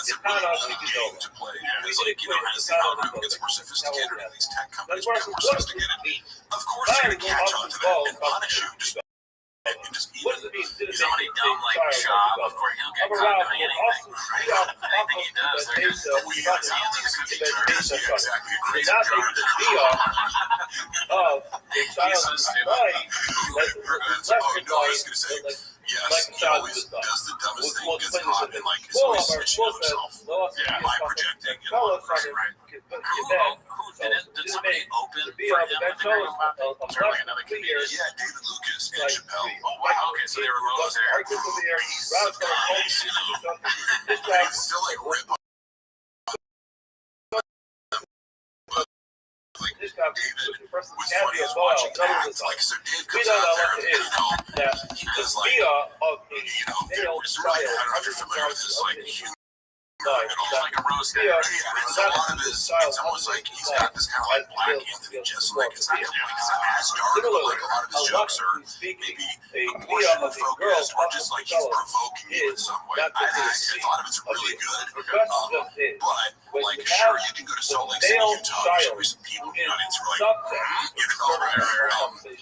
that's a really cool game to play. It's like, as the algorithm gets more sophisticated and these tech companies become more sophisticated, of course they're going to catch on to that and punish you. Just even somebody dumb like Shab, of course he'll get caught doing anything. Anything he does, they're going to exactly a crazy of a child so stupid. I was going to say, yes, he always does the dumbest thing, gets caught, and like is always snitching on himself. By projecting, right. Did somebody open for him at the Grand Lobby? Or like another comedian? Yeah, David Lucas and Chappelle. Oh, wow. Okay, so they were both there. He's still like rip on. Like David was funny as watching act. Like so, Dave comes out there, he does like, there's really, I don't know if you're familiar with his like humor. It's like a roast. Yeah, it's a lot of his. It's almost like he's got this kind of like Black Anthony, just like it's not as dark, but like a lot of his jokes are maybe emotional focused or just like he's provoking you in some way. I thought of it's really good, but like sure you can go to Salt Lake City, Utah. There's gonna be some people in the audience who are like,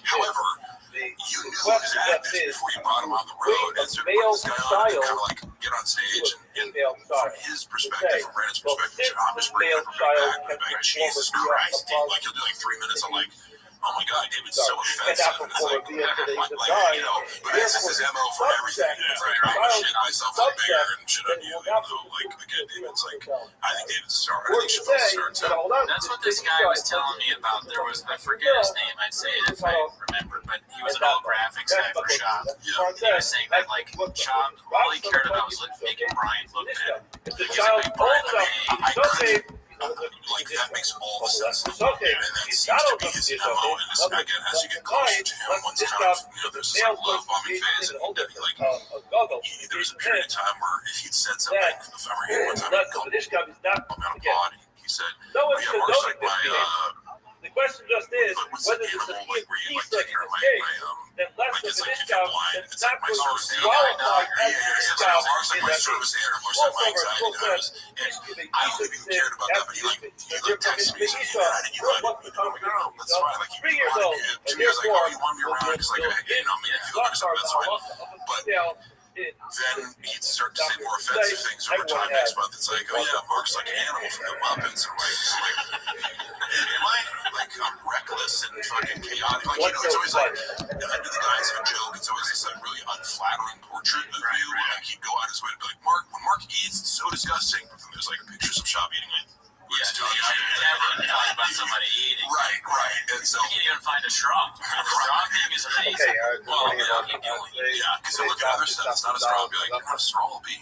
however. You knew his acting before you brought him on the road, and so this guy on to kind of like get on stage and from his perspective, from Brandon's perspective, I'm just bringing it from back, like Jesus Christ, dude, like he'll do like 3 minutes on like, oh my God, David's so offensive, and it's like, but that's just his MO for everything. It's like, I'm gonna shit myself up bigger and shit on you, even though like again, David's like, I think David's a star. I think Chappelle's a star too. That's what this guy was telling me about. There was, I forget his name, I'd say it if I remember, but he was an old graphics guy for Shop. He was saying that like Shop, all he cared about was making Brian look better. He was like, Brian, I couldn't. Like that makes all the sense. And that seems to be his MO. And this, again, as you get closer to him, once kind of, there's this like love bombing phase, and he'd be like, there was a period of time where if he'd said something, if I were here one time, he'd call him out of body. He said, yeah, Mark's like the question just is whether the there's a animal, like where you like piece of take care of the my that less like of it's the like if discount you're blind, that's it's like not my going service to animal. qualify as a It's discount Mark's like my in that service animal, or like my anxiety dies. And I don't think he cared about that, but he like texted me, he's like, yeah, I didn't know. That's fine. Like, 3 years old, 2 years, like, oh, you want me around? Because like, you know, made me feel good, so that's fine. But then he'd start to say more offensive things over time. Next month, it's like, oh yeah, Mark's like an animal from the Muppets, and like, am I like I'm reckless and fucking chaotic? Like, it's always like, if I do the guys have a joke, it's always this like really unflattering portrait of you. Like he'd go out his way to be like, Mark, when Mark eats, it's so disgusting. But then there's like pictures of Shop eating it. Yeah, never talk about somebody eating. Right. And so you can't even find a straw. Strawing is amazing. Well, yeah, because I look at other stuff, it's not a straw. I'll be like, how a straw will be.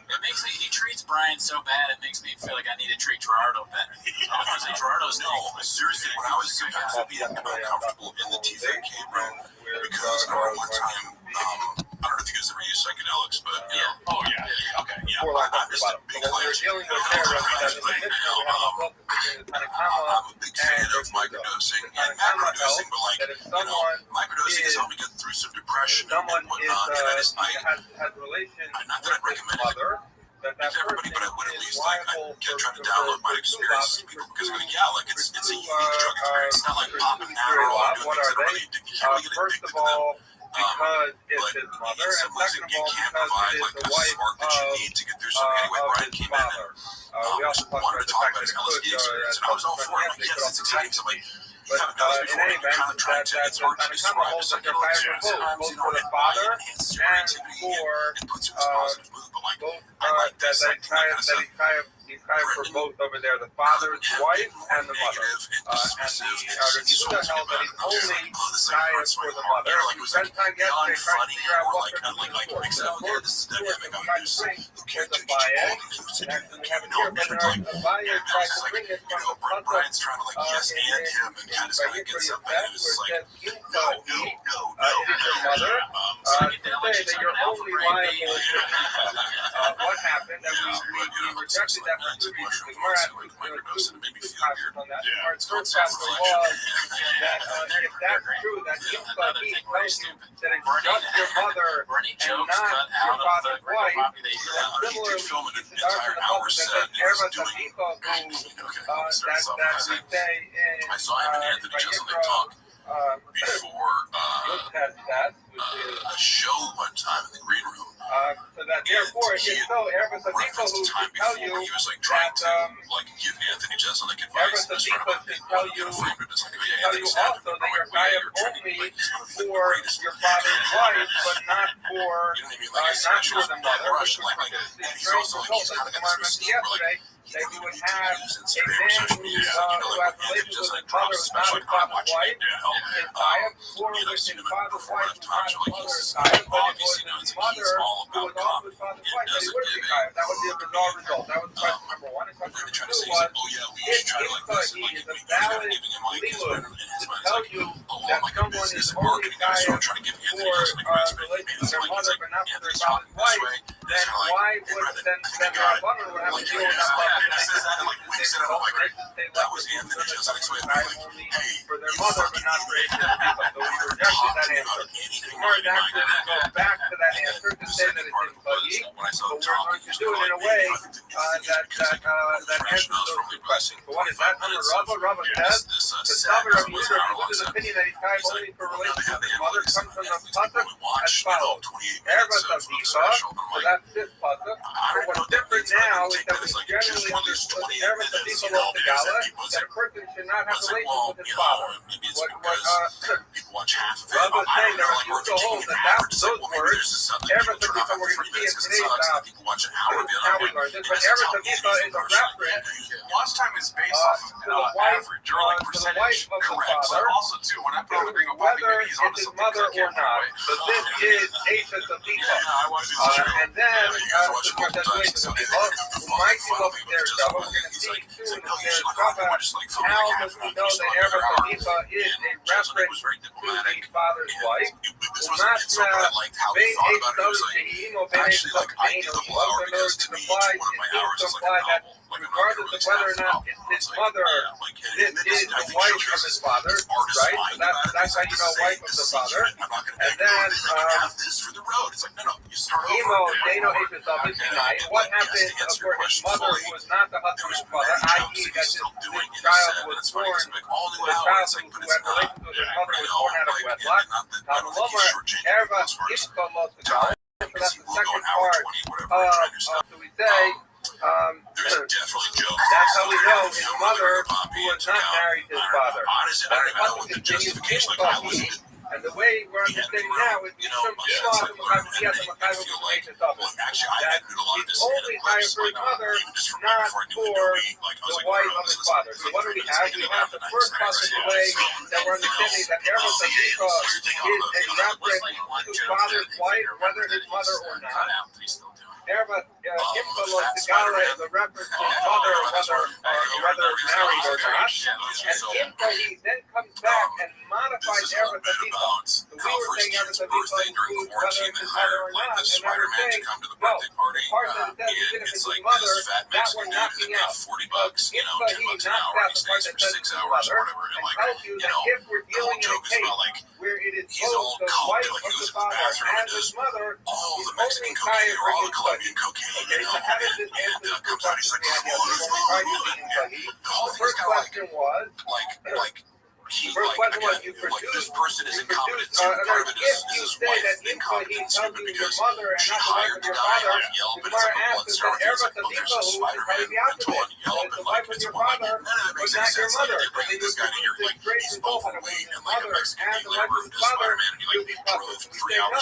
It makes me, he treats Brian so bad, it makes me feel like I need to treat Gerardo better. Honestly, Gerardo's no, seriously, when I was sometimes I'd be uncomfortable in the TFK room because I remember one time, I don't know if you guys ever use psychedelics, but okay, I'm just a big fan. I'm a big fan of microdosing and macrodosing, but like, microdosing has helped me get through some depression and whatnot, and I just, not that I'd recommend it to everybody, but I would at least like try to download my experiences to people because like, it's a unique drug experience. It's not like popping Adderall or doing things that are really addictive. You can't really get addicted to them. Because it's his mother, and second of all, because it is the wife of Brian came in and we also wanted to talk about his LSD experience, and I was all for it. Like, yes, it's exciting. So like, you haven't done this before, you're kind of trying to, it's hard to describe psychedelic experience. Sometimes, for the father it enhances your creativity and it puts you in this positive mood, but like, I like this, like, he's kind for both over there, the father's wife and the mother. And the Buddha held that he's only tired for the mother. He spent time yesterday trying to figure out what could be for. This is dynamic. I'm just who can't do Abaya tried to bring it from the front Brian's trying to like yes and him and kind of like get something. It was just like no. Mother, say that you're only liable. What happened? That we rejected that for two took reasons. mushrooms The Gemara once, has like two microdose, and it made me feel passages weird. on that. Yeah, Our it's first called passage self-reflection. was Yeah, that they're if that's great. true, that Yeah, Yimcha, another he thing where tells he's you stupid. that it's Bernie, just your mother Bernie and jokes not cut your out of the father's Gringo wife. population. Yeah, he Similarly, did film an you should entire argue the hour passage set, that and he was Erva doing. Tabitha, who Okay, I'll start that self-reflecting. we say in I saw him and Anthony Jeselnik talk before Yud Tes, which is a show one time in the green room. so that therefore it's so Erva Tabitha Referenced who a time should tell before you he was like trying that to like give Anthony Jeselnik Erva advice. And his friend Tabitha about should being tell one you kind of framed it as like, oh yeah, tell you Anthony also that you're chayav only for your father's wife, but not for not for the mother, which was the strange result of the Gemara mentioned yesterday, that you would have a man who has relations with his mother who's not his father's wife, is chayav, or with his father's wife who's not his mother's chayav, but it was his mother who was also his father's wife, then he wouldn't be chayav. That would be a bizarre result. That was question number one. And question number two was, if Yimcha is a valid limud to tell you that someone is only chayav for relations with their mother but not for their father's wife, then why would then the Rabbanan would have to deal with that? That was Anthony Jeselnik's way of being like, hey, for their mother, but not for his people. So we rejected that answer. Gemara actually go back to that answer to say that it's in Bagi, but we're going to do it in a way that answers those two questions. So what is that number? Rava says, the Sabbath Rabbi Yehuda, Yehuda's opinion that he's tied only for relations with his mother comes from the pasuk as follows. Erva Tabitha, so that's this pasuk. But what's different now is that we generally understood Erva Tabitha Lo Tegala, that a person should not have relations with his father. What Rava is saying that Rabbi Yehuda holds that those words, Erva Tabitha, we're going to see in today's how we learned this, but Erva Tabitha is a reference Watch time is based off to the wife, average or like to the wife percentage. of the Correct. father, But also too, when I put on the Gringo Poppy, whether maybe he's on it's his something mother because I or can't not. remember So this is Esha Tabitha. And then, might be over there, we're going to see soon how does we know that Erva Tabitha is a reference to the father's wife? Regardless of whether or not it's his mother, this is the wife of his father, right? So that's how you know wife of the father. And then, Emo, Dano Episov is tonight. What happens for his mother who was not the husband of his father, i.e. that this child was born, the child who had relations with his mother was born out of wedlock? Talmud Erva Ishka Lo Tegala. So that's the second part so we say, that's how we know his mother who was not married to his father. And the way we're understanding now is that he's only hired for his mother, not for the wife of his father. So what do we have? We have the first possible way that we're understanding that Erva Tabitha is a reference to father's wife, whether his mother or not. Erva Yimcha Lo Tegala is a reference to his mother, whether married or not. And Yimcha, he then comes back and modifies Erva Tabitha. So we were saying Erva Tabitha includes whether it's his mother or not, and now we're saying, no, the part that it says even if it's his mother, that we're knocking out. Yimcha, he knocks out the part that says his mother, and tells you that if we're dealing in a case where it is both the wife of the father and his mother, he's only tired for his wife. Okay, so how does this answer the two questions we had yesterday? The first question was, you produce, if you say that Yimcha, he tells you your mother and not the wife of your father, the Gemara asks that Erva Tabitha, who is probably the opposite, that the wife of your father was not your mother. But then you produce this great result that it was his mother and the wife of his father, you'll be puzzled. We say no.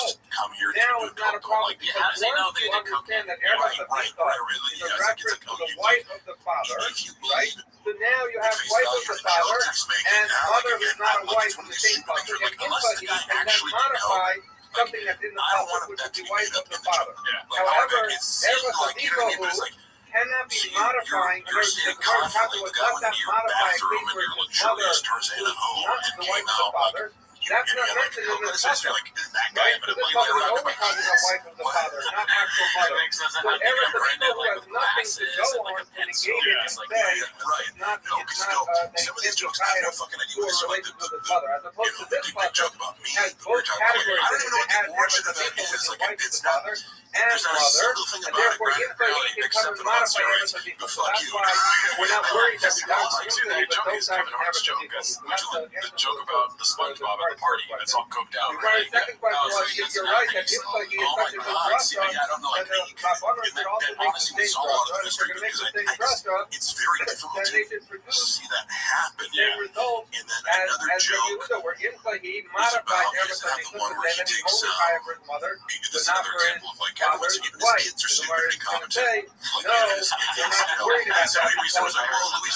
Now it's not a problem because once you understand that Erva Tabitha is a reference to the wife of the father, right? So now you have wife of the father and mother who's not a wife in the same pasuk, and Yimcha, he can then modify something that's in the pasuk, which is the wife of the father. However, Erva Tabitha, who cannot be modifying, the Gemara was not modify a case where his mother who is not the wife of the father, That's not mentioned in this passage. like that guy, Right? but So this passage is only talking about wife of the father, not actual mother. So Eretz Yisrael who has nothing to go on to negate it and say it's not the Gentile who are related to the father, as opposed to this passage has both categories. It has Eretz Yisrael, which is wife of the father, and mother, and therefore Yitzchak can come and modify Eretz Yisrael. So that's why we're not worried that we got Yitzchak, but those guys have Eretz Yisrael. The joke about the SpongeBob at the party, that's all cooked out, right? The second question was, if you're right that Yitzchak is such a good restaurant, then the Rabbanon should also make the same restaurant. If they're going to make the same restaurant, it's very difficult then they should to produce see that happen. the same result And then as another the joke Yehuda, where Yitzchak modified Eretz Yisrael, and then he only hired for his mother, but not for his father's wife. The Gemara is going to say, no, you're not worried about that.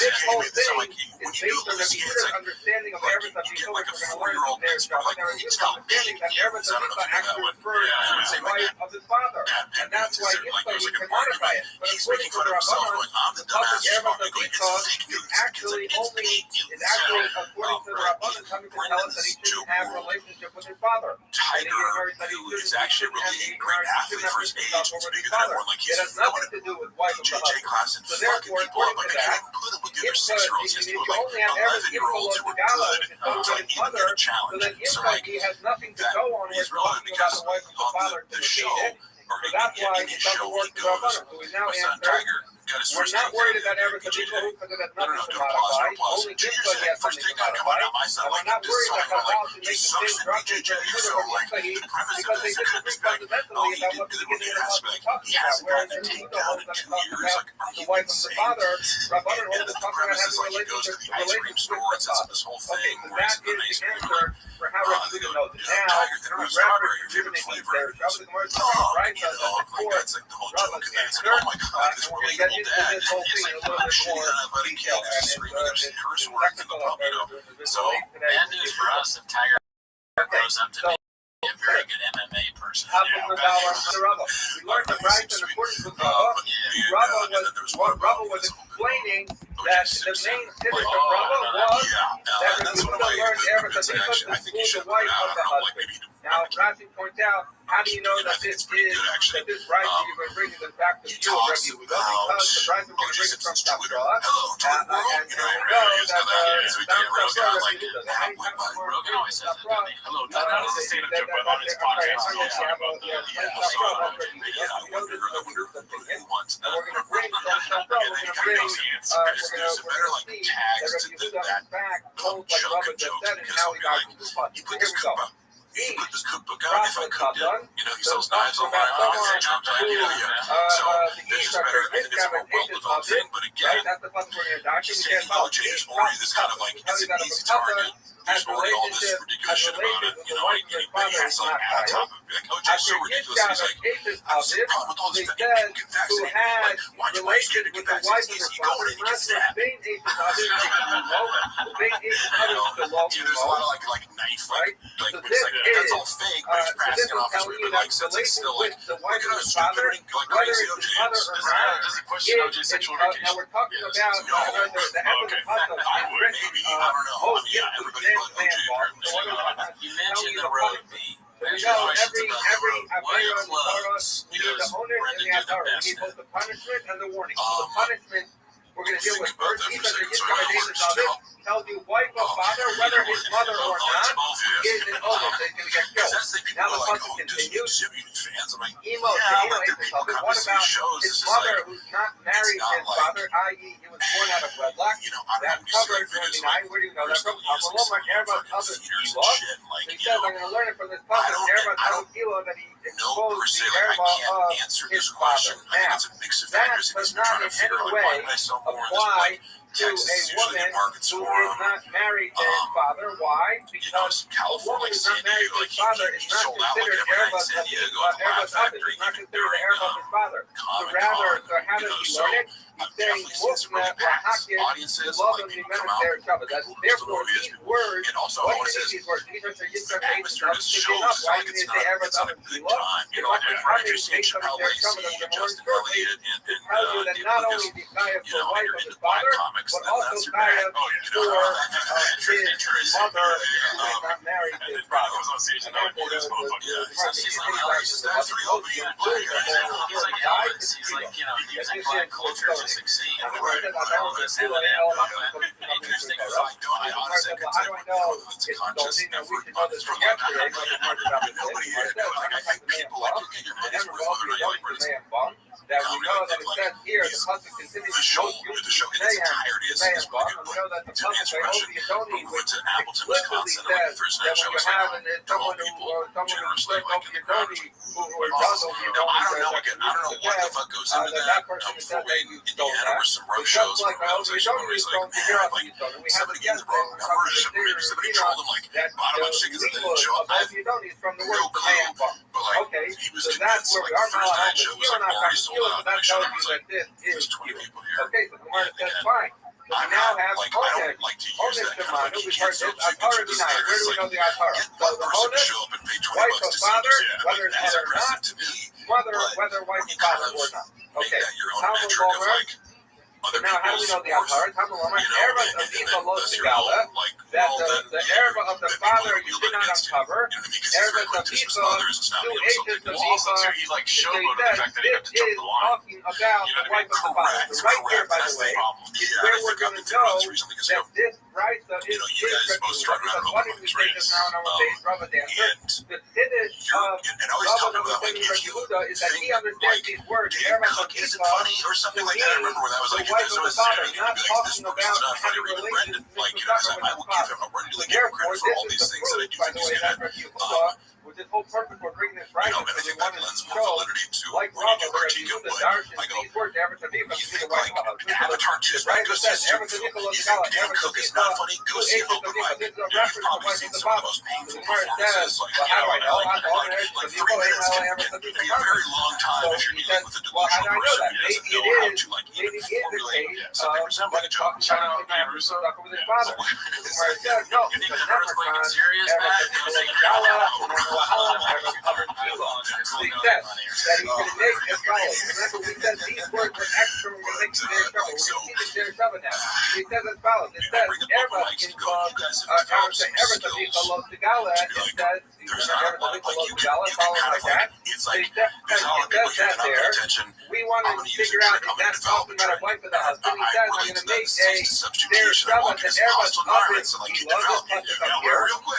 This whole thing is based on the Yehuda's understanding of Eretz Yisrael, which we're going to learn from their job. And there is understanding that Eretz Yisrael actually refers to the wife of his father, and that's why Yitzchak can modify it. But according to the Rabbanon, the pasuk Eretz Yisrael is actually according to the Rabbanon, coming to tell us that he shouldn't have a relationship with his father. Tiger, who is actually really a great athlete for his age, is bigger than everyone. Like it has nothing to do with wife of the husband. So therefore, according to that, if you only have Eretz Yisrael to Gala, which is over his mother, so then Yitzchak has nothing to go on with talking about the wife of the father to negate it. So that's why it doesn't work for Rabbanon. So we now answer. We're not worried about Eretz Yisrael because it has nothing to modify. Only Yitzchak has something to modify. And we're not worried that Chazal should make the same instructions for Yehuda or Yitzchak because they disagree fundamentally about what the beginning of the passage is talking about. Whereas Yehuda holds that it's talking about the wife of the father, Rabbanan holds it's talking about having a relationship with the father. Okay, so that is the answer for how Yehuda knows it. Now, Rabbi given it there. Rabbi the Gemara writes us that the court, Rabbi's answer, and we're going to get into this whole thing in a little bit more detail, and it's technical out there. So, bad news for us if Tiger grows up to be a very good MMA person. We learned the right in accordance with Rabba was explaining that the main tenet of Rabba was that the Yehuda learned Eretz Yisrael to school the wife of the husband. Now, Rashi points out, how do you know that this right that you're going to bring it back to you, Rabbi Yehuda? Because the right we're going to bring it from Tafsah, and we know that Rogan always says that. Hello, that is a state of joke, but on his podcast, he'll talk about the we're going to bring some we're going to see that Rabbi Yehuda in fact told like Rabbi just said and how he got to the spot. Here we go. He put this cookbook out. If I cooked it, he sells knives online. So there's just better. I think it's a more well-developed thing, but again, Jay's already this kind of like, it's an easy target. There's already all this ridiculous shit about it. He has like at the top of it, like, oh, Jay's so ridiculous. He's like, I have a problem with all this stuff. You get vaccinated. Like, why'd you get vaccinated? Easy going and you get stabbed. There's a lot of like knife, like that's all fake, but he's passing it off as weird, but like, since it's still like, we're gonna stupid and like crazy OJ. Does he question OJ sexual orientation? Now we're talking about the end of the puzzle. Maybe, I don't know. Yeah, everybody but OJ. You mentioned the road B. There's every Avera in the Torah, we need the owner and the Avera. We need both the punishment and the warning. So the punishment we're going to deal with first. These are the Yisrael of it. Tells you wife or father, whether his mother or not, is an oath that's going to get killed. Now the puzzle continues. Emo, what about his mother who's not married to his father, i.e. he was born out of wedlock? That's covered for the night. Where do you know that from? Amaloma, Erev, other Kilo. He says, I'm going to learn it from this puzzle. Erev, other Kilo, that he exposed the Erev of his father. Now, that does not in any way apply to a woman who is not married to his father. Why? Because a woman who is not married to his father is not considered Erev of his father. It's not considered the Erev of his father. So rather, how does he learn it? He's saying, Mufna, Rahakir, Love and Therefore, these words words. And also, What I want do to you say need these words? These are the atmosphere just shows it's Why like do it's you not, say ever it's not a good time. You know, like Brian Christian, Chappelle Lacey, Justin Elliott, and tell you that David not Lucas, only the Kaya you for know, wife you're of into his Black father, comics, but then also that's your Kaya bag. for his mother who is not married to his father. So she's like, oh, he's just that's real. He's like Elvis. He's like, using black culture to succeed. Elvis, Eminem, interesting. I honestly could tell you it's a conscious effort on this from like nobody here. Like I think people like you get your money's worth whether or not you like British. That we know that it says here the pasuk continues The show in its entirety is really good. We know that the To pasuk answer your question, Yoni, we went to Appleton, explicitly Wisconsin, and says the first that night when show you was have like someone people who generously split like over in the your crowd. Yoni, who are double your No, I don't know Yoni, again. I don't know what the fuck goes into that. Before we in Indiana were some road shows like where realization where he's like, man, like somebody gave the wrong membership, maybe somebody trolled him like bought a bunch of tickets and didn't show up. I have no clue. But like he was convinced like the first night show was like already sold out. And I showed up and was like, there's 20 people here. Okay, so the Gemara says And fine. So we I'm now not, have like, I Ones. don't like to use that kind of like, you We've can't heard sell this. tickets. Atara It's denied. Where do we know the Atara? get So one the person to Ones, show up and pay 20 wife bucks of to see father, you. whether it's That's mother or not, impressive to me. whether wife of father or not. Make Okay. that your own Talmud metric of Gomer. like other Now, how do we people's know the worth. Atara? Talmud Gomer. You know, Erev and Aviva then Lo that's your Sigala. own, like, That well, then the Erev of the father you did not uncover. You know what I mean? Because he's very Erev quick to dismiss Aviva, others and stop two being agents something. of Well, also, Aviva. too, he like They showboated the said fact that he got to this jump is the line. talking about You the know what I wife mean? of the father. Correct, So right here, by the that's the way, problem. is Yeah, where I we're think I've going been to thinking about know this recently because that this right is you know, you guys both strut around because over what did we these say just now in our days, Rabbi Dancer? and The Kiddush of and I always tell Rabbi people that like if you Yehuda is that he think understands like these words. Dave Erev Cook isn't Aviva, funny or something like that. I remember when I was like, the wife of the father, and not be like, this talking person's about not funny, having or even relations Brendan, like, with you know, the I will give him a run to give him credit for all these things that I do by think the he's way, gonna, that's Yehuda, with this whole purpose for bringing this right, you know, and I because think they that wanted lends to more show, validity to like when you Rabbi, do where critique of Yehuda what Darshan, I go, these words, ever to be, but you to the think like wife of the Avatar 2 is right, not it go see says, Stu ever to film. Nicholas You think Gala, Dave ever to Cook is Nicholas, not funny? Go see agent of Open Nicholas, Mind. this is a You've reference to the probably wife seen of the some of the father. most painful The Gemara says, performances, like, well, how do I know? like 3 minutes can be a very long time if you're dealing with a well, how do I delusional know person that? who doesn't Maybe know it how is, to like maybe even it is the formulate case something resembling a joke. Shout out Russo. stuck with his father. The Gemara says, no, You think because the earthquake Nefertan, is serious, ever Matt? to Nicholas Gala, and Wahala, ever to cover Tefillah. He said that he could make as follows. Remember, we said these words were extra when we make the Derek Shava. We're going to see the Derek Shava now. He says as follows. It says, ever in ever to be Lo Sigala, it says, There's not a lot, like you can kind of like, it's like, it says that there. We want to figure out if that's talking about a wife of the husband. He says, I'm going to make a Derek Shava that ever of his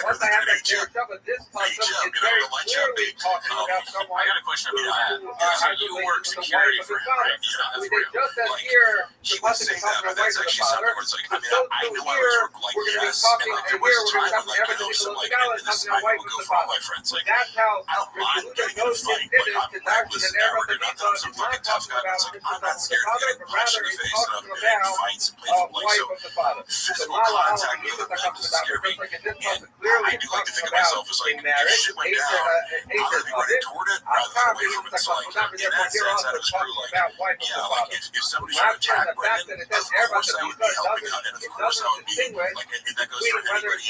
once I have that Derek Shava, this pasuk is very clearly talking about someone I got a question who about that. has So you work relations with the security wife of for his him, father. right? You know, We that's real. just as here, the he would pasuk say is that, talking but about wife that's of the actually father. something where it's like, But I so know too I here, was like, we're going to be yes, talking, and like, and there here was we're a going to time be talking when, like, about some Nicholas like, Gala, this, talking I about wife will of go the for all father. my friends, So like, that's how I don't mind getting in a fight, like, I'm reckless and arrogant, not that I'm some fucking tough guy, but it's like, I'm not scared of getting punched in the face and I'm getting fights and play for like, so wife of the father. physical contact with other men doesn't scare me, and I do like to think of myself as like, if shit went down, I'm gonna be ready toward it rather than away from it, so like, in that sense, that was true, like, yeah, like, if somebody's trying to attack Brendan, of course I would be helping out, and of course I would be, like, and that goes for anybody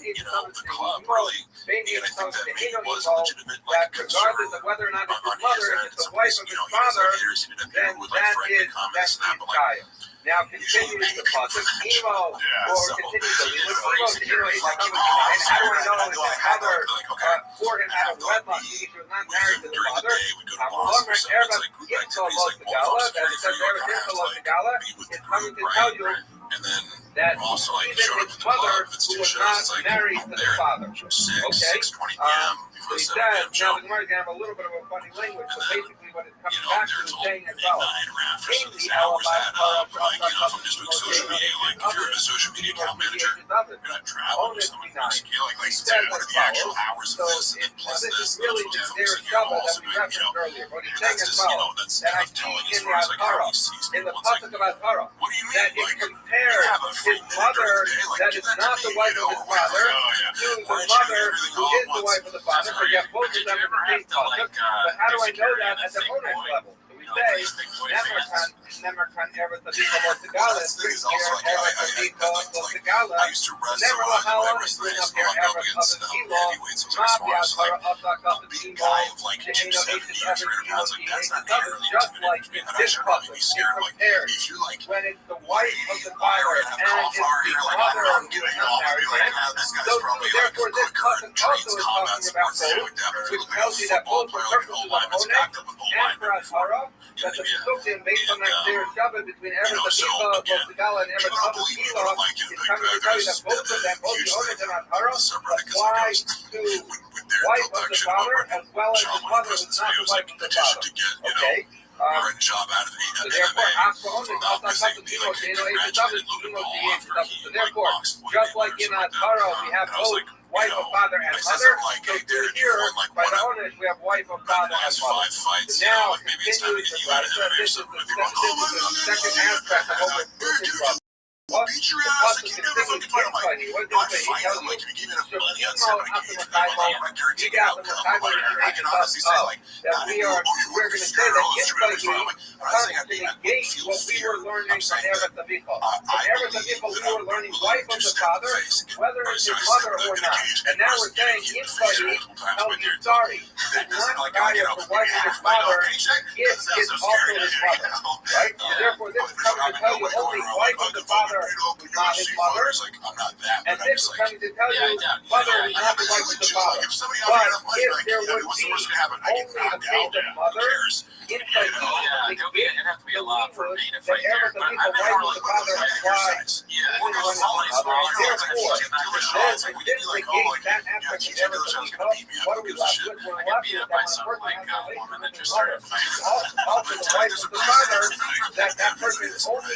in, you know, the club, really, and I think that maybe it was a legitimate, like, concern regardless of whether or not it's on his mother, his if end, it's the wife of you his know, he does father, have haters, he did have then people with, like, that threatening is comments and that, but, like, Kaya. Now continues the pasuk, Emo, or continues the Emo, continues the and how do I know if his mother for him out of wedlock, he was not married to the father? Is coming to tell you and then that also like even showed up his at the club, mother, it's who two was shows, not it's like married to I'm the there father. 6:20 p.m. So before he 7 says, p.m. now show. the Gemara is going to have a little bit of a funny language, but basically what it's coming You know, back they're to is told saying as midnight well. around for some of these hours add up. Like, you know, if I'm just doing social media, like if you're a social media account manager, you're not traveling with someone in Mexico, like say, what are the actual hours of this? And plus this, really those the folks, Derek and you're Shava also that we doing, you know, referenced earlier. But he's and saying that's as just, you well know, that's that I kind of telling see as in far as the like how Atara, he sees in the people. It's like, pasuk of Atara, what do you that mean? it Like, compares you have a free his minute mother during the day, like, that give is that to not me, the you wife know, of his or whatever. father Oh, yeah. to the Why don't you do mother everything who all is at the once? wife of the father. So But yet both did of them you ever are the have same to like pasuk. But how do I know security that in a at the thing, owner's boy? level? So we say, these big boy fans. Nemerkan Eretz Abika Losigala, This thing is here also like, Eretz Abika Losigala, I used to wrestle never on how my is wrestling. bring I up used to here go up Eretz against Abika heavyweights. So I was like, a big guy of like 270 or 300 pounds. Like, that's not nearly just like intimidating to me. in That this actually probably be puzzle, scared. Like, compared if you like, when it's the wife of the why father are and you gonna have it's cough the like, mother I'm who getting is it all. not I'll be married. like, this guy's So probably like therefore this quicker puzzle and trains also is combat talking about sports and both, like that. which Like a tells you that football both for player, like an purposes old of lineman's Onek backed up with old and for lineman before. Atara, that the Pesukim based on that Seder Shabbat between Eretz so Abika, again, Losigala, and people Eretz don't believe me, but I'm like, Abika, is coming to tell you that both of them, both the Onek and Atara, subreddit apply to with their wife of the father as well as the mother who's not the wife of the father. to get, you know, Okay? her job out of the So therefore, MMA. Akba Onek also comes to Timo, so you know, so therefore, just like in Atara, we have both wife of father and mother, so here, by the Onek, we have wife of father and mother. So now, continues the Raisa, this is the second aspect of what we're speaking about. What beat your the ass, pasuk like you never fucking fight. I'm like, what no, I does it say? He fight tells him you, like if you give me enough money, I'd Shemo say, after Messiah, I guarantee you you got the outcome. Messiah, I can honestly say, like, that we are, we're going to say that Yitzchak comes to negate what we were learning from Eretz Abika. From Eretz Abika, we were learning wife of the father, whether it's his mother or not. And now we're saying Yitzchak tells you, sorry, it's not Gaia for wife of his father, it is also his mother. Right? So therefore, this is coming to tell you only wife of the father who's not his mother, and this is coming to tell you mother who's not the wife of the father. But if there would be only a case of mother, in the It'd have to be a lot for me to fight there, but I wife of the father applies. What are we left with? We're left with woman that just started fighting. also the wife of the father, that person is only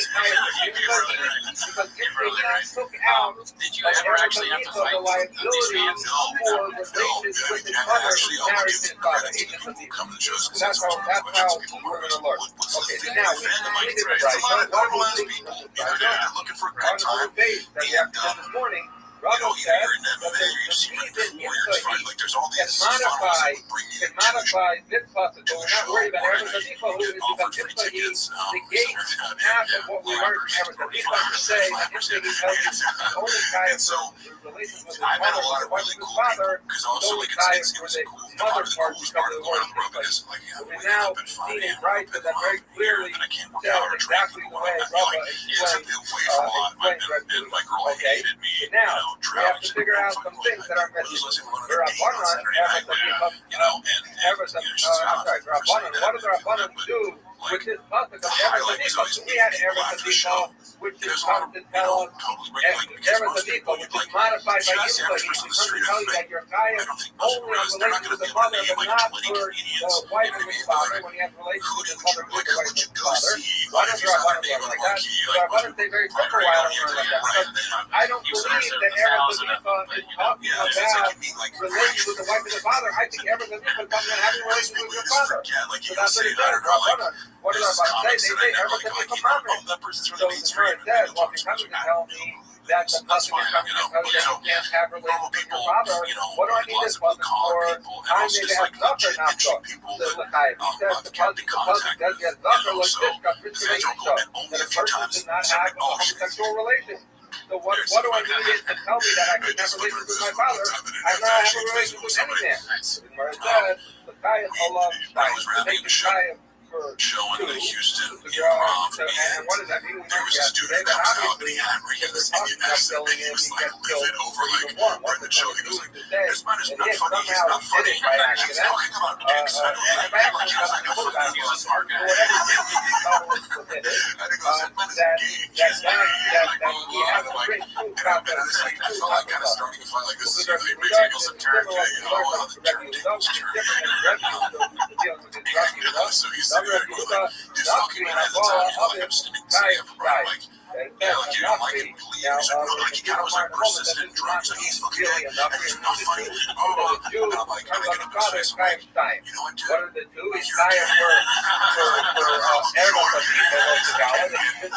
because if they took out Did you ever actually have to fight the liability these fans? for relations with his mother who married his father. That's how we're going to learn. Okay, so now we need to write. What are we thinking of this? Looking for a On good time. the base that we have done this morning, Rabbi said that the reason can modify this puzzle, so we're not worried about Eretz Abika, who is because Yitzchak negates half of what we learned from Eretz Abika to say that Yitzchak tells you the only guy in relation with his mother or the wife of his father, the only guy for the mother part because of the word Yitzchak. We now see in right that very clearly said exactly the way Rabbi explained okay, so now we have to figure out some things that are missing. Rabbanan, what does Rabbanan do with this pasuk of Eretz Abika? We had Eretz Abika, which is come to tell us Eretz Abika, which is modified by Yitzchak. He comes to tell you that your guy is only in relation with the mother, but not for the wife of his father when he has relations with his mother, with the wife of his father. Why does Rabbanan learn like that? So Rabbanan say very simple why I don't learn like that. Because I don't believe that Eretz Abika is talking about relations with the wife of the father. I think Eretz Abika is talking about having relations with your father. So that's what he says. Rabbanan. What did Rabbanan say? They say Eretz Abika permanent. So the Torah says, well, if you're coming to tell me that the pasuk is coming to tell you that you can't have relations with your father, what do I need this pasuk for? I need to have Zachar, not Zach. So L'chaim, he says the pasuk says yes, Zachar l'shishka p'tzvei isha, that a person should not have a homosexual relation. So what do I need it to tell me that I can have relations with my father? I know I have a relationship with any man. Where it says, L'chaim Allah Shtayim, to make the Shtayim for showing the Houston improv. And what does that mean? There was this dude that comes out and he had Rick's and he was like livid over like where the show he was like, this man is not funny, he's not funny. He's talking about dicks. I don't think like he was like a football, he was a smart guy. I think it was like, man, is gay. That he had to bring food out there. I felt like kind of starting to find like this is really big tackles and turn, you know, all the turns. So he's like, he's talking about the time, you know, like I'm standing safe, right? Like, yeah, like you don't like him, please. Like he kind of was like persistent drugs, like he's fucking gay, and he's not funny. Oh, and I'm like, I'm making up this face. I'm like, you know what, dude? What are the two? It's time for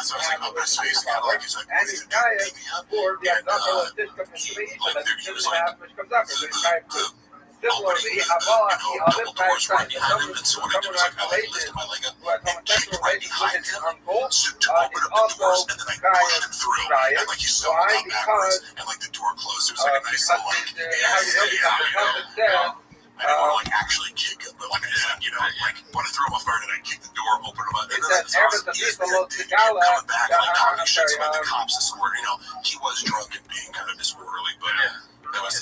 so I was like, oh, this face, kind of like, he's like, and it's time for the Azachar L'Tishka P'tzvei Isha, that he doesn't have which comes after. So it's time to similarly, Avala, the other time, someone has relations who are coming opened is up the doors, also and then I Gaius pushed him through, Gaius. and like he stumbled Why? out backwards, Because and like the door closed. It was like a nice little like, I didn't want to like actually kick him, but like I just like, want to throw him off guard, and I kicked the door, open him up, and then like, he was coming back and like talking shit to like the cops and sort. He was drunk and being kind of disorderly, but that was.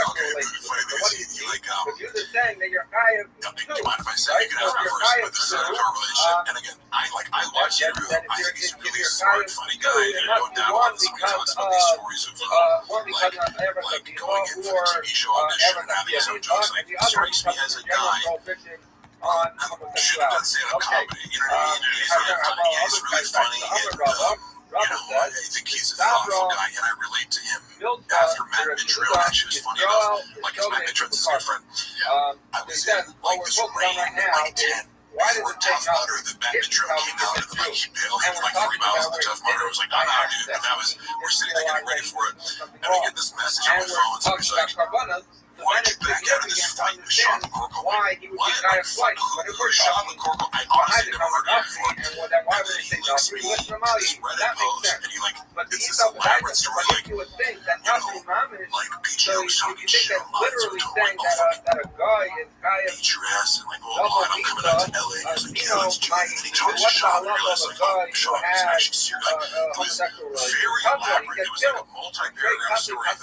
But you're just saying that your guy is Do you mind if I say you can ask me first with this correlation? And again, I watch the interview. I think he's a really smart, funny guy. And no doubt somebody talks about these stories of like going in for the TV show audition and having his own jokes. Like, it strikes me as a guy who should have done stand-up comedy. You know what I mean? He's really funny, and I think he's a thoughtful guy, and I relate to him after Matt Mitchell. Actually, it's funny enough, like, because Matt Mitchell's his good friend. I was in, like, this rain at, like, 10 before Tough Mudder, that Matt Mitchell came out, and then, like, he bailed him, like, 3 miles into Tough Mudder. I was like, nah, dude, but we're sitting there getting ready for it, and I get this message on my phone, somebody's like, why'd you back out of this fight with Sean McCorkle? Why? Like, fuck, who's Sean McCorkle? I honestly never heard of him before. And then he links me this Reddit post, and he, like, it's this elaborate story, like, like, PGO was talking shit on mine, so I told him, oh, fucking beat your ass, and like, oh, and I'm coming out to LA, and I was like, yeah, let's do it. And he talks to Sean, and I realized, like, oh, Sean was actually serious. Like, it was very elaborate. It was like a multi-paragraph story that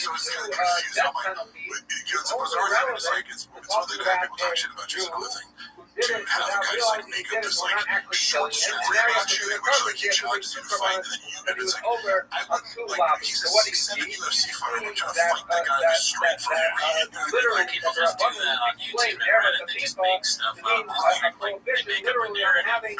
so it's kind of it's bizarre thing. It's like it's one thing to have people talk shit about you, it's another thing to have a guy just like make up this like short story about you, which like he challenges you to fight, and then it's like I wouldn't like he's a 6'7" UFC fighter, like trying to fight that guy who's straight from the ring. Literally, people just do that on YouTube and Reddit. They just make stuff up. Like they make up a narrative.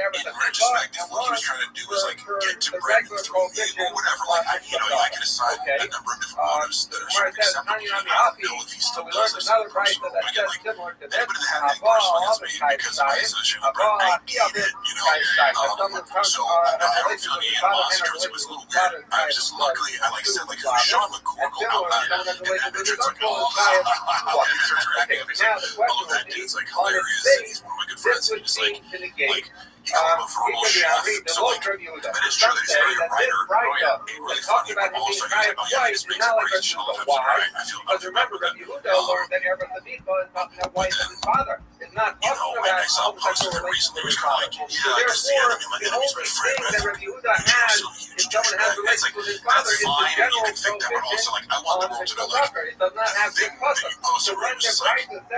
In retrospect, what he was trying to do was like get to Brendan through me or whatever. Like I can assign a number of different motives that are sort of acceptable. I don't know if he still does this in personal. But again, like anybody that had anything personal against me because of my association with Brendan, I get it. So I don't feel any animosity towards it. It was a little weird. I was just luckily, I like said, like Sean McCorkle out loud, and then Richard's like, oh, he starts cracking up. He's like, I love that dude. It's like hilarious. And he's one of my good friends. And he's like he called him a verbal chef. So like, that is true. He's a very writer. He really funny, but also he's like, oh yeah, he just makes up crazy shit all the time. So I feel bad for that. But and I saw him post that recently. It was kind of like, yeah, because the enemy, my enemy's my friend. But I think it's so huge. It's like, that's fine. You can think that, but also like, I want the world to know like, the thing that you posted where it was just like, 100%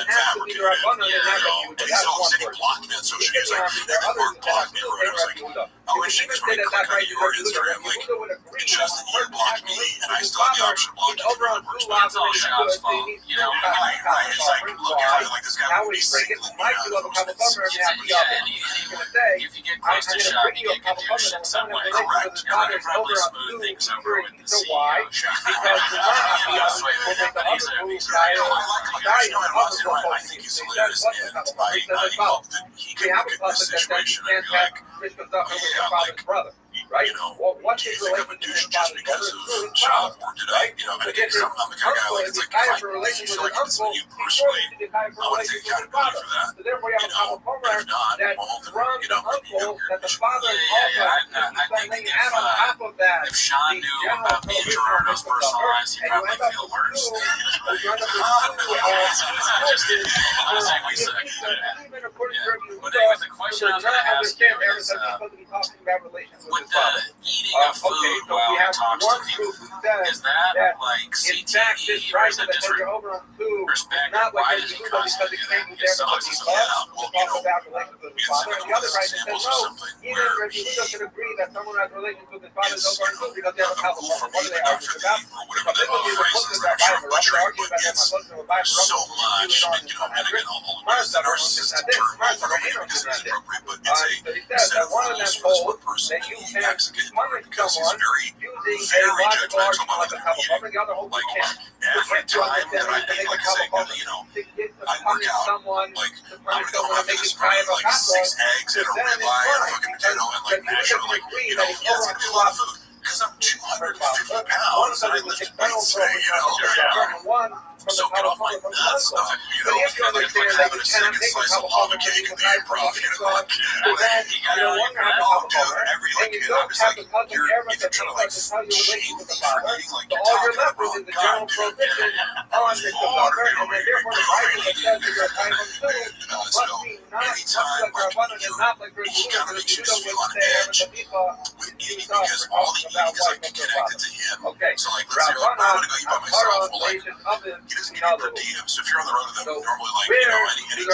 fabricated. And he's all saying blocked me on social media. He's like, that word blocked me. And I was like, oh, and she was when I click on your Instagram, like, it shows that you blocked me, and I still have the option to block you for other works. But it's all Sean's fault, you know. Right. It's like, look, I feel like this guy would be singling me out of those things. If you get close to Sean, you get confused in some way. Correct. You're going to probably smooth things over with the CEO, Sean. But he's a guy. I think he's hilarious, and I hope that he can look at this situation and be like, yeah, like, right? Do you think I'm a douche just because of Sean, or did I, and again, because I'm the kind of guy, like, it's like, if you feel like it's you personally, I want to take accountability for that, and if not, well, then, if Sean knew about me and Gerardo's personal lives, he'd probably feel worse. Just kidding. I'm saying we suck. But anyway, the question I'm going to ask you is, with the eating of food while he talks to people. Is that like CTE or is that just respect? Why does he constantly do that? If someone's and the other side says no. Even Rabbi Yehuda can agree that someone has relations with his father is over because they have a couple of them. What are they arguing about? Biblically, the Muslims are Bible. They're arguing about them. Muslims are Bible. So much, and again, all the narcissistic term over and over again because it's inappropriate, but it's a set of rules for this one person, and he acts again because he's very judgmental about other people. Like, every time that I think, like I say, I work out, like, I'm gonna go and make this probably like 6 eggs and a ribeye and a fucking potato and like naturally, yeah, it's gonna be a lot of food. Because I'm 250 pounds and I lift weights today, So get off my nuts, like having a second slice of lava cake at the improv, like, oh, dude, every, like, and I'm just like, you're either trying to, like, shame me for eating, like, you're talking about, God, dude, water, so anytime, like, you gotta make sure you feel on edge with eating because all the eating is, like, connected to him. So, like, let's say, like, I'm gonna go eat by myself, well, like, he doesn't get per diem, so if you're on the road with them, normally, like, any TV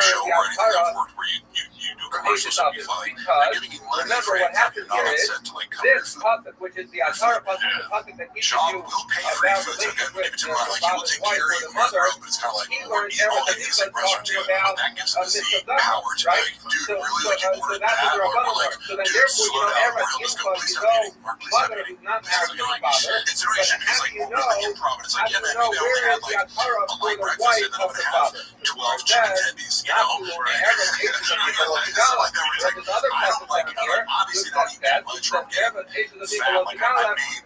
show or anything I've worked where you do commercials and you fly, they're giving you money for it, you're not on set to, like, cover your food. which is the Atara pasuk that gives Sean you will pay for your food, so give it to him, like, he will take care of you on the road, but it's kind of like, we're eating all the things like restaurants do, but that gives us the power to, like, dude, really, like, you want it bad, or we're like, dude, slow down, or he'll just go, please stop eating, Mark, please stop eating. It's an issue, because, like, we're really improv, and it's like, yeah, man, maybe I only had, like, a light breakfast, and then I'm gonna have 12 chicken tendies, you know? I don't like, obviously not eating that much, or I'm getting fat, like, I may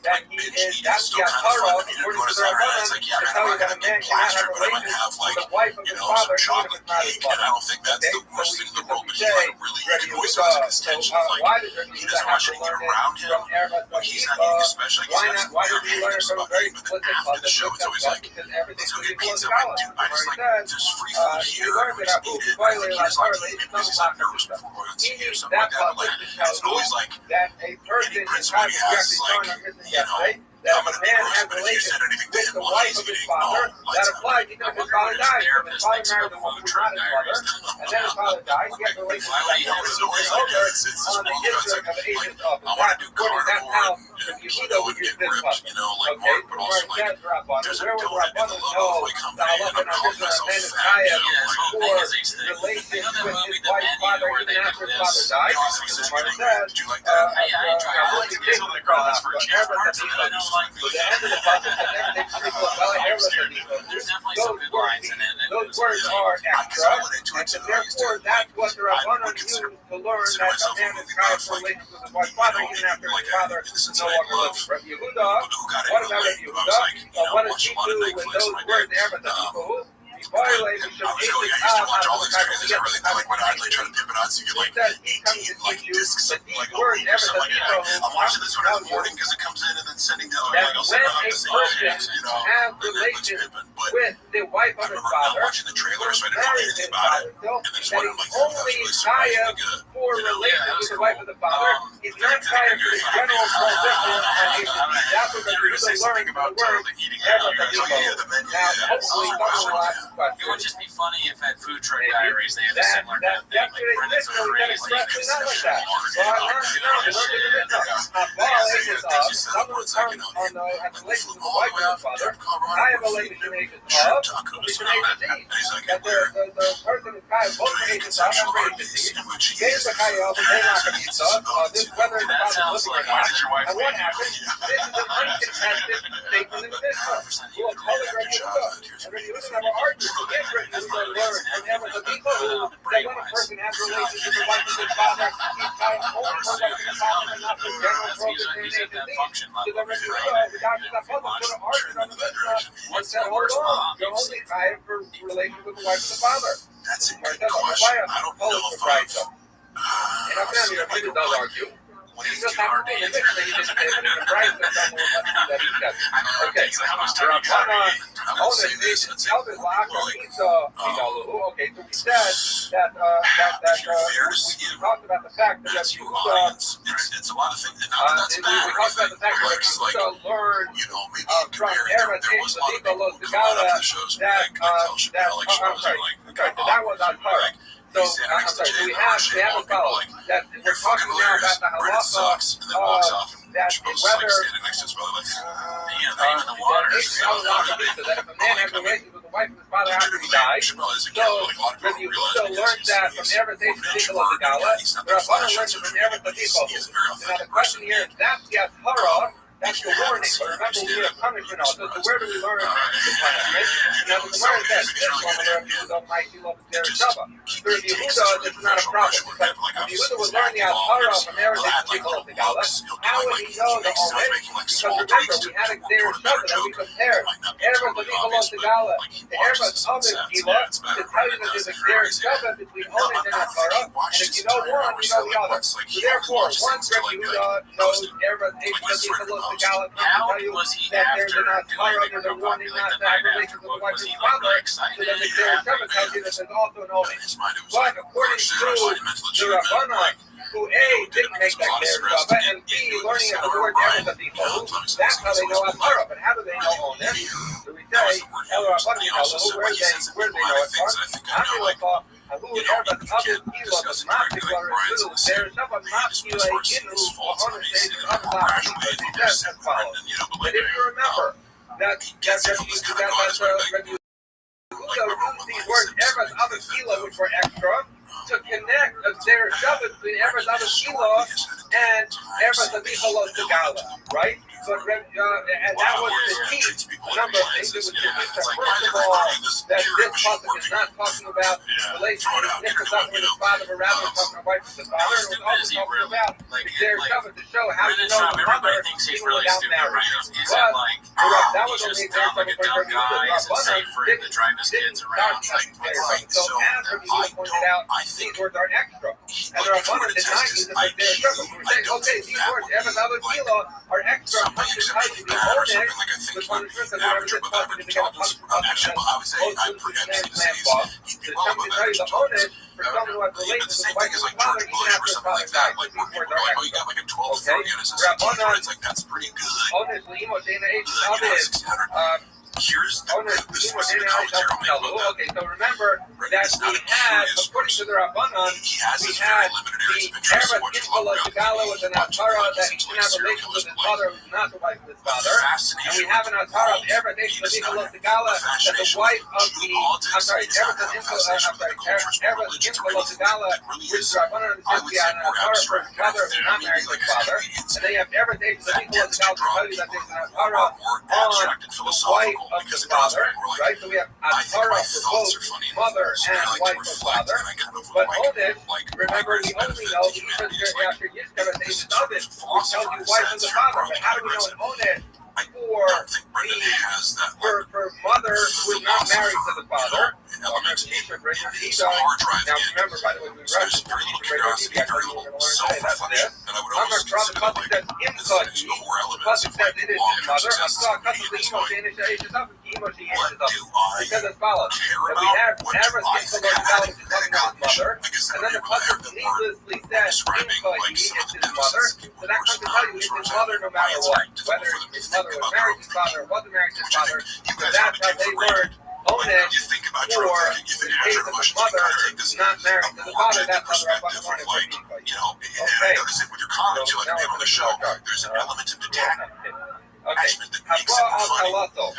that he is that's the Atara according to the Rabbanan. It's like, yeah, man, I'm not gonna get plastered, but I might have, like, some chocolate cake, and I don't think that's the worst thing in the world, but he, like, really, you can always have this tension of, like, he doesn't want you to get around him, but he's not eating especially, like, he's not hanging somebody, but then after the show, it's always like, let's go get pizza. I'm like, dude, I just, like, there's free food here, I just eat it. I think he just, like, ate it because he's, like, nervous before going on TV or something like that, but, like, it's always, like, any principle he has is, like, I'm gonna be gross, but if you said anything to him while he's eating, that applies because his father died. His father married a woman who not his mother, and then his father died. He had a relationship with his older on the district of agents office. I want to do That's how carnivore and would get ripped, you know, like Mark, but also, like, there's a donut in the logo of my company, and I'm calling myself fat, you know, like, relations with his wife's father even after his father died. Did you like that? I like to get something across for a chance parts of it. I don't like the end of the process and everything. There's definitely some good lines in it. Those words are extra, and therefore that's what the Rabbanan used to learn that a man is trying to relate with his wife's father even after his father is no longer living. Rabbi Yehuda, what about Rabbi Yehuda? What does he do with those words there? But the people who violate the watch all these trailers. I really like when I try to pimp it out so you get like 18 like discs of like a week or something like that. I'm watching this one in the morning because it comes in and then sending the other. I'll send it on the same day, you know. Have relations with the wife of his father. I'm watching the trailer, so I didn't know anything about it. And then just one of my only Kaya for relations with the wife of the father. He's not Kaya for the general prohibition and that's what the Jews learned about the word. Now, hopefully, it would just be funny if at Food Truck Diaries they had a similar kind of thing, like Brendan's a phrase, like, I have a relationship agent of relation that the person is kind of both agents of gave the guy else and they're not going to be stuff. This whether the father is looking or not. And what happens? This is an uncontested statement in the business. We'll call it Rabbi Yehuda. And Rabbi Yehuda never argues against Rabbi Yehuda learn from him as a people who that when a person has relations with the wife of his father, he's tied only for wife of his father and not for general prohibition and agency. So the Rabbi Yehuda, the doctors that public would have argued on the business and said, hold on, you're only tied for relations with the wife of the father. That's a good question. I don't know if I've... And I'm telling you, Rabbi Yehuda does argue. He's too hard to answer. Okay, How much time do you got? gonna say this. I'd say, elders will actually like, meet okay, so we said that if you're fair to we see him, talked about the fact that that's Rabbi your Yehuda, audience. It's a lot of things. Not that that's we bad or talked about anything, the fact but that like, it's like, Rabbi Yehuda learned you know, maybe from comparing, Eretz there was a lot of people who come out after the shows and like tell Shapiro, like, shows are like, that was on Torah. So, I'm sorry, so we have a follow that we're talking now about the halacha and then walks off and that Chappelle's whether like standing next to his brother like, Yeah, not even the water. that if a man has relations with the wife of his father after he dies, so Rabbi Yehuda learned that from Eretz Yisrael of the Gala, Rabbanan learned it from Eretz Yisrael. Now the question here is, that's the Torah. That's the warning. But remember, we have punishment also. So where do we learn the punishment? Now the Gemara says this one, Rabbi Yehuda might be loved there Shabbat. For Rabbi Yehuda, it's not a problem. But Rabbi Yehuda would learn the Torah from Eretz Yisrael of the Gala. How would he know the Omen? Because remember, we had a there Shabbat that we compared Eretz Yisrael of the Gala to Eretz Omen Gila to tell you that there's a there Shabbat between Omen and Torah. And if you know one, you know the other. So therefore, once Rabbi Yehuda knows Eretz Yisrael How was he after doing the warning not to have relations with the wife of his father? So then the Derek Shabbat tells you that there's also an Omen. But according to the Rabbanan, who A, didn't make that Derek Shabbat, and B, learning of the word Eretz Yisrael, that's how they know Torah. But how do they know Omen? So we say, El Rabbanan, where do they know it from? Who ever other kilo does not declare it too, there is no not kilo inu on the stage of the body, because he says as follows. But if you remember that Rabbi Yehuda used these words, Eretz other kilo, which were extra, to connect their Shabbat between Eretz other kilo and Eretz Abichalo Segala, right? But and that was the key. A number of things. It was first of all, that this pasuk is not talking about relationship with his father, but rather talking about wife with his father. It was also talking about their Shabbat to show how you know the mother even without marriage. But that was only there for the Rabbanan didn't start so as Rabbi Yehuda pointed out, these words are extra. And the Rabbanan did not use them as their Shabbat. We were saying, okay, these words, Eretz Other Kilo, are extra. The punishment that whatever this punishment is against punishment, the onus for someone who has relations with the wife of his father, even after his father died. These words are extra. Okay? that's pretty good. Onus, Limo, Dana, H, David, Here's the Okay, so remember that we had, according to the Rabbanan, we had the Eretz Yisrael Segala with an Atara that he didn't have relations with his father, who was not the wife of his father. And we have an Atara of Eretz Yisrael Segala that the wife of the, Eretz Yisrael Segala, which the Rabbanan says we had an Atara for his mother who was not married to his father. And they have Eretz Yisrael Segala to tell you that there's an Atara on the wife of the father, right? So we have Atara for both mother and wife of father. But Onesh, remember, we only know even after Yisrael, they know this. We tell you wife of the father. But how do we know an Onesh for mother who is not married to the father? Now remember, by the way, we referenced the I told you we're going to learn today. That's this. Remember, Prophet Pasuk says, Imsaki. Pasuk says it is his mother. Asah Kasam Imo Sheinish Eishes Up. Imo Sheinish Up. It says as follows. That we have Eretz Yisrael Segala, which is talking about his mother. And then the Pasuk needlessly says, Imsaki is his mother. So that comes to tell you it's his mother no matter what. Whether his mother was married to his father or wasn't married to his father. So that's how they learned Onesh for the case of his mother not married to the father. That's how the Rabbanan learned it. Okay. Notice it with your comments, you're like, I'm able to show there's an element of attack. Okay. Haba al-Kalaso.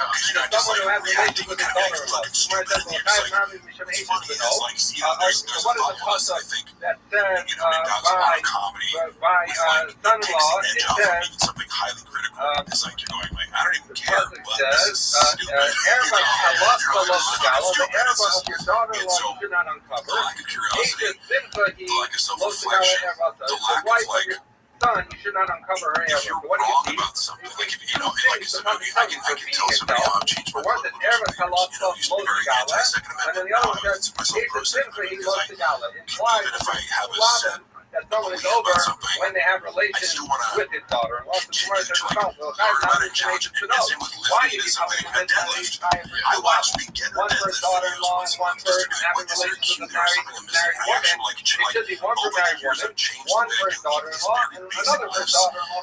Someone who has relations with his daughter-in-law. Where it says, what is the Kasa that says by son-in-law, it says, something highly critical. It's like you're going like, I don't even care. Erba Kalaso Losagalo, the Erba of your daughter-in-law you should not uncover. Asia Simcha he Losagalo Erba, the wife of your son, you should not uncover her hair. What do you see? Like if you know, like it's a movie, I can tell somebody how I've changed my one that Eretz Halal Losagala, and then the other one says Asia Simcha he Losagala. Implies that someone is over when they have relations with his daughter-in-law. So continue to like learn about it, challenge it, and same with lifting. It is something a deadlift. I watched beginner deadlift videos once just to do like, is there a cue there or something I'm missing? I actually like check like over the years I've changed the way I do these very basic lifts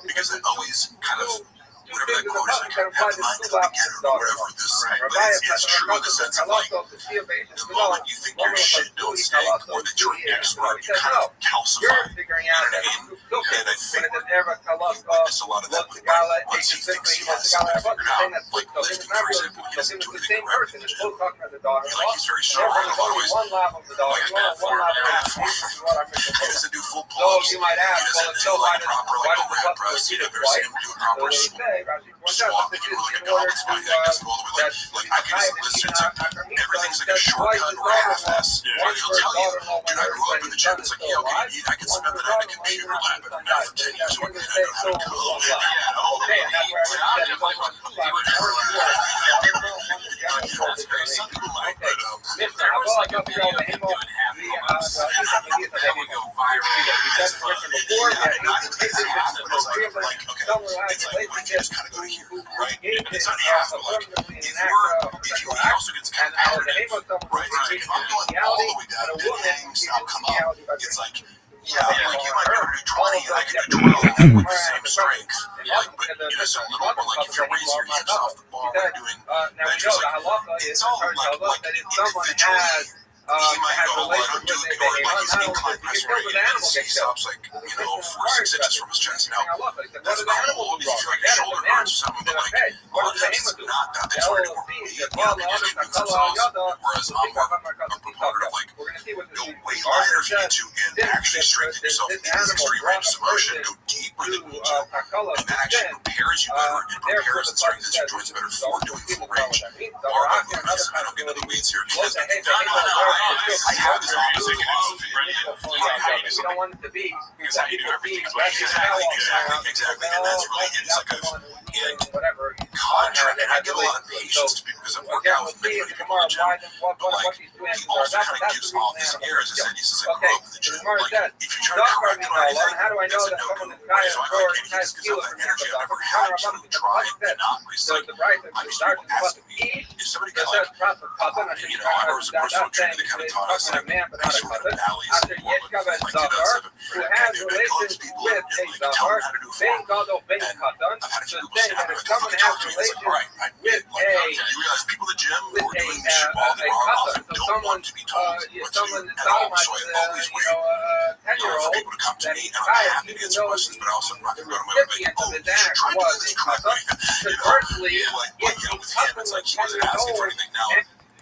because I always kind of whatever that quote is, I kind of have the mind of the beginner or whatever this, but it's true in the sense of like, the moment you think your shit don't stink or that you're an expert, you kind of calcify, you know what I mean? And I think you witness a lot of that with Mike. Once he thinks he has something figured out, like lifting, for example, he doesn't do anything correctly in the gym. Like he's very strong in a lot of ways, like a bad form, bad form. He doesn't do full pull-ups, he doesn't do like proper like overhead press, you never see him do a proper squat, you know, like a goblet squat, he doesn't go all the way. Like I can just listen to everything's like a shortcut or a half-ass. Like he'll tell you, dude, I grew up in the gym. It's like, yeah, okay, I can spend the night in a computer lab every night for 10 years working, and I know how to code. Yeah, all the way. That's very some people like, but if there was like a video of him doing half pull-ups, that would go viral as fuck. Not half, it was like, okay, it's like, my kid just kind of go to here, right? And it's not half, but like, if you also gets kind of additive, right? It's like, if I'm going all the way down to things, I'll come up. It's like, yeah, like you might be able to do 20 and I can do 12 with the same strength. Like, but you know, it's a little more like if you're raising your hips off the bar when you're doing benches, like, it's all like individually. He might go, well, I don't do it, or like his incline press rate, and he stops like, 4 or 6 inches from his chest. Now, that's cool if you're like a shoulder hurts or something, but like, a lot of times it's not that big for more weight, they just convince themselves. Whereas I'm more a proponent of like, go way lighter if you need to, and actually strengthen yourself in these extreme ranges of motion, go deeper than you need to, and that actually prepares you better and prepares and strengthens your joints better for doing full range. Barbell movements, I don't get into the weeds here, because I have this music and it's don't want it to be. Because how you do everything is what you exactly, and that's really it. It's like and contract, and I get a lot of patience to people because I've worked out with many people in the gym, but like, he also kind of gives off this air, as I said, he says, I grew up in the gym, like, if you try to correct him on anything, that's a no-go. Right? So I like, and he just gives off that energy. I've never had to try and not recycle. I just people ask me, if somebody can like, I was a personal trainer that kind of taught us, like, I sort of valleys in Portland, like 2007, and they've been college people, and like, tell them how to do form, and I've had a few people say, I'm going to fucking talk to you, it's like, all right, I get, like, you realize people at the gym who are doing this shit all day long often don't want to be told what to do at all, so I always wait, for people to come to me, and I'm happy to answer questions, but also I'm not going to go to my own like, oh, you should try to do this correctly, like, but yeah, with him, it's like, he wasn't asking for anything now.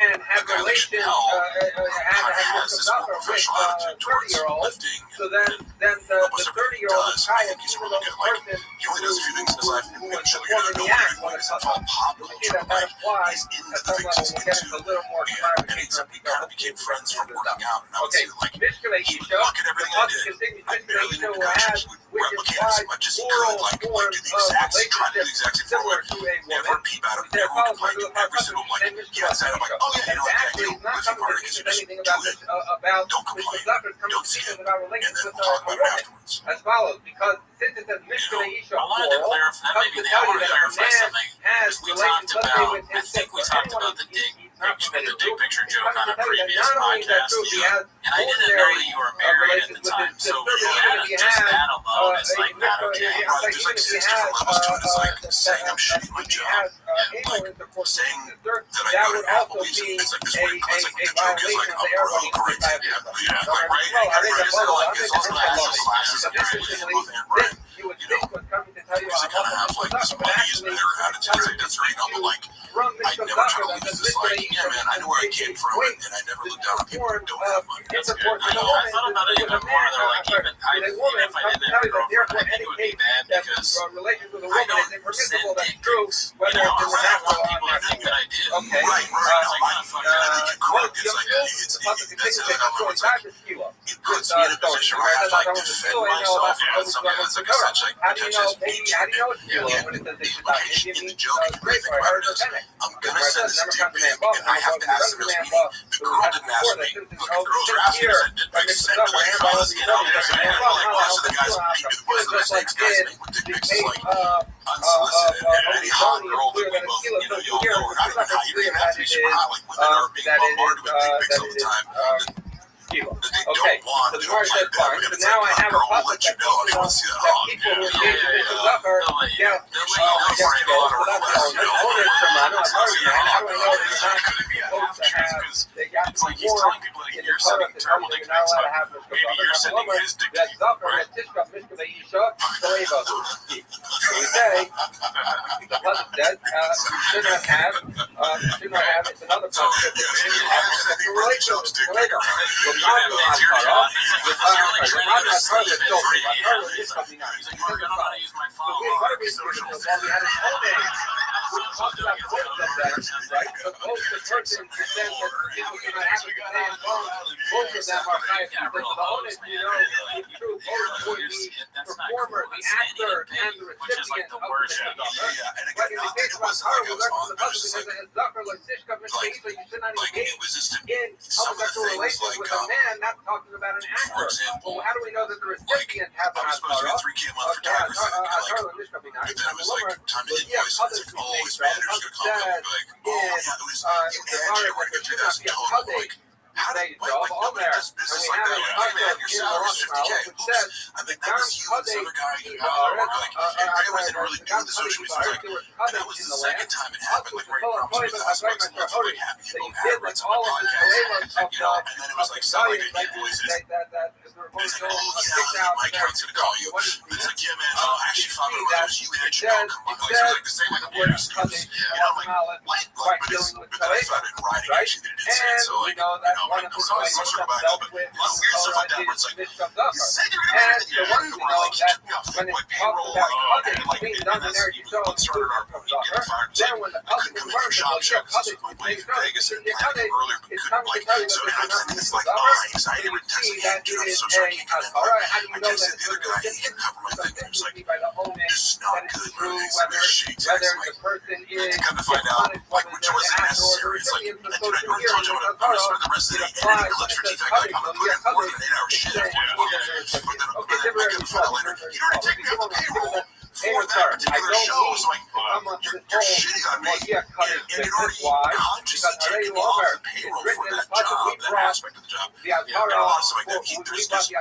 And have relations, have some professional attitude towards lifting. So then the 30-year-old guy is even though the person he only does a few things in his life and eventually you're going to know what he's doing. It's all popular. He's into the things he's into. And he kind of became friends from working out. And I would say that, like, he would look at everything I did. I barely knew coaches would replicate as much as he could. Like do the exact same, try to do the exact same thing. Like, never peep out of it. Never complain to every single, like, he outside. I'm like, oh yeah, you know, like, you know, lifting harder because you just do it. Don't complain. Don't see it. And then we'll talk about it afterwards. As follows, because since it's a Mishnah Isha I wanted to clarify, maybe I want to clarify something. We talked about, I think we talked about the big picture joke on a previous podcast. And I didn't know that you were married at the time. So just that alone is like not okay. There's like 6 different levels to it. It's like saying I'm shitty at my job. Like saying that I go to Applebee's and it's like this weird, it's like the joke is like I'm broke, right? Yeah, like right? It's also like classes and you're both and Brian. You know, because they kind of have like this money is better attitude. Like that's right, but like I never try to leave this like, yeah, man, I know where I came from, and I never look down on people who don't have money. That's good. I know. I thought about it even more. Though, like even if I didn't have a girlfriend, I think it would be bad because I don't send dick pics. You know, I don't want people to think that I did. Right. I'm correct. It's like that's another one. It's like it puts me in a position where I have to like defend myself against something that's like such like potential nature. And the joke, if you really think about it, is I'm gonna send this dick pic, and I have to ask the girls, meaning the girl didn't ask me. Look, if girls are asking us that dick pic, send it away from us, you know? Like, most of the guys, most of the mistakes guys make with dick pics is like unsolicited. And any hot girl that we both, you'll know, or not even hot, you don't even have to be super hot. Like, women are being bombarded with dick pics all the time. That they don't want, they don't like that. And it's like, a girl will let you know if you want to see that hog. They'll let you know before you go. It's like he's telling people that you're sending terrible dick pics, but maybe you're sending his dick pic, right? For example, how do we know that the recipient has I was supposed to get 3K a month for photography, but then it was like time to invoice, and it's like, oh, his manager's gonna call me and be like, oh yeah, it was you and Jay, we're gonna do this in total. Like, how do like nobody does business like that? Like, hey man, your salary's 50K. Oops, I think that was you and this other guy. Like, Ray wasn't really doing the social media. Like, and that was the second time it happened. Like, Ray promised me $1,000 a month for like happy people ad rates on my podcast, you know. And then it was like something like invoices. And it's like, oh yeah, my account's gonna call you. But it's like, yeah man, actually $500 you had your dog come on. Like, so it's like the same like the Warriors. You know, like what? Like, but then I found it in writing actually that it didn't say it. So like, like, I'm sorry, I'm sure about it, but a lot of weird stuff like that where it's like, you said you're gonna do everything you did, or like, you kept me off like payroll, like, and that's, you started our getting fired. It's like, I couldn't come in for shop because my wife in Vegas and planned to come earlier, but couldn't, like, so now I'm sending this, like, anxiety written text, like, hey, dude, I'm so sorry, I can't come in, but I texted the other guy, he can cover my thing, and it's like, this is not good, bro, it's like a shitty text, like, and come to find out, like, which wasn't necessary, it's like, dude, I already told you I'm gonna spend the rest of the day editing clips for TFAC, like, I'm gonna put in more than an 8-hour shift, but then I couldn't find out later, you already take me off the payroll for that particular show, so like, you're shitting on me, and you're already consciously taking me off the payroll for that job, that aspect of the job. There are a lot of stuff like that. There's just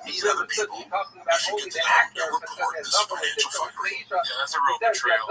these other people that forget to report this financial fuckery. Yeah, that's a real betrayal.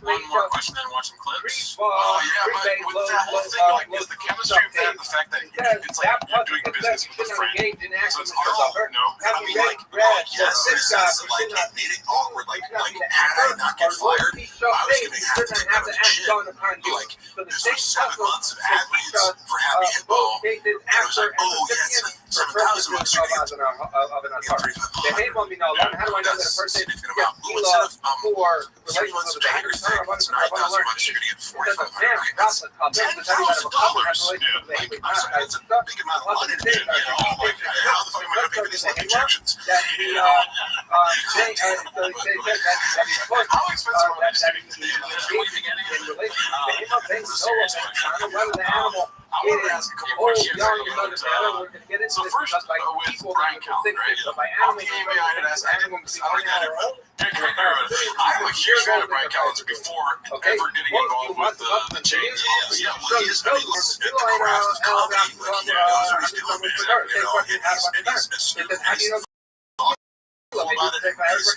Maybe one more question and watch some clips. Oh yeah, but with that whole thing, like, is the chemistry of that the fact that it's like you're doing business with a friend, so it's hard. No, I mean, like, yes, in a sense that like it made it awkward. Like, had I not get fired, I was gonna have to take that shit. Like, this was 7 months of ad reads for Happy Hippo, and it was like, oh yeah, it's $7,000 you get. You get 3,500. How do I know that a person Significant amount. Well, instead of 3 months of a bigger thing, it's $9,000 you're gonna get 4,500. That's $10,000. Yeah, like, I'm sorry, that's a big amount of money. You know, like, how the fuck am I gonna pay for these life injections? You know, How expensive are they just getting I wanted to ask a couple questions. So first, with Brian Callen, right? On the AMA, I had asked, I don't get it, but I'm a huge fan of Brian Callen before ever getting involved with the change. Yeah, well, he is, I mean, listen, at the craft of comedy, like, he knows what he's doing, man. You know, and he's astute, and he's thoughtful about it, and he's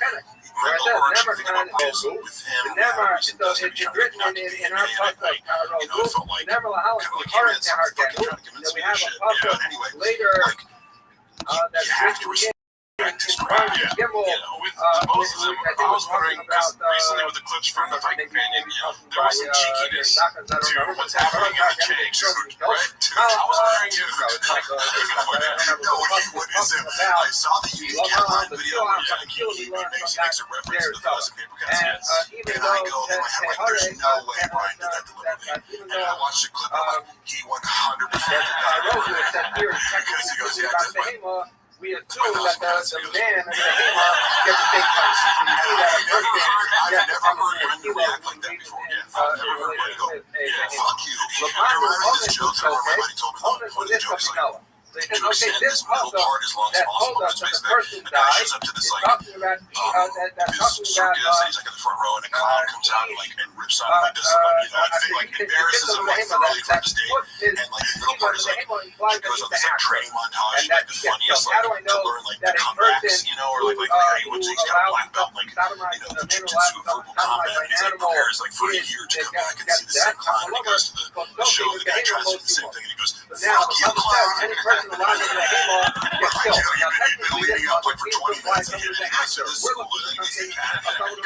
the overarching thing about Bros with him, recently does him trying to not to be in a man, like, you know, it felt like, kind of like him and some fucking trying to convince me of shit. Yeah, anyway, like, you have to respect this crowd. Yeah, you know, with both of them, I was wondering, because recently with the clips from the Fight Companion, you know, there was some cheekiness to what's happening in the Chase, right? I was wondering if, what is it? I saw the unique headline video where he makes an extra reference to the Thousand Paper Cuts, and I go in my head, like, there's no way Brian did that deliberately. And I watched the clip, and I'm like, he 100% did that. Because he goes, yeah, we assume that the man and the hammer get to take place. I've never heard him react like that before. I've never heard him go, to extend this middle part as long as that possible. told us It's that the basically person a guy died shows up to this is like talking about his circus, and he's like in the front row, and a clown comes out and rips out like this, like embarrasses him like thoroughly from the stage. And like the middle part is like it goes on this like training montage, like the funniest, like to learn like the comebacks, or like how he wins, he's got a black belt, like the jiu-jitsu verbal combat, and he's like prepares like for a year to come back and see the same clown. And he goes to the show, the guy tries to do the same thing, and he goes, "Fuck you, clown!" Any person alive in the Halo gets killed. Now, You've been leading up like for 20 minutes, and we're you're actor. looking for something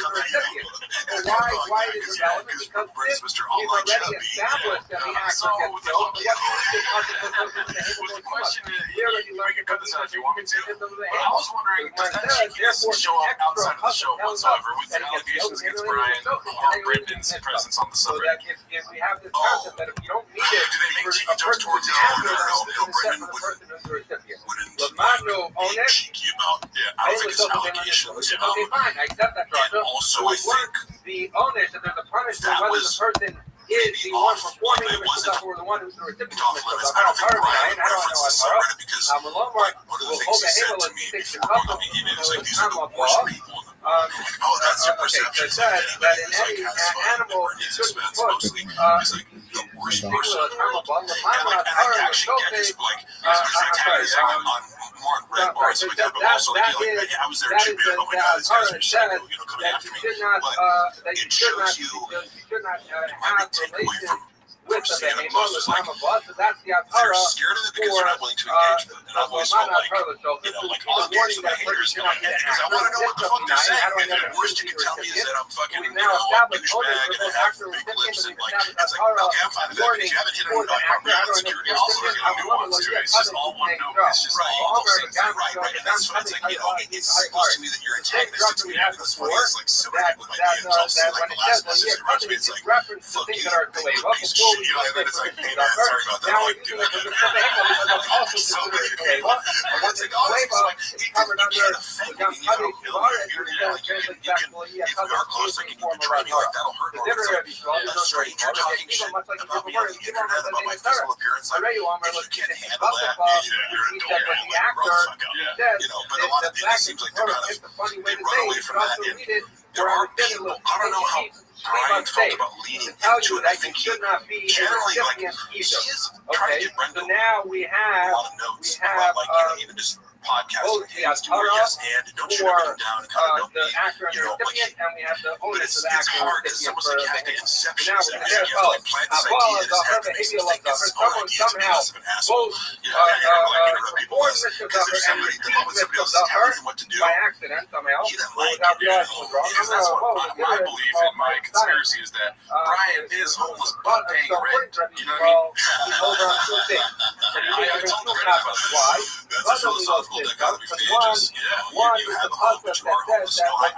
why it is relevant? Because this is already established that the actor gets killed. The question is, you can cut this out if you want me to. But I was wondering, does that genius show up outside of the show whatsoever with the allegations against Brian or Brendan's presence on the So subreddit? that if we have this concept that if you don't need it, Do they make for cheeky a jokes person towards to each answer other? this, No, it's set Brendan for the person who's the recipient. wouldn't Lamano on be it. cheeky about. Yeah, I don't think it's allegations. Okay, fine, I accept that, And Roger. also, So I it think works the onus that there's a punishment that whether was the person is the one performing the stuff or the one who's the recipient of off the limits. stuff. I don't think I Brian don't know referenced the how subreddit because Malone like one of the will things hold he the said handle to and me sticks before it up going in is like, these on are the the worst ball. people. Oh, that's your perception. It says that in any animal shouldn't put Mostly is like the worst person. And I actually get this, but like, he's antagonizing on more red bars, but also like, I was there too, man. Oh my god, this guy's psycho, coming after me. But it shows you my big takeaway from seeing it most is like, they're scared of it because they're not willing to engage with it. And I've always felt like, like I'll engage with my haters because I want to know what the fuck they're saying. And the worst you can tell me is that I'm fucking, a douchebag and I have big lips and like, it's like, okay, I'm fine with that because you haven't hit a note on my insecurity. Also, there's no nuance to it. It's just all one note. It's just all the same thing. Right. And that's fine. It's like, it's supposed to me that you're antagonistic to me. That's funny. It's like so many people in my DMs, I'll see like the last message that wrote to me, it's like, fuck you, you piece of shit. And then it's like, hey man, sorry about that. Like, dude, so many people. And it's like, oh, it's like, you can't offend me. You don't know you're like, you can, if we are close, like, you can betray me, like, that'll hurt. Or it's like, a stranger talking shit about me on the internet, about my physical appearance. Like, if you can't handle that, you're a dope, like, grow the fuck up. But a lot of it seems like they're kind of, they run away from that. And there are people, I don't know how Brian felt about leaning into it. I think he generally, like, he is trying to get Brenda So now we a have lot of notes about, like, even just podcast both the yes and don't shoot everything down and kind of don't the be, actor and the recipient, and we have the but onus it's of the actor and hard because it's recipient almost for like you have to the inception now it. we You have to like plant this idea in his head that makes him think it's his own idea to be less of an asshole. both Interrupt people performed less. Mr. Because if Duffer and somebody, the received moment somebody Mr. else is telling Duffer him what to do, by accident somehow, he doesn't like without it. realizing it was wrong. Because that's what my belief in my conspiracy is that Brian is homeless but paying rent. You know what I mean? Hold on to things. I told the Red about this. Why? That's a philosophical dichotomy for the ages. You have a hope, but you are homeless. No, I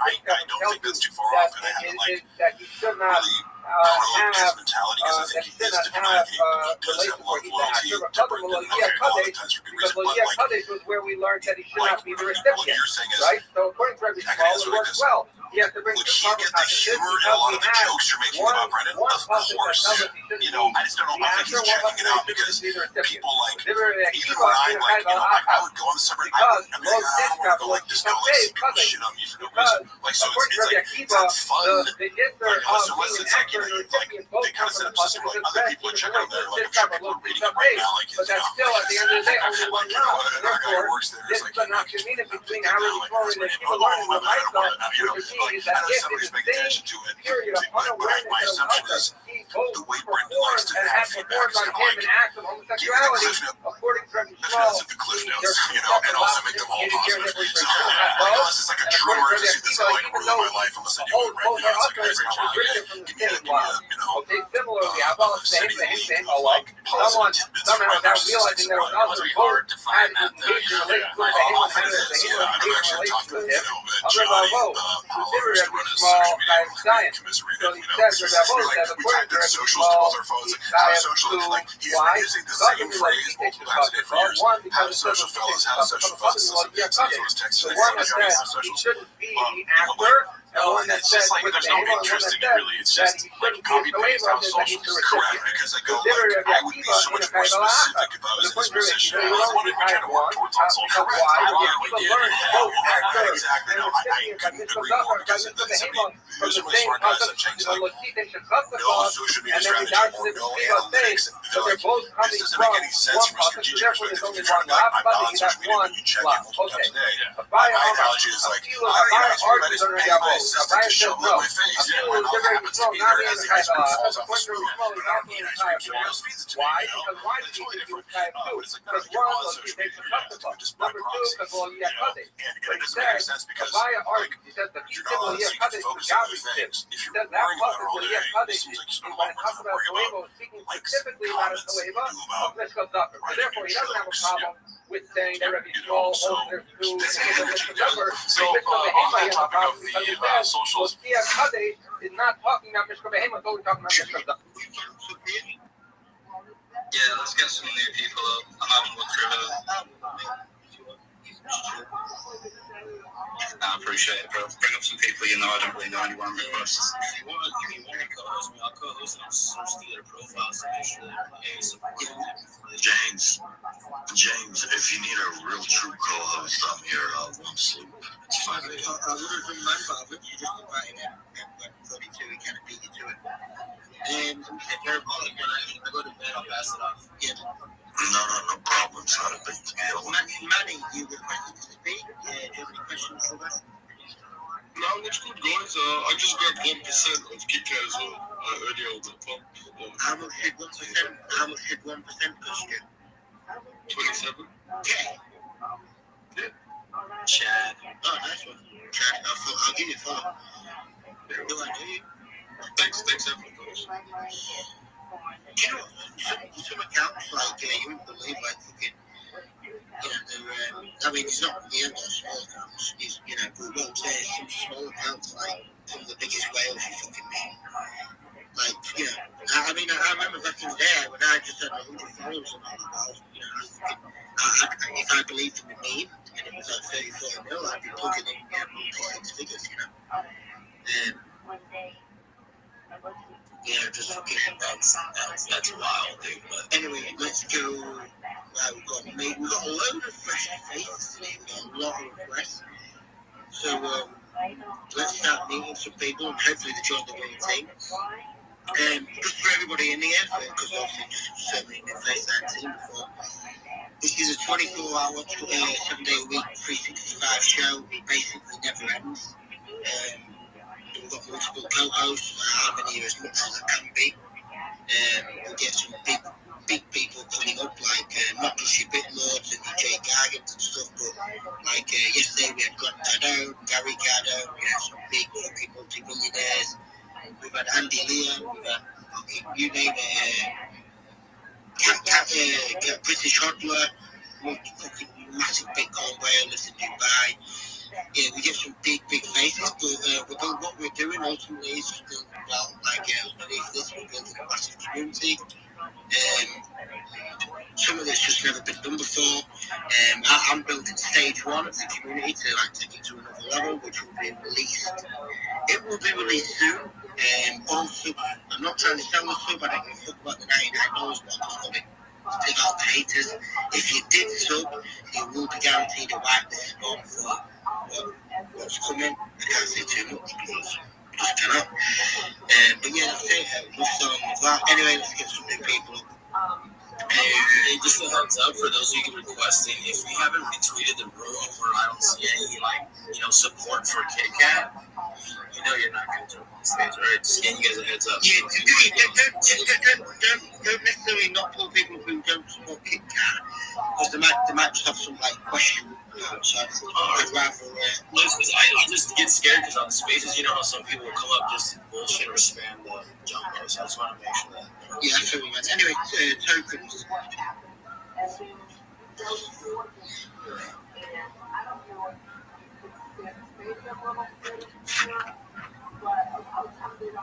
don't think that's too far off, and I haven't like that he should not really grown his mentality because I think he is diplomatic. He does have a lot of loyalty to Brendan. Okay, a lot of times for good because reason, but like, was where we learned that he should like not be the what recipient, you're saying is, right? So according to Rabbi I can Rothschild, answer it works this. well. He has to bring Would some he get the humor in a lot of the jokes you're making about Brendan? Of course. You know, I just don't know. I think he's checking it out because people like, even when I'm like, you know, like I would go on the subreddit, I would want to go like, just go like, see people shit on me for no reason. Like, so it's not fun. Like, so it's like, you know, like, they kind of set up a system where like other people are checking out there, like, I'm sure people are reading it right now, like, but that's still at the end of the day only one you know, round. another guy who works there is This like, is not community between how he's flowing and people learning what life does, which means that if somebody's it's paying the attention to it. period of But unawareness my of assumption others, is he both the way Brendan likes to and have has feedback performed is on kind of him like, an act of homosexuality, according to Rabbi the fans of the Cliff Notes, you know, and also make them all positive. So, unless it's like a true emergency that's going to like ruin my life, unless I do it right now, it's like, guys, give me a, you know, okay, similarly, how about saying like someone somehow without realizing there was others It's both hard to find had that though. engaged in a relationship with I'll him, find this, yeah, I've actually talked to, you know, Rabbi Johnny, Oliver used to run his social media, and commiserated, you know, like, we typed in socials to both our phones, how social, like, he's been using the same phrase multiple times a day for years. How do social fellas, how do social fellas, so his text the today, one that Johnny, says how he socials, shouldn't be the actor, and one that it's just like there's no interest in it really. It's just like copy paste how socials. Correct, because I go like, I would be so much more specific if I was in this position. What did we kind of work towards on social? Correct. We did. Exactly. No, I couldn't agree more because those are my smart guys that change like no social media strategy or no analytics. And they're like, this doesn't make any sense from a strategic perspective. If you're trying to be like, I'm not on social media, but you check it multiple times a day. My analogy is like, I don't know, it's that is painful assistant to shove it in my face. Yeah, my mouth happens to be there as the ice cream falls off the spoon. But I don't need ice cream, someone else feeds it to me. It's totally different. But it's like, no, you're on social media, you're not just by proxy. And it doesn't make any sense because like, you're not allowed to focus on other things. If you're worrying about it all day, it seems like you spend a lot more time worrying about likes, comments, than you do about writing new jokes. With saying that Rabbi Rothschild holds their food So on the topic of the socials, is not talking about Mishka Behemoth, but we're talking about Mishka. Yeah, let's get some new people up. I'm having a look through I appreciate it, bro. Bring up some people you know. I don't really know anyone requests. if you want to co-host me, I'll co-host and I'll search through their profiles to make sure they're supporting them. James, if you need a real true co-host, I'm here. One sleep. It's 5 a.m. I would have done mine, but I've literally just invited him. And 42, he kind of beat you to it. If they're bullying, I go to bed, I'll pass it off. Yeah. No problem. It's not a big deal. Manny, you requested to speak. Do you have any questions for us? No, what's good, guys? I just got 1% of KitKat as well earlier on the pump. How much did 1%? How much did 1% cost you? 27. Yeah. Chad. Oh, nice one. Chad, I'll give you 4. Do I do you? Thanks, everyone. You know, some accounts, like, you wouldn't believe, like, fucking, you know, I mean, it's not the end of small accounts, it's, you know, but what I'm saying is some small accounts, like, some of the biggest whales you fucking meet. Like, you know, I mean, I remember back in the day when I just had 100 followers on all the you know, if I believed in the meme, and it was like 30, 40 mil, I'd be plugging in, multi-6 figures, you know. Yeah, just fucking That's wild, dude. But anyway, let's go. We've got a load of fresh faces today. We've got a lot of requests. So let's start meeting some people and hopefully they join the winning team. Just for everybody in the air, because obviously just certainly in face that team before. This is a 24-hour, 7-day-a-week, 365 show. It basically never ends. We've got multiple co-hosts. I'm in here as much as I can be. We'll get some big people coming up, like not just your Bitlords and your Jay Gargans and stuff, but like yesterday we had Grant Caddo, Gary Caddo, we had some big fucking multi-millionaires. We've had Andy Leon, we've had fucking, you name it, British Hodler, fucking massive Bitcoin whale lives in Dubai. Yeah, we get some big faces, but what we're doing ultimately is just building, underneath this, we're building a massive community. Some of this just never been done before. I'm building stage 1 of the community to take it to another level, which will be released. It will be released soon. Also, I'm not trying to sell the sub, I don't give a fuck about the $99, but I'm just going to take out the haters. If you did sub, you will be guaranteed a whitelist spot for what's coming. I can't say too much because I just cannot. But yeah, that's it. We'll start with that. Anyway, let's get some new people up. Hey, just a heads up for those of you requesting, if we haven't retweeted the room or I don't see any support for KitKat, you're not going to jump on stage, right? Just getting you guys a heads up. Yeah, don't necessarily not pull people who don't support KitKat, because they might just have some question. So I'd rather. Because I just get scared because on the spaces, you know how some people will come up just to bullshit or spam the jump out. So I just want to make sure that. Yeah, that's what we meant. Anyway, tokens.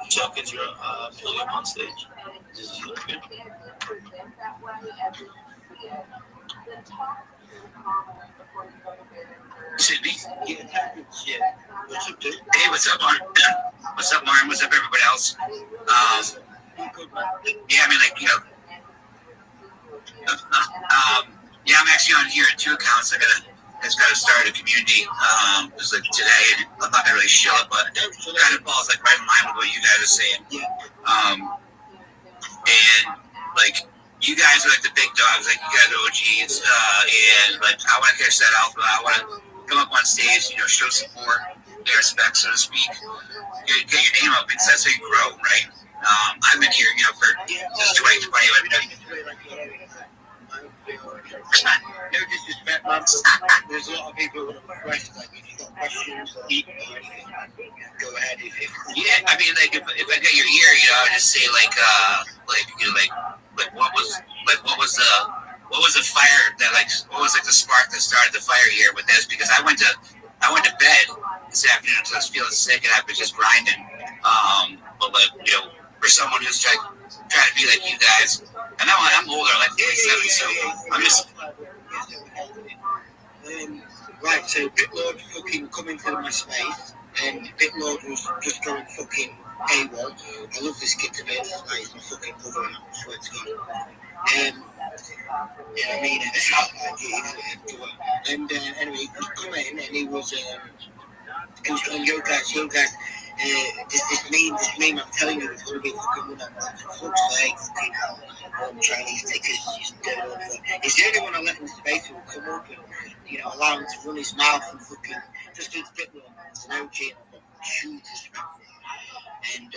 Tokens, you're pulling up on stage. This is good. Sydney? Yeah, tokens. Yeah. What's up, dude? Hey, what's up, Mark? What's up, Martin? What's up, everybody else? Yeah, I mean, like, you know, yeah, I'm actually on here at 2 accounts. I just gotta start a community. Just like today, and I'm not gonna really show it, but it kind of falls like right in line with what you guys are saying. And like, you guys are like the big dogs, like you guys are OGs, and like I want to catch that alpha. I want to come up on stage, you know, show support, pay respect, so to speak. Get your name up because that's how you grow, right? I've been here, you know, for since 2020. Let me know. No disrespect, man. There's a lot of people who request, like, if you've got questions or anything, go ahead. Yeah, I mean, like, if I get your ear, you know, I would just say, like, you know, like what was the fire that, like, what was, like, the spark that started the fire here with this? Because I went to bed this afternoon because I was feeling sick and I've been just grinding. But, like, you know, for someone who's trying to be like you guys, and now I'm older, like 47, so I'm just. Right, so Bitlord fucking come into my space, and Bitlord was just going fucking AWOL. I love this kid to bits, like, he's my fucking brother, I swear to God. Yeah, I mean, it's not like it, and anyway, he was coming and he was going, yo guys, this meme, I'm telling you, it's going to be fucking one of them, for fuck's sake, fucking hell, Chinese tickets, he's dead on foot. He's the only one I let in the space who will come up and, you know, allow him to run his mouth and fucking, just do the bit more, it's an OG, and I've got huge respect for him. And,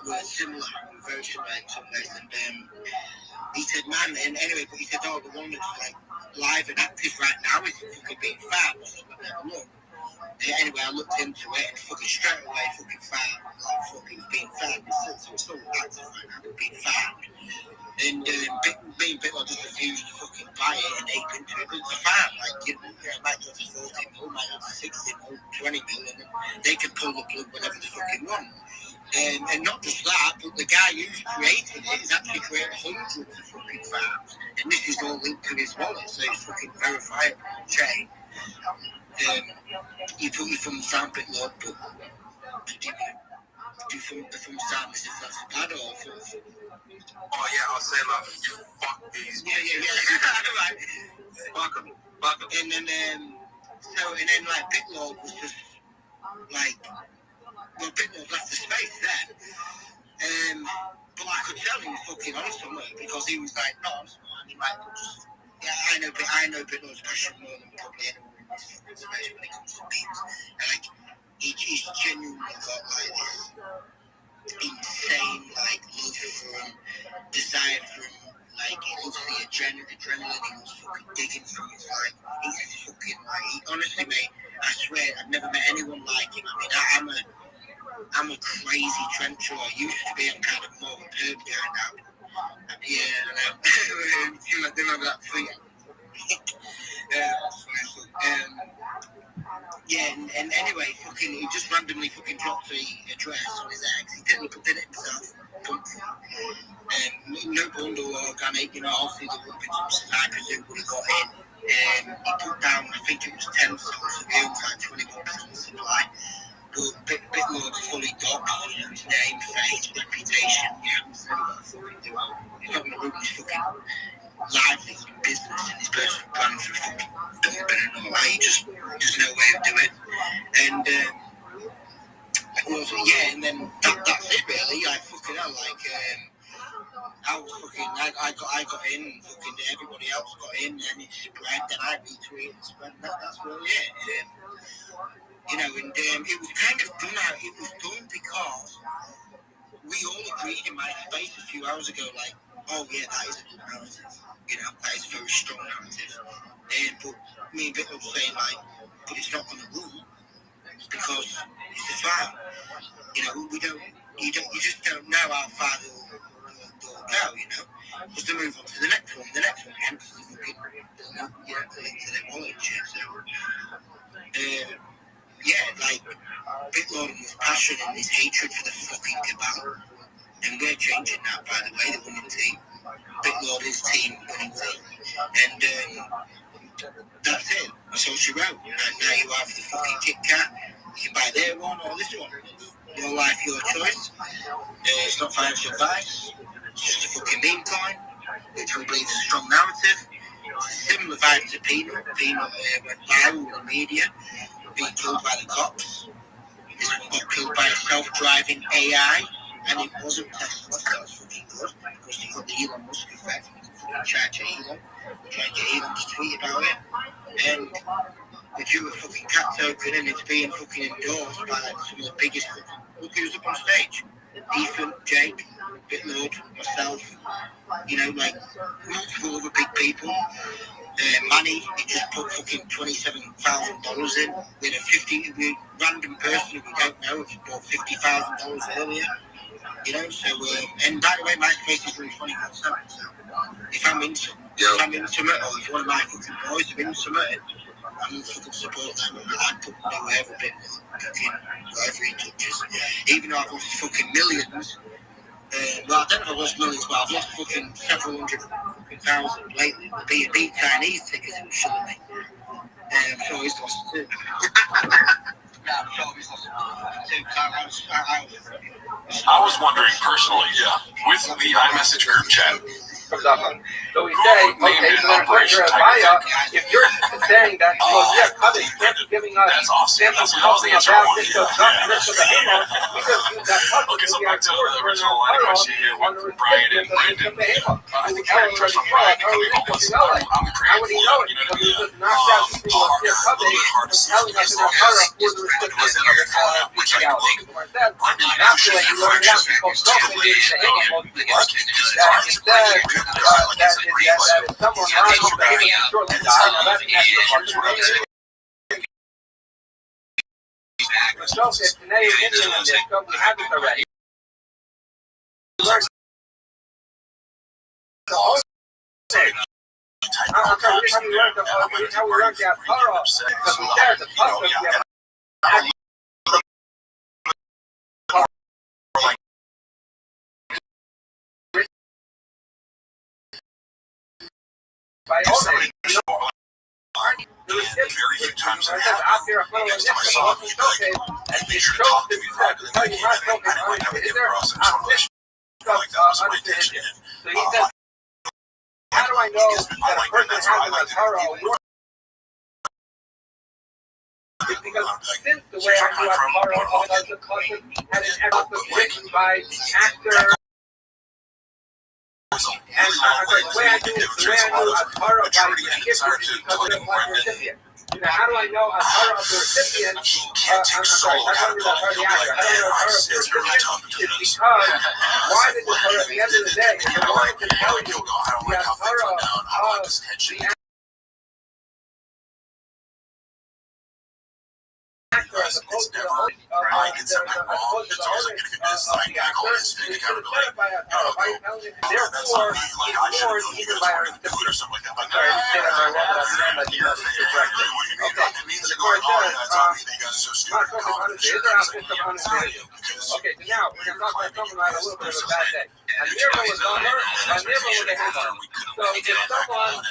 we're similar, we're very similar in some ways, and, he said, man, and anyway, but he said, oh, the one that's, like, live and active right now is fucking being fab, so I never look. Anyway, I looked into it and fucking straight away fucking found like fucking being found. So it's still active right now, but being found. And being Bitlord just refused to fucking buy it and ape into it. But it's a fan, like, you know, it might go to 40 mil, might go to 60 mil, 20 mil, and they can pull the plug whenever they fucking want. And not just that, but the guy who's created it is actually created hundreds of fucking fans. And this is all linked to his wallet, so it's fucking verifiable chain. You put me from the sound Bitlord, but do from the sound as if that's bad or from... Oh yeah, I'll say like, you fuck these. Yeah. Right. Fuck them. And then like Bitlord was just like, well, Bitlord left the space then. But I could tell he was fucking honest on it because he was like, no, I'm smart. He might just, yeah, I know Bitlord's passion more than probably anyone in this fucking space when it comes to beats. And like, he's genuinely got like this insane like love for him, desire for him. Like, he loves the adrenaline, he was fucking digging through his life. He's fucking like, honestly, mate, I swear, I've never met anyone like him. I mean, I'm a crazy trencher. I used to be. I'm kind of more of a perm guy now. Yeah, and I didn't have that thing. Yeah, and anyway, fucking, he just randomly fucking dropped the address on his ex. He did it himself. No bundle or organic, you know, obviously there would have been some snipers who would have got in. He put down, I think it was 10 stores, so he owns like 21% of the supply. But Bitlord's fully docked, you know, his name, face, reputation, yeah, he's really got to fucking do it. He's not going to ruin his fucking livelihood and business and his personal brand for fucking dumping and all that. There's no way to do it. And, yeah, and then that's it really. Like, fucking hell, like, I was fucking, I got in, and fucking everybody else got in, and it spread, then I retweeted and spread, that's really it. You know, and it was kind of done out, it was done because we all agreed in my space a few hours ago, like, oh yeah, that is a good narrative, you know, that is a very strong narrative. But me and Bitlord was saying, like, but it's not going to rule, because it's a file. You know, you just don't know how far they'll go, you know. Just to move on to the next one, hence the fucking, you know, to link to their wallet and shit. So, yeah, like, Bitlord and his passion and his hatred for the fucking cabal. And we're changing that, by the way, the winning team. Bitlord, his team, winning team. And, that's it. That's all she wrote. And now you have the fucking Kit Kat. You can buy their one or this one. Your life, your choice. It's not financial advice. It's just a fucking meme coin, which we believe is a strong narrative. Similar vibe to Peanut. Peanut went viral with the media, being killed by the cops. This one got killed by a self-driving AI, and it wasn't Tesla. That was fucking good, because you got the Elon Musk effect. You can fucking charge Elon. Try and get Elon to tweet about it. And they drew a fucking cat token, and it's being fucking endorsed by like some of the biggest fucking... Look who's up on stage. Ethan, Jake, Bitlord, myself, you know, like multiple other big people. Manny, he just put fucking $27,000 in with a random person who we don't know, who bought $50,000 earlier. You know, so, and by the way, my space is really 24/7, so if I'm in something, or if one of my fucking boys are in something, I'm going to fucking support them, and I put whoever bit fucking whatever he touches. Even though I've lost fucking millions, well, I don't know if I've lost millions, but I've lost fucking several hundred fucking thousand lately. The beat Chinese tickets it was shilling me. So he's lost too. I'm sure he's lost too. I was wondering personally, with the iMessage group chat, So we say, okay, so then put your bio, if you're saying that, Cubby kept giving us that's awesome. samples That was the answer I about wanted. this, so this of the Halo, we just use that Cubby Okay, to so be back to the original line of question here with Brian and Brandon. I think I touched on Brian becoming homeless. I'm the How would he know it? Because he just knocked out people who are Cubby and telling us in our Torah for the recipient of the Torah which I believe. after he learned out because Dolphin did the Halo, that he said, that if someone lies to the Halo shortly died, now that's extra fucking so if Canadian Indian in this, so we have it already. I'm sorry, how we learned that Torah, because we share the Torah, we have by all names, very few times I said, out there, I'm next time I saw him, he'd be like, and make sure to talk to me privately. I would never get across him, so like that was my intention. So he said, how do I know that a person has a Torah or because since the way I knew a Torah was the concept had an episode written by actor. And the way I knew a Torah by the recipient because of the recipient. Now, how do I know a Torah of the recipient? I'm sorry, I don't know the Torah of the actor. I don't know the Torah of the recipient. It's because why did the Torah at the end of the day, if you're going to tell you the Torah of the actor as opposed to the owner, I get something wrong, it's always like, if it is, like, I call this fake accountability. Therefore, I should have either by our food or something like that. Like, sorry, say that very well, but I'm saying that you know this is correct. It means they're going, oh, yeah, it's on me that you guys are so stupid. Okay, so now we're going to talk about something like a little bit of a bad day. A neighbor was on her, a neighbor with a hammer. So if someone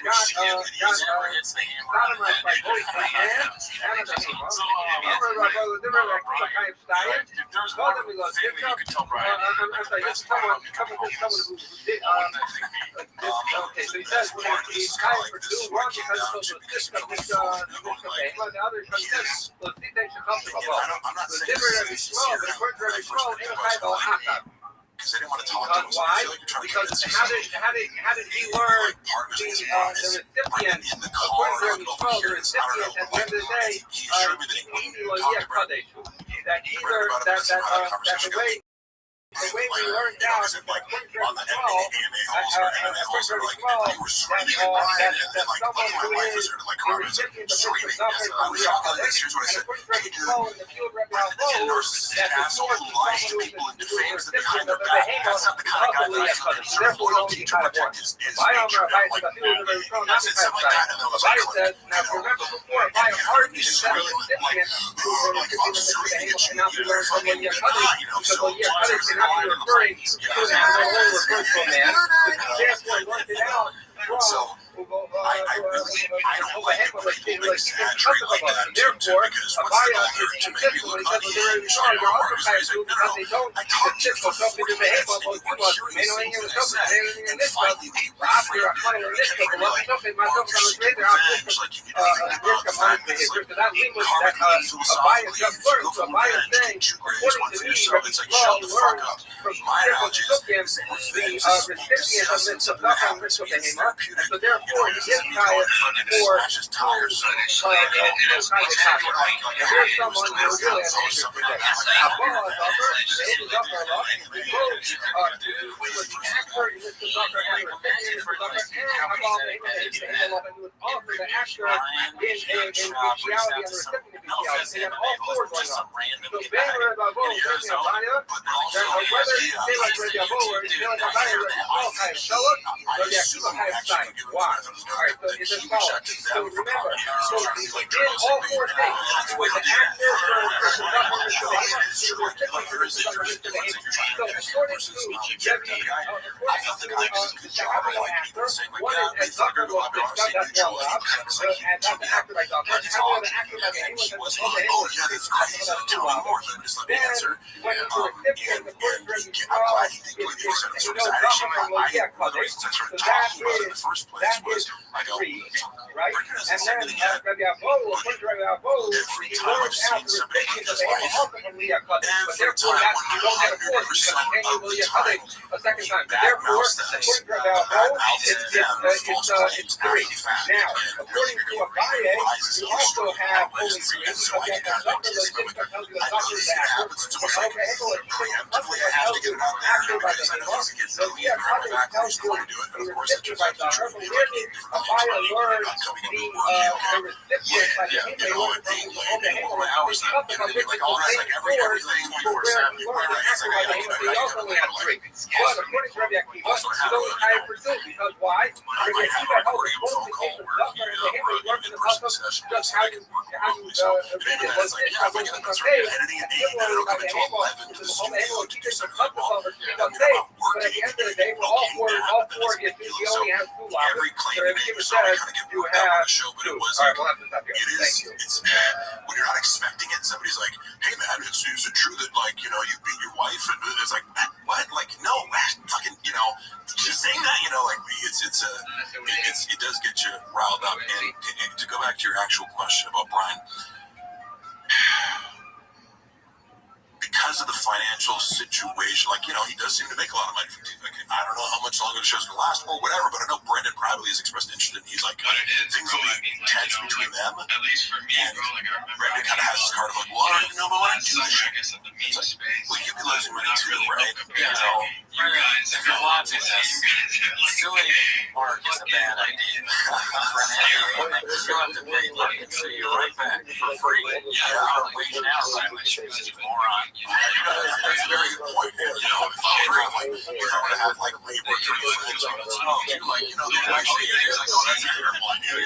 got sodomized by both the hand and the hammer, okay, so he says he's tied for 2, 1 because of the other says, well, he thinks you're comfortable. I'm not saying very slow, but according to very slow, in a type of haka. Because I didn't want to talk to him. Why? Because how did he learn the recipient? According to very slow, the recipient at the end of the day, that either that the way we learned now is like on the someone who is the recipient of Mr. Zucker from the and according to Rabbi in the field Rabbi knows that the source is someone who is the recipient of the behemoth therefore we only kind of one. I am Rabbi in the field of Rabbi not the type of guy. Rabbi says, now remember before Rabbi hardly said the recipient who is the recipient of the behemoth cannot be learned from Yeh Kaddish because Yeh Kaddish cannot be referring to an animal or referring to a man, but therefore worked it out from I don't like it when people like sad about it. Therefore, therefore, Abaya is consistent when he says when they're in the car, they're also kind of because they don't consist of something in the head, but most people are mainly in the something, mainly in this stuff. After I find in this stuff, well, something myself on the greater, I'm work of mine to his, because that language that Abaya just learned, so Abaya is saying, according to me, Rabbi Rothschild learned from the recipient of this tzedakah and mitzvah behema, and so therefore he is tired for two kinds of tzedakah. And here's someone who really has an interest in that. Abba, we was the actor in this tzedakah and the recipient of this tzedakah, and Abba, he was also the actor in bestiality and the recipient of bestiality. They had all four going on. So Baylor and Abba, whether you say like Rabbi Abba or you say like Abaya, all kind of show up, or the Akiva kind of sign. Why? Alright, so it's just follow. So remember, so he did all four things. He was an actor for tzedakah and mitzvah behema. He was a recipient for tzedakah and mitzvah behema. So according to Rabbi, one is tzedakah was discussed as well, and that's an actor like Dr. And how the actor like anyone that's supposed to him is then when it's a recipient, the first Rabbi is no tzedakah from Lokia Kodesh. So that is three, right? And then Rabbi Abo, according to Rabbi Abo, he learns out the recipient of the Hema also from Lokia Kodesh. But therefore, that you don't get a fourth because you can't use Lokia Kodesh a second time. But therefore, according to Rabbi Abo, it's three. Now, according to Abaye, you also have only three because you have the tzedakah, the tzedakah tells you the tzedakah is the actor. Okay, tells you actor by the Hema. So Lokia Kodesh tells you the recipient by the tzedakah. But where did Abaya learn the recipient by the Hema? They learned from the Hema. They talked about this in the same source for where he learned the actor by the Hema. They also only had three. But according to Rabbi Akiva, he's only tied for two because why? Rabbi Akiva held the most case of tzedakah and the Hema. He learned in the tzedakah just how you read it. Was this how you say? Similarly, by the Hema, the Hema teaches the tzedakah over but at the end of the day, we're all four. You only have two lines. So if you says you have two. All right, we'll have to stop here. Thank you. It's when you're not expecting it, somebody's like, "Hey man, is it true that like you beat your wife?" And it's like, "What? Like no, fucking just saying that like it does get you riled up." And to go back to your actual question about Brian. Because of the financial situation, he does seem to make a lot of money from TV. I don't know how much longer the show's going to last or whatever, but I know Brendan privately has expressed interest in. He's like, things will be tense between them. At least for me, Brendan kind of has this card of like, well, I don't even know if I want to do this shit. Well, you'd be losing money too, right? You guys, if you're watching this, silly Mark is a bad idea. You'll have to pay Mark and see you right back for free. Yeah, wage and hour violations, you moron. That's a very good point. If I were to have labor training on the smoke, the actually is like, oh, that's a terrible idea.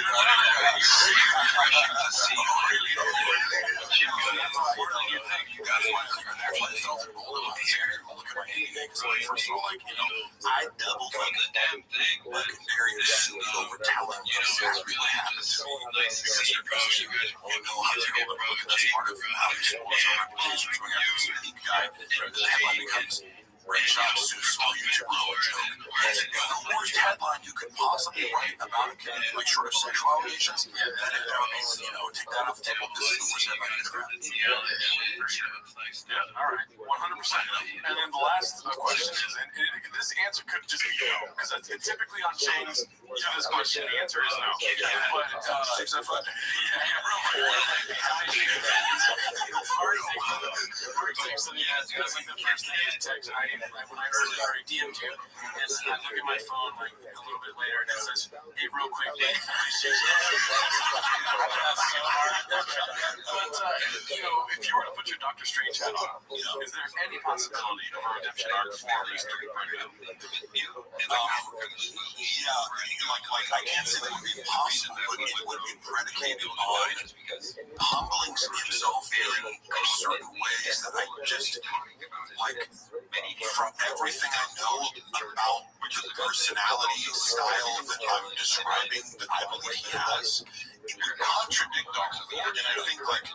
First of all, I doubled up the damn thing. Secondary is suing over talent. What's really happened to me? Because you're probably know how to go and look at that's part of how you support our reputation going after this unique guy. The headline becomes Red Shop sues small YouTuber over joke. The worst headline you could possibly write about a community short of sexual allegations. Take that off the table. This is the worst headline you could write. Yeah, all right, 100%. And then the last question is, and this answer could just be no, because it's typically on Shane's to this question. The answer is no. But when I heard it, I DM'd you, and I look at my phone a little bit later, and it says, "Hey, real quick, Dave." But if you were to put your Dr. Strange hat on, is there any possibility of a redemption arc for these three right now? I can't say that would be impossible, but it would be predicated on humbling himself in certain ways that I just from everything I know about the personality style that I'm describing that I believe he has, contradict our board, and I think like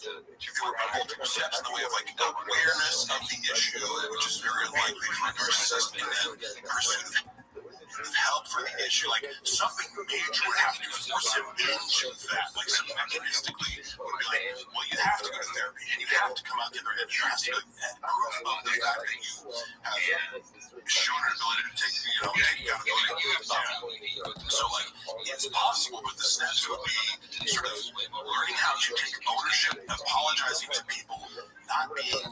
there were multiple steps in the way of like awareness of the issue, which is very unlikely for a narcissist, and then pursuit of help for the issue. Like something major would have to force him into that. Like some mechanistically would be like, well, you have to go to therapy and you have to come out the other end. There has to be like proof of the fact that you have shown an ability to take accountability. So like it's possible, but the steps would be sort of learning how to take ownership, apologizing to people, not being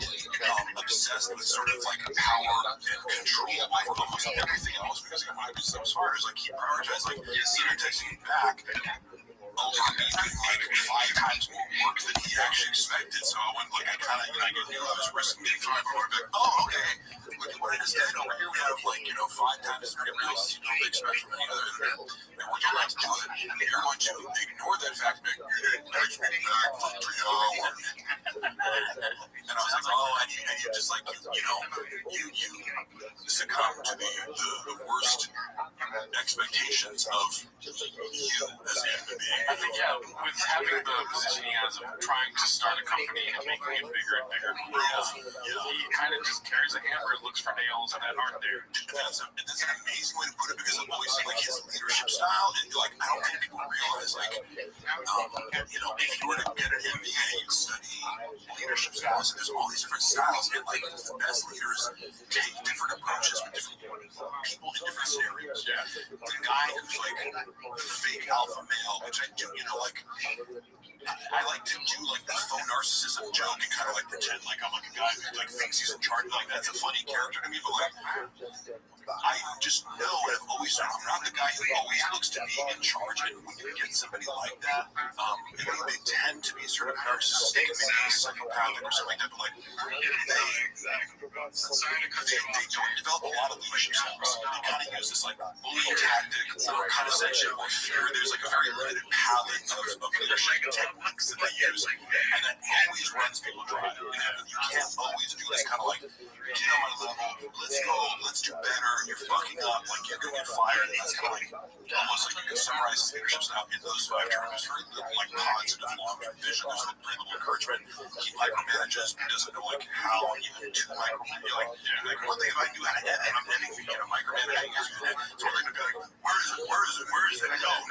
obsessed with sort of like power and control over almost everything else, because it might be so smart as like he prioritized like either texting back over me doing like 5 times more work than he actually expected. So when like I kind of I knew I was risking getting fired, but I'd be like, oh okay, look at what I just did over here. We have like 5 times as many races they expect from any other internet. And we're going to do it. And you're going to ignore that fact that you didn't text me back for 3 hours. And I was like, oh, and you just like you succumb to the worst expectations of you as a human being. I think, with having the position he has of trying to start a company and making it bigger and bigger, he kind of just carries a hammer and looks for nails that aren't there. That's an amazing way to put it, because I've always seen like his leadership style, and like I don't think people realize like if you were to get an MBA and study leadership styles, and there's all these different styles, and like the best leaders take different approaches with different people in different scenarios. Yeah. The guy who's like the fake alpha male, which I do, I like to do like the faux narcissism joke and kind of like pretend like I'm like a guy who like thinks he's in charge. Like that's a funny character to me, but like I just know, and I've always known, I'm not the guy who always looks to be in charge. And when you get somebody like that, they tend to be sort of narcissistic, maybe psychopathic or something like that. But like they don't develop a lot of leadership skills. They kind of use this like bullying tactic or condescension or fear. There's like a very limited palette of leadership techniques that they use, and that always runs people dry. And you can't always do this kind of like, get on my level, let's go, let's do better. You're fucking up, like you're gonna get fired. And that's kind of like almost like you can summarize his leadership style in those 5 terms. There's very little like positive long-term vision. There's very little encouragement. He micromanages, but doesn't know like how even to micromanage. Like one thing if I knew how to edit, I'm editing, micromanaging is good. So I'm like, where is it? No.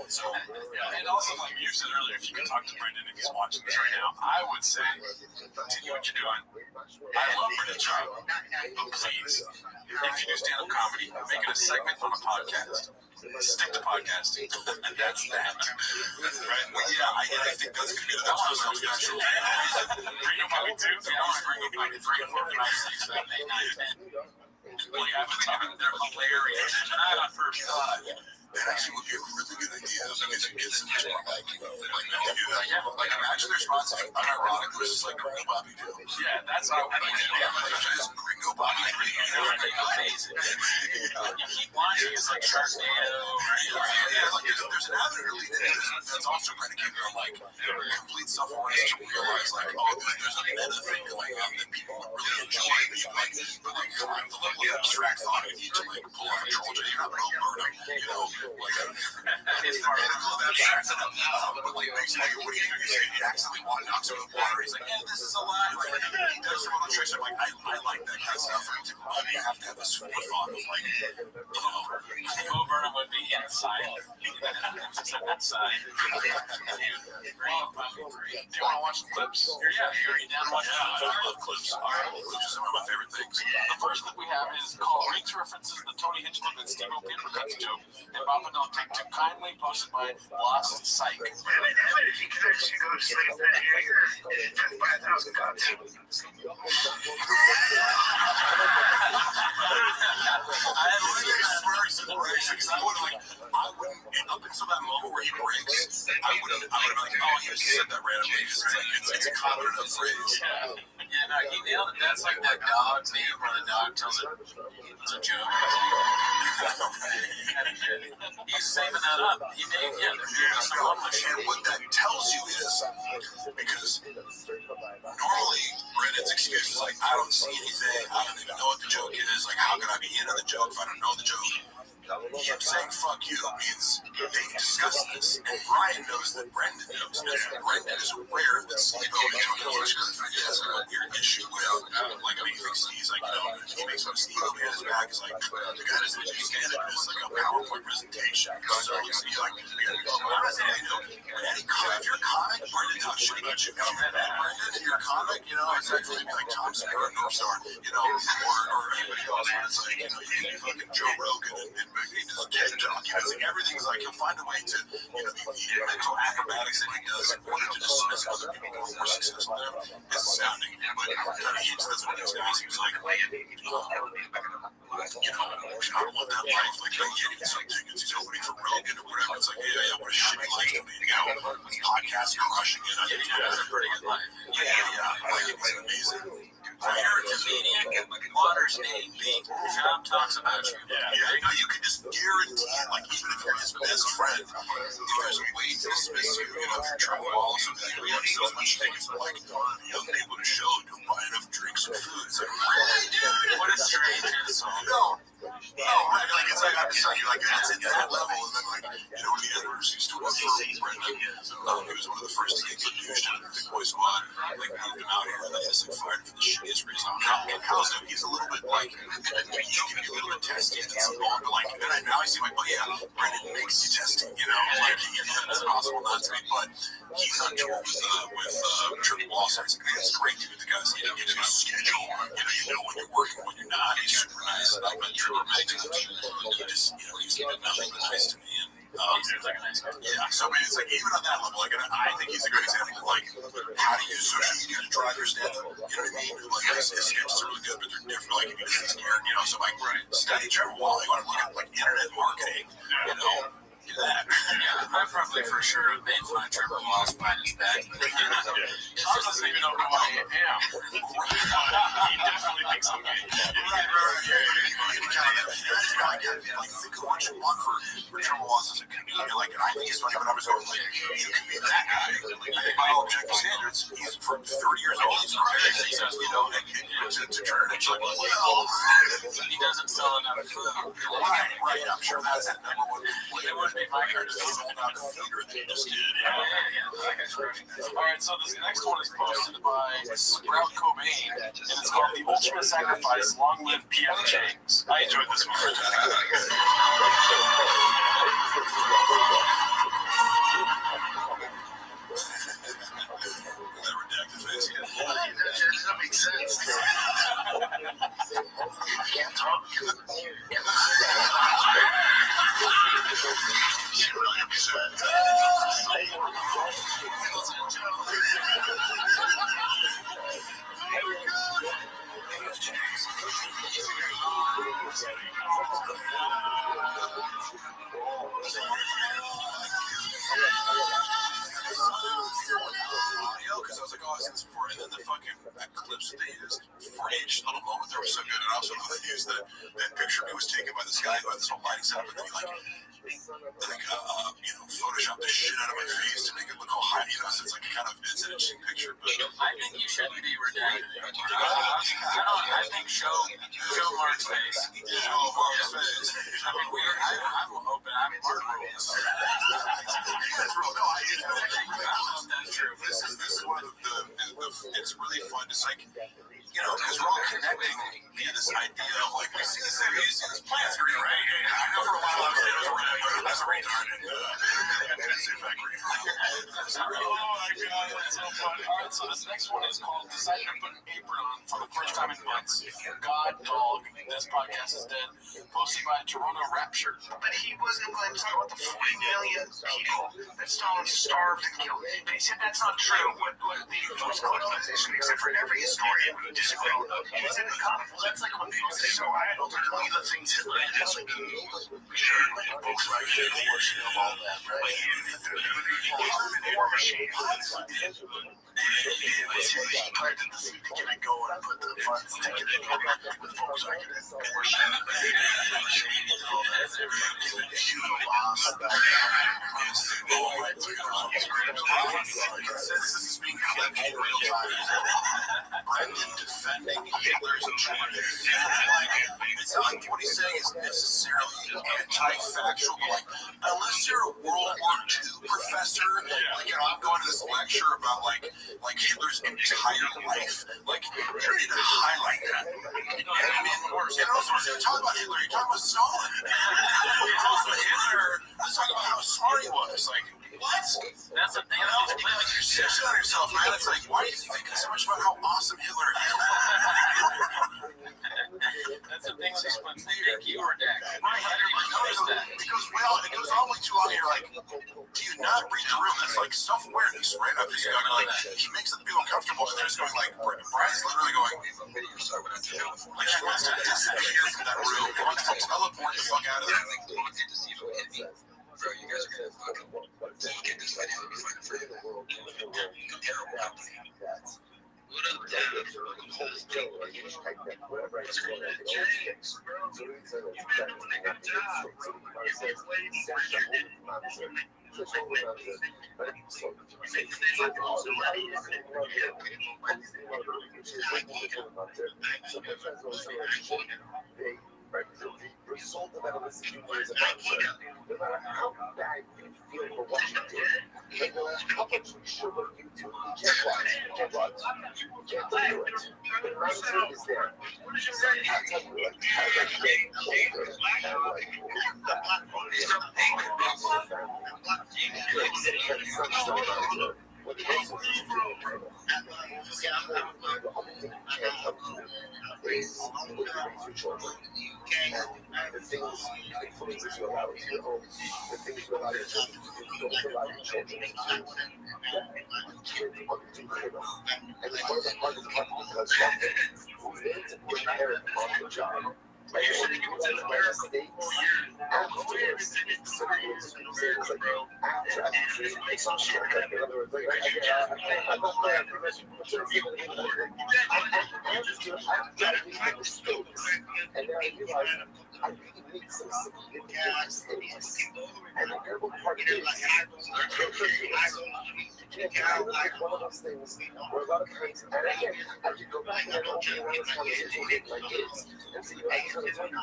So and also like you said earlier, if you could talk to Brendan if he's watching this right now, I would say continue what you're doing. I love Brendan Sharp, but please, if you do stand-up comedy, make it a segment on a podcast. Stick to podcasting, and that's that. Right? Well, I think that's going to be the one of those actual. Bring up Bobby 2. I want to bring up Bobby 3, 4, 5, 6, 7, 8, 9, 10. Well, you haven't talked. They're hilarious. Not on first thought. That actually would be a really good idea, because it gets into like imagine their response if unironic versus like Gringo Bobby do. Yeah, that's how I mean. Just Gringo Bobby. You keep watching, it's like Sharknado, right? Like there's an avenue to lead in that's also predicated on like complete self-awareness to realize like, oh, there's a meta thing going on that people would really enjoy, but like the level of abstract thought you need to like pull off a troll, you're not going to burn them, like it's part of the abstract, but like basically what do you say? He accidentally knocks over the water. He's like, yeah, this is a lie. Like he does some other tricks. I'm like, I like that kind of stuff. You have to have this forethought of like, Bo Burnham would be inside. Outside. Do you want to watch some clips? You're down watching. I love clips. Clips is one of my favorite things. The first clip we have is called Riggs references the Tony Hinchcliffe and Steve-O paper cuts joke, and Bob don't take too kindly, posted by Lost Psych. If you can actually go to sleep, then you're death by 1,000 cuts. I literally swears to breaks because I wouldn't up until that moment where he breaks, I would have been like, oh, he just said that randomly because it's a common enough phrase. Yeah, no, he nailed it. That's like that dog's name where the dog tells it it's a joke. He's saving that up. He made and what that tells you is, because normally Brennan's excuse is like, I don't see anything, I don't even know what the joke is, like how can I be in on the joke if I don't know the joke? him saying fuck you means they've discussed this, and Brian knows that Brendan knows, and Brendan is aware that Steve has a weird issue with, like, I mean, he thinks he's like, he makes fun of Steve behind his back, is like, the guy doesn't understand it, it's like a PowerPoint presentation, so he's like, how does it, if you're a comic, Brendan talks shit about you, Brendan, if you're a comic, it's actually like Tom Segura or North Star, or anybody else, and it's like, you can be fucking Joe Rogan and his TED Talk, it's like everything's like, he'll find a way to, the mental acrobatics that he does in order to dismiss other people who are more successful than him is astounding, but that's one of those guys who's like, I don't want that life, like, I can't even sell tickets, he's opening for Rogan or whatever, it's like, yeah, what a shitty life, podcast crushing it, I think that's a pretty good life, like, it's amazing. Comedian Waters name being Tom talks about you. You can just guarantee it. Like, even if you're his best friend, if there's a way to dismiss you, if you're Trevor Wall or something, we have so much tickets for like young people to show, don't buy enough drinks and food. It's like, really, dude? What a strange insult. Right, like, it's like, I'm just telling you, like, that's at that level, and then, like, the Edwards used to work for Brendan. He was one of the first to get used in the Big Boy Squad, like, moved him out here, and they just, like, fired him for the shittiest reason. Kyle's, he's a little bit, like, he can be a little bit testy, and it's wrong, but, like, and now I see, like, Brendan makes you testy, like, it's impossible not to be, but he's on tour with Triple Wall, so it's like, it's great, dude, the guy's, gives you a schedule, you know when you're working, when you're not, he's super nice, and I met Triple Max, he's been nothing but nice to me, and he seems like a nice guy. Yeah, so I mean, it's like, even on that level, like, and I think he's a good example of, like, how to use social media to drive your stand-up, you know what I mean? Like, his sketches are really good, but they're different, like, if he doesn't care, so, like, study Trevor Wall, you want to look at, like, internet marketing, do that. I probably for sure made fun of Trevor Wall's behind his back. He doesn't even know who I am. He definitely thinks I'm gay. Think of what you want for Trevor Wall as a comedian. Like, and I think he's funny, but I was always like, you can be that guy. Like, by all objective standards, he's from 30 years old. He's crazy. To turn it, it's like, well, he doesn't sell enough food. Right. I'm sure that's the number one complaint. It wouldn't be my car to sell out theater than he just did. All right, so this next one is posted by Sprout Cobain, and it's called The Ultimate Sacrifice, Long Live P.F. Chang's. I enjoyed this one. That makes sense. Can't talk. She really upset. Because I was like, oh, I've seen this before, and then the fucking that clips that they used for each little moment there was so good, and also they used that picture of me was taken by this guy who had this whole lighting setup, and then Photoshop the shit out of my face to make it look all high, so it's like it's an interesting picture, but I think you shouldn't be redacted. I think show Mark's face. Show Mark's face. I mean, I'm open, I'm Mark rules. That's real, no, I don't know if that's true. This is one of the it's really fun, it's like, because we're all connecting via this idea of, like, we see this plant's green, right? I know for a while I was saying it was red, as a retarded. Oh my god, that's so funny. Alright, so this next one is called Decided to Put an Apron On for the First Time in Months. God Dog, this podcast is dead. Posted by Toronto Rapture. But he wasn't going to talk about the 40 million people that Stalin starved and killed. But he said that's not true. What the first colonization, except for every historian who disagreed. He was in the comic. Well, that's like when people say, so I don't believe the things Hitler did. It's like, sure, books like all that, right? War machine. He planted the seed to get it going and put the funds to get it going with Volkswagen and Porsche. Consensus is being collected real time. Brendan defending Hitler's atrocities. Like, it's not like what he's saying is necessarily anti-factual, but like, unless you're a World War II professor, like, you know, I'm going to this lecture about like Hitler's entire life, like, you need to highlight that. And also, when you talk about Hitler, you talk about Stalin. Also, Hitler, let's talk about how smart he was. Like, what? That's the thing. Like, you're shitting on yourself, man. It's like, why are you thinking so much about how awesome Hitler is? That's the thing with this one. Pinky or deck. It goes all the way too long. You're like, do you not read the room? That's like self-awareness, right? I'm just going like, he makes it feel uncomfortable, and they're just going like, Brian's literally going, like, he wants to disappear from that room. He wants to teleport the fuck out of there. Bro, you guys are gonna fucking get this video and be fucking free. Terrible company. What up, Dad? The result of that is you as a person. No matter how bad you feel for what you did, no matter how much you should look you do, you can't watch. You can't watch. You can't do it. The mindset is there. I tell you, like, I like getting older and like, what it is the only thing you can't help you is the way you raise your children. And the things, the influences you allow into your home, the things you allow your children to do, you don't allow your children to do, that you can't undo for them. And it's one of the hardest parts because you need to prepare them on the job. Like, when you realize my mistakes afterwards, so you say it's like after I make some shit. Like, in other words, like, I'm not playing for this. I'm just doing mistakes. And then I realize I really need some significant mistakes. And the terrible part is, it's one of those things where a lot of times, and again, I could go back and open around this conversation with my kids and see, I was going to tell you,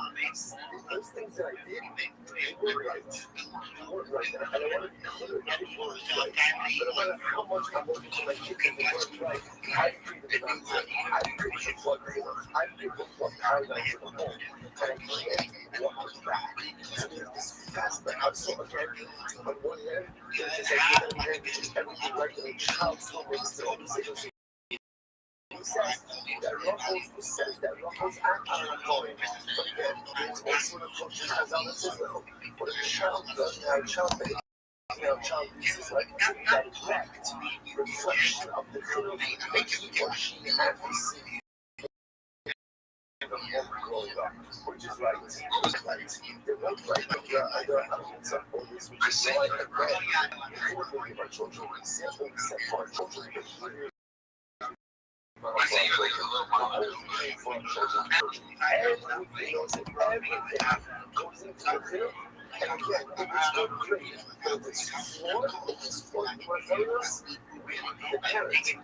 those things that I did, they weren't right. They weren't right. And I want to be clear that they weren't right. But no matter how much I'm looking to my kids and they weren't right, I freed them out of it. I freed the flood for them. I freed the flood paradise for them home. And I can't walk back. So there's this fast, but I'm so again, on one hand, there's this idea that we have everything right, and a child still makes their own decisions. Who says that Ruffles act on a point? But again, there's also an approach that has on this as well. What a child does now, a child behaves. Now, child uses like that direct reflection of the feeling that he or she has received. Growing up, which is right. They're not right, but there are elements of all this, which is why I read before we give our children example set for our children behavior. Everything goes into the film. And again, if it's not great, but if it's flawed, reverse, the parent is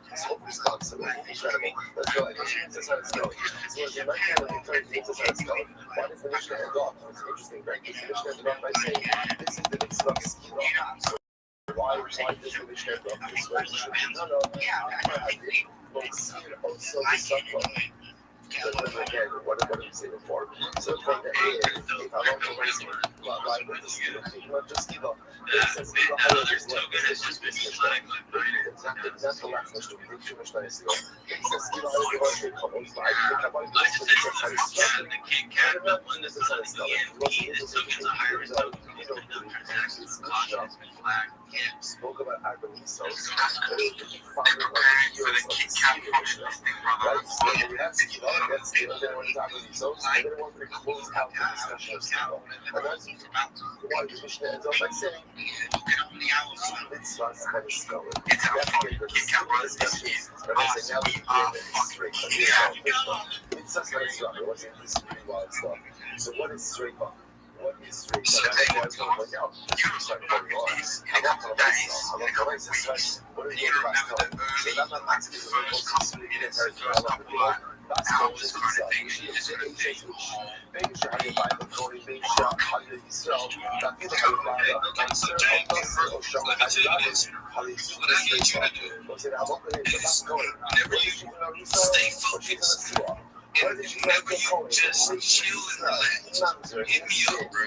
responsible. Incredible. Let's go ahead. That's how it's going. So as in my family, that's how it's going. Why does the Mishnah end off? It's interesting, right? Because the Mishnah ended off by saying, this is the mitzvah of skill. So why does the Mishnah end off this way? No. I did both see it also the subject. Again, what did we say before? So the point that is, if I don't know why with the skill, not just give up. It says give up all of this like this is business. That's the last Mishnah. We did too much nice skill. It says give up all of this couples. I think I want to do this because I started. I don't know when this is on a skill. Most of this is years old. You don't do this Mishnah. Spoke about agriculture. So it's 500 years of skill. Right? So that's skill. That's skill. Then when it's agriculture, then we're going to close out the discussion of skill. And that's why the Mishnah ends up by saying, mitzvahs kind of skill. That's the skill discussions. And I say, now we can bring it straight from the mitzvahs kind of stuff. It wasn't this pretty wild stuff. So what is straight up? What So they would go, you know, nice. I got the dice in a couple weeks. And you remember the early, like the first couple minutes, the first couple of hours kind of thing. She just going to think, so Jake, let me tell you this. What I need you to do is whenever you stay focused, and whenever you just chill and relax, hit me up, bro.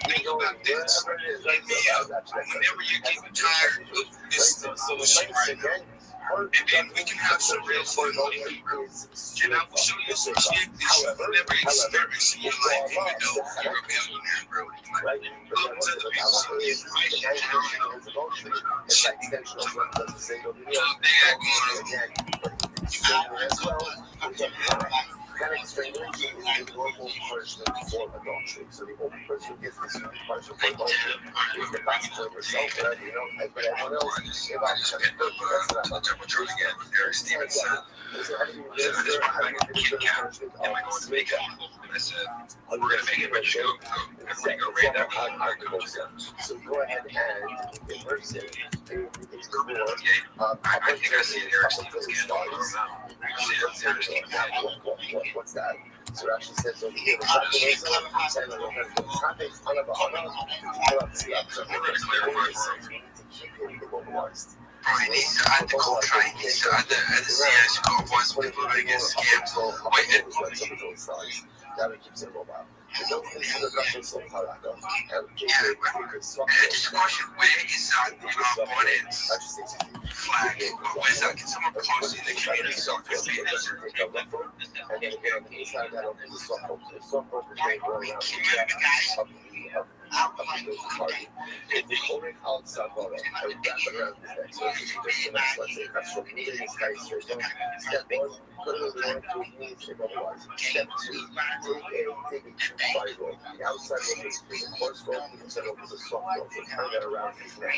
Think about this. Hit me up whenever you're getting tired of this bullshit right now. And then we can have some real fun on it, bro. And I will show you some shit that you will never experience in your life, even though you're a billionaire, bro. Like, I'm telling you some information that you don't know. Shit. They got going on. You got it as well. That extremely is the normal punishment for adultery. So the only person who gets this punishment for adultery is the pastor herself, but everyone else, if I just that's not temperature again. Eric Stevenson. Am I going to make it? I said, we're going to make it, but just go. Everybody go right now. So go ahead and immerse it. I think I see Eric Stevenson. What's that? So it actually says over here, the topics He needs to add the code, right? He needs to add the CS code once people are going to get scammed. Wait, keeps it mobile. Just a question, where is that bonnet flag? Where's that? Can someone post in the community so I can see this? And then again, inside that open the soft if the current outside bottle, I would wrap it around his neck. So if you just let's say that's from moving his guy straight down. Step one, put it over to his knees, if otherwise. Step two, take a two-body rope. The outside rope is a coarse rope, the inside rope is a soft rope. So turn that around his neck.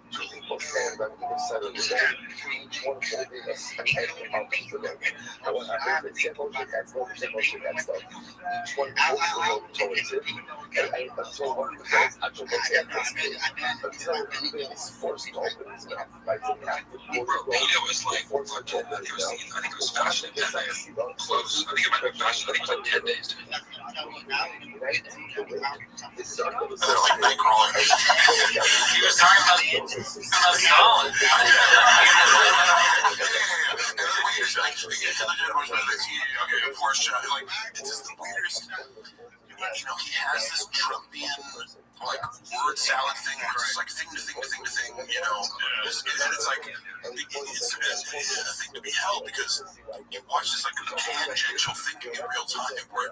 Two people stand on either side of the rope, each one holding a end of the rope. And what happens is example with that stuff, each one holds the rope towards it, and until one of the guys actually looks at this kid, until even is forced to open his mouth. Right? So you have to pull the rope, force him to open his mouth. I think it was fashion 10 days. Close. I think it might be fashion. I think it took 10 days. He was talking about Stalin. He has this Trumpian word salad thing where it's like thing to thing to thing to thing, and it's like it's a thing to be held because you watch this tangential thinking in real time where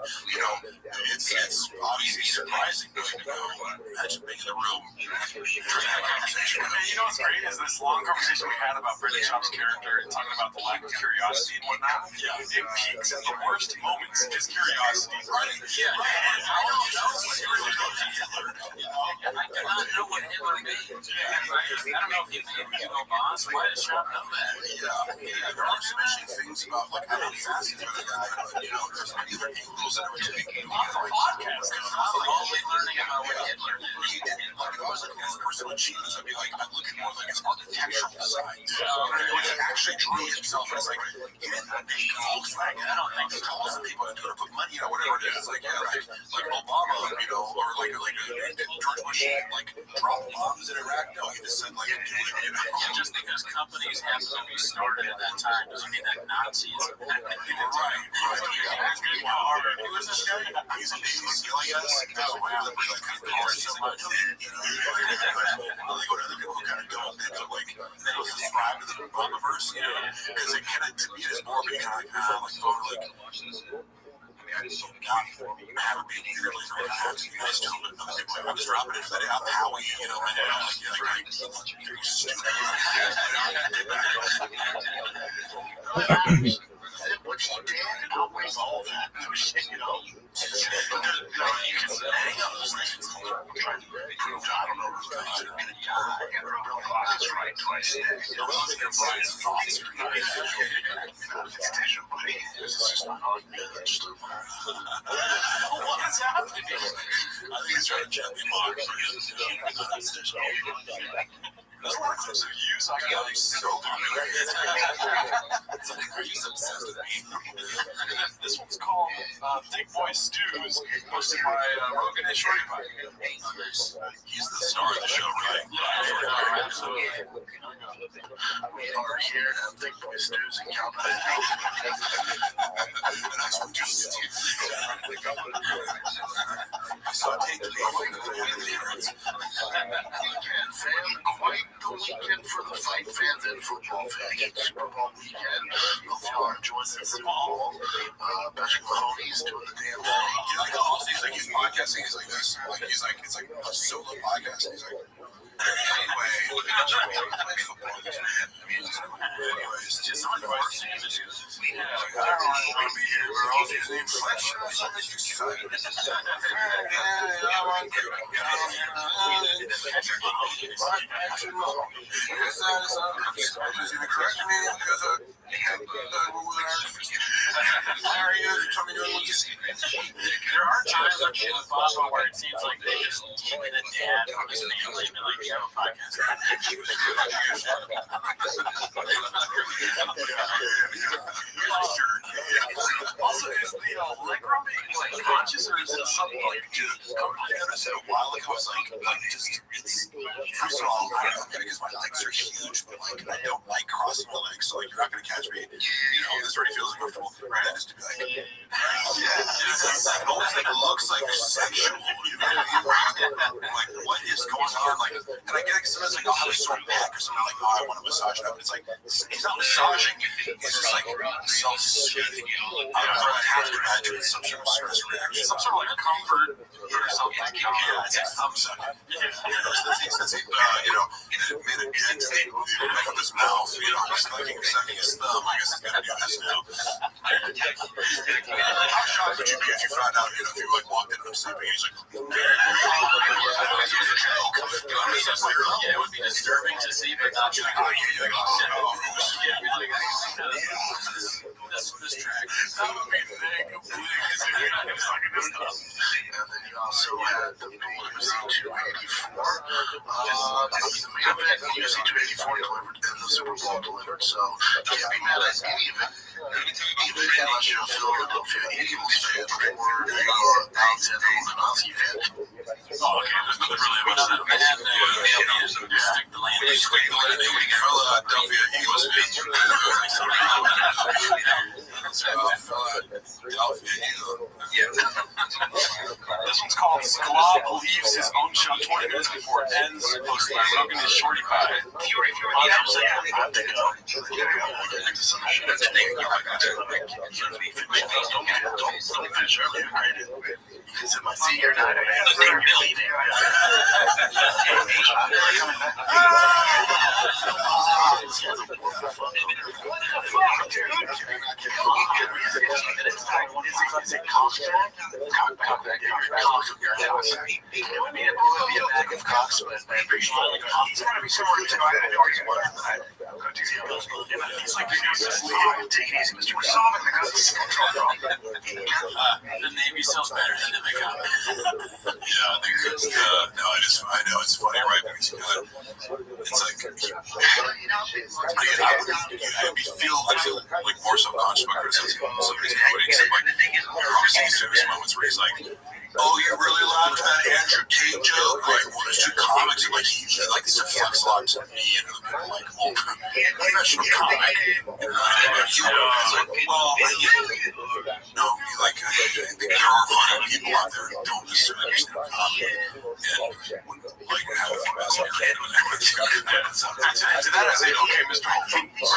it's obviously surprising, but imagine making a room during that conversation. And what's great is this long conversation we had about Brendan Schaub's character and talking about the lack of curiosity and whatnot. Yeah, it peaks at the worst moments. His curiosity, right? Yeah, I don't know what Hitler goes to Hitler. I do not know what Hitler means. I don't know if he made boss. Why does Schaub know that? Yeah, there are some interesting things about I'm not fascinated by the guy, but there's many other angles that I would take off the podcast. I'm only learning about what Hitler did. If I was looking at his personal achievements, I'd be I'm looking more his architectural side. He actually drew himself as he didn't make Volkswagen. I don't think thousand people to do to put money, whatever it is. Like Obama, or George Bush, drop bombs in Iraq. No, he just said just because companies have to be started at that time doesn't mean that Nazis. Right. Who is this guy? He's a so much. They go to other people who kind of don't. They don't subscribe to the Obamaverse, because it kind of, to me, is more being I just don't have it being weirdly relaxed. You guys don't know. I'm just dropping it for that Howie, What he did outweighs all that. Shit, you can hang up those things. I'm trying to prove I don't know who's going to be the guy. I got a real thought. That's right. Twice. Brian's thoughts are not. It's attention, buddy. This is just not on me. just what is happening? I think he's trying to gently mock me. There's a lot of clips of you talking about you so popular. It's like, are you obsessed with me? This one's called Thick Boy Stews, posted by Rogan and Shorty Pie. He's the star of the show, right? Yeah, absolutely. We are here at Thick Boy Stews in Calgary. Quite the weekend for the fight fans and football fans. Super Bowl weekend. Hope you all enjoyed the Super Bowl. Patrick Mahomes doing the damn thing. He's podcasting. He's like this. It's like a solo podcast. He's like, anyway, anyways, just unfortunate. I don't want to be here. We're all using inflections. There are times on Caleb Bobo where it seems like they just take the dad from his family and be like, you have a podcast. Also, is the leg rubbing like conscious, or is it something like I noticed it a while ago. I was like just it's first of all, I don't know, because my legs are huge, but like I don't like crossing my legs, so like you're not gonna catch me. This already feels uncomfortable. That is to be like, it almost like looks like sexual. Like what is going on? Like, and I get it sometimes like I'll have a sore back or something like, I want to massage it up. It's like he's not massaging. He's just like self-soothing. I don't know. I have to imagine it's some sort of stress reaction, Some sort of like comfort or something. Yeah, it's a thumb sucking. Made a dent in his mouth. Just sucking his thumb. I guess he's gonna do this now. How shocked would you be if you found out, if you like walked in and I'm sleeping, he's like, Yeah, it would be disturbing to see, but not like, this track. that would be big, because you're not gonna suck in this stuff. And then you also had the UFC 284. The main event, UFC 284 delivered, and the Super Bowl delivered, so you can't be mad at any of it. Even unless you're a Philadelphia Eagles fan or a Alexander Volkanovski fan. Oh, okay, there's nothing really much that. Stick the landing. Philadelphia Eagles This one's called Squab Leaves His Own Show 20 minutes before it ends. Posted by Rogan and Shorty Pie. It's in my senior night. Is it cough jack? It would be a bag of coughs, but it's gotta be somewhere to It's like take it easy, Mr. We're solving the The Navy sells better than the McCown. I know it's funny, right? Because it's like I feel like more subconscious about criticism. Somebody's quoting something like these famous moments where he's like, oh, you really laughed at that Andrew Tate joke? Like, well, there's two comics, and like, he like this affects a lot to me and other people, like, oh, professional comic. It's like, well, no, like, there are funny people out there who don't necessarily understand comedy and like have a best of your and everything. To that I say, okay, Mr. Holmes.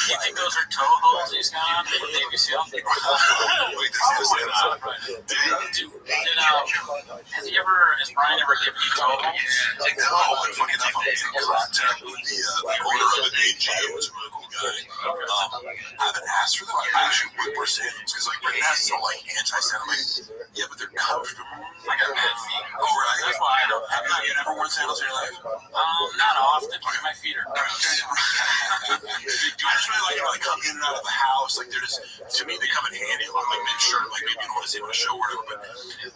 You think those are toe holes he's got on the Navy SEAL? Wait, this is Has Brian ever given you toe holes? No, but funny enough, I'm in contact with the owner of the AG, who's a really cool guy. I haven't asked for them. I actually would wear sandals because like right now it's so like anti-sandals. Yeah, but they're comfortable. I got bad feet. Oh, right. That's why I don't. You never worn sandals in your life? Not often. My feet are gross. I just really like come in and out of the house. Like they're just, to me, they come in handy. Like maybe sure, like maybe you don't want to see them on a show or whatever. But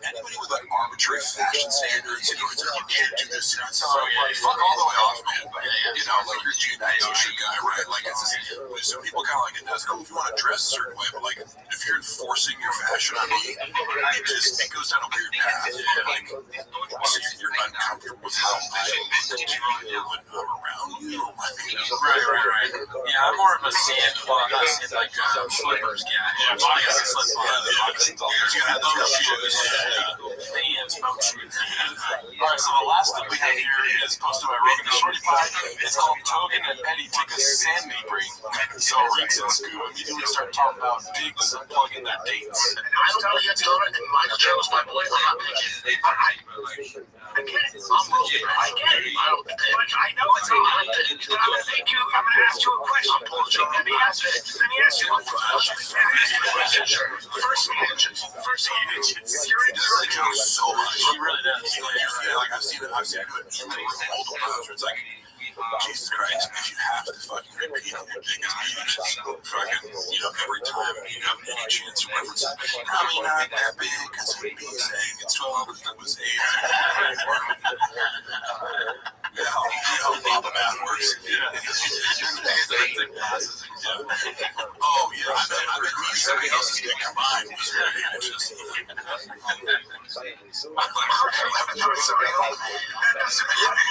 anybody with like arbitrary fashion standards, you know, it's like you can't do this. You know, it's like fuck all the way off, man. You know, like you're a G t-shirt guy, right? Like it's just, some people kind of like it. That's cool if you want to dress a certain way, but like if you're enforcing your fashion on me, it goes down a weird path. Like you're uncomfortable with how I look to you when I'm around you. Right. Yeah, I'm more of a sand, well, not sand, like slippers guy. Well, I guess it's slip-ons. You have those shoes. Pants, boat shoes. All right, so the last thing we have here is posted by Rogan the Shorty Pie. It's called Togan and Eddie Take a Sandy Break. So Riggs and Scoo immediately start talking about digs and plugging their dates. I'm telling you, Tona, and Michael Jones, my boy, I'm not picking. I get it. I get it. I know it's all right. But I'm going to thank you. I'm going to ask you a question, Paul Joe. Let me ask you one question. First, you're into This Joe so much. He really does. Like I've seen it do it multiple times where it's like, Jesus Christ, if you have to fucking repeat your biggest meetings, fucking, you know, every time you have any chance to reference it, probably not that big because it would be saying it's 12 and it was 8. Yeah, how the math works. Oh, yeah, I bet somebody else's dick combined was very interesting.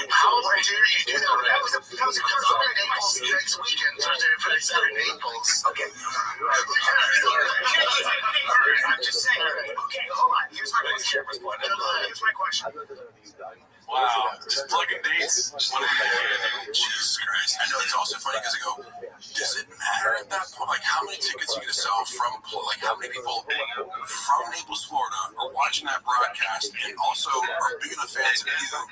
How dare you do that? That was a Naples next weekend, Thursday, Friday, Saturday, Naples. Okay. I'm just saying. Okay, hold on. Here's my question. Wow, just plugging dates. Jesus Christ. I know it's also funny because I go, does it matter at that point? Like, how many tickets are you going to sell from, like, how many people from Naples, Florida are watching that broadcast and also are big enough fans of you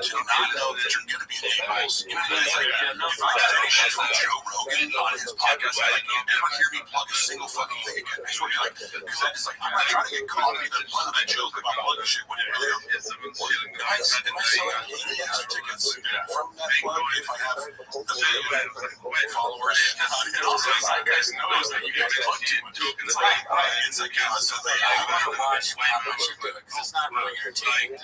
to not know that you're going to be in Naples? You know what I mean? It's like, if I got any shit from Joe Rogan on his podcast, like, you never hear me plug a single fucking thing again. I swear to you, like, because I just, like, I'm not trying to get caught in the blood of a joke about plugging shit when it really is. Guys, am I selling 80 extra tickets from that plug if I have the million followers? And also, like, guys knows that you get to plug too much. It's like, so they I watch how much you're doing because it's not really entertaining.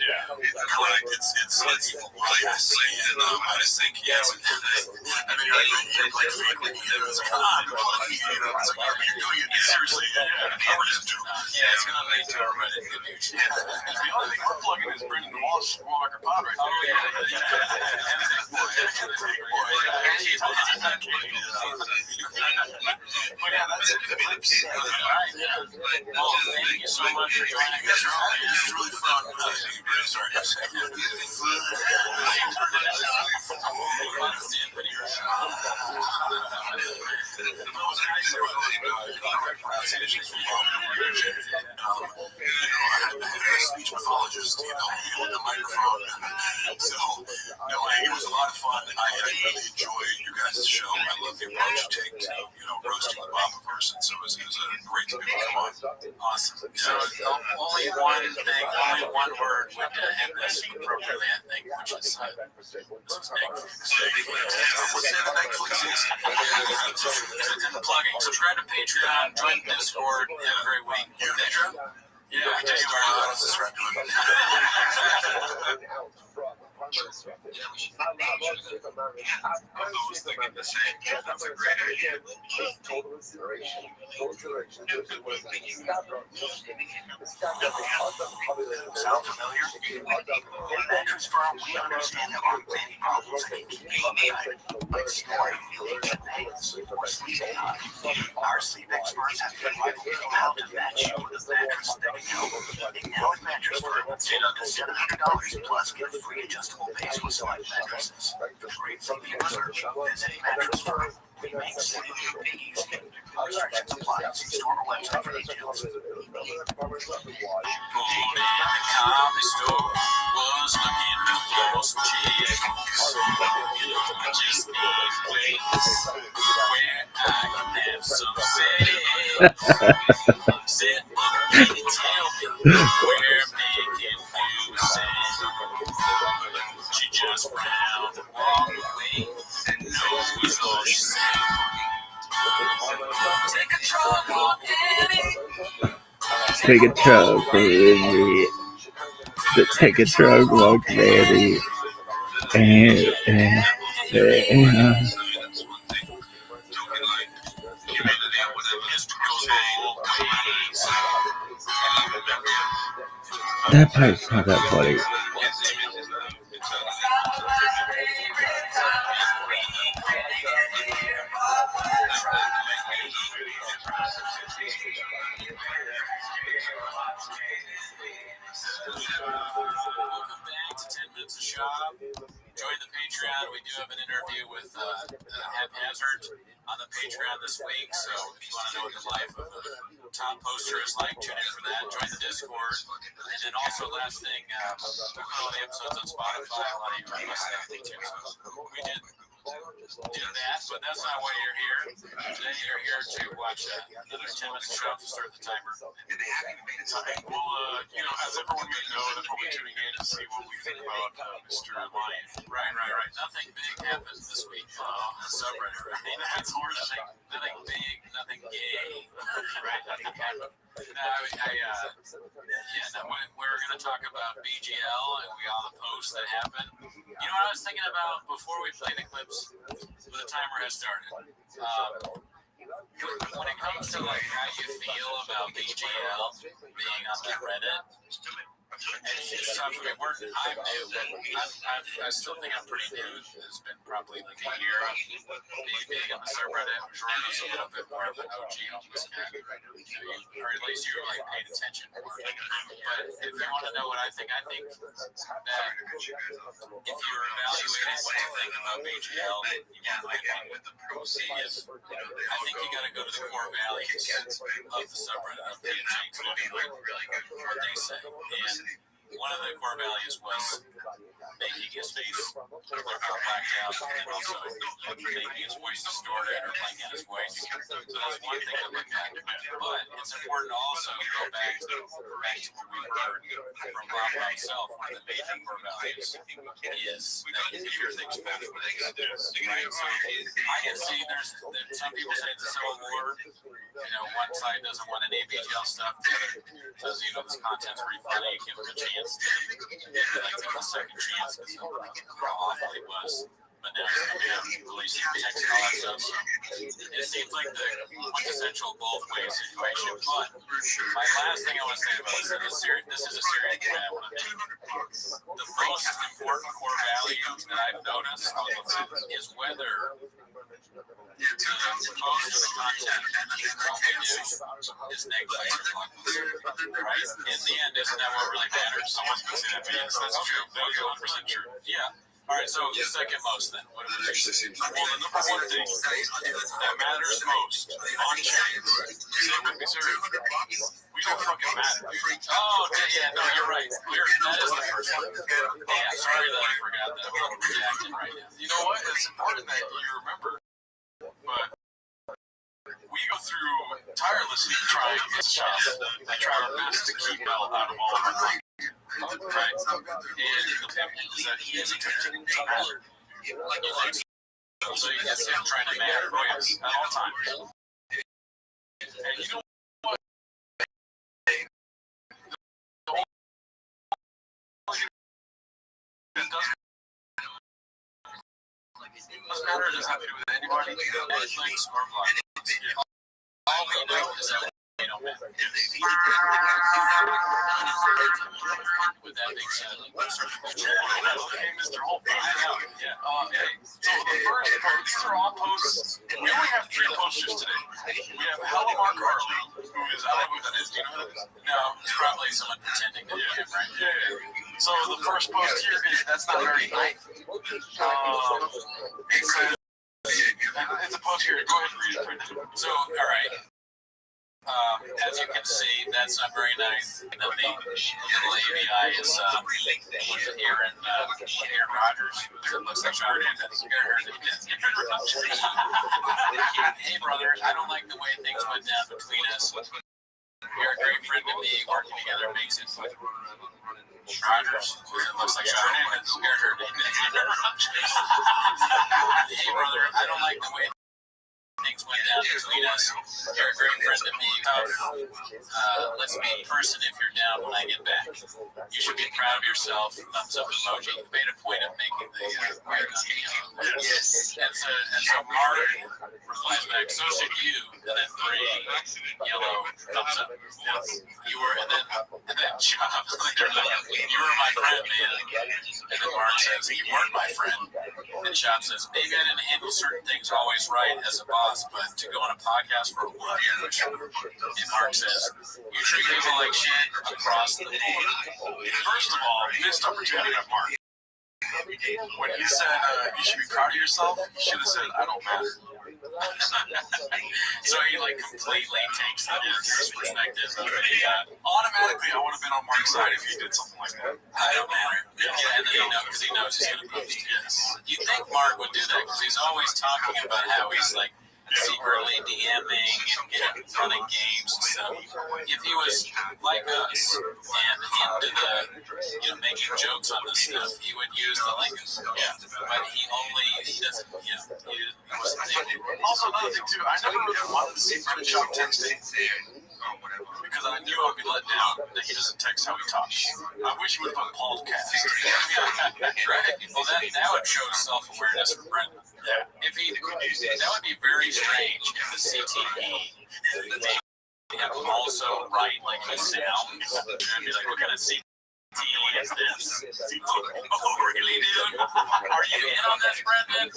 correct. It's really insane. I just think, yes. And then you're like, faking it. It's like, come on, you know, it's like, you're doing it seriously. Yeah, it's going to lead to a Reddit image. The only thing we're plugging is Brendan Walsh, Walker Pod right now. But yeah, that's it. Well, thank you so much for joining us. It's really fun. Sorry. Speech pathologist, you know, with the microphone. So, no, it was a lot of fun. I really enjoyed your guys' show. I love the approach you take to, you know, roasting the Obama person. So it was great to be able to come on. Awesome. So only one thing, only one word would end this appropriately, I think, which is plugging. Subscribe to Patreon, join Discord. Have a great week. You have Patreon? Yeah, I do. I'll subscribe to it. I was thinking the same. That's a great idea. Total inspiration. Sound familiar? In Mattress Firm, we understand there are many problems that can keep you up at night, like snoring, aching pains, or sleeping hard. Our sleep experts have been able to know how to match you with a mattress that can help. And now at Mattress Firm, save up to $700 plus get free adjustable base with select mattresses. Great sleeping research. Visit Mattress Firm. We make sleep easy. Restrictions apply. See store or website for details. comedy store, was looking for some chicks. I just need a place where I can have some sex. Said, can you tell me where men can do sex? She just frowned and walked away, and no was all she said. Take a truck on Annie. Take a truck, baby. Take a truck, walk, baby. And that part's not that funny. Welcome back to 10 Minutes of Shop. Join the Patreon. We do have an interview with Haphazard on the Patreon this week. So if you want to know what the life of a top poster is like, tune in for that. Join the Discord. And then also, last thing, we'll put all the episodes on Spotify. A lot of you are listening too. So we did that, but that's not why you're here. Today you're here to watch another 10 Minutes of Shop to start the timer. Well, as everyone may know, they're probably tuning in to see what we think about Mr. Lion. Right. Nothing big happened this week. Subreddit, right? That's nothing big, nothing gay. Right, nothing happened. We're going to talk about BGL and all the posts that happened. You know what I was thinking about before we play the clips? The timer has started. When it comes to how you feel about BGL being on the Reddit, it's tough. I still think I'm pretty new. It's been probably like a year being on the subreddit. Jordan's a little bit more of an OG almost cat. Or at least you paid attention more. But if you want to know what I think that if you're evaluating what you think about BGL, you want my opinion with the proceeds. I think you got to go to the core values of the subreddit of the what they say. And one of the core values was making his face blacked out and also making his voice distorted or playing out his voice. So that's one thing to look at. But it's important to also go back to what we heard from Bob himself. One of the major core values is that you hear things better than they do. Right? So I can see there's some people say it's a civil war. One side doesn't want any BGL stuff. The other says, this content's pretty funny. Give them a chance to give a second chance because of how awful it was. But now it's coming out, releasing text and all that stuff. So it seems like the quintessential both ways situation. But my last thing I want to say about this is a serious point I want to make. The most important core value that I've noticed is whether the post of the content and what we do is negative or positive, right? In the end, isn't that what really matters? Someone's going to say that means that's true. That's 100% true. Yeah. All right, so second most then. What would you say? Well, the number one thing that matters most on chain, say with me, sir, we don't fucking matter. Oh, no, you're right. That is the first one. Yeah, sorry that I forgot that. I'm reacting right now. You know what? It's important that you remember. But we go through tirelessly trying to shop and try our best to keep Mel out of all of our things. Right? And the thing is that he is attempting to matter. So you can see him trying to matter at all times. And you know what? Doesn't matter, it doesn't have to do with anybody, Netflix or Block. All we know is that they don't matter. With that being said, hey, Mr. Holt, yeah. So the first part, these are all posts. We only have 3 posters today. We have Halamar Carly, who is, I don't know who that is. Do you know who that is? No, it's probably someone pretending to be him, right? Yeah. So the first post here is, that's not very nice. It's a post here. Go ahead and read it. So, all right. As you can see, that's not very nice. And then the little ABI is Aaron Rodgers. It looks like Aaron Hernandez. Hey, brother, I don't like the way things went down between us. You're a great friend to me. Working together makes it fun. Rodgers. It looks like Aaron Hernandez. Hey, brother, I don't like the way things went down between us. You're a great friend to me. Let's meet in person if you're down when I get back. You should be proud of yourself. Thumbs up emoji. You made a point of making the yes. And so Mark replies back, so should you. And then 3 yellow thumbs up. Yes. You were, and then Chop. You were my friend, man. And then Mark says, you weren't my friend. And Chop says, maybe I didn't handle certain things always right as a boss, but to go on a podcast for what? And Mark says, you treat people like shit across the board. First of all, missed opportunity by Mark. When he said you should be proud of yourself, he should have said, I don't matter. So he completely takes that as his perspective of it. Automatically, I would have been on Mark's side if he did something like that. I don't matter. Yeah, and then because he knows he's going to post. Yes. You'd think Mark would do that because he's always talking about how he's secretly DMing and running games and stuff. If he was like us and into the making jokes on this stuff, he would use the link. Yeah. But he doesn't. Yeah. He wasn't able. Also, another thing too, I never really wanted to see Brennan Schaub texting because I knew I'd be let down that he doesn't text how he talks. I wish he would have put podcast. Right. Well, that would show self-awareness for Brendan. Yeah. If that would be very strange if the CTE also write like you sound. And be like, what kind of CTE is this? Oh, really, dude? Are you in on this, Brendan?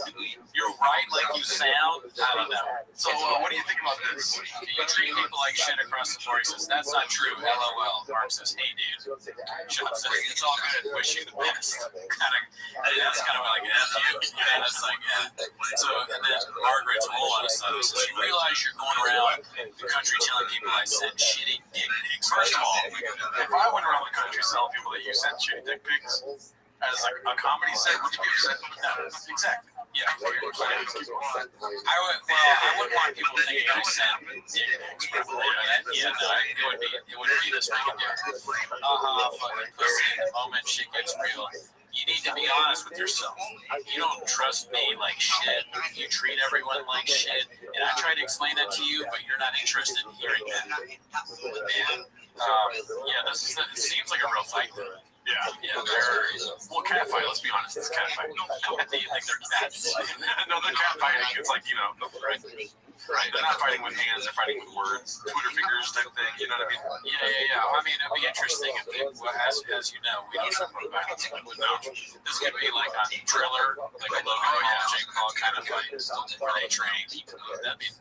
You're right like you sound? I don't know. So, what do you think about this? You treat people like shit across the board. He says, that's not true. LOL. Mark says, hey, dude. Sean says, it's all good. Wish you the best. That's kind of like, F you. Yeah, that's like, yeah. So, and then Margaret's a whole lot of stuff. Says, you realize you're going around the country telling people I sent shitty dick pics. First of all, if I went around the country telling people that you sent shitty dick pics as a comedy set, would you be upset? No, exactly. Yeah. I wouldn't want people thinking I sent dick pics. It would be this big a deal. Fucking pussy. The moment shit gets real, you need to be honest with yourself. You don't trust me like shit. You treat everyone like shit. And I try to explain that to you, but you're not interested in hearing that. And, it seems like a real fight. Yeah, well, cat fight, let's be honest, it's cat fight. They think they're cats. No, they're cat fighting. It's like, right. They're not fighting with hands, they're fighting with words, Twitter fingers type thing, you know what I mean? Yeah. I mean, it'd be interesting if they, as you know, we don't support violence, but this could be like a Driller, like a Logan Paul, Jake Paul kind of fight where they train. That would be next.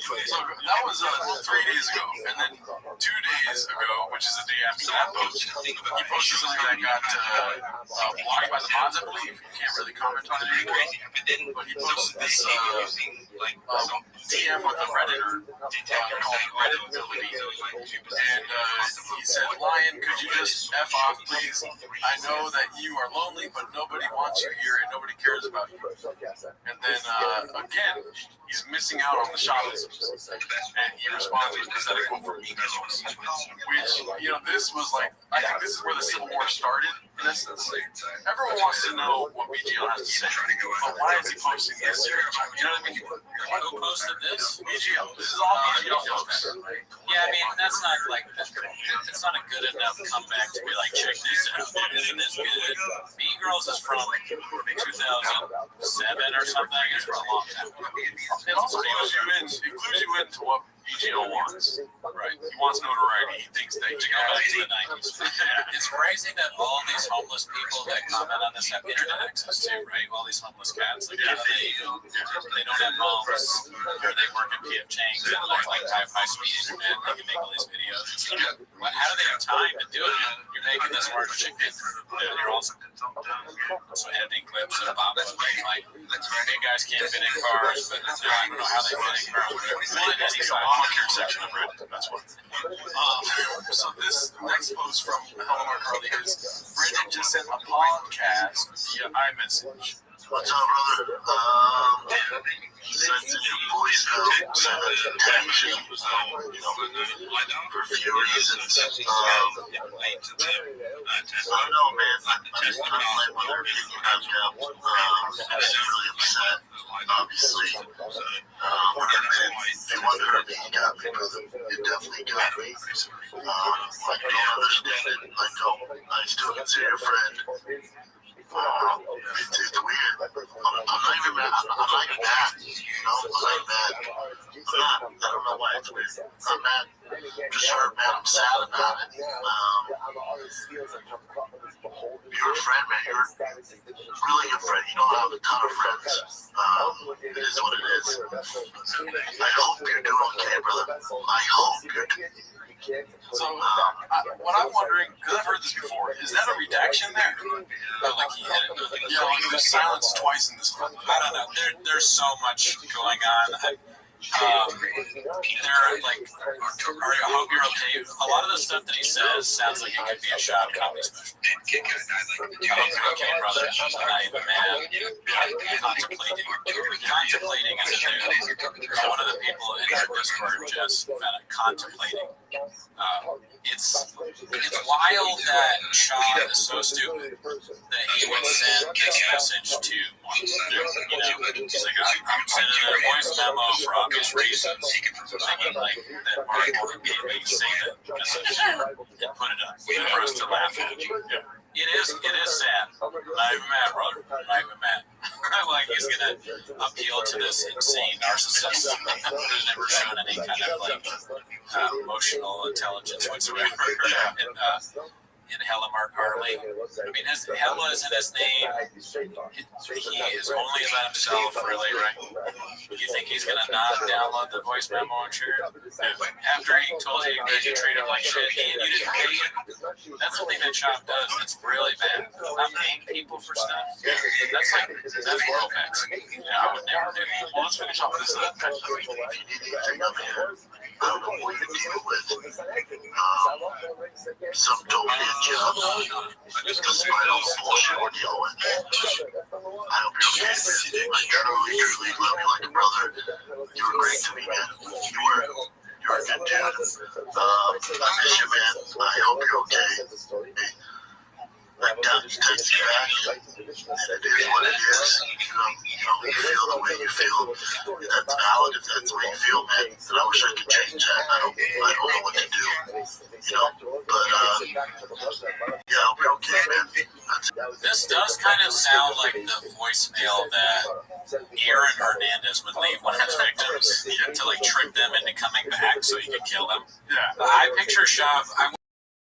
So that was 3 days ago, and then 2 days ago, which is the day after that post, he posted something that got blocked by the mods, I believe. Can't really comment on it anymore, but he posted this DM with a Redditor called Reddit Ability, and he said, Lion, could you just F off, please? I know that you are lonely, but nobody wants you here, and nobody cares about you. And then, again, he's missing out on the shamanisms. And he responds with a pathetic quote from Eagles, which, this was like, I think this is where the Civil War started, in essence. Everyone wants to know what BGL has to say, but why is he posting this? You know what I mean? Who posted this? BGL. This is all BGL folks. Yeah, I mean, that's not it's not a good enough comeback to be like, check this out. Isn't this good? Mean Girls is from 2007 or something. It's for a long time. It also clues you into what BGO wants. Right. He wants notoriety. He thinks they can go back to the 90s. It's crazy that all these homeless people that comment on this have internet access too, right? All these homeless cats, like they don't have homes, or they work in PF Chang's and like have high speed internet. They can make all these videos. How do they have time to do it? You're making this hard chicken. You're also editing clips of Bob like big guys can't fit in cars, but I don't know how they fit in cars. It's the Obamacare section of Reddit. That's what. So this next post from Hello Carly is Brendan just sent a podcast via iMessage. What's up, brother? Sent in your voice note, sent a text, for a few reasons. I don't know, man. I'm just kind of like whether people have now. I'm really upset, obviously. If you wonder if you got me, brother, you definitely got me. I don't understand it. I still consider you a friend. It's weird. I'm not even mad. I'm not even mad. You know, I'm not mad. I don't know why it's weird. I'm mad. Just hurt, man. I'm sad about it. You're a friend, man. You're really a friend. You don't have a ton of friends. It is what it is. I hope you're doing okay, brother. I hope you're doing okay. So, what I'm wondering, because I've heard this before, is that a redaction there? Or like he had it. Yeah, like he was silenced twice in this clip. I don't know. There's so much going on. They're like, I hope you're okay. A lot of the stuff that he says sounds like it could be a shot comedy special. I hope you're okay, brother. I'm not even mad. Contemplating is a new. One of the people in our Discord just found it contemplating. It's wild that Sean is so stupid that he would send this message to one. He's like, I'm sending a voice memo for obvious reasons, thinking like that Mark will be able to say that message and put it up for us to laugh at. It is sad. Not even mad, brother. Not even mad. Like he's gonna appeal to this insane narcissist who's never shown any kind of like emotional intelligence whatsoever. In Hella Mark Harley. I mean, Hella is in his name. He is only about himself, really, right? You think he's going to not download the voice memo and share it? After he told you that you treated him like shit and you didn't pay him? That's something that Chop does that's really bad. Not paying people for stuff. That's world tax. Yeah, I would never do that. Well, let's finish off this. I don't know what you're dealing with. Some dope jobs. Despite all the bullshit we're dealing with. I hope you're okay. I truly love you like a brother. You were great to me, man. You're a good dude. I miss you, man. I hope you're okay. Hey, like that takes you back. And it is what it is. You feel the way you feel. That's valid if that's the way you feel, man. And I wish I could change that. I don't know what to do. But yeah, I'll be okay, man. This does kind of sound like the voicemail that Aaron Hernandez would leave one of his victims to like trick them into coming back so he could kill them. Yeah. I picture Shab.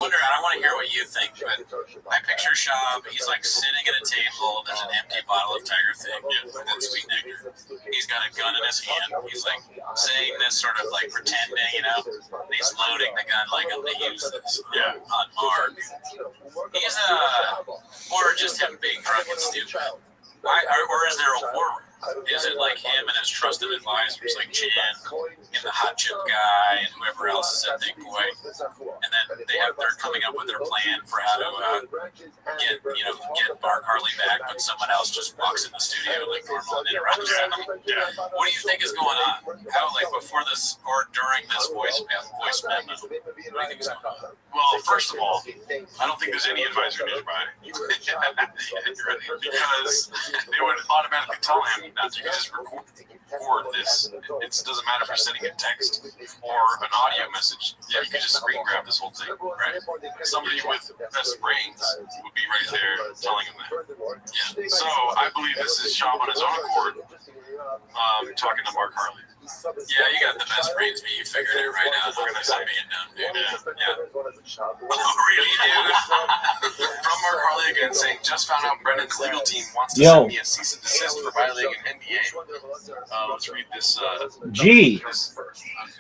I don't want to hear what you think, but I picture Shab. He's like sitting at a table. There's an empty bottle of Tiger Thing, that sweet nectar. He's got a gun in his hand. He's like saying this sort of like pretending, and he's loading the gun like I'm going to use this on Mark. He's or just him being drunk and stupid. Or is there a war? Is it like him and his trusted advisors, like Chan and the hot chip guy and whoever else is at Big Boy, and then they're coming up with their plan for how to get Mark Harley back, but someone else just walks in the studio like normal and interrupts them. What do you think is going on? How like before this or during this voice memo? What do you think is going on? Well, first of all, I don't think there's any advisor nearby because they would automatically tell him that you can just record this. It doesn't matter if you're sending a text or an audio message. Yeah, you can just screen grab this whole thing, right? Somebody with best brains would be right there telling him that. Yeah. So I believe this is Shab on his own accord talking to Mark Harley. Yeah, you got the best brains, me. You figured it right out. I'm gonna stop being dumb, dude. Yeah. Oh, really, dude? From Mark Harley again saying, just found out Brendan's legal team wants to send me a cease and desist for violating an NDA. Let's read this. G. This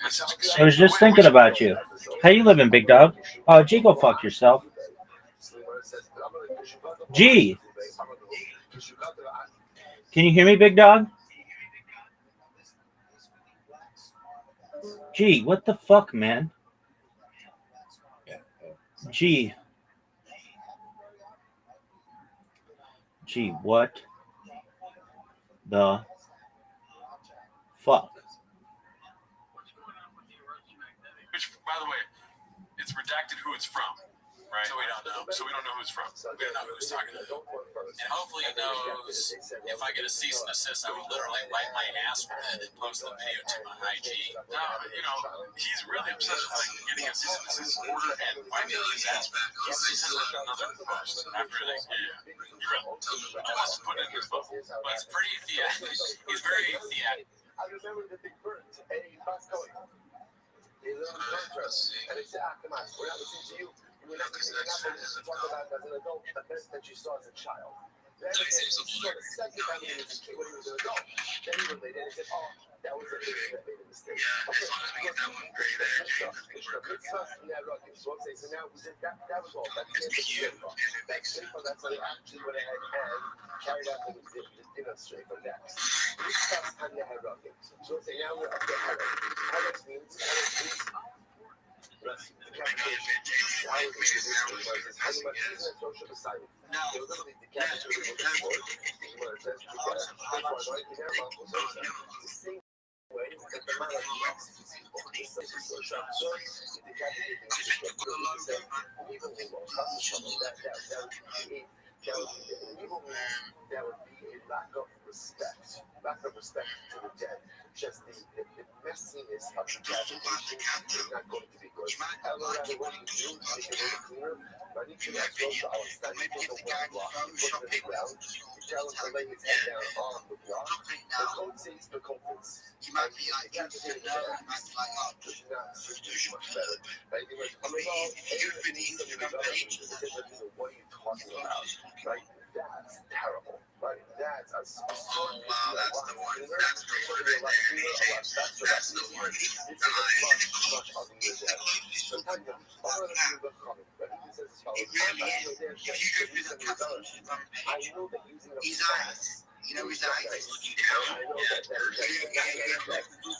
message. I was just thinking about you. How you living, big dog? Oh, G, go fuck yourself. G. Can you hear me, big dog? G, what the fuck, man? G. G, what the fuck? Which, by the way, it's redacted who it's from, right? So we don't know. So we don't know who it's from. We don't know who's talking to him. And hopefully he knows if I get a cease and desist, I will literally wipe my ass with it and post the video to my IG. No, he's really obsessed with like getting a cease and desist order and wiping his ass back. He says another post after they. He wants to put it in his book. But it's pretty theatrical. He's very theatrical. I remember the big bird, a fast going. They live in contrast, and it's the aftermath. We're not listening to you. We're not listening to you talk about as an adult, the best that you saw as a child. Then he saw the second time he was a kid when he was an adult. Then he related and said, oh, that was a thing that made a mistake. Okay, so now we said that was all. That's the end of the that's how they actually went ahead and carried out the dinner straight from that. And the head rocking. So say now we're up to Alex means social society. That would be a lack of respect to the dead. Just the messiness of the decapitation is not going to be good. However, what you do, make it a little clearer. But I need you to close to our standing to the one block. You put it in the ground. You tell him to lay his head down on the block. The code says the confidence. You might be like, you might be like, oh, does not do much better. Right? He was coming on, what are you talking about? Right? That's terrible. Right? That's a wow, that's the one. That's the one. That's the one. It's much uglier than that. Sometimes the other people are coming, but he says as follows. I know that using a pass. You know, his eyes is looking down.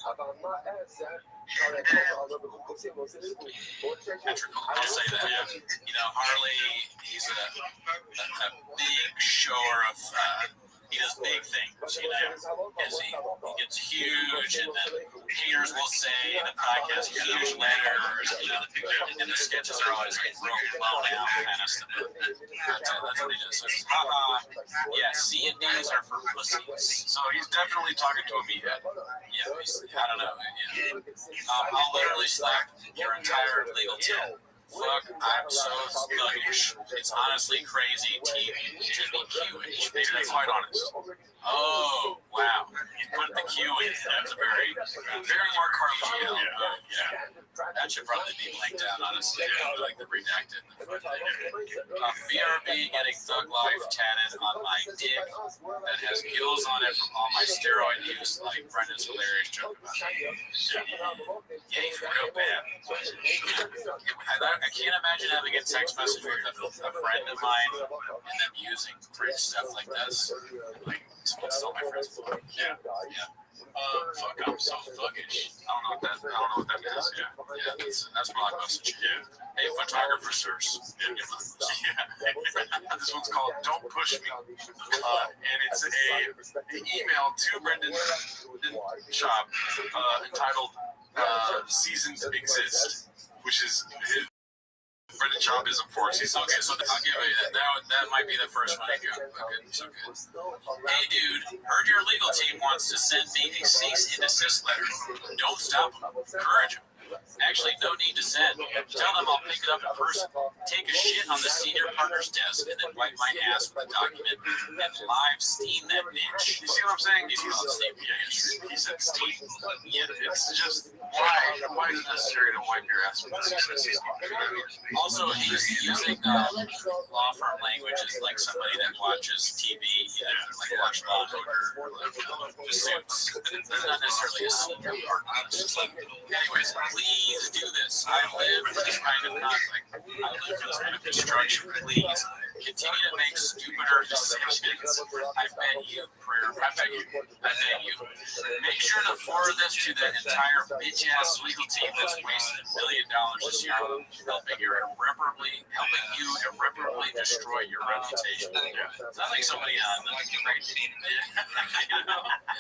About my ass, I'll say that. Yeah. Harley, he's a big shower of. He does big things, he gets huge, and then haters will say in the podcast, huge letters, and the sketches are always like real blown out kind of stuff. That's what he does. So it's yeah, C and D's are for pussies. So he's definitely talking to a meathead. Yeah, I don't know. Yeah. I'll literally slap your entire legal team. Fuck, I'm so sluggish. It's honestly crazy. Team Jimmy Q-ish. Maybe that's quite honest. Oh, wow. You put the Q in. That's a very Mark Harley. Yeah. That should probably be blanked out, honestly. Like the redacted. BRB getting Thug Life tatted on my dick that has gills on it from all my steroid use, like Brendan's hilarious joke about it. Yeah, he's real bad. I can't imagine having a text message with a friend of mine and them using cringe stuff like this. Like, stole my friend's phone. Yeah. Fuck, I'm so thuggish. I don't know what that is. Yeah, that's blockbuster. Yeah. Hey, photographer sirs. Yeah. This one's called "Don't Push Me," and it's an email to Brendan Shop entitled "Seasons Exist," which is his. Brendan Schaub is, of course, he's okay. So I'll give you that might be the first one I got. Okay. Hey, dude, heard your legal team wants to send me a cease and desist letter. Don't stop them. Encourage them. Actually, no need to send. Tell them I'll pick it up in person. Take a shit on the senior partner's desk and then wipe my ass with a document and live steam that bitch. You see what I'm saying? He's called steam. Yeah, he said steam. Yeah, it's just why is it necessary to wipe your ass with this? Also, he's using law firm language as like somebody that watches TV, like watch Law and Order or like just Suits. It's not necessarily a senior partner. It's just like, anyways, please do this. I live for this kind of conflict. I live for this kind of destruction. Please continue to make stupider decisions. I beg you, prayer. I beg you. Make sure to forward this to that entire bitch-ass legal team that's wasted $1 million this year, helping you irreparably destroy your reputation. Sounds like somebody on the right.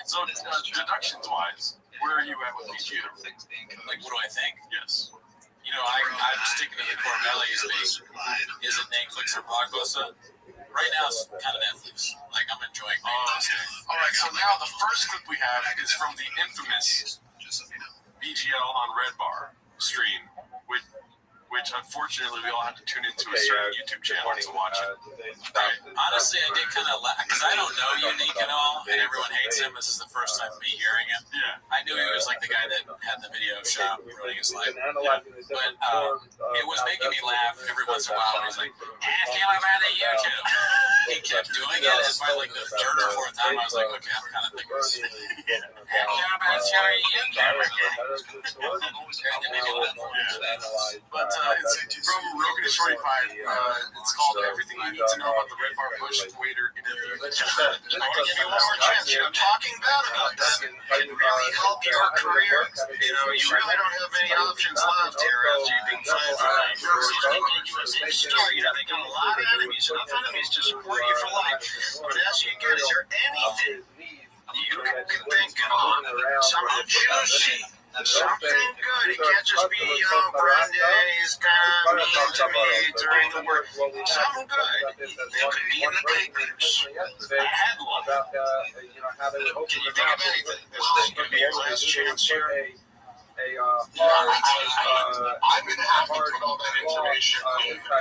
So, deductions-wise, where are you at with PGA? Like, what do I think? Yes. I'm sticking to the core values thing. Is it Netflix or Blockbuster? Right now, it's kind of Netflix. Like, I'm enjoying Netflix. All right, so now the first clip we have is from the infamous BGL on Red Bar stream, which unfortunately we all had to tune into a certain YouTube channel to watch it. Honestly, I did kind of because I don't know Unique at all, and everyone hates him. This is the first time me hearing him. Yeah. I knew he was like the guy that had the video shop ruining his life. But it was making me laugh every once in a while. He's like, feel about the YouTube. He kept doing it, and by like the third or fourth time, I was like, okay, I'm kind of thinking this. But it's from Rogan and Shorty Pie. It's called Everything You Need to Know About the Red Bar Bush Waiter Interview. I want to give you one more chance. Talking bad about that can really help your career. You really don't have many options left here after you've been fired for that first star. They got a lot of enemies, enough enemies to support you for life. But as you get, is there anything you can think of? Something juicy. Something good. It can't just be, Brendan's kind of mean to me during the work. Something good. It could be in the papers. A headline. Can you think of anything? This is going to be your last chance here. I'm going to have to put all that information in my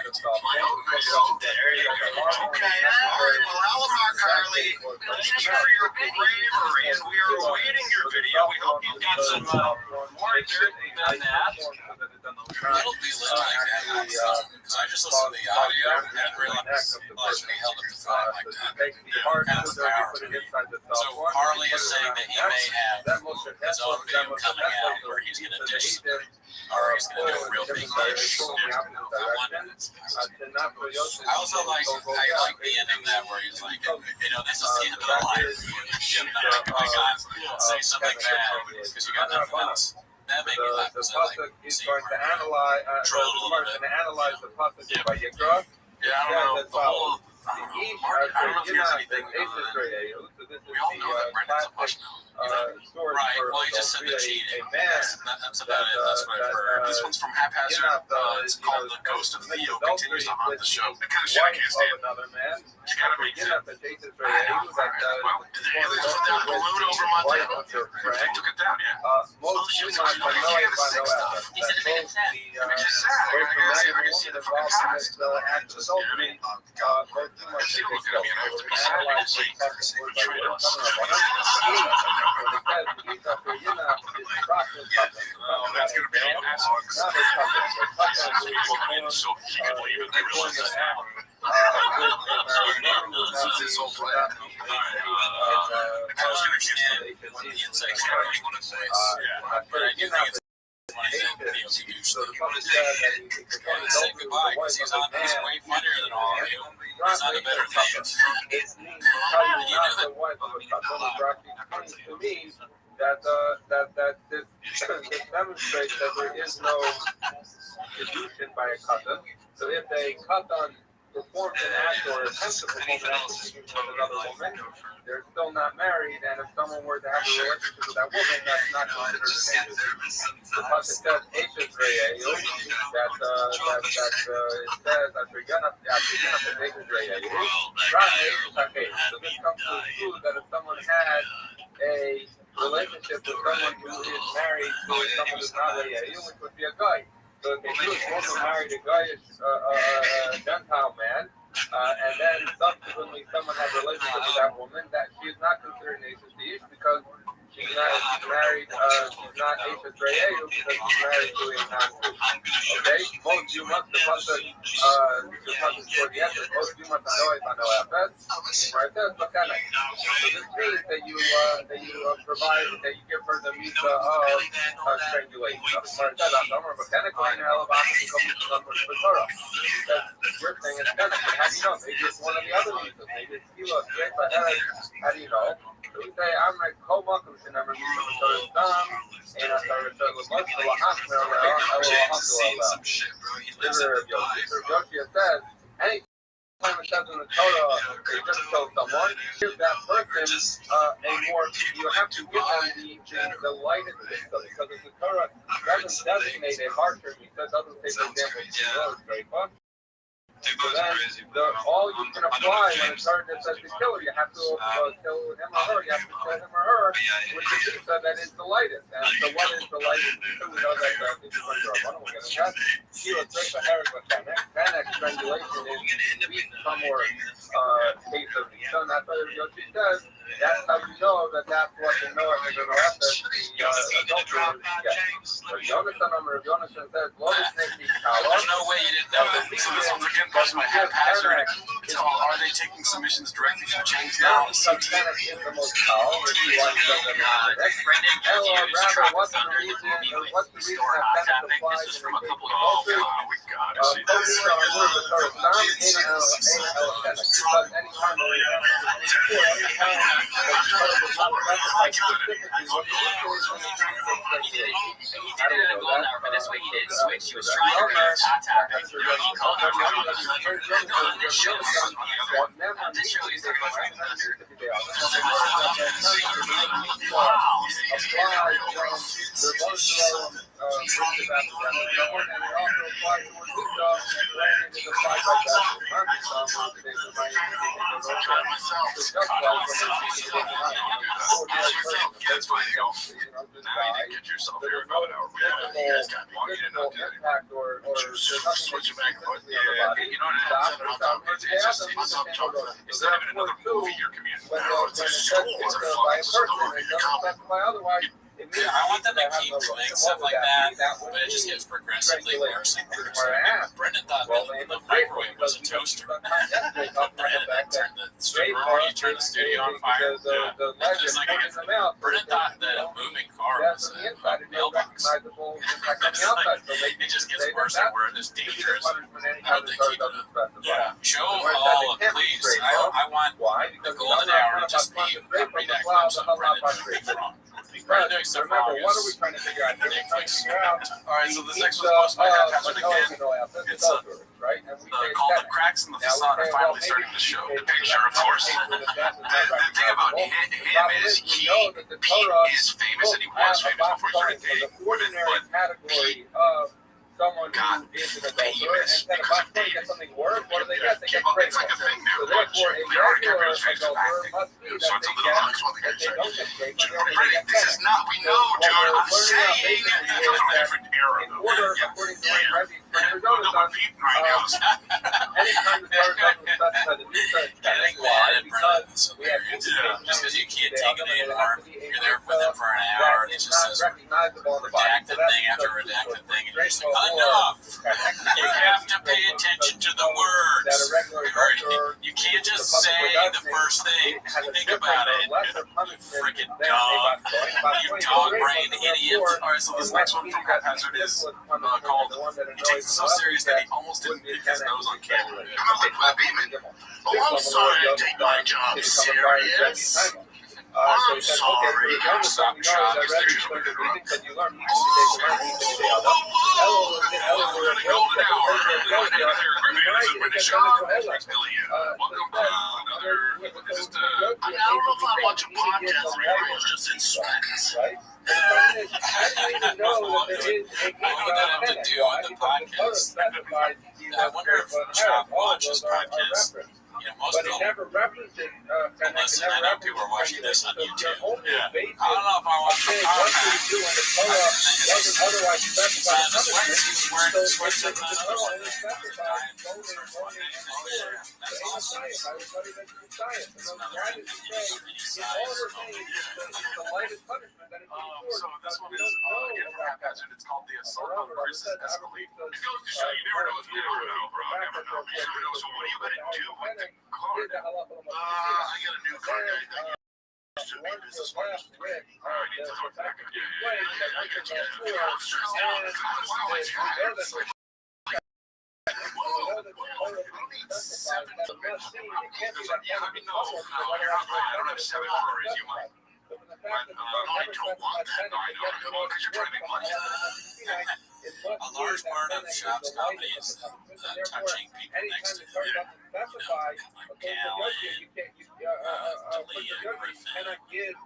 own video. There you go. Okay, all right. Well, Alamar Carly, thank you for your bravery, and we are awaiting your video. We hope you've got some more dirt on that. It'll be lit like that, because I just listened to the audio and realized it must be held up to fire like that. Kind of power to me. So Harley is saying that he may have his own video coming out where he's going to dish or he's going to do a real big dish. I also like the ending that where he's like, this is the end of the life. My God, say something bad because you got nothing else. That made me laugh because I like seeing going to analyze the passage by Yikra. Yeah, I don't know. The whole, I don't know if there's anything. We all know that Brendan's a push now. Right, well, he just said the cheating. That's about it. That's what I've heard. This one's from Haphazard. It's called The Ghost of Theo Continues to Haunt the Show. The kind of shit I can't stand. You gotta make it. Well, did the aliens put that balloon over Montana? They took it down, yeah. Oh, shit, so you hear the sick stuff. He said it made him sad. It made you sad. I can see the fucking past. You know what I mean? If you look at me and I have to be sad, you can say, betrayed us. That's gonna be an asshole. So he could leave and they realize that now. This is his whole plan. I was gonna get the insects coming one of the ways. But I do think it's one of the videos he usually say goodbye because he's way funnier than all of you. He's on the better things. You knew that. That this demonstrates that there is no deduction by a katan. So if a katan performs an act or attempts to perform an act with another woman, they're still not married, and if someone were to have a relationship with that woman, that's not considered an issue. The pasuk says, that it says, so this comes to prove that if someone had a relationship with someone who is married to someone who's not a Yehudi, which would be a guy. So if a Jewish woman married a Goyish Gentile man, and then subsequently someone had a relationship with that woman, that she is not considered an Ashes Ish because she's married, she's not Ashes Re'ehu because she's married to a non-Jew. Okay? Most you must toward the end, most you must know it, I know Afes. Right there, so this means that you provide, that you give her the mitzvah of strangulation. Right there, that's Amar B'Kenek, Kohen Elabach, and Kohen Elabach for Torah. You're saying it's Kenek, but how do you know? Maybe it's one of the other mitzvahs. Maybe it's Kilo, straight by Eretz. How do you know? So we say, I'm like, Komakum should never be from the Torah's Dam, and I started to look much for Lahachmer, Yoshia says, anytime it says in the Torah, they just kill someone, give that person a more, you have to give them the lightest victim, because if the Torah doesn't designate a harsher, it doesn't say, for example, very fun. So then, all you can apply when it's hard says to kill her, you have to kill him or her, you have to kill him or her, with the pizza that is the lightest. And so what is the lightest pizza? We know that this is under our one, we're going to test. Kilo straight for Herrick with Panic strangulation is some more case of pizza, and that's what Yoshi says. That's how you know that that's what the Noah is going to have to adulterers get. So Jonathan says, there's no way you didn't know that. So this one's again goes my haphazard. Are they taking submissions directly from Chang's now? What's the reason? What's the reason that This is from a couple of Oh, God, we gotta see this. This way he didn't switch. He was trying to attack. He called her. This shows he's the Get yourself here about an hour. Switch it back. You know what? It's just it's not even another movie you're communicating. It's a fucking story. I want them to keep doing stuff like that, but it just gets progressively worse and worse. Brendan thought the microwave was a toaster. Brendan turned the studio on fire. Brendan thought that a moving car was a mailbox. It just gets worse and worse. It's dangerous. How do they keep it up? Yeah. Show all, please. I want the golden hour to just be every that clips on Brendan. Remember, what are we trying to figure out? Alright, so this next one's by haphazard again. It's called The Cracks in the Facade are finally starting to show. The picture, of course. The thing about him is he is famous and he was famous before he started dating women, but someone who is an adulterer, and instead of get something worse, what do they get? They get pregnant. It's like a thing now. So therefore, a regular adulterer must be that they don't get pregnant, This is not, we know, dude. I'm saying it's a different era. In order, according to Rabbi Rothschild, anytime the Torah doesn't specify the new church, that's why, because we have just because you can't take it anymore, you're there with them for an hour, and it just says redacted thing after redacted thing, and you're just like, enough! You have to pay attention to the words. You can't just say the first thing. Think about it. You freaking dog. You dog brain idiot. Alright, so this next one from Haphazard is called He Takes It So Serious That He Almost Didn't Pick His Nose on Camera. Oh, I'm sorry I take my job serious. I'm sorry. Stop shop. We're gonna go now. I don't know if I watch a podcast or it's just in sweats. How do you know that there is a to do on the podcast. I wonder if Chop watches podcasts. most but it people. never references Listen, I know people are watching this on YouTube. Yeah. Basis I don't know if I want to. saying what we do in the Torah doesn't otherwise specify The punishment. sweatsuit's wearing So sweatsuit. the Torah only specifies only That's all. science. Everybody mentions science. And then why does it say in all her things it's the lightest punishment that it's So this one is again from haphazard. It's called the assault on Chris's Escalade. It goes to show you never know what's going to happen, bro. Never know. You never know. So what are you going to do with the card? I got a new card. I should be business partners. I need to talk back. Yeah. I get you. I'm stressed out. Wow, it's hard. Whoa, I don't need 7 dimensions. Yeah, I mean, no, I don't have 7 furries. You might. I don't want that. No, I know. Because you're trying to make money. A large part of Shop's comedy is touching people next to him. Like Cal and Talia and Griffin.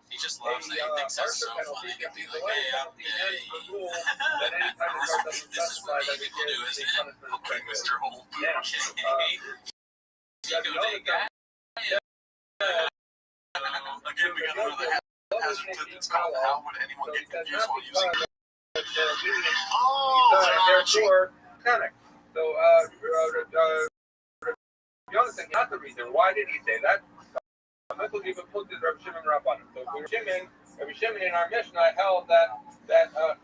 He just loves that. He thinks that's so funny to be like, hey, I'm gay. This is what gay people do, isn't it? Okay, Mr. Holt. Okay. Ego day guy. Again, we got another hazard clip. It's called How Would Anyone Get Confused While Using it? Therefore, panic. So, Jonathan, not the reason. Why did he say that? Michael even put the Rabbi Shimon Rav on him. So, Rabbi Shimon in our Mishnah held that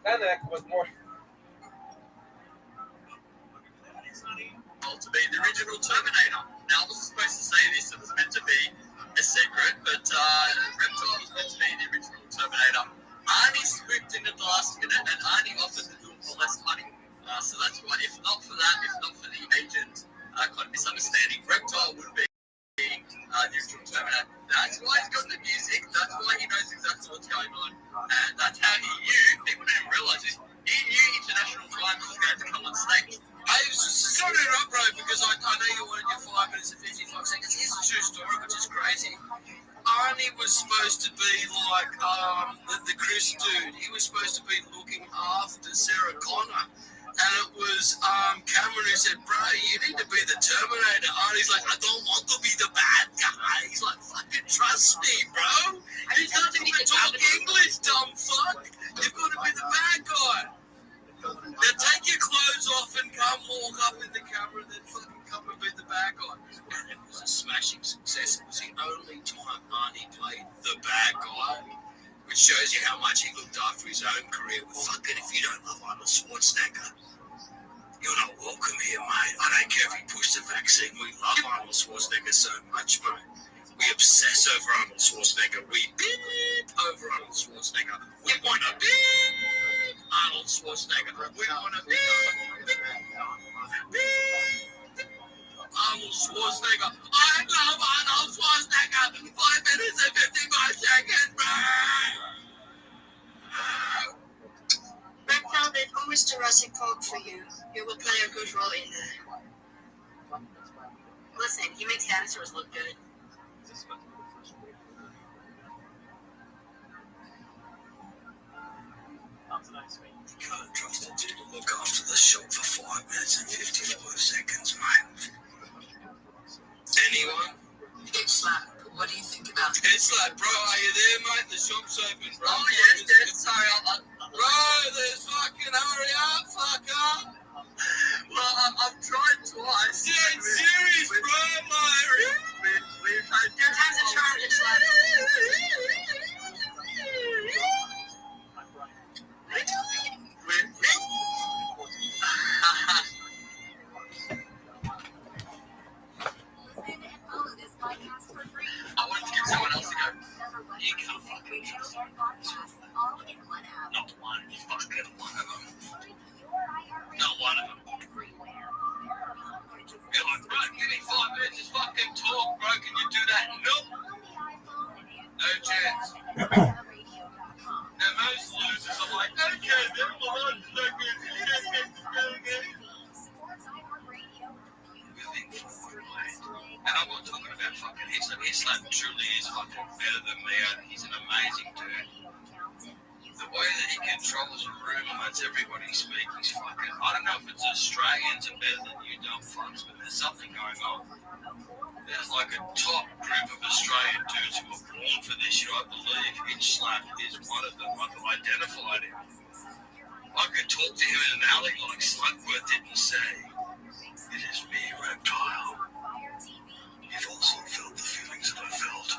Panic was more. To be the original Terminator. Now, I wasn't supposed to say this. It was meant to be a secret, but Reptile was meant to be the original Terminator. Arnie swooped in at the last minute, and Arnie offered to do it for less money. So that's why, if not for that, if not for the agent kind of misunderstanding, Reptile would be the original Terminator. That's why he's got the music. That's why he knows exactly what's going on. And that's how he knew. People didn't realize this. He knew International Crime was going to come on stage. I was just sorting it up, bro, because I know you wanted your 5 minutes and 55 seconds. Here's a true story, which is crazy. Arnie was supposed to be like the Chris dude. He was supposed to be looking after Sarah Connor. And it was Cameron who said, bro, you need to be the Terminator. Arnie's like, I don't want to be the bad guy. He's like, fucking trust me, bro. You can't even talk English, dumb fuck. You've got to be the bad guy. Now take your clothes off and come walk up in the camera and then fucking come and be the bad guy. And it was a smashing success. It was the only time Arnie played the bad guy, which shows you how much he looked after his own career. Well, fucking, if you don't love Arnold Schwarzenegger, you're not welcome here, mate. I don't care if he pushed the vaccine. We love Arnold Schwarzenegger so much, mate. We obsess over Arnold Schwarzenegger. We beep over Arnold Schwarzenegger. We want to beep Arnold Schwarzenegger. We want to beep Arnold Schwarzenegger. I love Arnold Schwarzenegger. 5 minutes and 55 seconds, man. Reptile, there's always Jurassic Park for you. You will play a good role in there. Listen, he makes dinosaurs look good. You can't trust a dude to look after the shop for 5 minutes and 55 seconds, mate. Anyone? It's like, what do you think about it? It's like, bro, are you there, mate? The shop's open, bro. Oh, yes. Sorry, Bro, there's fucking hurry up, fucker. Well, I've tried twice. Yeah, it's serious, bro, mate. There are times I try and it's like... I wanted to give someone else a go. You can't fucking trust me. Not one fucking one of them. Not one of them. You're like, bro, give me 5 minutes to fucking talk, bro. Can you do that? Nope. No chance. Now, most losers are like, okay, then we'll and I'm not talking about fucking Islam. Islam truly is fucking better than me. He's an amazing dude. The way that he controls a room and lets everybody speak, he's fucking... I don't know if it's Australians are better than you dumb fucks, but there's something going on. There's like a top group of Australian dudes who are born for this shit, I believe. Inch Slap is one of them. I can identify him. I could talk to him in an alley like Slapworth did and say, "It is me, Reptile. You've also felt the feelings that I felt.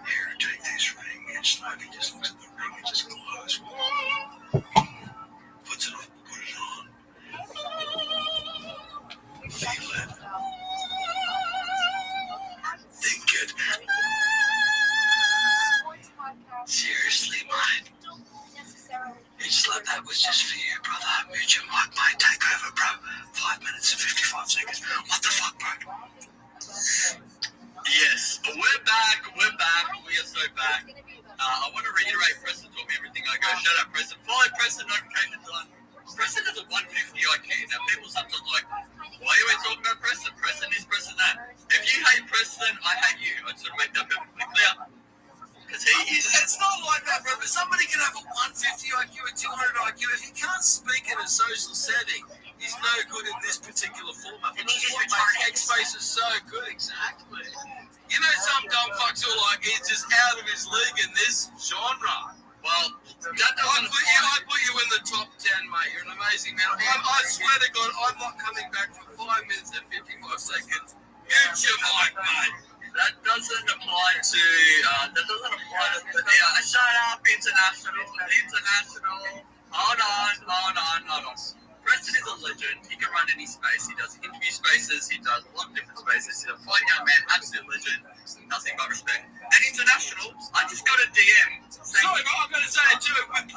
Here, take this ring." Inch Slap, he just looks at the ring and just glows. Puts it on, put it on. Feel it. Think it. Seriously, mate. It's like that was just for you, brother. Mute your mic, mate. Take over, bro. 5 minutes and 55 seconds. What the fuck, bro? Yes, we're back. We are so back. I want to reiterate, Preston told me everything I go. Shut up, Preston. Follow Preston, notifications on. Preston has a 150 IQ. Now, people sometimes like, why are you always talking about Preston? Preston is Preston that. If you hate Preston, I hate you. I just want to make that perfectly clear. Because he is. It's not like that, bro. But somebody can have a 150 IQ, a 200 IQ. If he can't speak in a social setting, he's no good in this particular format. But this is what makes X-Space is so good. Exactly. You know, some dumb fucks who are like, he's just out of his league in this genre. Well, I put you in the top 10, mate. You're an amazing man. I swear to God, I'm not coming back for 5 minutes and 55 seconds. Mute your mic, mate. That doesn't apply to shut up, international. Hold on. Preston is a legend. He can run any space. He does interview spaces. He does a lot of different spaces. He's a fine young man, absolute legend. Nothing but respect. And international, I just got a DM. Sorry, but I've got to say it too. With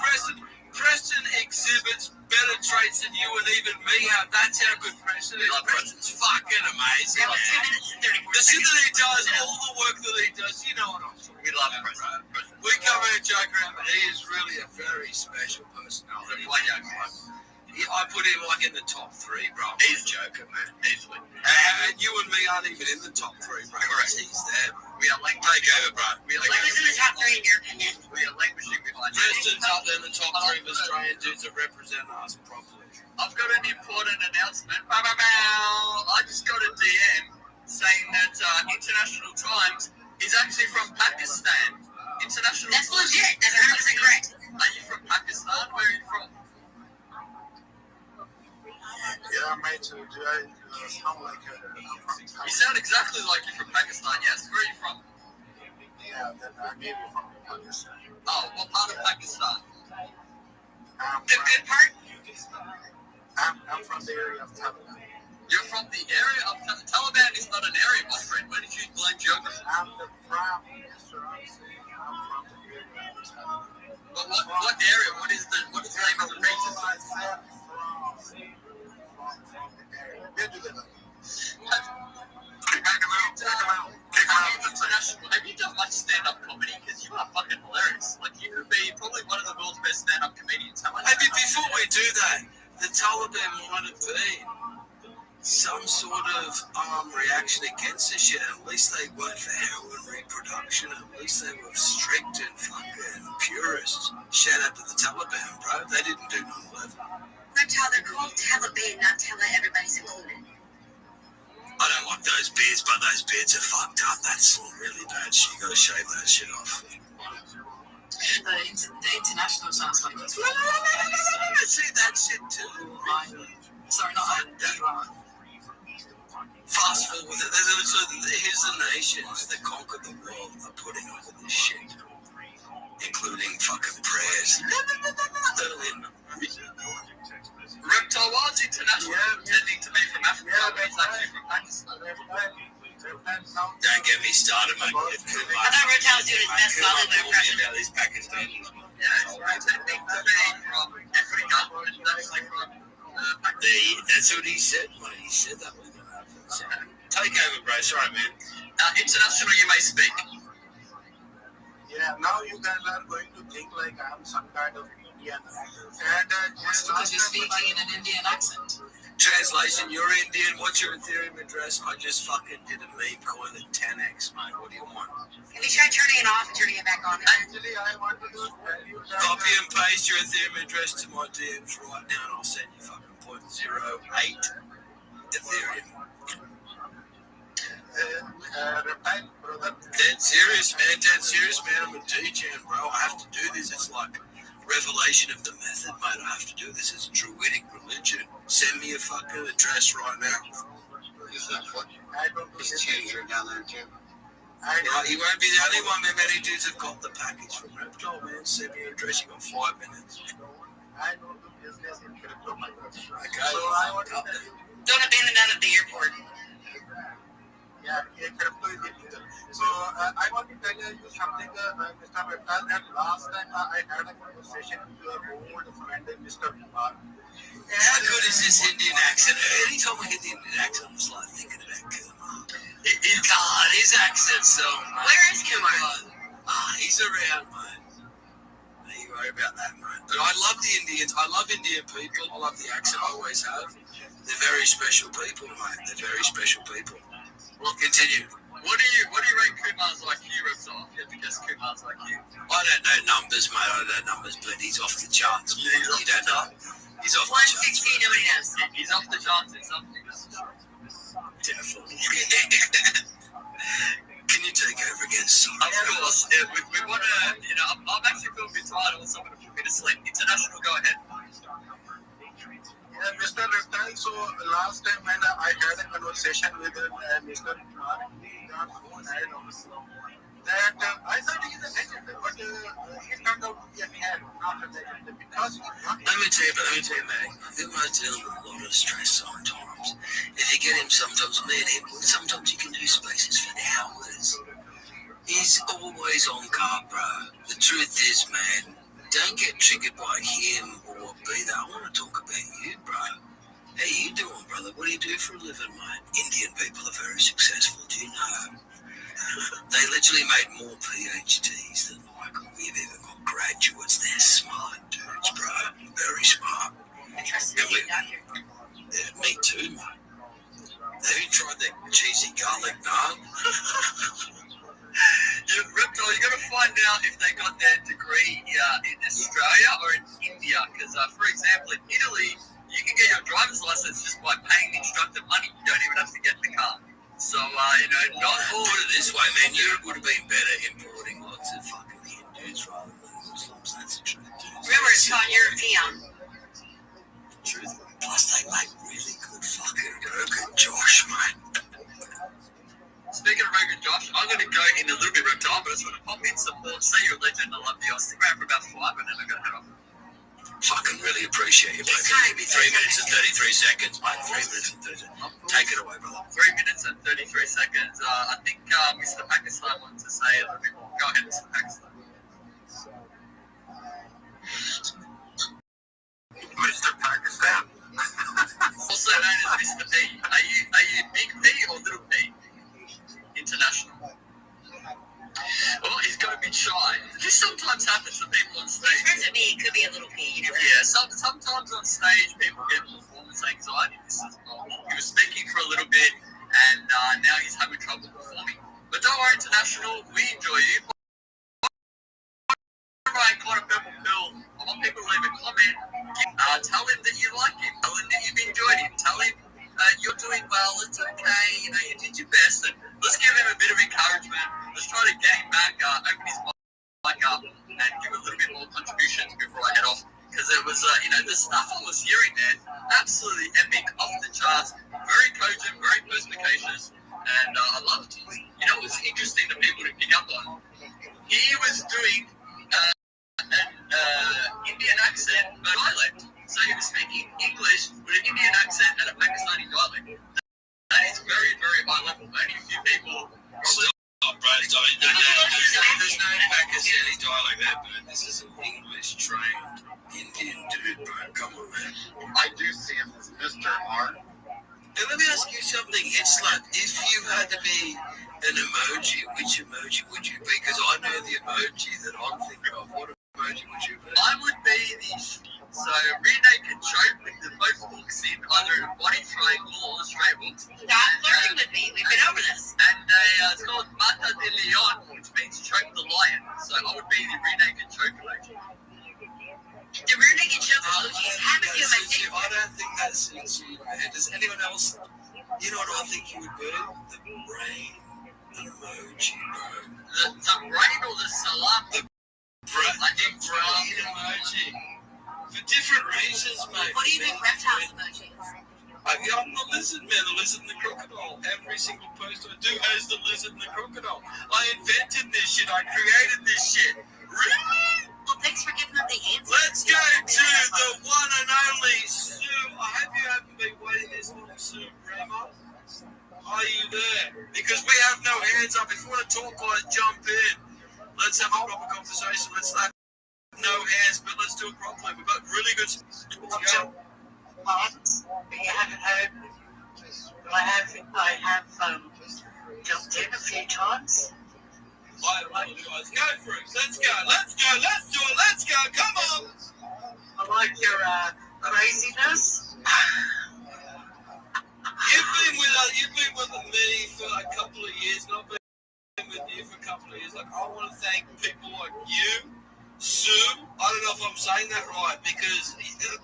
Preston exhibits better traits than you and even me have. That's how good Preston is. Preston's fucking amazing. The shit that he does, all the work that he does, you know what I'm talking about. We love Preston. We come here and joke around, but he is really a very special personality. I put him like in the top 3, bro. He's joking, man. Easily. And you and me aren't even in the top 3, bro. Correct. He's there. We are like take over, bro. We are like in the top 3 in your opinion. We are languishing behind. Preston's up there in the top 3 of Australian dudes that represent us properly. I've got an important announcement. I just got a DM saying that International Times is actually from Pakistan. International. That's legit. That's 100% correct. Are you from Pakistan? Where are you from? Yeah, I'm made to sound like you sound exactly like you're from Pakistan, yes. Where are you from? Yeah, I may be from Pakistan. Oh, what part of Pakistan? The good part? I'm from the area of Taliban. You're from the area of Taliban is not an area, my friend. Where did you learn geography? I'm the prime minister. I'm from the area of Taliban. But what area? What is the name of the region? Have you done much stand-up comedy? Because you are fucking hilarious. Like, you could be probably one of the world's best stand-up comedians. Maybe before we do that, the Taliban might have been some sort of reaction against this shit. At least they weren't for heroin reproduction. At least they were strict and fucking purists. Shout out to the Taliban, bro. They didn't do 9/11. Reptile, they're called Taliban, not Tella. Everybody's included. I don't like those beards, but those beards are fucked up. That's really bad shit. You gotta shave that shit off. The international sounds like it's see that shit too. Sorry, not that. Fast forward, here's the nations that conquered the world are putting up with this shit, including fucking prayers. Reptile, why is international pretending to be from Africa? He's actually from Pakistan. Don't get me started, mate. I thought Reptile was doing his best Bollywood impression. About these Pakistanis. Yeah, he's pretending to be from Africa, and actually from Pakistan. That's what he said, mate. He said that was going to happen. So, take over, bro. Sorry, man. International, you may speak. Yeah, now you guys are going to think like I'm some kind of Indian. And because you're speaking in an Indian accent. Translation, you're Indian. What's your Ethereum address? I just fucking did a meme coin at 10x, mate. What do you want? Have you tried turning it off and turning it back on? Actually, I want to copy and paste your Ethereum address to my DMs right now, and I'll send you fucking 0.08 Ethereum. Reptile, brother. Dead serious, man. Dead serious, man. I'm a DJ, bro. I have to do this. It's like revelation of the method, mate. I have to do this. It's a druidic religion. Send me a fucking address right now. I don't do He's this. changing down there too. You won't be the only one, man. Many dudes have got the package from Reptile, man. Send me your address. You got 5 minutes. I don't do business in crypto, my brother. Okay. So I want to tell you. Don't abandon that at the airport. Yeah, crypto is illegal. So I want to tell you something, Mr. Reptile, that last time I had a conversation with your old friend, Mr. Kumar. How good is this Indian accent? Anytime I get the Indian accent, I'm just like thinking about Kumar. God, his accent's so much. Where is Kumar? He's around, mate. Don't you worry about that, mate. But I love the Indians. I love Indian people. I love the accent. I always have. They're very special people, mate. They're very special people. Well, continue. What do you rate Kumar's IQ, Reptile? You have to guess Kumar's IQ. I don't know numbers, mate. I don't know numbers, but he's off the charts. Man. You don't know. He's off the charts. 160, nobody knows. He's off the charts in some things. Definitely. Can you take over again, son? Of course. Yeah, we want to, I'm actually feeling a bit tired. I want someone to put me to sleep. International, go ahead. Yeah, Mr. Reptile, so last time when I had a conversation with Mr. Kumar, he got so mad on that I thought he is a legend, but he turned out to be a man, not a legend, because he Let me tell you, man. I think we're dealing with a lot of stress sometimes. If you get him, sometimes you can do spaces for hours. He's always on guard, bro. The truth is, man, don't get triggered by him or be that. I want to talk about you, bro. How you doing, brother? What do you do for a living, mate? Indian people are very successful. Do you know? They literally made more PhDs than like we've even got graduates. They're smart dudes, bro. Very smart. Interested in being a doctor. Yeah, me too, mate. Have you tried that cheesy garlic naan? Reptile, you got to find out if they got their degree in Australia or in India. Because, for example, in Italy, you can get your driver's license just by paying the instructor money. You don't even have to get the car. So, not all. Put it this way, man. Europe would have been better importing lots of fucking Hindus rather than Muslims. That's the truth, dude. Remember, it's called European. Truth. Plus, they make really good fucking Rogan Josh, mate. Speaking of Rogan Josh, I'm going to go in a little bit Reptile, but I just want to pop in support, say you're a legend, I love you. I'll stick around for about 5 and then I'm going to head off. Fucking really appreciate you, mate. Give me 3 minutes and 33 seconds, mate. 3 minutes and 30 seconds. Take it away, brother. 3 minutes and 33 seconds. I think Mr. Pakistan wants to say a little bit more. Go ahead, Mr. Pakistan. Mr. Pakistan. Also known as Mr. P. Are you Big P or Little P? International. Well, he's got a bit shy. This sometimes happens to people on stage. Friends with me, it could be a little P. You never know. Yeah, sometimes on stage people get performance anxiety. This is normal. He was speaking for a little bit, and now he's having trouble performing. But don't worry, International, we enjoy you. Ryan caught a purple pill. I want people to leave a comment. Tell him that you like him. Tell him that you've enjoyed him. Tell him you're doing well. It's okay. You did your best. And let's give him a bit of encouragement. Let's try to get him back, open his mic up, and give a little bit more contributions before I head off. Because it was, the stuff I was hearing there, absolutely epic, off the charts, very cogent, very perspicacious, and I loved it. It was interesting to people to pick up on. He was doing an Indian accent, but dialect. So he was speaking English with an Indian accent and a Pakistani dialect. That is very, very high level. Only a few people. Stop, bro. There's no Pakistani dialect there, but this is an English trained Indian dude, bro. Come on, man. I do see him as Mr. R. And let me ask you something. It's like, if you had to be an emoji, which emoji would you be? Because I know the emoji that I'm thinking of. What emoji would you be? I would be the rear naked choke with the both hooks in either a body triangle or a straight hooks. Stop flirting with me. We've been over this. And it's called Mata de Leon, which means choke the lion. So I would be the rear naked choke emoji. The rear naked choke emoji. I have a few of my favorites. I don't think that suits you, man. Does anyone else You know what I think you would be? The brain emoji, bro. The brain or the salam? The brain emoji. For different reasons, mate. What do you think reptile emojis? I'm the lizard man, the lizard and the crocodile. Every single post I do has the lizard and the crocodile. I invented this shit. I created this shit. Really? Well, thanks for giving them the answer. Let's go to the one and only Sue. I hope you haven't been waiting this long, Sue Grandma. Are you there? Because we have no hands up. If you want to talk, guys, jump in. Let's have a proper conversation. Let's have no hands, but let's do it properly. We've got really good. Let's go. You haven't heard. I have jumped in a few times. I love you guys. Go for it. Let's go. Let's go. Let's do it. Let's go. Come on. I like your craziness. You've been with me for a couple of years, and I've been with you for a couple of years. Like, I want to thank people like you, Sue. I don't know if I'm saying that right, because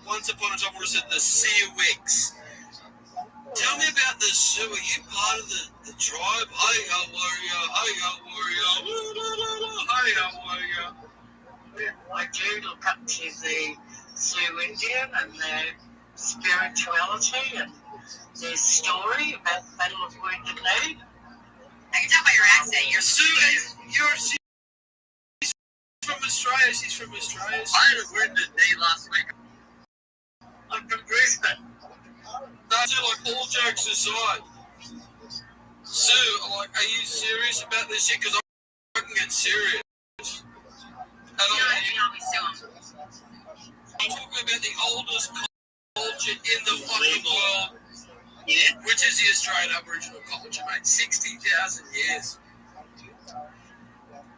once upon a time we said the Seawicks. Tell me about the Sue. Are you part of the tribe? Hi, warrior. I do look up to the Sioux Indian and their spirituality and their story about the Battle of Wounded Knee. I can tell by your accent. You're She's from Australia. She's from Australia. I had a Wounded Knee last week. I'm from Brisbane. No, Sue, like, all jokes aside, Sue, like, are you serious about this shit? Because I can get serious. And I'm talking about the oldest culture in the fucking world, which is the Australian Aboriginal culture, mate. 60,000 years.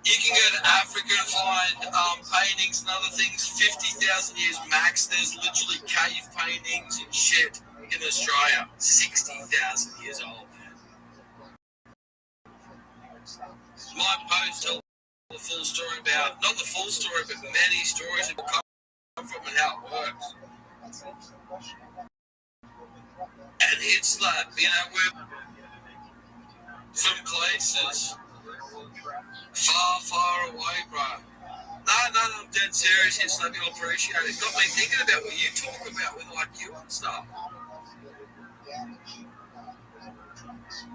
You can go to Africa and find paintings and other things, 50,000 years max. There's literally cave paintings and shit in Australia. 60,000 years old. My post tells the full story about, not the full story, but many stories that come from and how it works. And it's like, you know, we're from places far away, bro. No, I'm dead serious. It's like, you'll appreciate it. It got me thinking about what you talk about with like you and stuff.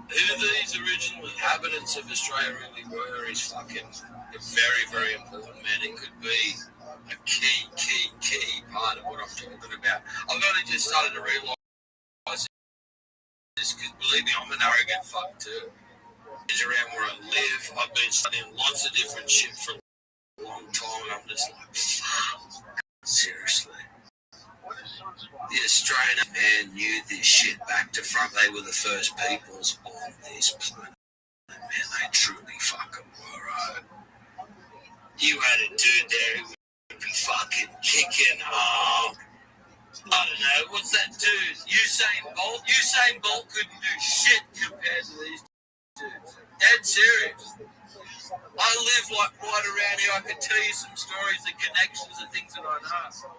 Who these original inhabitants of Australia really were is fucking very, very important, man. It could be a key part of what I'm talking about. I've only just started to realise this because, believe me, I'm an arrogant fuck too. It's around where I live. I've been studying lots of different shit for a long time, and I'm just like, fuck, seriously. The Australian man knew this shit back to front. They were the first peoples on this planet. Man, they truly fucking were, right? You had a dude there who would be fucking kicking, I don't know, what's that dude? Usain Bolt? Usain Bolt couldn't do shit compared to these dudes. Dead serious. I live like right around here. I could tell you some stories and connections and things that I know.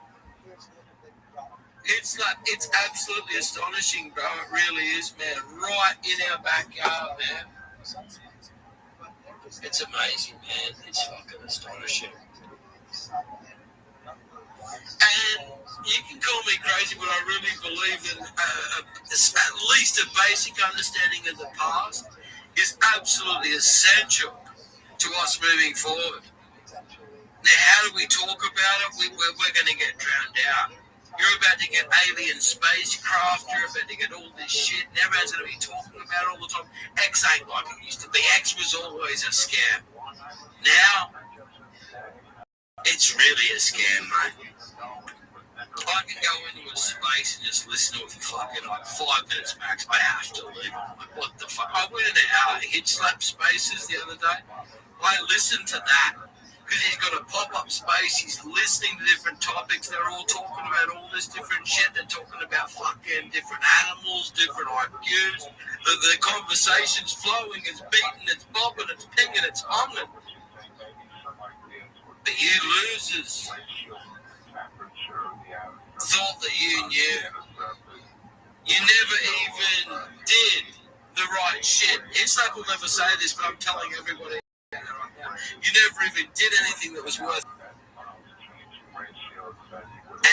It's like, it's absolutely astonishing, bro. It really is, man. Right in our backyard, man. It's amazing, man. It's fucking astonishing. And you can call me crazy, but I really believe that at least a basic understanding of the past is absolutely essential to us moving forward. Now, how do we talk about it? We're going to get drowned out. You're about to get alien spacecraft. You're about to get all this shit. And everyone's going to be talking about it all the time. X ain't like it used to be. X was always a scam. Now, it's really a scam, mate. I can go into a space and just listen to it for fucking like 5 minutes max. I have to leave. I'm like, what the fuck? I went in an hour hit slap spaces the other day. I listened to that. Because he's got a pop-up space, he's listening to different topics, they're all talking about all this different shit, they're talking about fucking different animals, different IQs, the conversation's flowing, it's beating, it's bobbing, it's pinging, it's humming. But you losers thought that you knew. You never even did the right shit. Hitsnap will never say this, but I'm telling everybody right now. You never even did anything that was worth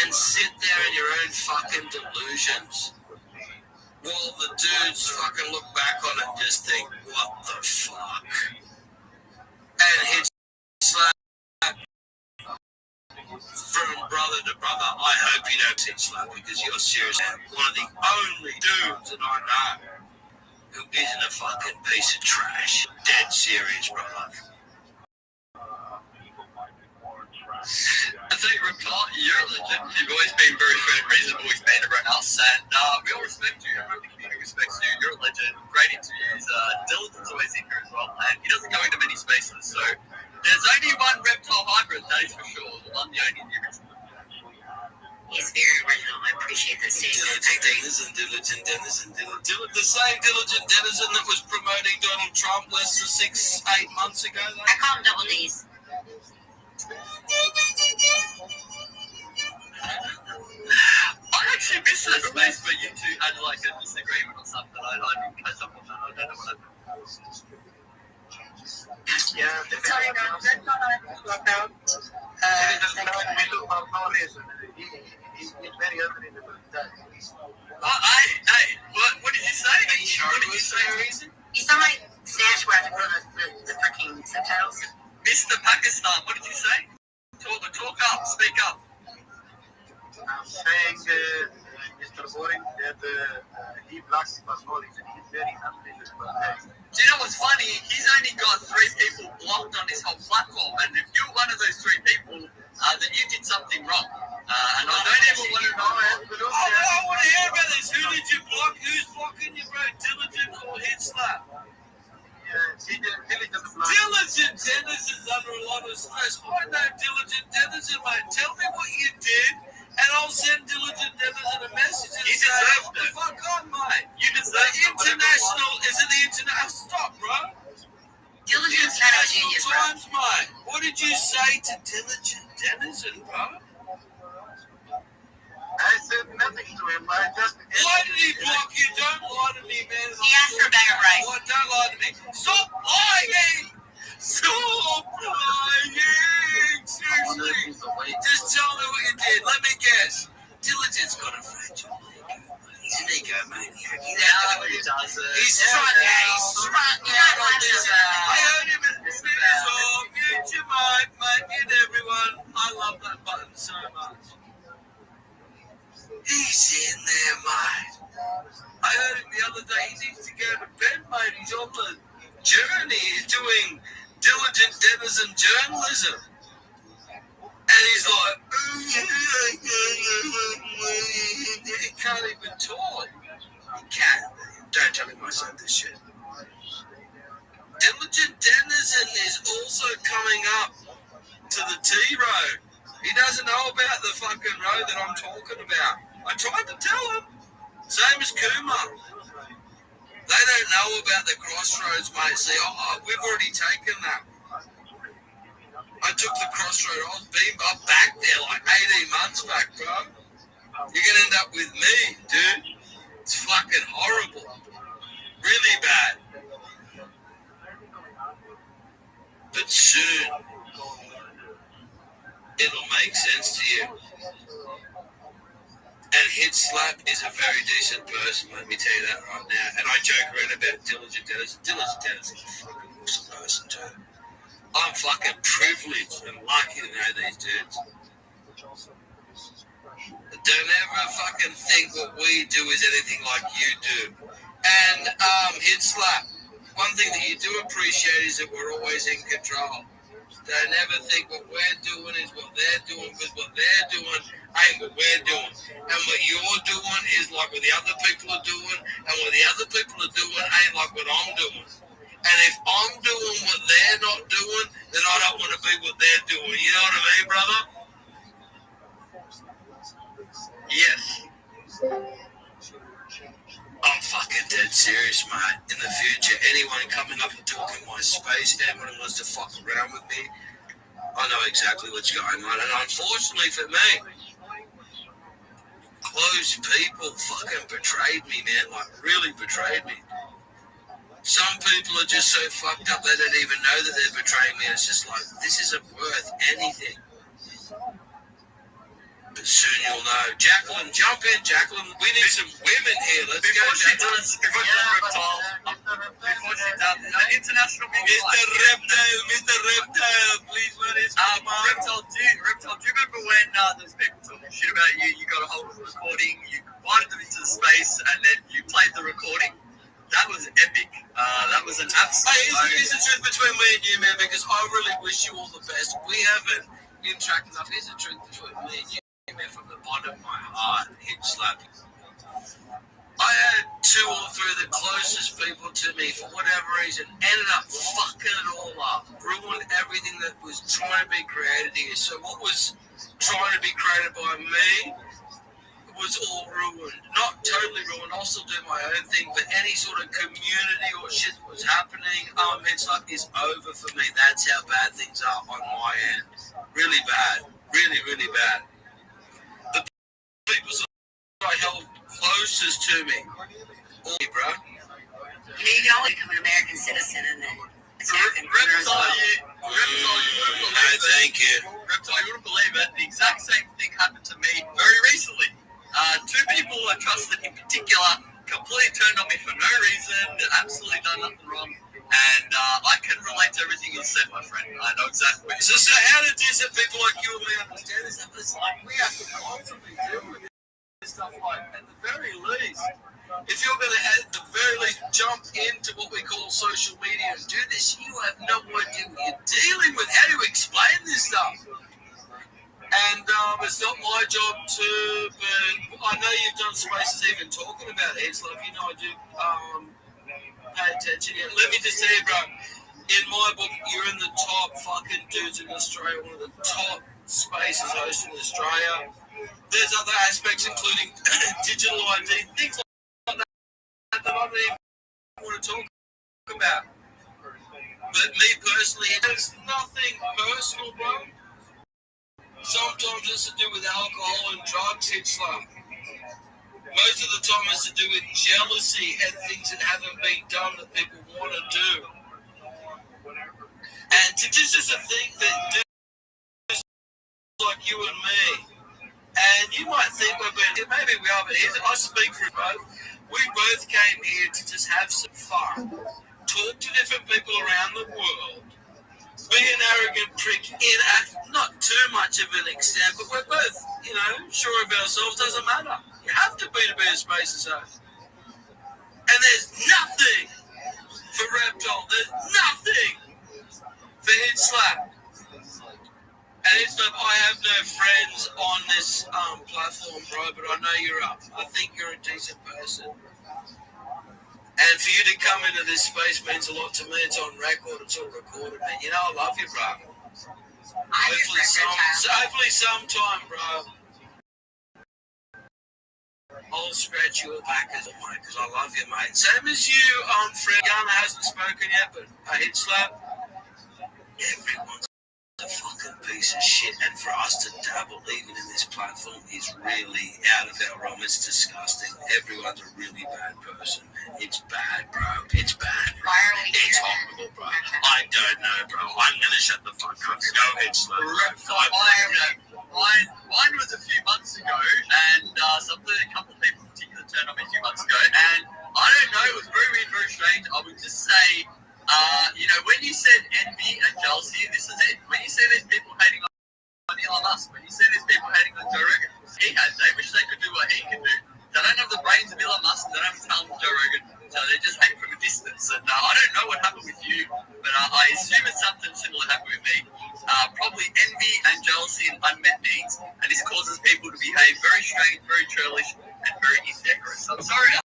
and sit there in your own fucking delusions while the dudes fucking look back on it and just think, what the fuck? And Hitsnap from brother to brother, I hope you don't Hitsnap because you're seriously one of the only dudes that I know who isn't a fucking piece of trash. Dead serious, brother. I think Reptile, you're a legend. You've always been very fair and reasonable. He's been everyone else, and we all respect you. Everyone in the community respects you. You're a legend. Great interviews. Dylan's always in here as well, and he doesn't go into many spaces, so there's only one Reptile hybrid, that is for sure. The one, the only, the original. He's very original. I appreciate the statement. Diligent Denizen. The same Diligent Denizen that was promoting Donald Trump less than 6-8 months ago. I call him double D's. I actually missed that space where you two had like a disagreement or something. I didn't catch up on that. I don't know what happened. Yeah, sorry, no, that's not what I he's very unreasonable. What did you say? Are you sure? What did you say? Reason? You sound like Snatch where I have to put the freaking subtitles. Mr. Pakistan, what did you say? Talk up, speak up. I'm saying, Mr. Boring, that he blocks Pasmolic and he's very unreasonable. Do you know what's funny? He's only got 3 people blocked on his whole platform, and if you're one of those 3 people, then you did something wrong. And I don't ever want to know. I want to hear about this. Who did you block? Who's blocking you, bro? Diligent or Hitsnap? Diligent Denizen's under a lot of stress. I know Diligent Denizen, mate. Tell me what you did, and I'll send Diligent Denizen a message and say, what the fuck on, mate? You deserve the international. Is it the international? Stop, bro. Diligent's kind of a genius, bro. Times, mate. What did you say to Diligent Denizen, bro? I said nothing to him. I just. Why did he block you? Don't lie to me, man. He asked for a bag of rice. Oh, don't lie to me. Stop lying! Stop lying! Seriously. Just tell me what you did. Let me guess. Diligent's got a fragile ego. He's an egomaniac. He's strutting out on this. I heard him at the song. Mute your mic, mute everyone. I love that button so much. He's in there, mate. I heard him the other day. He needs to go to bed, mate. He's on the journey. He's doing Diligent Denizen journalism. And he's like, he can't even talk. He can't. Don't tell him I said this shit. Diligent Denizen is also coming up to the T-Road. He doesn't know about the fucking road that I'm talking about. I tried to tell him. Same as Kumar. They don't know about the crossroads, mate. See, we've already taken that. I took the crossroad. I was back there like 18 months back, bro. You're going to end up with me, dude. It's fucking horrible. Really bad. But soon, it'll make sense to you. And Hitsnap is a very decent person, let me tell you that right now. And I joke around about Diligent Denizen. Diligent Denizen's a fucking awesome person too. I'm fucking privileged and lucky to know these dudes. Don't ever fucking think what we do is anything like you do. And Hitsnap, one thing that you do appreciate is that we're always in control. Don't ever think what we're doing is what they're doing, because what they're doing ain't what we're doing. And what you're doing is like what the other people are doing, and what the other people are doing ain't like what I'm doing. And if I'm doing what they're not doing, then I don't want to be what they're doing. You know what I mean, brother? Yes. I'm fucking dead serious, mate. In the future, anyone coming up and talking my space, anyone who wants to fuck around with me, I know exactly what's going on. And unfortunately for me, close people fucking betrayed me, man. Like, really betrayed me. Some people are just so fucked up they don't even know that they're betraying me. It's just like, this isn't worth anything. But soon you'll know. Jacqueline, jump in, Jacqueline. We need some women here. Let's go, Jacqueline. International Mr. Reptile, please let us come on. Reptile, do you remember when those people talking shit about you? You got a hold of the recording, you invited them into the space, and then you played the recording. That was epic. That was an absolute. Hey, here's the truth between me and you, man, because I really wish you all the best. We haven't interacted enough. Here's the truth between me and you, man, from the bottom of my heart. Hit slap. I had 2 or 3 of the closest people to me, for whatever reason, ended up fucking it all up, ruined everything that was trying to be created here. So what was trying to be created by me was all ruined. Not totally ruined, I'll still do my own thing, but any sort of community or shit that was happening, it's like it's over for me. That's how bad things are on my end. Really bad. Really, really bad. The people I held closest to me. All me, bro. You can only become an American citizen and then attack and murder as well. Thank you. Reptile, you wouldn't believe it. The exact same thing happened to me very recently. 2 people I trusted in particular completely turned on me for no reason, absolutely done nothing wrong. And I can relate to everything you said, my friend. I know exactly what you said. So how did decent people like you and me understand this? It's like we have to constantly deal with this stuff, like, at the very least. If you're going to, at the very least, jump into what we call social media and do this, you have no idea what you're dealing with. How do you explain this stuff? And it's not my job to, but I know you've done spaces even talking about it. It's like, you know, I do pay attention here. Let me just say, bro, in my book, you're in the top fucking dudes in Australia, one of the top spaces hosts in Australia. There's other aspects, including digital ID, things like that I don't even want to talk about. But me personally, it's nothing personal, bro. Sometimes it's to do with alcohol and drugs, it's like. Most of the time it's to do with jealousy and things that haven't been done that people want to do. And to just to think that dudes like you and me, and you might think maybe we are, but I speak for both. We both came here to just have some fun, talk to different people around the world, be an arrogant prick in not too much of an extent, but we're both, you know, sure of ourselves. Doesn't matter. You have to be a space as us. And there's nothing for Reptile. There's nothing for Hit Slap. And it's like, I have no friends on this platform, bro, but I know you're up. I think you're a decent person. And for you to come into this space means a lot to me. It's on record, it's all recorded, man. You know, I love you, bro. Hopefully sometime, bro, I'll scratch your back as well, mate, because I love you, mate. Same as you, Fred. Yana hasn't spoken yet, but I Hit Slap. Everyone's a fucking piece of shit, and for us to dabble even in this platform is really out of our realm. It's disgusting. Everyone's a really bad person, man. It's bad, bro. It's bad, bro. It's horrible, bro. I don't know, bro. I'm gonna shut the fuck up. Go ahead, slow. Mine was a few months ago, and a couple of people in particular turned on me a few months ago, and I don't know, it was very weird, very strange. I would just say, when you said envy and jealousy, this is it. When you say there's people hating on Elon Musk, when you say there's people hating on Joe Rogan, they wish they could do what he can do. They don't have the brains of Elon Musk, they don't have the talent of Joe Rogan, so they just hate from a distance. And I don't know what happened with you, but I assume it's something similar happened with me. Probably envy and jealousy and unmet needs, and this causes people to behave very strange, very churlish, and very indecorous. So I'm sorry that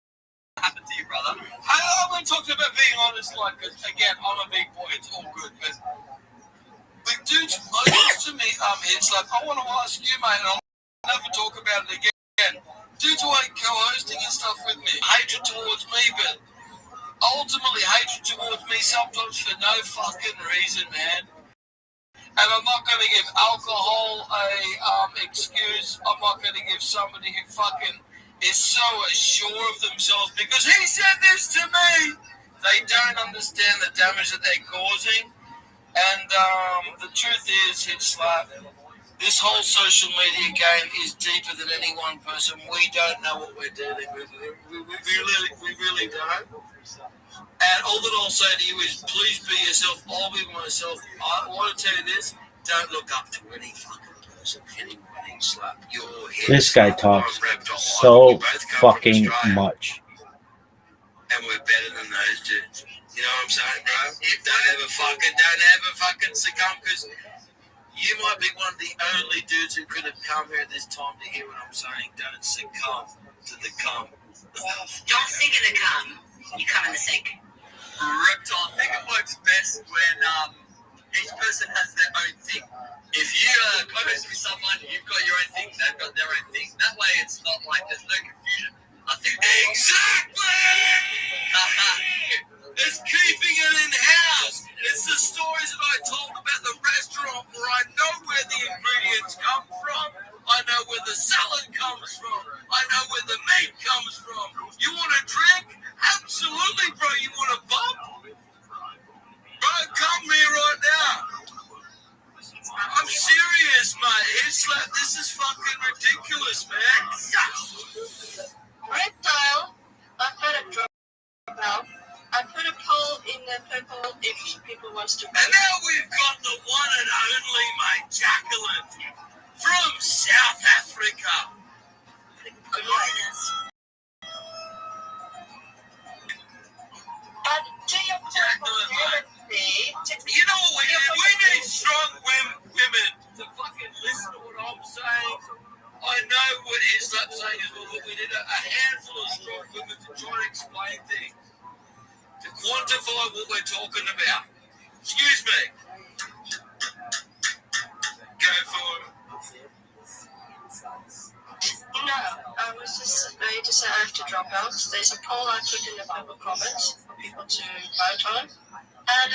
happened to you, brother. I'm not talking about being honest, like, because again, I'm a big boy, it's all good, but dudes, to me, Hit Slap, I want to ask you, mate, and I'll never talk about it again. Dudes who ain't co-hosting and stuff with me, hatred towards me, but ultimately hatred towards me sometimes for no fucking reason, man. And I'm not going to give alcohol a excuse. I'm not going to give somebody who fucking is so sure of themselves because he said this to me. They don't understand the damage that they're causing. And the truth is, it's like this whole social media game is deeper than any one person. We don't know what we're dealing with. We really don't. And all that I'll say to you is, please be yourself. I'll be myself. I want to tell you this: don't look up to any fucking person, anybody. Slap your head. This guy talks so fucking much. And we're better than those dudes. You know what I'm saying, bro? Don't ever fucking succumb, because you might be one of the only dudes who could have come here at this time to hear what I'm saying. Don't succumb to the cum. Don't sink in the cum. You come in the sink. Reptile, I think it works best when each person has their own thing. If you are close with someone, you've got your own thing, they've got their own thing. That way it's not like there's no confusion. I think exactly! It's keeping it in house. It's the stories that I told about the restaurant where I know where the ingredients come from. I know where the salad comes from. I know where the meat comes from. You want a drink? Absolutely, bro. You want a bump? Bro, come here right now. I'm serious, mate. It's like, this is fucking ridiculous, man. Reptile, I put a drop out. I put a poll in the purple if people wants to vote. And now we've got the one and only, mate, Jacqueline from South Africa. Good morning. But to your point, you know what we need? We need strong women to fucking listen to what I'm saying. I know what Islam's saying as well, but we need a handful of strong women to try and explain things, to quantify what we're talking about. Excuse me. Go for it. No, I was just ready to say I have to drop out. There's a poll I put in the purple comments for people to vote on. And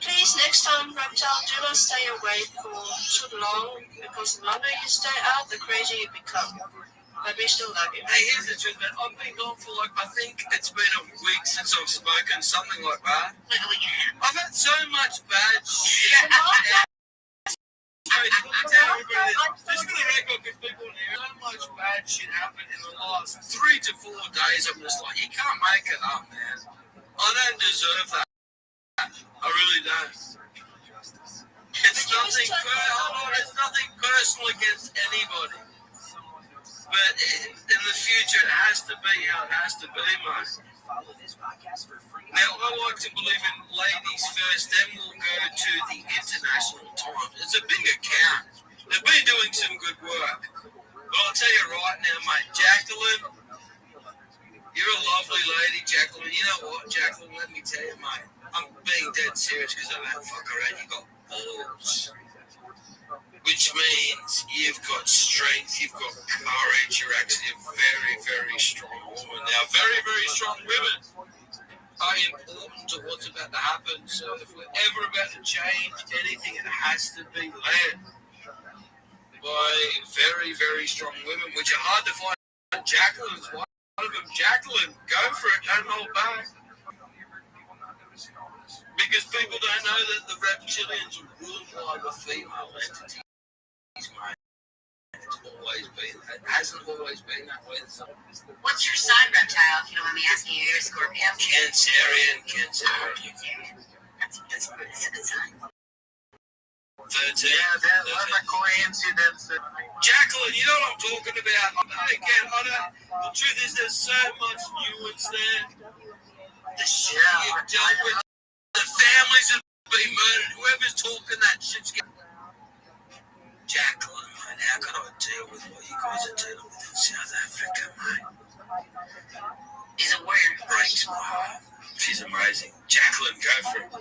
please, next time, Reptile, do not stay away for too long, because the longer you stay out, the crazier you become. But we still love you. Hey, here's the truth, man. I've been gone for I think it's been a week since I've spoken, something like that. Like a week and a half. I've had so much bad shit. Just for the record, because people here, so much bad shit happened in the last 3 to 4 days. I'm just like, you can't make it up, man. I don't deserve that. I really don't. It's nothing personal against anybody. But in the future, it has to be how it has to be, mate. Now, I like to believe in ladies first, then we'll go to the International Times. It's a big account. They've been doing some good work. But I'll tell you right now, mate, Jacqueline, you're a lovely lady, Jacqueline. You know what, Jacqueline, let me tell you, mate, I'm being dead serious because I don't fuck around. You've got balls, which means you've got strength, you've got courage. You're actually a very, very strong woman. Now, very, very strong women are important to what's about to happen. So if we're ever about to change anything, it has to be led by very, very strong women, which are hard to find. Jacqueline's one of them. Jacqueline, go for it, don't hold back. Because people don't know that the reptilians are ruled by the female entities, mate. It hasn't always been that way. What's your sign, Reptile, if you don't mind me asking you? You're a Scorpio? Cancerian. Cancerian. That's a good sign. 13. Yeah, there's a coincidence. Jacqueline, you know what I'm talking about. The truth is there's so much nuance there. The shit you've dealt with, the families have been murdered, whoever's talking that shit's getting... Jacqueline, mate, how can I deal with what you guys are dealing with in South Africa, mate? She's a warrior. Breaks my heart. She's amazing. Jacqueline, go for it.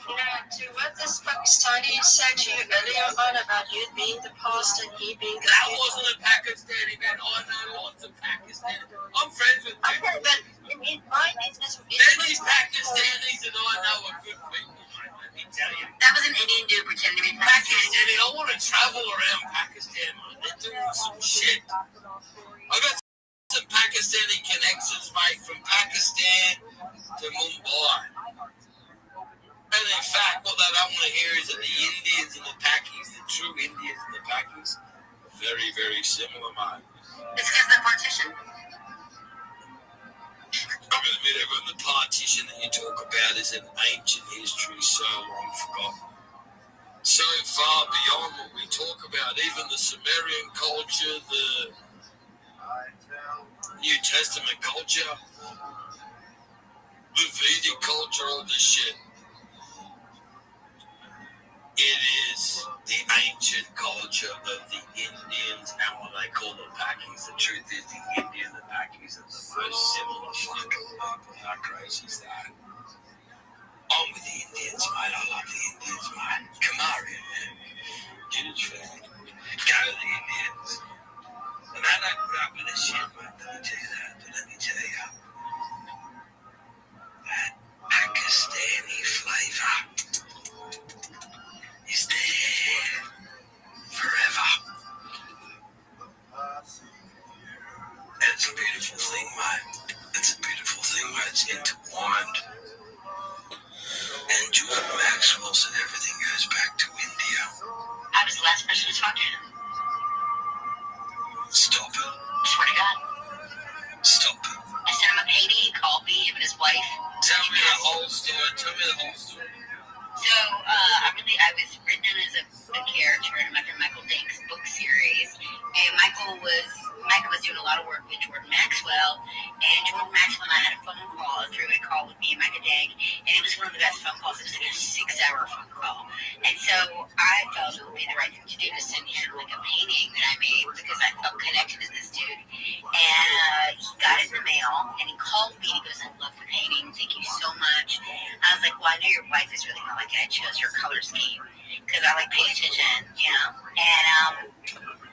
You know, to what this Pakistani said to you earlier on about you being the past and he being the That future. wasn't a Pakistani man. I know lots of Pakistanis. I'm friends with Okay, people. but in my business, Many Pakistanis and I know are good people, mate. Let me tell you. That was an Indian I travel around Pakistan, man. They're doing some shit. I got some Pakistani connections, mate, from Pakistan to Mumbai. And in fact, what I don't want to hear is that the Indians and the Pakis, the true Indians and the Pakis, are very, very similar, man. It's because the partition. I'm going to admit, everyone, the partition that you talk about is an ancient history so long forgotten. So far beyond what we talk about, even the Sumerian culture, the New Testament culture, the Vedic culture, all this shit. It is the ancient culture of the Indians and what they call the Pakis. The truth is, the Indian and the Pakis are the most similar fucking people. How crazy is that? I'm with the Indians, mate. I love the Indians, mate. Kamari, man. Huge fan. Go to the Indians. And they don't put up with this shit, mate. Let me tell you that. But let me tell you, that Pakistani flavour is there forever. And it's a beautiful thing, mate. It's a beautiful thing, mate. It's intertwined. And John Maxwell said everything goes back to India. I was the last person to talk to him. Stop it. Swear to God. Stop it. I sent him a painting. He called me, him and his wife. Tell me the whole story. Tell me the whole story. So, I was written as a character in Michael Dank's book series, and Michael was doing a lot of work with Jordan Maxwell, and Jordan Maxwell and I had a phone call, a three-way call with me and Michael Dank, and it was one of the best phone calls. It was like a 6-hour phone call, and so I felt it would be the right thing to do to send him like a painting that I made because I felt connected to this dude, and he got it in the mail, and he called me and he goes, "I love the painting, thank you so much." I was like, "Well, I know your wife is really gonna like it. I chose your color scheme because I like paying attention, you know." And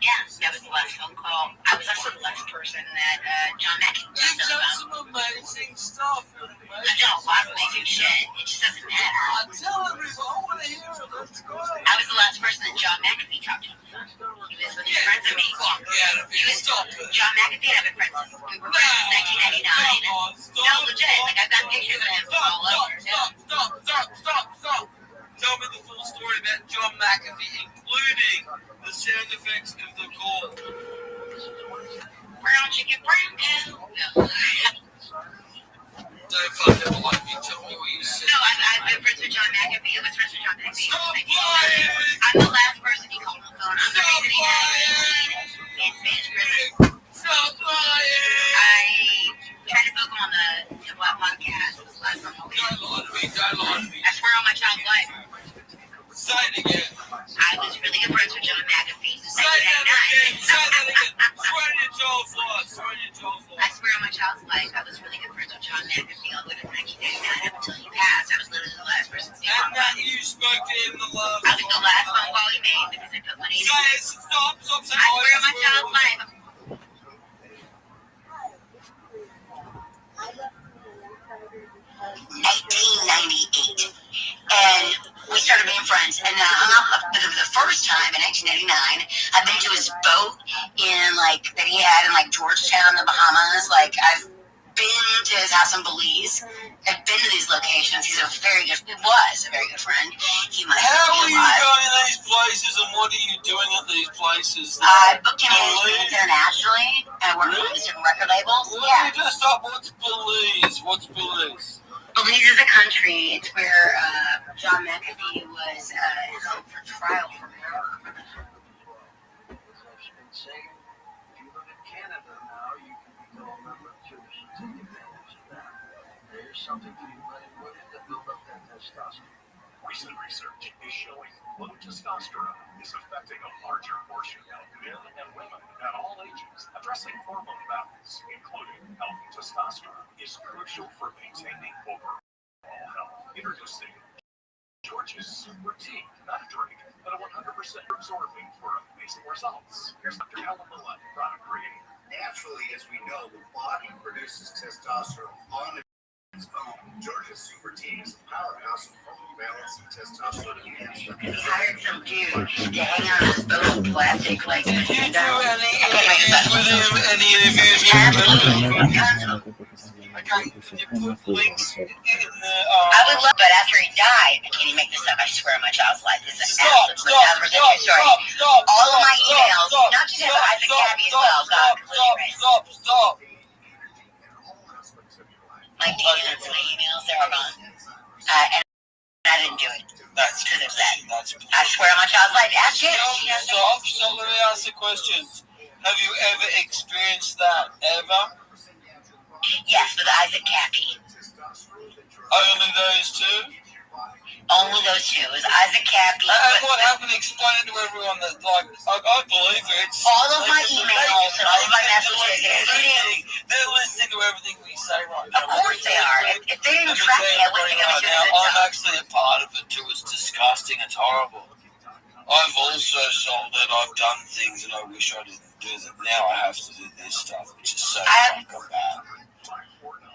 yeah, that was the last phone call. I was also the last person that John McAfee You've done some amazing stuff. I've done a lot of amazing shit. It just doesn't matter. Tell everyone. I want to hear it. Let's go. I was the last person that John McAfee talked to. He was with friends of me. Fuck out of here. Stop it. John McAfee and I've been friends since we were friends in 1999. No, legit. Like, I've got pictures of him from all over. Stop. Tell me the full story about John McAfee, including the sound effects of the call. Brown chicken, brown cow. No. Don't fucking like me. Tell me what you said. No, I've been friends with John McAfee. I was friends with John McAfee. Stop lying! I'm the last person he called on the phone. I'm the reason he had in Spanish prison. Stop lying! I tried to book him on the Black podcast. It was the last time. Don't lie to me. I swear on my child's life. Say it again. I was really good friends with John McAfee since Say that again. 1999. Say that again. Swear to your child's life. I swear on my child's life, I was really good friends with John McAfee all the way to 1999 up until he passed. I was literally the last person to speak on And that you spoke to him the last I was the last phone call he made because I put money in. Say it. Stop. I swear on my child's life. 1898, and we started being friends, and I hung out the first time in 1999. I've been to his boat that he had in Georgetown, the Bahamas. I've been to his house in Belize. I've been to these locations. He was a very good friend. He might How are be you alive. going to these places, and what are you doing at these places? I booked him internationally. I worked with these different record labels. Well, Yeah. just stop. What's Belize? Belize is a country. It's where John McAfee was held for trial for murder. Something to be letting women to build up that testosterone. Recent research is showing low testosterone is affecting a larger portion of men and women at all ages. Addressing hormone balance, including healthy testosterone, is crucial for maintaining overall health. Introducing George's Super Tea, not a drink, but a 100% absorbing for amazing results. Here's Dr. Helen Millett, product creator. Naturally, as we know, the body produces testosterone on Georgia's super team is a powerhouse of hormone balance and testosterone enhancement. He hired some dude to hang on his boat with plastic like Did you do any interviews with him? Any interviews with him? Can you put links in the? I would love, but after he died, can you make this up? I swear on my child's life, this is Stop! All of my emails, not just him, but Isaac Gabby as well, got completely erased. Stop! My DMs, my emails, they're all gone. And I didn't do it. That's because of that. I swear on my child's life. Ask him. Stop. Let me ask the questions. Have you ever experienced that? Ever? Yes, with Isaac Cappy. Only those two? Only those two. It was Isaac Cappy. And what happened? Explain to everyone that, like, I believe it. All of my emails and all of my messages. They're listening to everything we say right now. Of course they are. If they didn't track me, I wouldn't think I was doing a good I'm job. actually a part of it too. It's disgusting. It's horrible. I've also sold that I've done things that I wish I didn't do. That now I have to do this stuff, which is so fucking bad.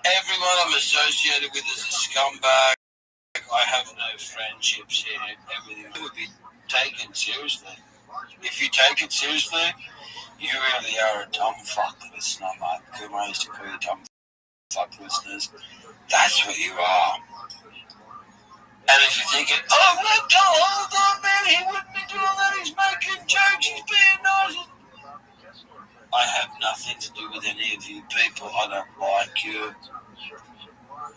Everyone I'm associated with is a scumbag. I have no friendships here. Everything would be taken seriously. If you take it seriously, you really are a dumb fuck listener, mate. I used to call you dumb fuck listeners. That's what you are. And if you're thinking, oh, man, he wouldn't be doing that. He's making jokes. He's being nice. I have nothing to do with any of you people. I don't like you.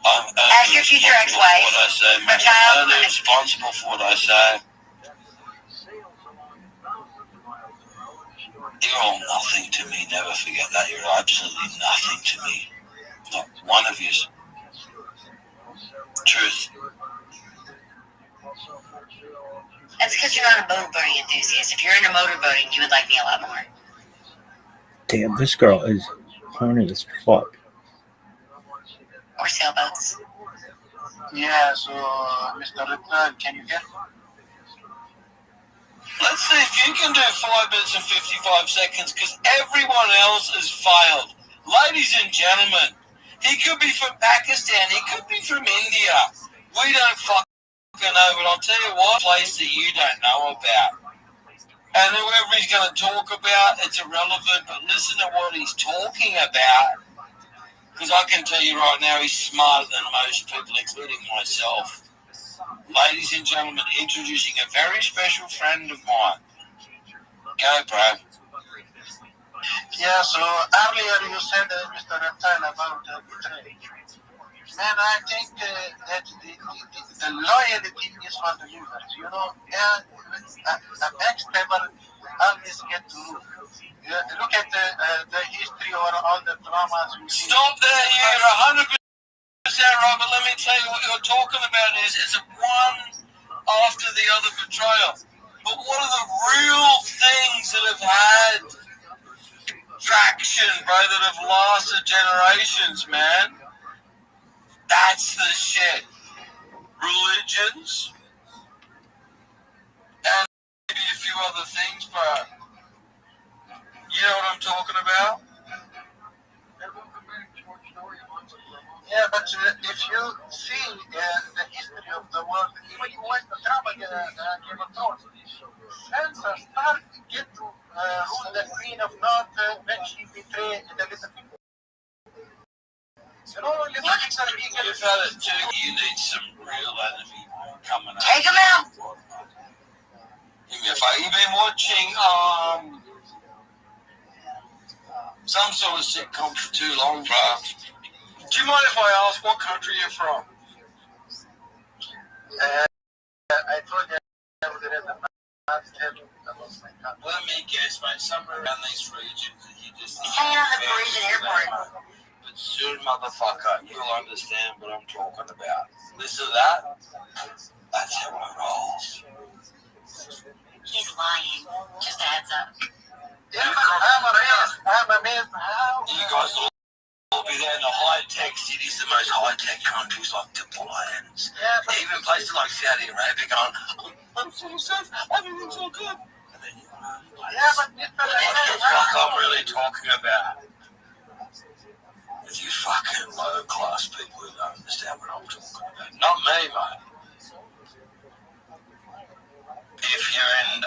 Ask your future ex-wife. What I say, man. I'm only responsible for what I say. You're all nothing to me. Never forget that. You're absolutely nothing to me. Not one of you. Truth. That's because you're not a motorboating enthusiast. If you're into motorboating, you would like me a lot more. Damn, this girl is horny as fuck. Or sailboats. Yeah, so, Mr. Reptile, can you hear? Let's see if you can do 5 minutes and 55 seconds, because everyone else has failed. Ladies and gentlemen, he could be from Pakistan, he could be from India. We don't fucking know, but I'll tell you what, place that you don't know about. And whoever he's going to talk about, it's irrelevant, but listen to what he's talking about. Because I can tell you right now, he's smarter than most people, including myself. Ladies and gentlemen, introducing a very special friend of mine. Go, bro. Yeah, so earlier you said, Mr. Reptile, about betrayal. Man, I think that the loyalty is for the losers. You know, a backstabber always gets to lose. Look at the history or all the dramas. Stop there, you're 100% right, but let me tell you what you're talking about is one after the other betrayal. But what are the real things that have had traction, bro, that have lasted generations, man? That's the shit. Religions and maybe a few other things, bro. You know what I'm talking about? Yeah, but if you see the history of the world, even you watch the drama Game of Thrones, Sansa Stark get to rule the Queen of North when she betrayed the little people. You know, little things are equal. You've had it too. You need some real enemy coming out. Take him out! Do me a favor. You've been watching some sort of sitcom for too long, bro. Do you mind if I ask what country you're from? I told you I would have the last time about my country. Let me guess, mate. Somewhere around these regions that you just... Hanging on the Parisian airport. But soon, motherfucker, you'll understand what I'm talking about. Listen to that. That's how it rolls. He's lying. Just a heads up. Yeah, I'm amazed how... You guys will be there in the high-tech cities, the most high-tech countries like Dubai and even places like Saudi Arabia going, I'm so safe, everything's all good. And then you're like, what the fuck I'm really talking about? With you fucking low-class people who don't understand. Not me, mate. If you're in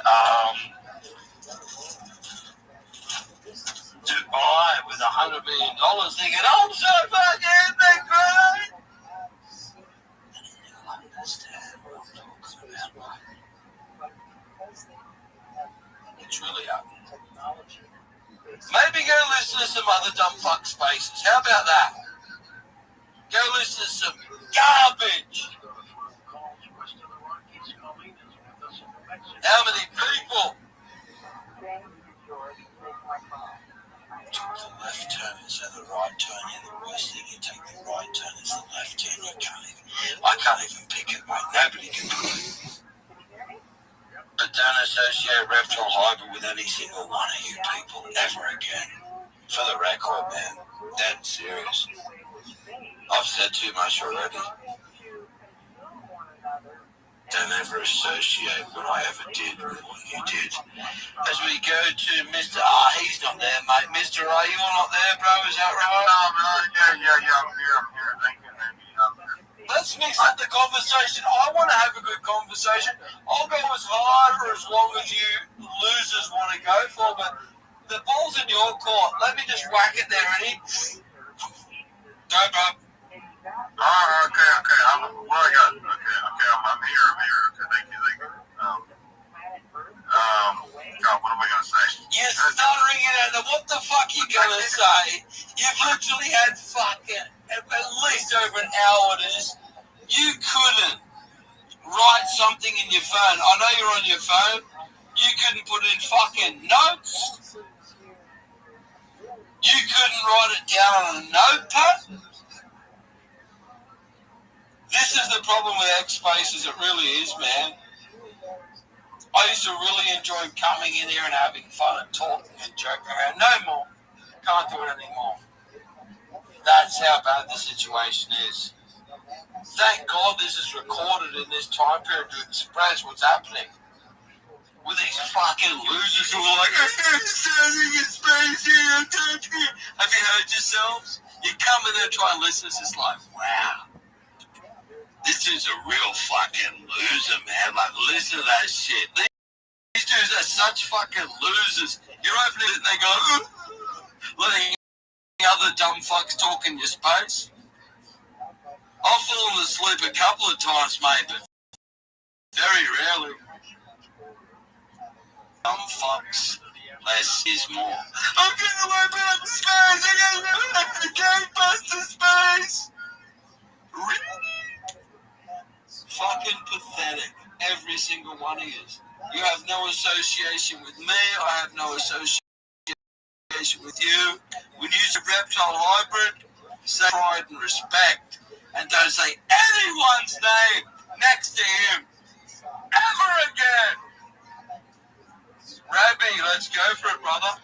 Dubai with $100 million thinking, I'm so fucking big, great. You'll understand what I'm talking about, mate. It's really happening. Maybe go listen to some other dumb fuck spaces. How about that? Go listen to some garbage. How many people took the left turn instead of the right turn? Yeah, the worst thing, you take the right turn is the left turn. I can't even pick it, mate. Nobody can do it. But don't associate reptile hybrid with any single one of you people ever again. For the record, man. Dead serious. I've said too much already. Don't ever associate what I ever did with what you did. As we go to Mr. He's not there, mate. Mr. you're not there, bro. Is that right? Yeah, I'm here. Thank you, man. Let's mix up the conversation. I want to have a good conversation. I'll go as hard or as long as you losers want to go for, but the ball's in your court. Let me just whack it there, ready? Go, bro. Okay. I'm here. Okay, thank you. God, what am I gonna say? You're stuttering it out. Now, what the fuck are you gonna say? You've literally had fucking at least over an hour to this. You couldn't write something in your phone. I know you're on your phone. You couldn't put in fucking notes. You couldn't write it down on a notepad. This is the problem with X Spaces. It really is, man. I used to really enjoy coming in here and having fun and talking and joking around. No more. Can't do it anymore. That's how bad the situation is. Thank God this is recorded in this time period to express what's happening. With these fucking losers who are like, I'm standing in space here, touch me. Have you heard yourselves? You come in there and try and listen to this like, wow. This dude's a real fucking loser, man. Like, listen to that shit. These dudes are such fucking losers. You're opening it and they go, letting other dumb fucks talk in your space. I've fallen asleep a couple of times, mate, but very rarely. Dumb fucks. Less is more. I'm getting away from the space. I can't bust the space. Really? Fucking pathetic. Every single one of you. You have no association with me. I have no association with you. When you use a reptile hybrid, say pride and respect, and don't say anyone's name next to him ever again. Rabbi, let's go for it, brother.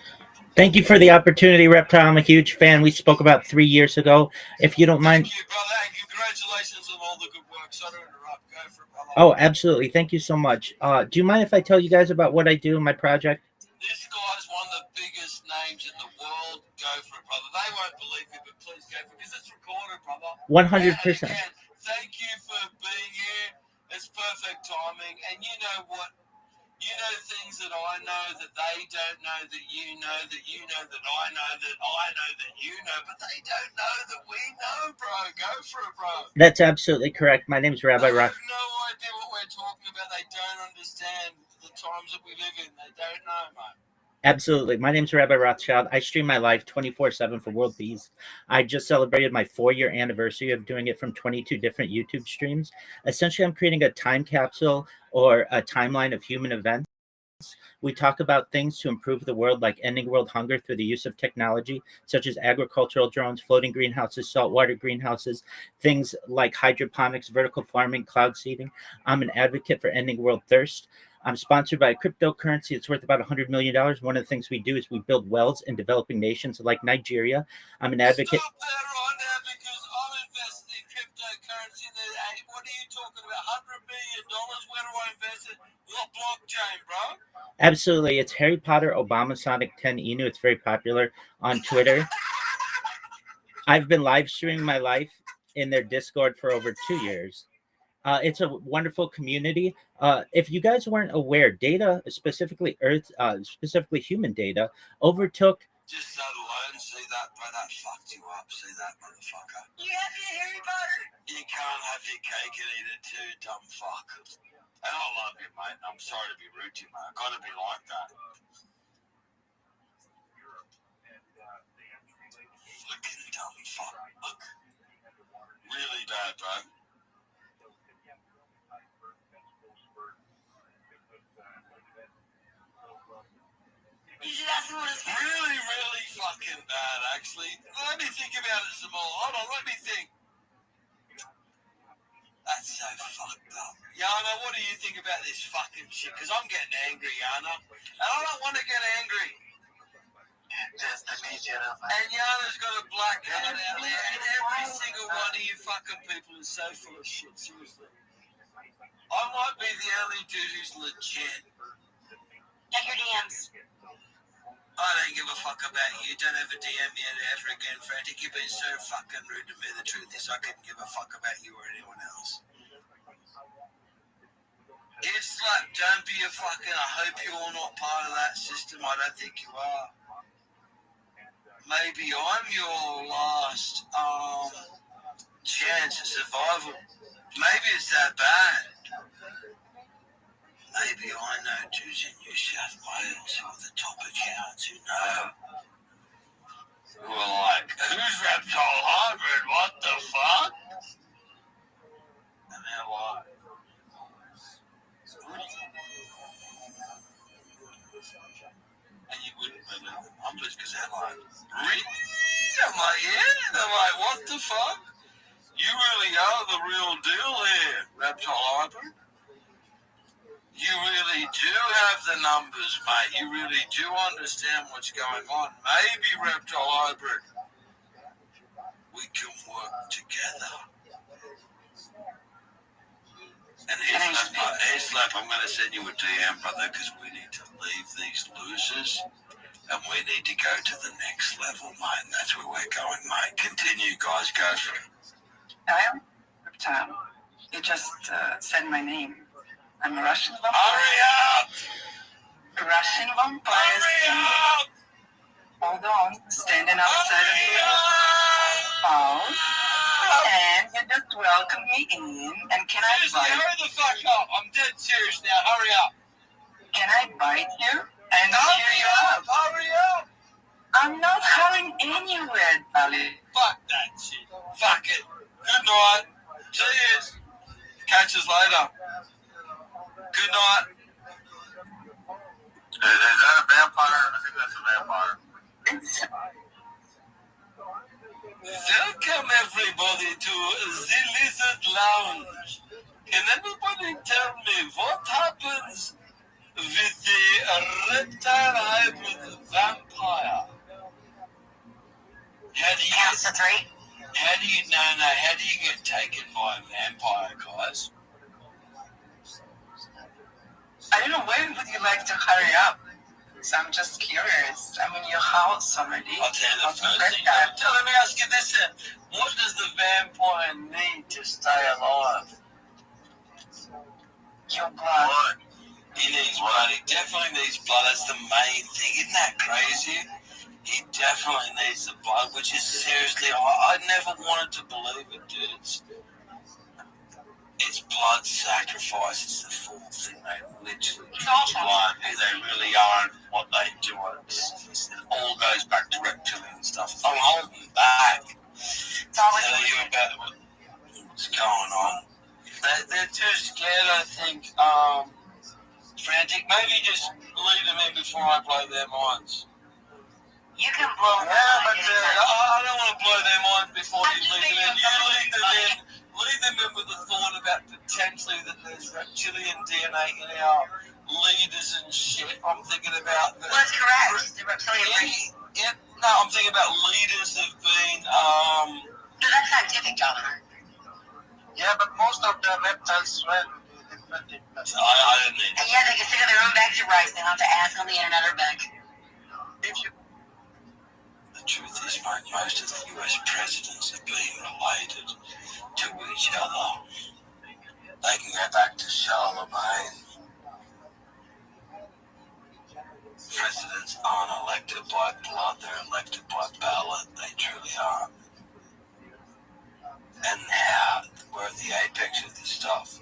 Thank you for the opportunity, Reptile. I'm a huge fan. We spoke about 3 years ago. If you don't mind. Thank you, brother, and congratulations on all the good work. Sorry to interrupt. Go for it, brother. Oh, absolutely. Thank you so much. Do you mind if I tell you guys about what I do in my project? This guy's one of the biggest names in the world. Go for it, brother. They won't believe you, but please go for it, because it's recorded, brother. 100%. And again, thank you for being here. It's perfect timing. And you know what? You know things that I know that they don't know, that you know that I know that I know that you know, but they don't know that we know, bro. Go for it, bro. That's absolutely correct. My name's Rabbi Rothschild. They have no idea what we're talking about. They don't understand the times that we live in. They don't know, mate. Absolutely. My name's Rabbi Rothschild. I stream my life 24/7 for world peace. I just celebrated my 4-year anniversary of doing it from 22 different YouTube streams. Essentially, I'm creating a time capsule or a timeline of human events. We talk about things to improve the world, like ending world hunger through the use of technology, such as agricultural drones, floating greenhouses, saltwater greenhouses, things like hydroponics, vertical farming, cloud seeding. I'm an advocate for ending world thirst. I'm sponsored by a cryptocurrency. It's worth about $100 million. One of the things we do is we build wells in developing nations like Nigeria. I'm an advocate. Stop there right now, because I'm invested in cryptocurrency. What are you talking about? $100 million? Where do I invest it? What blockchain, bro? Absolutely. It's Harry Potter Obama Sonic 10 Inu. It's very popular on Twitter. I've been live streaming my life in their Discord for over 2 years. It's a wonderful community. If you guys weren't aware, data, specifically Earth, specifically human data, overtook. Just that alone, see that, bro, that fucked you up. See that, motherfucker. You happy, Harry Potter? You can't have your cake and eat it too, dumb fuck. And I love you, mate. I'm sorry to be rude to you, mate. I gotta be like that. Fucking dumb fuck. Look. Really bad, bro. Really, really fucking bad, actually. Let me think about it some more. Hold on, let me think. That's so fucked up. Yana, what do you think about this fucking shit? Because I'm getting angry, Yana. And I don't want to get angry. Just the nature of And Yana's got a black hat out there, and every single one of you fucking people is so full of shit, seriously. I might be the only dude who's legit. Check your DMs. I don't give a fuck about you. Don't ever DM me ever again, Frantic. You've been so fucking rude to me. The truth is, I couldn't give a fuck about you or anyone else. It's like, don't be a fucking, I hope you're not part of that system. I don't think you are. Maybe I'm your last chance at survival. Maybe it's that bad. Maybe I know dudes in New South Wales who are the top accounts who know. Who are like, who's Reptile Hybrid? What the fuck? And they're like, and you wouldn't believe the numbers because they're like, really? I'm like, yeah. They're like, what the fuck? You really are the real deal here, Reptile Hybrid. You really do have the numbers, mate. You really do understand what's going on. Maybe, Reptile Hybrid, we can work together. And here's Slap, I'm going to send you a DM, brother, because we need to leave these losers and we need to go to the next level, mate. And that's where we're going, mate. Continue, guys. Go for it. Kyle? Reptile. You just said my name. I'm a Russian vampire. Hurry up! Russian vampire. Hurry up! Hold on. Standing outside of the house. And you just welcome me in. And can I bite? Hurry the fuck up. I'm dead serious now. Hurry up. Can I bite you? And cheer you up? Hurry up! I'm not hurrying anywhere, darling. Fuck that shit. Fuck it. Good night. Cheers. Catch us later. Good night. Is that a vampire? I think that's a vampire. Welcome everybody to the Lizard Lounge. Can anybody tell me what happens with the reptile hybrid vampire? How do you get taken by a vampire, guys? I don't know, when would you like to hurry up? So I'm just curious. I'm in your house already. I'll tell you the first thing. Let me ask you this then. What does the vampire need to stay alive? Your blood. He needs blood. He definitely needs blood. That's the main thing. Isn't that crazy? He definitely needs the blood, which is seriously, I never wanted to believe it, dudes. It's blood sacrifice. It's the full thing. They literally blood who they really are and what they do. It all goes back to reptilian stuff. I'm holding back. Tell you about what's going on. They're too scared, I think. Frantic. Maybe just leave them in before I blow their minds. You can blow them but I don't want to blow their minds before you leave them in. You leave them in. Leave them in with the thought about potentially that there's reptilian DNA in our leaders and shit. I'm thinking about... That's correct. The reptilian race. No, I'm thinking about leaders have been... No, that's scientific, John. Yeah, but most of the reptiles swim. I don't need... Yeah, they can stick on their own bags of rice. They don't have to ask on the internet or beg. The truth is, mate, most of the US presidents have been related to each other. They can go back to Charlemagne. Presidents aren't elected by blood, they're elected by ballot. They truly are. And now we're at the apex of this stuff.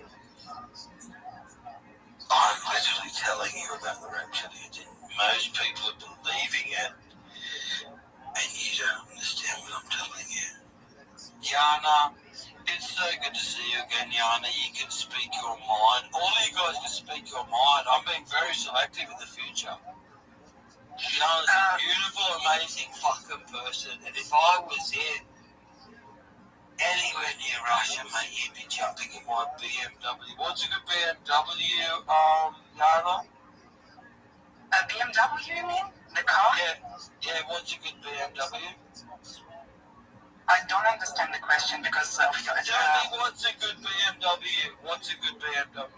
I'm literally telling you about the reptilians, and most people are believing it, and you don't understand what I'm telling you. Yana, it's so good to see you again, Yana. You can speak your mind. All of you guys can speak your mind. I'm being very selective in the future. Yana's a beautiful, amazing fucking person, and if I was in anywhere near Russia, mate, you'd be jumping in my BMW. What's a good BMW, Yana? A BMW, you mean? The car? Yeah, what's a good BMW? I don't understand the question because of your... Tell me what's a good BMW? What's a good BMW?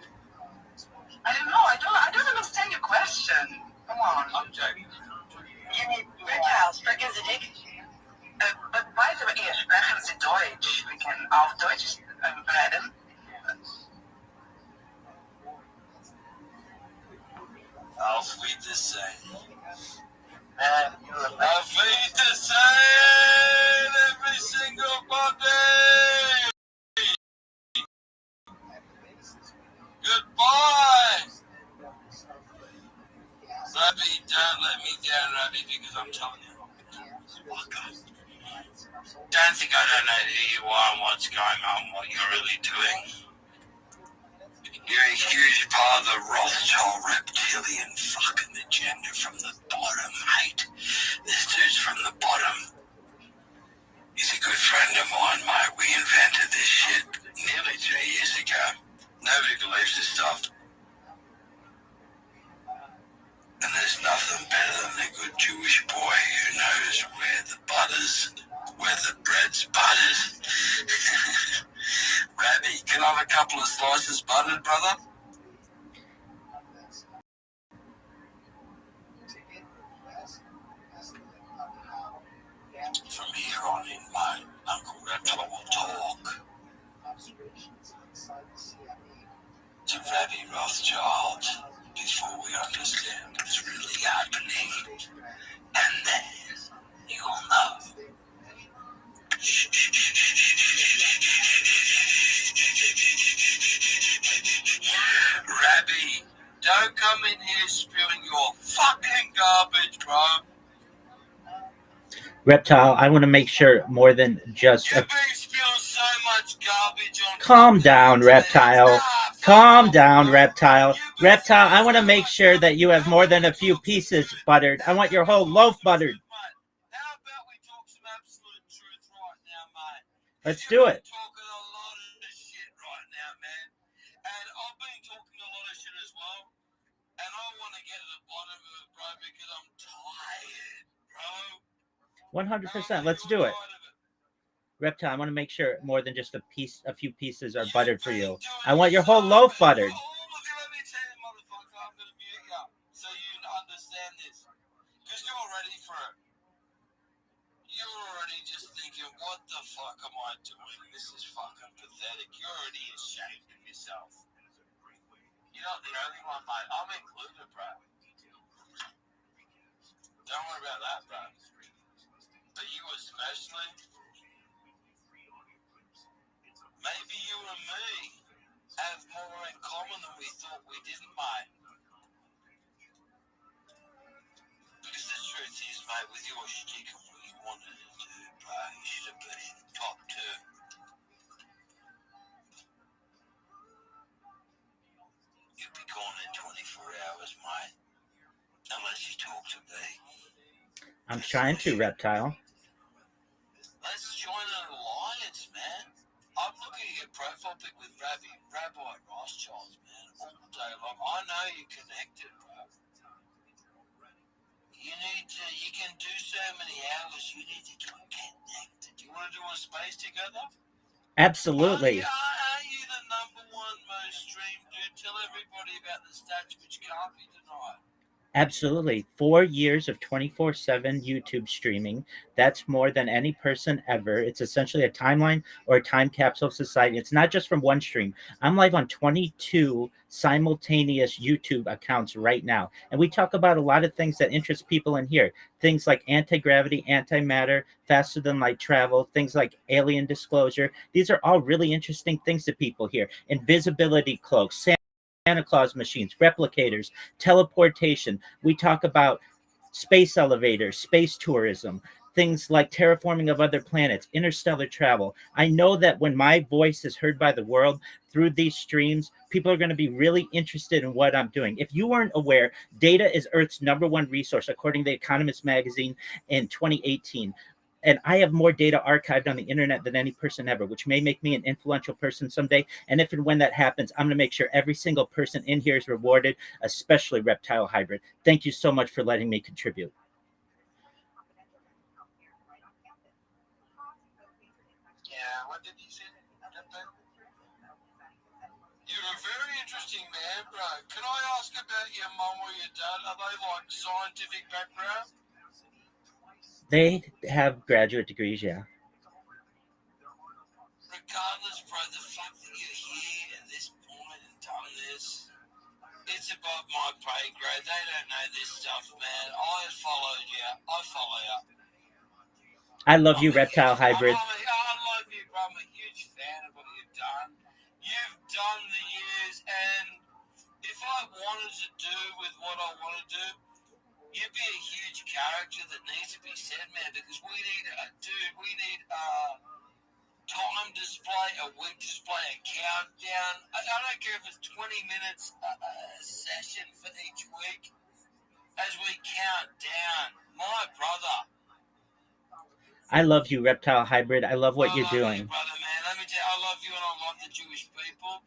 I don't know. I don't understand your question. Come on. I'm joking. You need... Rickhouse, sprechen Sie Dick? But by the way, sprechen Sie Deutsch. We can auf Deutsch reden. Auf Wiedersehen. Auf Wiedersehen, every single Monday. Goodbye. Rabbi, don't let me down, Rabbi, because I'm telling you. Don't think I don't know who you are and what's going on, what you're really doing. You're a huge part of the Rothschild reptilian fucking agenda from the bottom, mate. This dude's from the bottom. He's a good friend of mine, mate. We invented this shit nearly 2 years ago. Nobody believes this stuff. And there's nothing better than a good Jewish boy who knows where the bread's buttered. Rabbi, can I have a couple of slices buttered, brother? From here on in, my Uncle Reptile will talk to Rabbi Rothschild before we understand what's really happening. And then you'll know. Rabbi, don't come in here spewing your fucking garbage, bro. Reptile, I want to make sure more than just... You've been spewing so much garbage on... Calm down, Reptile. Calm down, Reptile. Reptile, I want to make sure that you have more than a few pieces buttered. I want your whole loaf buttered. How about we talk some absolute truth right now, mate? Let's do it. You're talking a lot of shit right now, man. And I've been talking a lot of shit as well. And I want to get to the bottom of it, bro, because I'm tired, bro. 100%. Let's do it. Reptile, I want to make sure more than just a few pieces are buttered for you. I want your whole loaf buttered. Let me tell you, motherfucker, I'm going to mute you so you understand this. Because you're ready for it. You're already just thinking, what the fuck am I doing? This is fucking pathetic. You're already ashamed of yourself. You're not the only one, mate. I'm included, bro. Don't worry about that, bro. But you especially, maybe you and me have more in common than we thought we didn't, mate. Because the truth is, mate, with your shtick and what you wanted to do, bro, you should have been in top 2. You'll be gone in 24 hours, mate. Unless you talk to me. I'm trying to, Reptile. Let's join an alliance, man. I'm looking at your profile pic with Rabbi Rothschild, man, all day long. I know you're connected, bro. You can do so many hours. You need to get connected. You want to do a space together? Absolutely. Are you the #1 most streamed dude? Tell everybody about the stats which can't be denied. Absolutely. 4 years of 24/7 YouTube streaming. That's more than any person ever. It's essentially a timeline or a time capsule of society. It's not just from one stream. I'm live on 22 simultaneous YouTube accounts right now. And we talk about a lot of things that interest people in here. Things like anti-gravity, antimatter, faster than light travel, things like alien disclosure. These are all really interesting things to people here. Invisibility cloaks, Santa Claus machines, replicators, teleportation. We talk about space elevators, space tourism, things like terraforming of other planets, interstellar travel. I know that when my voice is heard by the world through these streams, people are going to be really interested in what I'm doing. If you weren't aware, data is Earth's #1 resource, according to The Economist magazine in 2018. And I have more data archived on the internet than any person ever, which may make me an influential person someday. And if and when that happens, I'm going to make sure every single person in here is rewarded, especially Reptile Hybrid. Thank you so much for letting me contribute. Yeah, what did he say? You're a very interesting man, bro. Can I ask about your mom or your dad? Are they like scientific background? They have graduate degrees, yeah. Regardless, bro, the fact that you're here at this point and done this, it's above my pay grade. They don't know this stuff, man. I followed you. I follow you. I love you, Reptile Hybrid. I love you, bro. I'm a huge fan of what you've done. You've done the years, and if I wanted to do with what I want to do, you'd be a huge character that needs to be said, man, because we need a time display, a week display, a countdown. I don't care if it's 20 minutes a session for each week as we count down. My brother. I love you, Reptile Hybrid. I love what you're doing. You, brother, man. Let me tell you, I love you and I love the Jewish people.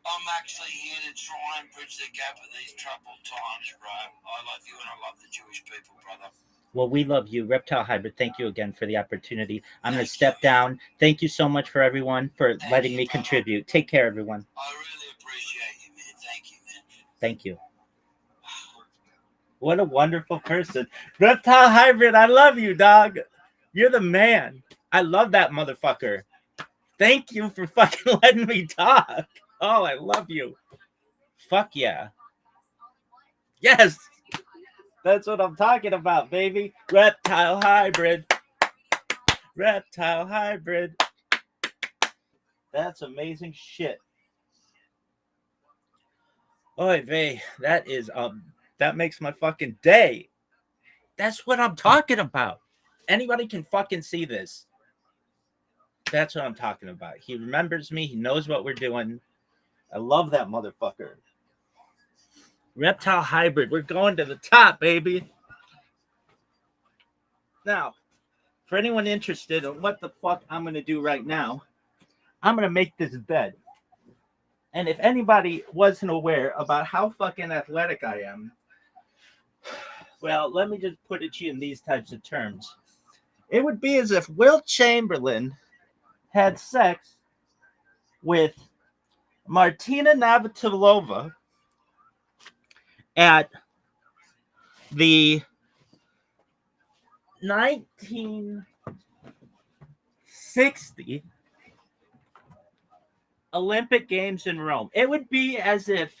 I'm actually here to try and bridge the gap of these troubled times, bro. I love you and I love the Jewish people, brother. Well, we love you, Reptile Hybrid. Thank you again for the opportunity. I'm going to step down. Thank you so much for everyone for letting me contribute. Take care, everyone. I really appreciate you, man. Thank you, man. Thank you. What a wonderful person. Reptile Hybrid, I love you, dog. You're the man. I love that motherfucker. Thank you for fucking letting me talk. Oh, I love you. Fuck yeah. Yes. That's what I'm talking about, baby. Reptile Hybrid. Reptile Hybrid. That's amazing shit. Oy vey, that makes my fucking day. That's what I'm talking about. Anybody can fucking see this. That's what I'm talking about. He remembers me. He knows what we're doing. I love that motherfucker. Reptile Hybrid. We're going to the top, baby. Now, for anyone interested in what the fuck I'm going to do right now, I'm going to make this bed. And if anybody wasn't aware about how fucking athletic I am, well, let me just put it to you in these types of terms. It would be as if Wilt Chamberlain had sex with Martina Navratilova at the 1960 Olympic Games in Rome. It would be as if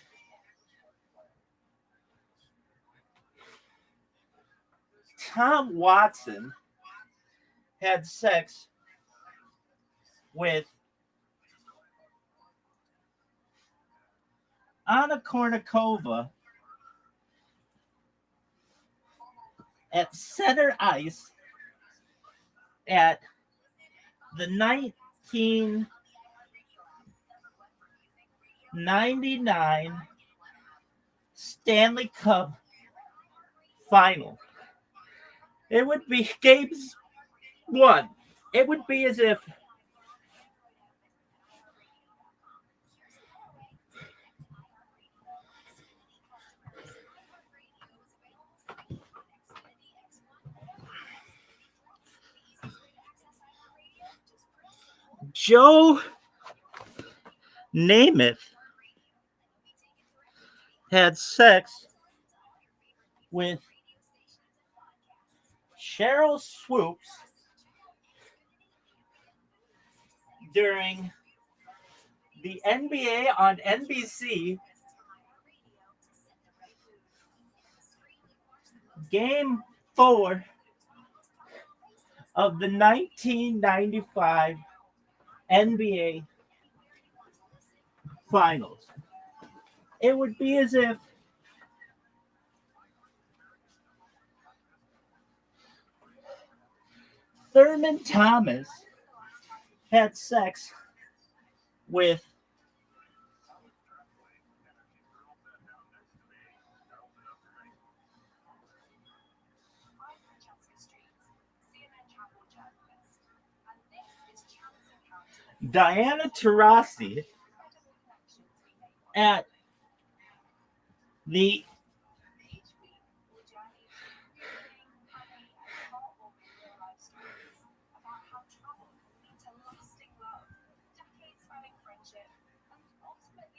Tom Watson had sex with Anna Kournikova at center ice at the 1999 Stanley Cup final. It would be games one. It would be as if Joe Namath had sex with Cheryl Swoops during the NBA on NBC Game 4 of the 1995 NBA Finals. It would be as if Thurman Thomas had sex with Diana Taurasi at the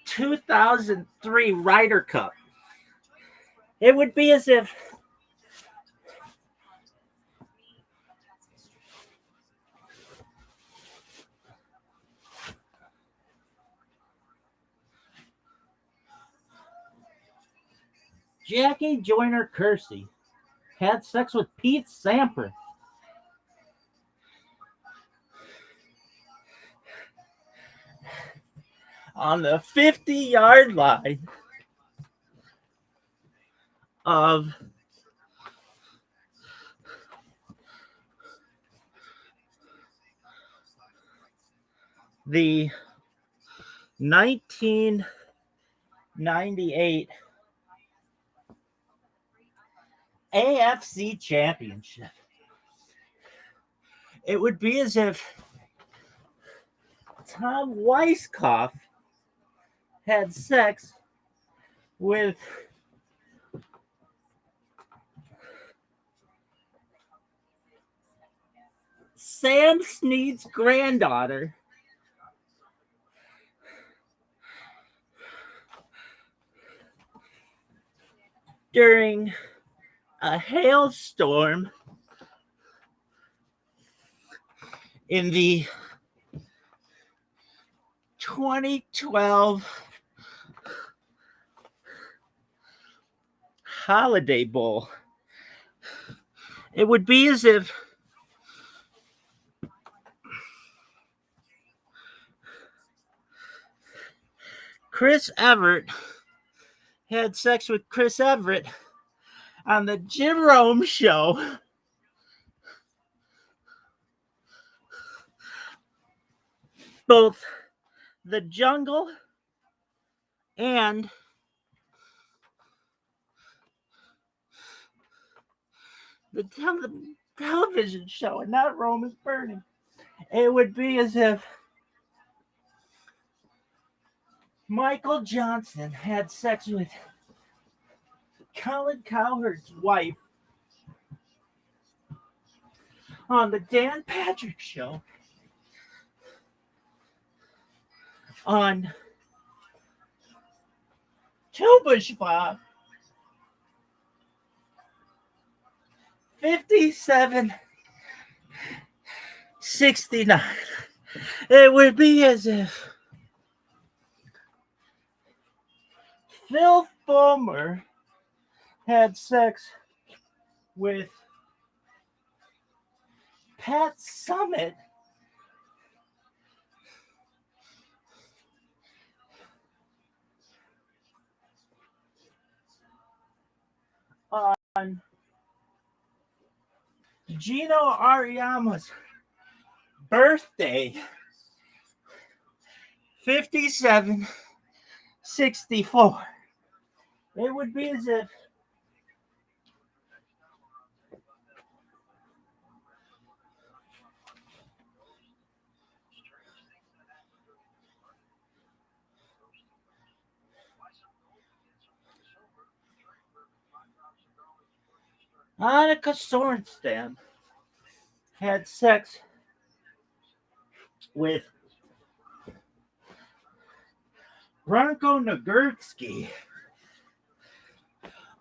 (2003) Ryder Cup. It would be as if Jackie Joyner Kersey had sex with Pete Sampras on the 50-yard line of the 1998 AFC Championship. It would be as if Tom Weisskopf had sex with Sam Snead's granddaughter during a hailstorm in the 2012 Holiday Bowl. It would be as if Chris Everett had sex with Chris Everett on the Jim Rome show. Both the Jungle and the television show, and not Rome is Burning. It would be as if Michael Johnson had sex with Colin Cowherd's wife on the Dan Patrick Show on Tubushva 5769. It would be as if Phil Fulmer had sex with Pat Summitt on Gino Ariama's birthday, 5764. It would be as if Annika Sorenstam had sex with Branko Nagurski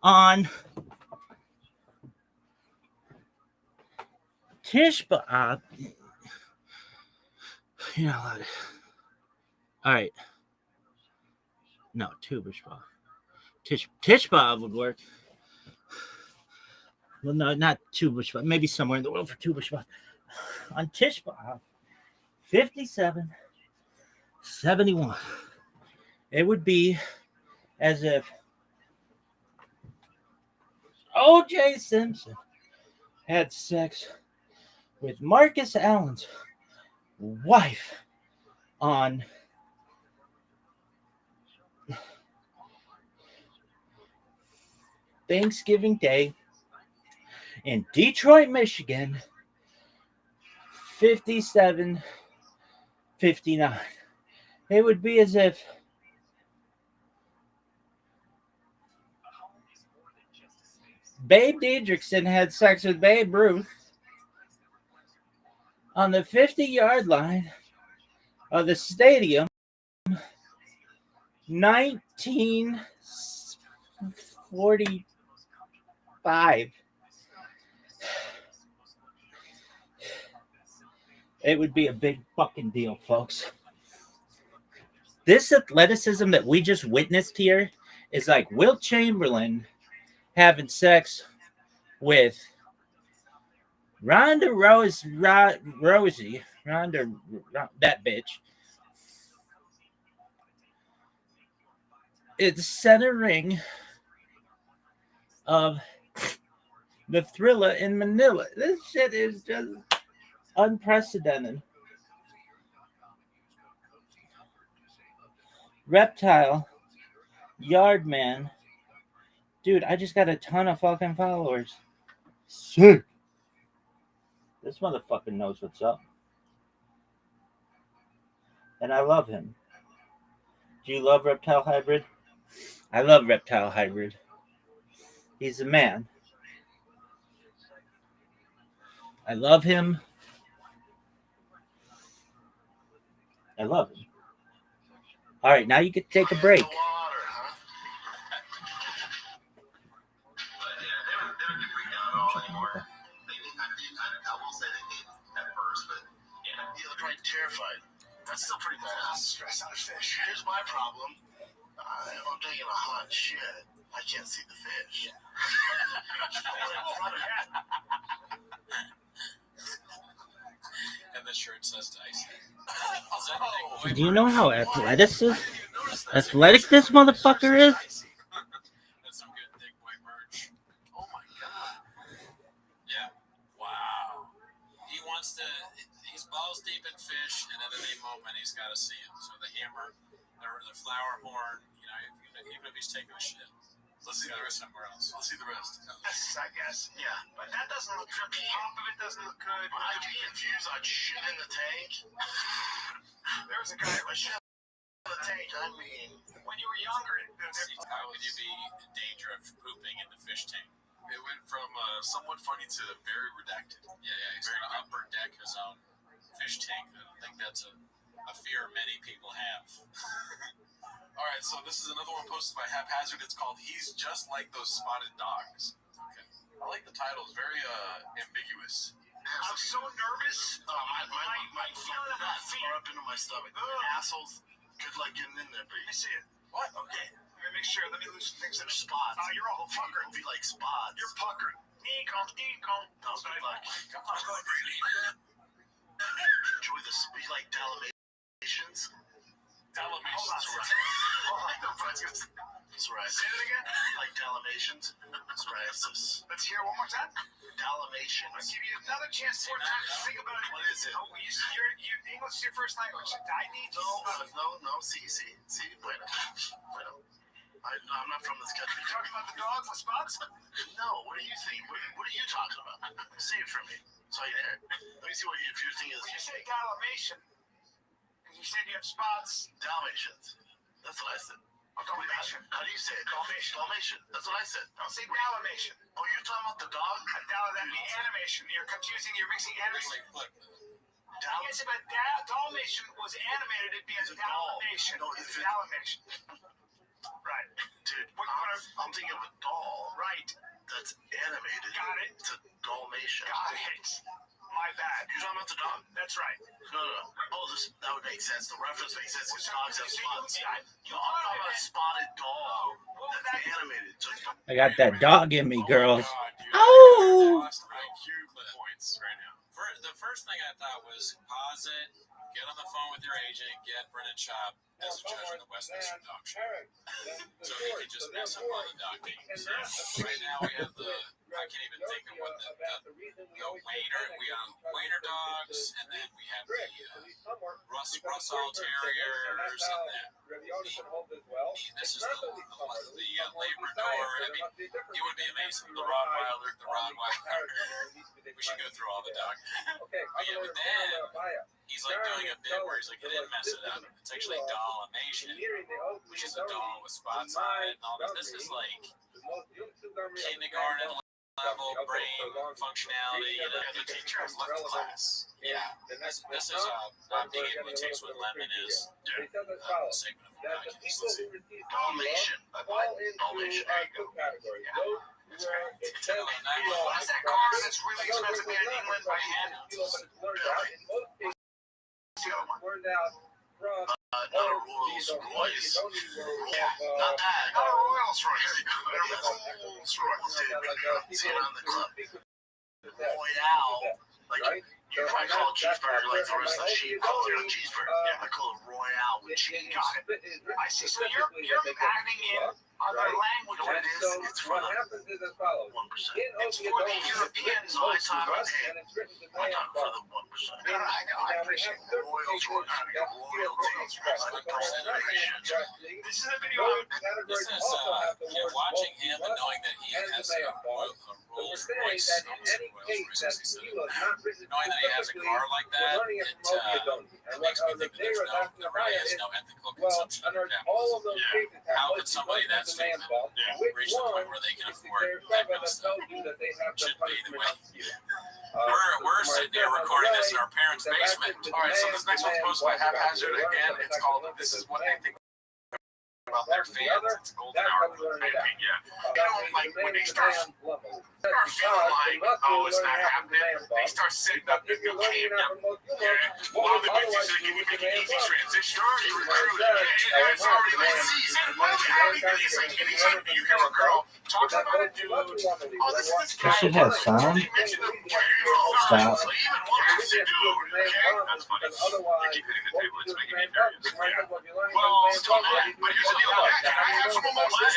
on Tish B'Av. You're not allowed. All right. No, Tu B'Shvat. Tish B'Av would work. Well, no, not Tu B'Shvat. Maybe somewhere in the world for Tu B'Shvat. On Tish B'Av, 5771. It would be as if O.J. Simpson had sex with Marcus Allen's wife on Thanksgiving Day in Detroit, Michigan, 5759. It would be as if Babe Diedrichson had sex with Babe Ruth on the 50-yard line of the stadium, 1945. It would be a big fucking deal, folks. This athleticism that we just witnessed here is like Wilt Chamberlain having sex with Ronda Rousey, that bitch. It's center ring of the Thriller in Manila. This shit is just unprecedented. Reptile, Yardman. Dude, I just got a ton of fucking followers. Sick. This motherfucker knows what's up. And I love him. Do you love Reptile Hybrid? I love Reptile Hybrid. He's a man. I love him. I love him. All right, now you can take a break. Terrified. That's still pretty bad. Stress out of fish. Here's my problem. If I'm taking a hot shit, I can't see the fish. And the shirt says dice. Do you know how athletic this motherfucker is? That's some good thick boy merch. Oh my god. Yeah. Wow. He wants to. He's balls deep in fish, and at any moment he's got to see him. So the hammer, the flower horn, even if he's taking a shit. Let's see the rest somewhere else. Let's see the rest. Yes, I guess. Yeah, but that doesn't look good. The top of it doesn't look good. I get confused on shit in the tank. There was a guy who was shit in the tank. I mean, when you were younger, how would you be in danger of pooping in the fish tank? It went from somewhat funny to very redacted. Yeah, he's going to upper deck his own fish tank. I don't think that's a fear many people have. All right, so this is another one posted by Haphazard. It's called "He's Just Like Those Spotted Dogs." Okay. I like the title. It's very ambiguous. I'm so nervous. My feeling of that fear up into my stomach. Assholes good like getting in there, but you see it. What? Okay. Let me make sure. Let me loosen things that are spots. You're all puckered. Be like spots. You're puckered. Deacon. No, be like. Come on, go ahead. Enjoy this. Be like Dalmatians. Dalmatians. Psoriasis. Say it again. Like Dalmatians. Psoriasis. Let's hear it one more time. Dalmatians. I'll give you another chance to think about it. What is it? Oh, English is your first language. I need to. No. See. Bueno. I'm not from this country. You talking about the dog with spots? No. What do you think? What are you talking about? Say it for me. So I hear it. Let me see what your thing is. You say Dalmatian. You said you have spots. Dalmatians. That's what I said. Oh, Dalmatian. How do you say it? Dalmatian. That's what I said. Don't say Dalmatian. Oh, you're talking about the dog? That means animation. You're confusing. You're mixing animation. Yes, but Dalmatian was animated. It'd be a Dalmatian. No, it's Dalmatian. Right. Dude, I'm thinking of a doll. Right. That's animated. Got it. It's a Dalmatian. Got it. My bad. You're talking about the dog? That's right. No. Oh, that would make sense. The reference makes sense because dogs have spots. I'm talking about a spotted dog that's animated. So I got that dog in me, girls. Oh! IQ points right now. The first thing I thought was pause it, get on the phone with your agent, get Brennan Schaub as a judge in the Westminster Dog Show. So he can just mess up on the dog games. Right now we have I can't even think of what the Wainer dogs, and then we have the Russell Terriers, and then this is the Labrador. I mean, it would be amazing. The Rottweiler. We should go through all the dogs. But then he's like doing a bit where he's like, he didn't mess it up. It's actually Dalmatian, which is a doll with spots on it and all that. This is like kindergarten level brain functionality. The teacher has left class. Yeah, this is being able to taste what lemon is. Segment of the podcast. Dalmatian. Dalmatian. There you go. What is that car that's really expensive made in England by hand? Not a Rolls Royce. Not that. Not a Rolls Royce. Rolls Royce. See it on the club. Royale. Like, you probably call it cheeseburger like the rest of the sheep call it a cheeseburger. I call it Royale with cheese. Got it. I see. So you're adding in other language. What it is, it's for the 1%. It's for the Europeans. I talk for the 1%. I appreciate it. Royals were royalties. This is a video. This is watching him and knowing that he has a Rolls Royce. Knowing that he has a car like that, it makes me think that there really is no ethical consumption of capitalism. How could somebody that stupid reach the point where they can afford that kind of stuff? Shouldn't be the way. We're sitting here recording this in our parents' basement. All right, so this next one's posted by Haphazard again. It's called "This is what they think about their fans." It's a golden hour. Like when they start feeling like, oh, it's not happening, they start setting up their new camp. A lot of the big things that you would make an easy transition. Already recruited. It's already like season. Anytime you hear a girl talking about a dude, oh, this is this guy. That shit has sound. Stop. That's funny. I keep hitting the table. It's making me nervous. Well, still not. But here's the deal. Can I have some of my last?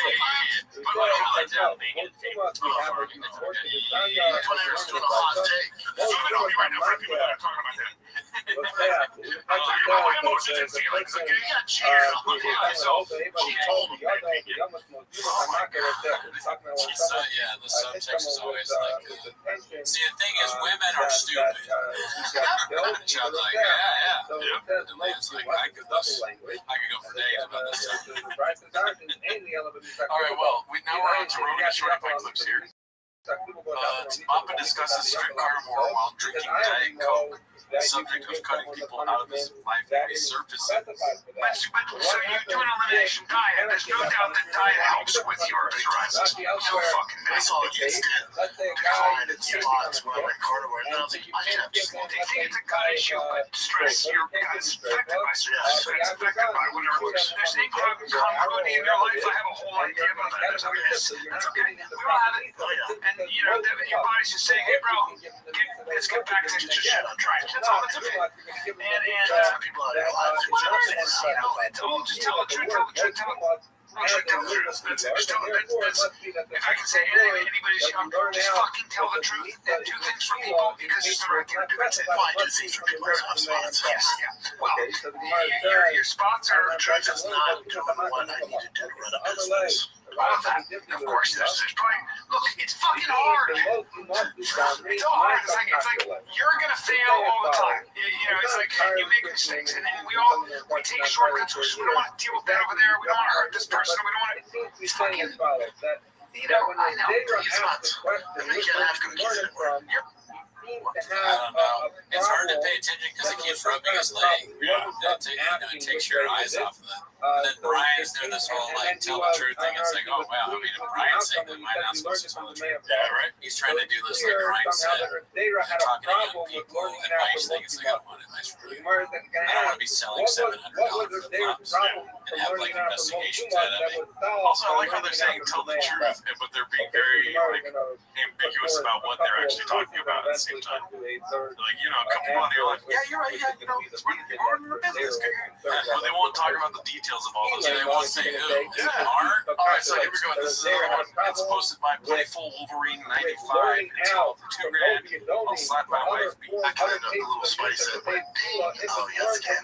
But what I tell me, Twitter's doing a hot take. so you know me right now for people that are talking about that. My emotions and feelings. Okay, yeah, cheers. So she told me. The subtext is always like, see, the thing is, women are stupid. Child's like, yeah. And Leah's like, I could go for days about this stuff. All right, well, now we're on to Rogan and Shorty Pike clips here. Papa discusses strict carnivore while drinking Diet Coke. The subject of cutting people out of his life resurfaces. So you do an elimination diet. There's no doubt that diet helps with your arthritis. No fucking doubt. I saw it instant decline in spots when I went carnivore. And I was like, I can have just one They think it's a gut issue, but stress, your gut's affected by stress. It's affected by whatever. There's incongruity in your life. I have a whole idea about that. That's okay. We all have it. And, your body's just saying, hey, bro, let's get back to this shit. I'm trying. That's all. That's okay. And people out there whatever it is, just tell the truth. Tell the truth. Just tell the truth. If I can say anything to anybody's just fucking tell the truth and do things for people because it's the right thing to do. That's it. Fine, do things for people. Yes, yeah. Well, your spots are Truth is not doing what I need to do to run a business. Of course, there's probably, look, it's fucking hard. It's all hard. It's like you're gonna fail all the time. It's like you make mistakes, and then we take shortcuts. We don't want to deal with that over there. We don't want to hurt this person. We don't want to. It's fucking. I know. It's not. You can't have cookies anymore. I don't know. It's hard to pay attention because it keeps rubbing his leg. It takes your eyes off of And then Brian's doing this whole like tell the truth thing. It's like, oh wow, I mean, if Brian's saying that, am I not supposed to tell the truth? Yeah, right. He's trying to do this like Brian said, talking to young people, advice thing. It's like, I don't want advice from you. I don't want to be selling $700 flip-flops and have like investigations out of it. Also, I like how they're saying tell the truth, but they're being very like ambiguous about what they're actually talking about at the same time. Like, you know, a couple months you're like, yeah, you're right, yeah, you know, it's when you're in the business. But they won't talk about the details of all those. They won't say who. Is it Mark? All right, so here we go. This is another one. It's posted by Playful Wolverine 95. It's called $2,000. I'll slap my wife. I kind of know the little Spidey said, oh, yes, again.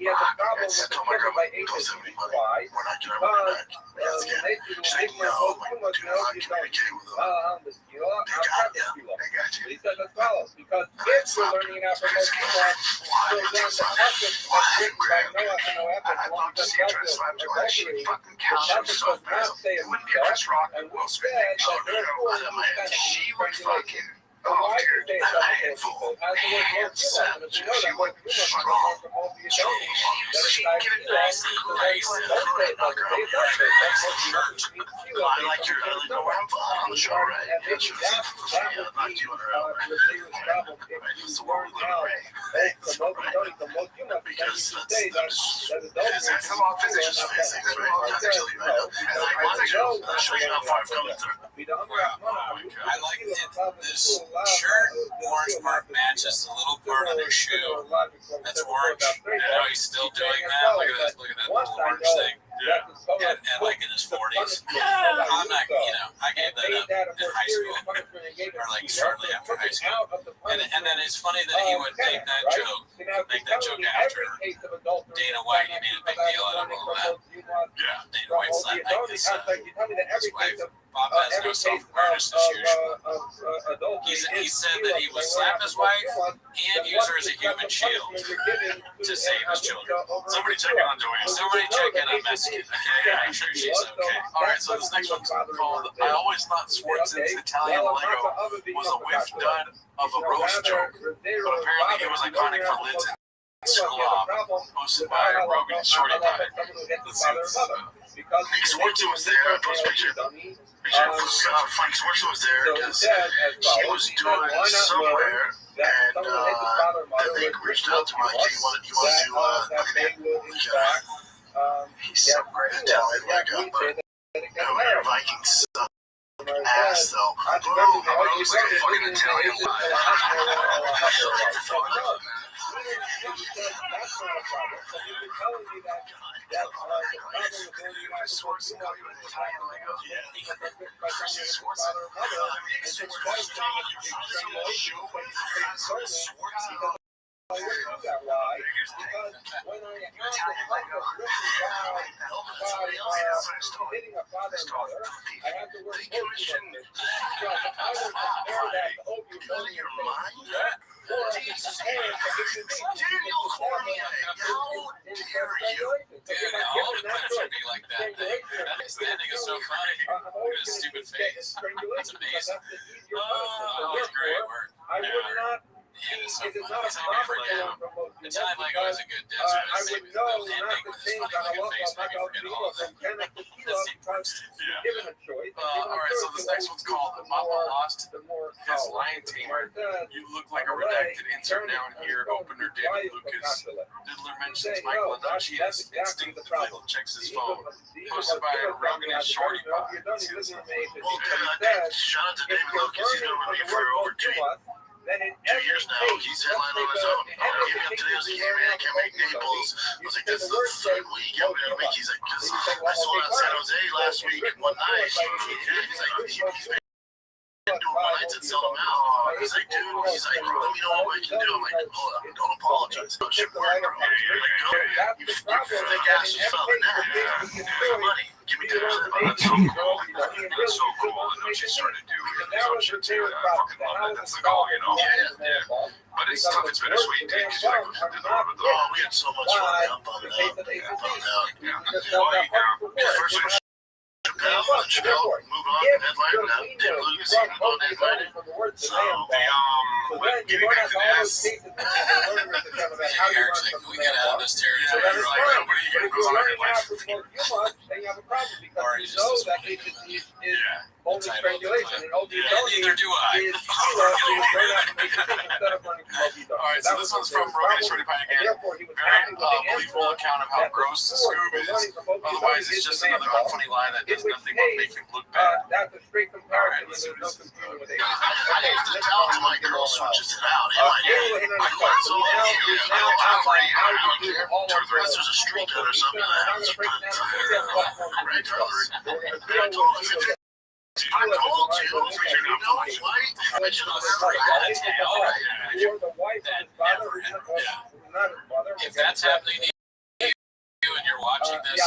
I told my girl, don't send me money. We're not getting our money back. Yes, again. She's like, no, I'm like, do not communicate with them. They got you. They got you. He says as follows, because kids were learning about promotion I'd love to see you try to slap your ass. She fucking counts you so fast. It wouldn't be a Chris Rock and Will Smith. She would fucking... Oh, dude, a handful. Hand savage. She would strong. She'd get it nice and nice. I like your early door. I'm on the show, right? Yeah, sure. Yeah, I'd like you on her out, right? That's the word with the ray. Thanks, right? Because that's come off physics, physics, right? Not to kill you, right? And like, watch it. I'll show you how far I'm coming through. I like this shirt. Orange part matches the little part of their shoe. That's orange. You know, he's still doing that. Look at that little orange thing. Yeah. And like in his 40s. I'm not, you know, I gave that up in high school. Or like shortly after high school. And then it's funny that he would make that joke after Dana White. He made a big deal out of all that. Yeah. Dana White slapped his wife. Bob has no self-awareness as usual. He said that he would slap his wife and use her as a human shield to save his children. Somebody check in on Joanne. Somebody check in on Mexican. Okay, make sure she's okay. All right, so this next one's called I always thought Schwarzen's Italian Lego was a whiff dud of a roast joke, but apparently it was iconic for Lids and Slob, hosted by Rogan and Shorty Pie. Let's see what's Schwarzen was there. I post a picture. Frank Schwarzen was there because he was doing somewhere, and the league reached out to him like, hey, you want to do he's some great Italian Lego, but Vikings suck ass though. It looks like a fucking Italian That nigga's so funny. Look at his stupid face. That's amazing. Oh, it's great work. Italian Lego is a good desert. Ending with his funny looking face made me forget all of that. Alright, so this next one's called Mama Lost His Lion Tamer. You look like a redacted insert down here. Opener David Lucas. Diddler mentions Michael Adachi as instinctively checks his phone. Posted by Rogan and Shorty Pie. Let's see this one. Shout out to David Lucas. He's been with me for over 2 years now. He's headlined on his own. He came up today. I was like, hey man, I can't make Naples. I was like, this is the third week. Yeah, we're gonna make. He's like, because I sold out San Jose last week one night. He's like, he's been doing one nights and sell them out. He's like, dude, he's like, let me know what I can do. I'm like, hold up, don't apologize. Don't shit work, bro. Like, you thick ass just fell in that. Give me money. Give me 10%. That's so cool. That's so cool. And what she's trying to do is his own shit too. And I fucking love it. That's the goal, you know? Yeah. But it's tough. It's bittersweet, dude. Because you're like, oh, we had so much fun. I'm bummed out. Yeah. First one, Chappelle, move on. deadline, not including the sequel deadline. So, what getting back to this, Eric's like, we get out of this territory. you're like, nobody even goes on a headline for Or he's just this one. only speculation, and OB Neither do I. Alright, so this one's from Rogan Shorty Pie again. Very believable account of how gross the Scoob is. Otherwise, it's just another unfunny lie that does nothing but make him look bad. That's a straight comparison. Alright, There's no confusion with it. I used to tell him my girl switches it out. I'm like, hey, I want some of you. I don't have for you. I don't care. Unless there's a street cut or something that happens to put right color. I told him, I told you, you know it's white. I should have never had it. You're the wife of his father, who's not his mother. If that's happening to you and you're watching this,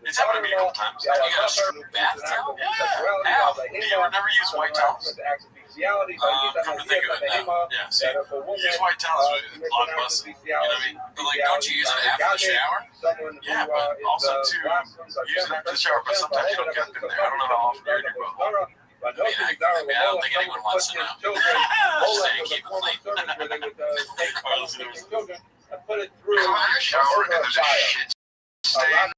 It's happened to me a couple times. you got a strip bath towel? Yeah. Do you ever never use white towels? Come to think of it now. Yeah, see, use white towels with long busts. You know what I mean? But like, don't you use it after the shower? Yeah, but also to use it after the shower, but sometimes you don't get it in there. I don't know how often you're in your boat. I don't think anyone wants to know. Just saying, keep it clean. I shower and there's a shit stain.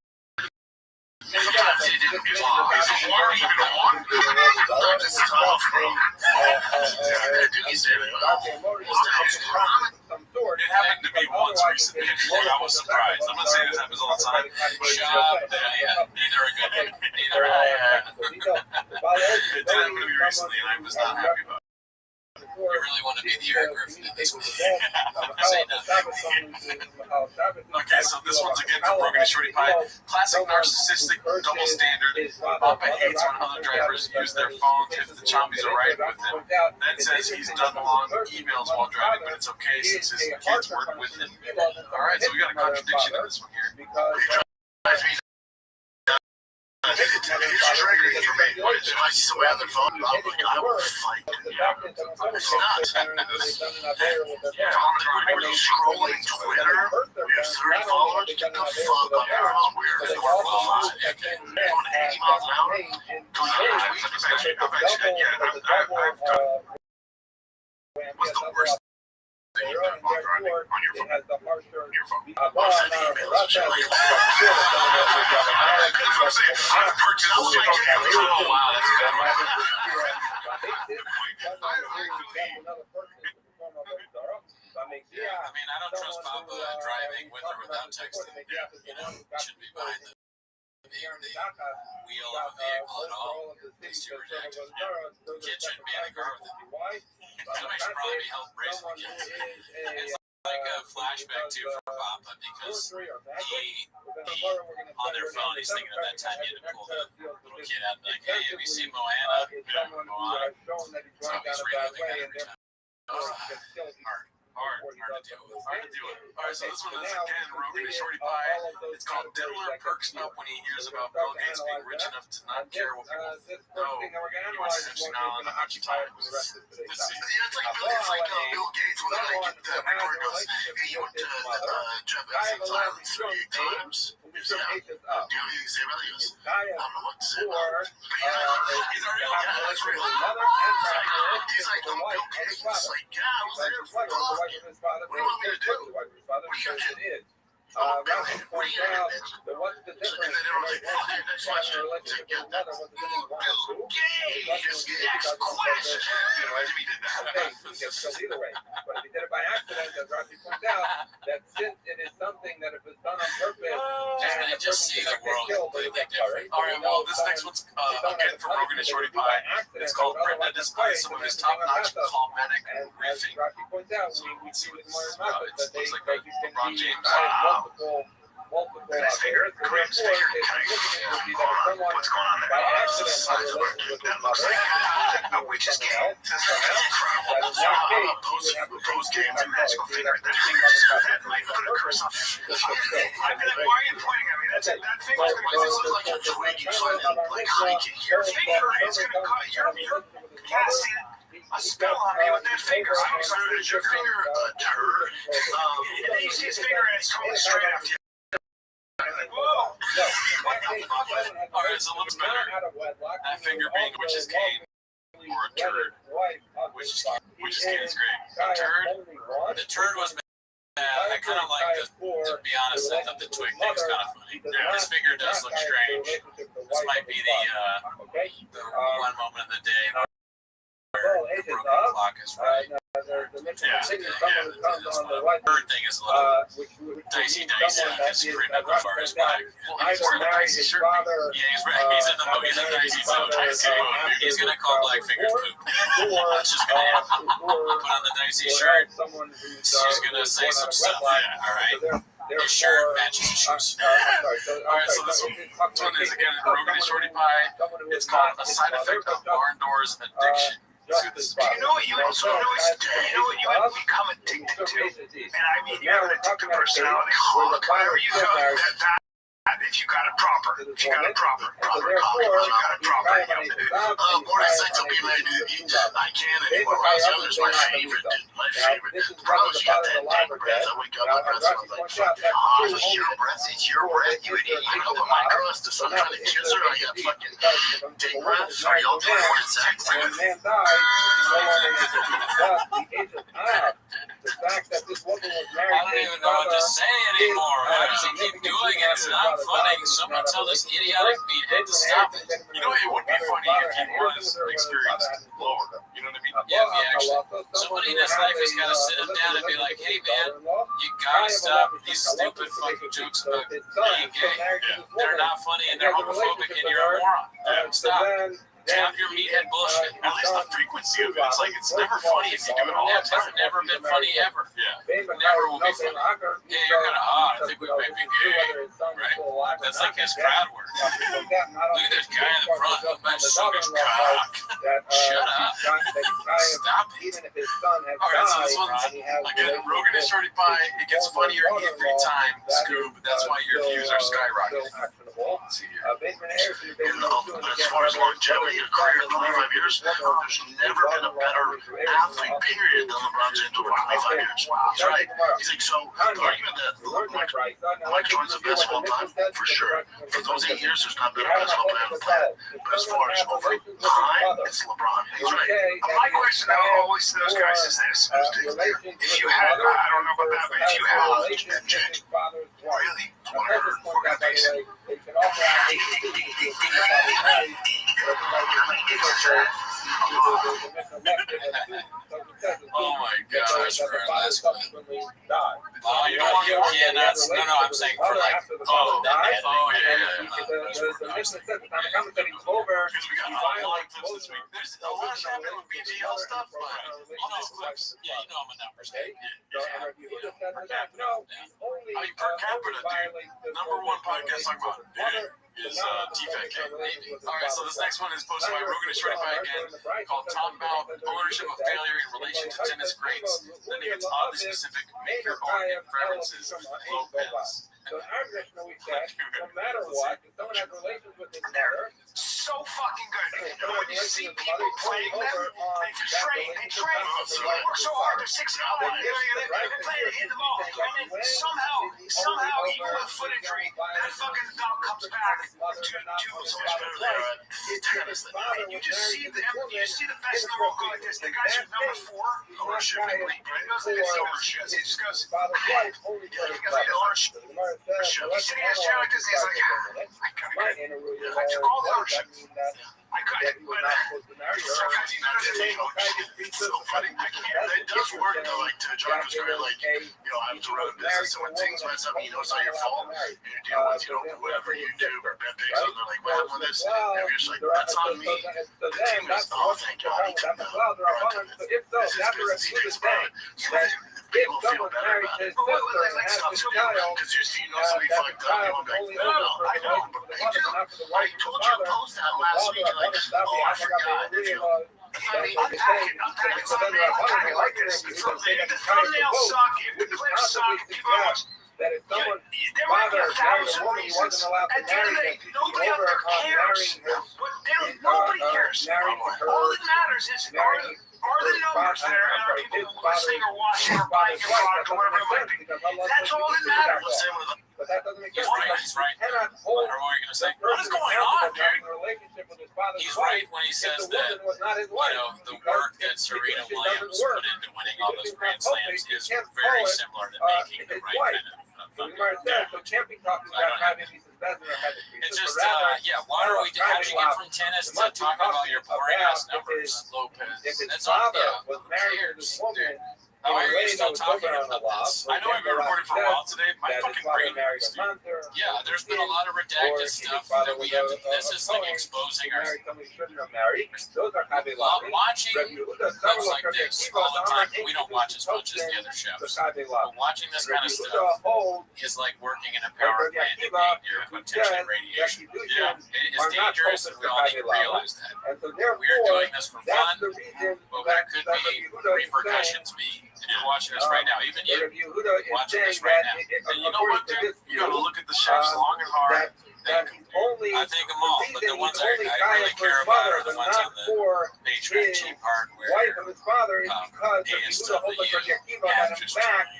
Sometimes he didn't get long. Is the water even on? Sometimes it's tough, bro. It happened to me once recently, and I was surprised. I'm not saying this happens all the time. Neither are good. Neither are It did happen to me recently, and I was not happy about it. You really want to be the Eric Griffin in this one. Say nothing. Okay, so this one's again from Rogan and Shorty Pie. Classic narcissistic double standard. Papa hates when other drivers use their phones if the chombies are riding with him. Then says he's done long emails while driving, but it's okay since his kids work with him. Alright, so we got a contradiction in this one here. It's triggering for me. If I see somebody on their phone, I will fight. It's not. We're scrolling Twitter. We have 30 followers. Get the fuck on your phone. We're going 80 miles an hour. What's the worst thing you've done while driving on your phone? I've sent emails and shit like that. That's what I'm saying. I've perked it up like, oh wow, that's good. I mean, I don't trust Papa driving with or without texting. You know, shouldn't be behind the wheel of a vehicle at all. These two are active. Kid shouldn't be in the car with him. Somebody should probably be help raising the kids. It's like a flashback too for Papa because he on their phone he's thinking of that time he had to pull the little kid out and be like, hey, have you seen Moana? Moana. So he's reliving that every time. Hard to deal with. Alright, so this one is again Rogan and Shorty Pie. It's called Diddler Perks Up when he hears about Bill Gates being rich enough to not care what people know. He wants to see Nile on the Hachi Times. It's like Bill Gates when I get that report goes, hey, you went to Jeff Bezos' island 38 times. He's like, yeah. Do you know anything to say about it? He goes, I don't know what to say about it. But you know, he's like, yeah, that's real. He's like, oh, Bill Gates. It's like, yeah, I was there for a while. What do you want me to do? What are you going to do? Ralph points out that what's the difference? And then everyone's like, okay, next question. It's like, yeah, that's Bill Gates. Next question. He did that. Okay, he gets killed either way. But if he did it by accident, as Rafi points out, that since it is something that if it's done on purpose, and just see the world completely different. Alright, well, this next one's again from Rogan and Shorty Pie. It's called Brenda displays some of his top-notch calmatic riffing. So we see what it looks like LeBron James. Nice finger. Chris finger. What's going on there? It's the size of our dick. That looks like a witch's cane. That's incredible. Post game to magical finger. That finger's that might put a curse on it. I'd be like, why are you pointing at me? That finger's going to look like a twig. You find like hiking. Your finger is going to cut. You're casting a spell on me with that finger. I was like, is your finger a turd? And then you see his finger and it's coming straight after you. I'm like, whoa. All right, so let's better. That finger being which is cane or a turd. Which is cane is great. A turd. The turd was bad. I kind of like this. To be honest, I thought the twig thing was kind of funny. Yeah. This finger does look strange. This might be the one moment of the day where the broken clock is right. The bird thing is a little dicey. I just remember as far as black. He's wearing a dicey shirt. Yeah, he's right. He's in the mood. He's in dicey mode. He's gonna call black fingers poop. That's just gonna happen. Put on the dicey shirt. She's gonna say some stuff. Yeah, all right. His shirt matches his shoes. All right, so this one is again Rogan and Shorty Pie. It's called A Side Effect of Barn Doors Addiction. You know what you become addicted to? And I mean, you have an addictive personality. Whatever you do, that if you got it proper. If you got it proper. Board sites will be like, I can't anymore. When I was younger, it's my favorite. The problem is you got that dank breath. I wake up, my breath smells like fucking hot. It's your breath. It's your breath, you idiot. You know, but my crust is some kind of kisser. I got fucking dank breath. Are y'all doing more sex? The fact that this woman was married. I don't even know what to say anymore. Why does he keep doing it? It's not funny. Someone tell this idiotic meathead to stop it. You know, it would be funny if he was experienced lower. You know what I mean? Yeah, if he actually, somebody in his life has got to sit him down and be like, hey man, you gotta stop these stupid fucking jokes about being gay. Yeah. They're not funny and they're homophobic and you're a moron. Yeah. Stop. Stop your meathead bullshit. At least the frequency of it. It's like it's never funny if you do it all the time. It's never been funny ever. Yeah. Never will be funny. Yeah, you're kind of hot. I think we might be gay. Right? That's like his crowd work. Look at this guy in the front. Look at Sugar's cock. Shut up. Stop it. Alright, so this one's, again, Rogan and Shorty Pie. It gets funnier every time, Scoob. That's why your views are skyrocketing. Let's see here. As far as longevity, a career of 25 years, there's never been a better athlete, period, than LeBron James over 25 years. He's right. He's like, so the argument that Mike Jordan's the best of all time, for sure. For those 8 years, there's not been a basketball player on the planet. But as far as over time, it's LeBron. He's right. My question always to those guys is this. If you had, I don't know about that, but if you had MJ, really, whatever organization, Oh my gosh, for our last one. Oh, you cannot. No, I'm saying for like, oh, yeah. Because we got a lot of clips this week. There's a lot of happening with BGL stuff, but all those clips. Yeah, you know I'm a numbers guy. I mean, per capita, dude, number one podcast talking about is TFAK. All right, so this next one is posted by Rogan and Shorty Pie again, called Talk About Ownership of Failure in Relation to Tennis Greats. Then it gets oddly specific, make your own preferences, Lopez. So in our mission, we said, no matter what, if someone has relations with his mother, so fucking good. And when you see people playing them, they train. They work so hard. They're 6 and 0. They're playing to hit the ball. And then somehow, even with footagry, that fucking dog comes back to so much better there. And you just see the best in the world go like this. The guy's number 4 ownership in the league. He goes like this ownership. He just goes, ownership. He's sitting as chair like this. He's like, I took all the ownership. I could, but sometimes you gotta take ownership. It's so funny. I can't. It does work though. Like John was very like, having to run a business, and when things mess up, it's not your fault. You're dealing with, whatever you do, or bad things, and they're like, what happened with this? And you're just like, that's on me. The team goes, oh, thank God he took the brunt of it. This is because he takes pride. So people feel better about it. Because you know somebody fucked up, you won't be like, no, I know, but they do. I told you to post that last week, like, oh, I forgot. I mean, unpack it like this. The thumbnail suck, if the clips suck, people are watching. There might be 1,000 reasons. At the end of the day, nobody out there cares. Nobody cares. All that matters is are the numbers there, and are people listening or watching or buying your product or whatever it might be. That's all that matters. But that doesn't make He's sense. right. He's right. You cannot What hold are you going to say? the What is person going on, accountable for having dude? a relationship with his father's He's wife right when he if says the that, woman was not his you wife. know, the Because work that if Serena fiduciary Williams doesn't work, put into winning all those fiduciary Grand is not Slams healthy, is you can't very call it, similar to making the his right wife. kind of So we might say, so can't be talking about having these investment or having It's increases, just, but rather, yeah, why are we, how'd you get from tennis to talking about your boring ass numbers, Lopez? if his That's not, father yeah, was who married to cares, this woman dude? in Why a are way you that still was talking over on the about law, this? for I know I've been example, recording for a while today. My that his fucking father brain married a hurts, dude. monster, Yeah, there's been a lot of or redacted his stuff father that we was have to, this is like Cohen, exposing he our, married somebody he shouldn't have married. Those are Kabe Lavi. watching Rabbi Yehuda, clips several like of Rabbi this Akiva, all the are time. not We don't watch as much as the interested other in shows. the Kabe But Lavi. watching this kind Rabbi of Yehuda stuff holds is like working in a that power Rabbi plant and Akiva being near who potential says that radiation. fiducians It is are not dangerous, and focused we on all need Kabe to Lavi. realize that. And so We are therefore, doing this for that's fun, the reason but that there could Rabbi be Yehuda is saying, repercussions. And you're watching this right now, even you. Rabbi Yehuda is Watching saying this right that now. And you know what, according to dude? this You gotta view, look at the chefs long and hard. that he's only I think them all, but the ones I only really for care his about father, are the but ones not on the for Patreon his cheap hardware. wife of his father is because Gay Rabbi Yehuda stuff holds that like you Rabbi Akiva that in just fact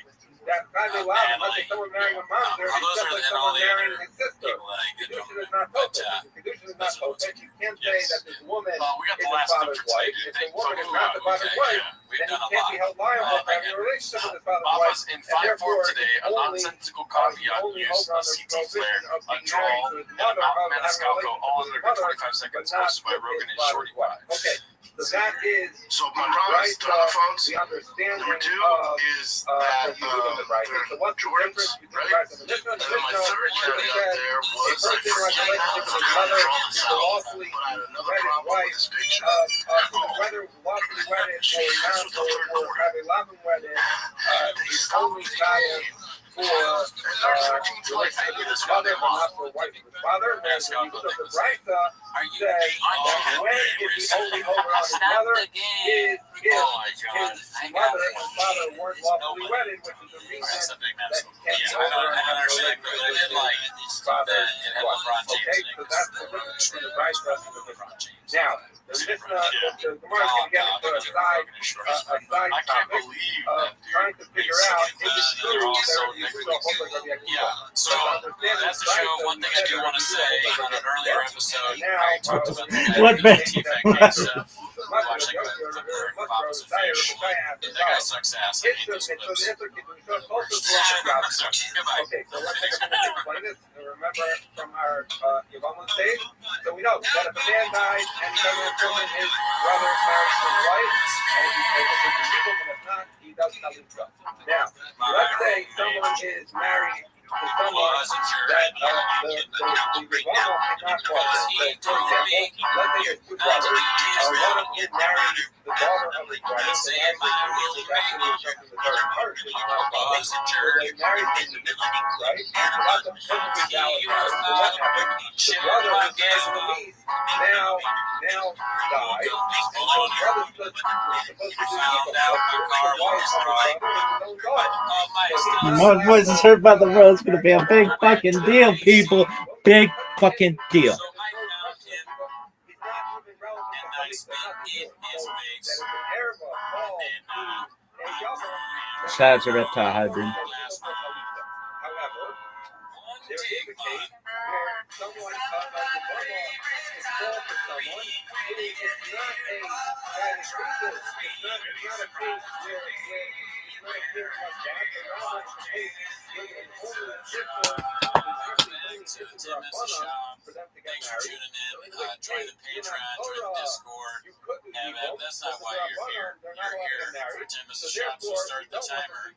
that Kabe Lavi, unless it's someone marrying a monster, it's those just are like and all someone the marrying other his sister. people that I get Fiducian don't is not but, focused. Fiducian is not focused. You can't say yes. that this woman Well, we got is the his last clip father's for today, wife. dude. If Thank the woman is fucking not God. the father's Okay, wife, yeah. We've then he done a can't be lot. held liable for having a Henry. relationship with his father's Papa's wife. in And 5 form therefore, today. A nonsensical caveat use, a CT flare, a draw, and a Mountain Maniscalco, all under 25 seconds. Hosted by Rogan and Shorty Wives. Okay, so that is So Monroe's telephones, the understanding number 2 of is that right. So what's the difference between right? the Mishnah And then my third caveat there was I person who has a forget relationship with his how mother to draw this is out, lawfully but I had another wed his problem with wife, this picture. whether lawfully wedded or have a loving wedded, is only valid for relationship with his mother, but not for a wife of his father. Whereas the Yehud of the Brisa says that when is he only over on his mother is if his mother and father weren't lawfully wedded, which is the reason that he can't be over on his father. Okay, so that's the difference between the Brisa and the Mishnah. Now, the Mishnah, the Gemara is going to get into a side topic of trying to figure out if it's true that Rabbi Yehuda holds like Rabbi Akiva. Yeah, so that's the show. One thing I do want to say on an earlier episode, I talked about the What guy man? stuff. Watch that guy, Papa's a fish. That guy sucks ass. I hate those clips. Okay, so let's take a minute to explain this. And remember from our Yevamot stage, so we know that if a man dies and he doesn't have children, his brother marries his wife, and he's able to be legal, but if not, he doesn't have his trust. Now, let's say someone is married to someone that the Yevamot cannot qualify. So, for example, let's say there's two brothers. One of them married the daughter of his brother, so married is actually something the third part, which is not valid. So they married him, right? So that's a perfectly valid marriage. So what happened? The brother who gave the lease now died, and so the brother was supposed to do evil. The wife of the brother is his own daughter. One voice is heard by the road. It's gonna be a big fucking deal, people. Big fucking deal. Shout out to Reptile Hybrid. However, there is a case where someone is called for someone. It is not a bad excuse. It's not a case where it's not a case like that. It's not a case where it's only a sister for them to get married. Join the Patreon, join the Discord. That's not why you're here. You're here for Tim as a shop, so start the timer.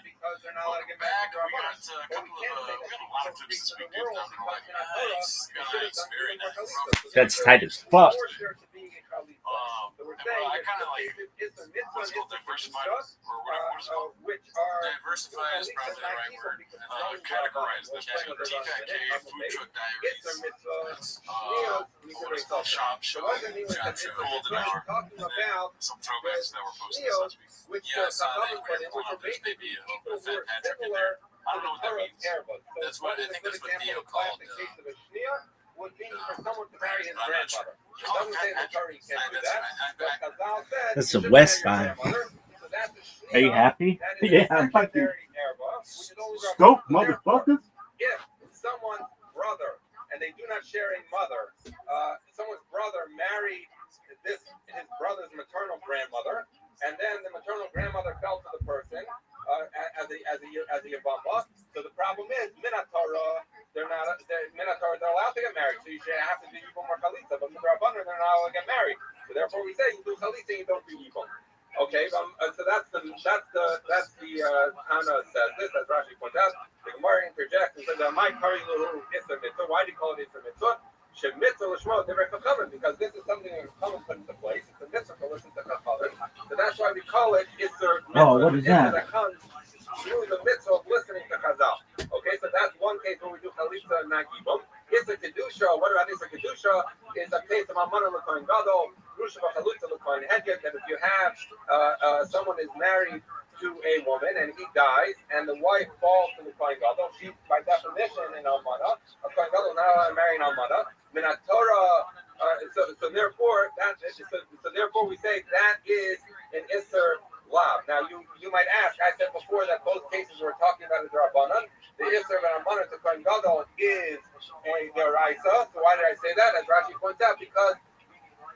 Because they're not allowed to get Back, married. we got a couple of, we got a lot of clips this week. Nice. Very nice. That's tight as fuck. I kind of like, what's called diversified, or what is it called? Diversify is probably the right word. Categorize this. TFK, Food Truck Diaries. Shop Show. Cold an Hour. Some throwbacks that were posted last week. Yeah, I saw that weird one. There's maybe a Fat Patrick in there. I don't know what that means. That's what I think that's what Theo called would be for someone to marry his grandmother. It doesn't say the Torah can't do that. But Chazal said, That's the West Side. Are you happy? Yeah, I'm fucking stoked, motherfuckers. someone's brother and they do not share a mother, someone's brother married his brother's maternal grandmother, and then the maternal grandmother fell to the person as a yavama. So the problem is Minatorah, they're allowed to get married. So you should have to do yibum or chalitza, but midrabanan they're not allowed to get married. So therefore we say you do chalitza and you don't do yibum. Okay, so that's the Tana says this, as Rashi points out. The Gemara interjects and says, "My kari lahu isser mitzvah." Why do you call it isser mitzvah? Shemitzvah l'shmo divrei chachamim, because this is something that chachamim put into place. It's a mitzvah to listen to chachamim, so that's why we call it isser mitzvah. Oh, what is that? That comes through the mitzvah of listening to Chazal. Okay, so that's one case where we do chalitza and not yibum. Isser kedusha. What about isser kedusha? Is a case of amana l'kohen gadol. That if you have someone is married to a woman and he dies and the wife falls to the Kohen Gadol, she by definition in Almana, a Kohen Gadol not allowed to marry an Almana. So therefore we say that is an Isser Lav. Now you might ask, I said before that both cases we're talking about is Rabbanan. The Isser of an Almana to Kohen Gadol is a Deraisa. So why did I say that? As Rashi points out, because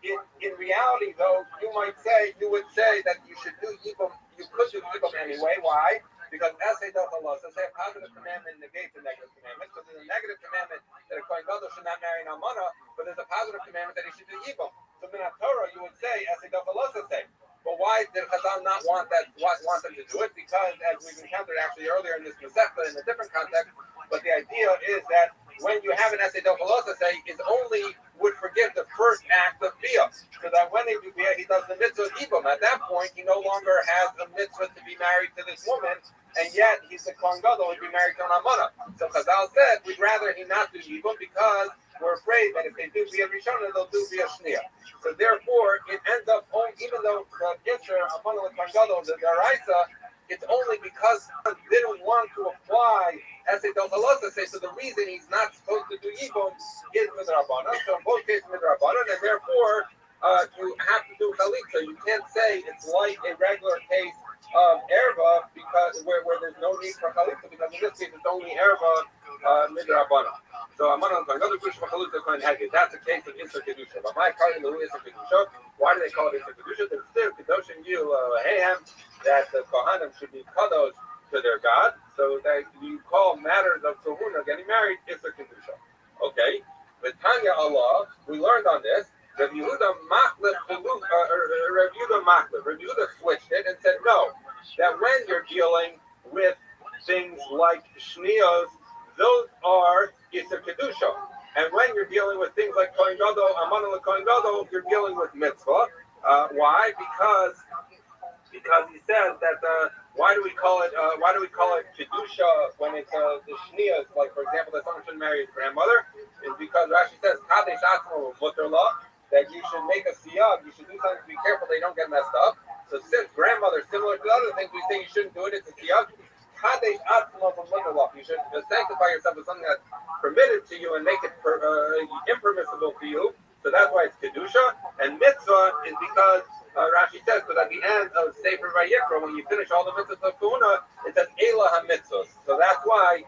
in reality, though, you would say that you should do yibum. You could do yibum anyway. Why? Because essay dochalos, say a positive commandment negates a negative commandment. So there's a negative commandment that a kohen gadol should not marry an almana, but there's a positive commandment that he should do yibum. So in Torah, you would say essay dochalos say. But why did Chazal not want them to do it? Because as we've encountered actually earlier in this Masechta in a different context, but the idea is that when you have an essay dochalos say, is only would forgive the first act of bia, so that when they do bia, he does the mitzvah of yibum. At that point, he no longer has a mitzvah to be married to this woman, and yet he's a kohen gadol would be married to an almana. So Chazal said, we'd rather he not do yibum because we're afraid that if they do bia rishona, they'll do bia shnia. So therefore, it ends up even though the isser almana with kohen gadol the deraisa, it's only because he didn't want to apply essay dochalos say. So the reason he's not supposed to do yibum is midrabanan. So in both cases midrabanan, and therefore you have to do chalitza. You can't say it's like a regular case of erva because where there's no need for chalitza, because in this case it's only erva midrabanan. So amana another kushma chalitza kohen hagid. That's a case of isser kedusha. But my kari lahu isser kedusha. Why do they call it isser kedusha? There's still kedoshim you hayam that the kohanim should be kadosh to their God, so that you call matters of kahuna getting married isser kedusha. Okay, with Tanya Allah, we learned on this. Rabbi Yehuda switched it and said no, that when you're dealing with things like shniyos, those are isser kedusha, and when you're dealing with things like kohen gadol, amana l'kohen gadol, you're dealing with mitzvah. Why? Because he says that why do we call it kedusha when it's the shniyas? Like for example, that someone shouldn't marry his grandmother, is because Rashi says kadesh atzmo muterla, that you should make a siyag, you should do something to be careful they don't get messed up. So since grandmother, similar to other things, we say you shouldn't do it. It's a siyag. Kadesh atzmo muterla. You should sanctify yourself with something that's permitted to you and make it impermissible to you. So that's why it's kedusha. And mitzvah is because Rashi says that at the end of Sefer Vayikra, when you finish all the mitzvahs of Kahuna, it says Elah HaMitzvahs. So that's why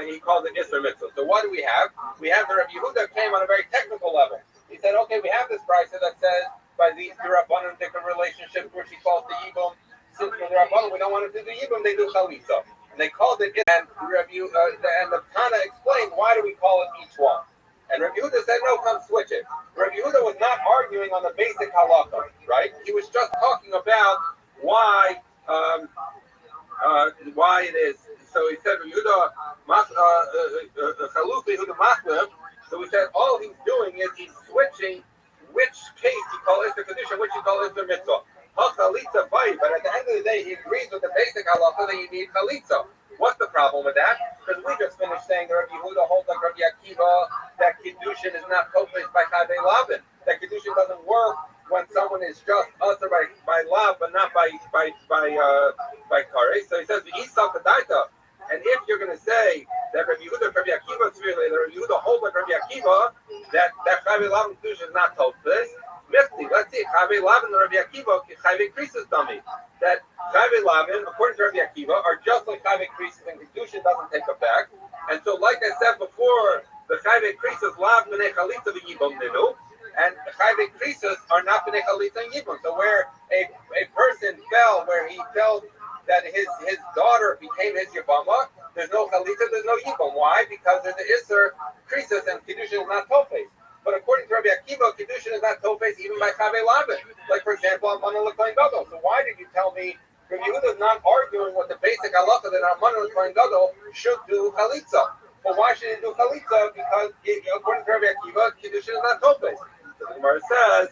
he calls it Isser Mitzvah. So what do we have? We have the Rabbi Yehuda came on a very technical level. He said, okay, we have this brisa that says by these Rabbanim different relationships which he calls the Yibum. Since the Rabbanim we don't want to do the Yibum, they do Chalitza. And they called it, and the Tana explained why do we call it each one. And Rabbi Yehuda said, no, come switch it. Rabbi Yehuda was not arguing on the basic halakha, right? He was just talking about why it is. So he said, Rabbi Yehuda, Chaluf Yehuda Machlef. So we said, all he's doing is he's switching which case he calls Isser Kedusha, which he calls Isser Mitzvah. Ha-Chalitza fight, but at the end of the day, he agrees with the basic halakha that you need Chalitza. What's the problem with that? Because we just finished saying that Rabbi Yehuda holds like Rabbi Akiva that Kiddushin is not co-placed by Chavei Lavin. That Kiddushin doesn't work when someone is just usher by Lav, but not by Kare. So he says the Isa Kadaita. And if you're going to say that Rabbi Yehuda, Rabbi Akiva, that Rabbi Yehuda holds like Rabbi Akiva that Chavei Lavin Kiddushin is not co-placed. Let's see, Chavei Lavin and Rabbi Akiva, Chavei Krisis dummy. That Chavei Lavin, according to Rabbi Akiva, are just like Chavei Krisis. Krisis and Kedushin doesn't take effect. And so, like I said before, the Chayve Krisis lav b'nei chalitza v'yibam ninu, and Chayve Krisis are not b'nei chalitza and yibam. So where a person fell, where he felt that his daughter became his yibama, there's no chalitza, there's no yibam. Why? Because there's the Isser Krisis and Kedushin is not tofes. But according to Rabbi Akiva, Kedushin is not tofes even by Chave Laban. Like, for example, on Mana L'Kohen Gadol. So why did you tell me Rabbi Yehuda is not arguing with the basic halacha that on Mana L'Kohen Gadol should do chalitza? But why should he do chalitza? Because according to Rabbi Akiva, Kedushin is not tofes. So the Gemara says,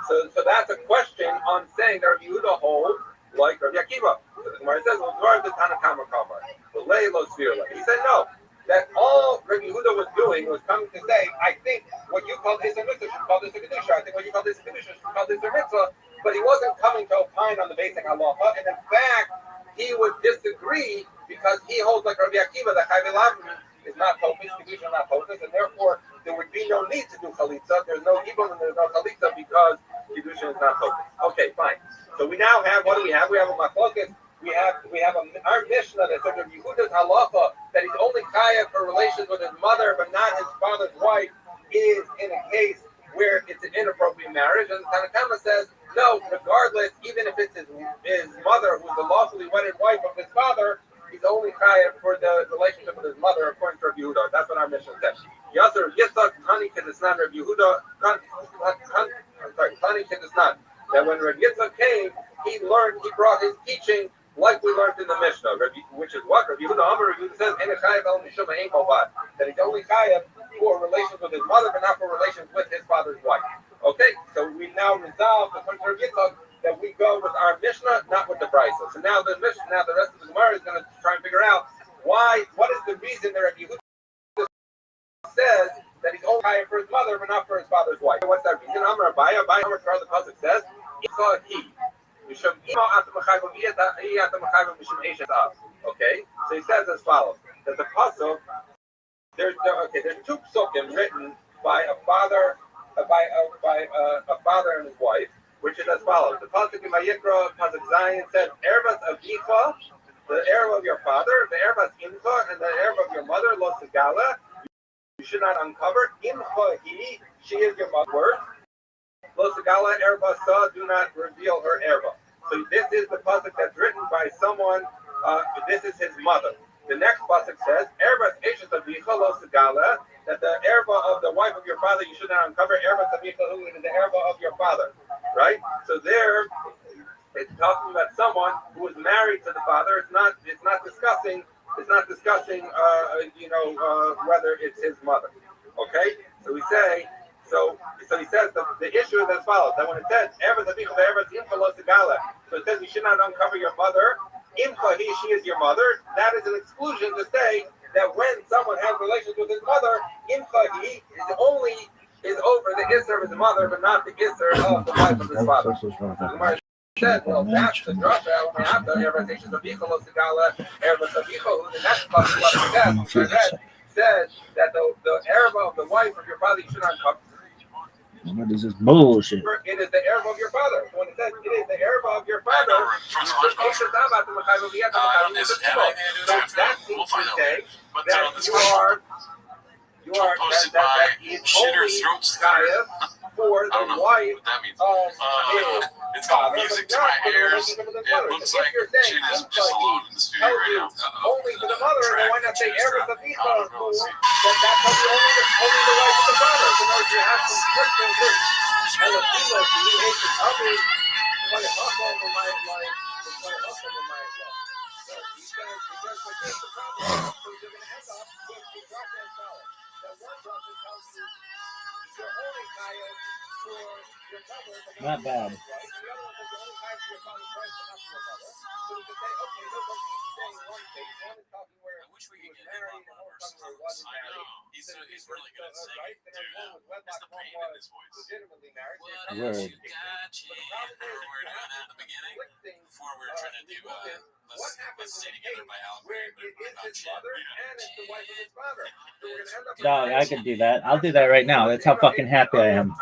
so that's a question on saying that Rabbi Yehuda holds like Rabbi Akiva. So the Gemara says, well, where is the Tanakama cover? The lay lo svirla. He said no. That all Rabbi Yehuda was doing was coming to say, I think what you call this a mitzvah should call this a kedusha. I think what you call this a kedusha should call this a mitzvah. But he wasn't coming to opine on the basic halacha. And in fact, he would disagree because he holds like Rabbi Akiva that Chayve Laban is not tofes, kedusha not tofes, and therefore there would be no need to do chalitza. There's no yibum and there's no chalitza because kedusha is not tofes. Okay, fine. So we now have, what do we have? We have a machloket. We have our Mishnah that says Rabbi Yehuda's halacha that he's only chayav for relations with his mother but not his father's wife is in a case where it's an inappropriate marriage. And the Tanakama says no, regardless, even if it's his mother who's the lawfully wedded wife of his father, he's only chayav for the relationship with his mother according to Rabbi Yehuda. That's what our Mishnah says. Yasser Yitzchak Tani Kedisnan Rabbi Yehuda Tani Kedisnan. That when Rabbi Yitzchak came, he brought his teaching like we learned in the Mishnah, which is what Rabbi Yehuda Amar. Rabbi Yehuda says, that he's only chayav for relations with his mother, but not for relations with his father's wife. Okay, so we now resolve the point of Rabbi Yitzchak that we go with our Mishnah, not with the Brisa. So now the rest of the Gemara is going to try and figure out what is the reason that Rabbi Yehuda says that he's only chayav for his mother, but not for his father's wife. What's that reason? Amar Abaya, the pasuk says, okay, so he says as follows: that the pasuk there's two psukim written by a father and his wife, which is as follows. The pasuk in Vayikra pasuk Zayin says, "Ervas avicha," the erva of your father, the ervas imcha, and the erva of your mother, lo segala. You should not uncover. Imcha he, she is your mother. Lo segala erva sa, do not reveal her erva. So this is the pasuk that's written by someone. This is his mother. The next pasuk says, "Ervas eshes avicha lo segala," that the erva of the wife of your father you should not uncover. Ervas avicha, who is the erva of your father, right? So there, it's talking about someone who is married to the father. It's not discussing. Whether it's his mother. Okay, so we say. So he says the issue is as follows: that when it says "Ervas avicha ve'ervas imcha lo segala," so it says you should not uncover your mother. Imcha he, she is your mother. That is an exclusion to say that when someone has relations with his mother, imcha he is over the isser of his mother, but not the isser of the wife of his father. Said, well, that's the drop out. The next pasuk says that the erva of the wife of your father you should not cover. What is this bullshit? It is the erva of your father. When it says it is the erva of your father, that seems to say that you are that he's only chayav for the wife of his it's got father, music but to my not for the ears. relationship with his It mother. looks If like you're saying Gin is just alone in the studio right now. only to the mother, then why not say erva sabicha? That's only the wife of the father. So now you have some friction with and the female to me hate the other. My hustle with my so he says because this is the problem. So you're going to end up with a drop and solid. That one drop and tells you you're only chayav for your mother, but Not bad. right? The other one says you're only chayav for your father's wife, but not for your mother. So we can say, okay, look, I'm saying one case. One is talking where he was married, and one is talking where he wasn't married. He's really good at singing. Right? And then one was wedlock, one was legitimately married. Word. Remember we were doing that at the beginning before we were trying to do let's stay together by Al Green, but about Chin. And it's the wife of his father. So we're gonna end up Dog, I could do that. I'll do that right now. That's how fucking happy I am.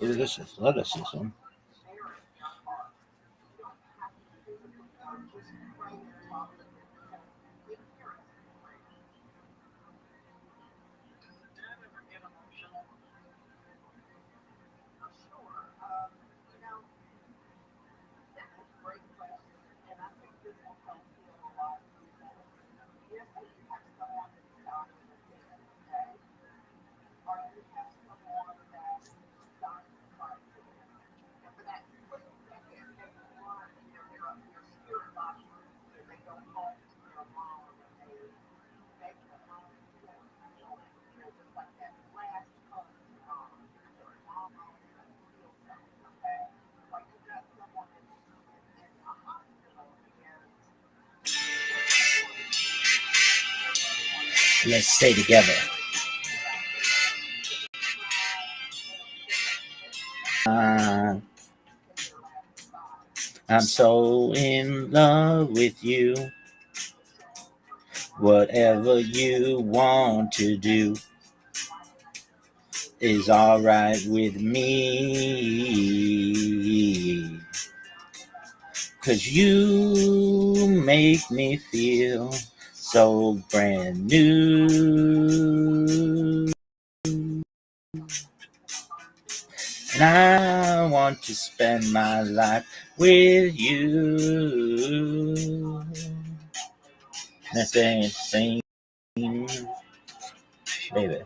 Athleticism. Let's stay together. I'm so in love with you. Whatever you want to do is alright with me. 'Cause you make me feel so brand new. And I want to spend my life with you. That's anything, baby.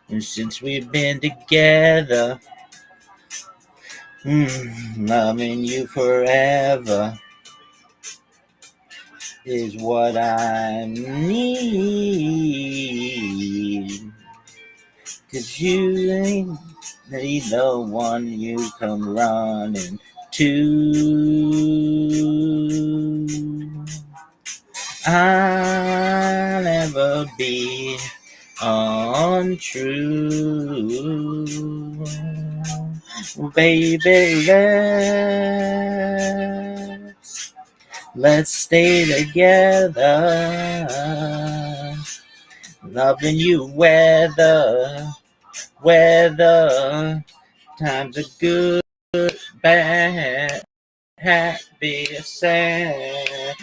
And since we've been together, loving you forever is what I need. 'Cause you ain't the one you come running to. I'll never be untrue. Baby, let's stay together. Loving you weather times are good, bad, happy, sad.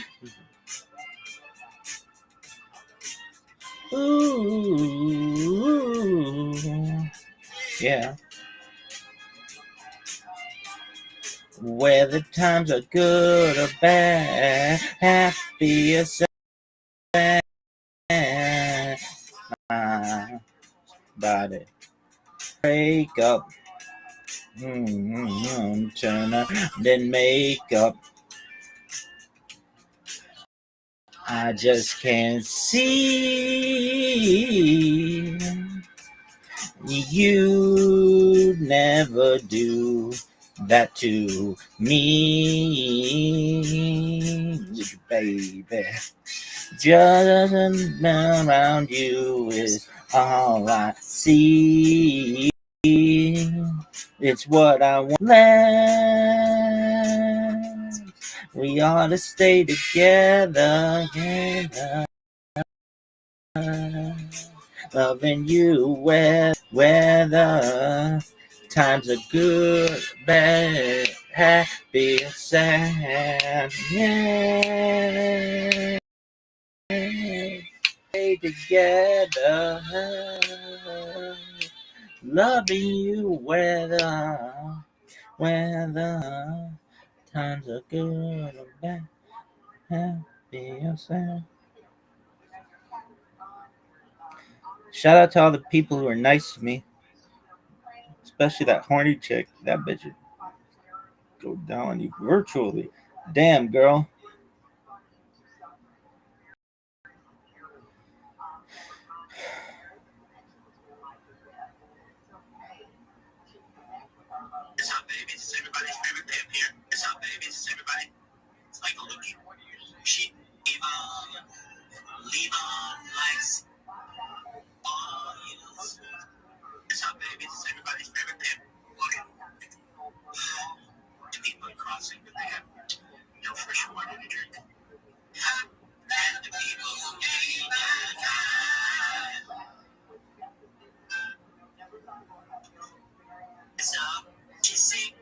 Ooh, yeah. Whether times are good or bad, happy or sad. About it. Break up. Turn up, then make up. I just can't see you never do that to me, baby. Just around you is all I see. It's what I want. We ought to stay together, loving you whether times are good, bad, happy, or sad. Yeah. Stay together, loving you whether times are good or bad, happy or sad. Shout out to all the people who are nice to me, especially that horny chick. That bitch would go down on you virtually. Damn, girl. It's up, baby. It's everybody's favorite pimp here. It's up, baby. It's everybody. It's like a lookie. She leave on likes all heels. It's up, baby. It's everybody's favorite pimp. Look at two people crossing, but they have no fresh water to drink. And the people who gave their time. Stop kissing.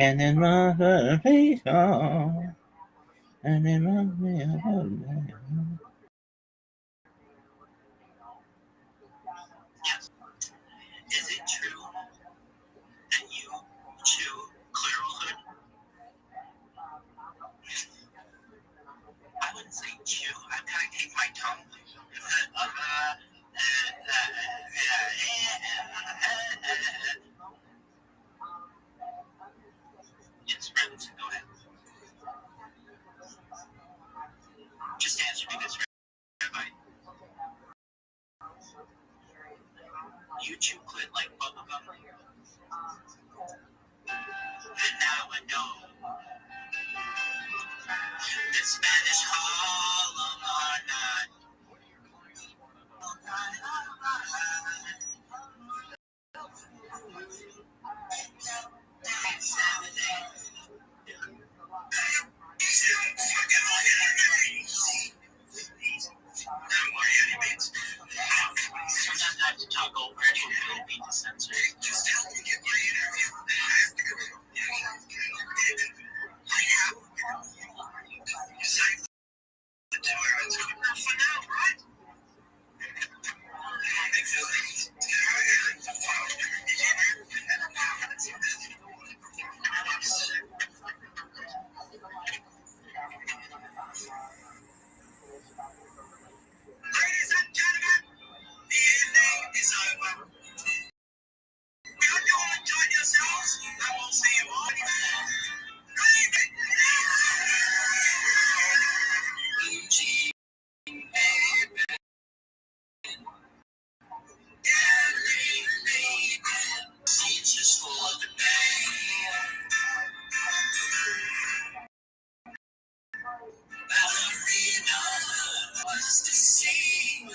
And then run her face off. And then run me away. Is it true that you chew clearwood? I wouldn't say chew. I kind of take my tongue. Yes, Robinson, go ahead. Just answer me this, Rabbi. You chew clit like bubblegum. And now I know. The Spanish Harlem are not. Sometimes I have to talk over it and be censored. Just help me get my interview. I have. The tournaments good enough for now, right? Ladies and gentlemen, the evening is over. We hope you all enjoyed yourselves, and we'll see you all just for the ballerina was to see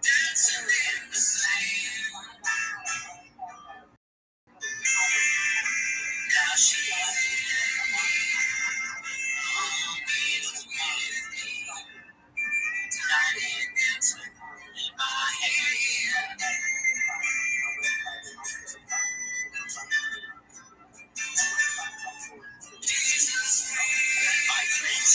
dancing in the sand. Now she's always with me. Tonight dancing in my hand. Jesus, my friends,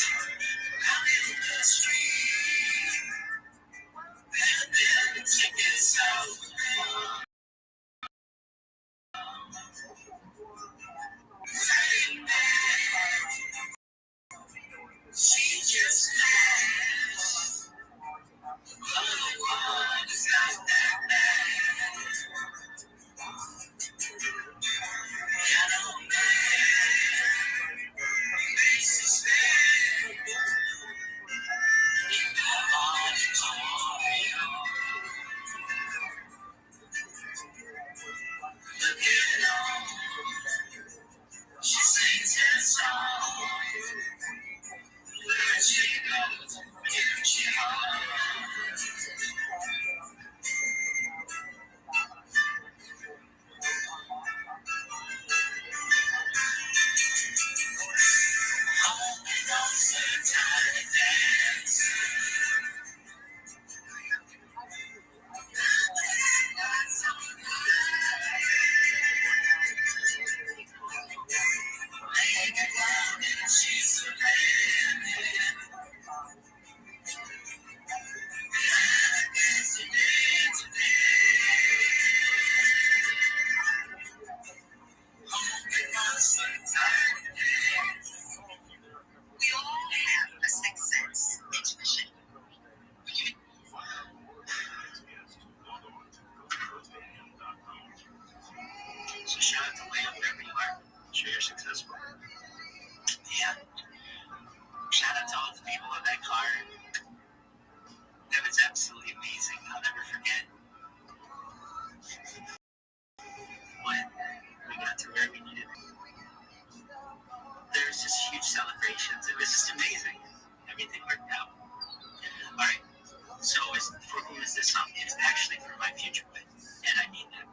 is this song? It's actually for my future wife, and I need that.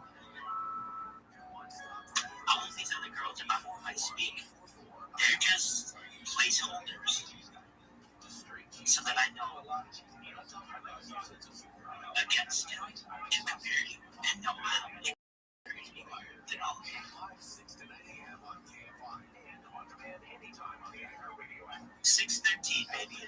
All of these other girls about whom I speak, they're just placeholders, so that I know against it to compare you and know how much better you are than all of you. 6:13, baby.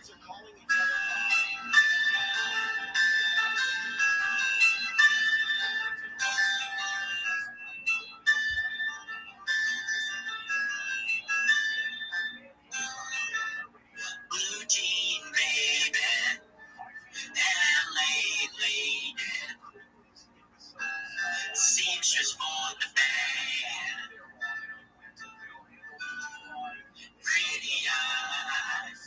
Blue jean baby, LA lady, seamstress for the band, pretty eyes,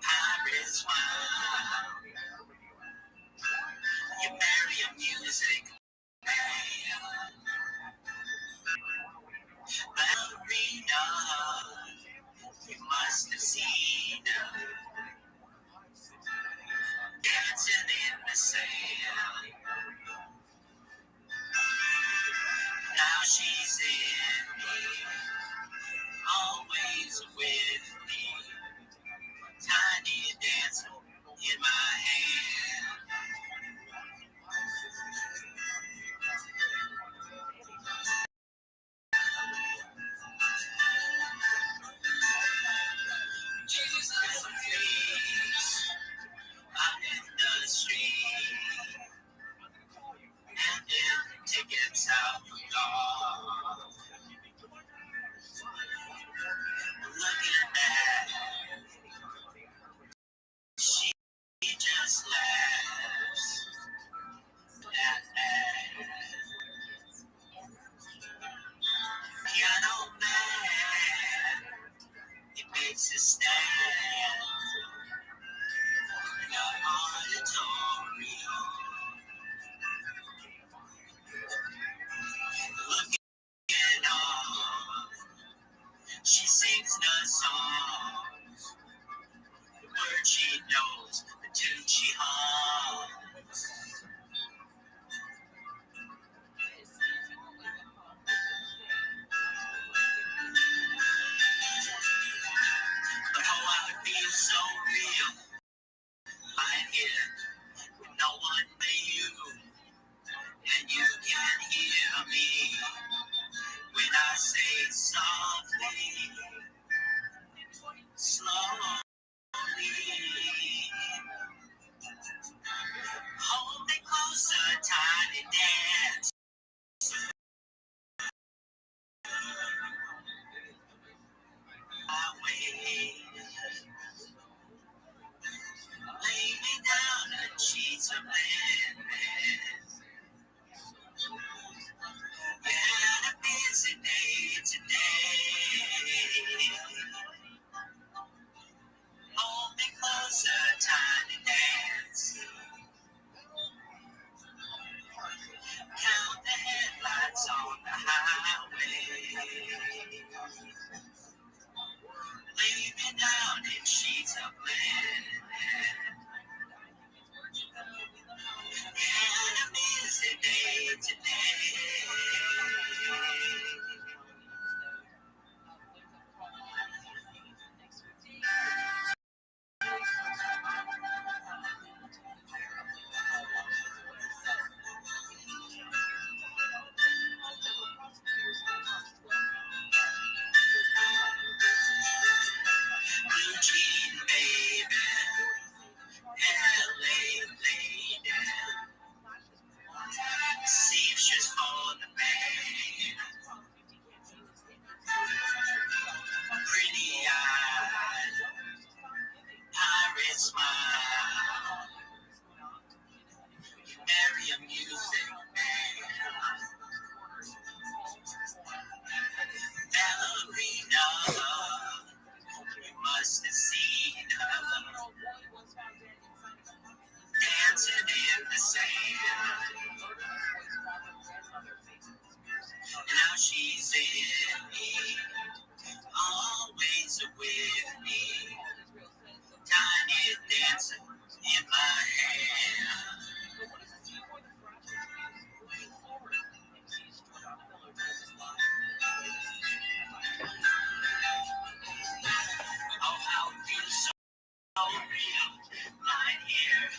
pirate smile, you marry a music man, ballerina, you must have seen her dancing in the sand. Now she's in me, always with me, tiny dancer in my hand. Jesus, please, I'm in the street, handing tickets out for golf. Look at that, she just laughs at that. Piano man, it makes a stand. The auditorium, looking on. She sings the songs, the words she knows, the tune she hums. But oh, I feel so real, lying here with no one but you, and you can hear me when I say softly, slowly. Hold me closer, tiny dance. I wait. Lay me down in sheets of linen. We had a busy day today. Hold me closer, tiny dance. Count the headlights on the highway. Lay me down in sheets of linen. We had a busy day today. Blue jean baby, LA lady, seamstress for the band, pretty eyes, pirate smile, marry a music man, ballerina, you must have seen her dancing in the sand. Now she's in me, always with me, tiny dancer right here,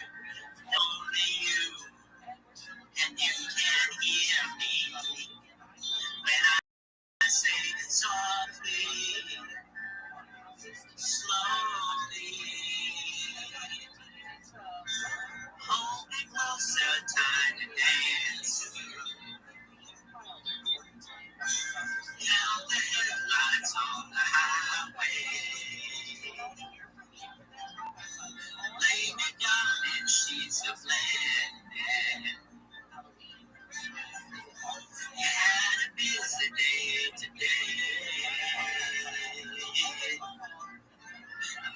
only you, and you can hear me when I say it softly, slowly. Hold me closer, time to dance. Count the headlights on the highway. Lay me down in sheets of linen. You had a busy day today.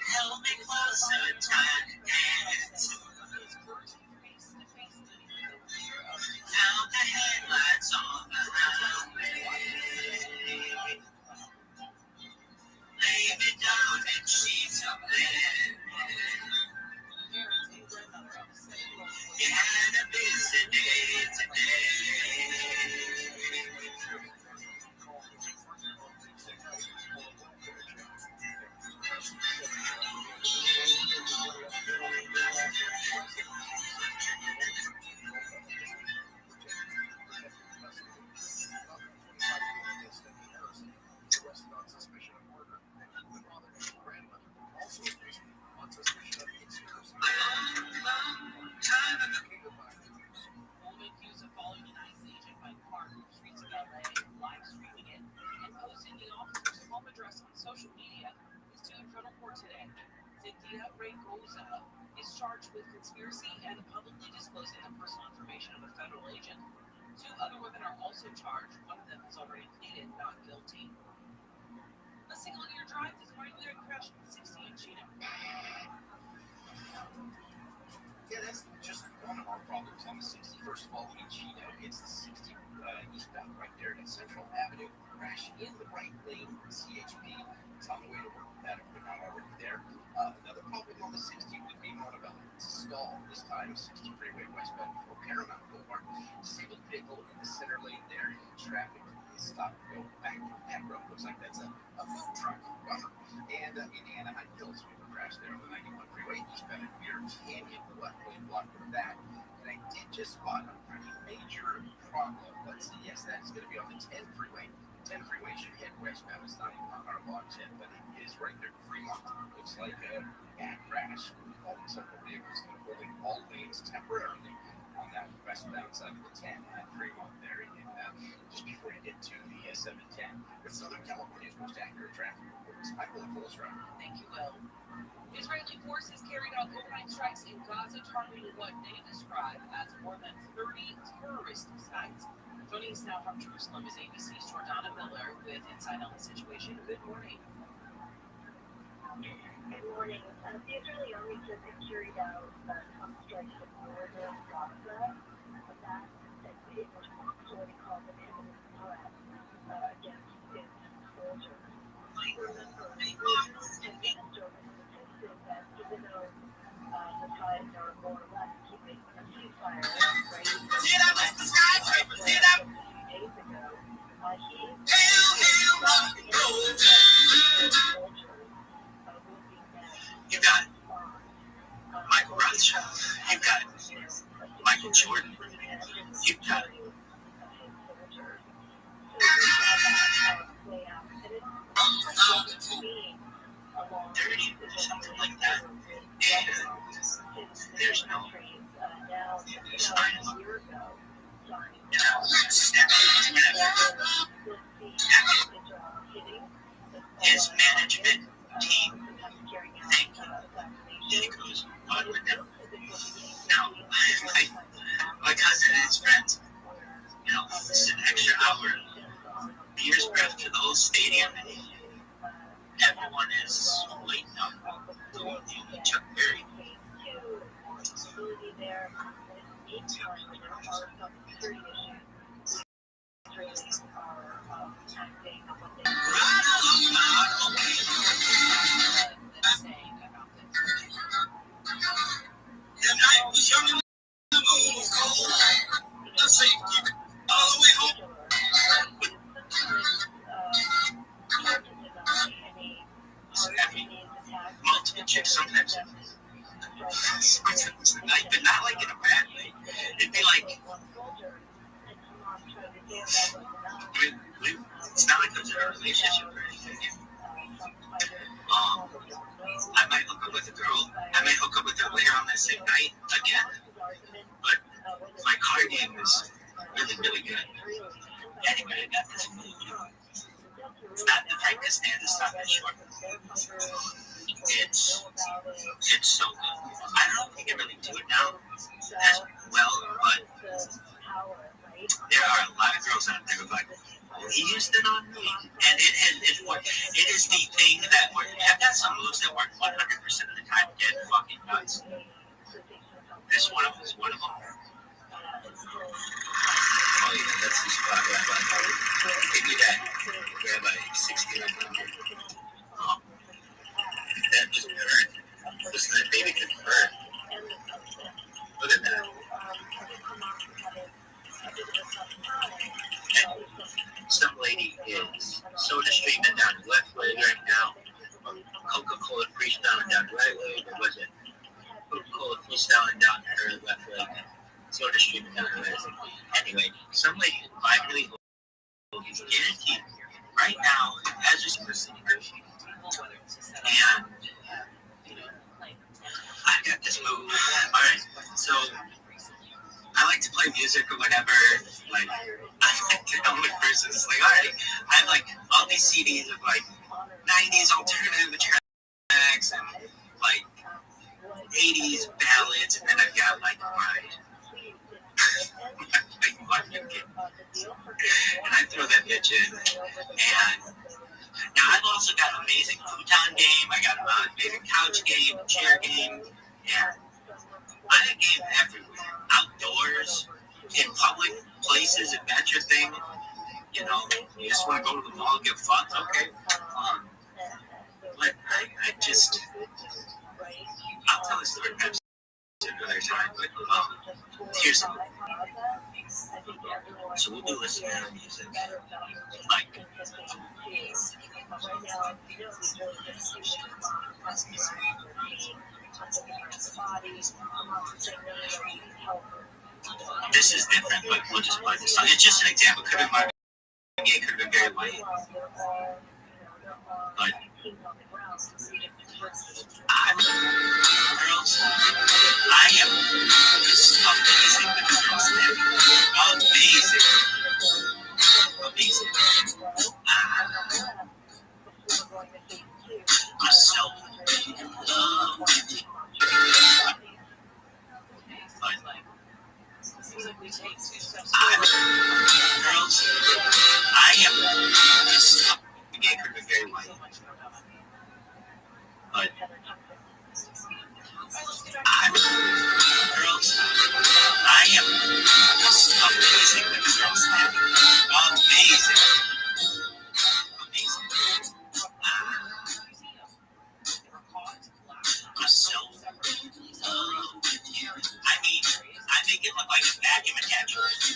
Held me closer, time to dance. Count the headlights on the highway. Lay me down in sheets of linen. You had a busy day today. Arrested on suspicion of murder. The father and grandmother also arrested on suspicion of conspiracy. Woman accused of following an ICE agent by car through the streets of LA, live streaming it, and posting the officer's home address on social media is due in federal court today. Cynthia Reygoza is charged with conspiracy and publicly disclosing the personal information of a federal agent. 2 other women are also charged. One of them has already pleaded not guilty. A single-ear drive this morning, we had a crash at 60 in Chino. Yeah, that's just one of our problems on the 60. First of all, in Chino, it's the 60 eastbound right there at Central Avenue. Crash in the right lane, CHP. It's on the way to work. That if they're not already there. Another problem on the 60 would be Montebello. It's a stall this time, 60 freeway westbound before Paramount Boulevard. Disabled vehicle in the center lane there. Traffic is stopped to go back to that road. Looks like that's a food truck. Bummer. And Indiana High Hills, we were crashed there on the 91 freeway eastbound at Weir Canyon. The left lane blocked with that. And I did just spot a pretty major problem. Let's see, yes, that's going to be on the 10 freeway. 10 freeway should head westbound. It's not even on our logs yet, but it is right there in Fremont. Looks like a bad crash. Several vehicles holding all lanes temporarily on that westbound side of the 10 at Fremont there, just before you get to the 710. With Southern California's most accurate traffic reports, I'm Will Colestra. Thank you, Will. Israeli forces carried out overnight strikes in Gaza, targeting what they describe as more than 30 terrorist sites. Joining us now from Jerusalem is ABC's Jordana Miller with insight on the situation. Good morning. Good morning. The Israeli army says it carried out some strikes in northern Gaza. That it was what it called an imminent threat against its soldiers. Remember, Israel insisted that even though the sides are more or less keeping a ceasefire, right? A few days ago, You got it. Michael Rothschild. You got it. Michael Jordan. You got it. Something like that. And there's no sign of his management team think he goes on with them. Now, my cousin and his friends, it's an extra hour, beer's breath to the whole stadium. Everyone is waiting on Chuck Berry. The night was young and the moon was cold. The safety all the way home. Multiple chicks sometimes. Like, but not like in a bad way. It'd be like, it's not like there's a relationship or anything. I might hook up with a girl. I might hook up with her later on that same night again. But my card game is really, really good. Anyway, I got this move. It's not the Frank Costanza stuff that's short. It's so good. I don't know if you can really do it now as well, but there are a lot of girls out there who are like, he used it on me. And it is the thing that I've got some moves that work 100% of the time get fucking nuts. This one is one of them. Oh yeah, that's the spot, Rabbi. Give me that, Rabbi, 1600. That just hurt. Listen, that baby can hurt. Look at that. And some lady is soda streaming down the left leg right now. Coca-Cola freestyling down the right leg. Or was it Coca-Cola freestyling down her left leg? Soda streaming down her leg. Anyway, some lady is vibrantly holding guaranteed right now as a person. And I got this move. Alright, so I like to play music or whatever. Like, I like to know my person. It's like, alright, I have like all these CDs of like 90s alternative tracks and like 80s ballads, and then I've got like my fucking kid. And I throw that bitch in. And now I've also got an amazing futon game. I got an amazing couch game, chair game, and I have game everywhere. Outdoors, in public places, adventure thing. You know, you just want to go to the mall and get fucked, okay? But I just, I'll tell a story perhaps another time, but here's something. So we'll be listening to music, like, this is different, but we'll just play this song. It's just an example. Could have been my game, could have been very light. But girls, I am amazing. Amazing. Myself in love with you. Girls, I am again could be very light. But girls, I am amazing. Amazing. Myself. I mean, I make it look like a vacuum attachment.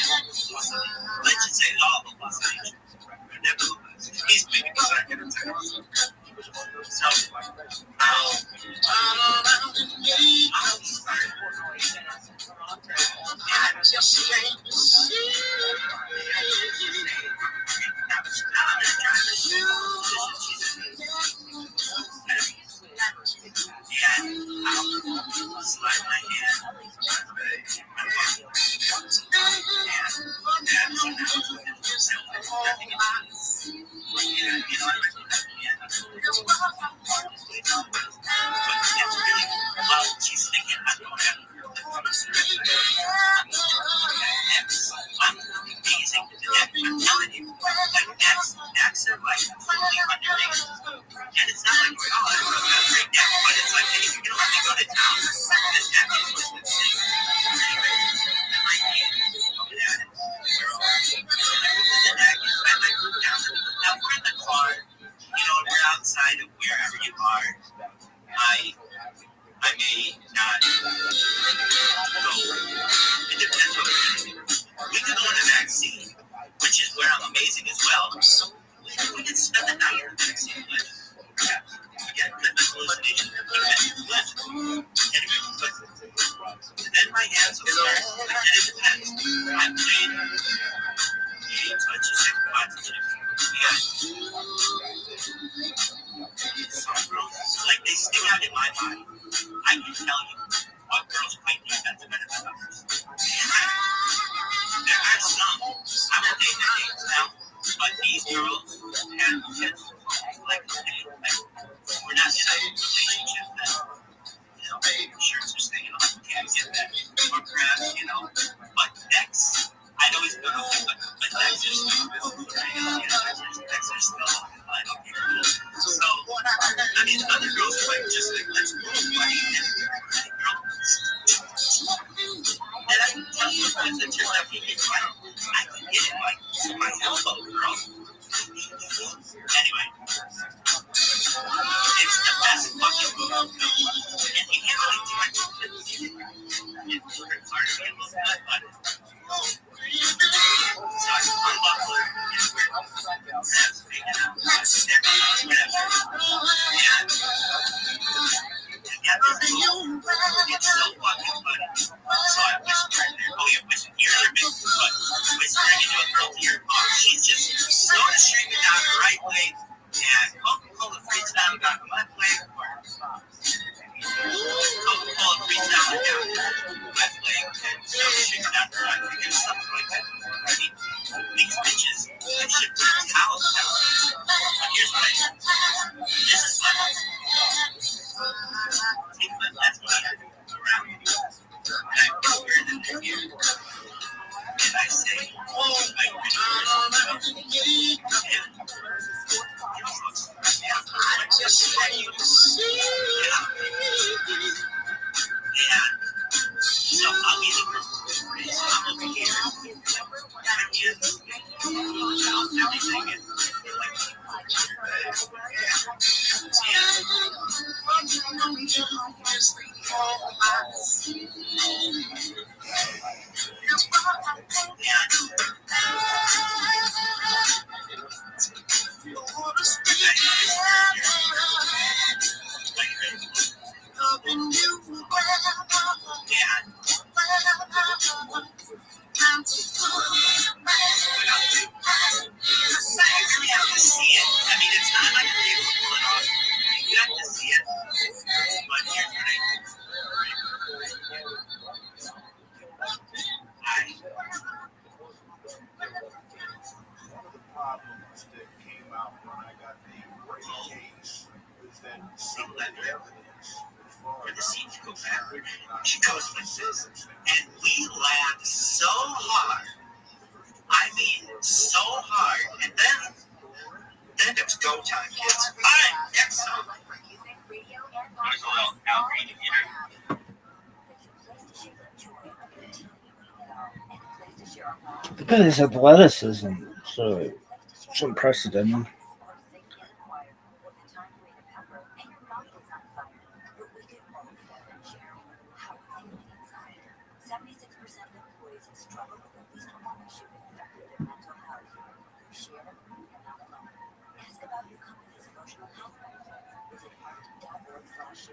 Let's just say all of us. Nevertheless, he's making a second attempt. So, slide my hand. She's thinking I'm going to amazing. I'm telling you, like that's are like totally underrated. And it's not like we're all going to break down, but it's like, hey, you're going to let me go to town. This that is what's been saying. Anyway, and my hand over there. Now we're in the car, we're outside of wherever you are. I may not go. It depends on what we do. We could go on a vaccine, which is where I'm amazing as well. We could spend the night in the vaccine place. Again, good hallucination. Anyway, but then my hands will start. And it depends. I'm playing. He touches it. Some girls, like they stick out in my body. I can tell you what girls play defense better than others. There are some, I won't name their names now, but these girls have kids like we're not in a relationship that, shirts are staying on, can't get that. Or perhaps, but ex, I'd always go to but ex are still, ex are still, I don't care. So, I mean, other girls are like, just like, let's go, buddy, and girls. And I can tell you, once it turns out being fun, I can get it like to my elbow, girl. Anyway, it's the best fucking move. And you can't really do it. It's hard to get a little bit, but so I unbuckle her, it's weird. That's big enough. Whatever. It's so fucking funny. So I whispered there. Oh, yeah, you're their big foot. Whispering into a girl's ear. Oh, she's just so streaming down the right leg. And Coca-Cola freaks down the left leg. Coca-Cola freaks down the left leg. And so streaming down the right leg. And something like that. I mean, these bitches, I should put towels down. But here's what I do. This is what I do. Take my left hand around me. And I whisper in their ear. And I say, I just want you to see. Yeah. So I'll be the person. I'm over here. Everything. She goes like this, and we laughed so hard. I mean, so hard. And then it's go time, kids. All right, next song. I'm gonna go out reading here. Look at his athleticism. So it's unprecedented. Find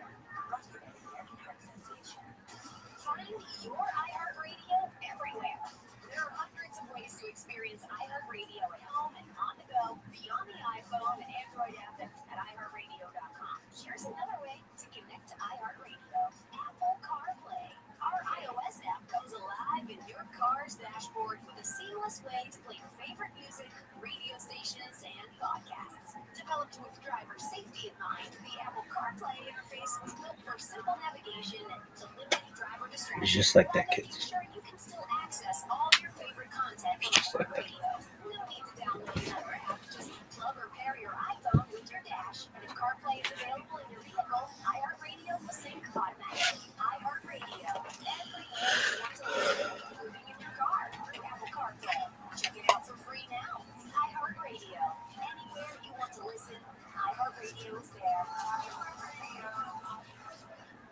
your iHeartRadio everywhere. There are hundreds of ways to experience iHeartRadio at home and on the go, beyond the iPhone and Android app at iHeartRadio.com. Here's another way to connect to iHeartRadio: Apple CarPlay. Our iOS app comes alive in your car's dashboard with a seamless way to play your favorite music, radio stations, and podcasts. Developed with driver safety in mind, the Apple CarPlay interface was built for simple navigation and to limit driver distractions. It's just like that, kids. Making sure you can still access all your favorite content on iHeartRadio. No need to download another app. Just plug or pair your iPhone with your dash, and if CarPlay is available in your vehicle, iHeartRadio will sync automatically. iHeartRadio, everywhere you want to listen, including in your car through Apple CarPlay. Check it out for free now. iHeartRadio, anywhere you want to listen, iHeartRadio is there.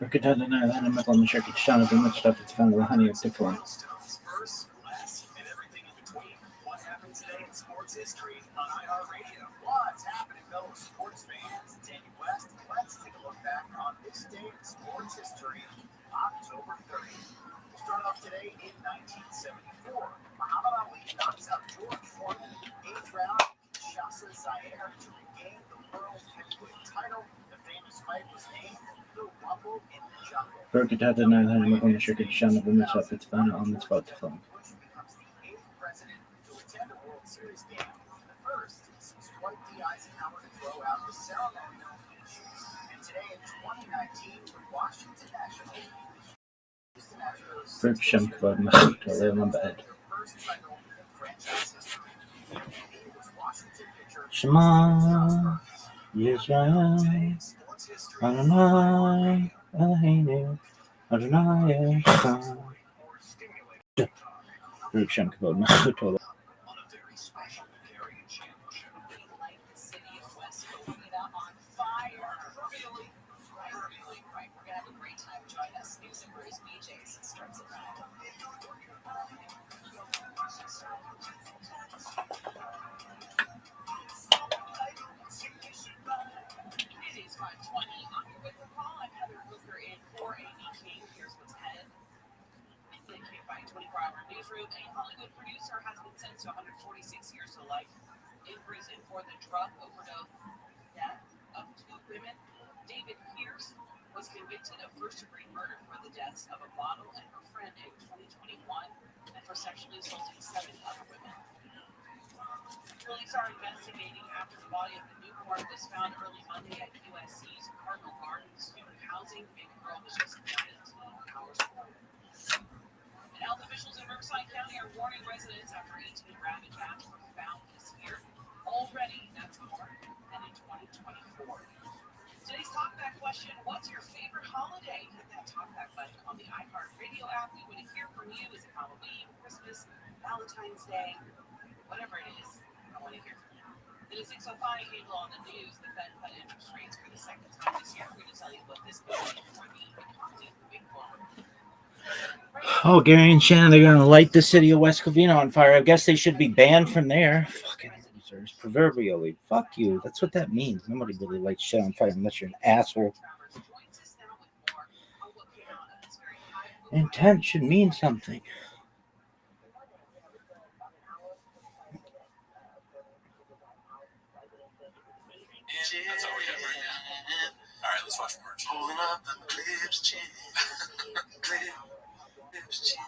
Rickettata na lana maglama siya kitshana the much stuff it's found honey of different. First, last, and everything in between. What happened today in sports history on iHeartRadio? What's happening, fellow sports fans? Danny West. Let's take a look back on this day in sports history, October 30th. We'll start off today in 1974. Muhammad Ali knocks out George Foreman in the 8th round. Kinshasa, Zaire to regain the world heavyweight title. The famous fight was named the Rumble in the Jungle. Rickettata na lana maglama siya kitshana the much stuff it's found on the spot to phone. Bush becomes the 8th president to attend a World Series game. The first since Dwight D. Eisenhower to throw out the ceremonial pitch. And today in 2019, the Washington Nationals. Friction for my toilet on bed. Shema Yisrael Adonai Eloheinu Adonai Echad. Friction for my toilet. On a very special Hungarian championship, they light the city of West Covina on fire. Really? Right. We're going to have a great time. Join us. News and Brews BJ's starts at 9. It is 5:20 on your Wake Up Call. I'm Heather Hooker in for Amy King. Here's what's ahead. The KFI 24-hour newsroom. A Hollywood producer has been sentenced to 146 years to life in prison for the drug overdose death of 2 women. David Pierce was convicted of first-degree murder for the deaths of a model and her friend in 2021 and for sexually assaulting 7 other women. Police are investigating after the body of the newborn was found early Monday at USC's Cardinal Gardens student housing. The baby girl was just 19 hours old. And health officials in Riverside County are warning residents after 18 rabid bats were found this year. Already, that's more than in 2024. Today's Talkback question: what's your favorite holiday? Hit that Talkback button on the iHeartRadio app. We want to hear from you. Is it Halloween, Christmas, Valentine's Day, whatever it is? I want to hear from you. It is 6:05. Handle on the news. The Fed cut interest rates for the second time this year. We're going to tell you what this means for the economy moving forward. Oh, Gary and Shannon, they're gonna light the city of West Covina on fire. I guess they should be banned from there. Fucking losers, proverbially. Fuck you. That's what that means. Nobody really lights shit on fire unless you're an asshole. Intent should mean something. That's all we have right now. All right, let's watch March. Pulling up the clips, chin. Clips, chin.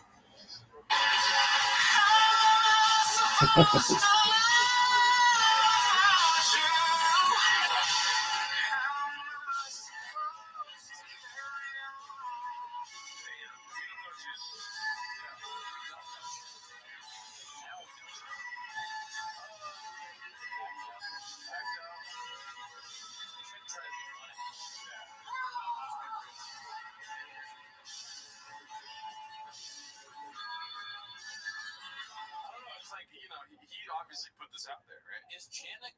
He obviously put this out there, right? Is Chan a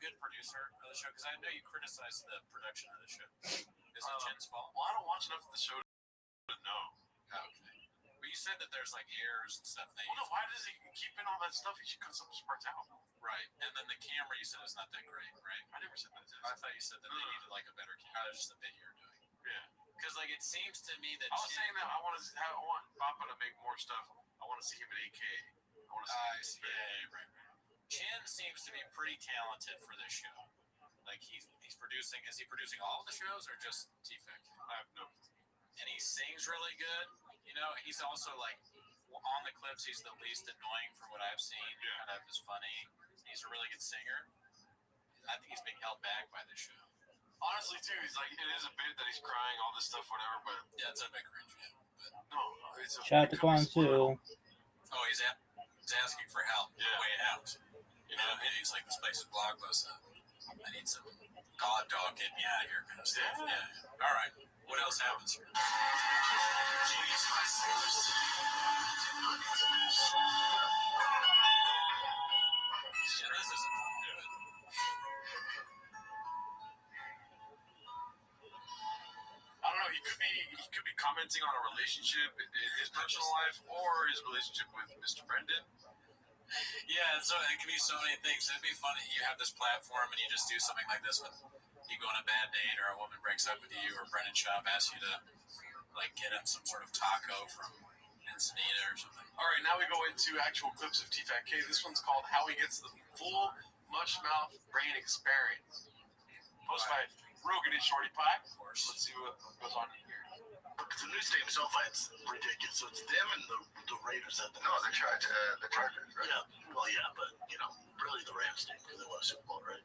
good producer of the show? Because I know you criticized the production of the show. Is it Chan's fault? Well, I don't watch enough of the show to know. Okay. But you said that there's like errors and stuff. Well, no, why does he keep in all that stuff? He should cut some parts out. Right, and then the camera you said is not that great, right? I never said that. I thought you said that they needed like a better camera. Just the bit you're doing. Yeah. Because like it seems to me that I was saying that I want Papa to make more stuff. I want to see him at 8K. I want to see him. Yeah, right. Chin seems to be pretty talented for this show. Like he's producing. Is he producing all of the shows or just TFEC? I have no. And he sings really good. You know, he's also like on the clips. He's the least annoying from what I've seen. Yeah. Kind of is funny. He's a really good singer. I think he's being held back by this show. Honestly, too, he's like, it is a bit that he's crying, all this stuff, whatever, but... Yeah, it's a bit cringe, yeah. But no, it's a... Shout out to Guangzhou. Oh, he's asking for help. Yeah. Way out. You know what I mean? He's like, this place is blockbuster. I need some god dog, get me out of here kind of stuff. Yeah. All right. What else happens here? Yeah, this isn't fun, dude. I don't know. He could be commenting on a relationship in his personal life or his relationship with Mr. Brendan. Yeah, so it can be so many things. It'd be funny. You have this platform and you just do something like this when you go on a bad date or a woman breaks up with you or Brendan Schaub asks you to like get in some sort of taco from Ensenada or something. All right, now we go into actual clips of TFAK. This one's called "How He Gets the Full Mush Mouth Brain Experience." Posted by Rogan and Shorty Pie. Of course. Let's see what goes on here. The new stadium SoFi, it's ridiculous. So it's them and the Raiders at the the Chargers, right? Yeah, well, yeah, but really the Rams did because they won a Super Bowl, right?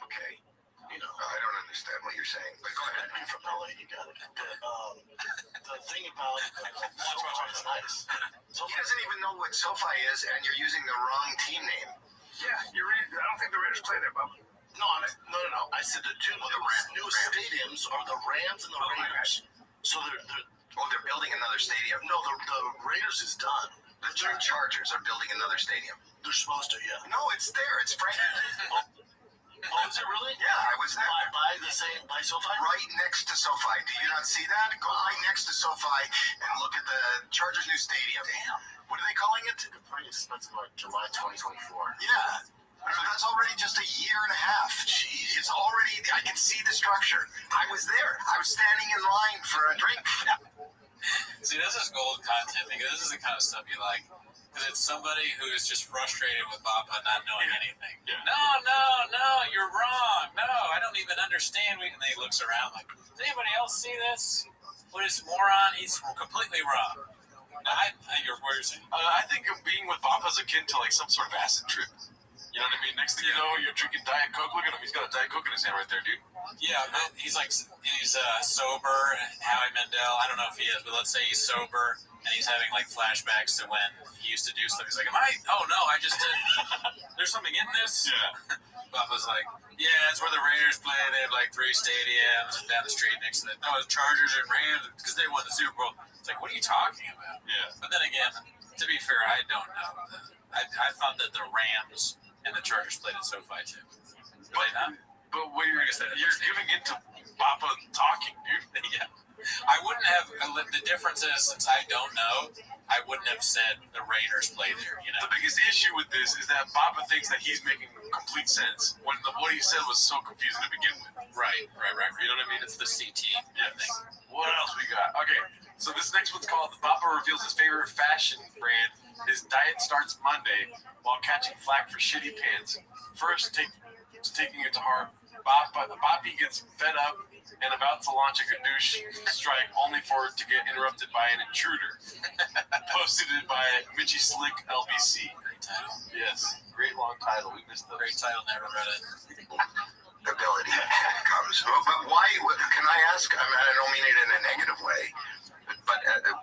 Okay. I don't understand what you're saying, but go ahead. You're from LA, you got it. The thing about SoFi is nice. He doesn't even know what SoFi is, and you're using the wrong team name. Yeah, I don't think the Raiders play there, Bob. No. I said the two new stadiums are the Rams and the Raiders. So they're building another stadium. No, the Raiders is done. The Chargers are building another stadium. They're supposed to, yeah. No, it's there. It's brand new. Oh, is it really? Yeah, I was there. By SoFi? Right next to SoFi. Do you not see that? Go right next to SoFi and look at the Chargers' new stadium. Damn. What are they calling it? It's pretty expensive, like July 2024. Yeah. That's already just a year and a half. Jeez. It's already, I can see the structure. I was there. I was standing in line for a drink. See, this is gold content because this is the kind of stuff you like. Because it's somebody who is just frustrated with Papa not knowing anything. Yeah. No, you're wrong. No, I don't even understand. And then he looks around like, does anybody else see this? What is moron? He's completely wrong. Your words. I think being with Papa is akin to like some sort of acid trip. You know what I mean? Next thing you know, you're drinking Diet Coke. Look at him. He's got a Diet Coke in his hand right there, dude. Yeah, he's sober. Howie Mandel. I don't know if he is, but let's say he's sober and he's having like flashbacks to when he used to do stuff. He's like, oh no, I just did. There's something in this? Yeah. Papa's like, yeah, it's where the Raiders play. They have like 3 stadiums down the street next to it. No, it's Chargers and Rams because they won the Super Bowl. It's like, what are you talking about? Yeah. But then again, to be fair, I don't know. I thought that the Rams and the Chargers played at SoFi too. But what you're giving it to Papa talking, dude. Yeah. I wouldn't have. The difference is, since I don't know, I wouldn't have said the Raiders play there. You know. The biggest issue with this is that Papa thinks that he's making complete sense when what he said was so confusing to begin with. Right. You know what I mean? It's the CT thing. What else we got? Okay, so this next one's called Papa reveals his favorite fashion brand. His diet starts Monday while catching flack for shitty pants. First, taking it to heart, Bobby gets fed up and about to launch a Gadoosh strike, only for it to get interrupted by an intruder. Posted by Mitchie Slick LBC. Great title. Yes, great long title. We missed the great title. Never read it. Ability comes. But why? Can I ask? I mean, I don't mean it in a negative way. But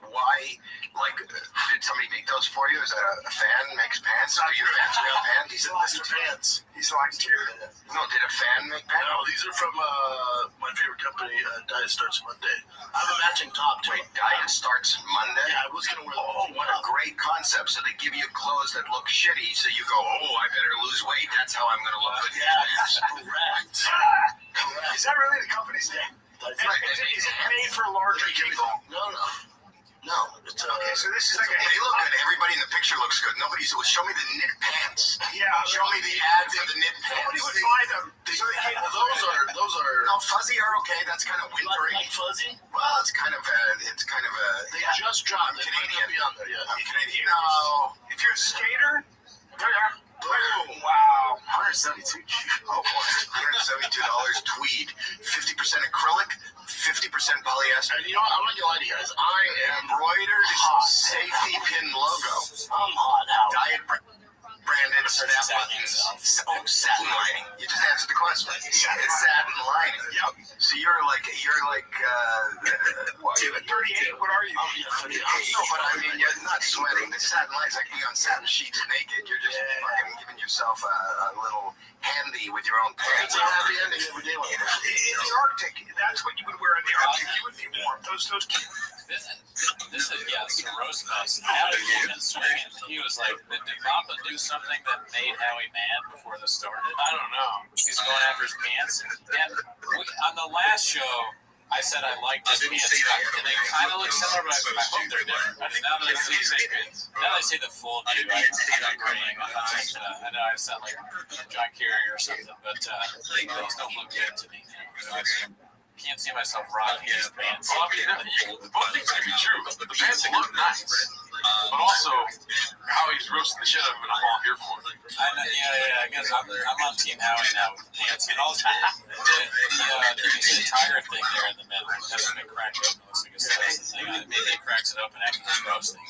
why? Like, did somebody make those for you? Is that a fan makes pants? Are your fans real pants? These are pants. He's like here. No, did a fan make pants? No, these are from my favorite company, Diet Starts Monday. I have a matching top too. Wait, Diet Starts Monday? Yeah, I was gonna wear. Oh, what a great concept! So they give you clothes that look shitty, so you go, oh, I better lose weight. That's how I'm gonna look. Yeah, correct. Is that really the company's name? Is it made for larger people? No. It's okay. so this is like a. They look good. Everybody in the picture looks good. Nobody's. Show me the knit pants. Yeah. Show me the ad for the knit pants. Nobody would buy them. Those are. No, fuzzy are okay. That's kind of wintery. Like fuzzy? Well, it's kind of a. They just dropped. They might not be on there yet. I'm Canadian. No. If you're a skater, There you are. boom. Wow. 172. Oh boy. $172 tweed. 50% acrylic. 50% polyester. And you know what? I'm not gonna lie to you guys. I am Embroidered safety pin logo. I'm hot out. Diet branded snap buttons. Oh, satin lining. You just answered the question. It's satin lining. Yep. So you're like what? 38. What are you? No, but I mean, you're not sweating. The satin line's like being on satin sheets naked. You're just fucking giving yourself a little handy with your own pants. It's a happy ending every day. In the Arctic, that's what you would wear in the Arctic. You would be warm. Those This is some roast fest. Howie came in swinging. He was like, did Papa do something that made Howie mad before this started? I don't know. He's going after his pants. And on the last show, I said I liked his pants, and they kind of look similar, but I hope they're different. I mean, now that they say the full view, I'm agreeing. I know I sound like John Kerry or something, but those don't look good to me. Can't see myself rocking his pants. Well, I mean, both things can be true. The pants look nice, but also Howie's roasting the shit out of him, and I'm all here for it. I guess I'm on Team Howie now with the pants. And also, the entire thing there in the middle hasn't been cracked open. Looks like it's the thing. Maybe it cracks it open after this roasting.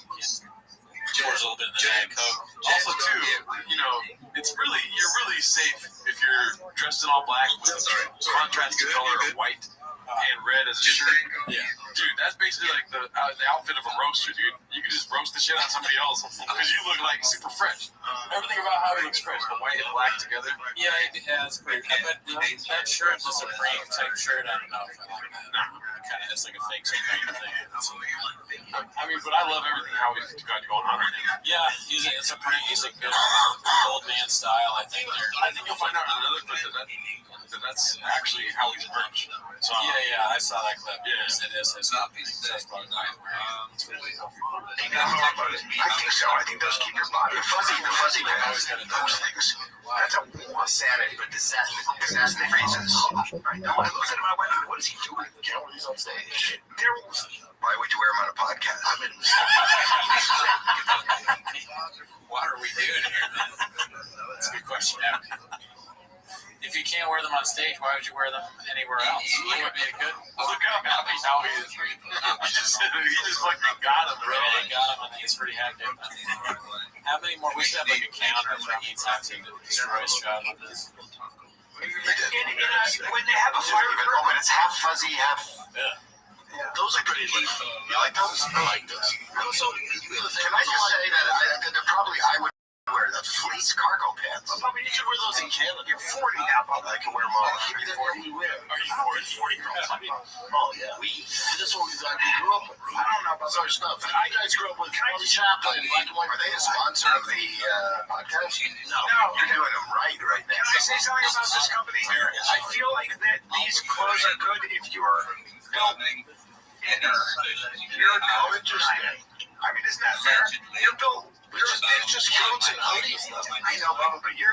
Pours a little bit of the Diet Coke. Also, too, you're really safe if you're dressed in all black with contrasting color of white and red as a shirt. Yeah. Dude, that's basically like the outfit of a roaster, dude. You can just roast the shit out of somebody else because you look like super fresh. Everything about how he looks fresh, the white and black together. Yeah, that's pretty good. But that shirt, the Supreme type shirt, I don't know if I like that. It's like a fake Supreme thing. I mean, but I love everything how he's got going on right now. Yeah, he's a good old man style, I think. I think you'll find out in another clip that's actually how he's merch. So, yeah, I saw that clip. Yeah. It is. That's probably right. I think so. I think those keep your body. The fuzzy pants, those things. That's a sanity, but disaster reasons. I know. I looked at my wife. What is he doing? Calories on stage. Why would you wear him on a podcast? I mean, what are we doing here? That's a good question. If you can't wear them on stage, why would you wear them anywhere else? It would be a good. Look how happy Howie is. He just fucking got him, bro. Really got him, and he's pretty happy. How many more? We should have like a counter for each time to destroy shot on this. when they have a fire grill, and it's half fuzzy, half. Yeah. Those are pretty neat. You like those? I like those. Also, can I just say that I would wear the fleece cargo pants. Well, Bobby, you should wear those in Canada. You're 40 now, Bobby. I can wear them all. Give me that one we wear. Are you 40 girls? I mean, oh, yeah. This one we grew up with. I don't know about It's our stuff. You guys grew up with Charlie Chaplin, Black and White. Are they a sponsor of the podcast? No. You're doing them right now. Can I say something about this company? I feel like that these clothes are good if you're built inner. You're built interesting. I mean, isn't that fair? You're built. It's just coats and hoodies, though. I know, Bubba, but you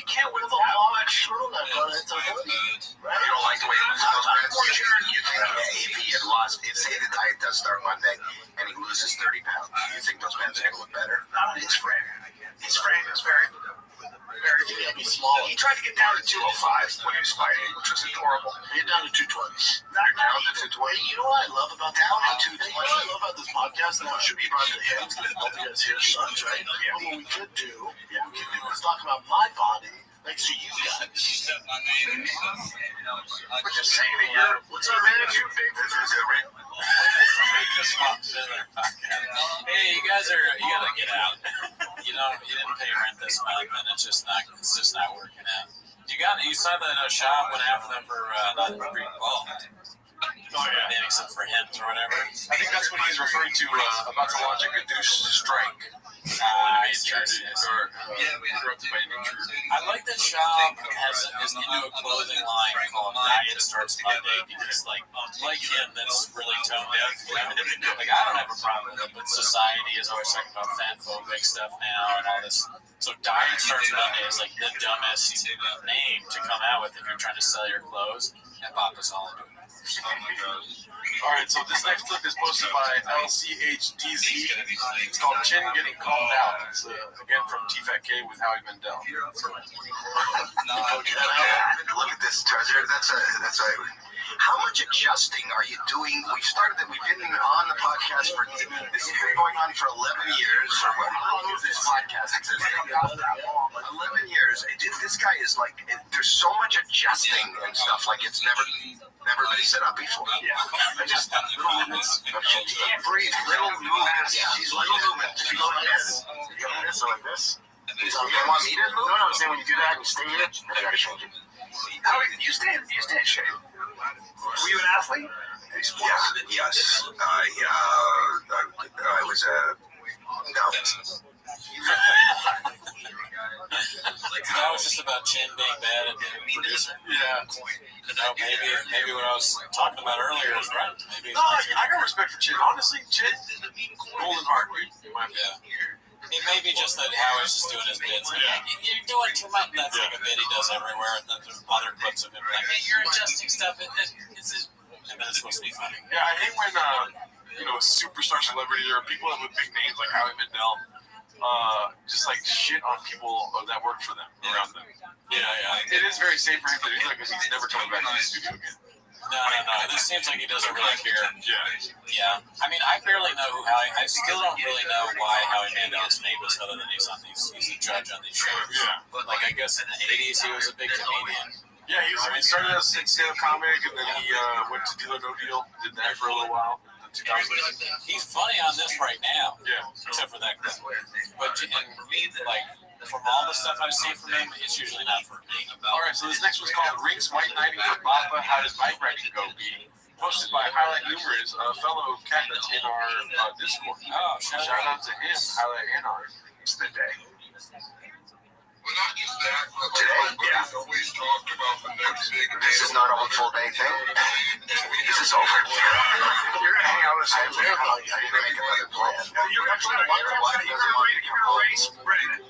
can't wear the long turtleneck on it. It's a hoodie. Right? You don't like the way he loses those pants? You think if he had lost, say the diet does start Monday, and he loses 30 pounds, you think those pants are going to look better? Not his frame. His frame is very small. He tried to get down to 205 when he was fighting, which was adorable. You're down to 220s. You're down to 220. You know what I love about that? You know what I love about this podcast? And it should be brought to him because both of you guys here sucks, right? But what we could do, is talk about my body next to you guys. We're just saying that you're. What's our man? Too big for this. Hey, you gotta get out. You didn't pay rent this month, and it's just not working out. You saw that Shab went after them for not being involved. For him or whatever. I think that's what he's referring to about to launch a Gadoosh strike. Interrupted by an intruder. I like that Shab is into a clothing line called Diet Starts Monday because, like him, that's really tone deaf. Like, I don't have a problem with it, but society is always talking about fatphobic stuff now and all this. So Diet Starts Monday is like the dumbest name to come out with if you're trying to sell your clothes, and Papa's all into it. All right, so this next clip is posted by LCHDZ. It's called Chin Getting Called Out. It's again from T-Fat-K with Howie Mandel. Look at this treasure. That's a. How much adjusting are you doing? We've been on the podcast for, this has been going on for 11 years. How long is this podcast existing? 11 years. This guy is like, there's so much adjusting and stuff, like it's never been set up before. Yeah. Just little movements. You can't breathe. Little movements. Little movements. You go like this. You go like this or like this. You want me to move? No, I'm saying when you do that and you stay here, then I gotta change it. How you stay in shape? Were you an athlete? Yeah, yes. I was no. That was just about Chin being bad at being a producer. Yeah. No, maybe what I was talking about earlier is right. Maybe no, I got respect for Chin. Honestly, Chin, golden heart. Yeah. It may be just that Howie's just doing his bits. Like, you're doing too much. That's like a bit he does everywhere. And then there's other clips of him like, hey, you're adjusting stuff. And then it's supposed to be funny. Yeah, I hate when, a superstar celebrity or people with big names like Howie Mandel just like shit on people that work for them, around them. Yeah. It is very safe for him to do that because he's never coming back to the studio again. No. This seems like he doesn't really care. Yeah. I mean, I barely know who Howie. I still don't really know why Howie Mandel is famous, other than he's a judge on these shows. Yeah. Like, I guess in the '80s he was a big comedian. Yeah, he started as a stand-up comic, and then he went to Deal or No Deal. Did that for a little while. He's funny on this right now. Yeah. Except for that clip. But from all the stuff I've seen from him, it's usually not for me. All right, so this next one's called Rinks White Knighting for Papa. How did bike riding go? Be posted by Highlight Humors, a fellow cat that's in our Discord. Oh, shout out to him, Highlight Anar. It's the day. Well, not just that, but Today? yeah. Always talked about the next big day. This is not a full day thing. This is over. You're gonna hang out with us every day. I didn't make another plan. You're actually going to race Brandon.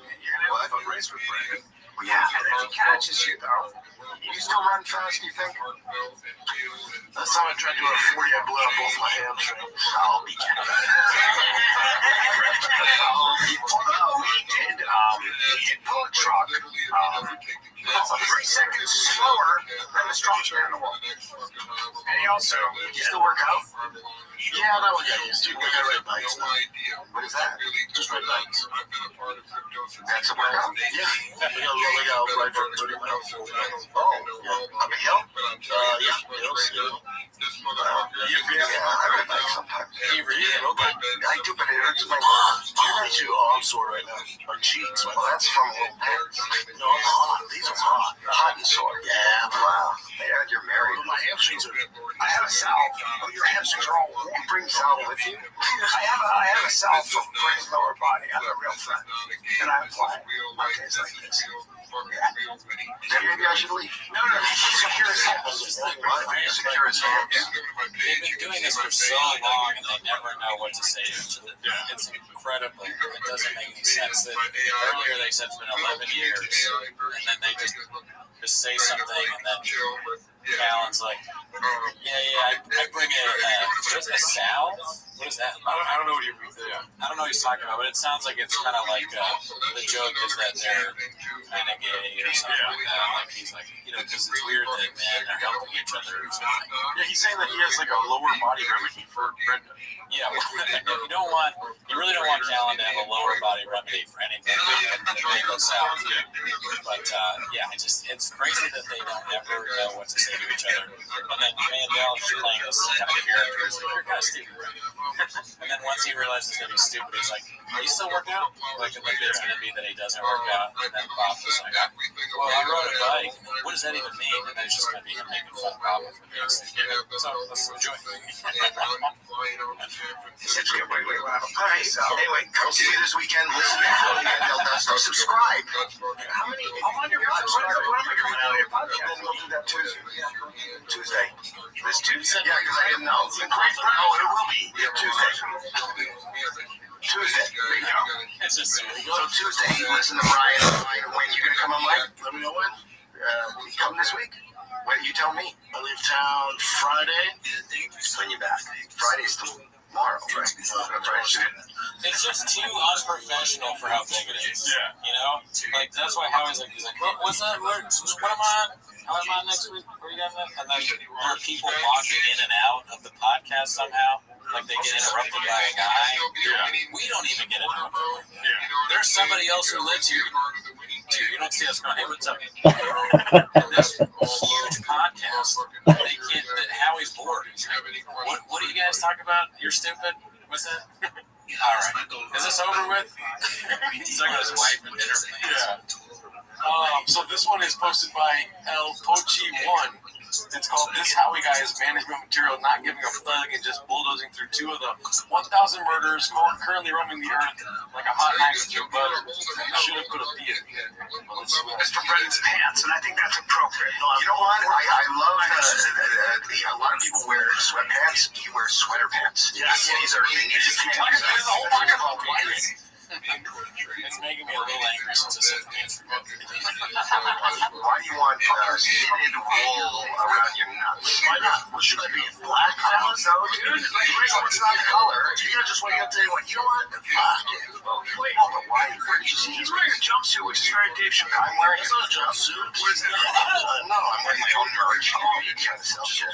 What? A race with Brandon? Yeah, and if he catches you, though, you still run fast, you think? Last time I tried doing a 40, I blew out both my hamstrings. I'll be careful. Although he did pull a truck 3 seconds slower than the strongest man in the world. And he also still work out? Yeah, that one got used to. We gotta ride bikes. What is that? Just ride bikes. That's a workout? Yeah. We gotta ride for 30 miles. Oh, up a hill? Yeah. I ride bikes sometimes. I do, but it hurts my Me too. Oh, I'm sore right now. My cheeks. Well, that's from old pants. No, I'm hot. These are hot. Hot and sore. Yeah. Wow. Yeah, you're married. My hamstrings are. I have a salve. Oh, your hamstrings are all warm. You bring salve with you? I have a salve for his lower body. I'm a real friend. And I apply it. My days like this. Then maybe I should leave. No. Secure his hands. Secure his hands. They've been doing this for so long, and they never know what to say to each other. It's incredible. It doesn't make any sense that earlier they said it's been 11 years, and then they just say something, and then Callan's like, I bring a salve? What is that? I don't know what you're I don't know what he's talking about, but it sounds like it's kind of like the joke is that they're kind of gay or something like that. Like he's like, because it's weird that men are helping each other or something. Yeah, he's saying that he has like a lower body remedy for Brenda. Yeah, you really don't want Callan to have a lower body remedy for anything that may go south. But it's crazy that they don't ever know what to say to each other. And then Mandel's playing this kind of character. You're kind of stupid. And then once he realizes that he's stupid, he's like, "Are you still working out?" Like the bit's gonna be that he doesn't work out, and then Bob was like, "Well, I rode a bike. What does that even mean?" And then it's just gonna be him making fun of Bob for being stupid. So let's enjoy it. All right, so anyway, come see me this weekend. Listen to Howie Mandel does stuff. Subscribe. How many? I'm on your podcast. Coming out of your podcast. Then we'll do that Tuesday. This Tuesday? Yeah, because I didn't know. Oh, it will be. Yeah, Tuesday. There you go. It's just So Tuesday, listen to Brian. When you gonna come on live? Let me know when. Come this week. When you tell me. I leave town Friday. When you back? Friday's tomorrow, right? It's just too unprofessional for how big it is. Yeah. You know? Like, that's why Howie's like, he's like, what's that? What am I on? How am I next week? Where you guys at? And then there are people walking in and out of the podcast somehow. Like, they get interrupted by a guy. Yeah. We don't even get interrupted. Yeah. There's somebody else who lives here. Dude, you don't see us going, hey, what's up? And this huge podcast, they can't, Howie's bored. He's like, what do you guys talk about? You're stupid? What's that? All right. Is this over with? He's talking about his wife and dinner. Yeah. So this one is posted by El Pochi1. It's called "This Howie Guy is Management Material, Not Giving a Thug and Just Bulldozing Through 2 of the 1,000 Murders currently roaming the earth like a hot knife through butter. Should have put a P in it." Mr. Brennan's pants, and I think that's appropriate. You know what? I love a lot of people wear sweatpants. You wear sweater pants. Yes. These are ninja pants. It's making me a little angry since it's answer. Why do you want knitted wool around your nuts? Why not? Well, should I be in black? I don't know, dude. It's not the color. You gotta just wake up today and go, you know what? Fuck it. Wait, no, but why? He's wearing a jumpsuit, which is very Dave Chappelle. I'm wearing a jumpsuit. What is that? No, I'm wearing my own merch. Oh, you're trying to sell shit.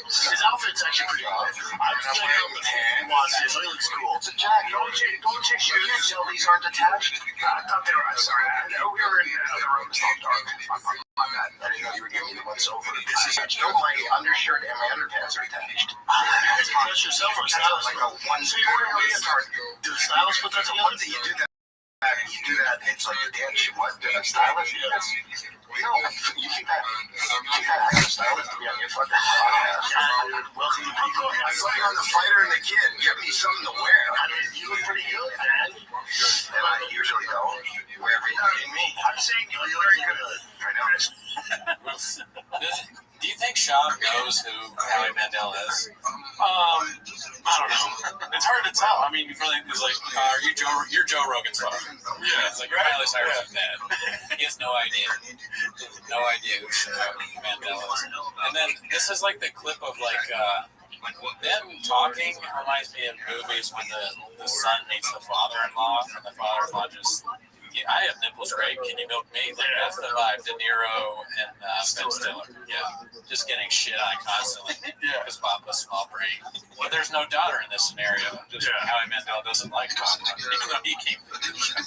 His outfit's actually pretty good. I'm checking out the pants. Watch this. It looks cool. It's a jacket. Don't check shoes. Tell these aren't attached. I thought they were. I'm sorry. We were in the room. It's all dark. My bad. I didn't know you were giving me the once over. This is my undershirt and my underpants are attached. That's yourself or stylist? Like a one. So you're wearing a leotard. Do the stylist put that together? You do that. You do that. It's like the damn shit. What? The stylist? Yes. No, you think that? I have a stylist to be on your fucking podcast. Welcome to people. I saw you on The Fighter and the Kid. Give me something to wear. I mean, you look pretty good, man. And I usually don't. Wherever you need me. I'm saying you look very good. I noticed. Do you think Sean knows who Howie Mandel is? I don't know. It's hard to tell. I mean, he's like, you're Joe Rogan's father. Yeah. It's like, Miley Cyrus's dad. He has no idea. No idea who Howie Mandel is. And then this is like the clip of like them talking. Reminds me of movies when the son meets the father-in-law, and the father-in-law just, I have nipples, great. Can you milk me? Like, that's the vibe. De Niro and Ben Stiller. Yeah. Just getting shit on constantly. Yeah. Because Bob was small brain. But there's no daughter in this scenario. Just Howie Mandel doesn't like Bob, even though he came to the show.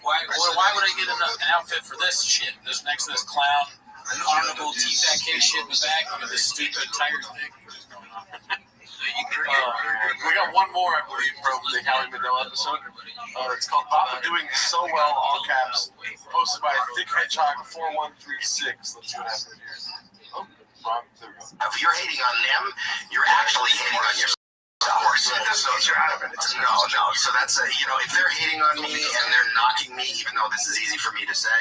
Why would I get an outfit for this shit? This next to this clown carnival T-Fat K shit in the back with this stupid tiger thing. We got one more, I believe, from the Howie Mandel episode. It's called "Papa Doing So Well," all caps, posted by Thick Hedgehog 4136. Let's see what happens here. Oh, wrong. There we go. If you're hating on them, you're actually hating on yourself. Of course, you're out of it. No. So that's if they're hating on me and they're knocking me, even though this is easy for me to say,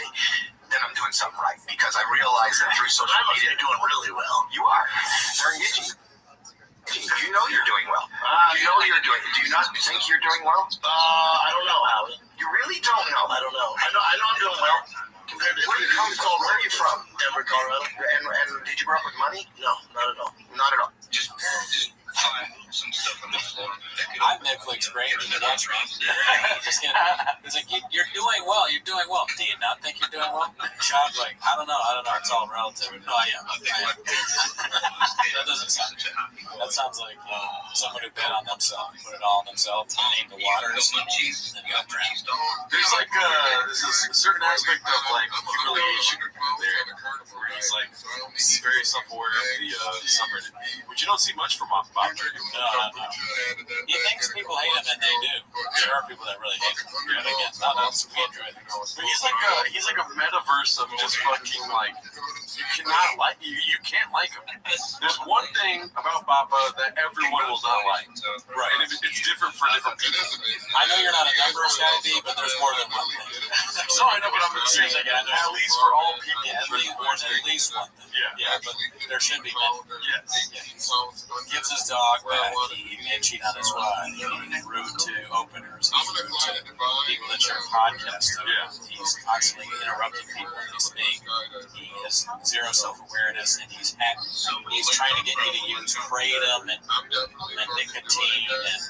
then I'm doing something right, because I realize that through social media, you're doing really well. You are. They're engaging. You know you're doing well. You know you're doing. Do you not think you're doing well? I don't know, Howie. You really don't know. I don't know. I know I'm doing well. Compared to where are you from? Denver, Colorado. And did you grow up with money? No, not at all. Not at all. Just some stuff on the floor. I'm Netflix brain and watch me. Just kidding. It's like, you're doing well. You're doing well. Do you not think you're doing well? Sean's like, I don't know. It's all relative. No, I am. That doesn't sound good. That sounds like someone who bet on themselves, put it all on themselves, named the waters, and then got drowned. There's like there's a certain aspect of like humiliation there, where he's like very self-aware of the subreddit, which you don't see much from Bob Bergen. He thinks people hate him, and they do. There are people that really hate him. But again, not us. We enjoy it. But he's like a metaverse of just fucking like you cannot like you can't like him. There's one thing about Bappa that everyone will not like. Right. And it's different for different people. I know you're not a numbers guy, B, but there's more than one thing. So I know, but I'm serious. At least for all people. Yeah, there's at least one thing. Yeah, but there should be many. Yes. He gives his dog back. He may cheat on his wife. He's rude to openers. He's rude to people that share podcasts. He's constantly interrupting people when they speak. He has zero self-awareness, and he's trying to get you to use kratom and nicotine and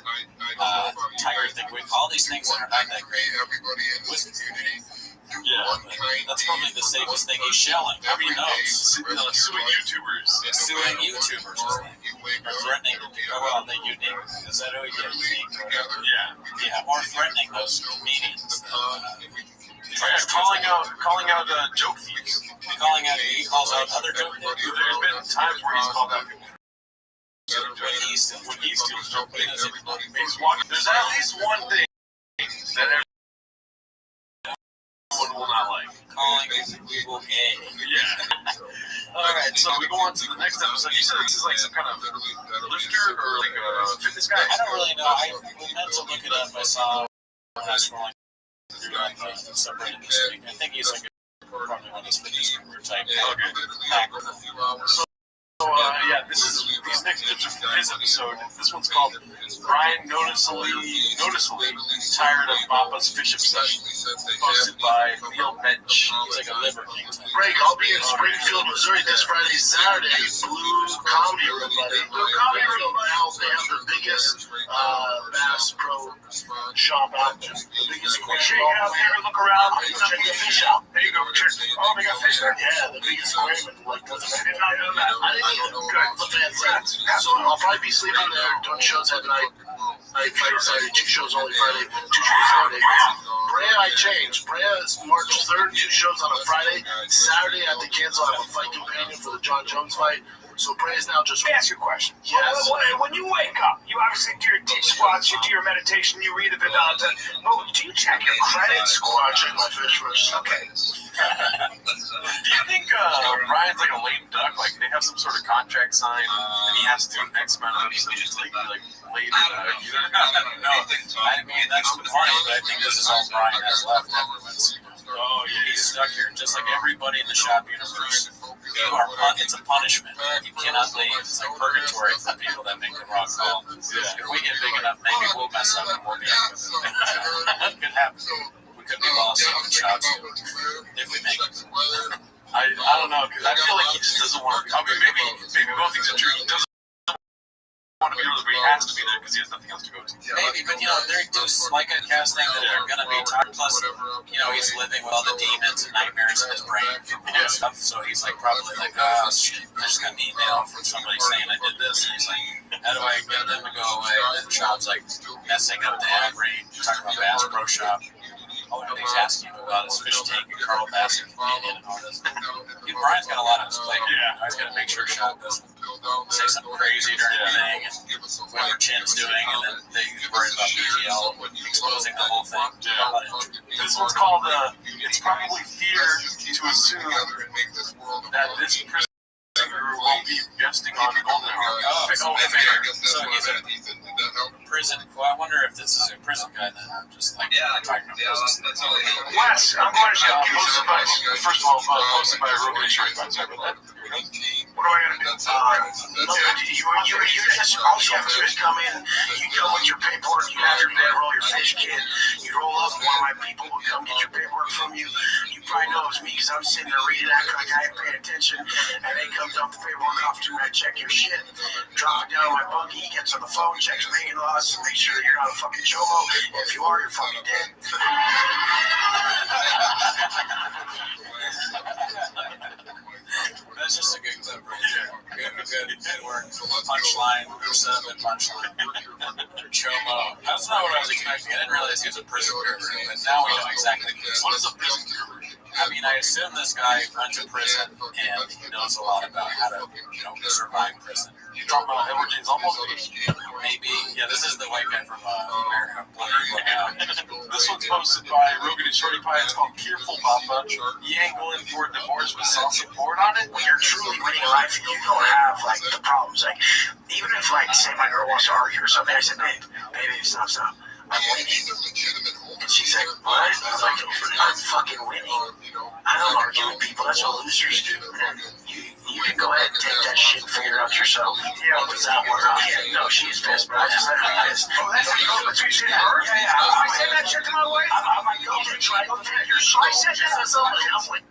tyrothic, all these things that are not that great. That's probably the safest thing he's shelling. Everybody knows. Suing YouTubers. Suing YouTubers. Or threatening to do well, the unique. Is that who he is? Unique or whatever? Yeah. Or threatening those comedians. Calling out joke thieves. He calls out other joke thieves. There's been times where he's called out people. When he steals joke thieves. There's at least one thing that everyone will not like. Calling people gay. Yeah. Alright, so we go on to the next episode. You said this is like some kind of lifter or like a fitness guy? I don't really know. I meant to look it up. I saw when I was scrolling through the subreddit this week. I think he's like probably one of those fitness guru type. So, these next tips are from his episode. This one's called Brian Noticeably Tired of Bappa's Fish Obsession. Posted by Neil Bench. He's like a liver king type. Break, I'll be in Springfield, Missouri this Friday, Saturday. Blue Comedy Room, buddy. Blue Comedy Room. Now they have the biggest Bass Pro shop out there. The biggest Make sure you get out there and look around. Check the fish out. There you go. Oh, they got fish there? Yeah, the biggest aquarium. Like, I did not know that. I didn't even know. Good. The fans said. So I'll probably be sleeping there, doing shows at night. Night, Friday, Saturday, 2 shows only Friday, 2 shows Saturday. Brea, I changed. Brea is March 3rd, 2 shows on a Friday. Saturday, I have to cancel. I have a fight companion for the John Jones fight. So Brea's now just... Let me ask you a question. Yes. When you wake up, you obviously do your deep squats, you do your meditation, you read the Vedanta. But do you check your credits? I check my fish first. Okay. Do you think Brian's like a lame duck? Like they have some sort of contract signed, and he has to do an X amount of episodes, like late. I don't know. I mean, that's the funny, but I think this is all Brian has left afterwards. Oh, yeah. He's stuck here, just like everybody in the shop universe. It's a punishment. You cannot leave. It's like purgatory for people that make the wrong call. If we get big enough, maybe we'll mess up and we'll be out with it. That could happen. We could be lost in the shops if we make it. I don't know, because I feel like he just doesn't want to be. I mean, maybe both things are true. He doesn't want to be there, but he has to be there because he has nothing else to go to. Maybe, but they do like a casting that they're going to be talking. Plus, he's living with all the demons and nightmares in his brain and stuff. So he's like probably like, oh shit, I just got an email from somebody saying I did this. And he's like, how do I get them to go away? And then Sean's like messing up the ad read, talking about Bass Pro Shop. He's asking him about his fish tank and Carl Bassett companion and all this. Brian's got a lot on his plate. He's got to make sure Sean doesn't say something crazy during the thing and whatever Chin's doing, and then they worry about BTL exposing the whole thing. This one's called, it's probably fear to assume that this prison guru won't be guesting on Golden Hour. So he's a prison. Well, I wonder if this is a prison guy then, or just like talking about prison. Wes, I'm going to posted by, first of all, posted by Rogan Short. What do I gotta do? You just, all you have to do is come in, you go with your paperwork, you have your bedroll, your fish kit, you roll up, one of my people will come get your paperwork from you. You probably know it's me because I'm sitting there reading, acting like I ain't paying attention, and they come dump the paperwork off to me, I check your shit, drop it down in my buggy, he gets on the phone, checks banking laws, make sure you're not a fucking chomo. If you are, you're fucking dead. That's just a good clip right there. Good work. Punchline, set up and punchline. Chomo. That's not what I was expecting. I didn't realize he was a prison guru, but now we know exactly what is a prison guru. I mean, I assume this guy went to prison and he knows a lot about how to, survive prison. You're talking about Edward James almost? Maybe. Yeah, this is the white guy from America. This one's posted by Rogan and Shorty Pie. It's called Careful Papa. You ain't going for a divorce with some support on it? When you're truly winning life, you don't have like the problems. Like even if like say my girl wants to argue or something, I said, baby, stop. I'm winning. And she's like, what? I was like, I'm fucking winning. I don't argue with people. That's what losers do. You can go ahead and take that shit and figure it out yourself. Yeah, does that work? Yeah, no, she's pissed, but I just let her be pissed. Oh, that's what you said. Yeah. I said that shit to my wife. I'm like, okay, try to take your shit. I said this to somebody. I'm winning.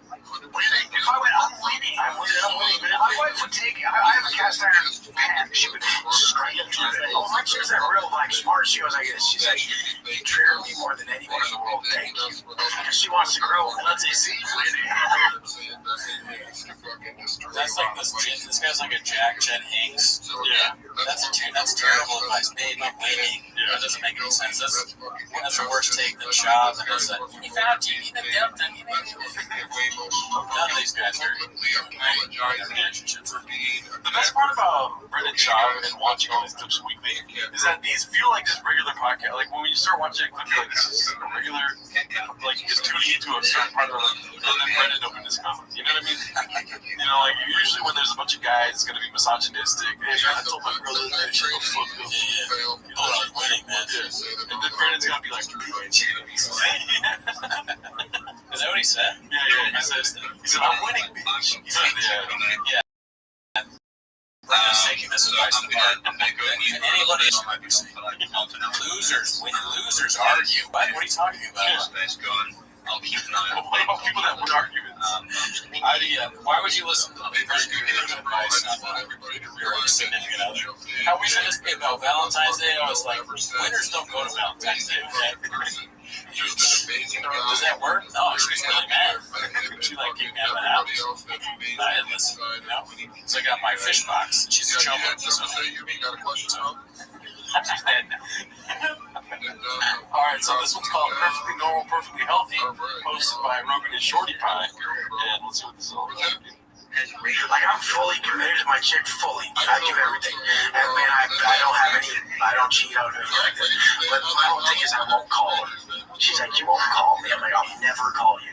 If I went, I'm winning. I'm winning. My wife would take it. I have a cast iron pan. She would straight into it. Oh, my chick's that real like smart. She goes like this. She's like, you trigger me more than anyone in the world. Thank you. Because she wants to grow. And let's see, winning. That's like this guy's like a Jack Jen Hanks. Yeah. That's terrible advice. Babe, I'm winning. That doesn't make any sense. That's a worse take than Shaw. And that's none of these guys are in relationships. The best part about Brendan Schaub and watching all these clips weekly is that these feel like just regular podcast. Like when you start watching a clip, you're like, this is a regular, like just tuning into a certain part of it, and then Brendan opened his comments. You know what I mean? You know, like usually when there's a bunch of guys, it's gonna be misogynistic. Hey, I told my brother that she was fucking winning, man. And then Brendan's gonna be like, is that what he said? Yeah. He said, I'm winning, bitch. He said, yeah. I'm just taking this advice to heart. Anybody might be saying, losers argue. What are you talking about? I'll keep an eye on what about people that would argue? Why would you listen to advice on your significant other? How we said this about Valentine's Day, I was like, winners don't go to Valentine's Day, okay? Does that work? No, she was really mad. She like kicked me out of the house. I didn't listen, you know? So I got my fish box. She's a chump. Alright, so this one's called Perfectly Normal, Perfectly Healthy, posted by Rogan and Shorty Pie. And let's see what this is all about. Like I'm fully committed to my chick, fully. I give everything. And man, I don't cheat out or anything like that. But my whole thing is I won't call her. She's like, you won't call me. I'm like, I'll never call you.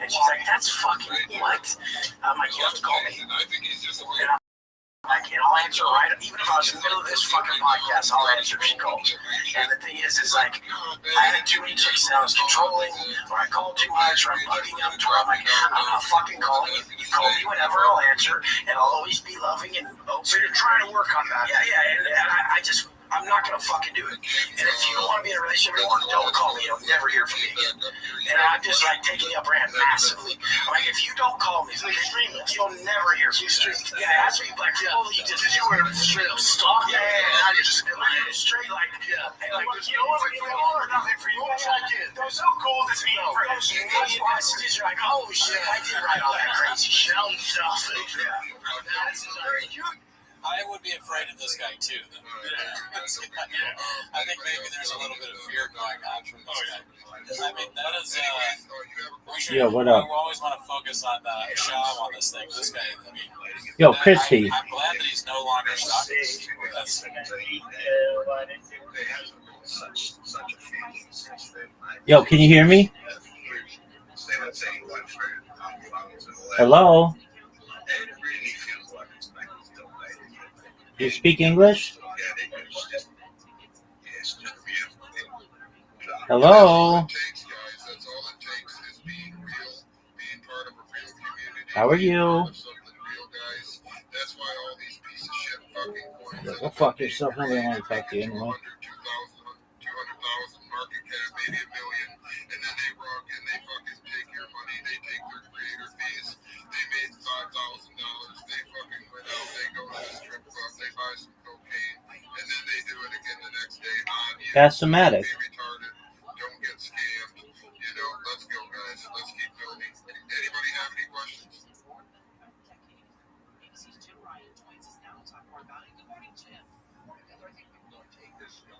And she's like, that's fucking what? I'm like, you have to call me. And I'm like, and I'll answer right, even if I was in the middle of this fucking podcast, I'll answer if she calls. And the thing is like, I had too many chicks that I was controlling, or I called too much, or I'm bugging them, to where I'm like, I'm not fucking calling you. You call me whenever, I'll answer, and I'll always be loving and open. So you're trying to work on that. Yeah, and I'm not gonna fucking do it. And if you don't want to be in a relationship anymore, don't call me. You'll never hear from me again. And I'm just like taking the upper hand massively. Like if you don't call me, you'll never hear from me. Yeah, that's what you like. Fully just you were straight up stalk. Yeah. Now you're just straight like Hey, like you know what? You know nothing for you. They're so cool to see you. Messages are like, oh shit, I did write all that crazy shit stuff. Yeah, that's very cute. I would be afraid of this guy too. I think maybe there's a little bit of fear going on from this guy. I mean, that is. What up? We always want to focus on Shaw on this thing. This guy, I mean. Yo, Christy. I'm glad that he's no longer stalking. That's. Yo, can you hear me? Hello? You speak English? Hello? How are you? Go fuck yourself. Nobody want to talk to you anymore. Gasomatic. Don't get scammed. You know, let's go, guys. Let's keep building. Anybody have any questions?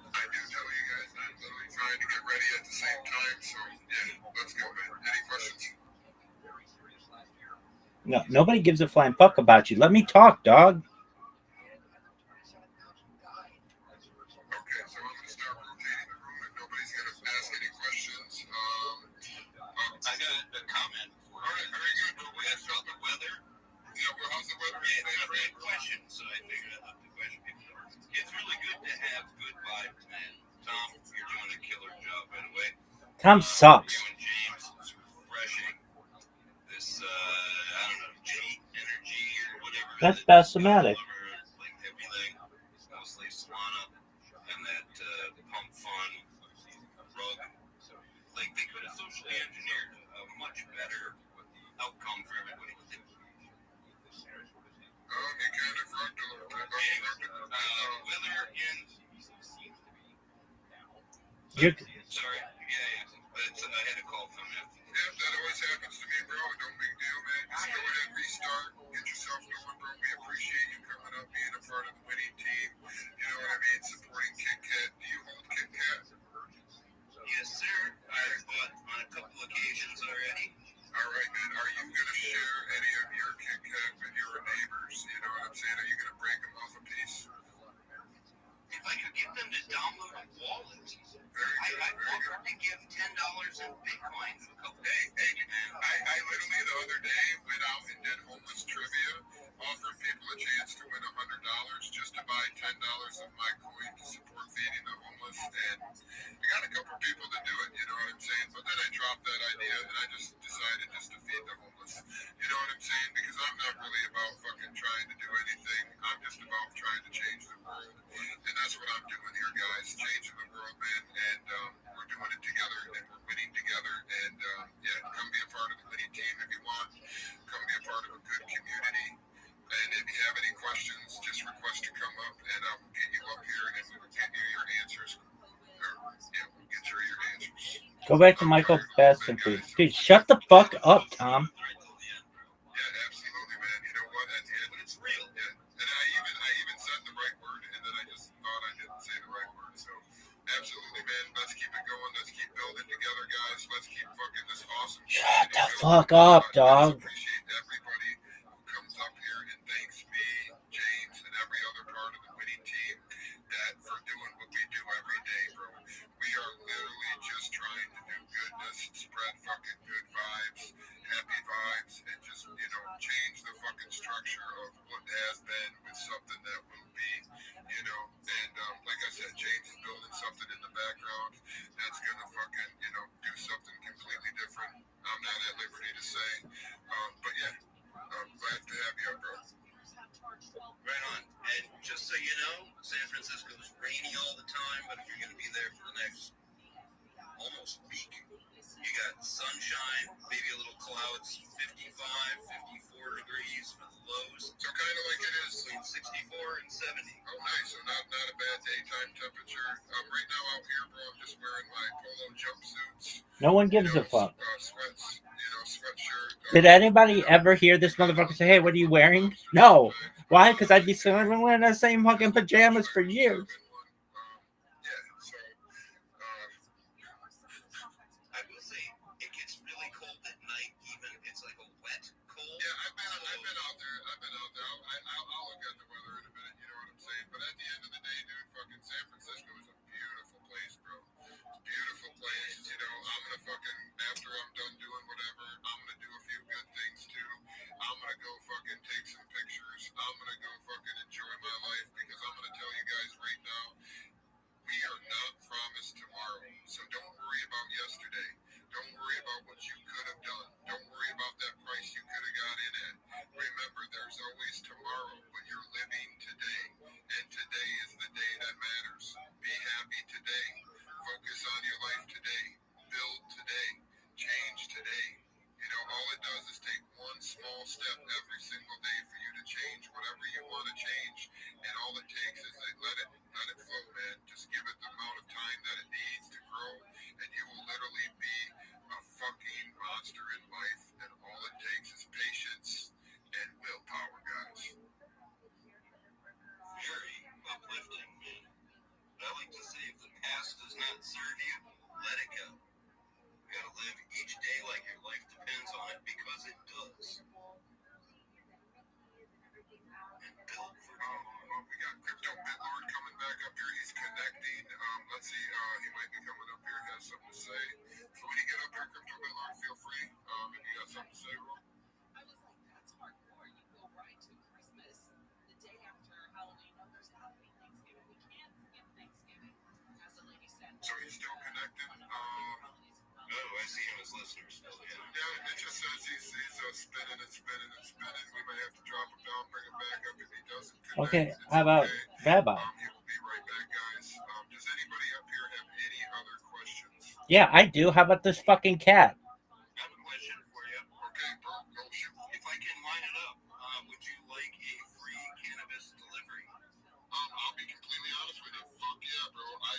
I do tell you guys that I'm literally trying to get ready at the same time, so yeah, let's go, man. Any questions? No, nobody gives a flying fuck about you. Let me talk, dog. Tom sucks. You and James was refreshing. This, I don't know, cheat energy or whatever. That's Bassomatic. Like everything, mostly Solana and that pump fun rug. Like they could have socially engineered a much better outcome for everybody. It kind of rugged a little bit. Whether in. You're, Sorry, yeah. But I had a call from him. Yeah, that always happens to me, bro. No big deal, man. Just go ahead, restart, get yourself going, bro. We appreciate you coming up, being a part of the winning team. You know what I mean? Supporting Kit Kat. Do you hold Kit Kat? Yes, sir. I've bought on a couple occasions already. All right, man. Are you going to share any of your Kit Kat with your neighbors? You know what I'm saying? Are you going to break them off a piece? If I could get them to download a wallet, I'd offer to give $10 in Bitcoin to a couple days. I literally the other day went out and did homeless trivia, offered people a chance to win $100 just to buy $10 of my coin to support feeding the homeless, and I got a couple people to do it, you know what I'm saying? But then I dropped that idea and I just decided just to feed the homeless, you know what I'm saying? Because I'm not really about fucking trying to do anything. I'm just about trying to change the world, and that's what I'm doing here, guys, changing the world, man. And we're doing it together, and we're winning together. And yeah, come be a part of the winning team if you want. Come be a part of a good community. And if you have any questions, just request to come up, and we'll get you up here, and we'll get you your answers. We'll get you your answers. go back to Michael Basson, please. Dude, shut the fuck up, Tom. Yeah, absolutely, man. You know what? At the end, it's real. Yeah. And I even said the right word, and then I just thought I didn't say the right word. So, absolutely, man. Let's keep it going. Let's keep building together, guys. Let's keep fucking this awesome Shut the fuck up, dog. I appreciate everybody who comes up here and thanks me, James, and every other part of the winning team for doing what we do every day, bro. We are literally just trying to do goodness, spread fucking good vibes, happy vibes, and just, you know, change the fucking structure of what has been with something that will be, you know. And like I said, James is building something in the background that's gonna fucking, you know, do something completely different. I'm not at liberty to say, but yeah, I'm glad to have you, bro. Right on. And just so you know, San Francisco is rainy all the time, but if you're going to be there for the next almost week, you got sunshine, maybe a little clouds, 55, 54 degrees for the lows. So kind of like it is. Between 64 and 70. Oh, nice. So not a bad daytime temperature. Right now out here, bro, I'm just wearing my polo jumpsuits. No one gives a fuck. Sweats, you know, sweatshirt. Did anybody ever hear this motherfucker say, hey, what are you wearing? No. Why? Because I'd be wearing the same fucking pajamas for years. I will say, it gets really cold at night, even it's like a wet cold. Yeah, I've been out there. I'll look at the weather in a minute, you know what I'm saying? But at the end of the day, dude, fucking San Francisco is a beautiful place, bro. It's a beautiful place. You know, I'm gonna fucking, after I'm done doing whatever, I'm gonna do a few good things too. I'm gonna go fucking take some pictures. I'm gonna go fucking enjoy my life, because I'm gonna tell you guys right now, we are not promised tomorrow. So don't worry about yesterday. Don't worry about what you could have done. Don't worry about that price you could have got in at. Remember, there's always tomorrow, but you're living today. And today is the day that matters. Be happy today. Focus on your life today. Build today. Change today. You know, all it does is take one small step every single day for you to change whatever you want to change. And all it takes is let it flow, man. Just give it the amount of time that it needs to grow, and you will literally be a fucking monster in life. And all it takes is patience and willpower, guys. Very uplifting, man. But I like to say, if the past does not serve you, let it go. You gotta live each day like your life depends on it, because it does. And build for tomorrow. We got Crypto Bitlord coming back up here. He's connecting. Let's see. He might be coming up here. Has something to say. So when you get up here, Crypto Bitlord, feel free. If you got something to say, bro. I was like, that's hardcore. You go right to Christmas the day after Halloween. No, there's not to be Thanksgiving. We can't skip Thanksgiving, as the lady said. So he's still connected. listeners. Yeah, it just says he's spinning and spinning and spinning. We might have to drop him down, bring him back up. If he doesn't connect, Okay, it's how about okay. Rabbi? He will be right back, guys. Does anybody up here have any other questions? Yeah, I do. How about this fucking cat? I have a question for you. Okay, bro, go shoot. If I can line it up, would you like a free cannabis delivery? I'll be completely honest with you. Fuck yeah, bro. I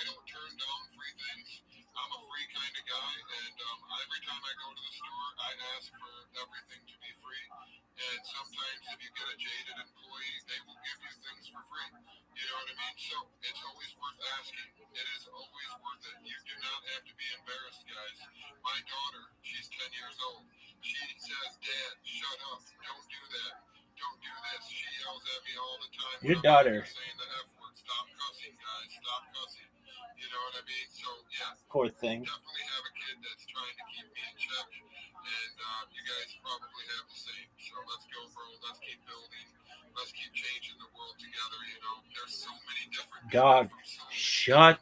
don't turn down free things. I'm a free kind of guy, and every time I go to the store, I ask for everything to be free. And sometimes if you get a jaded employee, they will give you things for free. You know what I mean? So it's always worth asking. It is always worth it. You do not have to be embarrassed, guys. My daughter, she's 10 years old. She says, Dad, shut up. Don't do that. Don't do this. She yells at me all the time. Your daughter. Saying the F word. Stop cussing, guys. Stop cussing. You know what I mean? So, yeah. Poor thing. Definitely have a kid that's trying to keep me in check. And you guys probably have the same. So let's go, bro. Let's keep building. Let's keep changing the world together. You know, there's so many different God, shut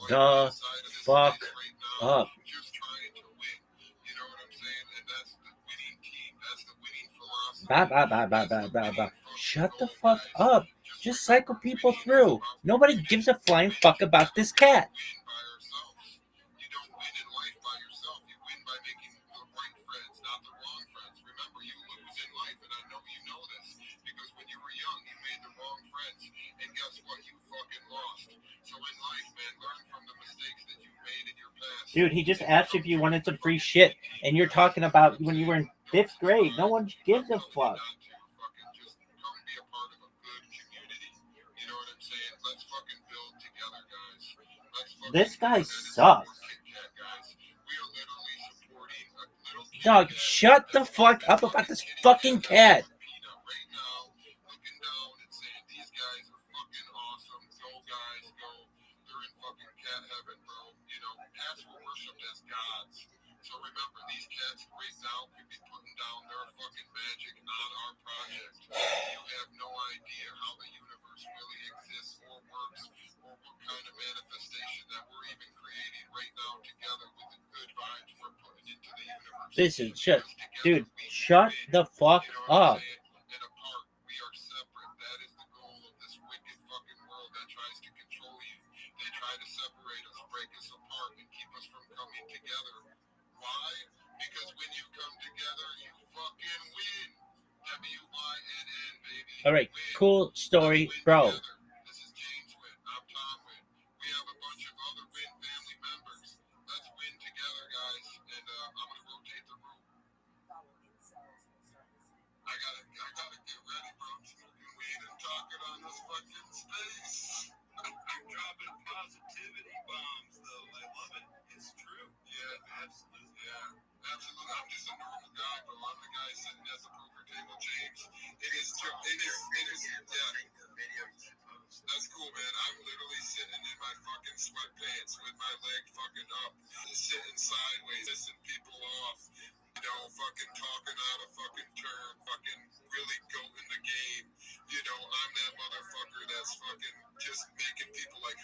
the fuck up. just trying to win. You know what I'm saying? And that's the winning team. That's the winning philosophy. Shut the fuck up. Just cycle people through. Nobody gives a flying fuck about this cat. You don't win in life by yourself. You win by making the right friends, not the wrong friends. Remember, you lose in life, and I know you know this, because when you were young, you made the wrong friends, and guess what? You fucking lost. So in life, man, learn from the mistakes that you made in your past. Dude, he just asked if you wanted some free shit, and you're talking about when you were in 5th grade. No one gives a fuck. Just come be a part of a good community. You know what I'm saying? Let's fucking build together, guys. This guy sucks. Dog, shut the fuck up about this fucking cat. Right now, looking down and saying these guys are fucking awesome. Go guys, go. They're in fucking cat heaven, bro. You know, cats were worshipped as gods. So remember, these cats right now could be putting down their fucking magic on our project. You have no idea how the universe really exists or works, or what kind of manifestation that we're even creating right now together with the good vibes we're putting into the universe. Listen, dude, shut the fuck up. And apart, we are separate. That is the goal of this wicked fucking world that tries to control you. They try to separate us, break us apart, and keep us from coming together. Why? Because when you come together, you fucking win. W-Y-N-N, baby. All right, cool story, bro. This is James Wynn. I'm Tom Wynn. We have a bunch of other Wynn family members. Let's win together, guys. And I'm gonna rotate the room. I gotta get ready, bro. I'm smoking weed and talking on this fucking space. You're dropping positivity bombs, though. I love it. It's true. Yeah, absolutely. Yeah, absolutely. I'm just a normal guy, bro. I'm the guy sitting at the poker table, James. It is. That's cool, man. I'm literally sitting in my fucking sweatpants with my leg fucking up, sitting sideways, pissing people off. You know, fucking talking out of fucking turn, fucking really goating the game. You know, I'm that motherfucker that's fucking just making people like,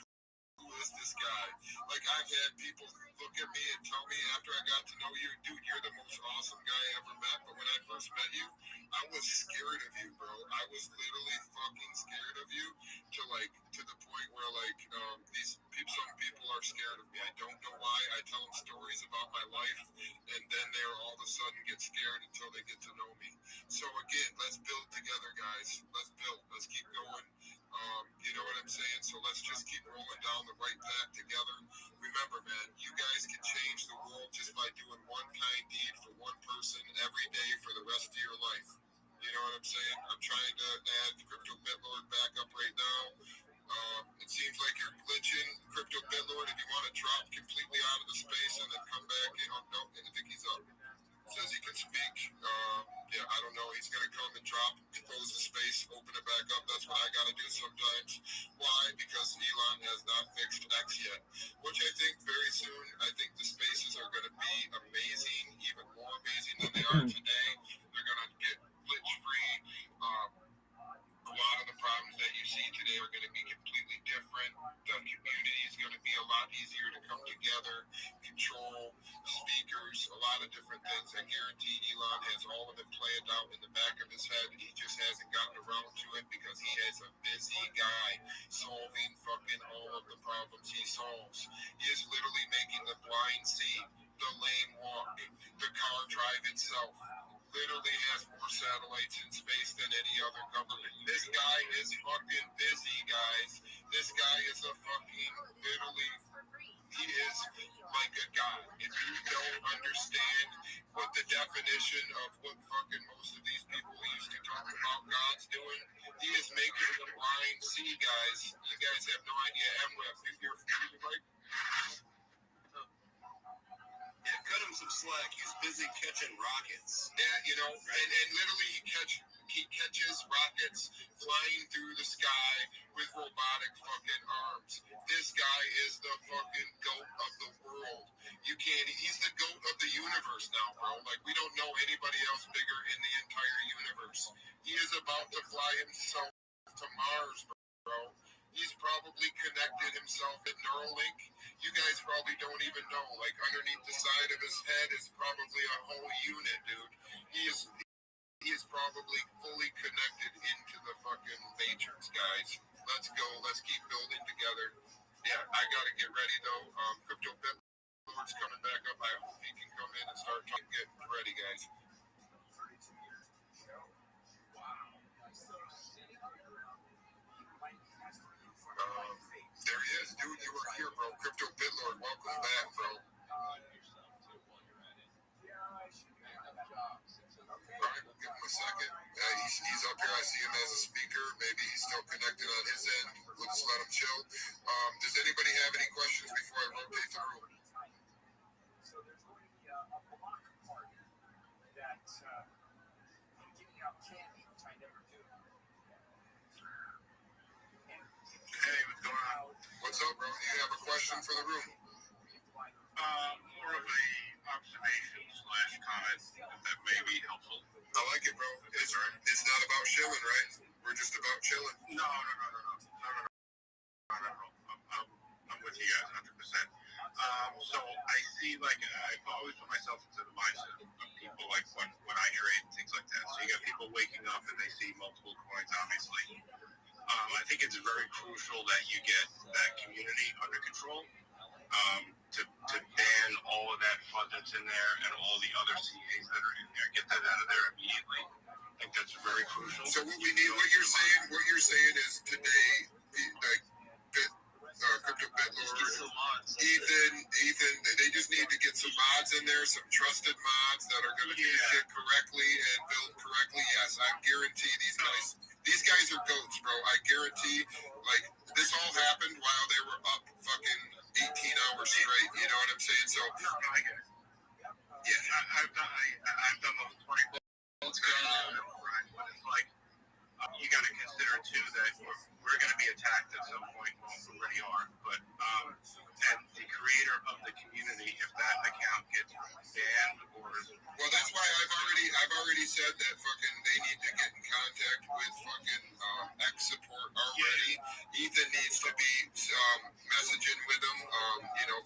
who is this guy? Like, I've had people look at me and tell me after I got to know you, dude, you're the most awesome guy I ever met. But when I first met you, I was scared of you, bro. I was literally fucking scared of you to the point where, like, some people are scared of me. I don't know why. I tell them stories about my life, and then they're all of a sudden get scared until they get to know me. So, again, let's build together, guys. Let's build. Let's keep going. You know what I'm saying? So let's just keep rolling down the right path together. Remember, man, you guys can change the world just by doing one kind deed for one person every day for the rest of your life. You know what I'm saying? I'm trying to add Crypto BitLord back up right now. It seems like you're glitching. Crypto BitLord, if you want to drop completely out of the space and then come back, no, I think he's up. Says he can speak. Yeah, I don't know. He's going to come and drop, close the space, open it back up. That's what I got to do sometimes. Why? Because Elon has not fixed X yet, which I think very soon, I think the spaces are going to be amazing, even more amazing than they are today. They're going to get glitch-free. A lot of the problems that you see today are going to be completely different. The community is going to be a lot easier to come together, control, speakers, a lot of different things. I guarantee Elon has all of it planned out in the back of his head. He just hasn't gotten around to it because he is a busy guy solving fucking all of the problems he solves. He is literally making the blind see, the lame walk, the car drive itself. Literally has more satellites in space than any other government. This guy is fucking busy, guys. This guy is a fucking, literally, he is like a god. If you don't understand what the definition of what fucking most of these people used to talk about God's doing, he is making the blind see, guys. You guys have no idea. MWeb, you're right. Yeah, cut him some slack. He's busy catching rockets. Yeah, you know, and literally he catches rockets flying through the sky with robotic fucking arms. This guy is the fucking goat of the world. He's the goat of the universe now, bro. Like, we don't know anybody else bigger in the entire universe. He is about to fly himself to Mars, bro. He's probably connected himself at Neuralink. You guys probably don't even know. Like, underneath the side of his head is probably a whole unit, dude. He is probably fully connected into the fucking matrix, guys. Let's go. Let's keep building together. Yeah, I gotta get ready though. Crypto Bit Lord's coming back up. I hope he can come in and start talking. Get ready, guys. There he is, dude. You were here, bro. Crypto Bitlord, welcome back, bro. All right, we'll give him a second. He's up here. I see him as a speaker. Maybe he's still connected on his end. We'll just let him chill. Does anybody have any questions before I rotate the room? So there's going to be a block party that I'm giving out candy, which I never do. Hey, what's going on? What's up, bro? You have a question for the room? More of a observation / comment that may be helpful. I like it, bro. It's not about chilling, right? We're just about chilling. No. I'm with you guys 100%. So I see, like, I've always put myself into the mindset of people, like, when I trade and things like that. So you got people waking up and they see multiple coins, obviously. I think it's very crucial that you get that community under control to ban all of that FUD that's in there and all the other CAs that are in there. Get that out of there immediately. I think that's very crucial. So what you're saying is today, like, Crypto Bitlord, Ethan, they just need to get some mods in there, some trusted mods that are going to do shit correctly and build correctly. Yes, I guarantee these guys are goats, bro. I guarantee, like, this all happened while they were up fucking 18 hours straight. You know what I'm saying? So, yeah, I've done those 24. Right, but it's like, you got to consider too that we're going to be attacked at some point. Well, we already are, but and the creator of the community, if that account gets banned or that's why I've already said that fucking they need to get in contact with fucking X support already. Ethan needs to be messaging with them,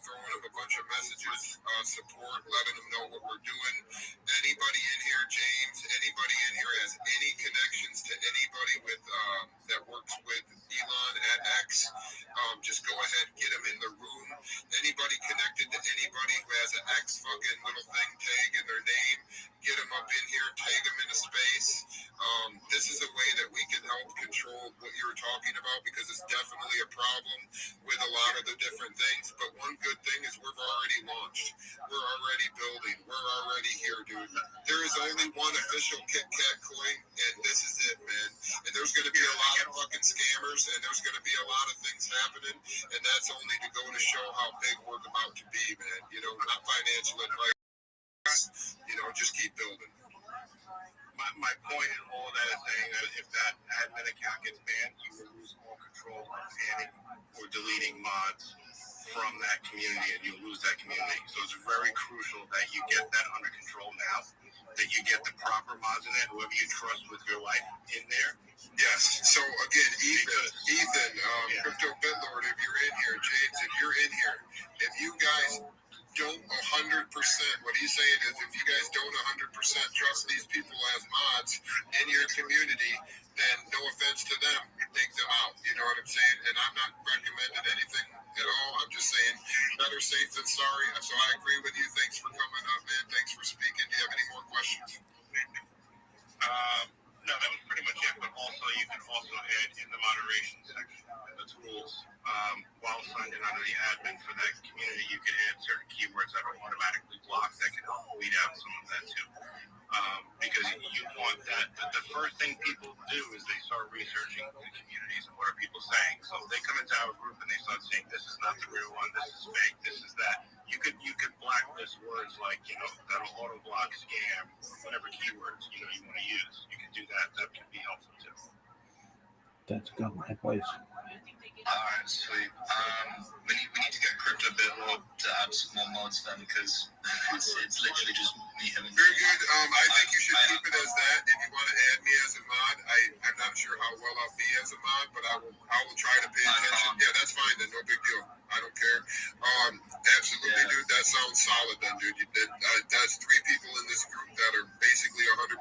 throwing them a bunch of messages, support, letting them know what we're doing. Anybody in here, James, anybody in here has any connections to anybody with that works with Elon at X, just go ahead, get them in the room. Anybody connected to anybody who has an X fucking little thing tag in their name, get them up in here, tag them into space. This is a way that we can help control what you were talking about, because it's definitely a problem with a lot of the different things. But one good thing is we've already launched. We're already building. We're already here, dude. There is only one official Kit Kat coin, and this is it, man. And there's going to be a lot of fucking scammers, and there's going to be a lot of things happening, and that's only to go to show how big we're about to be, man. Not financial advice. Just keep building. My point in all of that is saying that if that admin account gets banned, you will lose all control of banning or deleting mods from that community, and you'll lose that community. So it's very crucial that you get that under control now, that you get the proper mods in there, whoever you trust with your life in there. Yes. So again, Ethan, Crypto Bitlord, if you're in here, James, if you're in here, if you guys don't 100%, what he's saying is if you guys don't 100% trust these people as mods in your community, then no offense to them, take them out. You know what I'm saying? And I'm not recommending anything at all. I'm just saying better safe than sorry. So I agree with you. Thanks for coming up, man. Thanks for speaking. Do you have any more questions? No, that was pretty much it. But also, you can also add in the moderation section and the tools while signed in under the admin for that community. You can add certain keywords that are automatically blocked that can help weed out some of that too. Because you want that. The first thing people do is they start researching the communities and what are people saying. So if they come into our group and they start saying this is not the real one, this is fake, this is that, you could blacklist words like, that'll auto block, scam, whatever keywords you want to use. You can do that. That can be helpful too. That's good advice. All right, sweet. We need to get Crypto Bitlord to add some more mods then, because it's literally just me, him, and very good. I think you should keep it as that. If you want to add me as a mod, I'm not sure how well I'll be as a mod, but I will try to pay attention. Yeah, that's fine then. No big deal. I don't care. Absolutely, dude. That sounds solid then, dude. That's 3 people in this group that are basically 100%.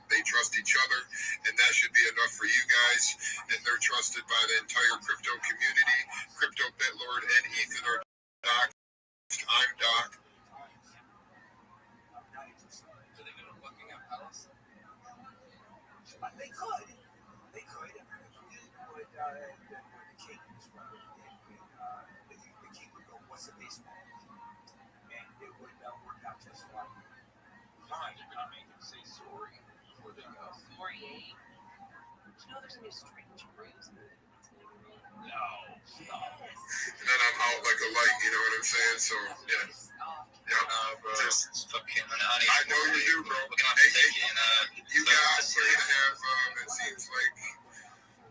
They trust each other, and that should be enough for you guys. And they're trusted by the entire crypto community. Crypto Bitlord and Ethan are Doc. I'm Doc. They could. They could. But the king was from the king would go, what's the baseball? And it would work out just fine. Fine, you're going to make him say sorry before they go. Sorry, eh? Do you know there's a new strange bruise? No. Stop. And then I'm out like a light, you know what I'm saying? So, yeah. Bro. I know you do, bro. You guys are going to have, it seems like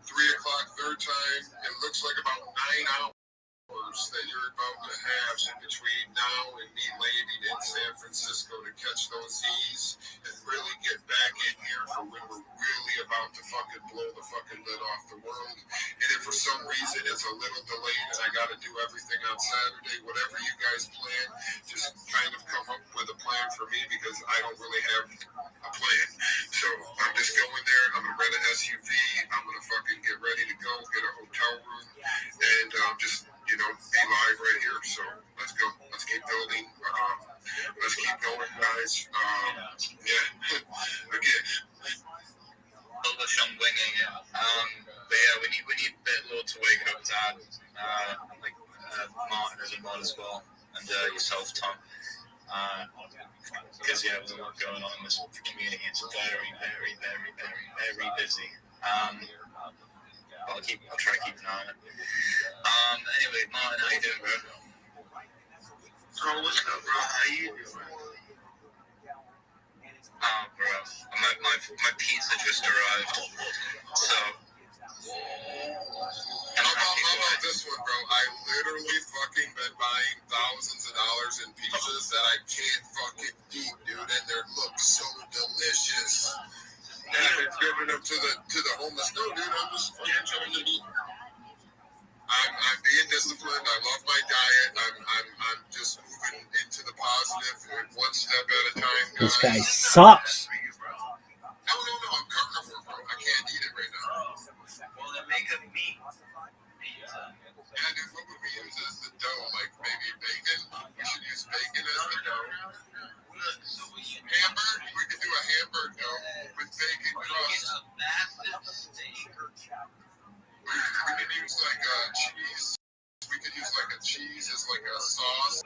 3 o'clock their time. It looks like about 9 hours that you're about to have in between now and me landing in San Francisco to catch those Z's and really get back in here for when we're really about to fucking blow the fucking lid off the world. And if for some reason it's a little delayed and I got to do everything on Saturday, whatever you guys plan, just kind of come up with a plan for me because I don't really have a plan. So I'm just going there. I'm going to rent an SUV. I'm going to fucking get ready to go, get a hotel room, and just, be live right here. So let's go. Let's keep building. Let's keep going, guys. Yeah. Again. I'm winging it. But yeah, we need Bitlord to wake up to add Martin as a mod as well, and yourself, Tom. Because there's a lot going on in this community. It's very, very, very, very, very busy. I'll try to keep an eye on it. Anyway, Martin, how you doing, bro? Oh, what's up, bro? How you doing? Oh, bro, my pizza just arrived. So, how about this one, bro? I literally fucking been buying thousands of dollars in pizzas that I can't fucking eat, dude, and they look so delicious. And I've been giving them to the homeless. No, dude, I'm just fucking trying to eat. I'm being disciplined. I love my diet. I'm just moving into the positive one step at a time, guys. This guy sucks. No, I'm carnivore, bro. I can't eat it right now. Well, then make a meat pizza. Yeah, dude, what would we use as the dough? Like maybe bacon? We should use bacon as the dough. Hamburger? We could do a hamburger dough with bacon crust. We could use like a cheese. We could use like a cheese as like a sauce.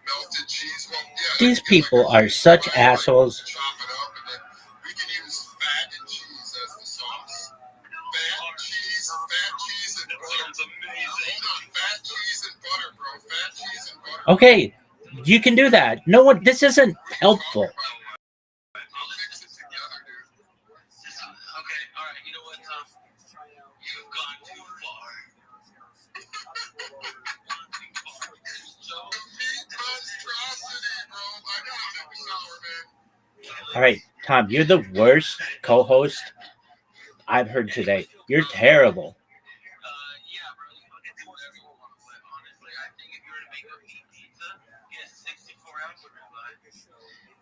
Melted cheese. Well, yeah. These people are such assholes. Chop it up and then we can use fat and cheese as the sauce. Fat cheese and butter. Hold on, fat cheese and butter, bro. Fat cheese and butter. Okay, you can do that. No one. This isn't helpful. I'll mix it together, dude. Okay, all right. You know what, Tom? You've gone too far. All right, Tom, you're the worst co-host I've heard today. You're terrible. Yeah, bro, you fucking do whatever you want, but honestly, I think if you were to make a meat pizza, get a 64-ounce ribeye,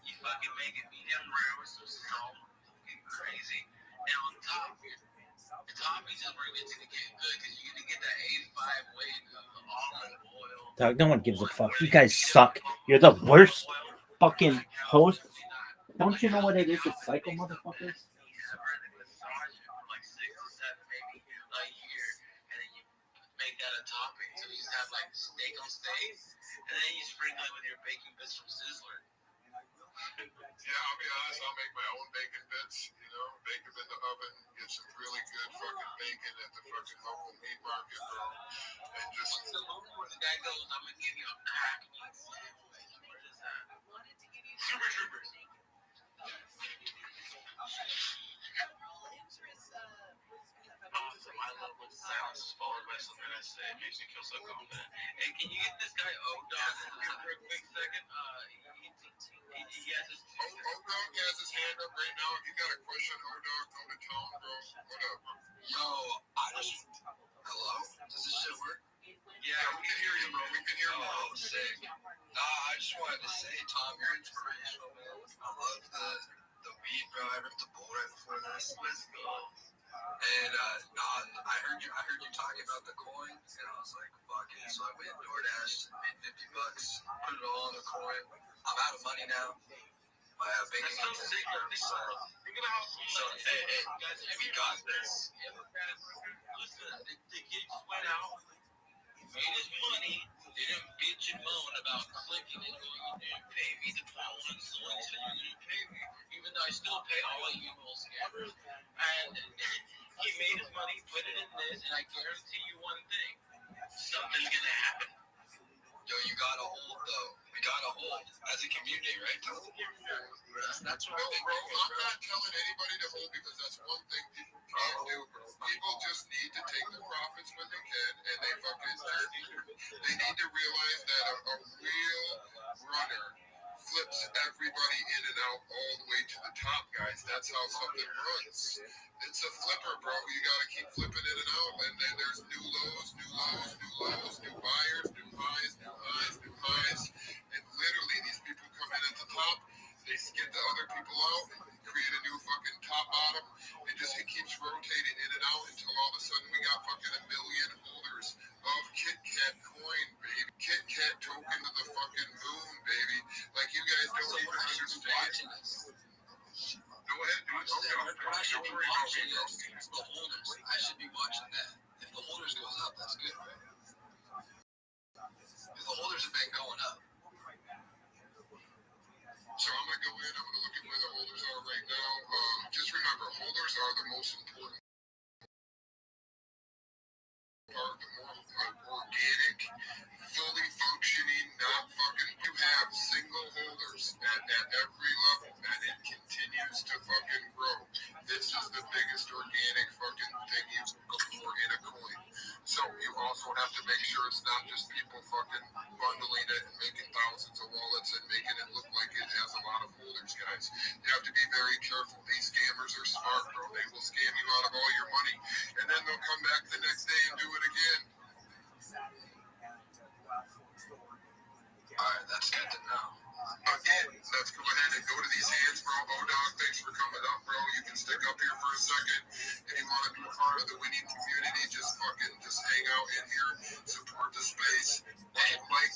you fucking make it medium rare with some salt, fucking crazy, and on top, the toppings is where it's gonna get good, because you're gonna get that 85 weight of almond oil. Dog, no one gives a fuck. You guys suck. You're the worst fucking host. Don't you know what it is to cycle, motherfuckers? Make that a topping. So you just have like steak on steak, and then you sprinkle it with your bacon bits from Sizzler. Yeah, I'll be honest, I'll make my own bacon bits, bake them in the oven, get some really good fucking bacon at the fucking local meat market, bro, and just... What's the movie where the guy goes, I'm gonna give you a crack meat sandwich? What is that? Super Troopers. Awesome. I love when silence is followed by something I say. It makes me feel so confident. Hey, can you get this guy O-Dog for a quick second? He has his... O-Dog has his hand up right now. If you got a question, O-Dog, go to town, bro. What up? Yo, hello? Does this shit work? Yeah, we can hear you, bro. We can hear you. Oh, sick. I just wanted to say, Tom, you're inspirational, man. I love the beat, bro. I ripped the bull right before this. Let's go. And I heard you talking about the coin, and I was like, fuck it. So I went DoorDash, made $50, put it all on the coin. I'm out of money now. My bank account is so hey, guys, we got this. Listen, the kid just went out, made his money, didn't bitch and moan about clicking it. Well, you didn't pay me the $1, so I said you didn't pay me, even though I still pay all of you little scammers. And he made his money, put it in this, and I guarantee you one thing: something's gonna happen. Yo, you gotta hold though. We gotta hold as a community, right? That's what I'm not telling anybody to hold because that's one thing people can't do, bro. People just need to take the profits when they can, and they need to realize that a real runner flips everybody in and out all the way to the top, guys. That's how something runs. It's a flipper, bro. You gotta keep flipping in and out, and then there's new lows, new lows, new lows, new buyers, new highs, new highs, new highs, and literally these people come in at the top, they skid the other people out, create a new fucking top bottom, and just it keeps rotating in and out until all of a sudden we got fucking 1 million holders of Kit Kat coin, baby. Kit Kat token to the fucking moon, baby. Like you guys don't even understand. Go ahead, dude. What I should be watching is the holders. I should be watching that. If the holders goes up, that's good, right? Because the holders have been going up. So I'm going to go in. I'm going to look at where the holders are right now. Just remember, holders are the most important part, the more organic, fully functioning, not fucking... You have single holders at every level, and it continues to fucking grow. This is the biggest organic fucking thing you can look for in a coin. So you also have to make sure it's not just people fucking bundling it and making thousands of wallets and making it look like it has a lot of holders, guys. You have to be very careful. These scammers are smart, bro. They will scam you out of all your money, and then they'll come back the next day and do it again. Alright, that's good to know. Again, let's go ahead and go to these hands, bro. O-Dog, thanks for coming up, bro. You can stick up here for a second. If you want to be part of the winning community, just hang out in here, support the space.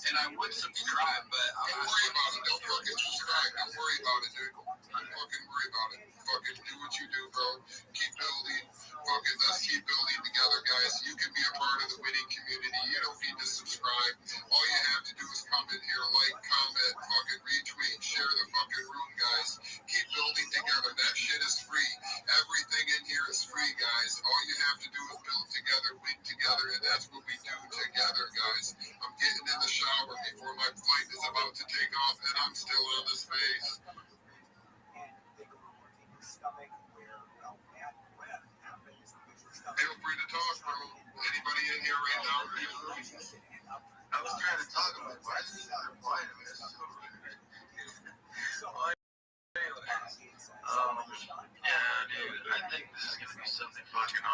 And I would subscribe, but don't worry about it. Don't fucking subscribe. Don't worry about it, dude. Don't fucking worry about it. Fucking do what you do, bro. Keep building. Fucking let's keep building together, guys. You can be a part of the winning community. You don't need to subscribe. All you have to do is come in here, like, comment, fucking retweet, share the fucking room, guys. Keep building together. That shit is free. Everything in here is free, guys. All you have to do is build together, win together, and that's what we do together, guys. I'm getting in the shower before my flight is about to take off, and I'm still on the space. Feel free to talk, bro. Anybody in here right now? I was trying to talk about why is this quiet?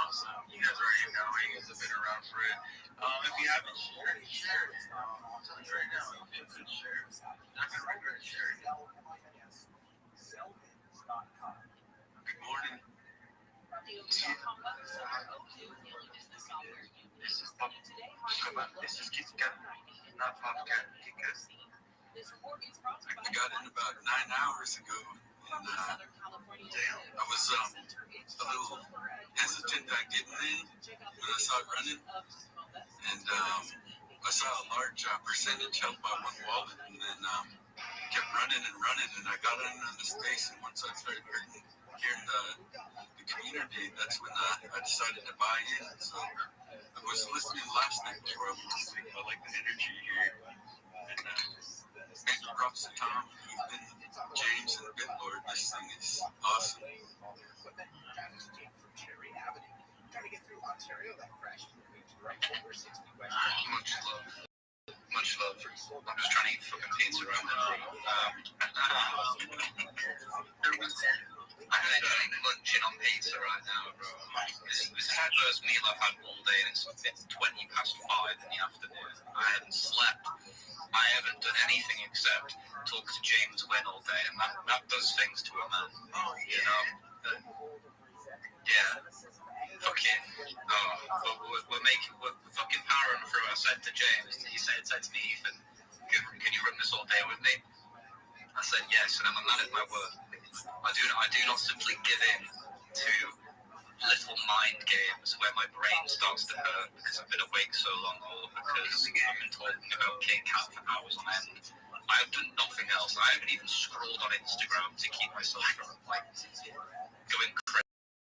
So you guys already know. You guys have been around for it. If you haven't shared, share it. I'll tell you right now, if you haven't shared, not gonna regret sharing it. Good morning. This is Kit Kat, not Popcat. Kit Kat. I got in about 9 hours ago, and I was a little hesitant on getting in when I saw it running, and I saw a large percentage held by one wallet, and then kept running, and I got in on the space, and once I started hearing the community, that's when I decided to buy in. So I was listening last night before I went to sleep. I like the energy here, and major props to Tom, Ethan, James, and Bitlord. This thing is awesome. Much love. I'm just trying to eat fucking pizza right now. I'm actually munching on pizza right now, bro. This is the first meal I've had all day, and it's 20 past 5 in the afternoon. I haven't slept. I haven't done anything except talk to James Wynn all day, and that does things to a man. You know? Yeah. Fucking. But we're fucking powering through. I said to James, he said to me, Ethan, can you run this all day with me? I said yes, and I'm a man of my word. I do not simply give in to little mind games where my brain starts to hurt because I've been awake so long, or because I've been talking about Kit Kat for hours on end. I have done nothing else. I haven't even scrolled on Instagram to keep myself from going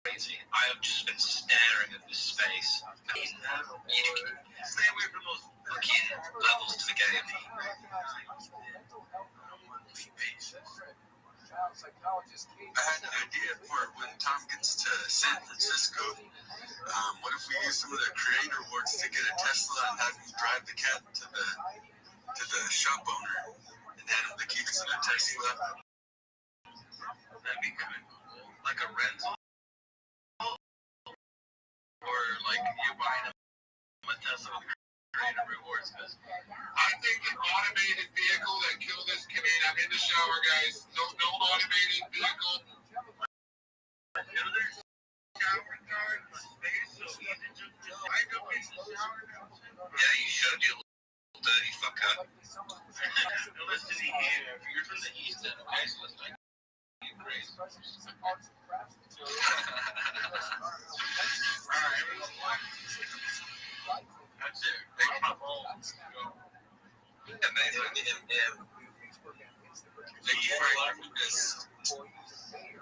crazy. I have just been staring at this space. Stay away from those fucking levels to the game. I had an idea for when Tom gets to San Francisco. What if we use some of the creator awards to get a Tesla and have him drive the cat to the shop owner and hand him the keys to the Tesla? That'd be kind of cool. Like a rental? Or like you're buying a Tesla with creator rewards? I think an automated vehicle that killed this Canadian. I'm in the shower, guys. No automated vehicle. Yeah, you should, you little dirty fucker. Listen here, if you're from the East End, okay, so let's make you crazy. Alright, that's it. Take my phone. Amazing. Thank you for this.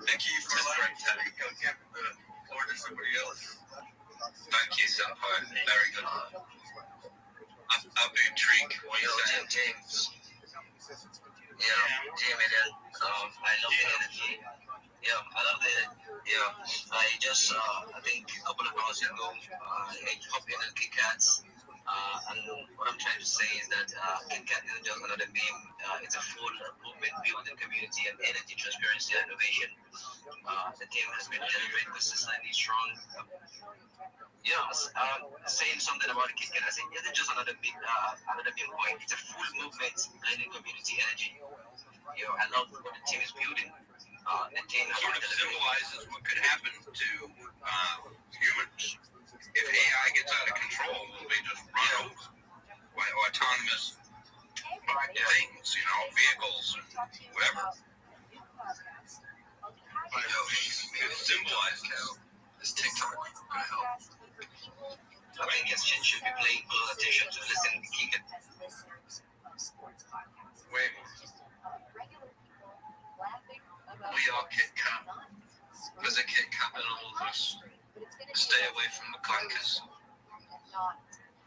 Thank you for letting me go give the floor to somebody else. Thank you, Senpai. Very good. I'll be intrigued. What you saying? James. Yeah, Jamie, I love the energy. Yeah, I love the. Yeah, I just, I think a couple of hours ago, I hopped in at Kit Kat's. And what I'm trying to say is that Kit Kat isn't just another meme. It's a full movement built in community and energy, transparency, and innovation. The team has been delivering consistently strong. Saying something about Kit Kat, I think it isn't just another meme point. It's a full movement blending community energy. I love what the team is building. The team sort of symbolizes what could happen to humans. If AI gets out of control, will they just run over by autonomous things, vehicles, whatever? It symbolizes this TikTok could help. I think Etienne should be paying close attention to listen to Kit Kat. Wait. We are Kit Kat. There's a Kit Kat in all of us. Stay away from the clankers.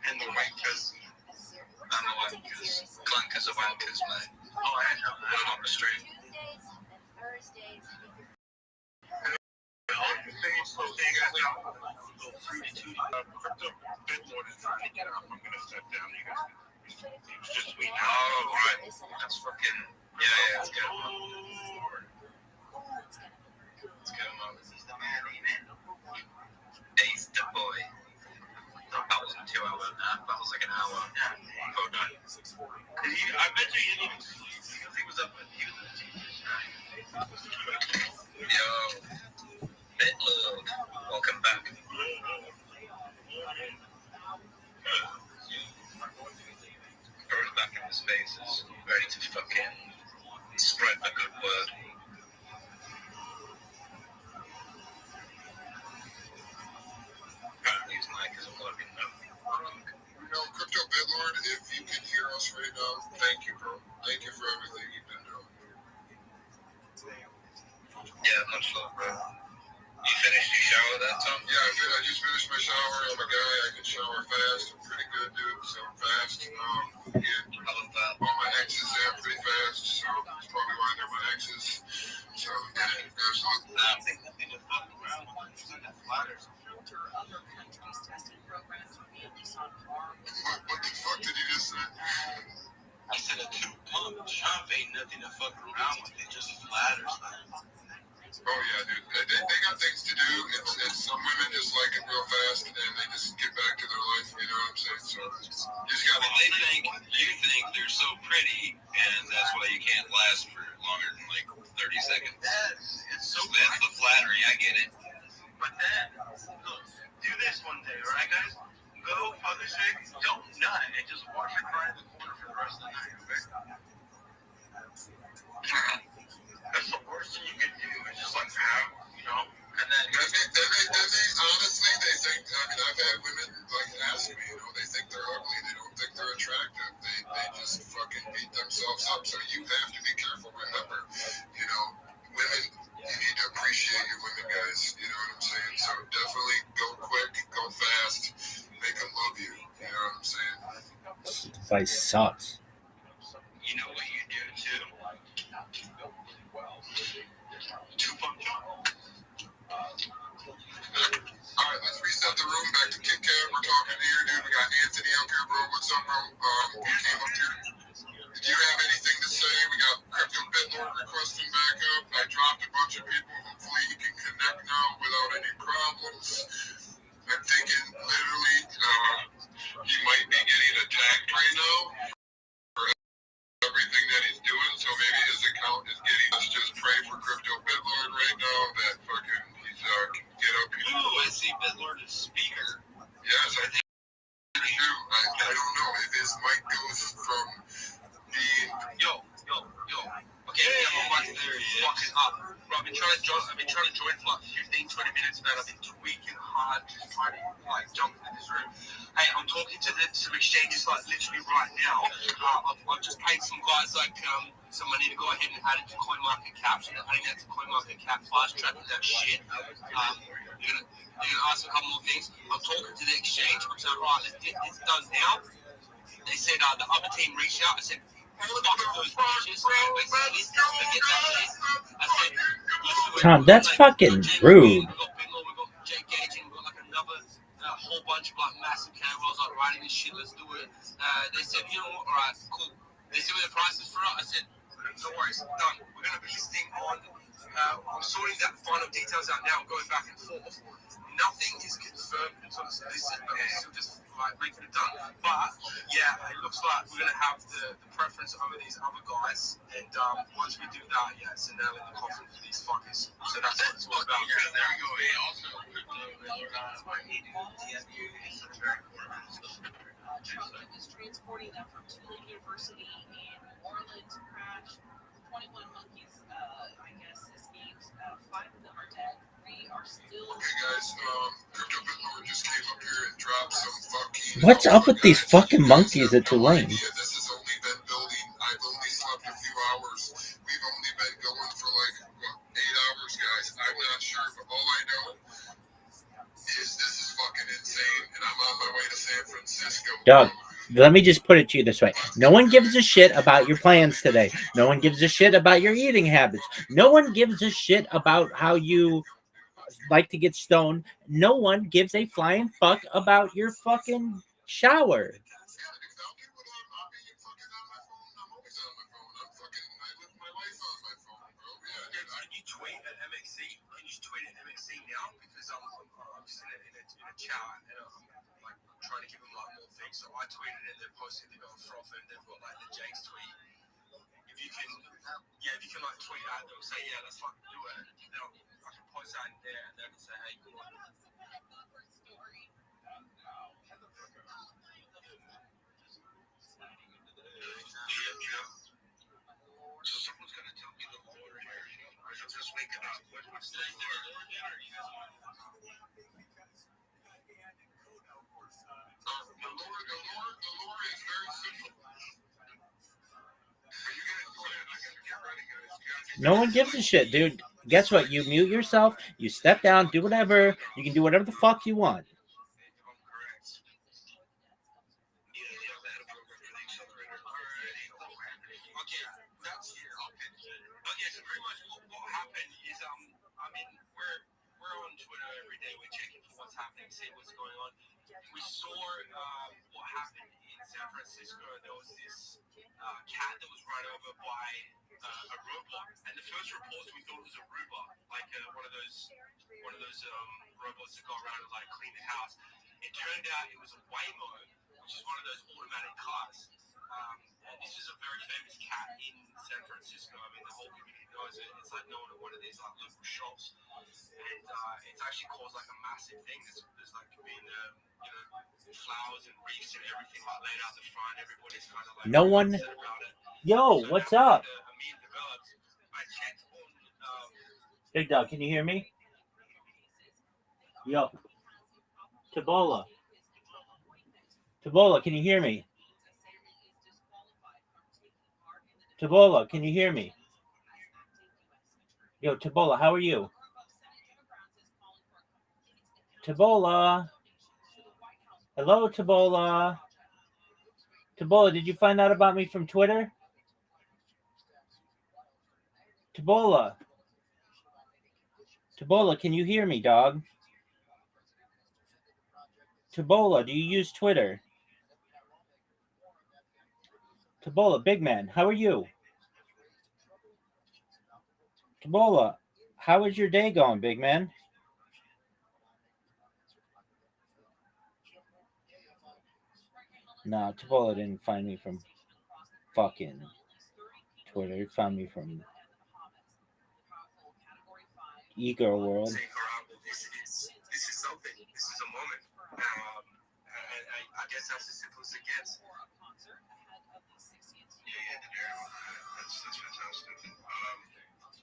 And the wankers. And the wankers. Clankers are wankers, mate. Oh, I know. Word on the street. Crypto Bitlord is trying to get up. I'm gonna step down. You guys. It's just sweet. Oh, right. That's fucking. Yeah, it's good. Let's get him on. Ace the boy. That wasn't 2 hours and a half. That was like an hour. Oh no. I bet you he didn't even sleep because he was up at Yo, Bitlord, welcome back. Bro's back in the spaces, ready to fucking spread the good word. Apparently his mic isn't working though. Crypto Bitlord, if you can hear us right now, thank you, bro. Thank you for everything you've been doing. Yeah, much love, bro. You finished your shower that time? Yeah, I did. I just finished my shower. I'm a guy. I can shower fast. I'm pretty good, dude. So I'm fast. I love that. All my exes there are pretty fast, so that's probably why they're my exes. So yeah, absolutely. I think nothing to fuck around with. Ladders. Other countries testing programs for families on farm. What the fuck did you just say? I said a 2-pump chop ain't nothing to fuck around with. It just flatters them. Oh yeah, dude. They got things to do. It's some women just like it real fast, and they just get back to their life. You know what I'm saying? So you just gotta. Well, you think they're so pretty, and that's why you can't last for longer than like 30 seconds. So that's the flattery. I get it. But then, look, do this one day, all right, guys? Go fuck a chick, don't nut, and just watch her cry in the corner for the rest of the night, okay? That's the worst thing you can do. It's just like, you know? And then Honestly, they think, I mean, I've had women like ask me, you know, they think they're ugly, they don't think they're attractive, they just fucking beat themselves up. So you have to be careful. Remember, you know, women, you need to appreciate your women, guys. You know what I'm saying? So definitely go quick, go fast, make them love you. You know what I'm saying? Vice sucks. you know what you do too? 2-pump chop. Alright, let's reset the room back to Kit Kat. We're talking here, dude. We got Anthony up here, bro. What's up, bro? We came up here. Do you have anything to say? We got Crypto Bitlord requesting back up. I dropped a bunch of people. Hopefully he can connect now without any problems. I'm thinking literally he might be getting attacked right now for everything that he's doing. So maybe his account is getting. Let's just pray for Crypto Bitlord right now that fucking he's can get up here. Ooh, I see Bitlord as speaker. Yes, I think so too. I don't know if his mic goes from being. Yo. Okay, I'm fucking up. Bro, I've been trying to join for like 15, 20 minutes, man. I've been tweaking hard, just trying to like jump into this room. Hey, I'm talking to some exchanges like literally right now. I've just paid some guys like some money to go ahead and add it to CoinMarketCap. So they're adding that to CoinMarketCap, fast tracking that shit. You're gonna ask a couple more things. I'm talking to the exchange. I'm saying, right, let's get this done now. They said the other team reached out. I said, Tom, that's fucking rude. Whole bunch of like massive cameras like writing this shit. Let's do it. They said, you know what? All right, cool. They said what the price is for it. I said, no worries, done. We're gonna be listing on. I'm sorting that final details out now. Going back and forth. Nothing is confirmed until it's listed, but we're still just like making it done. But yeah, it looks like we're gonna have the preference over these other guys. And once we do that, yeah, it's a nail in the coffin for these fuckers. So that's what it's all about. There we go. Hey, also, Truck is transporting them from Tulane University in New Orleans crashed. 21 monkeys, I guess, escaped. 5 of them are dead. 3 are still. Okay, guys, Crypto Bitlord just came up here and dropped some fucking. What's up with these fucking monkeys at Tulane? This has only been building. I've only slept a few hours. We've only been going for like 8 hours, guys. I'm not sure, but all I know is this is fucking insane, and I'm on my way to San Francisco. Doug, let me just put it to you this way. No one gives a shit about your plans today. No one gives a shit about your eating habits. No one gives a shit about how you like to get stoned. No one gives a flying fuck about your fucking shower. Can you tweet at MXC? Can you tweet at MXC now? Because I'm just in a in a chat, and like trying to give them like more things. So I tweeted it, they're posting, they've got Froth, and they've got like the Jake's tweet. If you can like tweet at them, say let's fucking do it. Then I can post that in there, and they can say, hey, good one. So someone's gonna tell me the Lord here, or is it just waking up? What's the Lord? The Lord is very simple. Are you gonna go ahead? I gotta get ready, guys. No one gives a shit, dude. Guess what? You mute yourself, you step down, do whatever. You can do whatever the fuck you want. Okay, so pretty much what happened is, I mean, we're on Twitter every day. We're checking for what's happening, seeing what's going on. We saw what happened in San Francisco. There was this cat that was run over by a robot, and the first reports we thought it was a Roomba, like one of those robots that go around and like clean the house. It turned out it was a Waymo, which is one of those automatic cars. This is a very famous cat in San Francisco. I mean, the whole community knows it. It's like known at one of these like local shops, and it's actually caused like a massive thing. There's like been flowers and wreaths and everything like laid out the front. Everybody's kind of like No one. about it. Yo, what's up? A meme developed. I checked on. Big dog, can you hear me? Yo. Tabola, can you hear me? Tabola, can you hear me? Yo, Tabola, how are you? Tabola. Hello, Tabola. Tabola, did you find out about me from Twitter? Tabola, can you hear me, dog? Tabola, do you use Twitter? Tabola, big man, how are you? Tabola, how is your day going, big man? Nah, Tabola didn't find me from fucking Twitter. He found me from Ego World. This is something. This is a moment. I guess that's as simple as it gets. Yeah, that's fantastic.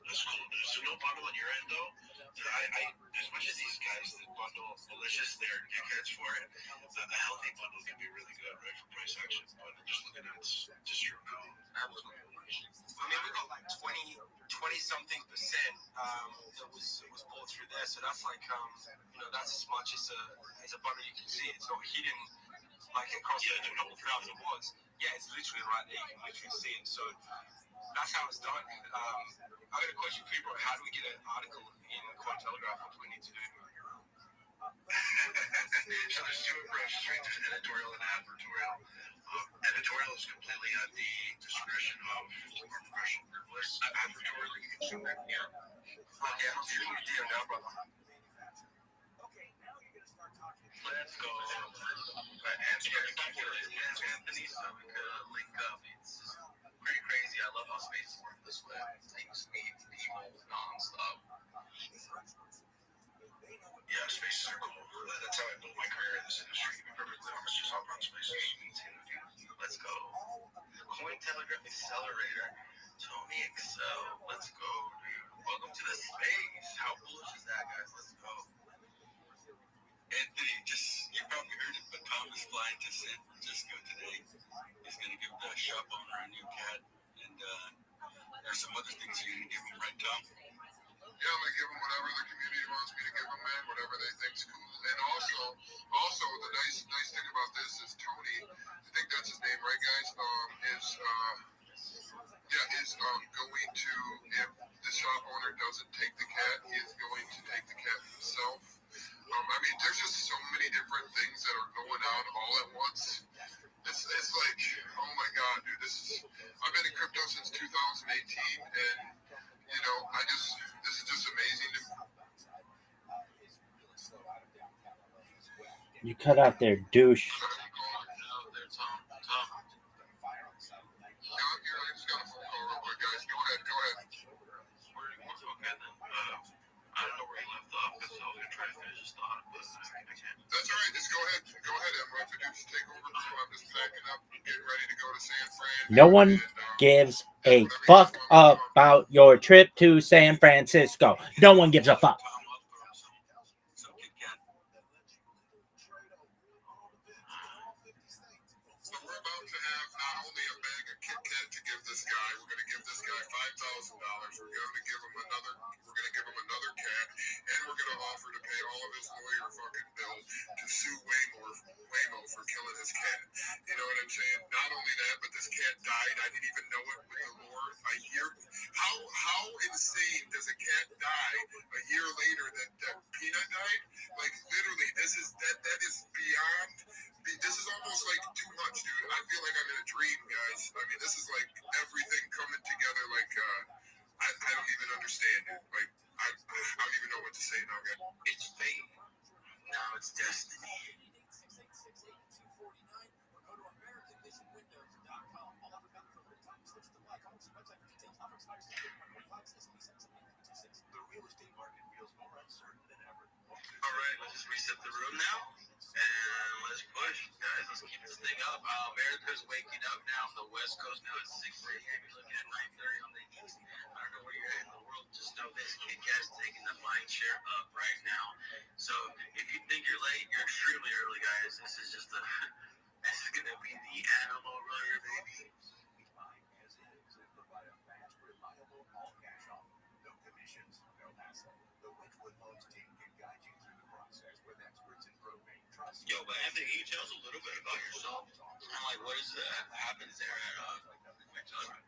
That's cool. There's no bundle on your end though. I as much as these guys that bundle malicious, they're dickheads for it. A healthy bundle can be really good, right, for price action. But just looking at it's just true now. Absolutely. I mean, we got like 20 something percent that was pulled through there. So that's like that's as much as a bundle you can see. It's not hidden like across the couple thousand watts. Yeah, it's literally right there. You can literally see it. So that's how it's done. I got a question for you, bro. How do we get an article in Cointelegraph? What do we need to do? So there's two approaches, right? There's editorial and advertorial. Editorial is completely at the discretion of our professional journalists. Advertorial, you can show that here. Okay, I'm shooting your deal now, brother. Let's go. Anthony, so we could link up. It's pretty crazy. I love how spaces work this way. Things meet people non-stop. Yeah, spaces are cool. That's how I built my career in this industry. To be perfectly honest, just hop on spaces. Let's go. Cointelegraph Accelerator. Tony Excel. Let's go, dude. Welcome to the space. How bullish is that, guys? Let's go. Anthony, you probably heard it, but Tom is flying to San Francisco today. He's going to give the shop owner a new cat, and there's some other things you're going to give him, right, Tom? Yeah, I'm going to give them whatever the community wants me to give them, man, whatever they think's cool. And also the nice thing about this is Tony, I think that's his name, right, guys, is going to, if the shop owner doesn't take the cat, he is going to take the cat himself. I mean, there's just so many different things that are going on all at once. It's like, oh my God, dude, I've been in crypto since 2018, and, this is just amazing to me. You cut out there, douche. I don't know where he left off because I was going to try to finish his thought, but I can't. That's all right. Just go ahead. Go ahead, Emma. If you just take over, so I'm just packing up and getting ready to go to San Fran. No one gives a fuck about your trip to San Francisco. No one gives a fuck. So we're about to have not only a bag of Kit Kat to give this guy, we're going to give this guy $5,000. We're going to give him another. We're going to give him another cat, and we're going to offer to pay all of his lawyer fucking bill to sue Waymo for killing his cat. You know what I'm saying? Not only that, but this cat died. I didn't even know it with the lore. A year. How insane does a cat die a year later that Peanut died? Like literally, this is that is beyond. This is almost like too much, dude. I feel like I'm in a dream, guys. I mean, this is like everything coming together. Like I don't even understand it. Like I don't even know what to say now, guys. It's fate. Now it's destiny. All right, let's just reset the room now. And let's push, guys. Let's keep this thing up. America's waking up now on the West Coast. Now it's 6 a.m. You're looking at 9:30 on the East. I don't know where you're at in the world. Just know this Kit Kat's taking the mind share up right now. So if you think you're late, you're extremely early, guys. This is just this is gonna be the animal roller, baby. Yo, but Anthony, can you tell us a little bit about yourself? And like, what is happens there at McDonald's?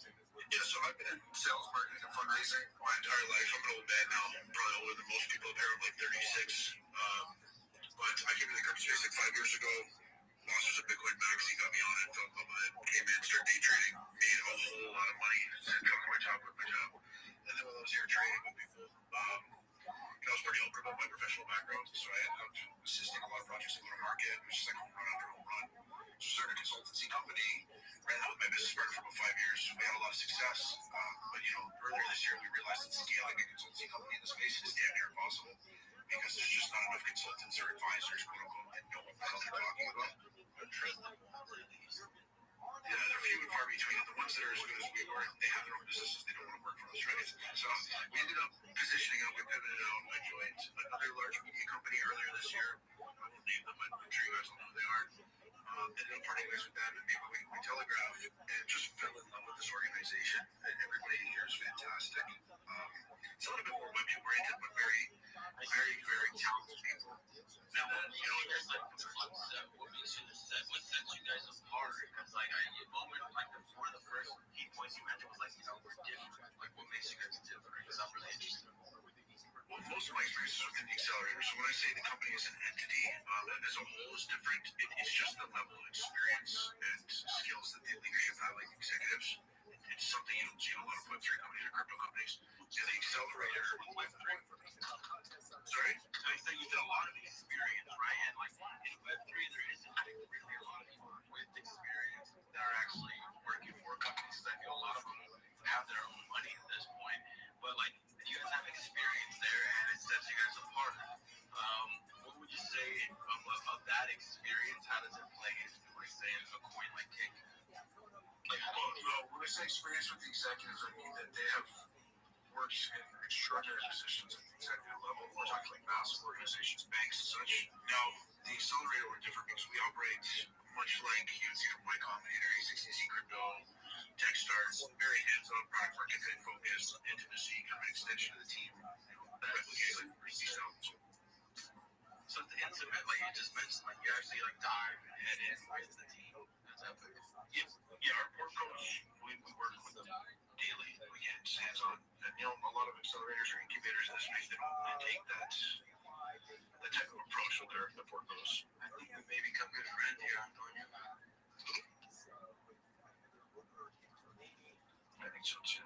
Yeah, so I've been in sales, marketing, and fundraising my entire life. I'm an old man now, probably older than most people up here. I'm like 36. But I came to the crypto space like 5 years ago. Boss was a Bitcoin max. He got me on it, fell in love with it, came in, started day trading, made a whole lot of money, got my job, quit my job. And then while I was here trading with people, I was pretty open about my professional background, so I ended up assisting a lot of projects that go to market, which is like home run after home run. So started a consultancy company, ran that with my business partner for about 5 years. We had a lot of success, but earlier this year we realized that scaling a consultancy company in the space is damn near impossible because there's just not enough consultants or advisors, quote unquote, that know what the hell they're talking about. Yeah, they're few and far between. The ones that are as good as we were, they have their own businesses. They don't want to work for us, right? So we ended up positioning out. We pivoted out. I joined another large media company earlier this year. I won't name them, but I'm sure you guys will know who they are. Ended up parting ways with them, and maybe we telegraph, and just fell in love with this organization. And everybody here is fantastic. It's a little bit more web-oriented, but very, very, very talented people. Now, there's like what makes you what sets you guys apart? Because like one of the first key points you mentioned was like we're different. Like what makes you guys different? Because I'm really interested. Well, most of my experiences within the accelerator. So when I say the company is an entity, as a whole is different. It's just the level of experience and skills that the leadership have, like executives. It's something you don't see in a lot of Web3 companies or crypto companies. So the accelerator with Web3. Sorry? I think you get a lot of experience, right? And like in Web3, there isn't really a lot of people with experience that are actually working for companies. I feel a lot of them have their own money at this point. But like, you guys have experience there, and it sets you guys apart. What would you say of that experience? How does it play into, like, say, a coin like Cake? When I say experience with the executives, I mean that they have worked in extraordinary positions at the executive level. We're talking like massive organizations, banks, and such. Now, the accelerator we're different because we operate much like you see from Y Combinator, A16Z Crypto, Techstars, very hands-on, product market fit focused, intimacy, kind of an extension of the team. Replicate like Greasy Sounds. So it's intimate, like you just mentioned, like you actually like dive and head in with the team. That's epic. Yeah, our port coach, we work with them daily. We get hands-on. And a lot of accelerators or incubators in this space, they don't take that type of approach with their port coach. I think we may become good friends here, Antonio. I think so too.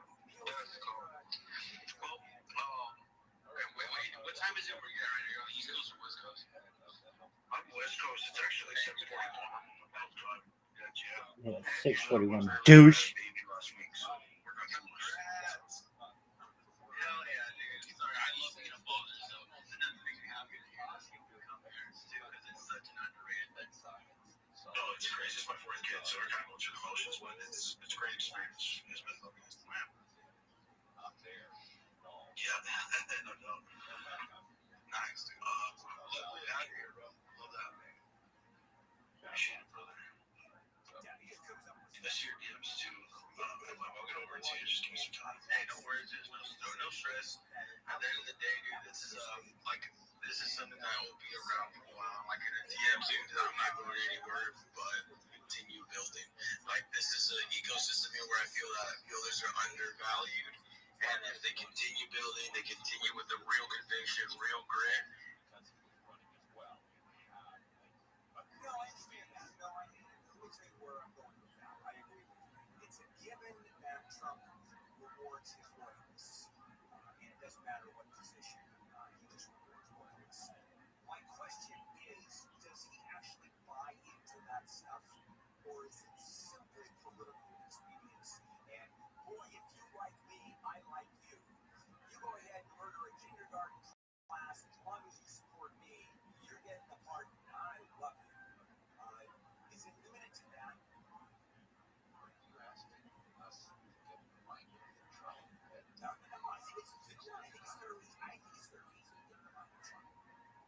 Well, wait. What time is it where you're at right now? East Coast or West Coast? I'm West Coast. It's actually 7:41. Yeah, 6:41. Douche. Hell yeah, dude. Sorry, I love being a father, so that makes me happy to hear that people become parents too, because it's such an underrated thing. No, it's crazy. It's my fourth kid, so we're kind of going through the motions, but it's a great experience. It's been lovely. Yeah, no doubt. Nice, dude. Love to have you here, bro. Love to have you. Appreciate it, brother. I see your DMs too. I'll get over it to you. Just give me some time. Hey, no worries. There's no stress. At the end of the day, dude, this is something that will be around for a while. Like in a DM soon, I'm not going anywhere, but continue building. Like this is an ecosystem here where I feel that builders are undervalued, and if they continue building, they continue with the real conviction, real grit. No, I understand that. No, let me tell you where I'm going with that. I agree with you. It's a given that Trump rewards his loyalists, and it doesn't matter what position, he just rewards loyalists. My question is, does he actually buy into that stuff, or is it simply political expediency? And boy, if you like me, I like you. You go ahead and murder a kindergarten class as long as you support me. You're getting the pardon. I love you. Is it limited to that? Are you asking us to get reminded of Trump? No, I think it's very easy to get reminded of Trump.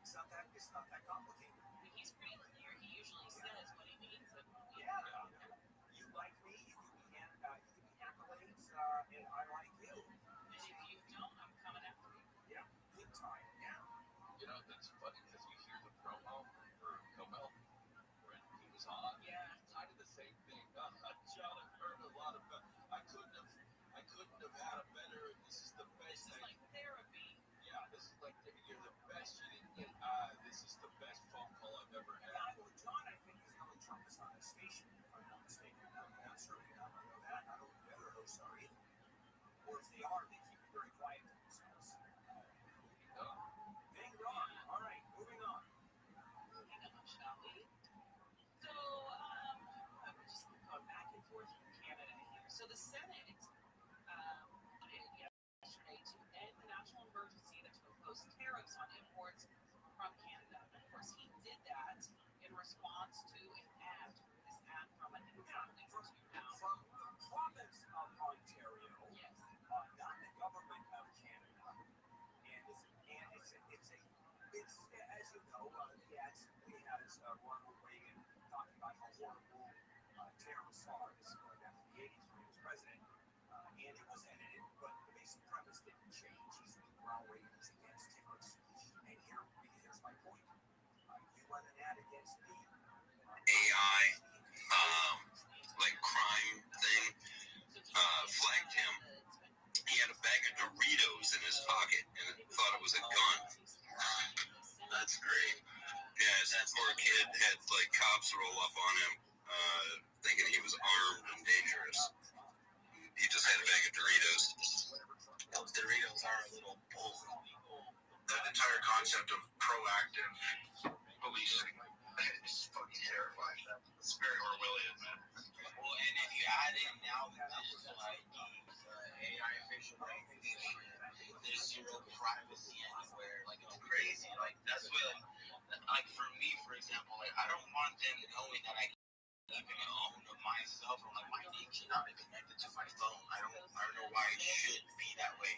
It's not that complicated. He's pretty clear. He usually says what he means. And yeah. You like me, you give me accolades, and I like you. And if you don't, I'm coming after you. Yeah, big time. Yeah. You know, that's funny because you hear the promo for Comel when he was on. Yeah. I did the same thing. John, I've heard a lot about. I couldn't have had a better. This is the best. This is like therapy. Yeah, this is like you're the best. You didn't get. This is the best phone call I've ever had. Yeah, well, John, I think is the only Trumpist on the station, if I'm not mistaken. I'm certainly not. I know that. I don't know whether those are either. Or if they are, they keep it very quiet to themselves. Ding dong. All right, moving on. Shall we? So, we're just going back and forth from Canada here. So the Senate yesterday to end the national emergency that to impose tariffs on imports from Canada. And of course, he did that in response to an ad. This ad from, I think it's on week or two now. From the province of Ontario. Yes. Not the government of Canada. And it's as you know, the ad simply has Ronald Reagan talking about how horrible tariffs are. This is going back to the 80s when he was president. And it was edited, but the basic premise didn't change. He said Ronald Reagan was against tariffs. And here's my point. You run an ad against me. AI, like crime thing, flagged him. He had a bag of Doritos in his pocket and thought it was a gun. That's great. Yeah, that poor kid had like cops roll up on him, thinking he was armed and dangerous. He just had a bag of Doritos. Those Doritos are a little bull. That entire concept of proactive policing is fucking terrifying. It's very Orwellian, man. Well, and if you add in now the digital IDs, AI facial recognition, there's zero privacy anywhere. Like, it's crazy. Like, that's what, like, for me, for example, like, I don't want them knowing that I even own myself. I'm like, my name should not be connected to my phone. I don't know why it should be that way.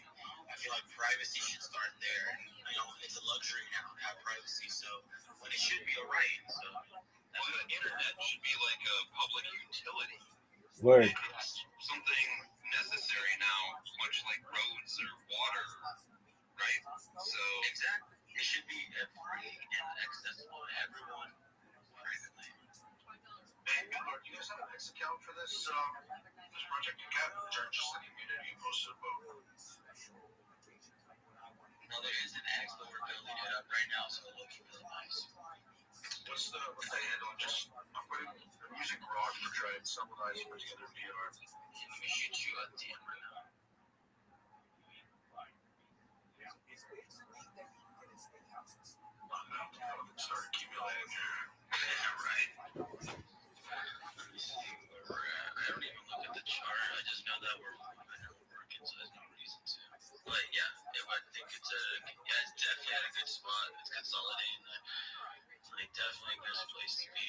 I feel like privacy should start there. And, you know, it's a luxury now to have privacy. So when it should be a right. So well, the internet should be like a public utility. Word. It's something necessary now, much like roads or water, right? So exactly, it should be free and accessible to everyone. Hey, Billard, do you guys have an X account for this project you got? Or just the community you posted about? No, there is an X, but we're building it up right now, so it looks really nice. What's the handle? Just I'm putting music rock to try and summarize put together VR. Let me shoot you a DM right now. Yeah, it's neat that you can get in state houses. Start accumulating here. working, so there's no reason to. But yeah, I think it's definitely at a good spot. It's consolidating. Like definitely a good place to be.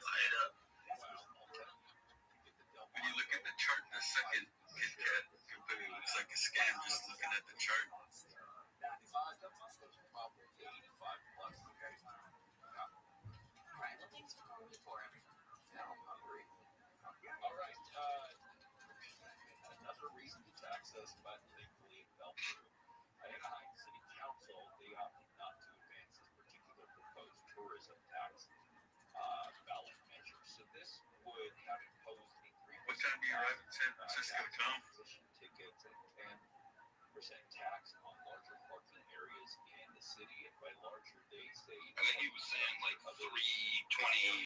Buy it up. When you look at the chart, the second Kit Kat company looks like a scam just looking at the chart. Another reason to tax us, but thankfully it fell through. Anaheim City Council, they opted not to advance this particular proposed tourism tax ballot measure. So this would have imposed a 3% What time do you arrive in San Francisco, Tom? tickets and 10% tax on larger parking areas in the city. And by larger, they say I think he was saying like 3:23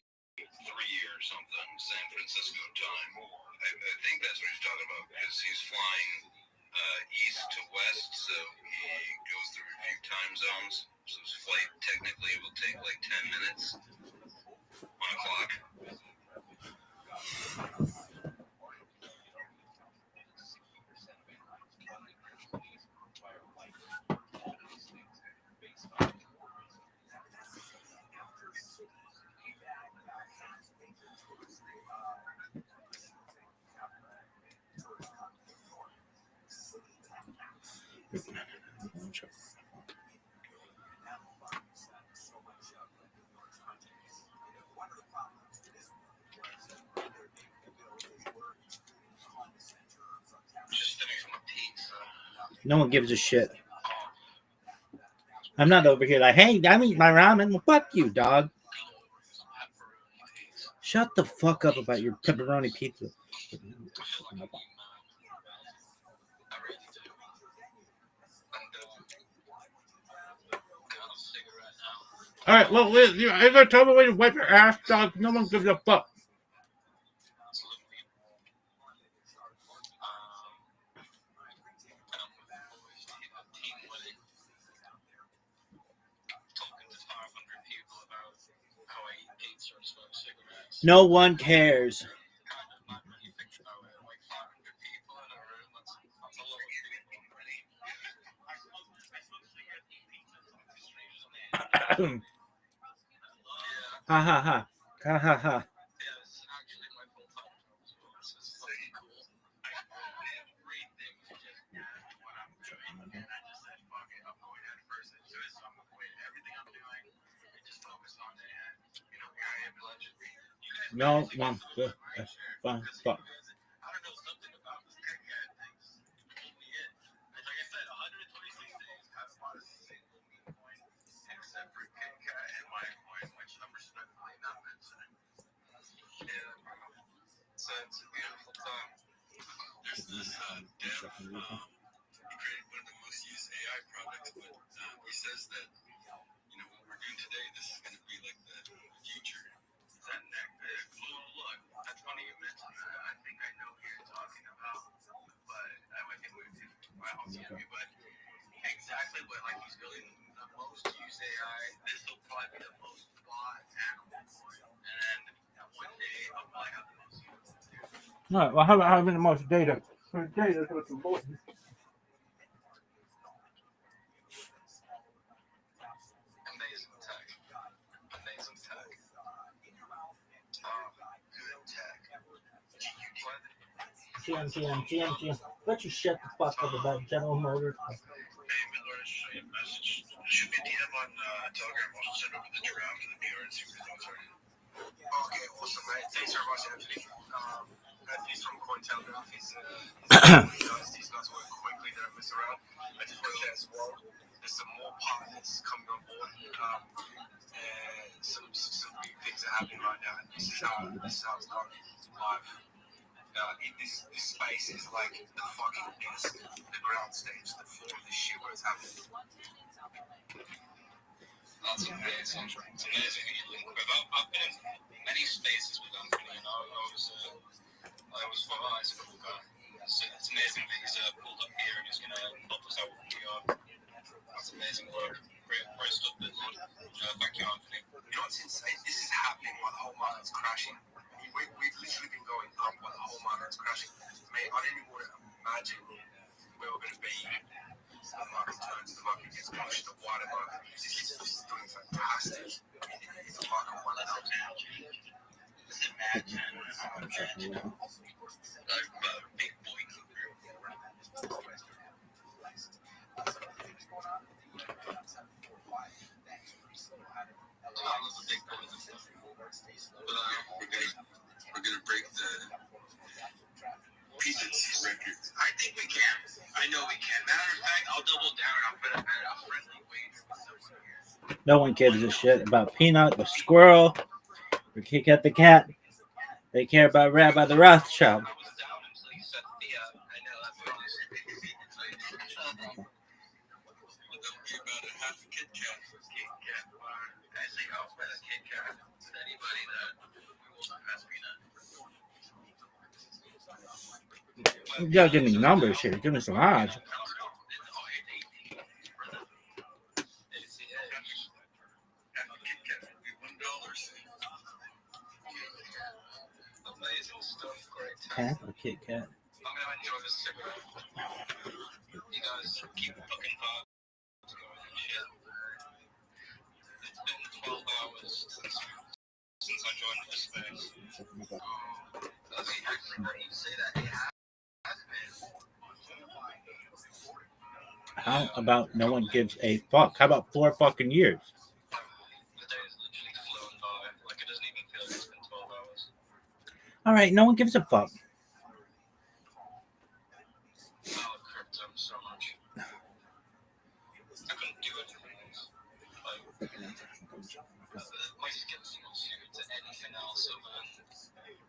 or something, San Francisco time. I think that's what he's talking about because he's flying east to west, so he goes through a few time zones. So his flight technically will take like 10 minutes. 1 o'clock. No one gives a shit. I'm not over here like, hey, I'm eating my ramen. Well, fuck you, dog. Shut the fuck up about your pepperoni pizza. All right, well, Liz, is there a total way to wipe your ass, dog? No one gives a fuck. No one cares. Ha ha ha. Ha ha ha. No one gives a fuck. It's a beautiful time. There's this dev, he created one of the most used AI products, but he says that, you know, what we're doing today, this is going to be like the future. Is that look, that's funny you mentioned that. I think I know who you're talking about, but I think but exactly what, like, he's building the most used AI. This will probably be the most bought animal coin, and one day I'll probably have the most used. All right, well, how about having the most data? For data is what's important. Amazing tech. Amazing tech. Good tech. GM. Let you shut the fuck up about General Motors. Hey, Miller, I just saw your message. Shoot me a DM on Telegram. I'll send over the draft of the BRNC results already. Okay, awesome, mate. Thanks very much, Anthony. Anthony's from Cointelegraph. These guys work quickly. They don't mess around. I just want to say as well, there's some more partners coming on board. And some big things are happening right now. And this is how it's done live. This space is like the fucking desk, the ground stage, the floor of this shit where it's happening. That's amazing. It's amazing that you link with. I've been in many spaces with Anthony, and I was surprised. It's amazing that he's pulled up here and he's going to help us out with New York. That's amazing work. Great stuff, Bill. Thank you, Anthony. You know what's insane? This is happening while the whole market's crashing. You we've literally been going up while the whole market's crashing. Mate, I didn't even want to imagine where we're going to be. The market turns, the market gets pushed, the wider market is doing fantastic. It's a market well enough. Big boy. We're gonna break the Pizza record. I think we can. I know we can. Matter of fact, I'll double down and I'll put a friendly wager. No one gives a shit about Peanut the squirrel or Kit Kat the cat. They care about Rabbi the Rothschild. You gotta give me numbers here. Give me some odds. Cat or Kit Kat? I'm gonna enjoy this cigarette. You guys keep fucking hot. It's been 12 hours since I joined this space. That's actually funny you say that. It has been. How about no one gives a fuck? How about 4 fucking years? The day is literally flown by. Like it doesn't even feel like it's been 12 hours. All right, no one gives a fuck. I love crypto so much. I couldn't do anything else. My skills are not suited to anything else other than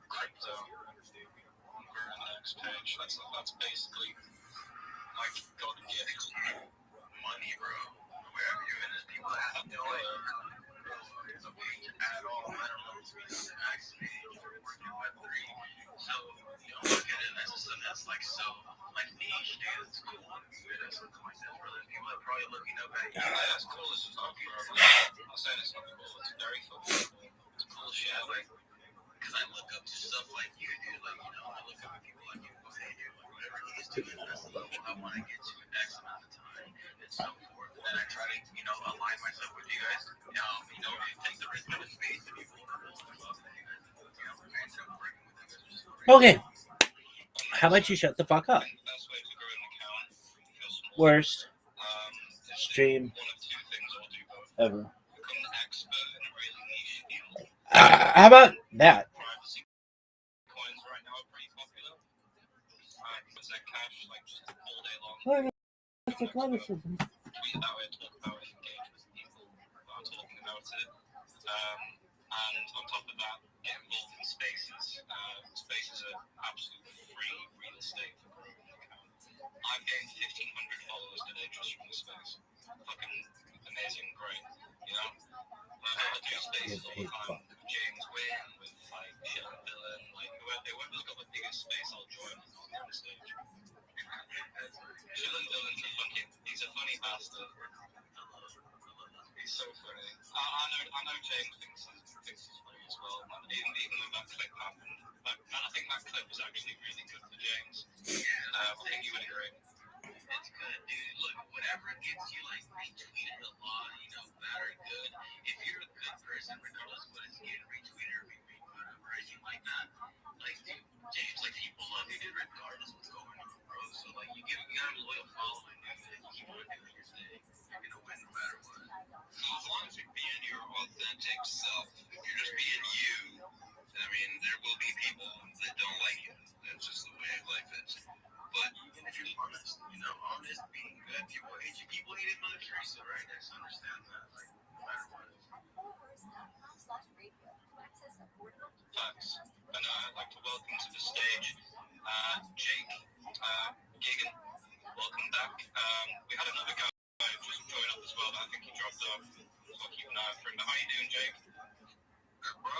crypto. Go to the next page. That's basically my god gift. Money, bro. The way I'm viewing this, people that have no wage at all. I don't know if it's actually working Web3. So, look at it as something that's like so, like niche, dude. It's cool. It's something like this, brother. People are probably looking up at you. Yeah, it's cool as fuck, bro. I'm not saying it's not cool. It's very fucking cool. It's cool shit. Like, because I look up to stuff like you, dude. Like, I look up at people like you. Go, hey, dude, like, whatever he's doing, that's the level I want to get to in X amount of time, and so forth. And I try to, align myself with you guys. Take the risk of the space to be vulnerable and love that you guys do. And so working with you guys is just great. Okay. How about you shut the fuck up? Worst stream ever. How about that? What's the criticism? Tweet about it, talk about it, engage with people that are talking about it. And on top of that, get involved in spaces. Spaces are absolute free real estate for growing an account. I've gained 1,500 followers today just from the space. Fucking amazing, great. I do spaces all the time with James Wynn, with like Shilling Villain, like whoever's got the biggest space, I'll join on stage. Shilling Villain's he's a funny bastard. He's so funny. I know James thinks he's funny as well. Even though that clip happened, and I think that clip was actually really good for James. I think you would agree. It's good, dude. Look, whatever gets you like retweeted a lot, bad or good. If you're a good person, regardless of what it's getting retweeted or whatever, anything like that. Like, dude, James, like people love you, dude, regardless of what's going on, bro. So like, you got a loyal following, dude. And you keep on doing your thing, you're gonna win no matter what. So as long as you're being your authentic self, if you're just being you, I mean, there will be people that don't like you. That's just the way life is. But even if you're honest, honest, being good, people hate you. People hated Mother Teresa, right? I just understand that. Like, no matter what. Facts. And I'd like to welcome to the stage Jake Gagan. Welcome back. We had another guy just join up as well, but I think he dropped off. So I'll keep an eye out for him. How are you doing, Jake? Good, bro.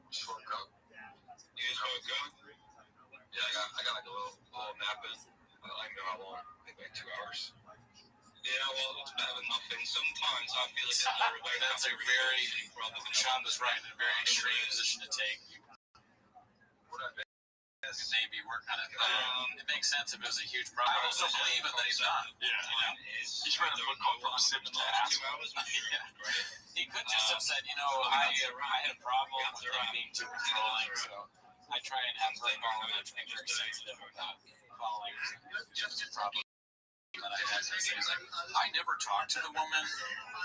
Just woke up. You just woke up? Yeah, I got like a little nap in. I don't know how long. I think like 2 hours. Yeah, well, it's better than nothing. Sometimes I feel it's more of that's a very, Sean was right, a very extreme position to take. maybe work on it. But it makes sense if it was a huge problem. I also believe it that he's not. Yeah. He should write a book called From Sims to Ass. He could just have said, I had a problem with being too controlling, so I try and have her call and I'm very sensitive about calling. Just a problem that I had to say is like, I never talk to the woman.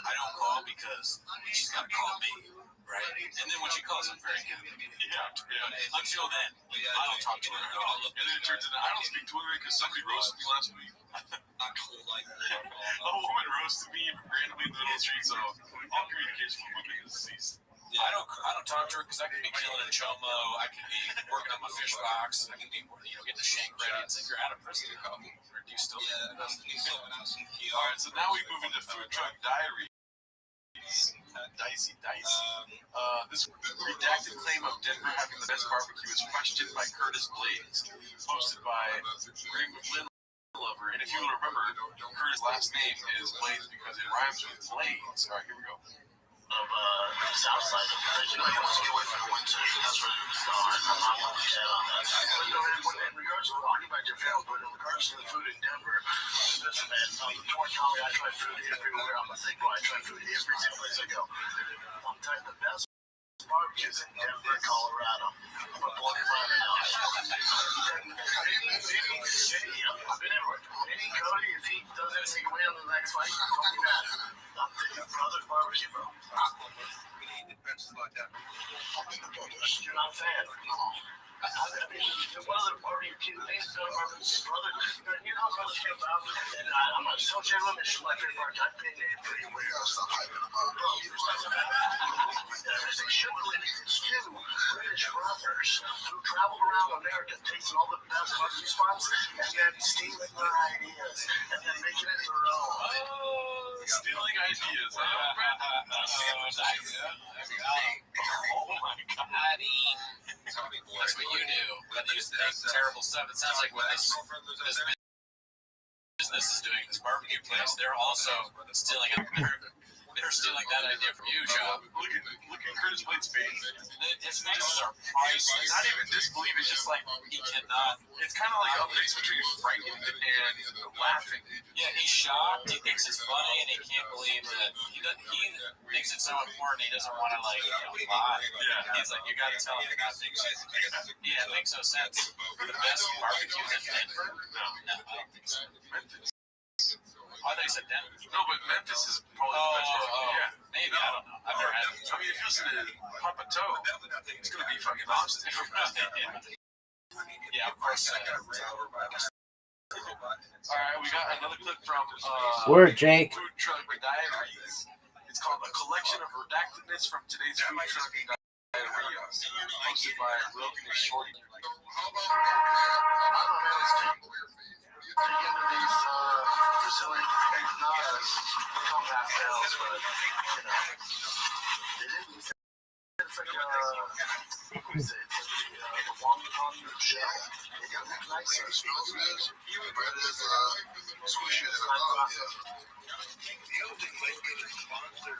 I don't call because she's got to call me, right? And then when she calls, I'm very happy. Yeah. Until then, I don't talk to her at all. And then it turns out I don't speak to her because somebody roasted me last week. A woman roasted me randomly in the middle of the street, so all communication with women is ceased. I don't talk to her because I could be killing a chomo. I could be working on my fish box. I could be getting the shank ready and say, you're out of prison. Or do you still? All right, so now we move into Food Truck Diaries. Dicey. This redacted claim of Denver having the best barbecue is questioned by Curtis Blades, posted by Lynn Lover. And if you will remember, Curtis' last name is Blades because it rhymes with Blades. All right, here we go. Of south side of the country. Let's get away from the winter. That's where it starts. I'm not going to share on that. In regards to Occupied Your Field, but in regards to the food in Denver, listen, man, I'm the torn Tommy. I try food everywhere. I'm a thick boy. I try food every single place I go. I'm telling you, the best barbecues in Denver, Colorado. I'm going to blow your mind right now. I've been everywhere. Any Cody, if he doesn't take away on the next fight, don't be mad. I'm thinking Brothers Barbecue, bro. You're not a fan. I mean, one of the barbecue things that Brothers, you know how Brothers came about? And I'm not so genuine, it's my favorite barbecue. I've been there pretty weird. There's a sugar these two British brothers who traveled around America tasting all the best barbecue spots and then stealing their ideas and then making it their own. Stealing ideas. Oh my God. That's what you do. When you make terrible stuff, it sounds like what this business is doing, this barbecue place, they're also stealing it. They're stealing that idea from you, Joe. Look at Curtis Blade's face. His faces are priceless. Not even disbelief, it's just like he cannot. It's kind of like a mix between frightened and laughing. Yeah, he's shocked. He thinks it's funny, and he can't believe that he thinks it's so important. He doesn't want to lie. Yeah. He's like, you got to tell him not to. Yeah, it makes no sense. The best barbecues in Denver? No, I don't think so. Memphis. I thought you said Denver. No, but Memphis is probably the best barbecue. Yeah. Maybe, I don't know. I've never had it. I mean, if you listen to Papa Toe, it's going to be fucking awesome. Yeah, of course. Alright, we got another clip from Word, Jake. Food Truck Diaries. It's called A Collection of Redactedness from Today's Food Truck Diaries. Hosted by Rogan and Shorty. Dig into these Brazilian empanadas, combat sales, but it's like it's the wonton shell. It got that nice. It smells good. The bread is squishy as The other thing might be the sponsor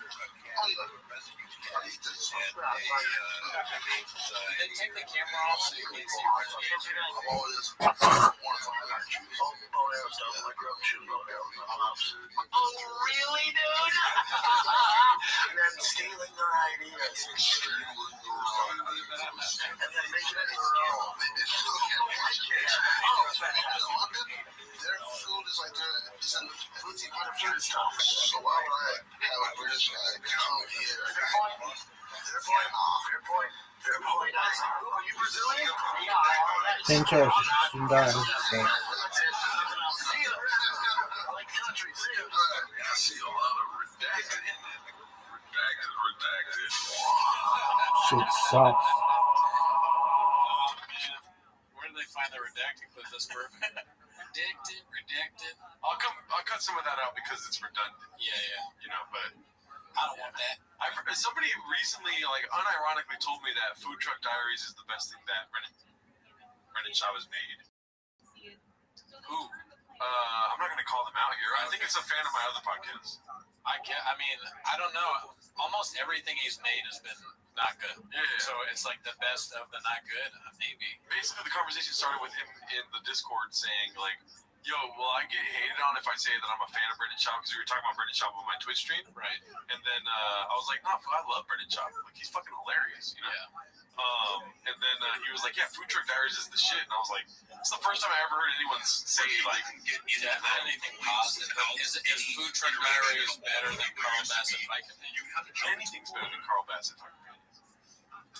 They take the camera off so you can see Oh, really, dude? And then stealing their ideas. And then making it their own. Their food is like it's in fruity kind of food stuff. So why would I have a British guy come here? Fair point. Are you Brazilian? Pinchos, Sundar. I see a lot of redacted. Shit sucks. Where do they find the redacted clip? That's perfect. Redacted. I'll cut some of that out because it's redundant. Yeah. You know, but I don't want that. Somebody recently, like, unironically told me that Food Truck Diaries is the best thing that Brendan Chavez made. Who? I'm not going to call them out here. I think it's a fan of my other podcast. I don't know. Almost everything he's made has been Not good. Yeah. So it's like the best of the not good, maybe. Basically, the conversation started with him in the Discord saying, like, yo, well, I get hated on if I say that I'm a fan of Brendan Schaub, because we were talking about Brendan Schaub on my Twitch stream. Right. And then I was like, no, I love Brendan Schaub. Like, he's fucking hilarious, you know? Yeah. And then he was like, yeah, Food Truck Diaries is the shit. And I was like, it's the first time I ever heard anyone say, like, anything positive. Is Food Truck Diaries better than Carl Bassett Fight Companion? Anything's better than Carl Bassett Fight Companion.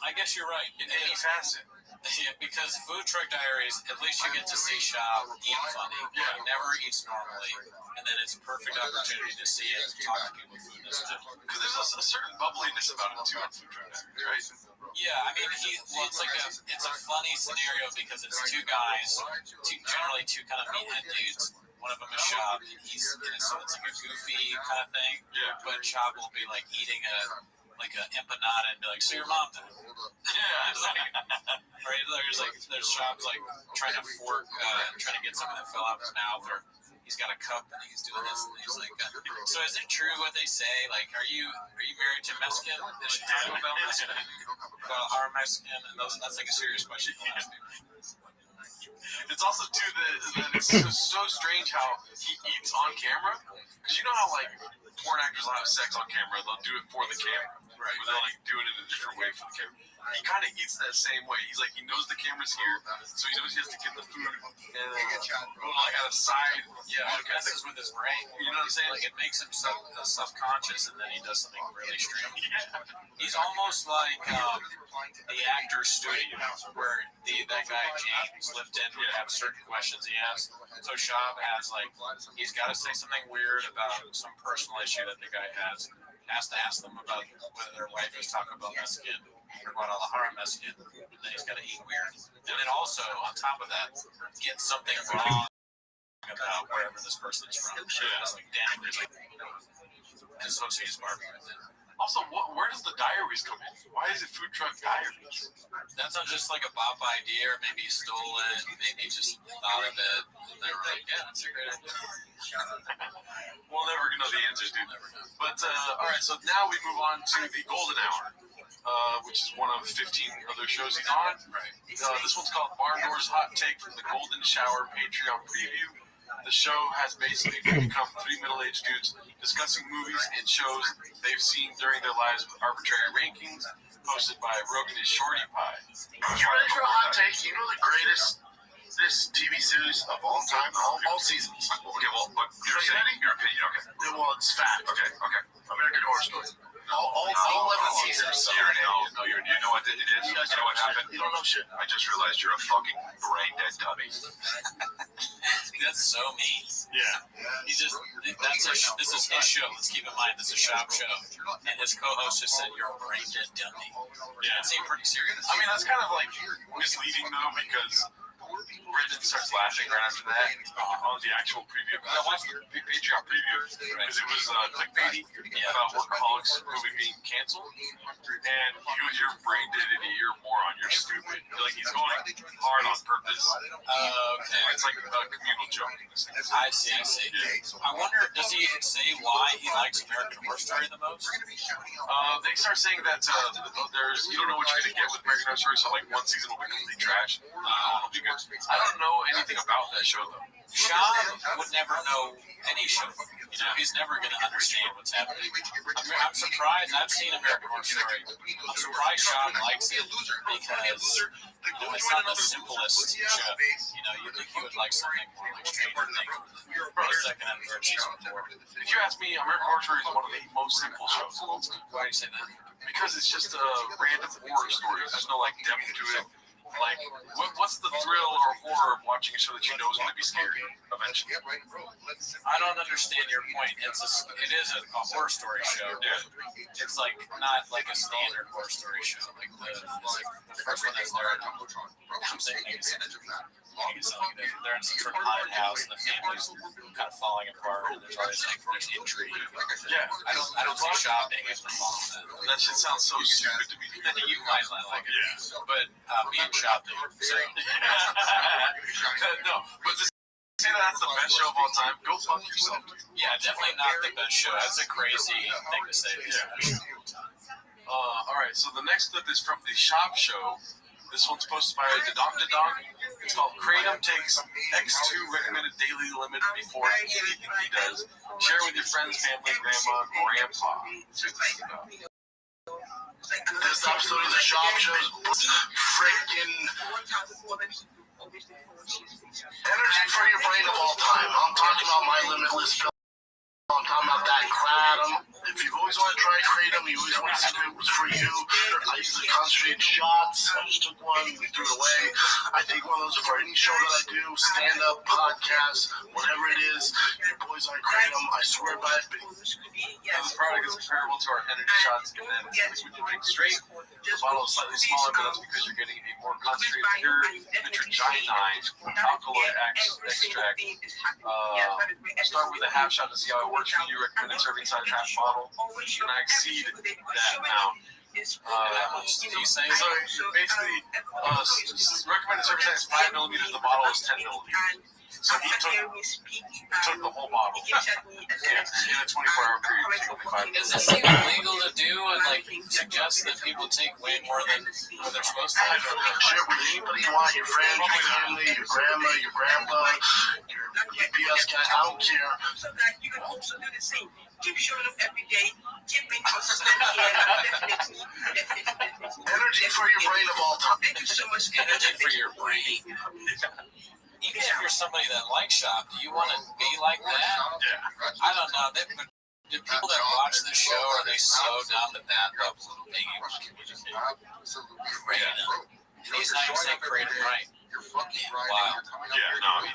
I guess you're right. In any facet. Yeah, because Food Truck Diaries, at least you get to see Schaub eat funny. Yeah. He never eats normally, and then it's a perfect opportunity to see him talk to people with food. Because there's a certain bubbliness about him too on Food Truck Diaries, right? Yeah, I mean, it's a funny scenario because it's two guys, generally two kind of meathead dudes. One of them is Schaub, and so it's like a goofy kind of thing. Yeah. But Schaub will be like eating an empanada and be like, so your mom did it. Yeah. It's like, right? There's Schaub's like trying to fork, trying to get something that fell out of his mouth, or he's got a cup and he's doing this, and he's like, so is it true what they say? Like, are you married to Mexican? They should talk about Mexican, are Mexican, and that's like a serious question. It's also too that it's so strange how he eats on camera, because you know how like porn actors will have sex on camera, they'll do it for the camera, right? But they're like doing it in a different way for the camera. He kind of eats that same way. He's like, he knows the camera's here, so he knows he has to get the food and like at a side. Yeah, it messes with his brain. You know what I'm saying? Like it makes him self-conscious, and then he does something really strange. He's almost like the Actors Studio, where that guy James Lipton would have certain questions he asks. So Schaub has he's got to say something weird about some personal issue that the guy has to ask them about whether their wife is Taco Bell Mexican or Guadalajara Mexican, and then he's got to eat weird. And then also, on top of that, get something wrong about wherever this person is from. Yeah. It's like, damn, there's and so he's barbecue. Also, where does the diaries come in? Why is it Food Truck Diaries? That's not just like a Bob idea, or maybe he stole it, maybe he just thought of it, and they were like, yeah, that's a great idea. We'll never know the answers, dude. But, all right, so now we move on to the Golden Hour, which is one of 15 other shows he's on. Right. This one's called Barn Doors Hot Take from the Golden Shower Patreon Preview. The show has basically become three middle-aged dudes discussing movies and shows they've seen during their lives with arbitrary rankings, hosted by Rogan and Shorty Pie. You ready for a hot take? You know the greatest TV series of all time, all seasons. Okay, well, but your opinion, okay. Well, it's fact. Okay. American Horror Story. All 11 seasons. So you know what it is? You know what happened? You don't know shit. I just realized you're a fucking brain-dead dummy. That's so mean. Yeah. This is his show. Let's keep in mind, this is a shop show. And his co-host just said, you're a brain-dead dummy. Yeah, it seemed pretty serious. I mean, that's kind of like misleading, though, because Brendan starts laughing right after that on the actual preview. I watched the Patreon preview because it was clickbaity about Workaholics movie being canceled. And he goes, you're brain dead idiot, you're a moron, you're stupid. Like, he's going hard on purpose. Okay. It's like a communal joke. I see. I wonder, does he say why he likes American Horror Story the most? They start saying that you don't know what you're going to get with American Horror Story, so like one season will be complete trash. It'll be good. I don't know anything about that show, though. Schaub would never know any show. He's never going to understand what's happening. I'm surprised. I've seen American Horror Story. I'm surprised Schaub likes it because it's not the simplest show. You think he would like something more like Stranger Things. The second and third season more. If you ask me, American Horror Story is one of the most simple shows. Why do you say that? Because it's just random horror stories. There's no depth to it. Like, what's the thrill or horror of watching a show that you know is going to be scary eventually? I don't understand your point. It is a horror story show. Yeah. It's not like a standard horror story show. Like the first one that's there. I'm saying they're in some sort of haunted house and the family's kind of falling apart and there's always there's intrigue. Yeah. I don't see Schaub being able to follow that. That shit sounds so stupid to me. You might not like it. Yeah. But me and Schaub do. So. No, but to say that's the best show of all time, go fuck yourself. Yeah, definitely not the best show. That's a crazy thing to say. Yeah. All right, so the next clip is from the Shop Show. This one's posted by Dadong. It's called Kratom takes X2 recommended daily limit before anything he does. Share with your friends, family, grandma, grandpa. See what this is about. This episode of the Shop Show's freaking energy for your brain of all time. I'm talking about my limitless pill. I'm talking about that kratom. If you've always wanted to try kratom, you always want to see if it was for you. I use the concentrated shots. I just took one, we threw it away. I take one of those for any show that I do, stand-up, podcast, whatever it is. Your boys on kratom, I swear by it. The product is comparable to our energy shots in that it's liquid you drink straight. The bottle is slightly smaller, but that's because you're getting a more concentrated pure nitrogenine alkaloid extract. Start with a half shot to see how it works for you. Recommended serving size half bottle. And I exceed that amount. Do you say? So basically, recommended serving size is 5 millimeters. The bottle is 10 millimeters. So he took the whole bottle. Yeah, in a 24-hour period. Is this even legal to do and like suggest that people take way more than they're supposed to? Share with anybody you want, your friends, your family, your grandma, your grandpa, your UPS guy, I don't care. So that you can also do the same. Keep showing up every day. Energy for your brain of all time. Thank you so much. Energy for your brain. Even if you're somebody that likes shop, do you want to be like that? Yeah. I don't know. Do people that watch this show, are they so down to that level of being able to communicate? Kratom. He's not even saying kratom right. Wow. Yeah, no,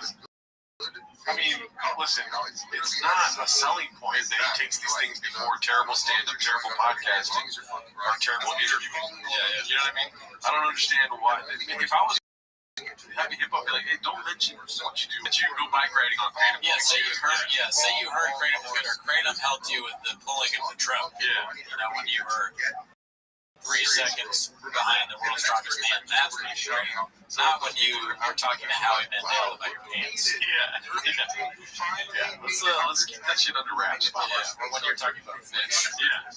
I mean, listen, it's not a selling point that he takes these things before terrible stand-up, terrible podcasting, or terrible interviewing. Yeah, you know what I mean? I don't understand why. If I was having hip-hop, be like, hey, don't mention what you do. But you go bike riding on kratom. Yeah, say you heard kratom was good, or kratom helped you with the pulling of the truck. Yeah. You know, when you were 3 seconds behind the world's strongest man. That's when you're great. Not when you are talking to Howie Mandel about your pants. Yeah. Let's keep that shit under wraps. Yeah. Or when you're talking about fish. Yeah.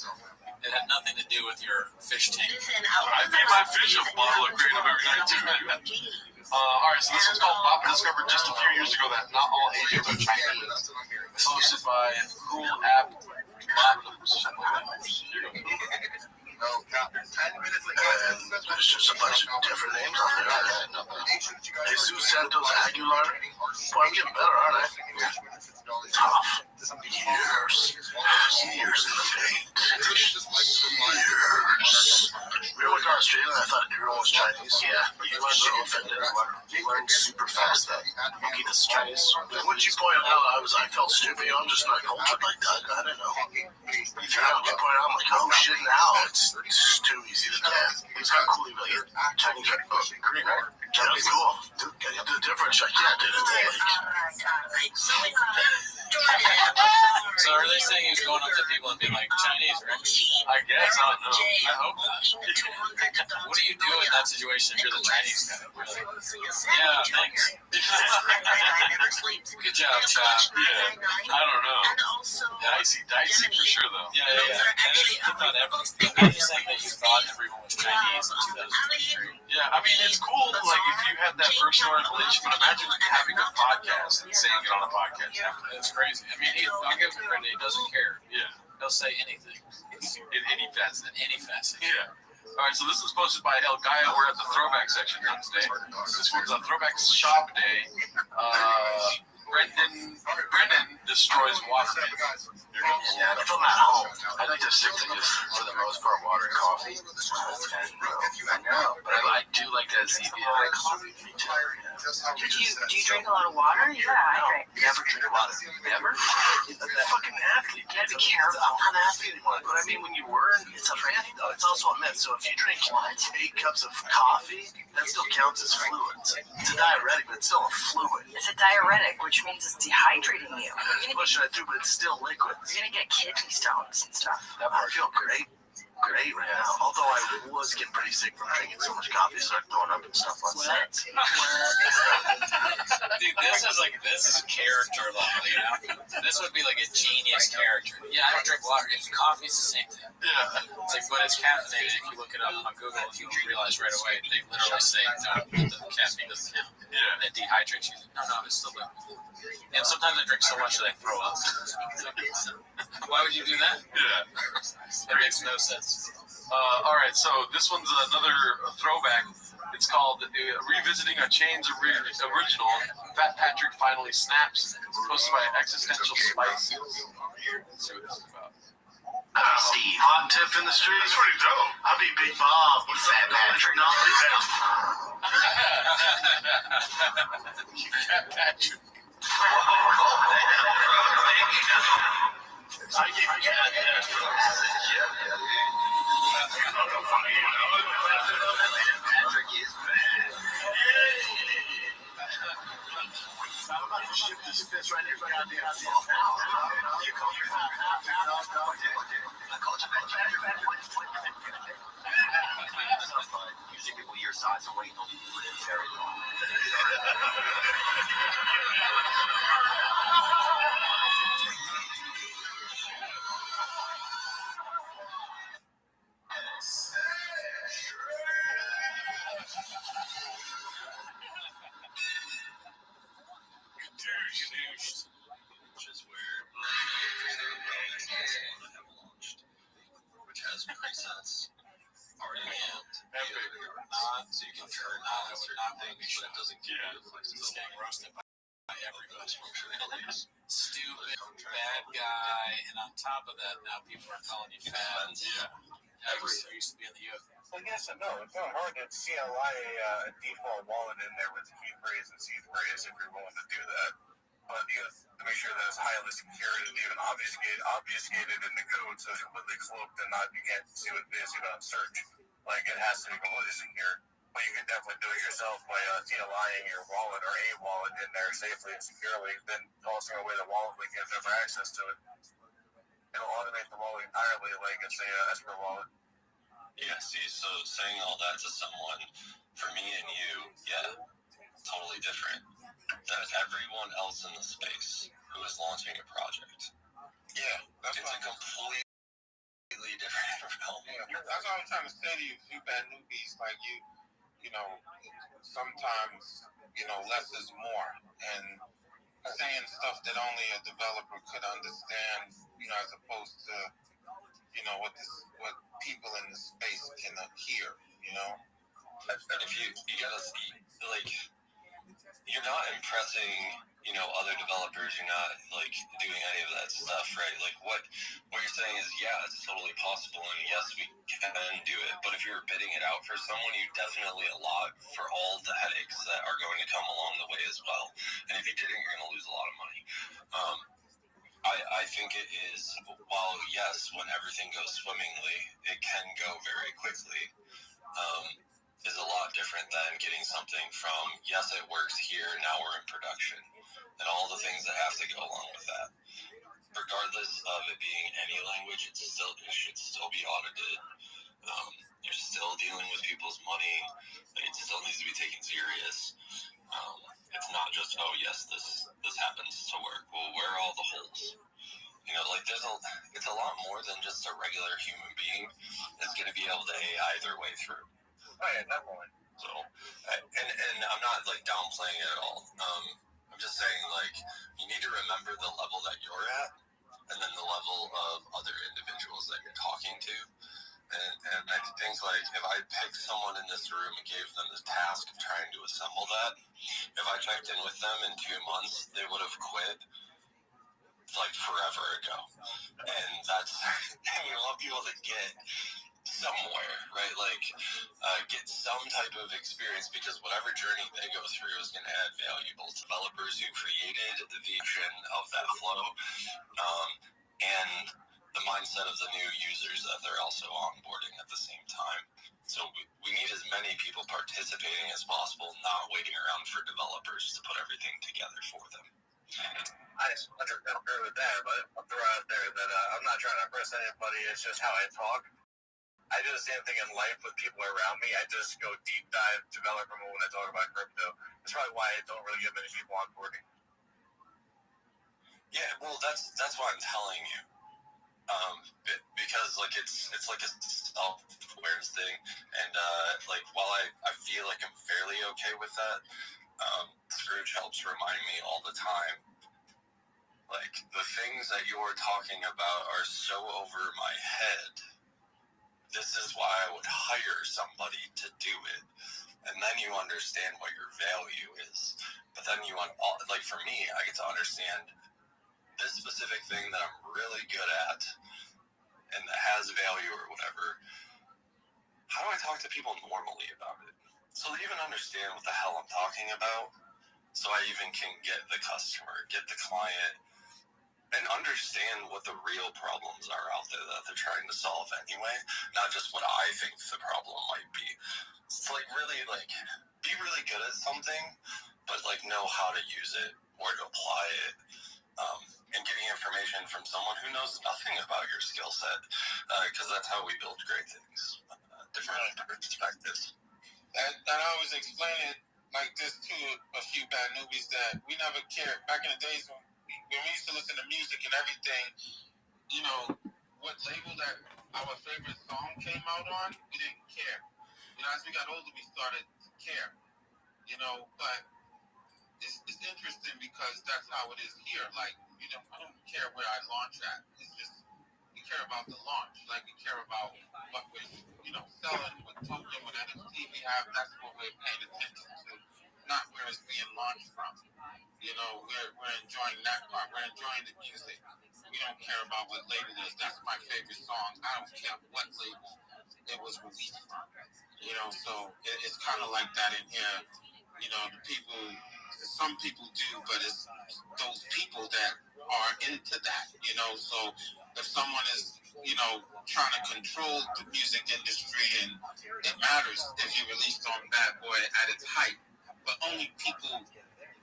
It had nothing to do with your fish tank. I feed my fish a bottle of kratom every night too. Alright, so this one's called Papa discovered just a few years ago that not all Asians are Chinese. Hosted by Cool App Bottoms. There's just a bunch of different names out there. Jesus Santos Aguilar. Boy, I'm getting better, aren't I? Tough. Years in the paint. Years. We went to Australia and I thought everyone was Chinese. Yeah, but you learned so offended. You learned super fast that monkey this is Chinese. And when you pointed out, I felt stupid. I'm just not cultured like that. I don't know. If you have to point out, I'm like, oh shit, now it's too easy to get. It's kind of cool, like Chinese are green, right? Chinese cool. Dude, can you do the difference? I can't do it. So are they saying he's going up to people and being like, Chinese, right? I guess, I don't know. I hope not. What do you do in that situation if you're the Chinese guy? Yeah, thanks. Good job, Chop. Yeah, I don't know. Dicey for sure, though. Yeah. I'm just saying that you thought everyone was Chinese in 2003. Yeah, I mean, it's cool, like, if you had that personal relation, but imagine having a podcast and saying it on a podcast. It's crazy. I mean, I'll give him credit. He doesn't care. Yeah. He'll say anything. In any facet. Yeah. All right, so this is posted by El Gaia. We're at the throwback section now today. This one's a throwback shop day. Brendan destroys Waterman. Yeah, from at home. I like to stick to just, for the most part, water and coffee. I know, but I do like that Zevia coffee. Me too. Do you drink a lot of water? Yeah, I drink. Never drink water. Never? Fucking athlete. You gotta be careful. I'm not an athlete anymore. But I mean, when you were, it's a myth, though. It's also a myth. So if you drink 8 cups of coffee, that still counts as fluids. It's a diuretic, but it's still a fluid. It's a diuretic, which means it's dehydrating you. It's pushing it through, but it's still liquid. You're gonna get kidney stones and stuff. That would feel great. great right now. Although I was getting pretty sick from drinking so much coffee, so I'm throwing up and stuff on set. Dude, this is character level, you know? This would be like a genius character. Yeah, I don't drink water. If coffee is the same thing. Yeah. It's like, but it's caffeinated. If you look it up on Google, you'll realize right away. They literally say, no, the caffeine doesn't count. Yeah. It dehydrates you. No, it's still good. And sometimes I drink so much that I throw up. Why would you do that? Yeah. It makes no sense. All right, so this one's another throwback. It's called Revisiting a Chains Original. Fat Patrick Finally Snaps. Posted by Existential Spices. Let's see what this is about. Steve, hot tip in the street. That's pretty dope. I'll be Big Bob with Fat Patrick. Fat Patrick. Patrick is bad. I'm about to ship this fist right here. Goddamn. You call me Fat Patrick. I called you Fat Patrick. Usually people your size and weight don't live very long. Which is where which has presets already built. So you can turn on certain things, but it doesn't give you the flexibility. It's getting roasted by everybody. Stupid, bad guy, and on top of that, now people are calling you fat. Yeah. I used to be in the UFC. Well, yes and no. It's not hard to CLI a default wallet in there with key phrase and seed phrase if you're willing to do that. But you have to make sure that it's highly secured and even obfuscated in the code so it's completely cloaked and you can't see what it is even on search. Like it has to be completely secure. But you can definitely do it yourself by CLIing your wallet or a wallet in there safely and securely, then tossing away the wallet link gives ever access to it. It'll automate the wallet entirely like it's a escrow wallet. Yeah, see, so saying all that to someone, for me and you, yeah, totally different. That everyone else in the space who is launching a project. Yeah, it's a completely different realm. Yeah, that's what I'm trying to say to you bad newbies, like you know, sometimes, less is more. And saying stuff that only a developer could understand, as opposed to, what people in the space can hear, And if you gotta see, like, you're not impressing, other developers. You're not like doing any of that stuff, right? Like what you're saying is, yeah, it's totally possible, and yes, we can do it. But if you're bidding it out for someone, you definitely allot for all the headaches that are going to come along the way as well. And if you didn't, you're going to lose a lot of money. I think it is, while yes, when everything goes swimmingly, it can go very quickly. Is a lot different than getting something from, yes, it works here, now we're in production, and all the things that have to go along with that. Regardless of it being any language, it should still be audited. You're still dealing with people's money. It still needs to be taken serious. It's not just, oh yes, this happens to work. Well, where are all the holes? It's a lot more than just a regular human being that's going to be able to AI their way through. Oh yeah, definitely. So, and I'm not like downplaying it at all. I'm just saying, like, you need to remember the level that you're at, and then the level of other individuals that you're talking to. And I think, like, if I picked someone in this room and gave them the task of trying to assemble that, if I checked in with them in 2 months, they would have quit like forever ago. And that's, you want people to get somewhere, right? Like, get some type of experience, because whatever journey they go through is going to add valuable to developers who created the vision of that flow, and the mindset of the new users that they're also onboarding at the same time. So we need as many people participating as possible, not waiting around for developers to put everything together for them. I 100% agree with that, but I'll throw out there that I'm not trying to impress anybody. It's just how I talk. I do the same thing in life with people around me. I just go deep dive developer mode when I talk about crypto. That's probably why I don't really get many people onboarding. Yeah, well, that's why I'm telling you. Because like it's like a self-awareness thing, and like while I feel like I'm fairly okay with that, Scrooge helps remind me all the time. Like the things that you're talking about are so over my head. This is why I would hire somebody to do it, and then you understand what your value is. But then you want, like for me, I get to understand this specific thing that I'm really good at and that has value or whatever. How do I talk to people normally about it? So they even understand what the hell I'm talking about. So I even can get the customer, get the client, and understand what the real problems are out there that they're trying to solve anyway, not just what I think the problem might be. It's like really like be really good at something, but like know how to use it, where to apply it, and getting information from someone who knows nothing about your skill set, because that's how we build great things. Different perspectives. And I always explain it like this to a few bad newbies that we never cared. Back in the days when we used to listen to music and everything, you know, what label that our favorite song came out on, we didn't care. You know, as we got older, we started to care. You know, but it's interesting because that's how it is here. Like, you know, I don't care where I launch at. It's just we care about the launch. Like we care about what we're, you know, selling, what token, what NFT we have. That's what we're paying attention to, not where it's being launched from. You know, we're enjoying that part. We're enjoying the music. We don't care about what label it is. That's my favorite song. I don't care what label it was released from. You know, so it's kind of like that in here. You know, the people, some people do, but it's those people that are into that, you know. So if someone is, you know, trying to control the music industry, and it matters if you released on Bad Boy at its height, but only people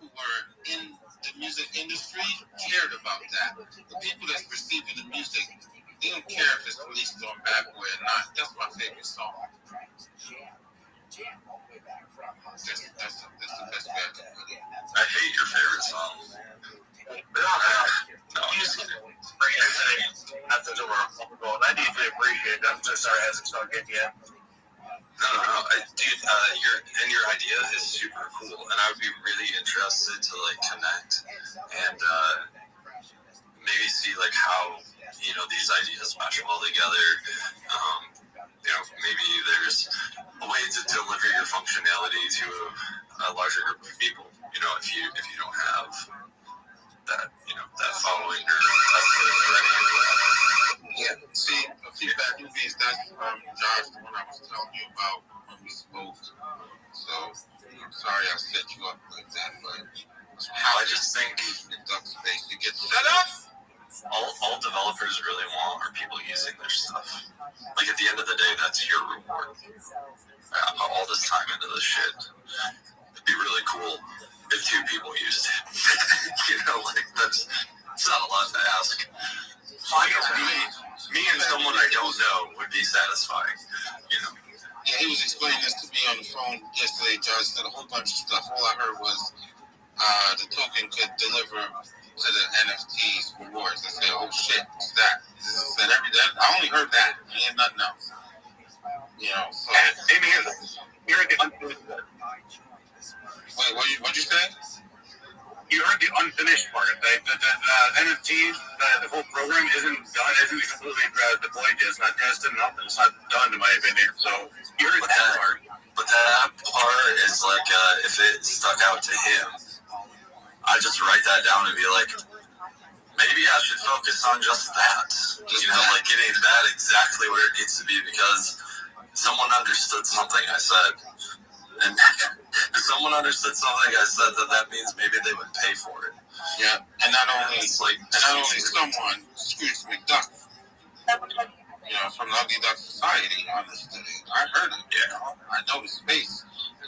who were in the music industry cared about that. The people that's receiving the music, they don't care if it's released on Bad Boy or not. That's my favorite song. That's the best bet. I hate your favorite song. No, I'm just kidding. That's the door. I deeply appreciate that. I'm so sorry it hasn't started yet. No. Dude, your idea is super cool, and I would be really interested to like connect and maybe see like how, you know, these ideas mesh well together. You know, maybe there's a way to deliver your functionality to a larger group of people. You know, if you don't have that, you know, that following or yeah. See, a few bad newbies. That's Josh, the one I was telling you about when we spoke. So I'm sorry I set you up like that, but I just think in duck space you get set up. All developers really want are people using their stuff. Like at the end of the day, that's your reward. All this time into this shit. It'd be really cool if 2 people used it. You know, like it's not a lot to ask. Me and someone I don't know would be satisfying. You know. Yeah, he was explaining this to me on the phone yesterday. Josh said a whole bunch of stuff. All I heard was the token could deliver to the NFTs rewards. I said, oh shit, what's that? Said everything. I only heard that. I ain't nothing else. You know, so. You heard the unfinished part. Wait, what'd you say? You heard the unfinished part. The NFTs, the whole program isn't done, isn't completely deployed yet. It's not tested, nothing. It's not done, in my opinion. So, you heard that part. But that part is like, if it stuck out to him, I just write that down and be like, maybe I should focus on just that. You know, like getting that exactly where it needs to be, because someone understood something I said. And if someone understood something I said, that means maybe they would pay for it. Yeah, and not only someone, Scrooge McDuck, you know, from the Ugly Duck Society, understood it. I heard it. Yeah. I know the space.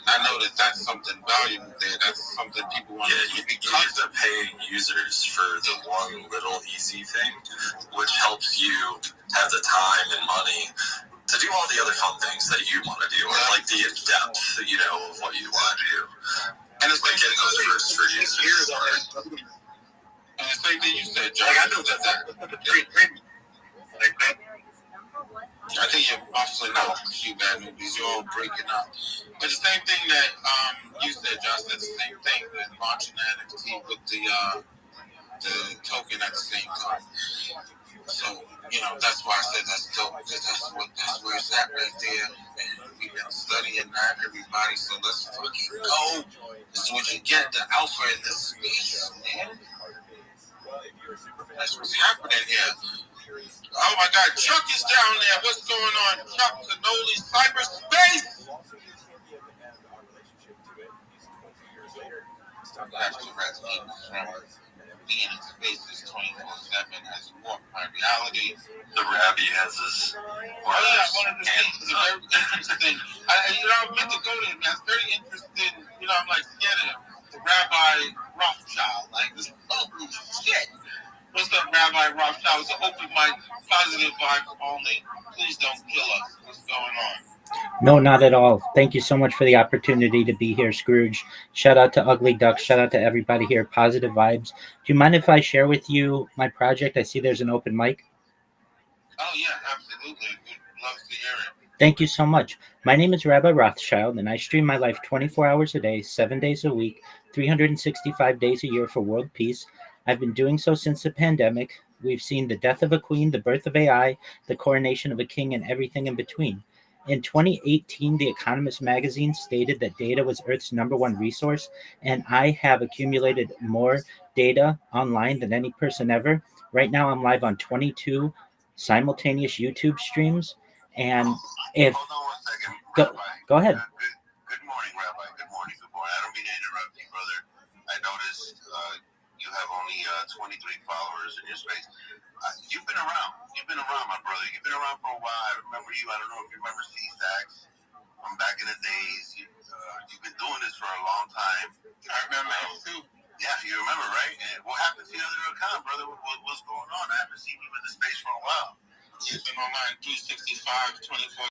I know that that's something valuable there. That's something people want to do. You need to pay users for the one little easy thing, which helps you have the time and money to do all the other fun things that you want to do, or like the in-depth, of what you want to do. And it's like getting those for you. And the same thing you said, Joe. I know that. I think you're obviously not a few bad movies. You're all breaking up. But the same thing that you said, Josh, that's the same thing with launching the NFT with the token at the same time. So, that's why I said that's dope, because that's where it's at right there. And we've been studying that, everybody, so let's fucking go. This is what you get, the alpha in this space, man. That's what's happening here. Oh my God, Chuck is down there. What's going on? Chuck Canoli, cyberspace. Being in spaces 24/7 has warped my reality. The Rabbi has his. One of the things is very interesting. I meant to go there, man. It's very interesting. I'm like scared of him. The Rabbi Rothschild. Like, this holy shit. What's up, Rabbi Rothschild? It's an open mic, positive vibes only. Please don't kill us. What's going on? No, not at all. Thank you so much for the opportunity to be here, Scrooge. Shout out to Ugly Duck. Shout out to everybody here. Positive vibes. Do you mind if I share with you my project? I see there's an open mic. Oh, yeah, absolutely. We'd love to hear it. Thank you so much. My name is Rabbi Rothschild, and I stream my life 24 hours a day, 7 days a week, 365 days a year for world peace. I've been doing so since the pandemic. We've seen the death of a queen, the birth of AI, the coronation of a king, and everything in between. In 2018, The Economist magazine stated that data was Earth's #1 resource, and I have accumulated more data online than any person ever. Right now, I'm live on 22 simultaneous YouTube streams, and if... Hold on 1 second, Rabbi. Go ahead. Good morning, Rabbi. Good morning. I don't mean to interrupt you, brother. I noticed you have only 23 followers in your space. You've been around. My brother. You've been around for a while. I remember you. I don't know if you remember C-Stacks from back in the days. You've been doing this for a long time. I remember too. Yeah, you remember, right? And what happened to your other account, brother? What's going on? I haven't seen you in the space for a while. You've been online 365, 24.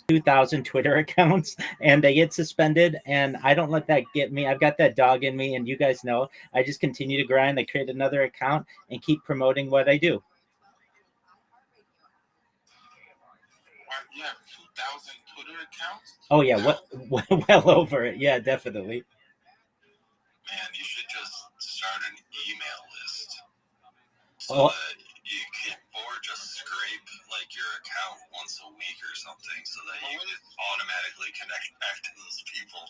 2,000 Twitter accounts, and they get suspended, and I don't let that get me. I've got that dog in me, and you guys know I just continue to grind. I create another account and keep promoting what I do. You have 2,000 Twitter accounts? Oh yeah, well over it. Yeah, definitely. Man, you should just start an email list so that you can, or just scrape like your account once a week or something, so that you can automatically connect back to those people.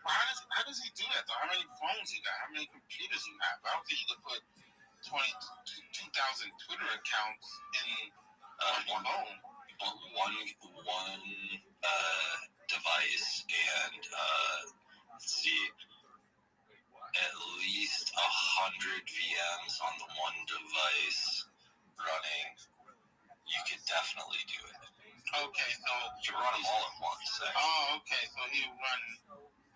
How does he do that though? How many phones you got? How many computers you have? I don't think you could put 2,000 Twitter accounts in one phone. One device, and let's see, at least 100 VMs on the one device running. You could definitely do it. Okay, so you run them all at once. Actually. Oh, okay, so you run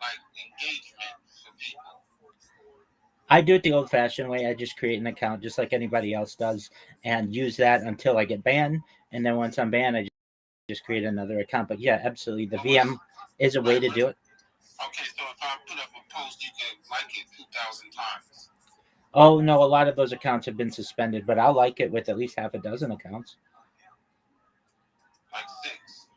like engagement for people. I do it the old-fashioned way. I just create an account just like anybody else does and use that until I get banned. And then once I'm banned, I just create another account. But yeah, absolutely. The VM is a way to do it. Okay, so if I put up a post, you can like it 2,000 times. Oh, no, a lot of those accounts have been suspended, but I'll like it with at least half a dozen accounts. Like 6.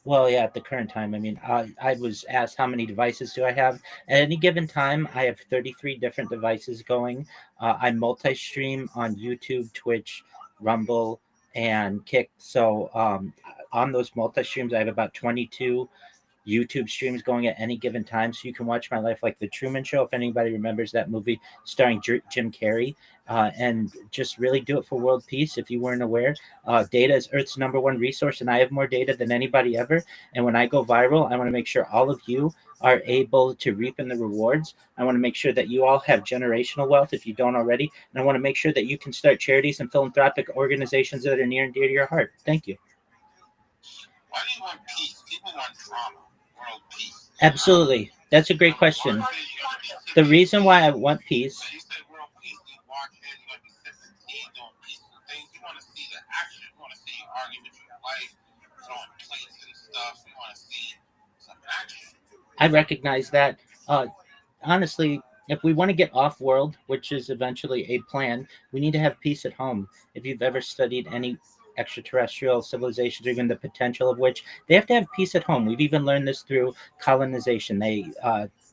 Well, yeah, at the current time. I mean, I was asked how many devices do I have. At any given time, I have 33 different devices going. I multi-stream on YouTube, Twitch, Rumble, and Kick. So on those multi-streams, I have about 22 YouTube streams going at any given time, so you can watch my life like The Truman Show, if anybody remembers that movie starring Jim Carrey, and just really do it for world peace. If you weren't aware, data is Earth's #1 resource, and I have more data than anybody ever. And when I go viral, I want to make sure all of you are able to reap in the rewards. I want to make sure that you all have generational wealth if you don't already, and I want to make sure that you can start charities and philanthropic organizations that are near and dear to your heart. Thank you. Why do you want peace? People want drama. World peace. Absolutely. That's a great question. The reason why I want peace. You said world peace. You watch it, you're going to be I recognize that. Honestly, if we want to get off world, which is eventually a plan, we need to have peace at home. If you've ever studied any extraterrestrial civilizations, or even the potential of which, they have to have peace at home. We've even learned this through colonization.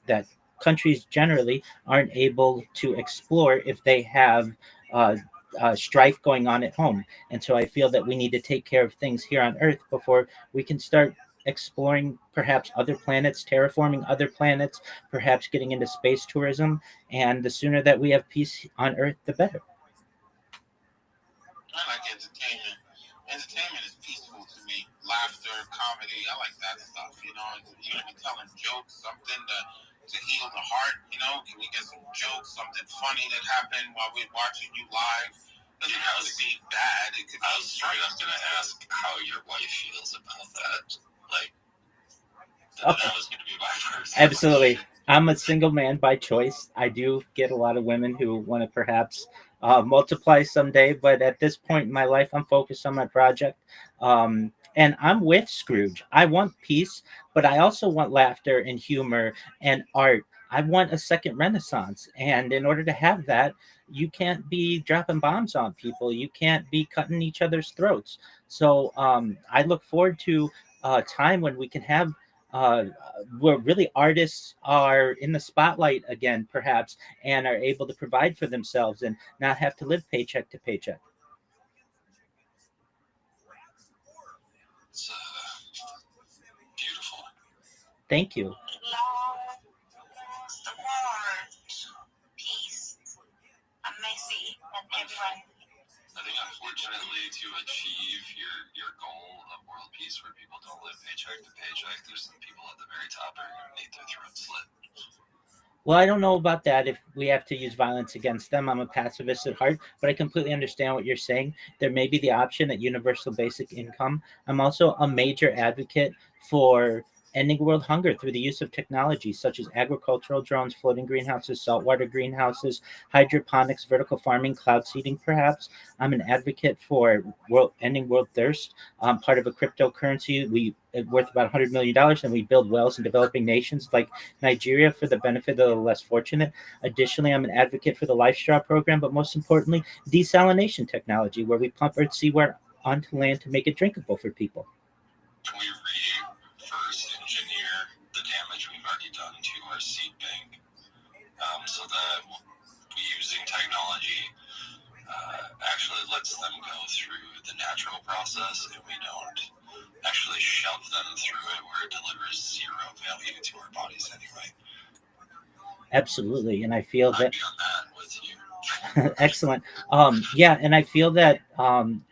That countries generally aren't able to explore if they have uh, strife going on at home. And so I feel that we need to take care of things here on Earth before we can start exploring perhaps other planets, terraforming other planets, perhaps getting into space tourism. And the sooner that we have peace on Earth, the better. I like entertainment. Entertainment is peaceful to me. Laughter, comedy, I like that stuff. You know, you're gonna be telling jokes, something to heal the heart. You know, can we get some jokes, something funny that happened while we're watching you live? Doesn't have to be bad. It could be. I was straight up gonna ask how your wife feels about that. Like, that was gonna be my first. Absolutely. I'm a single man by choice. I do get a lot of women who want to perhaps multiply someday, but at this point in my life, I'm focused on my project. And I'm with Scrooge. I want peace, but I also want laughter and humor and art. I want a second renaissance. And in order to have that, you can't be dropping bombs on people. You can't be cutting each other's throats. So I look forward to a time when we can have uh, where really artists are in the spotlight again, perhaps, and are able to provide for themselves and not have to live paycheck to paycheck. It's beautiful. Thank you. I think unfortunately to achieve your goal of world peace where people don't live paycheck to paycheck, there's some people at the very top who are going to need their throats slit. Well, I don't know about that if we have to use violence against them. I'm a pacifist at heart, but I completely understand what you're saying. There may be the option at universal basic income. I'm also a major advocate for ending world hunger through the use of technology such as agricultural drones, floating greenhouses, saltwater greenhouses, hydroponics, vertical farming, cloud seeding, perhaps. I'm an advocate for ending world thirst. I'm part of a cryptocurrency worth about $100 million, and we build wells in developing nations like Nigeria for the benefit of the less fortunate. Additionally, I'm an advocate for the Life Straw program, but most importantly, desalination technology, where we pump Earth's seawater onto land to make it drinkable for people. Can we reverse engineer the damage we've already done to our seed bank so that using technology actually lets them go through the natural process and we don't actually shove them through it where it delivers zero value to our bodies anyway? Absolutely, and I feel that. I'd be on that with you. Excellent. Yeah, and I feel that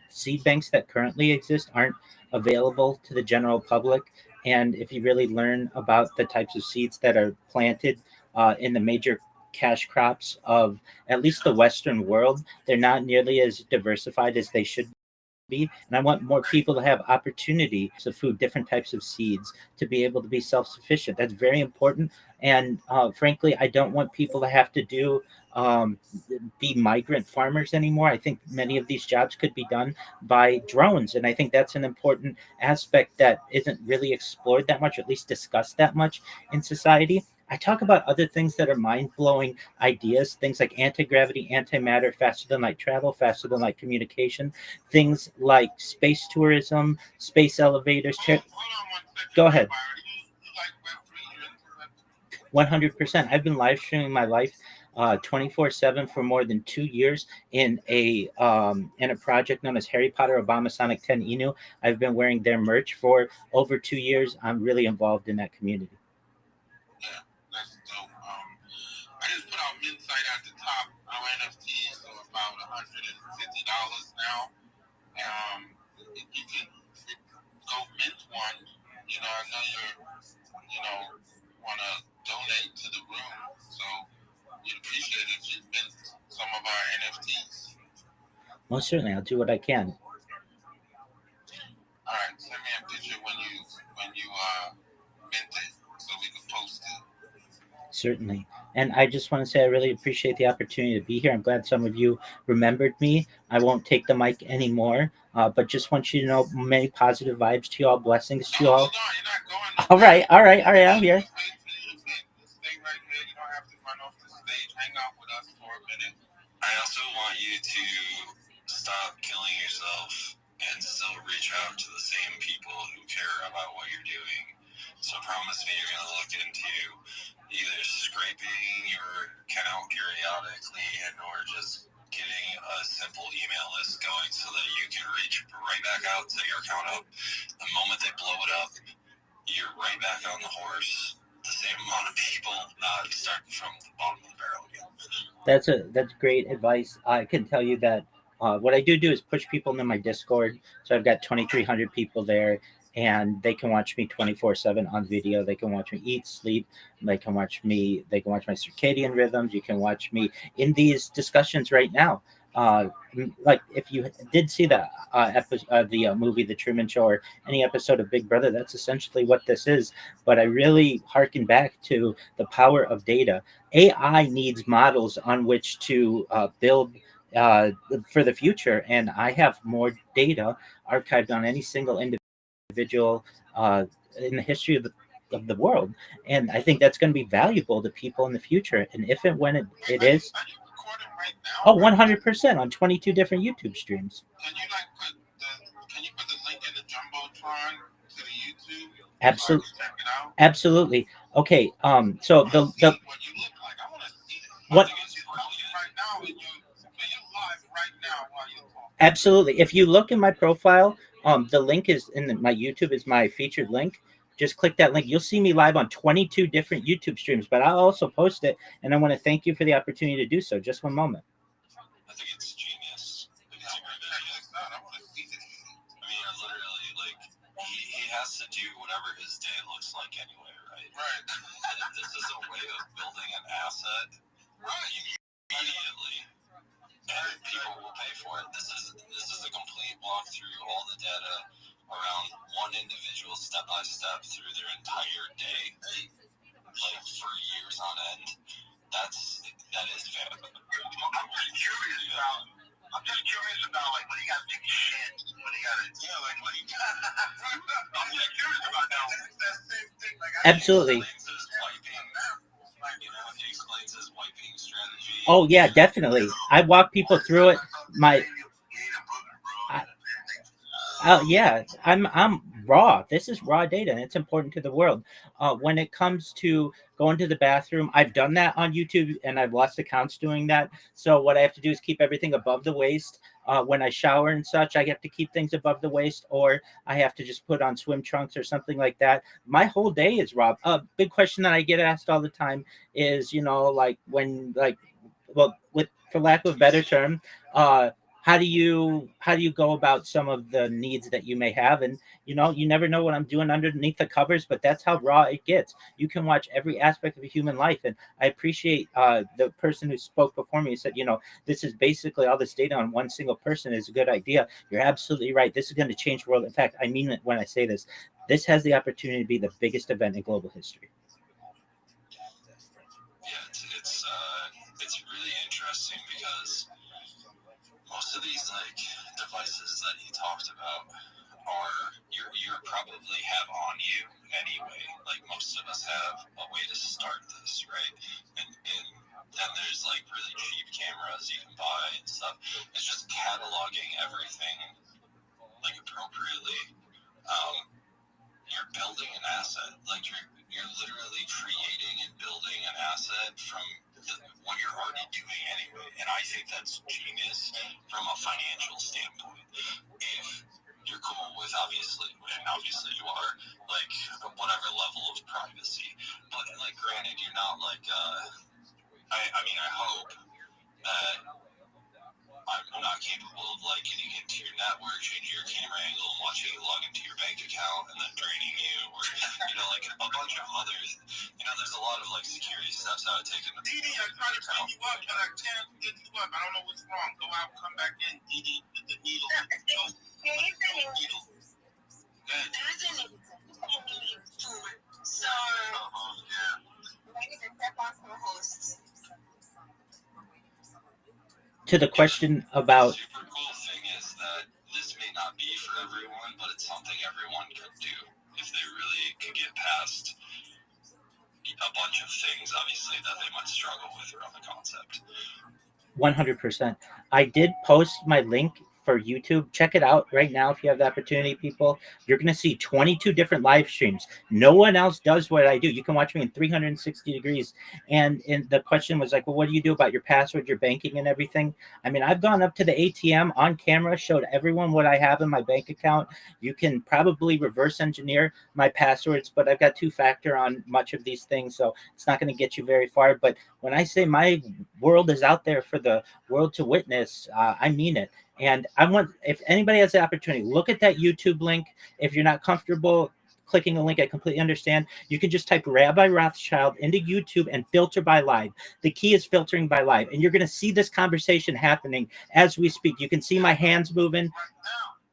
seed banks that currently exist aren't available to the general public. And if you really learn about the types of seeds that are planted in the major cash crops of at least the Western world, they're not nearly as diversified as they should be. And I want more people to have opportunity to food different types of seeds to be able to be self-sufficient. That's very important. And frankly, I don't want people to have to be migrant farmers anymore. I think many of these jobs could be done by drones, and I think that's an important aspect that isn't really explored that much, or at least discussed that much in society. I talk about other things that are mind-blowing ideas, things like anti-gravity, antimatter, faster than light travel, faster than light communication, things like space tourism, space elevators. Go ahead. 100%. I've been live streaming my life 24/7 for more than 2 years in a project known as Harry Potter Obama Sonic 10 Inu. I've been wearing their merch for over 2 years. I'm really involved in that community. Yeah, that's dope. I just put out mint site at the top. Our NFTs are about $150 now. You can go mint one. You know, I know want to donate to the room, so we'd appreciate it if you mint some of our NFTs. Most certainly, I'll do what I can. All right, send me a picture when you mint it so we can post it. Certainly. And I just want to say I really appreciate the opportunity to be here. I'm glad some of you remembered me. I won't take the mic anymore, but just want you to know many positive vibes to you all, blessings to you all. Hold on, you're not going All right, I'm here. out with us for a minute. I also want you to stop killing yourself and still reach out to the same people who care about what you're doing. So promise me you're going to look into either scraping your account periodically and or just getting a simple email list going so that you can reach right back out, set your account up. The moment they blow it up, you're right back on the horse. The same amount of people, not starting from the bottom of the barrel again. That's great advice. I can tell you that what I do is push people into my Discord. So I've got 2,300 people there, and they can watch me 24/7 on video. They can watch me eat, sleep. They can watch me. They can watch my circadian rhythms. You can watch me in these discussions right now. Like if you did see the episode, the movie The Truman Show, or any episode of Big Brother, that's essentially what this is. But I really harken back to the power of data. AI needs models on which to build for the future, and I have more data archived on any single individual in the history of the world, and I think that's going to be valuable to people in the future. And if and when it is, Are you recording right now? oh, 100% on 22 different YouTube streams. Can you put the link in the jumbotron to the YouTube? Absolutely, So I can check it out? absolutely. Okay, so the What you look like? I want to see it. what Right now, you're live right now while you're talking. absolutely. If you look in my profile, the link is my YouTube is my featured link. Just click that link. You'll see me live on 22 different YouTube streams, but I'll also post it. And I want to thank you for the opportunity to do so. Just one moment. I think it's genius. I think it's a great idea. I want to see this. I mean, literally, like, he has to do whatever his day looks like anyway, right? Right. And this is a way of building an asset immediately, and people will pay for it. This is a complete walkthrough, all the data around one individual step by step through their entire day, like for years on end. That is fair. I'm just curious about like when he got big shit, when he got it, when he got. I'm just curious about that. That same thing. Like, Absolutely. He explains his wiping strategy. Oh yeah, definitely. I walk people through it. Yeah, I'm raw. This is raw data, and it's important to the world. When it comes to going to the bathroom, I've done that on YouTube, and I've lost accounts doing that. So what I have to do is keep everything above the waist. When I shower and such, I have to keep things above the waist, or I have to just put on swim trunks or something like that. My whole day is raw. A big question that I get asked all the time is, like when, for lack of a better term, how do you go about some of the needs that you may have? And you never know what I'm doing underneath the covers, but that's how raw it gets. You can watch every aspect of a human life. And I appreciate the person who spoke before me, said, this is basically all this data on one single person is a good idea. You're absolutely right. This is going to change the world. In fact, I mean it when I say this. This has the opportunity to be the biggest event in global history. Yeah, it's really interesting because most of these devices that he talked about are you probably have on you anyway. Like most of us have a way to start this, right? And then there's really cheap cameras you can buy and stuff. It's just cataloging everything appropriately. You're building an asset. You're literally creating and building an asset from what you're already doing anyway. And I think that's genius from a financial standpoint. If you're cool with obviously you are, whatever level of privacy. But granted, you're not I hope that I'm not capable of getting into your network, changing your camera angle, and watching you log into your bank account and then draining you, or a bunch of others. There's a lot of security steps I would take. Didi, I tried to bring you up, but I can't get you up. I don't know what's wrong. Go out, come back in, Didi. The needle. Needle. So, ladies and gentlemen, hosts. To the question about. The super cool thing is that this may not be for everyone, but it's something everyone could do if they really could get past a bunch of things, obviously, that they might struggle with around the concept. 100%. I did post my link for YouTube. Check it out right now if you have the opportunity, people. You're going to see 22 different live streams. No one else does what I do. You can watch me in 360 degrees. And the question was like, well, what do you do about your password, your banking, and everything? I mean, I've gone up to the ATM on camera, showed everyone what I have in my bank account. You can probably reverse engineer my passwords, but I've got two-factor on much of these things, so it's not going to get you very far. But when I say my world is out there for the world to witness, I mean it. And I want, if anybody has the opportunity, look at that YouTube link. If you're not comfortable clicking a link, I completely understand. You can just type Rabbi Rothschild into YouTube and filter by live. The key is filtering by live. And you're going to see this conversation happening as we speak. You can see my hands moving.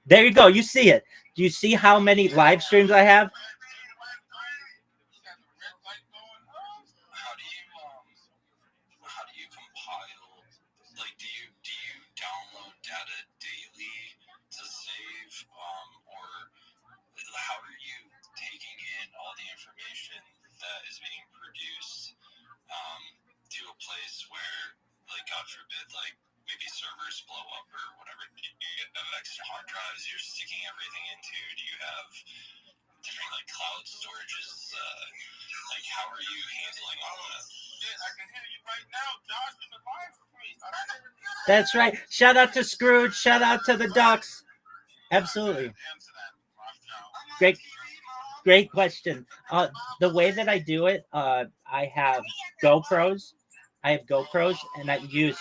There you go. You see it. Do you see how many live streams I have? How do you compile, like, do you download data daily to save, or how are you taking in all the information that is being produced to a place where, like, God forbid, like, maybe servers blow up or whatever? Do you have extra hard drives you're sticking everything into? Do you have different, like, cloud storages? Like, how are you handling all that? I can hear you right now, Josh, in the live stream. That's right. Shout out to Scrooge. Shout out to the Ducks. Absolutely. Great question. The way that I do it, I have GoPros. And I use.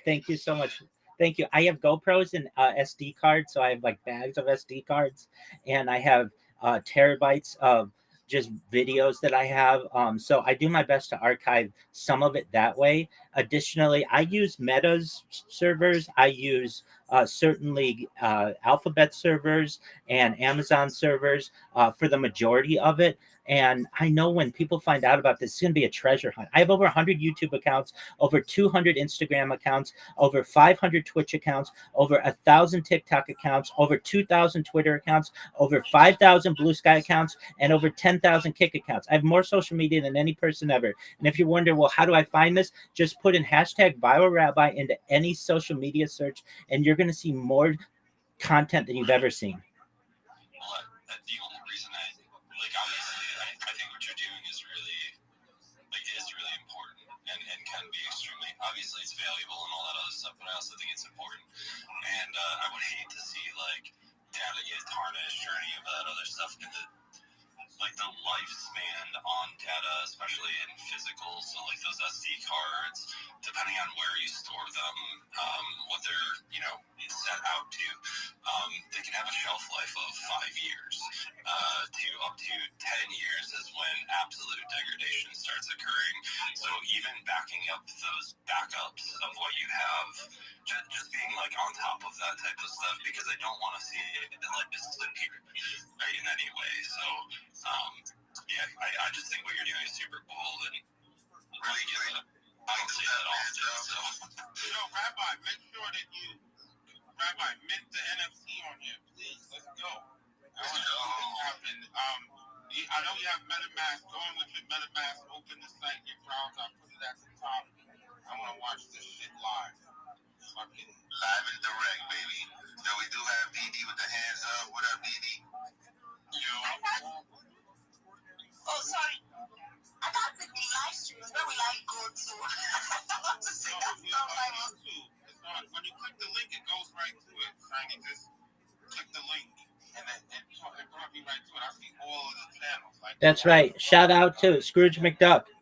Thank you so much. Thank you. I have GoPros and SD cards, so I have like bags of SD cards, and I have terabytes of just videos that I have. So I do my best to archive some of it that way. Additionally, I use Meta's servers. I use certainly Alphabet servers and Amazon servers for the majority of it. And I know when people find out about this, it's going to be a treasure hunt. I have over 100 YouTube accounts, over 200 Instagram accounts, over 500 Twitch accounts, over 1,000 TikTok accounts, over 2,000 Twitter accounts, over 5,000 Blue Sky accounts, and over 10,000 Kick accounts. I have more social media than any person ever. And if you wonder, well, how do I find this? Just put in hashtag Viral Rabbi into any social media search, and you're going to see more content than you've ever seen. The only reason obviously, I think what you're doing is really, really important and can be extremely, obviously it's valuable and all that other stuff, but I also think it's important. And I would hate to see, like, data get tarnished or any of that other stuff, because the lifespan on data, especially in physical, so like those SD cards, depending on where you store them, what they're, set out to, they can have a shelf life of 5 years to up to 10 years is when absolute degradation starts occurring. So even backing up those backups of what you have, just being like on top of that type of stuff, because I don't want to see it like disappear in any way. So I just think what you're doing is super cool and really good. I don't see that often. So, Rabbi, make sure that you, mint the NFC on here, please. Let's go. I want to know what happened. I know you have MetaMask. Go in with your MetaMask. Open the site, your browser. I'll put it at the top. I want to watch this shit live. Fucking live and direct, baby. So we do have BD with the hands up. What up, BD? Yo. Oh, sorry. I thought the live stream is where we like go to. When you click the link, it goes right to it. Shiny, just click the link, and it brought me right to it. I see all of the channels. That's right. Shout out to Scrooge McDuck. More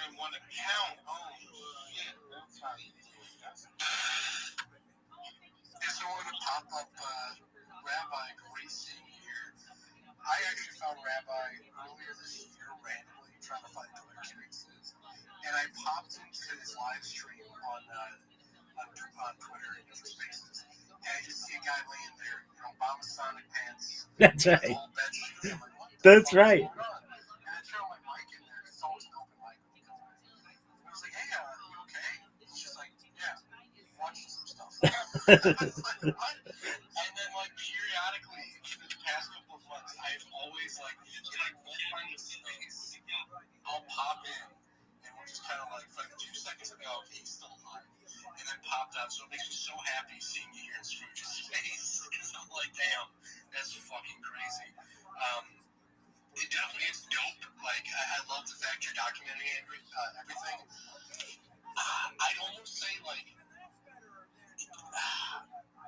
than one account. Oh, shit. That's how you do it. It's a way to pop up Rabbi Racing here. I actually found Rabbi earlier this year randomly trying to find Twitter Spaces, and I popped into his live stream on Twitter Spaces, and I just see a guy laying there, Obama Sonic pants. That's right. Like, that's right. And I turn my mic in there. It's always an open mic. I was like, hey, you okay? He's just like, yeah, watching some stuff. And then, like, periodically the past couple of months, I've always like, if I won't find a space, I'll pop in, and we'll just kind of like, for like 2 seconds, and be like, okay, he's still alive, and then popped out. So it makes me so happy seeing you here in Scrooge's face. I'm like, damn, that's fucking crazy. It definitely is dope. Like, I love the fact you're documenting everything. I'd almost say like,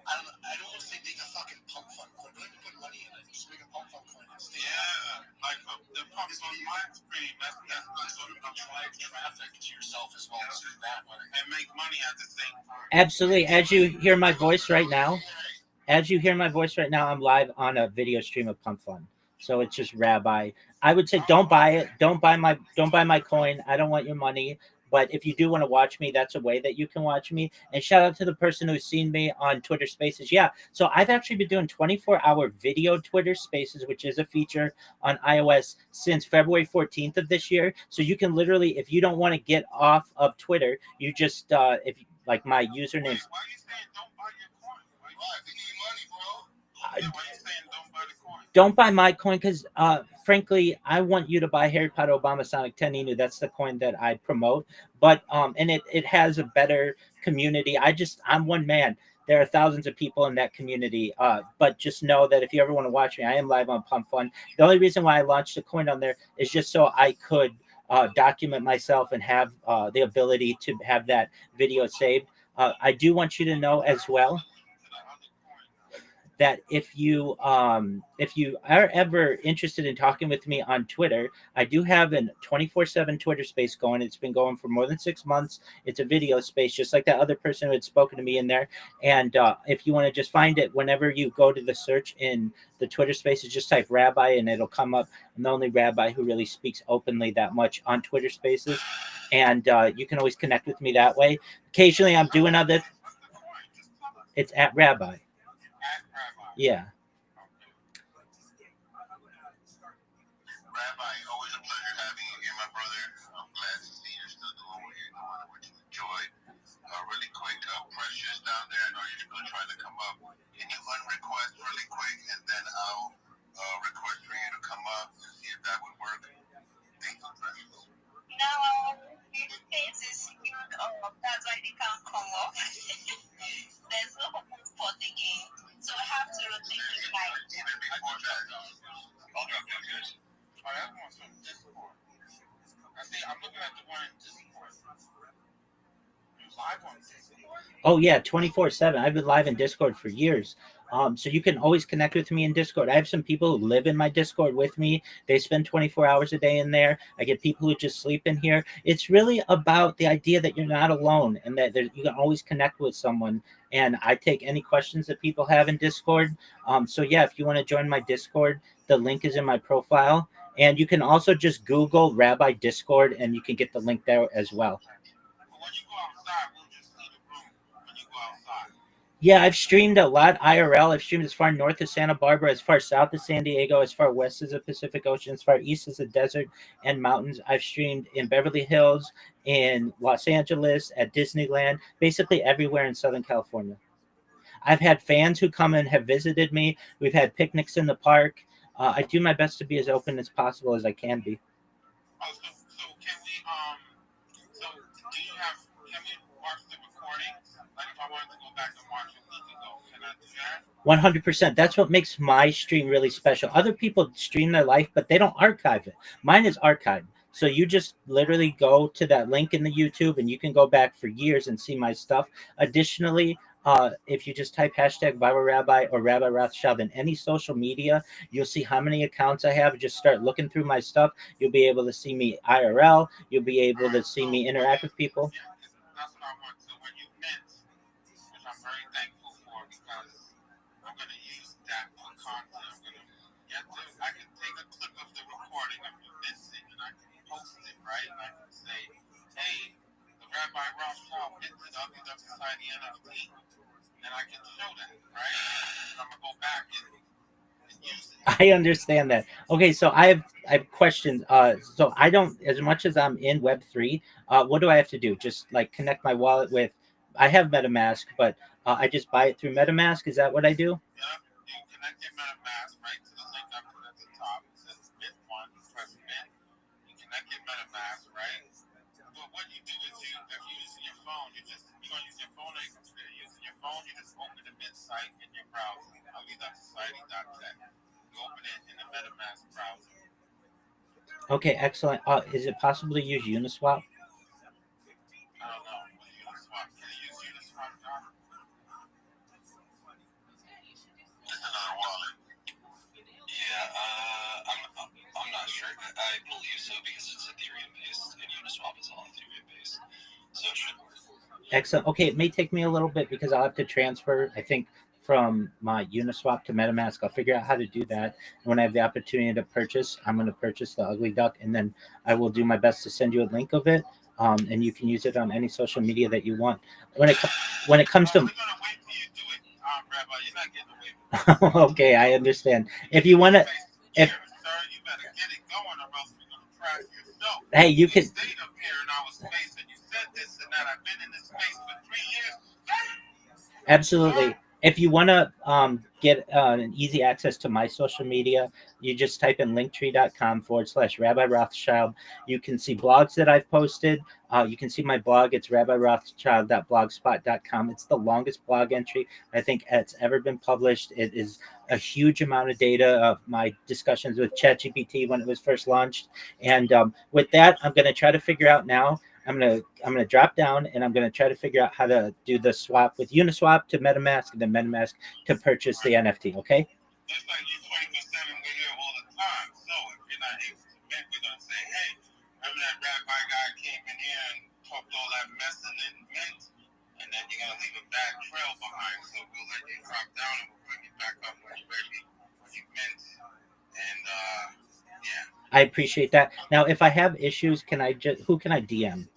I'd almost say make a fucking pump fund coin. Don't even put money in it. Just make a pump fund coin. Like the pump fund mine's pretty messed up. So you can drive traffic to yourself as well as that way and make money at the same time. Absolutely. As you hear my voice right now, I'm live on a video stream of Pump Fun. So it's just Rabbi. I would say don't buy it. Don't buy my coin. I don't want your money. But if you do want to watch me, that's a way that you can watch me. And shout out to the person who's seen me on Twitter Spaces. Yeah, so I've actually been doing 24-hour video Twitter Spaces, which is a feature on iOS since February 14th of this year. So you can literally, if you don't want to get off of Twitter, you just, if like my username. Why are you saying don't buy your coin? Why if you need money, bro? Why are you saying don't buy the coin? Don't buy my coin because, frankly, I want you to buy Harry Potter Obama Sonic 10 Inu. That's the coin that I promote. But and it has a better community. I'm one man. There are thousands of people in that community. But just know that if you ever want to watch me, I am live on Pump Fun. The only reason why I launched a coin on there is just so I could document myself and have the ability to have that video saved. I do want you to know as well that if you are ever interested in talking with me on Twitter, I do have a 24/7 Twitter space going. It's been going for more than 6 months. It's a video space, just like that other person who had spoken to me in there. And if you want to just find it, whenever you go to the search in the Twitter spaces, just type Rabbi and it'll come up. I'm the only Rabbi who really speaks openly that much on Twitter spaces. And you can always connect with me that way. Occasionally I'm doing other. It's at Rabbi. Yeah. Rabbi, always a pleasure having you here, my brother. I'm glad to see you're still doing what you're doing, what you enjoy. Really quick, Precious down there, I know you're still trying to come up. Can you unrequest really quick, and then I'll request for you to come up and see if that would work? Thank you, Precious. No, this space is huge. That's why they can't come up. There's no open spot again. So I have to rotate the mic. Even before that. I'll drop down, guys. Oh, that one's from Discord. I'm looking at the one in Discord. Live on Discord? Oh yeah, 24/7. I've been live in Discord for years. So you can always connect with me in Discord. I have some people who live in my Discord with me. They spend 24 hours a day in there. I get people who just sleep in here. It's really about the idea that you're not alone and that you can always connect with someone. And I take any questions that people have in Discord. So yeah, if you want to join my Discord, the link is in my profile. And you can also just Google Rabbi Discord and you can get the link there as well. When you go outside, we'll just see the room when you go outside. Yeah, I've streamed a lot IRL. I've streamed as far north as Santa Barbara, as far south as San Diego, as far west as the Pacific Ocean, as far east as the desert and mountains. I've streamed in Beverly Hills, in Los Angeles, at Disneyland, basically everywhere in Southern California. I've had fans who come and have visited me. We've had picnics in the park. I do my best to be as open as possible as I can be. Oh, so can we can we watch the recording? Like if I wanted to go back and watch it, we can go. Can I do that? 100%. That's what makes my stream really special. Other people stream their life, but they don't archive it. Mine is archived. So you just literally go to that link in the YouTube and you can go back for years and see my stuff. Additionally, if you just type hashtag Viral Rabbi or Rabbi Rothschild in any social media, you'll see how many accounts I have. Just start looking through my stuff. You'll be able to see me IRL. You'll be able to see me interact with people. That's what I want to. When you mint, which I'm very thankful for because I'm going to use that for content. I'm going to I can take a clip of the recording of you minting and I can post it, right? And I can say, hey, the Rabbi Rothschild minted WW Society NFT. And I can show that, right? I'm going to go back and use it. I understand that. Okay, so I have questions. So I don't, as much as I'm in Web3, what do I have to do? Just like connect my wallet with, I have MetaMask, but I just buy it through MetaMask. Is that what I do? Yeah, you connect your MetaMask right to the link I put at the top. It says Mint One. Press Mint. You connect your MetaMask, right? But what you do is if you're using your phone, you're gonna use your phone or your computer. Using your phone, you just open the Mint site in your browser, ugly.society.tech. You open it in the MetaMask browser. Okay, excellent. Is it possible to use Uniswap? I don't know. Uniswap. Can you use Uniswap, John? It's another wallet. Yeah, I'm not sure. I believe so because it's Ethereum based, and Uniswap is all Ethereum based, so it should work. Excellent. Okay, it may take me a little bit because I'll have to transfer, I think, from my Uniswap to MetaMask. I'll figure out how to do that. And when I have the opportunity to purchase, I'm going to purchase the Ugly Duck, and then I will do my best to send you a link of it, and you can use it on any social media that you want. When it comes to We're gonna wait till you do it, Rabbi. You're not getting away with it. okay, I understand. If you want to, if Sir, you better get it going, or else we're gonna crash your show. hey, you can. Stayed up here in our space, and you said this and that. I've been in this space for 3 years. Absolutely. If you want to get an easy access to my social media, you just type in linktree.com/Rabbi Rothschild. You can see blogs that I've posted. You can see my blog. It's rabbirothschild.blogspot.com. It's the longest blog entry I think it's ever been published. It is a huge amount of data of my discussions with ChatGPT when it was first launched. And with that, I'm going to try to figure out now. I'm gonna drop down and I'm gonna try to figure out how to do the swap with Uniswap to MetaMask and then MetaMask to purchase the NFT. Okay. Just like you 24/7, we're here all the time. So if you're not able to mint, we're gonna say, hey, remember that rabbi guy came in here and talked all that mess and then mint, and then you're gonna leave a bad trail behind. So we'll let you drop down and we'll bring you back up when you're ready, when you mint, and yeah. I appreciate that. Now, if I have issues, who can I DM?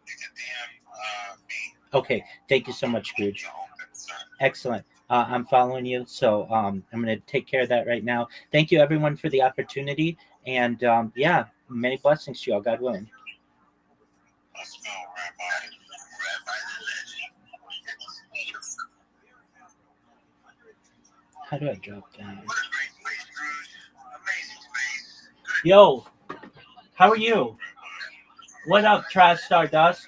You can DM me. Okay, thank you so much, Scrooge. Excellent. I'm following you, so I'm going to take care of that right now. Thank you, everyone, for the opportunity, and yeah, many blessings to you all, God willing. Let's go, Rabbi. Rabbi the legend. How do I drop down? What a great space, Scrooge. Amazing space. Yo, how are you? What up, Trash Stardust?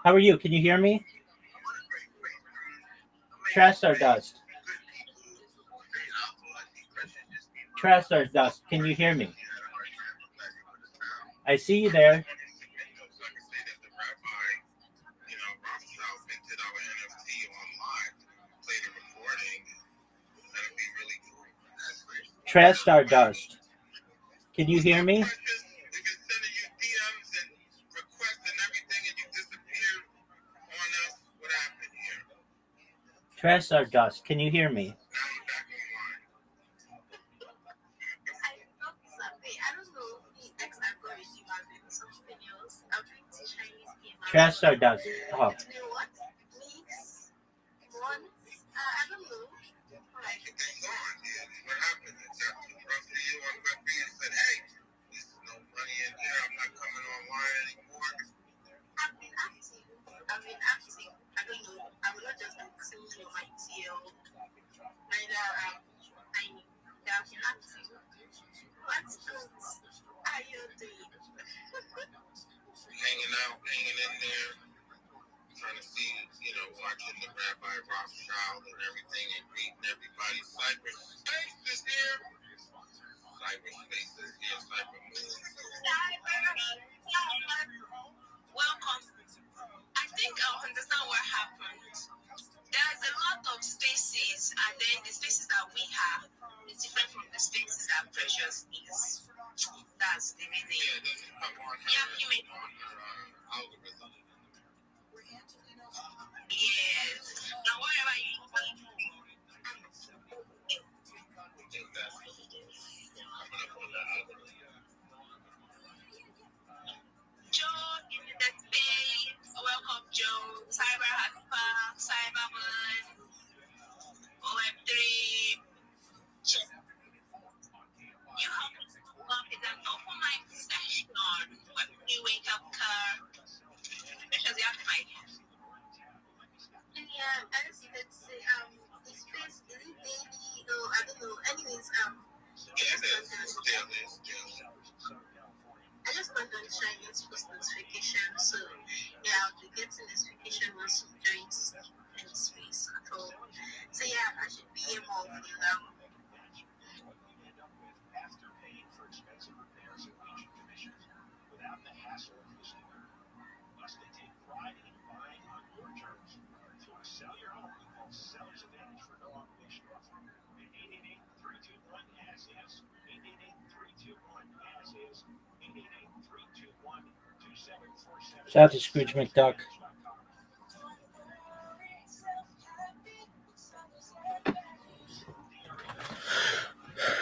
How are you? Can you hear me? Trash Stardust. Trash Stardust, can you hear me? I see you there. Trash Stardust. Can you hear me? Trash Stardust. Can you hear me? Trash Stardust. Oh. Hanging out, hanging in there, trying to see, watching the Rabbi Rothschild and everything and greeting everybody. Cyberspace is here. Cyberspace is here. Cybermoon. Welcome. I think I'll understand what happened. There's a lot of spaces, and then the spaces that we have is different from the spaces that Precious is. That's the reason. Yeah, it doesn't come on her, algorithm. Yes. Now, wherever you Joe in the space. Welcome, Joe. Cyber Hotspot, Cyberman. I just got done trying to post notification, so yeah, I'll be getting notification once you join any space at all. So yeah, I should be able for now. After paying for expensive repairs and agent commissions, without the hassle of listening. Must they take pride in buying on your terms? If you want to sell your home, call Seller's Advantage for no obligation offer. 888-321-AS-IS. 888-321-AS-IS. 888-321-2747. Shout out to Scrooge McDuck.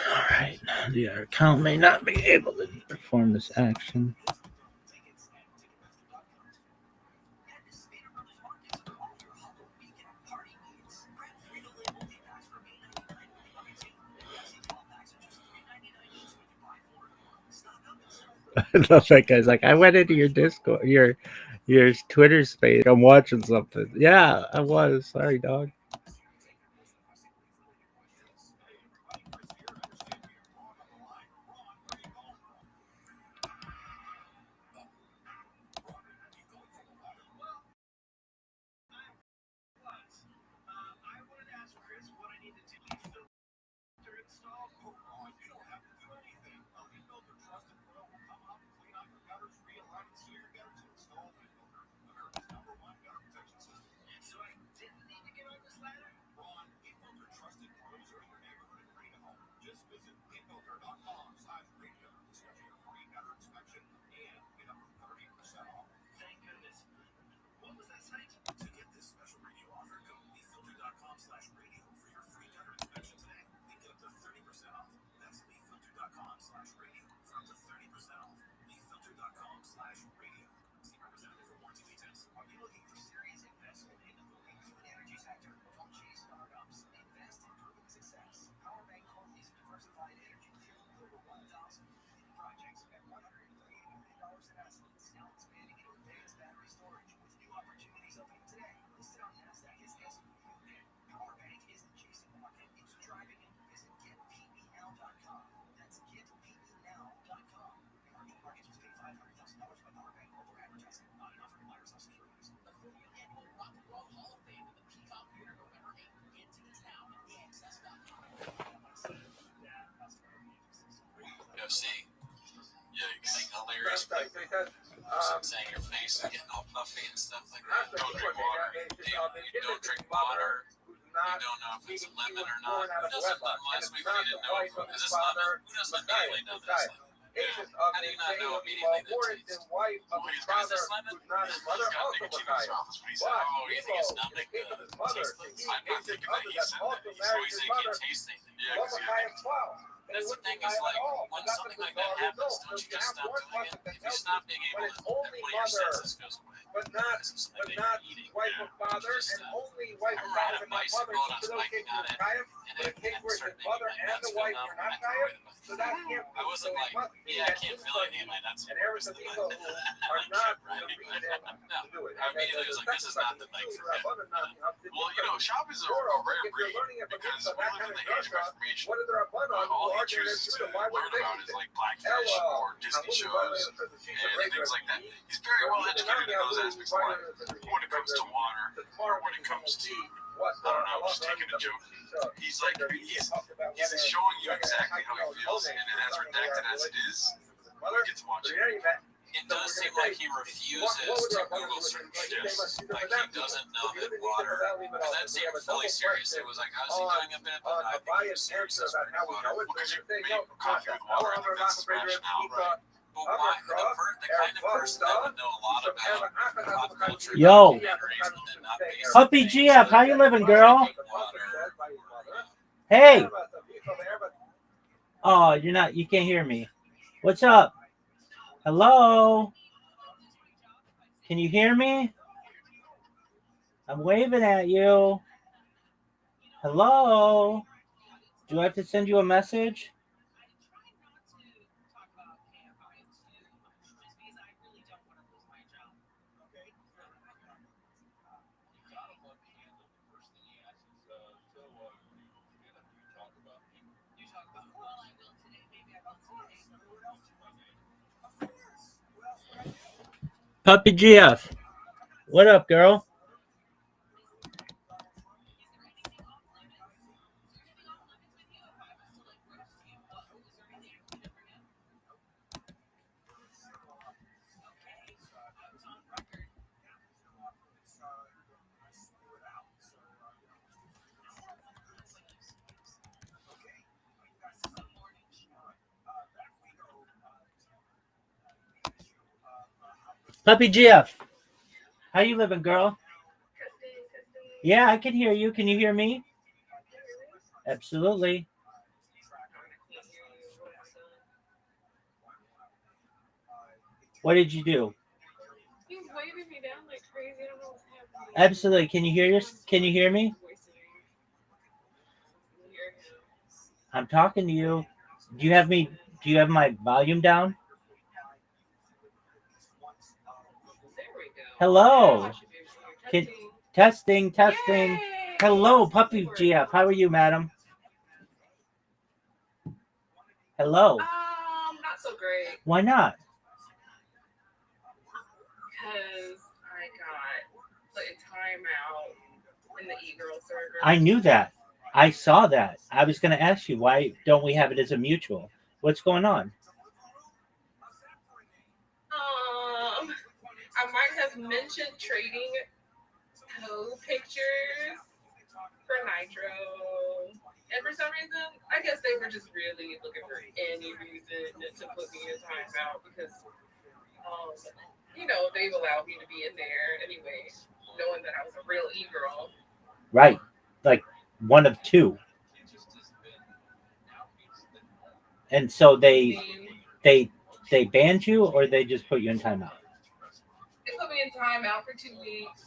All right, the account may not be able to perform this action. I love that guy's like, I went into your Discord, your Twitter space. I'm watching something. Yeah, I was. Sorry, dog. UFC. Yikes. Hilarious. I'm saying your face is getting all puffy and stuff like that. Don't drink water. You don't drink water. You don't know if it's a lemon or not. Who doesn't lemon last week? We didn't know if it's lemon. Who doesn't immediately know that it's lemon? How do you not know immediately that it's taste? Is this lemon? He's got nicotine in his mouth. That's what he said. Oh, you think it's numbing the taste buds? I'm not thinking that he said that. He's always saying he can't taste anything. Yeah, because he had that's the thing is like when something like that happens, don't you just stop doing it? If you stop being able to, one of your senses goes away. But not wife of father, and only wife of father, but not mother. She's okay to the Kayim, but a case where the mother and the wife are not Kayim, so that can't be. I wasn't like, yeah, I can't feel anything in my nuts. And there are some people who are not the reason to do it. I mean, it was like, this is not the night for him. Well, you know, Shabbos are a rare breed because we live in the age of information. All he chooses to learn about is like Blackfish or Disney shows and things like that. He's very well educated in those aspects of life. When it comes to water or when it comes to, I don't know, just taking a joke. He's like, he's showing you exactly how he feels, and as redacted as it is, you get to watch it. It does seem like he refuses to Google search. Yes. Like he doesn't know that water, because that seemed fully serious. It was like, how's he doing a bit? But I think he was serious as water. Because you make coffee with water, I think that's his rationale, right? But why, the kind of person that would know a lot about pop culture, Yo, Puppy GF, how you living, girl? Hey. Oh, you're not. You can't hear me. What's up? Hello. Can you hear me? I'm waving at you. Hello. Do I have to send you a message? Puppy GF. What up, girl? Puppy GF. How you living, girl? Yeah, I can hear you. Can you hear me? Absolutely. What did you do? He's waving me down like crazy. I don't know what's happening. Absolutely. Can you hear me? I'm talking to you. Do you have my volume down? Hello. Testing. Yay! Hello, Puppy GF. How are you, madam? Hello. Not so great. Why not? Because I got put in timeout in the e-girl server. I knew that. I saw that. I was going to ask you, why don't we have it as a mutual? What's going on? I might have mentioned trading code pictures for Nitro. And for some reason, I guess they were just really looking for any reason to put me in timeout because, they've allowed me to be in there anyway, knowing that I was a real e-girl. Right. Like one of two. And so they banned you, or they just put you in timeout? They put me in timeout for 2 weeks.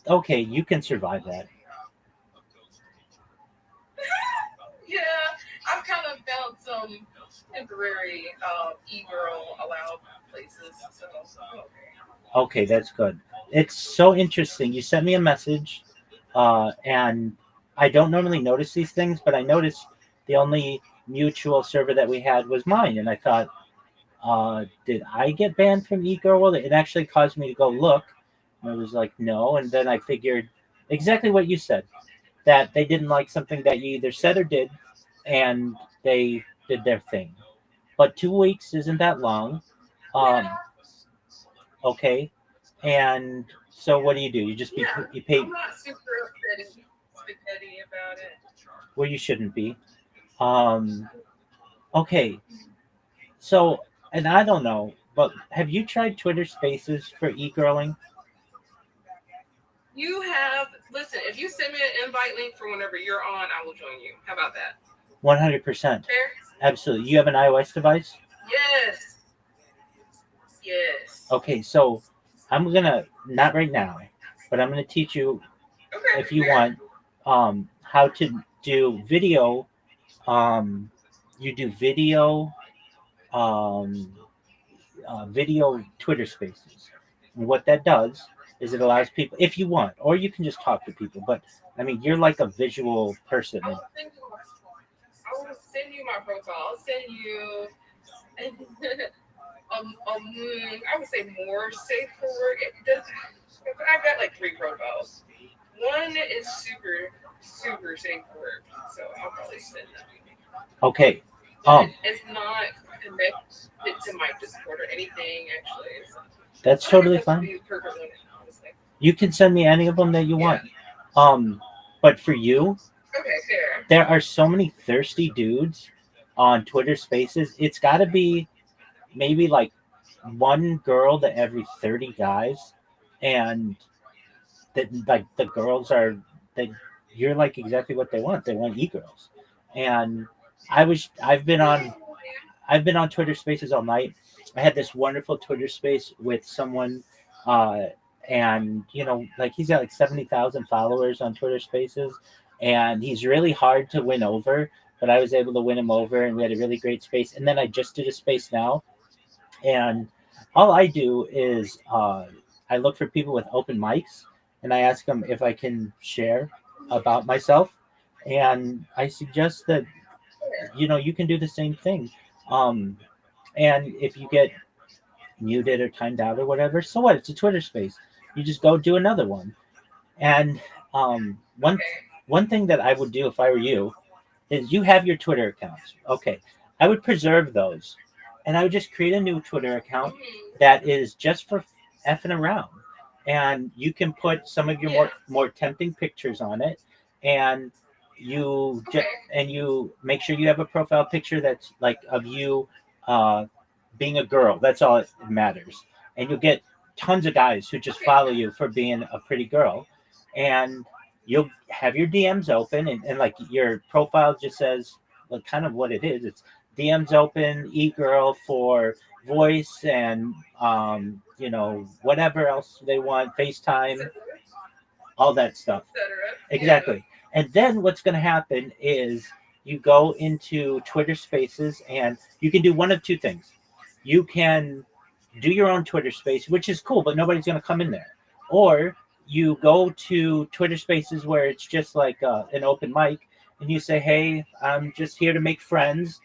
Okay, you can survive that. Yeah, I've kind of found some temporary e-girl allowed places. So, Okay, that's good. It's so interesting. You sent me a message, and I don't normally notice these things, but I noticed the only mutual server that we had was mine, and I thought, did I get banned from eGirl World? It actually caused me to go look, and I was like, no, and then I figured exactly what you said, that they didn't like something that you either said or did, and they did their thing. But 2 weeks isn't that long. Okay, and so what do? You just you pay. I'm not super spaghetti about it. Well, you shouldn't be. Okay, so, and I don't know, but have you tried Twitter Spaces for e-girling? You have, listen, if you send me an invite link for whenever you're on, I will join you. How about that? 100%. Fair? Absolutely. You have an iOS device? Yes. Okay, so I'm going to, not right now, but I'm going to teach you, if you want, how to do video. You do video, video Twitter Spaces. And what that does is it allows people, if you want, or you can just talk to people, but I mean, you're like a visual person. I will send you my profile. I'll send you I would say more safe for work. I've got like 3 profiles. One is super safe for work, so I'll probably send that. Okay. It's not connected to my Discord or anything, actually. That's totally fine. You can send me any of them that you want. But for you, okay, fair. There are so many thirsty dudes on Twitter Spaces. It's got to be maybe like one girl to every 30 guys, and that like the girls are that you're like exactly what they want. They want e-girls, and I've been on Twitter Spaces all night. I had this wonderful Twitter space with someone, and like he's got like 70,000 followers on Twitter Spaces, and he's really hard to win over. But I was able to win him over, and we had a really great space. And then I just did a space now, and all I do is I look for people with open mics, and I ask them if I can share about myself, and I suggest that you can do the same thing. And if you get muted or timed out or whatever. So what? It's a Twitter space. You just go do another one. And one thing that I would do if I were you is you have your Twitter accounts. Okay. I would preserve those. And I would just create a new Twitter account that is just for effing around. And you can put some of your more tempting pictures on it, and you make sure you have a profile picture that's like of you being a girl. That's all it matters. And you'll get tons of guys who just follow you for being a pretty girl, and you'll have your DMs open, and like your profile just says like kind of what it is. It's DMs open, e-girl for voice and whatever else they want, FaceTime, all that stuff. Exactly. And then what's going to happen is you go into Twitter Spaces, and you can do one of two things. You can do your own Twitter Space, which is cool, but nobody's going to come in there. Or you go to Twitter Spaces where it's just like an open mic, and you say, hey, I'm just here to make friends.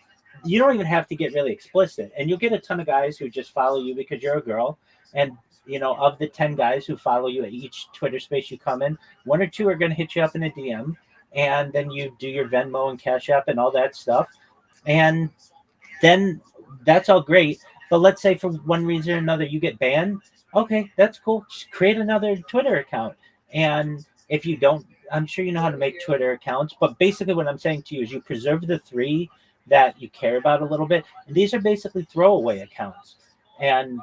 You don't even have to get really explicit, and you'll get a ton of guys who just follow you because you're a girl. And of the 10 guys who follow you at each Twitter space you come in, 1 or 2 are going to hit you up in a DM, and then you do your Venmo and Cash App and all that stuff, and then that's all great. But let's say for one reason or another you get banned. Okay, that's cool. Just create another Twitter account, and if you don't, I'm sure you know how to make Twitter accounts. But basically, what I'm saying to you is you preserve the 3 that you care about a little bit, and these are basically throwaway accounts. And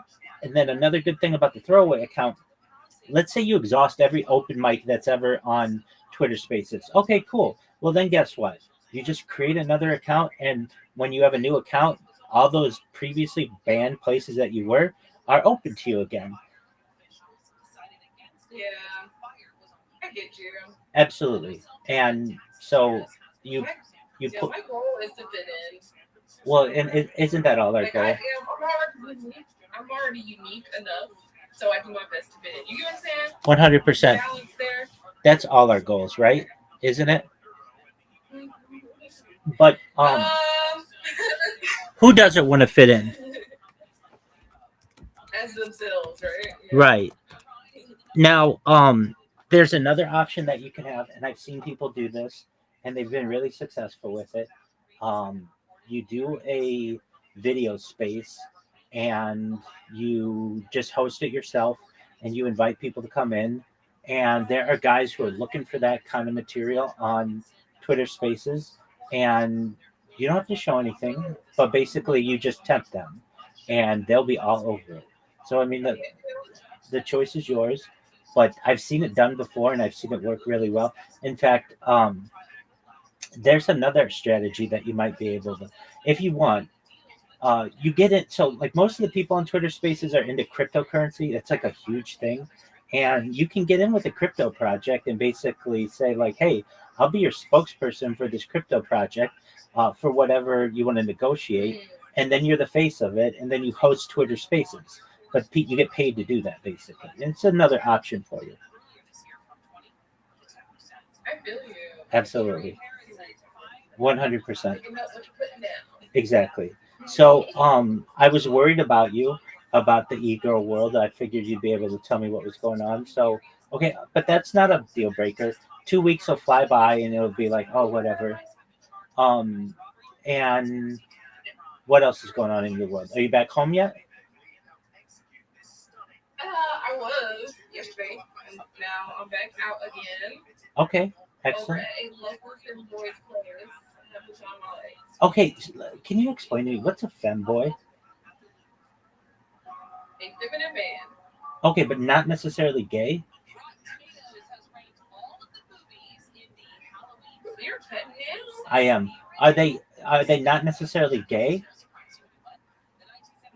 then another good thing about the throwaway account, let's say you exhaust every open mic that's ever on Twitter Spaces. Okay, cool. Well, then guess what? You just create another account, and when you have a new account, all those previously banned places that you were are open to you again. Yeah, I get you. Absolutely. And so you put. My goal is to fit in. Well, and isn't that all our goal? I'm already unique enough, so I do my best to fit in. You get what I'm saying? 100%. Balance there. That's all our goals, right? Isn't it? But who doesn't want to fit in? As themselves, right? Yeah. Right. Now, there's another option that you can have, and I've seen people do this, and they've been really successful with it. You do a video space, and you just host it yourself, and you invite people to come in, and there are guys who are looking for that kind of material on Twitter Spaces, and you don't have to show anything, but basically you just tempt them, and they'll be all over it. So I mean, the choice is yours, but I've seen it done before, and I've seen it work really well. In fact, there's another strategy that you might be able to, if you want. You get it. So like most of the people on Twitter Spaces are into cryptocurrency. It's like a huge thing. And you can get in with a crypto project and basically say like, hey, I'll be your spokesperson for this crypto project for whatever you want to negotiate. And then you're the face of it. And then you host Twitter Spaces. But you get paid to do that, basically. And it's another option for you. I feel you. Absolutely. 100%. Exactly. So I was worried about you, about the e-girl world. I figured you'd be able to tell me what was going on. So, okay, but that's not a deal breaker. 2 weeks will fly by and it'll be like, oh, whatever. And what else is going on in your world? Are you back home yet? I was yesterday, and now I'm back out again. Okay, excellent. Over a local boys players. Okay, can you explain to me what's a femboy? A feminine man. Okay, but not necessarily gay. You're cutting in. I am. Are they not necessarily gay?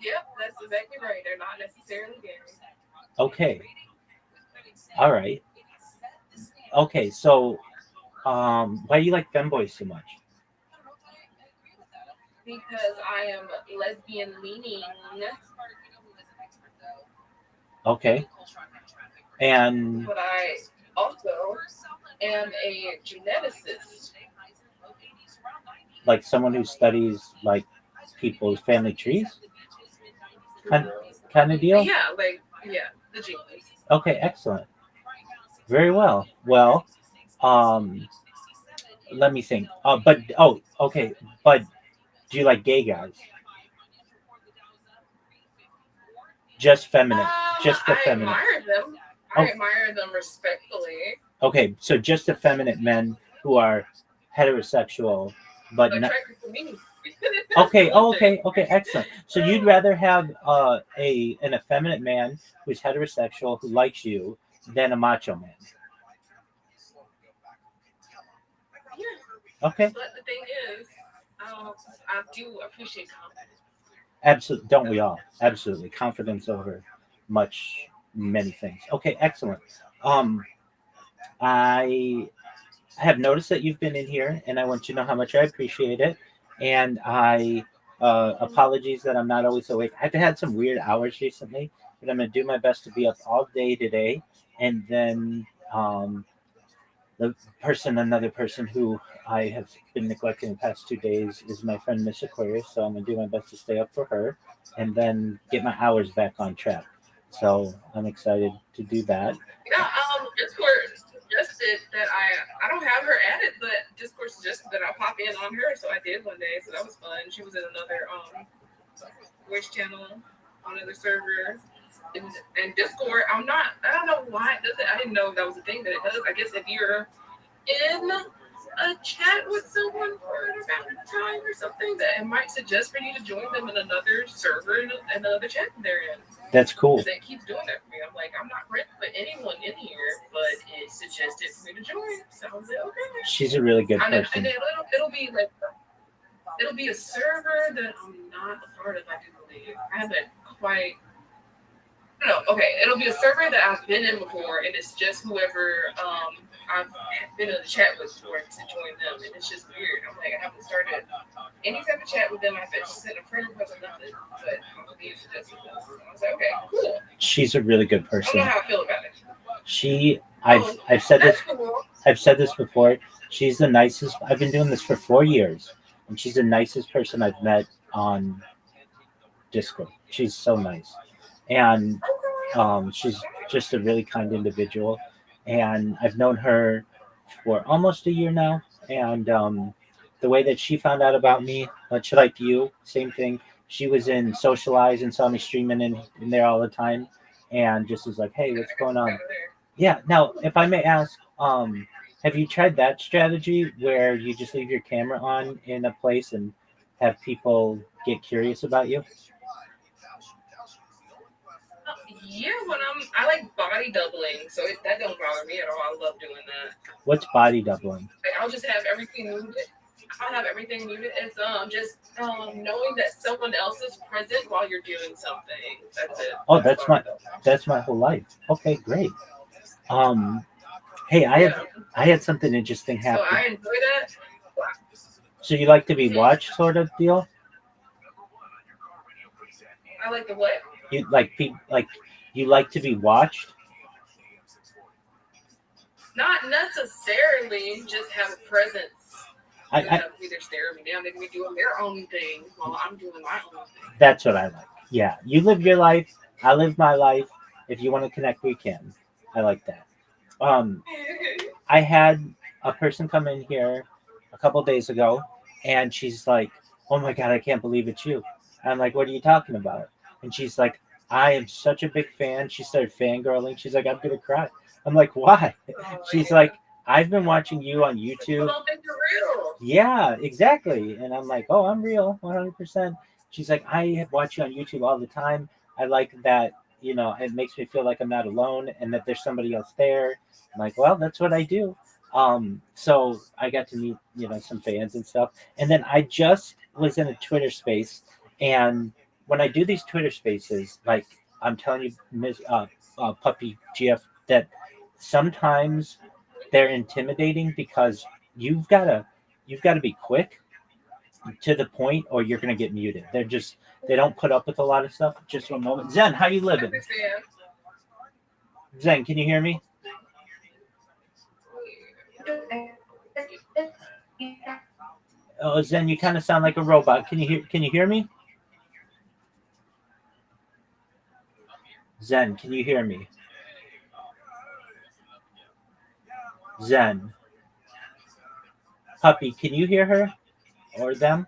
Yep, that's exactly right. They're not necessarily gay. Okay. All right. Okay, so why do you like femboys so much? Because I am lesbian leaning. Okay. And but I also am a geneticist. Like someone who studies like people's family trees? kind of deal? Yeah, like the jeans. Okay, excellent. Very well. Well, um, let me think. Okay. But do you like gay guys? Just feminine. Just I effeminate. admire them. Oh. I admire them respectfully. Okay, so just effeminate men who are heterosexual, but not. Attracted to me. Okay. Oh, okay. Okay. Excellent. So you'd rather have an effeminate man who's heterosexual who likes you than a macho man. Yeah. Okay. But the thing is, I do appreciate confidence. Absolutely. Don't we all? Absolutely. Confidence over many things. Okay. Excellent. I have noticed that you've been in here, and I want you to know how much I appreciate it. And I apologies that I'm not always awake. I've had some weird hours recently, but I'm going to do my best to be up all day today. And then another person who I have been neglecting the past 2 days is my friend Miss Aquarius. So I'm going to do my best to stay up for her and then get my hours back on track. So I'm excited to do that. Yeah, Discord suggested that I don't have her added, but Discord suggested that I pop in on her, so I did one day. So that was fun. She was in another voice channel on another server. And Discord, I don't know why it does it. I didn't know that was a thing that it does. I guess if you're in a chat with someone for an amount of time or something, that it might suggest for you to join them in another server in another chat they're in. That's cool. Because it keeps doing that for me. I'm like, I'm not ready for anyone in here, but it suggested for me to join. So I was like, okay. She's a really good person. And then it'll be like, it'll be a server that I'm not a part of, I do believe. I haven't quite. No, okay. It'll be a server that I've been in before, and it's just whoever I've been in a chat with before to join them, and it's just weird. I'm like, I haven't started any type of chat with them. I haven't sent a friend request or nothing, but I'm being suggested this. I was like, okay, cool. She's a really good I person. don't know how I feel about it. I've said this. Cool. I've said this before. She's the nicest. I've been doing this for 4 years, and she's the nicest person I've met on Discord. She's so nice, and she's just a really kind individual. And I've known her for almost a year now. And the way that she found out about me, much like you, same thing. She was in Socialize and saw me streaming in there all the time, and just was like, "Hey, what's going on?" Yeah. Now, if I may ask, have you tried that strategy where you just leave your camera on in a place and have people get curious about you? Yeah, I like body doubling, so that don't bother me at all. I love doing that. What's body doubling? Like, I'll just have everything muted. I'll have everything muted. It's just knowing that someone else is present while you're doing something. That's it. Oh, that's my whole life. Okay, great. Hey, I had something interesting happen. So I enjoy that. So you like to be watched, sort of deal? I like the what? You like to be watched? Not necessarily, just have a presence. I either stare me down, they can be doing their own thing while I'm doing my own thing. That's what I like. Yeah, you live your life, I live my life. If you want to connect, we can. I like that. I had a person come in here a couple days ago, and she's like, "Oh my God, I can't believe it's you." And I'm like, "What are you talking about?" And she's like, "I am such a big fan." She started fangirling. She's like, "I'm gonna cry." I'm like, "Why?" She's like, "I've been watching you on YouTube." People don't think you're real. Yeah, exactly. And I'm like, "Oh, I'm real, 100%." She's like, "I watch you on YouTube all the time. I like that, it makes me feel like I'm not alone and that there's somebody else there." I'm like, "Well, that's what I do." So I got to meet, some fans and stuff. And then I just was in a Twitter space, and when I do these Twitter spaces, like I'm telling you, Ms. Puppy GF, that sometimes they're intimidating because you've got to be quick to the point, or you're gonna get muted. They don't put up with a lot of stuff. Just one moment. Zen, how you living? Zen, can you hear me? Oh, Zen, you kind of sound like a robot. Can you hear me? Zen, can you hear me? Zen. Puppy, can you hear her? Or them?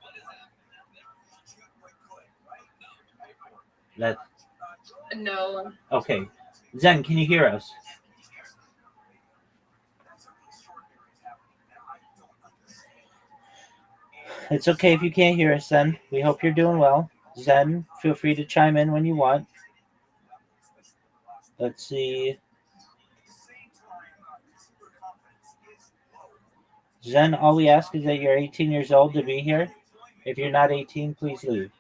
That. No. Okay. Zen, can you hear us? It's okay if you can't hear us, Zen. We hope you're doing well. Zen, feel free to chime in when you want. Let's see. Zen, all we ask is that you're 18 years old to be here. If you're not 18, please leave.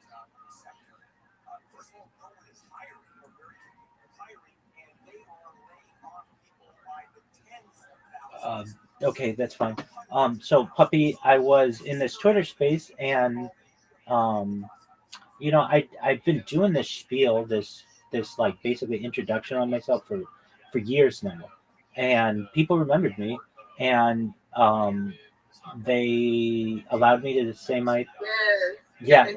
Okay, that's fine. So Puppy, I was in this Twitter space, and I've been doing this spiel, this like basically introduction on myself for years now, and people remembered me, and they allowed me to say my yeah,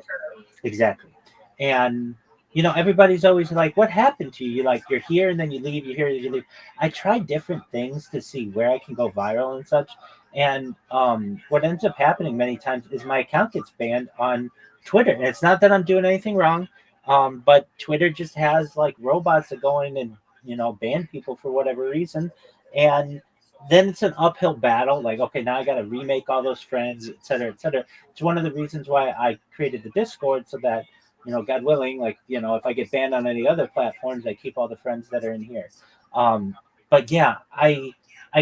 exactly. And everybody's always like, "What happened to you? You're here and then you leave. You're here, you leave." I try different things to see where I can go viral and such. And what ends up happening many times is my account gets banned on Twitter. And it's not that I'm doing anything wrong, but Twitter just has like robots that go in and ban people for whatever reason, and then it's an uphill battle. Like, okay, now I got to remake all those friends, et cetera, et cetera. It's one of the reasons why I created the Discord, so that God willing, if I get banned on any other platforms, I keep all the friends that are in here. But yeah, I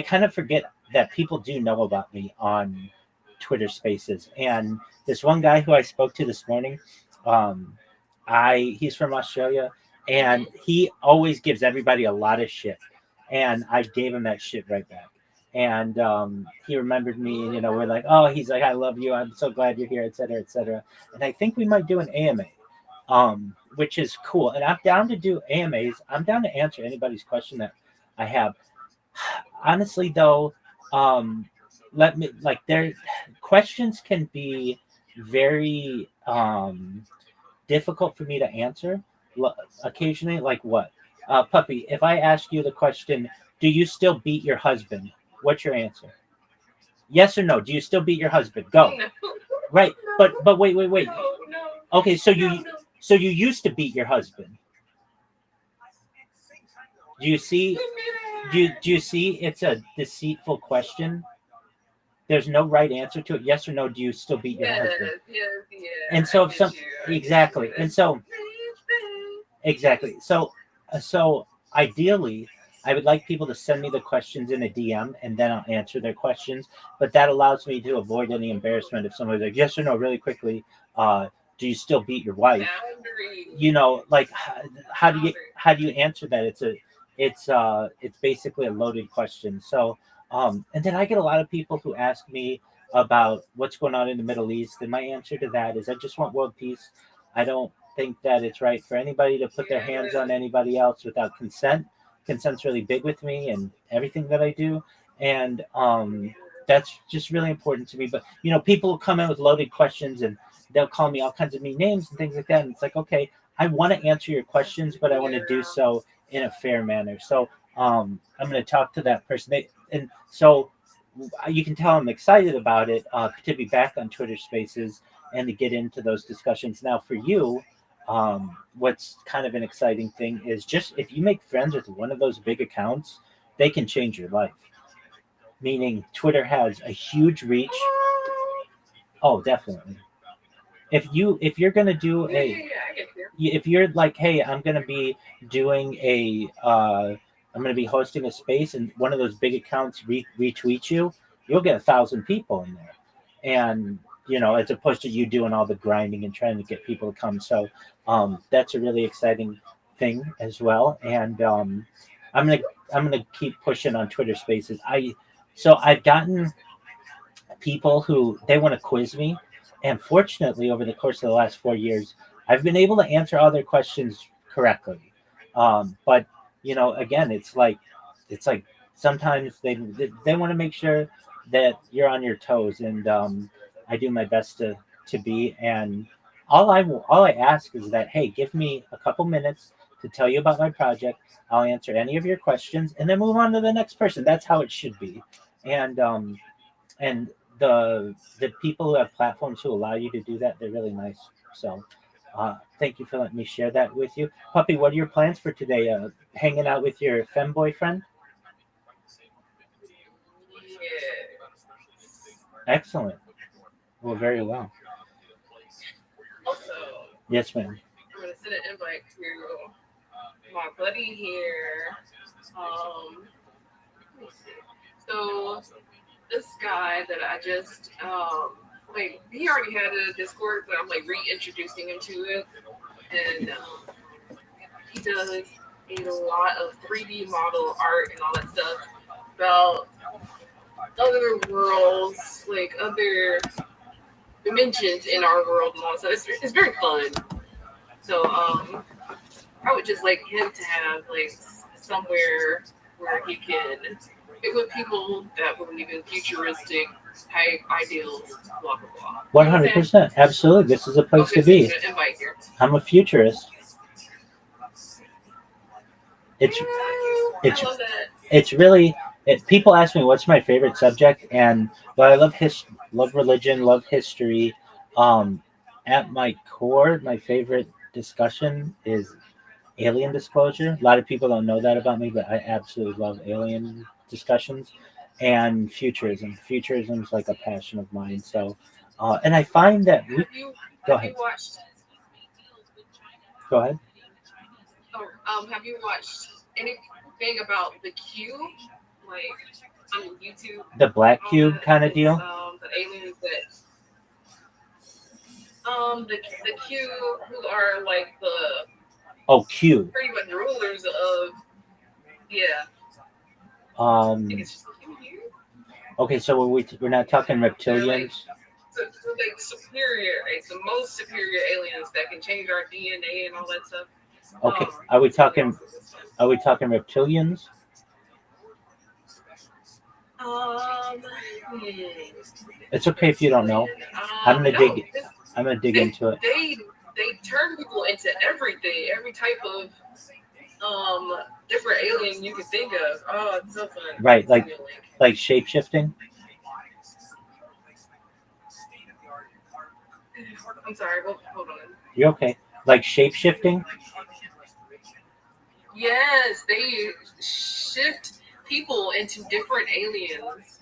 kind of forget that people do know about me on Twitter Spaces. And this one guy who I spoke to this morning, he's from Australia, and he always gives everybody a lot of shit, and I gave him that shit right back. And he remembered me, and we're like, oh, he's like, I love you, I'm so glad you're here, et cetera, et cetera. And I think we might do an AMA. Which is cool. And I'm down to do AMAs. I'm down to answer anybody's question that I have. Honestly, though, their questions can be very difficult for me to answer occasionally. Like what? Puppy, if I ask you the question, do you still beat your husband? What's your answer? Yes or no? Do you still beat your husband? Go. No. Right. But wait. No. Okay, so you used to beat your husband. Do you see? Do you see? It's a deceitful question. There's no right answer to it. Yes or no? Do you still beat your husband? Yes. And so if some exactly, and so exactly, so ideally, I would like people to send me the questions in a DM, and then I'll answer their questions. But that allows me to avoid any embarrassment if somebody's like, yes or no, really quickly. Do you still beat your wife? Like how do you answer that? It's basically a loaded question. So and then I get a lot of people who ask me about what's going on in the Middle East, and my answer to that is I just want world peace. I don't think that it's right for anybody to put their hands on anybody else without consent. Consent's really big with me and everything that I do, and that's just really important to me. But people come in with loaded questions, and they'll call me all kinds of mean names and things like that, and it's like, okay, I want to answer your questions, but I want to do so in a fair manner. So I'm going to talk to that person, and so you can tell I'm excited about it, to be back on Twitter Spaces and to get into those discussions. Now for you, what's kind of an exciting thing is just if you make friends with one of those big accounts, they can change your life. Meaning Twitter has a huge reach. Oh, definitely. If you're gonna do if you're like, hey, I'm gonna be doing I'm gonna be hosting a space, and one of those big accounts retweet you, you'll get 1,000 people in there, and as opposed to you doing all the grinding and trying to get people to come. So that's a really exciting thing as well, and I'm gonna keep pushing on Twitter Spaces. I've gotten people who they want to quiz me. And fortunately, over the course of the last 4 years, I've been able to answer all their questions correctly. But again, it's like sometimes they want to make sure that you're on your toes, and I do my best to be. And all I ask is that, hey, give me a couple minutes to tell you about my project. I'll answer any of your questions and then move on to the next person. That's how it should be. And the people who have platforms who allow you to do that, they're really nice. So thank you for letting me share that with you. Puppy, what are your plans for today? Hanging out with your femme boyfriend? Excellent. Well, very well. Also, Yes, ma'am. I'm gonna send an invite to my buddy here. Let me see. So this guy that I just like, he already had a Discord, but I'm like reintroducing him to it, and he does a lot of 3D model art and all that stuff about other worlds, like other dimensions in our world and all. So it's very fun. So I would just like him to have like somewhere where he can be with people that believe in futuristic type ideals, blah blah blah. 100%. Absolutely. This is a place to be. So invite here. I'm a futurist. It's I love that. It's really people ask me what's my favorite subject, and I love love religion, love history. At my core, my favorite discussion is alien disclosure. A lot of people don't know that about me, but I absolutely love alien discussions and futurism. Futurism is like a passion of mine. So, and I find that go ahead. Go ahead. Have you watched anything about the Cube, like on YouTube? The Black Cube kind of deal. The aliens that the Cube, who are like the Cube. pretty much rulers of Okay, so we're not talking reptilians. Like superior, like the most superior aliens that can change our DNA and all that stuff. Okay, are we talking reptilians? It's okay if you don't know. I'm gonna dig into it. They turn people into everything, every type of different alien you can think of. Oh, it's so fun. Right, like shape shifting. I'm sorry, hold on. You're okay. Like shape shifting. Yes, they shift people into different aliens.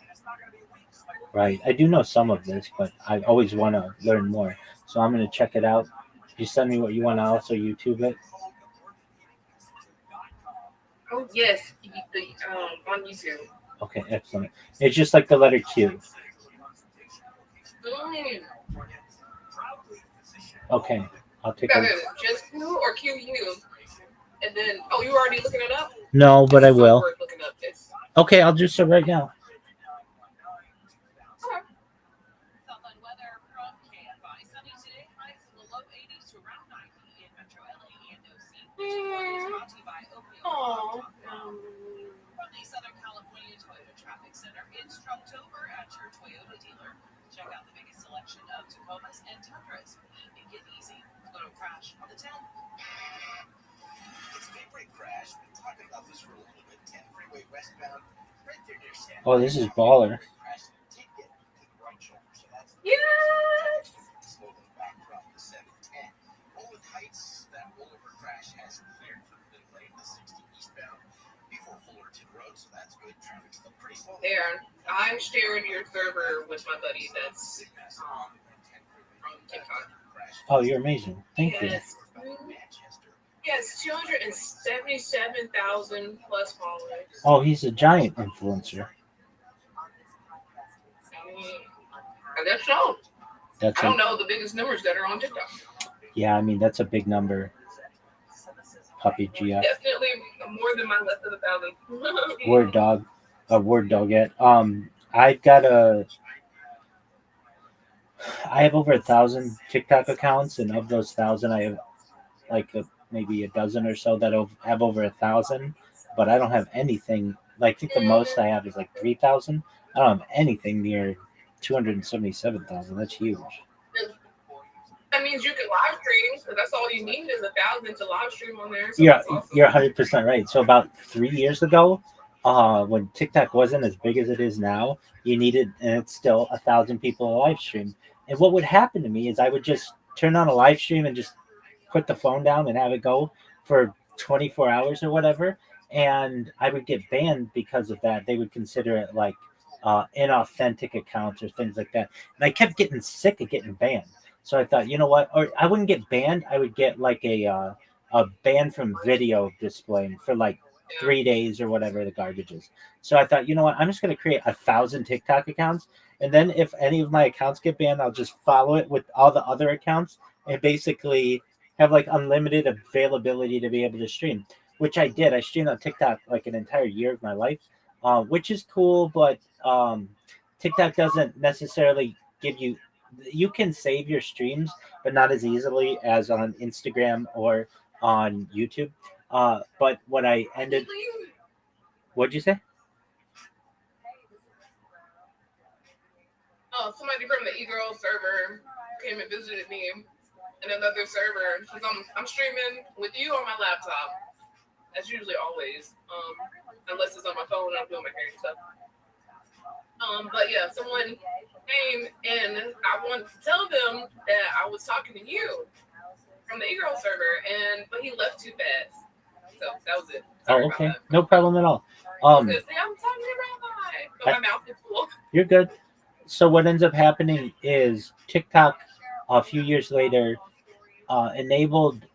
Right. I do know some of this, but I always want to learn more. So I'm going to check it out. You send me what you want to also YouTube it. Oh, yes. On YouTube. Okay, excellent. It's just like the letter Q. Okay, I'll take a look. Just Q or QU? And then, you already looking it up? No, but I will. Okay, I'll do so right now. From the Southern California Toyota Traffic Center, it's Trumptober at your Toyota dealer. Check out the biggest selection of Tacomas and Tundras. Make it easy. Go to Crash on the 10. It's Daybreak Crash. We've been talking about this for a little bit. 10 freeway westbound, right there near San Oh, this is baller. Yes! Slowly back from the 710. Roland Heights, that rollover crash has cleared from the lane to 60 eastbound before Fullerton Road, so that's good. Traffic's still pretty slow. There, I'm sharing your server with my buddy that's from TikTok. Oh, you're amazing. Thank you. Yes, 277,000 plus followers. Oh, he's a giant influencer. I guess so. I don't know the biggest numbers that are on TikTok. Yeah, I mean, that's a big number. Puppy GF. Definitely more than my less than 1,000. Word dog. Word dogette. I have over 1,000 TikTok accounts, and of those 1,000, I have like maybe a dozen or so that have over 1,000, but I don't have anything. Like, I think the most I have is like 3,000. I don't have anything near 277,000. That's huge. That means you can live stream, because that's all you need is 1,000 to live stream on there. So Yeah, that's awesome. you're 100% right. So about 3 years ago, when TikTok wasn't as big as it is now, you needed, and it's still 1,000 people a live stream. And what would happen to me is I would just turn on a live stream and just put the phone down and have it go for 24 hours or whatever, and I would get banned because of that. They would consider it like inauthentic accounts or things like that. And I kept getting sick of getting banned. So I thought, you know what? Or I wouldn't get banned. I would get like a ban from video displaying for like 3 days or whatever the garbage is. So I thought, you know what? I'm just going to create 1,000 TikTok accounts. And then if any of my accounts get banned, I'll just follow it with all the other accounts and basically have like unlimited availability to be able to stream, which I did. I streamed on TikTok like an entire year of my life, which is cool, but TikTok doesn't necessarily give you, you can save your streams, but not as easily as on Instagram or on YouTube. But what I ended, what'd you say? Oh, somebody from the e-girl server came and visited me in another server. Because I'm streaming with you on my laptop. That's usually always. Unless it's on my phone and I'm doing my hair and stuff. But yeah, someone came and I wanted to tell them that I was talking to you from the e-girl server, but he left too fast. So that was it. Sorry Oh, okay. about that. No problem at all. Because, I'm talking to Rabbi, but my mouth is full. You're good. So what ends up happening is TikTok a few years later enabled,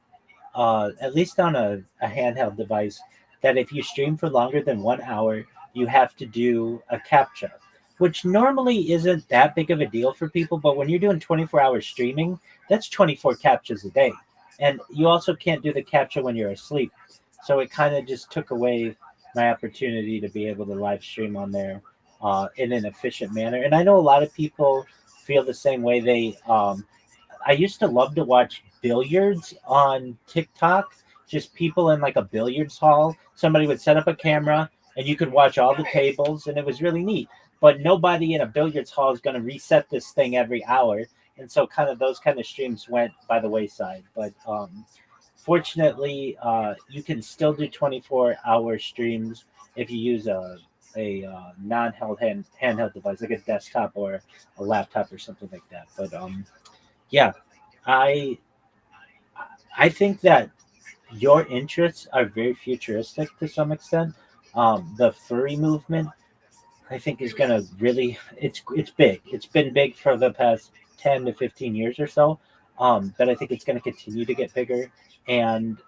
at least on a handheld device, that if you stream for longer than 1 hour, you have to do a CAPTCHA, which normally isn't that big of a deal for people. But when you're doing 24-hour streaming, that's 24 CAPTCHAs a day. And you also can't do the CAPTCHA when you're asleep. So it kind of just took away my opportunity to be able to live stream on there in an efficient manner. And I know a lot of people feel the same way. I used to love to watch billiards on TikTok, just people in like a billiards hall. Somebody would set up a camera and you could watch all the tables, and it was really neat. But nobody in a billiards hall is going to reset this thing every hour. And so kind of those kind of streams went by the wayside. But fortunately, you can still do 24-hour streams if you use a handheld device, like a desktop or a laptop or something like that. But yeah, I think that your interests are very futuristic to some extent. The furry movement, I think, is gonna really, it's big. It's been big for the past 10 to 15 years or so. But I think it's gonna continue to get bigger. And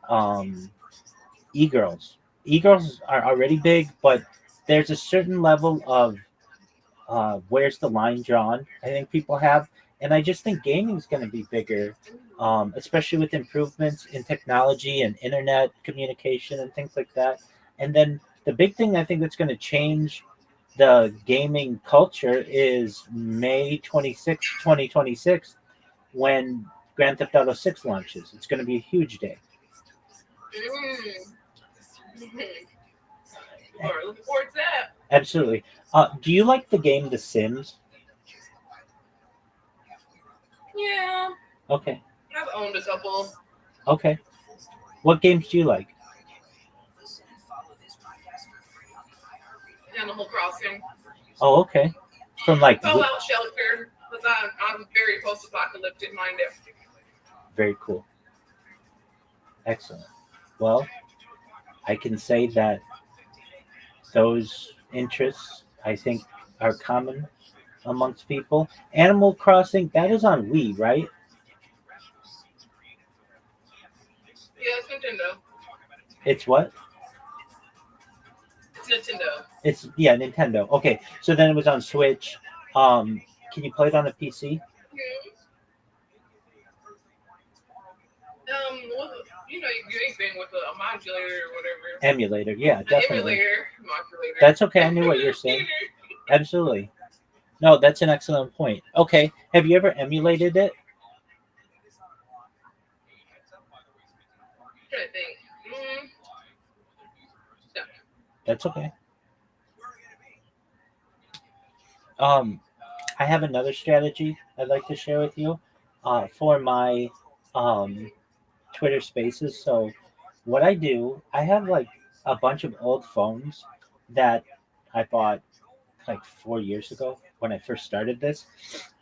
e-girls are already big, but there's a certain level of where's the line drawn, I think people have. And I just think gaming is going to be bigger, especially with improvements in technology and internet communication and things like that. And then the big thing I think that's going to change the gaming culture is May 26, 2026, when Grand Theft Auto 6 launches. It's going to be a huge day. Looking forward to that. Absolutely. Do you like the game The Sims? Yeah. Okay. I've owned a couple. Okay. What games do you like? Animal Crossing. Oh, okay. From like Fallout Shelter, because I'm very post-apocalyptic minded. Very cool. Excellent. Well, I can say that those interests, I think, are common amongst people. Animal Crossing, that is on Wii, right? Yeah, it's Nintendo. It's what? It's Nintendo. It's Nintendo. Okay, so then it was on Switch. Can you play it on a PC? Anything with a modulator or whatever. Emulator, yeah, definitely. Modulator. That's okay. I knew what you were saying. Absolutely. No, that's an excellent point. Okay, have you ever emulated it? I'm trying to think. No. That's okay. I have another strategy I'd like to share with you. for my Twitter Spaces. So what I do, I have like a bunch of old phones that I bought like 4 years ago when I first started this,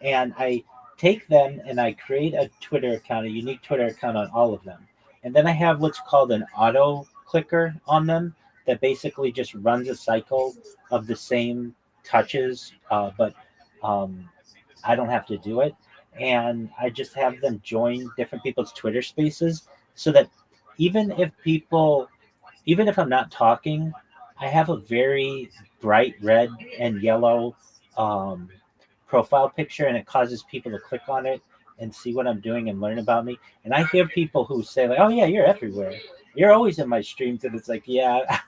and I take them and I create a Twitter account, a unique Twitter account on all of them, and then I have what's called an auto clicker on them that basically just runs a cycle of the same touches, but I don't have to do it. And I just have them join different people's Twitter spaces so that even if people, even if I'm not talking, I have a very bright red and yellow um, profile picture, and it causes people to click on it and see what I'm doing and learn about me. And I hear people who say, like, oh, yeah, you're everywhere. You're always in my streams. And it's like, yeah,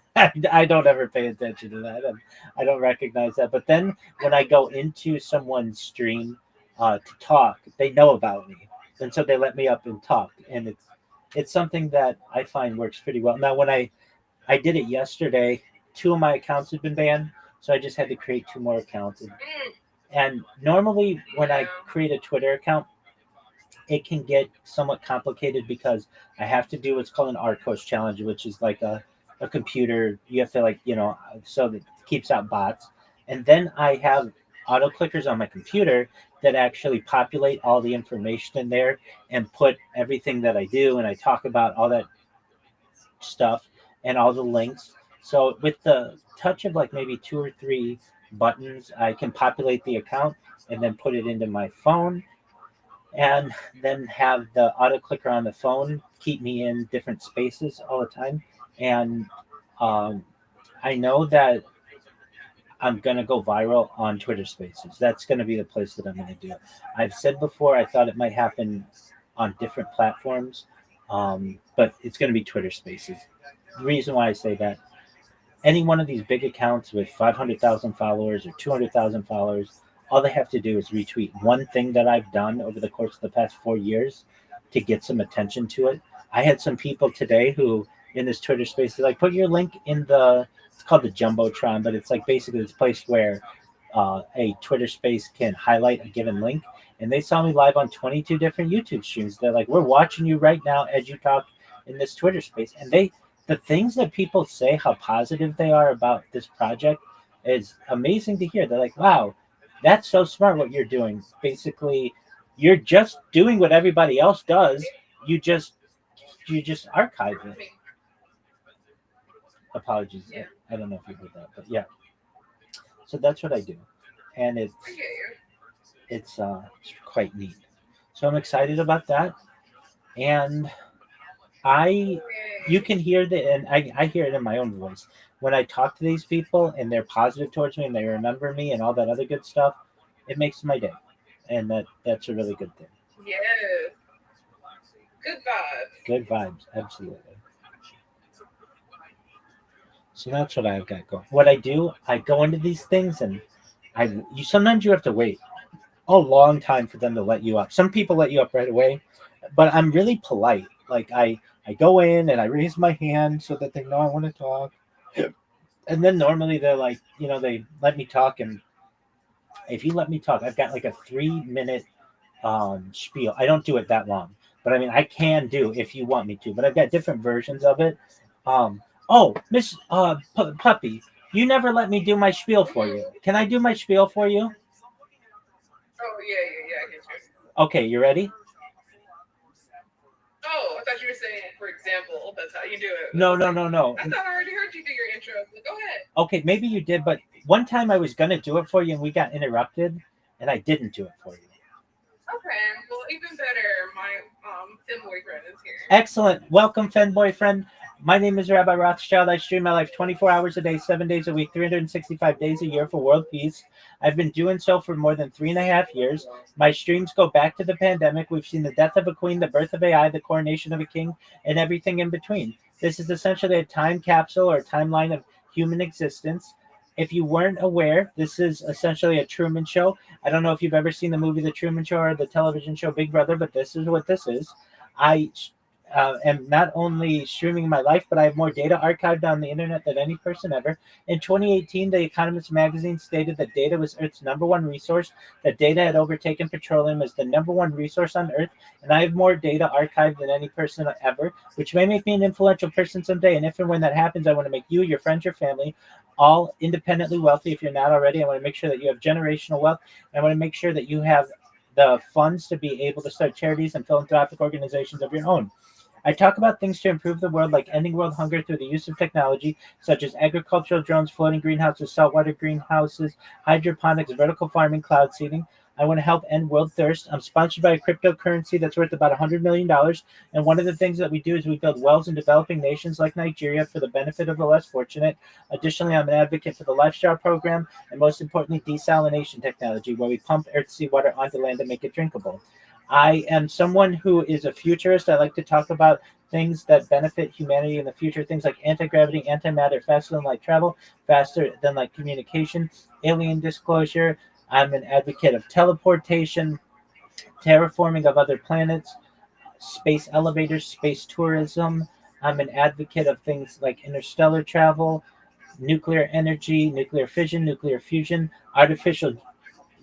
I don't ever pay attention to that. I don't recognize that. But then when I go into someone's stream to talk, they know about me. And so they let me up and talk. And it's something that I find works pretty well. Now, when I did it yesterday, 2 of my accounts had been banned. So I just had to create 2 more accounts. And normally when I create a Twitter account, it can get somewhat complicated because I have to do what's called an RCOS challenge, which is like a computer. You have to like, so that it keeps out bots. And then I have auto clickers on my computer that actually populate all the information in there and put everything that I do and I talk about all that stuff and all the links. So with the touch of like maybe 2 or 3 buttons, I can populate the account and then put it into my phone, and then have the auto clicker on the phone keep me in different spaces all the time. And I know that I'm going to go viral on Twitter Spaces. That's going to be the place that I'm going to do it. I've said before, I thought it might happen on different platforms, but it's going to be Twitter Spaces. The reason why I say that, any one of these big accounts with 500,000 followers or 200,000 followers, all they have to do is retweet one thing that I've done over the course of the past 4 years to get some attention to it. I had some people today who in this Twitter space, they're like, put your link in it's called the Jumbotron, but it's like basically this place where a Twitter space can highlight a given link. And they saw me live on 22 different YouTube streams. They're like, we're watching you right now as you talk in this Twitter space. And the things that people say, how positive they are about this project is amazing to hear. They're like, wow, that's so smart what you're doing. Basically, you're just doing what everybody else does. You just archive it. Apologies. I don't know if you heard that, but yeah. So that's what I do. And it's quite neat. So I'm excited about that. And you can hear and I hear it in my own voice. When I talk to these people and they're positive towards me and they remember me and all that other good stuff, it makes my day. And that's a really good thing. Yes. Good vibes. Good vibes, absolutely. So that's what I've got going. What I do, I go into these things and sometimes you have to wait a long time for them to let you up. Some people let you up right away, but I'm really polite. Like I go in and I raise my hand so that they know I want to talk. And then normally they're like, they let me talk. And if you let me talk, I've got like a 3-minute spiel. I don't do it that long, but I mean, I can do if you want me to, but I've got different versions of it. Oh, Miss Puppy, you never let me do my spiel for you. Can I do my spiel for you? Oh, yeah, I get you. Okay, you ready? Oh, I thought you were saying, for example, that's how you do it. No. I thought I already heard you do your intro. Go ahead. Okay, maybe you did, but one time I was going to do it for you and we got interrupted and I didn't do it for you. Okay, well, even better, my Fen boyfriend is here. Excellent. Welcome, Fen boyfriend. My name is Rabbi Rothschild. I stream my life 24 hours a day, 7 days a week, 365 days a year for world peace. I've been doing so for more than 3.5 years. My streams go back to the pandemic. We've seen the death of a queen, the birth of AI, the coronation of a king, and everything in between. This is essentially a time capsule or timeline of human existence. If you weren't aware, this is essentially a Truman Show. I don't know if you've ever seen the movie The Truman Show or the television show Big Brother, but this is what this is. I am not only streaming my life, but I have more data archived on the internet than any person ever. In 2018, The Economist magazine stated that data was Earth's number one resource, that data had overtaken petroleum as the number one resource on Earth, and I have more data archived than any person ever, which may make me an influential person someday. And if and when that happens, I want to make you, your friends, your family, all independently wealthy. If you're not already, I want to make sure that you have generational wealth. I want to make sure that you have the funds to be able to start charities and philanthropic organizations of your own. I talk about things to improve the world, like ending world hunger through the use of technology, such as agricultural drones, floating greenhouses, saltwater greenhouses, hydroponics, vertical farming, cloud seeding. I want to help end world thirst. I'm sponsored by a cryptocurrency that's worth about $100 million. And one of the things that we do is we build wells in developing nations like Nigeria for the benefit of the less fortunate. Additionally, I'm an advocate for the Lifestyle program and, most importantly, desalination technology, where we pump earth seawater onto land and make it drinkable. I am someone who is a futurist. I like to talk about things that benefit humanity in the future, things like anti-gravity, antimatter, faster than light travel, faster than light communication, alien disclosure. I'm an advocate of teleportation, terraforming of other planets, space elevators, space tourism. I'm an advocate of things like interstellar travel, nuclear energy, nuclear fission, nuclear fusion, artificial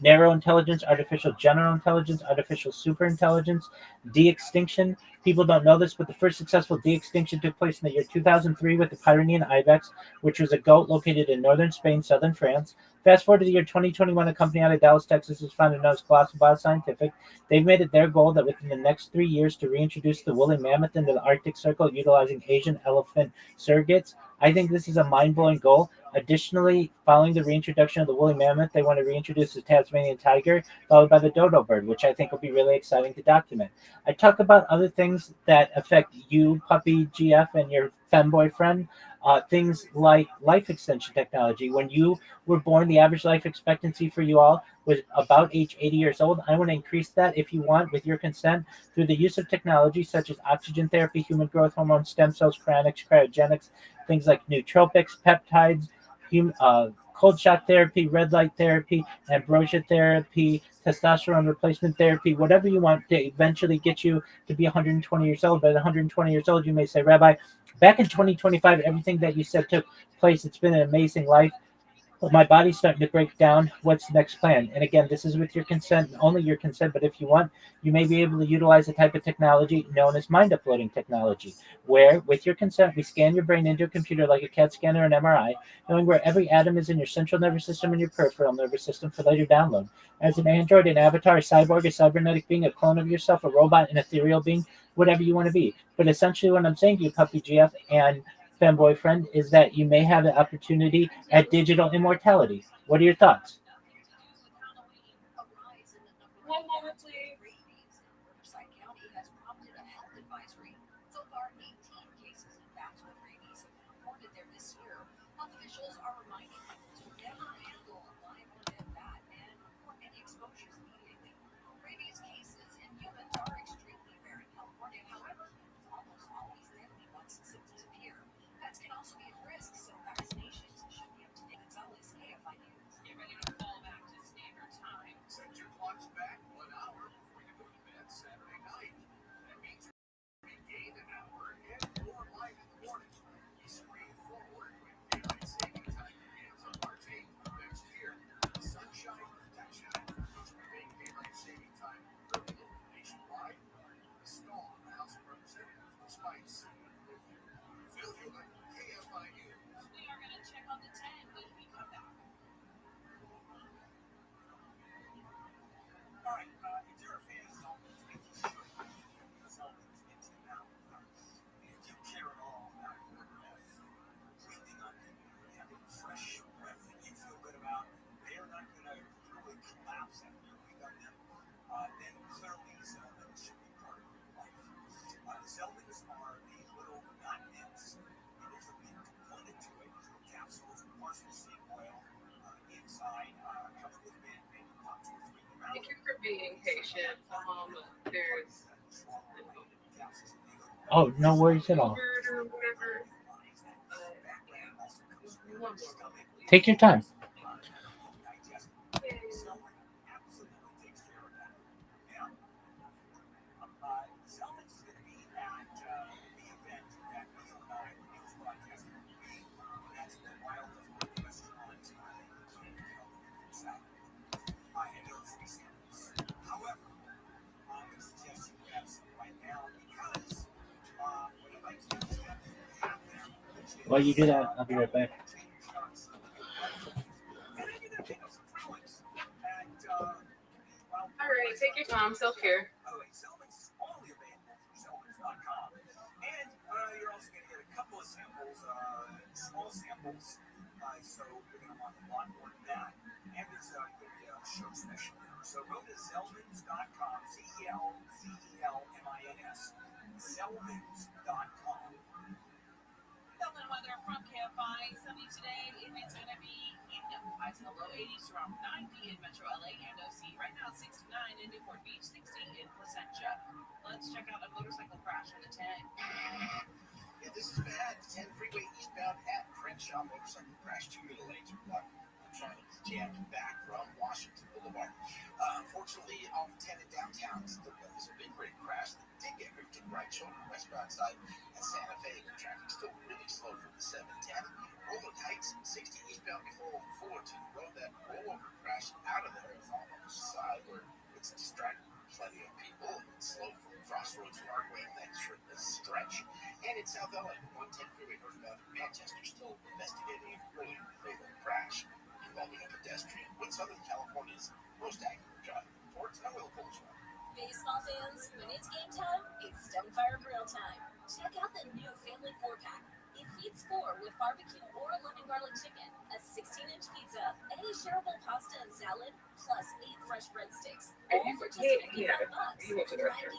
narrow intelligence, artificial general intelligence, artificial superintelligence, de-extinction. People don't know this, but the first successful de-extinction took place in the year 2003 with the Pyrenean ibex, which was a goat located in northern Spain, southern France. Fast forward to the year 2021, a company out of Dallas, Texas, is founded known as Colossal Bioscientific. They've made it their goal that within the next 3 years to reintroduce the woolly mammoth into the Arctic Circle utilizing Asian elephant surrogates. I think this is a mind-blowing goal. Additionally, following the reintroduction of the woolly mammoth, they want to reintroduce the Tasmanian tiger, followed by the dodo bird, which I think will be really exciting to document. I talk about other things that affect you, Puppy GF, and your femboyfriend. Things like life extension technology. When you were born, the average life expectancy for you all was about age 80 years old. I want to increase that, if you want, with your consent, through the use of technology such as oxygen therapy, human growth hormone, stem cells, cryogenics, things like nootropics, peptides, cold shock therapy, red light therapy, ambrosia therapy, testosterone replacement therapy, whatever you want to eventually get you to be 120 years old. But at 120 years old, you may say, Rabbi, back in 2025, everything that you said took place. It's been an amazing life. But my body's starting to break down. What's the next plan? And again, this is with your consent, only your consent. But if you want, you may be able to utilize a type of technology known as mind uploading technology, where with your consent, we scan your brain into a computer like a CAT scan or an MRI, knowing where every atom is in your central nervous system and your peripheral nervous system for later download. As an android, an avatar, a cyborg, a cybernetic being, a clone of yourself, a robot, an ethereal being, whatever you want to be. But essentially, what I'm saying to you, Puppy GF and femboyfriend, is that you may have the opportunity at digital immortality. What are your thoughts? One moment, please. Set your clocks back 1 hour before you go to bed Saturday night. That means you gain an hour and more light in the morning. You screen forward when daylight saving time begins on March 8th next year. Sunshine protection, which will make daylight saving time permanent nationwide. Install the House of Representatives despite sitting with you. Phil Hewitt, KFI News. We are going to check on the 10 when we come back. All right, if you're a fan of Zelda's, make sure Zelda's into now with us. If you care at all about your breath, breathing on having fresh breath that you feel good about, they are not going to truly collapse after you breathe on them, then clearly Zelda's should be part of your life. Zelda's are these little not nibs, and there's a big component to it. There's little capsules with parsley seed oil inside, covered with mint, and you pop 2 or 3 in your mouth. Thank you for being patient. There's Oh, no worries at all. bird or whatever. One more. Take your time. Zelda's is going to be at While you do that, I'll be right back. All right, take your time, self-care. And you're also going to get a couple of samples, small samples. So you're going to want a lot more than that. And there's going to be a show special there. So go to Zelmans.com, Zelmins, Zelmans.com. Dublin weather from Camp 5. Sunny today. It's going to be highs in the low 80s to around 90 in Metro LA and OC. Right now, 69 in Newport Beach, 60 in Placentia. Let's check out a motorcycle crash on the 10. Yeah, this is bad. 10 freeway eastbound at Crenshaw. Motorcycle crash, 2 middle lanes. Traffic is jammed back from Washington Boulevard. Unfortunately, on 10 in downtown, there's a big brake crash that did get moved to the right shoulder westbound side at Santa Fe. Traffic's still really slow from the 710. Rolling Heights, 60 eastbound before Fullerton Road. That rollover crash out of there is on the side where it's distracting plenty of people. It's slow from Crossroads Parkway and that stretch. And in South LA, 110 freeway northbound in Manchester, still investigating a really fatal crash involving a pedestrian. With Southern California's most accurate driving reports, I will pull you. Baseball fans, when it's game time, it's Stonefire Grill time. Check out the new Family 4-pack. It feeds 4 with barbecue or lemon garlic chicken, a 16-inch pizza, any shareable pasta and salad, plus 8 fresh breadsticks. And All you for just forget, $55. you went to the restroom.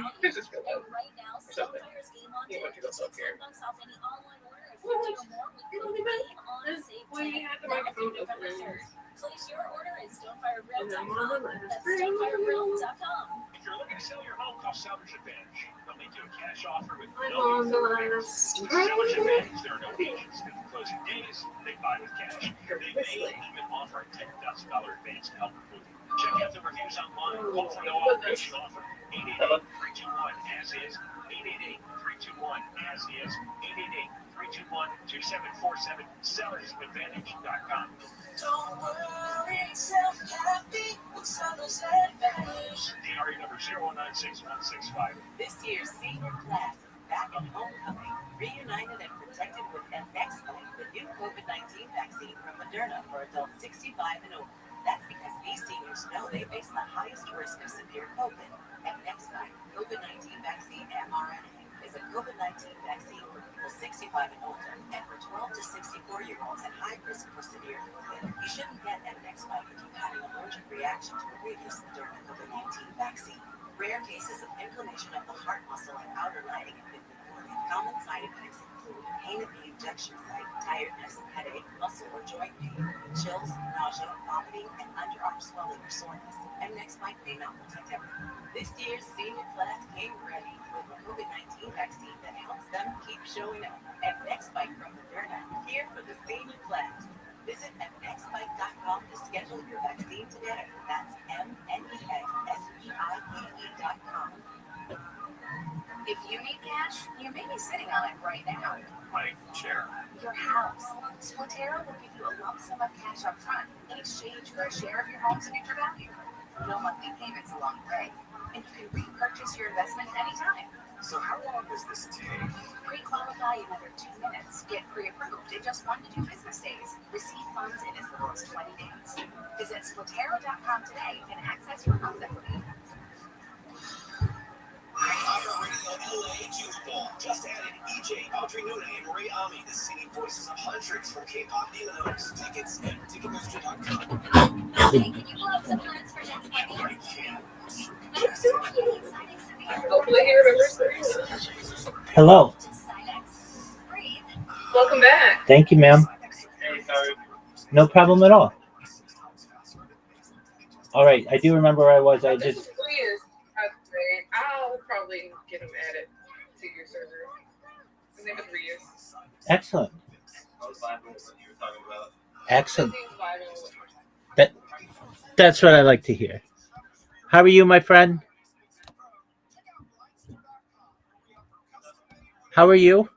$90 This is good. value. And right now, Stonefire's Game On You Deck went to go gets you self-care. $10 off any online order of 50 or more with code Game On Save 10. Well, you had the Now microphone through November open. 3rd. Place your order at stonefiregrill.com. That's Free. stonefiregrill.com. If you're looking to sell your home, call Sellers Advantage. They'll make you a cash offer with I'm no on the fees. last Sellers Advantage, there are no fees. At the closing days, they buy with cash. They may even offer a $10,000 advance to help with moving. Check out the reviews online. Call for no obligation offer. 888-321-AS-IS. 888-321-AS-IS. 888-321-2747. SellersAdvantage.com. Don't worry, self-happy with Sellers Advantage. DRE number 096-165. This year's senior class is back at homecoming, reunited and protected with MXPoint, the new COVID-19 vaccine from Moderna for adults 65 and over. That's because these seniors know they face the highest risk of severe COVID. MXPoint, COVID-19 vaccine mRNA, is a COVID-19 vaccine for people 65 and older, and for 12 to 64-year-olds at high risk for severe COVID. You shouldn't get MXPoint if you've had an allergic reaction to a previous Moderna COVID-19 vaccine. Rare cases of inflammation of the heart muscle and outer lining have been reported. Common side effects include pain at the injection site, tiredness, headache, muscle or joint pain, chills, nausea, vomiting, and underarm swelling or soreness. MXPoint may not protect everyone. This year's senior class came ready with a COVID-19 vaccine that helps them keep showing up. MXPoint from Moderna, here for the senior class. Visit mnextbike.com to schedule your vaccine today. That's MNEXSPIKE.com. If you need cash, you may be sitting on it right now. My chair. Your house. Spotero will give you a lump sum of cash up front in exchange for a share of your home's future value. No monthly payments along the way, and you can repurchase your investment anytime. So how long does this take? Pre-qualify in under 2 minutes. Get pre-approved in just 1 to 2 business days. Receive funds in as little as 20 days. Visit Spotero.com today and access your home's equity. iHeartRadio LA Youth Ball just added EJ, Audrey Nuna, and Ray Ami, the singing voices of hundreds from K-pop dealers. Tickets at Ticketmaster.com. Hey, can you pull up some plans for next month? I can't. Hopefully he remembers this. Hello. Welcome back. Thank you, ma'am. No problem at all. All right, I do remember where I was. I This just is Ria's. I'll probably get him added to your server. His name is Ria's. excellent. Excellent. He's vibing. That's what I like to hear. How are you, my friend? How are you?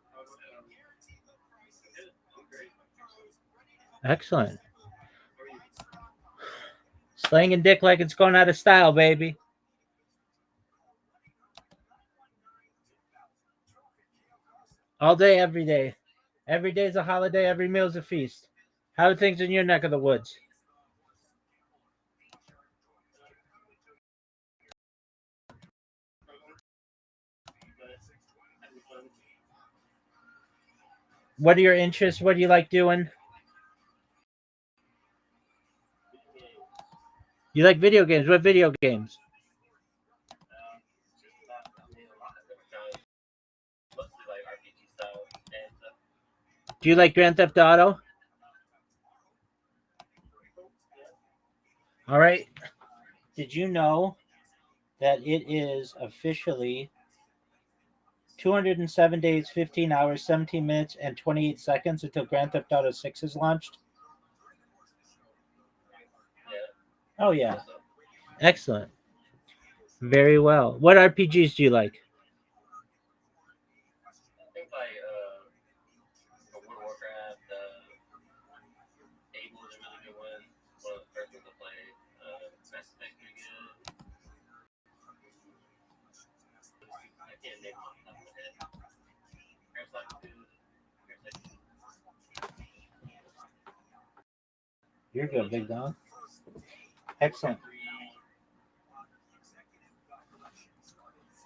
Excellent. Slanging dick like it's going out of style, baby. All day, every day. Every day's a holiday. Every meal's a feast. How are things in your neck of the woods? What are your interests? What do you like doing? You like video games. What video games? Do you like Grand Theft Auto? All right. Did you know that it is officially 207 days, 15 hours, 17 minutes, and 28 seconds until Grand Theft Auto 6 is launched? Oh, yeah. Excellent. Very well. What RPGs do you like? You're good, big dog. Excellent.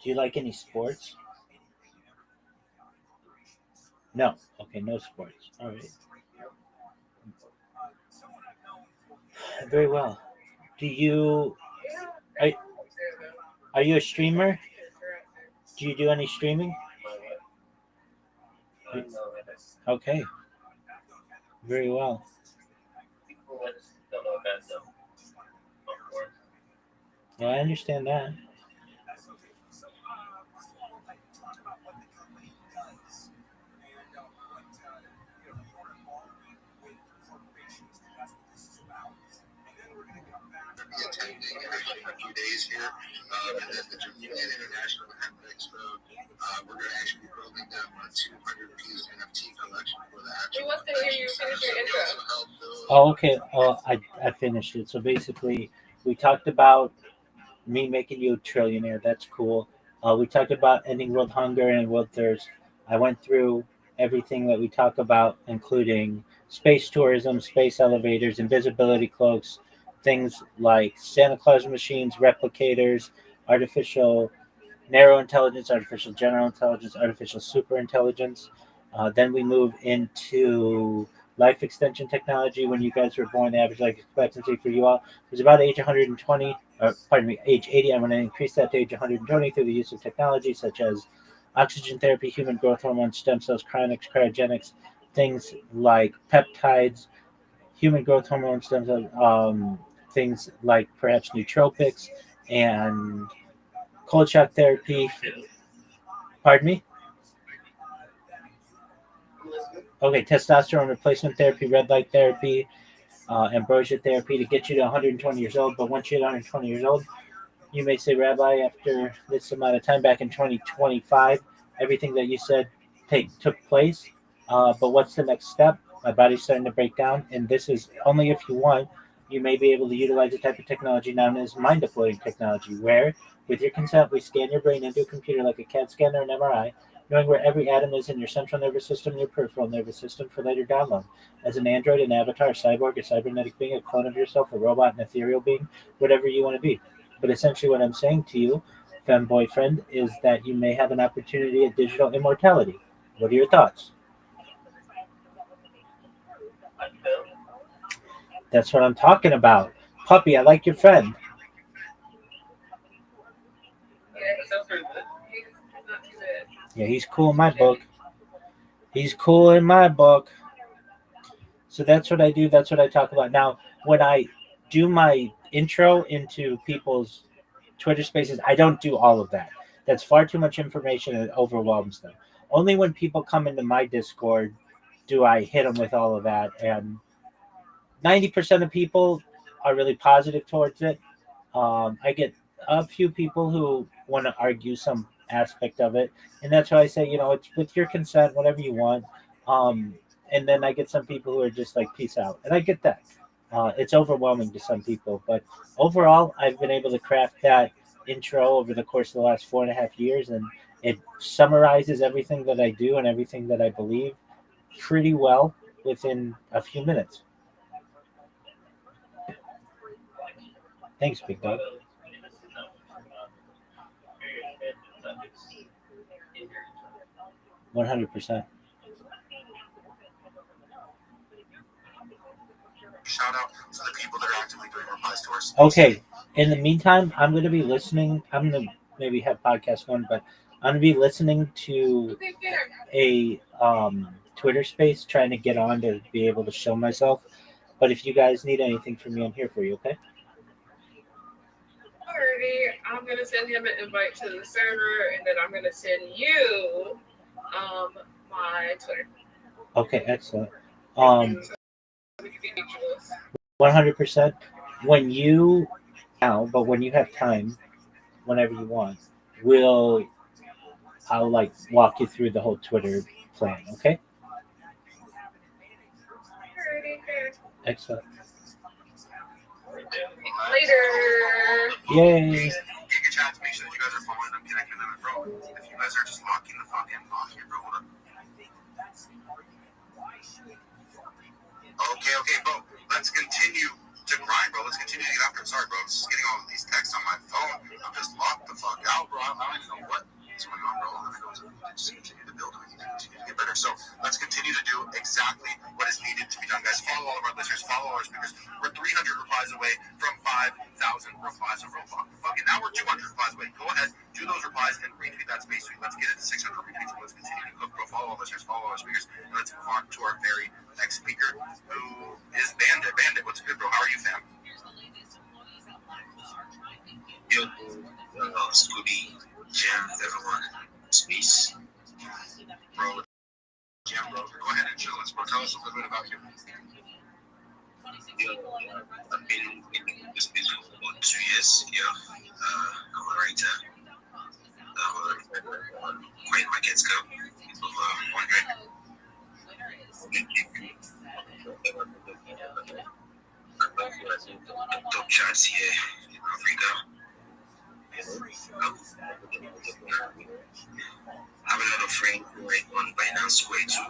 Do you like any sports? No. Okay, no sports. All right. Very well. Do you are, are you a streamer? Do you do any streaming? Okay. Very well. Yeah, I understand that. Attending a few days here at the Japan International Hemp Expo. We're going to actually be building down a 200-piece NFT collection for the actual. Who wants to hear you finish your intro? Oh, okay. I finished it. So basically, we talked about me making you a trillionaire. That's cool. We talked about ending world hunger and world thirst. I went through everything that we talk about, including space tourism, space elevators, invisibility cloaks, things like Santa Claus machines, replicators, artificial narrow intelligence, artificial general intelligence, artificial super intelligence. Then we move into life extension technology. When you guys were born, the average life expectancy for you all was about age 120, pardon me, age 80. I'm going to increase that to age 120 through the use of technology such as oxygen therapy, human growth hormones, stem cells, cryogenics, things like peptides, human growth hormone stem cells, things like perhaps nootropics and cold shock therapy. Pardon me? Okay, testosterone replacement therapy, red light therapy, ambrosia therapy to get you to 120 years old. But once you hit 120 years old, you may say, Rabbi, after this amount of time back in 2025, everything that you said took place. But what's the next step? My body's starting to break down, and this is only if you want. You may be able to utilize a type of technology known as mind uploading technology, where, with your consent, we scan your brain into a computer like a CAT scan or an MRI, knowing where every atom is in your central nervous system and your peripheral nervous system for later download. As an android, an avatar, a cyborg, a cybernetic being, a clone of yourself, a robot, an ethereal being, whatever you want to be. But essentially, what I'm saying to you, femboyfriend, is that you may have an opportunity at digital immortality. What are your thoughts? That's what I'm talking about. Puppy, I like your friend. Yeah, he's cool in my book. He's cool in my book. So that's what I do. That's what I talk about. Now, when I do my intro into people's Twitter spaces, I don't do all of that. That's far too much information and it overwhelms them. Only when people come into my Discord do I hit them with all of that. And 90% of people are really positive towards it. I get a few people who want to argue some aspect of it, and that's why I say, it's with your consent, whatever you want. And then I get some people who are just like, peace out, and I get that. It's overwhelming to some people, but overall, I've been able to craft that intro over the course of the last 4.5 years, and it summarizes everything that I do and everything that I believe pretty well within a few minutes. Thanks, big dog. $100%. Shout out to the people that are actively doing replies to our space. Okay. In the meantime, I'm going to be listening. I'm going to maybe have podcasts going, but I'm going to be listening to a Twitter space, trying to get on to be able to show myself. But if you guys need anything from me, I'm here for you, okay? Alrighty, I'm going to send him an invite to the server, and then I'm going to send you my Twitter. Okay, excellent. 100%. When you have time, whenever you want, I'll like walk you through the whole Twitter plan, okay? Excellent. Later. Yay. Giga chats, make sure that you guys are following them, connecting them, and bro, if you guys are just locking the fucking block here, bro, hold up. Okay, bro, let's continue to grind, bro. Let's continue to get after it. Sorry, bro, I'm just getting all of these texts on my phone. I'm just locked the fuck out, bro. I don't even know what's going on, bro. I know just continue to build. We need to continue to get better. So let's continue to do exactly what is needed to be done, guys. Follow all of our listeners, follow all our speakers. We're 300 replies away from 5,000 replies of Roblox. Fucking now we're 200 replies away. Go ahead, do those replies, and retweet that space tweet. Let's get it to 600 retweets, and let's continue to cook, bro. Follow all our listeners, follow all our speakers, and let's move on to our very next speaker, who is Bandit. Bandit, what's good, bro? How are you, fam? Yo, Scooby, Jam, everyone, peace. Bro, Jam, bro, go ahead and chill us, bro. Tell us a little bit about you. Yo, I've been in this business for about 2 years. Yeah, I'm a writer. When my kids go, it's over 100. Top charts here in Africa. I have a lot of friends who write on Binance Square too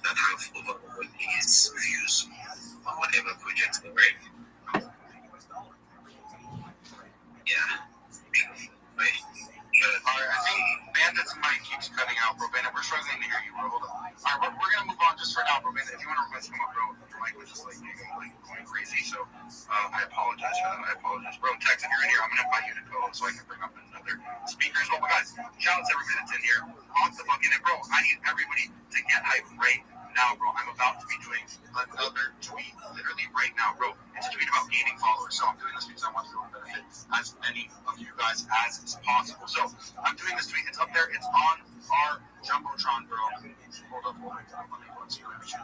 that have over 1 million views on whatever project they write. Yeah. Alright, I think Bandit's mic keeps cutting out, bro. Bandit, we're struggling to hear you, bro. Hold on. Alright, we're gonna move on just for now, bro. Bandit, if you want to request come up, bro, your mic was just like going crazy, so I apologize for that. I apologize, bro. Tex, if you're in here, I'm gonna invite you to go so I can bring up another speaker as well. But guys, shout out to everybody that's in here. Lock the fucking in, bro. I need everybody to get hype right now, bro. I'm about to be doing another tweet literally right now, bro. It's a tweet about gaining followers, so I'm doing this because I want to benefit as many of you guys as is possible. So I'm doing this tweet. It's up there. It's on our Jumbotron, bro. Hold up. Let me go and see what is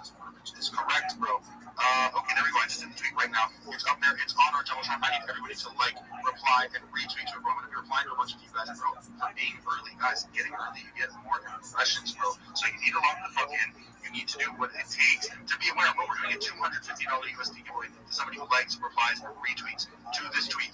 correct, bro. Okay, there we go. I just did the tweet right now. It's up there. It's on our Jumbotron. I need everybody to like, reply, and retweet to it, bro. I'm going to be replying to a bunch of you guys, bro. For being early, guys. Getting early, you get more impressions, bro. So you need to lock the fuck in. You need to do what it takes to be aware. Bro, we're doing a $250 USD giveaway to somebody who likes, replies, or retweets to this tweet.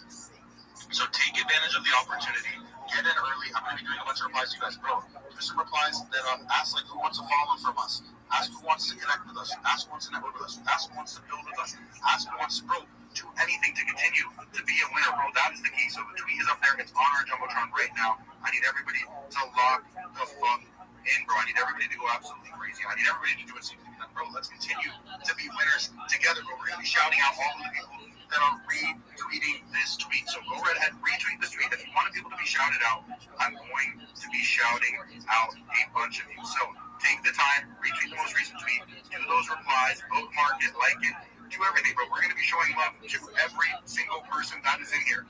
So take advantage of the opportunity. Get in early. I'm going to be doing a bunch of replies to you guys, bro. Do some replies that ask like who wants to follow from us. Ask who wants to connect with us. Ask who wants to network with us. Ask who wants to build with us. Ask who wants to, bro, do anything to continue to be a winner, bro. That is the key. So the tweet is up there. It's on our Jumbotron right now. I need everybody to lock the fuck in, bro. I need everybody to go absolutely crazy. I need everybody to do what seems to be done, bro. Let's continue to be winners together, bro. We're going to be shouting out all of the people that are retweeting this tweet. So go right ahead, retweet this tweet. If you want people to be shouted out, I'm going to be shouting out a bunch of you. So take the time, retweet the most recent tweet, do those replies, bookmark it, like it, do everything, bro. We're going to be showing love to every single person that is in here.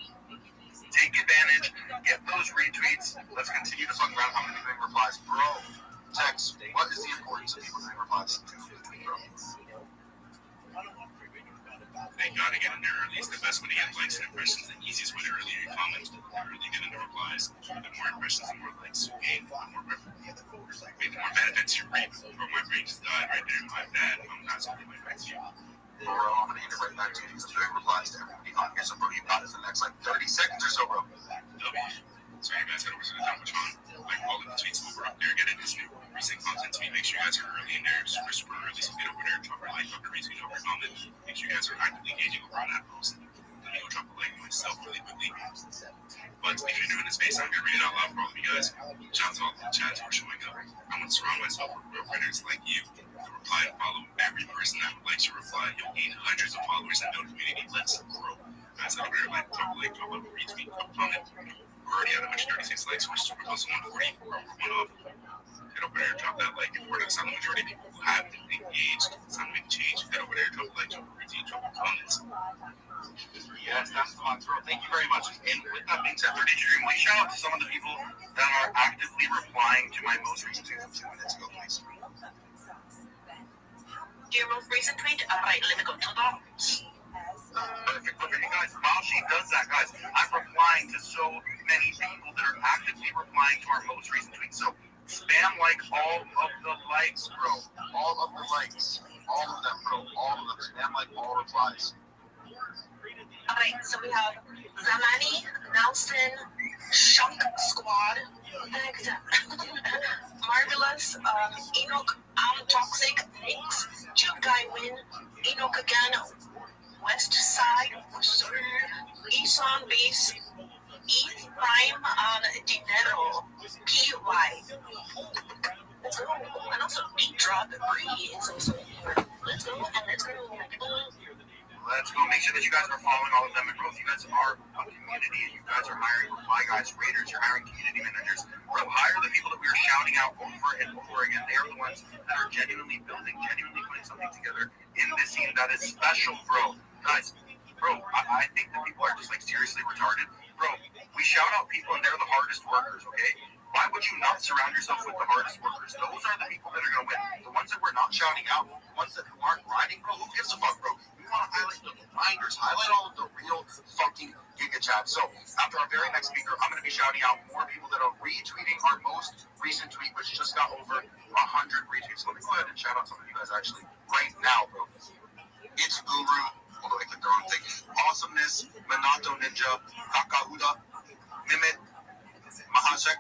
Take advantage, get those retweets. Let's continue to fuck around. I'm going to be doing replies. Bro, Tex, what is the importance of people doing replies to the tweet, bro? They gotta get in there early. It's the best way to get likes and impressions. The easiest way to early comment. The early get into replies. The more impressions, the more likes you gain. The more benefits you reap. Bro, my brain just died right there. My bad. I'm not something like that to you. Bro, I'm gonna get it right back to you because I'm doing replies to everybody on here. So, bro, you got it for the next like 30 seconds or so, bro. So you guys head over to the Jumbotron. Like all of the tweets over up there. Get into recent content tweet. Make Make sure you guys are early in there, super early. So get over there, drop a like, drop a retweet, drop a comment. Make sure you guys are actively engaging around that post. Let me go drop a like myself really quickly. But if you're new in the space, I'm gonna read it out loud for all of you guys. Shout out to all the chats who are showing up. I want to surround myself with real winners like you. Reply and follow every person that likes your reply. You'll gain hundreds of followers and build community. Let's grow. Guys, over there, like, drop a like, drop a retweet, drop a comment. We're already at 136 likes. We're super close to 140. We're one off. Head over there, drop that like. If we're not the majority of people who have engaged, it's time to make a change. Head over there, drop a like, drop a retweet, drop a comment. Yes, that's the box, bro. Thank you very much. And with that being said, 30 extremely shout out to some of the people that are actively replying to my most recent tweet from 2 minutes ago, please. Your most recent tweet, right, let me go to that. Perfect. Hey guys, while she does that, guys, I'm replying to so many people that are actively replying to our most recent tweet. So spam like all of the likes, bro. All of the likes. All of them, bro. All of them. Spam like all replies. Alright, so we have Zamani, Nelson, Shunk Squad, Marvelous, Enoch, I'm Toxic, Nix, Chip Guy Win, Enoch again, West Side, Sir, Eson Base, Eve Prime, Dinero, PY. Let's go. And also Beat Drop, Bree is also here. Let's go, and let's go. Let's go. Make sure that you guys are following all of them and growth. You guys are a community and you guys are hiring reply guys, raiders, you're hiring community managers. Bro, hire the people that we are shouting out over and over again. They are the ones that are genuinely building, genuinely putting something together in this scene that is special, bro. Guys, bro, I think that people are just like seriously retarded. Bro, we shout out people and they're the hardest workers, okay? Why would you not surround yourself with the hardest workers? Those are the people that are going to win. The ones that we're not shouting out, the ones that aren't grinding, bro, who gives a fuck, bro? We want to highlight the grinders, highlight all of the real fucking Giga Chats. So after our very next speaker, I'm going to be shouting out more people that are retweeting our most recent tweet, which just got over 100 retweets. So let me go ahead and shout out some of you guys actually right now, bro. It's Guru, although I clicked the wrong thing. Awesomeness, Minato Ninja, Kakahuda, Mimit, Mahasek,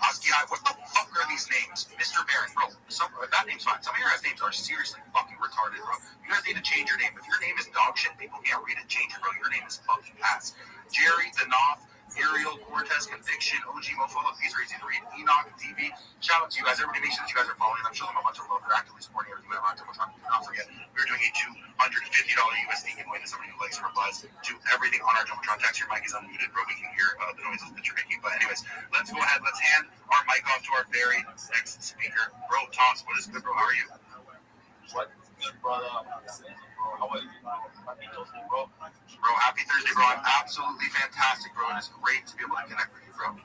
Askia, what the fuck are these names? Mr. Baron, bro, that name's fine. Some of your guys' names are seriously fucking retarded, bro. You guys need to change your name. If your name is dog shit, people can't read it, change it, bro. Your name is fucking ass. Jerry, Danoff, Ariel, Cortez, Conviction, OG Mofo, these are easy to read. Enoch, TV. Shout out to you guys. Everybody make sure that you guys are following them. Show them a bunch of love. They're actively supporting everything that I'm doing. Do not forget, we're doing a $250 USD giveaway to somebody who likes and replies to everything on our Jumbotron text. Your mic is unmuted, bro. We can hear the noises that you're making. But anyways, let's go ahead. Let's hand our mic off to our very next speaker. Bro, Toss, what is good, bro? How are you? What? Good, brother. How are you? Happy Thursday, bro. Bro, happy Thursday, bro. I'm absolutely fantastic, bro. It is great to be able to connect with you, bro.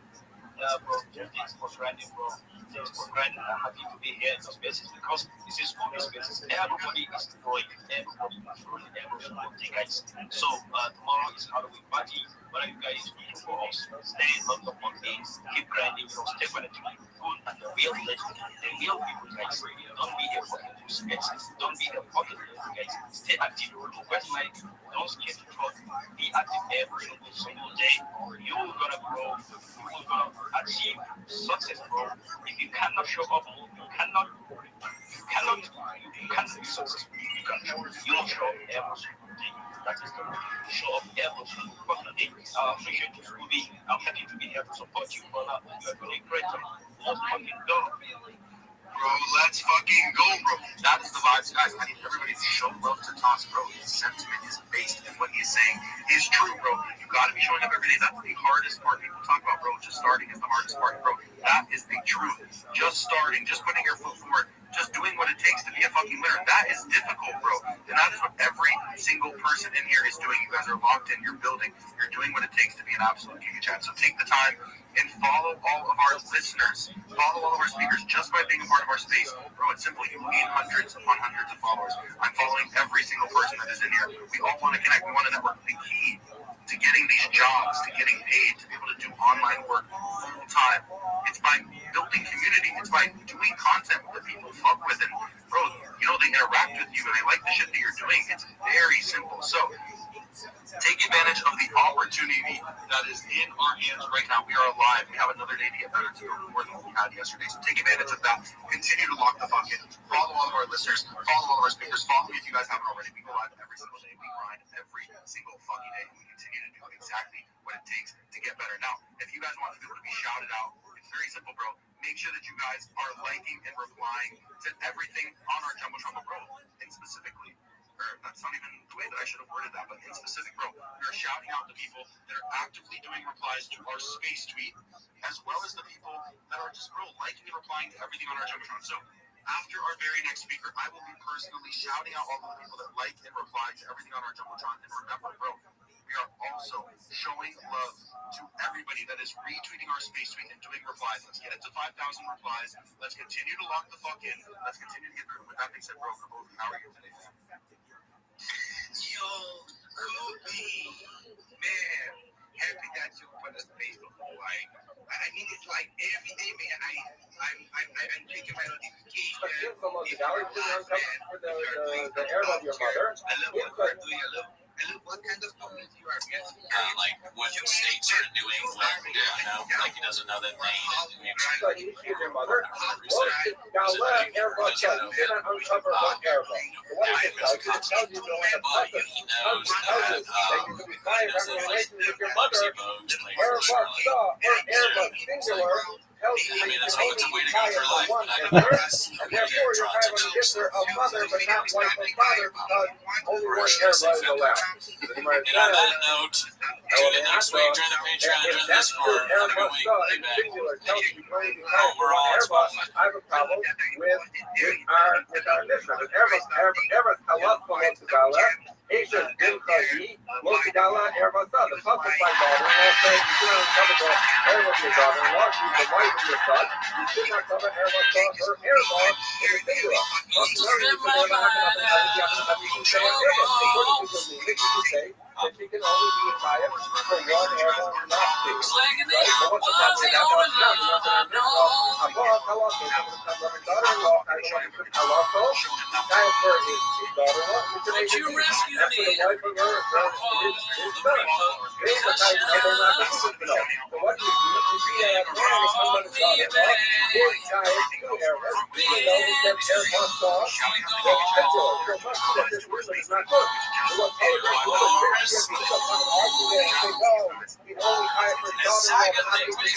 Yeah, bro. Thanks for grinding, bro. Thanks for grinding. I'm happy to be here in the spaces because this is good spaces. Everybody is growing. Everybody is growing. Everybody, guys. So, tomorrow is Halloween party. What are you guys doing for us? Stay in London on days. Keep grinding. Stay connected. Good and the real legend. The real people, guys. Don't be a fucking spaces. Don't be a fucking guys. Stay active. Where's my don't get to talk. Be active every single day. You're gonna grow. You're gonna achieve success, bro. If you cannot show up, you cannot be successful. You don't show up every single day. That is the rule. Show up every single fucking day. I appreciate you, Ruby. I'm happy to be here to support you, brother. You're doing a great job. Let's fucking go. Bro, let's fucking go, bro. That is the vibes, guys. I need everybody to show love to Toss, bro. His sentiment is based, and what he's saying is true, bro. You gotta be showing up every day. That's the hardest part. People talk about, bro, just starting is the hardest part, bro. That is the truth. Just starting, just putting your foot forward, just doing what it takes to be a fucking winner. That is difficult, bro. And that is what every single person in here is doing. You guys are locked in. You're building. You're doing what it takes to be an absolute Giga Chat. So take the time and follow all of our listeners. Follow all of our speakers just by being a part of our space. Bro, it's simple. You will gain hundreds upon hundreds of followers. I'm following every single person that is in here. We all want to connect. We want to network. The key to getting these jobs, to getting paid, to be able to do online work full time, it's by building community. It's by doing content that people fuck with. And bro, you know, they interact with you and they like the shit that you're doing. It's very simple. So Take advantage of the opportunity that is in our hands right now. We are alive. We have another day to get better to more than we had yesterday. So take advantage of that. Continue to lock the fuck in. Follow all of our listeners. Follow all of our speakers. Follow me if you guys haven't already. We go live every single day. We grind every single fucking day. And we continue to do exactly what it takes to get better. Now, if you guys want to be able to be shouted out, it's very simple, bro. Make sure that you guys are liking and replying to everything on our Jumbotron, bro. And specifically, or that's not even the way that I should have worded that, but in specific, bro, we're shouting out the people that are actively doing replies to our space tweet, as well as the people that are just, bro, liking and replying to everything on our Jumbotron. So after our very next speaker, I will be personally shouting out all of the people that like and reply to everything on our Jumbotron. And remember, bro, we are also showing love to everybody that is retweeting our space tweet and doing replies. Let's get it to 5,000 replies. Let's continue to lock the fuck in. Let's continue to get through. With that being said, bro, how are you today, man? Yo, Kobe, man, happy that you put a space before. I mean, it's like every day, man. I'm checking my notifications. If you're live, man, if you're doing the culture, I love what you're doing. I love what kind of community you are getting. Like what states are doing what, like he doesn't know that Maine and New Hampshire. So you see your mother. Now let everybody get uncover one terrible. What is it? It tells you don't have to. He knows that You can be fine recommendation with your mother. Bugs play Airbus saw, Airbus singular. I mean, it's a way to go through life, but I don't And therefore, you're kind of a sister of mother, but not wife of father, because only one Airbus is allowed. And on that note, tune in next week, join the Patreon, join the Discord. Have a good week. Be back. We're all on Spotify. I have a problem with our listeners. Airbus Kalaf Kalaf, Asian Dinkahi, Mosidala Airbus. The public my daughter-in-law says you shouldn't cover the Airbus your daughter-in-law. She's the wife of your son. You should not cover Airbus her Airbus in the singular. That she can only be fired for one Airbus and not two. Right? So what's the problem? That's what I'm not. Daughter-in-law, I don't want to put Kalafo. That is her daughter-in-law. Would you rescue me? The wife of her his son. They were trying to get her not to do it. So what do you do? You see that man is somebody's daughter-in-law. His guy is two Airbus. Even though we get Airbus saw, it's petrol. Your must that this person is not good. So what Airbus is going to argue and say, no, we only hire for daughter-in-law, but not to be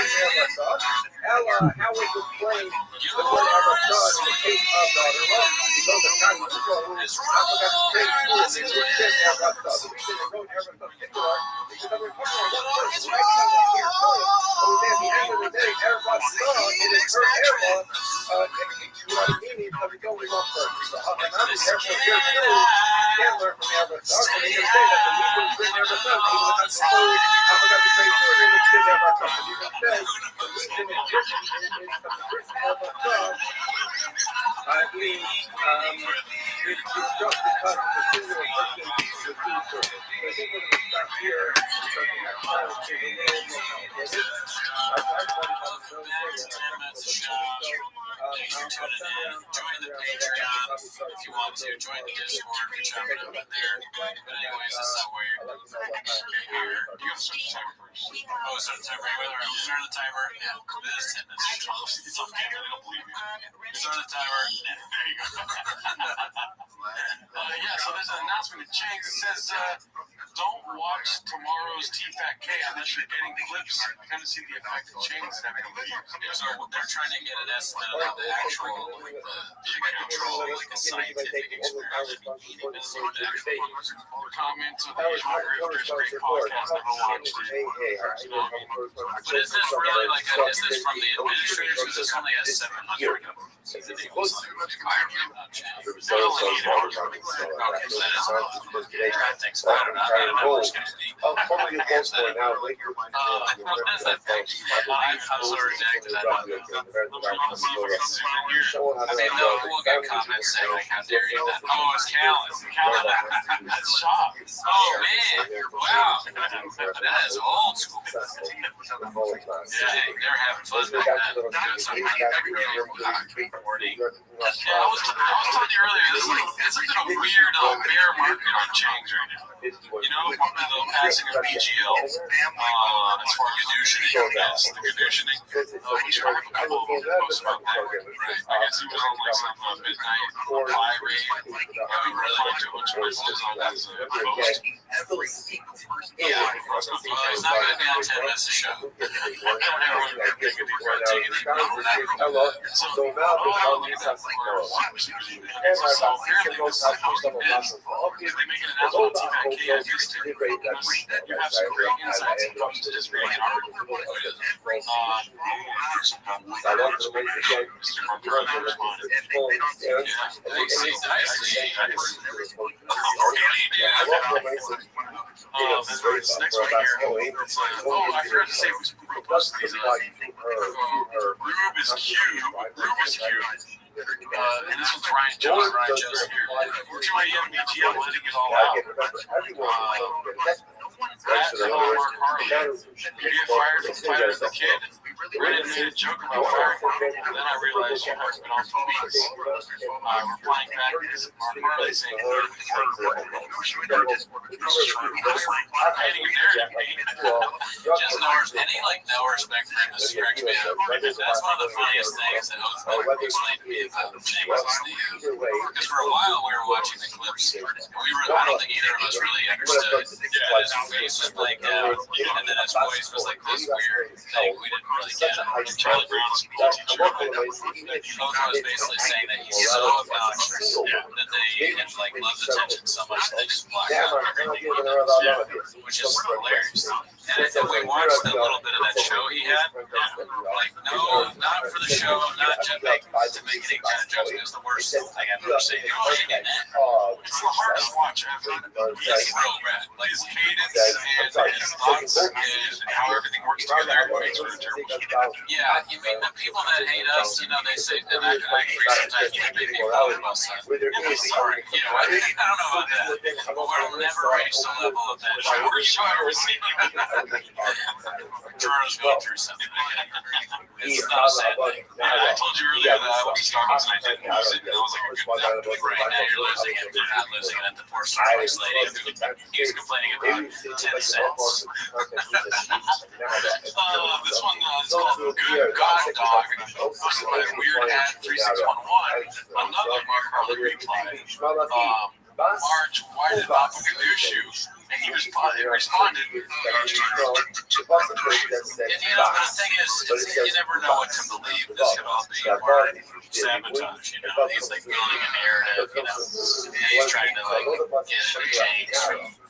Airbus saw. How we could play the word Airbus saw in the case of daughter-in-law. Because the time of the show is not going to take food and it would fit Airbus saw. The reason they wrote Airbus saw singular is because we're talking about one person right now that's here story. But at the end of the day, Airbus saw it is her Airbus. You know what I mean? Because it's only one person. So I'm therefore here too. You can learn from Airbus saw. So they can say that the legal is written Airbus saw. Even if that's food, I forgot to say food and it's in Airbus saw. But you can say the reason it's written is because the written Airbus saw. I believe it's just because the singular person is the teacher. So I think we're going to stop here because the next time is a little more complicated. Join the Patreon if you want to. Join the Discord. We're chopping up in there. But anyways, this is not where you're here. You gotta start the timer first. Oh, start the timer. Wait, start the timer. Yeah, this is 10 minutes. It's okay. They don't believe me. Start the timer. Yeah, there you go. Yeah, so there's an announcement that Chang says, don't watch tomorrow's TFAT K unless you're getting clips. Kind of see the effect of Chang's having on the views. So they're trying to get an estimate of the actual, like a scientific experiment. Comments of the usual grifters, great podcast, never watched it. But is this really like is this from the administrators? Because this only has 700 We'll get comments saying like, how dare you that? Oh, it's Callan. That's shocked. Oh man, wow. That is old school. Yeah, they're having fun back then. That's I was telling you earlier, this is like a weird bear market on Changs right now. You the passing of BGL, as far as conditioning goes, the conditioning, we should have a couple of posts about that. Right. I guess he was on like some midnight tirade, really too much messages on his post. Yeah, he's not going to be on 10 minutes a show. Everyone can take a deep breath, take a deep breath. So now look at that. So apparently this house is, they make an announcement on TVK as used to. You have some great insights and comes to his reading art. Mr. Mark responded. This next one here, it's like, I forgot to say, we posted these. Rube is cute. And this one's Ryan Jones here. 2 a.m. BTL letting it all out. Mark Harley. You get fired from Tyler the Kid. Reddit made a joke about firing him, and then I realized you haven't been on for weeks. Replying back is Mark Harley saying, painting a narrative. Just no respect for him. This cracks me up. That's one of the funniest things that Oathman explained to me about James Steve. Because for a while we were watching the clips, and I don't think either of us really understood. His face was blanked out, and then his voice was like this weird thing we didn't really get. Charlie Brown's school teacher, Oathman was basically saying that he's so obnoxious that they love attention so much that they just block out everything, which is hilarious. And we watched a little bit of that show he had. No, not for the show, not to make any kind of jokes. It was the worst thing I've ever seen. It's the hardest watch ever. He's real bad. His cadence and his thoughts and how everything works together makes for a terrible show. Yeah, you mean the people that hate us, they say, and I agree sometimes we make people on both sides. Sorry, I don't know about that. But we'll never reach the level of that. We're sure ever seen Toronto's going through something. It's not a sad thing. I told you earlier that I went to Starbucks and I didn't lose it. That was like a good thing. Right now you're losing it. They're not losing it at the poor Starbucks lady who was complaining about 10 cents. This one is called Good God Dog. Posted by Weird Hat 3611. Another Mark Harley reply. Marge, why did Papa Gadoosh you? And he responded. And the thing is, you never know what to believe. This could all be part of sabotage, He's building a narrative, he's trying to get it changed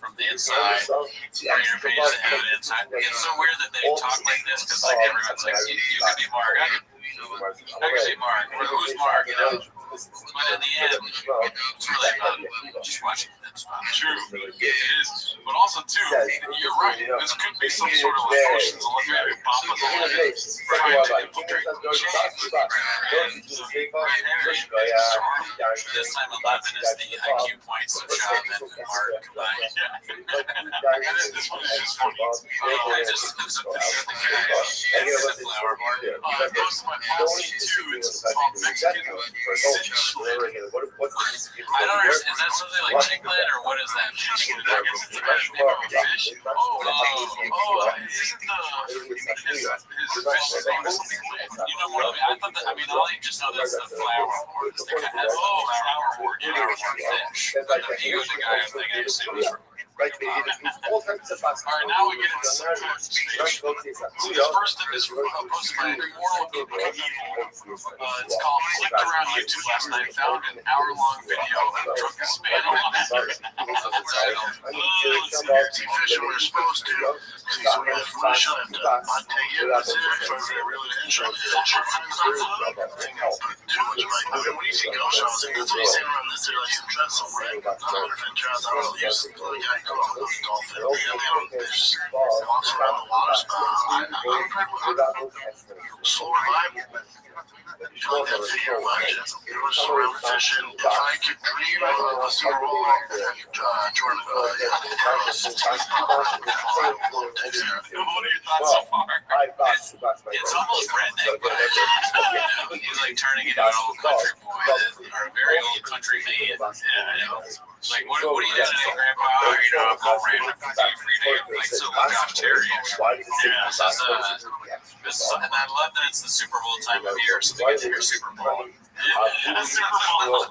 from the inside, bring your page to evidence. It's so weird that they talk like this because everyone's like, you could be Mark. I could be Mark. Who's Mark? But in the end, it's really about just watching them. True, it is. But also, too, you're right. This could be some sort of Ocean's 11, Papa's 11, trying to infiltrate change. This time 11 is the IQ points of Sean and Mark combined. And then this one is just funny. I just took some picture of the guy and the flower bar. I posted my policy, too. It's called Mexican Cinch Lid. I don't understand. Is that something like Chick-Lid? Or what is that? I guess it's a fish. Isn't his fish name is something weird? More of it. I thought that, all you just know that's the flower horn. That's the flower horn fish. But the ego the guy, I'm thinking, I assume is from. All right, now we get into some stage. The first of this posted by Immortal Evil. It's called Clicked Around YouTube last night. Found an hour-long video of drunk Hispanic. Let's see. Fishing we're supposed to. He's a real foolish hunter. I take it as if I really enjoy it. Your friends are fun. Too much like the Weezy Go shows. And that's what he's saying around this area, like some dress over it. I don't know if it tries. I don't know. Used to play guy called Dolphin. They just walks around the water spot. Slow revival. Like that video of mine, it was around fishing. If I could dream of a Super Bowl, Jordan, What are your thoughts so far? It's almost redneck, but he's turning into an old country boy. are a very old country made. Yeah, I know. Like, what are you doing today, Grandpa? You know, I'm all random free day. Like, so Josh Terry. Yeah, and I love that it's the Super Bowl time of year, so we get to hear Super Bowl. Yeah, Super Bowl.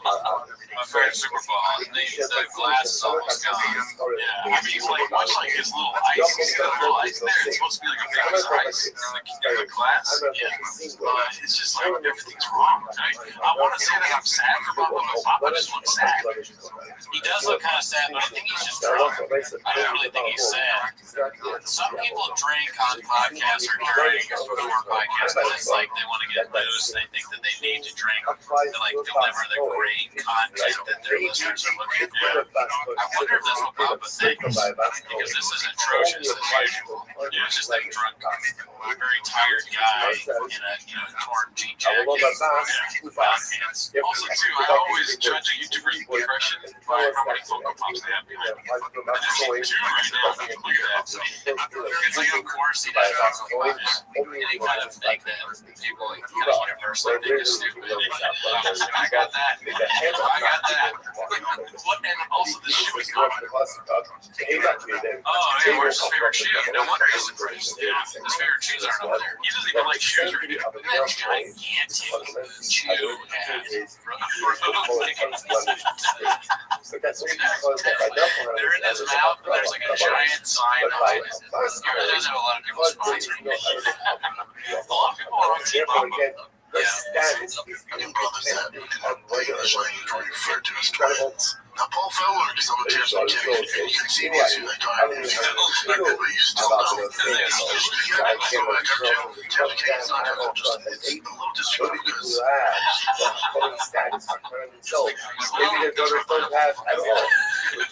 My favorite Super Bowl. The glass is almost gone. Yeah, I mean, like, much like his little ice. He's got a little ice in there. It's supposed to be like a big piece of ice in the glass. Yeah, but it's just like everything's wrong. I want to say that I'm sad for Papa, but Papa just looks sad. He does look kind of sad, but I think he's just drunk. I don't really think he's sad. Some people drink on podcasts or drink before podcasts because it's like they want to get loose and they think that they need to drink to like deliver the great content that their listeners are looking for. I wonder if that's what Papa thinks, because this is atrocious as usual. It's just like drunk, very tired guy in a torn jean jacket. Also, too, I always judge a YouTuber's impression by how many Funko Pops they have behind me. I just see 2 right now. Look at that. It's like, of course, he does Funko Pops. Any kind of thing that people kind of universally think is stupid. I got that. I got that. And also, the shoe is gone. Oh, hey, where's his favorite shoe? No wonder he's surprised. Yeah, his favorite shoes aren't over there. He doesn't even like shoes right now. Look at that gigantic shoe they're in his mouth, and there's like a giant sign on it. He does have a lot of people sponsoring me. A lot of people are on Team Papa. Yeah. Your brother's that, and usually referred to as twins. Now, Paul Feller is on the tears of the you can see these two like but you still know. It's not their fault, it's a little disrespectful because Maybe they're going to first half at all. Good.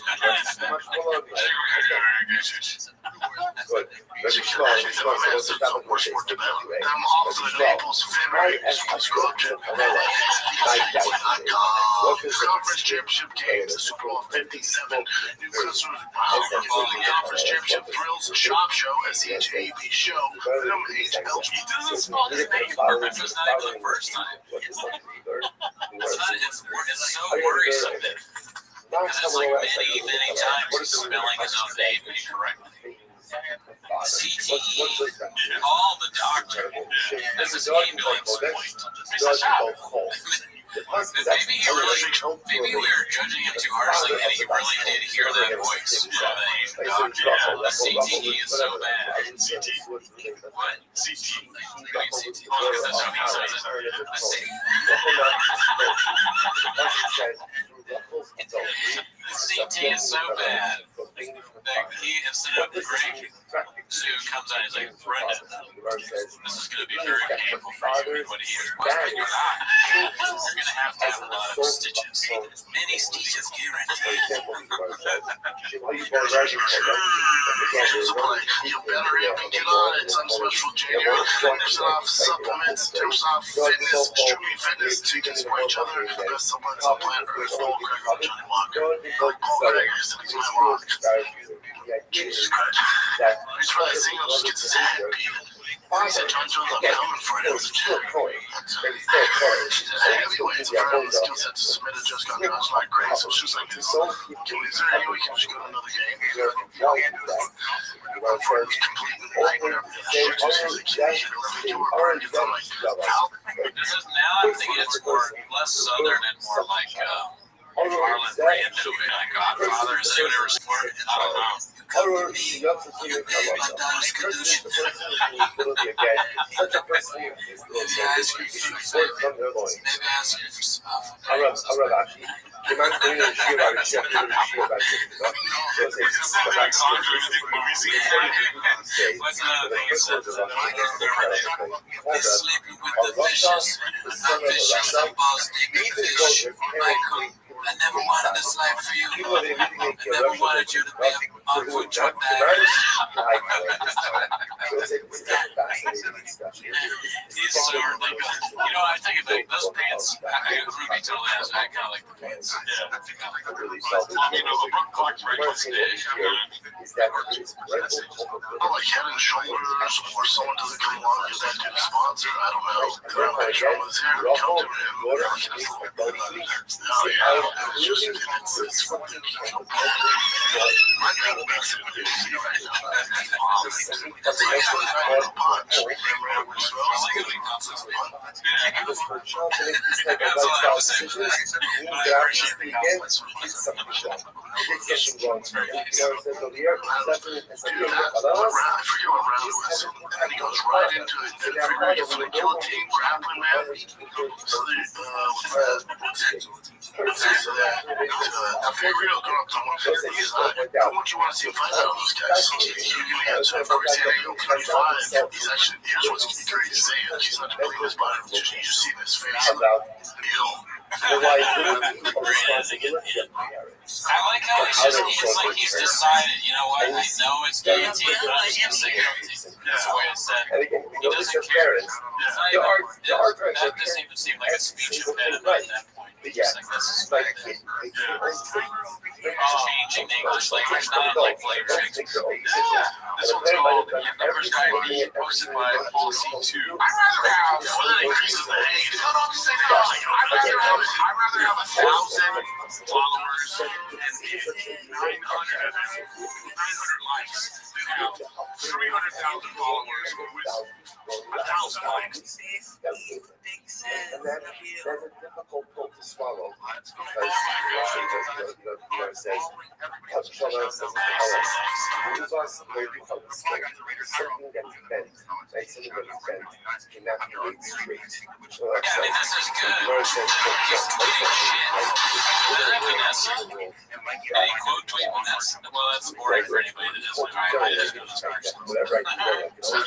Let's go. I'm off to the Naples February Conference Championship games, the Super Bowl 57, Newcastle Conference Championship thrills, shop show, SCHAB show, film age, He doesn't spell his name for him. It's not even the first time. It's so worrisome that because it's like many times spelling his own name incorrectly. CTE, call the doctor. This is ambulance point. Mr. Shop. Maybe we were judging him too harshly, and he really did hear that voice. The CTE is so bad. What? CTE. CTE. Oh, because that's how he says it. I see. CT is so bad that he, instead of Greg, Sue comes out and he's like, Brendan, this is going to be very painful for you. What he is, you're not. You're going to have a lot of stitches. Many stitches guaranteed. You better get on it. Some special junior. There's enough supplements, there's enough fitness, streaming fitness to get to each other. There's supplements on planet Earth. Paul Craig, Johnny Walker. Paul Craig is my rock. Jesus Christ. He's probably single, just gets his head beat. He said John Jones, I'm coming for it. It was a kid. She's a heavyweight. It's a fairly skill set to submit it. Just got it's not great. So she's like, is there any way we can just go to another game? Run for it, complete nightmare. She's like, you were burned. You felt like, now I'm thinking it's more less southern and more like Marlon Brando and Godfather. Is that whatever sport? I don't know. What's another thing he said? Sleeping with the fishes. Not fishes, the boss, they fish. Michael, I never wanted this life for you. I never wanted you to be a food truck diver. He's so like, I take it back. Those pants, Ruby totally has that kind of like the pants. Yeah. A clock break stage. like Head and Shoulders, or someone doesn't come along and get that dude a sponsor. announcer. I don't know. Rabbi Rothschild was here. We come to him. Oh yeah, it's just it's something. My God, that's it. That's actually a punch. Remember how it smells like a nonsense punch? Yeah, that's all I have to say for that. But I appreciate the compliments from myself. Dude, I forget what round it was. And he goes right into it. And I figured it's a guillotine grappling match. So I figured we'll go up to him. He's like, how much you want to see him fight out of those guys? So of course, he ain't going to 25. He's actually, here's what's going to be crazy to say. He's not depleting his body. You just see in his face. I like how it's like he's decided, you know what, I know it's guillotine, but I'm just going to say guillotine. That's the way it's said. He doesn't care. It's not even, that doesn't even seem like a speech impediment at that point. He's just like, this is bad. Changing the English language, not like flavor. This one's called Numbers Guide B, posted by Policy 2. I'd rather have one that increases the hate. No, I'm just saying I'd rather have 1,000 followers and 900 likes than have 300,000 followers with 1,000 likes. And that's a difficult pill to swallow because it says, tell us, lose us, where we come straight. Something that's bent, right? Something that's bent cannot be laid straight. So that's I mean, this is good. He's tweeting shit. Vanessa. Any quote tweet Vanessa? Well, that's boring for anybody that doesn't know. I just know this person. whatever I can do. Yeah, I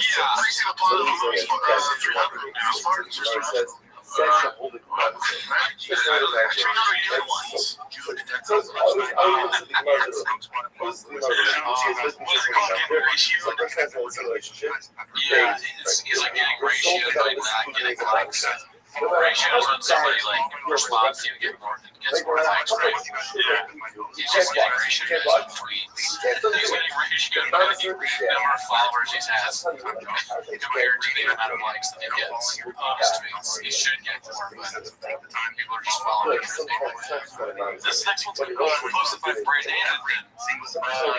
see the plot of the movie 300 Spartans or something. Sexual holding on. Just not as actually. So I was listening to Yeah, he's like getting ratios by not getting likes. Ratios when somebody like responds to you gets more likes, right? Yeah. He's just getting ratios on tweets. He's getting ratios by the number of followers he has compared to the amount of likes that he gets on his tweets. He should get more, but people are just following him. This next one's posted by Brandon.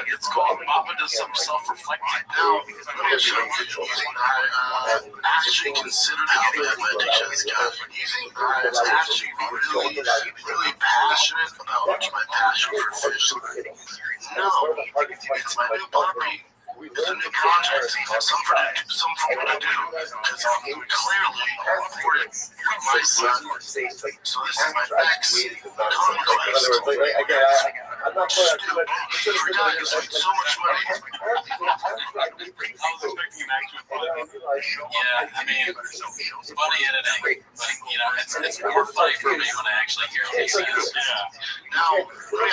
It's called Papa Does Some Self-Reflecting. Now, let me show you I actually considered how bad my addiction has gotten. You think I was actually really passionate about my passion for fish? No, it's my new puppy. It's a new project. Some for what I do. Because clearly, for my son. So this is my next conquest. I'm not sure. Forgot you spent so much money. Yeah, I mean, it's funny editing, but you know, it's more funny for me when I actually hear what he says. Yeah. Now, I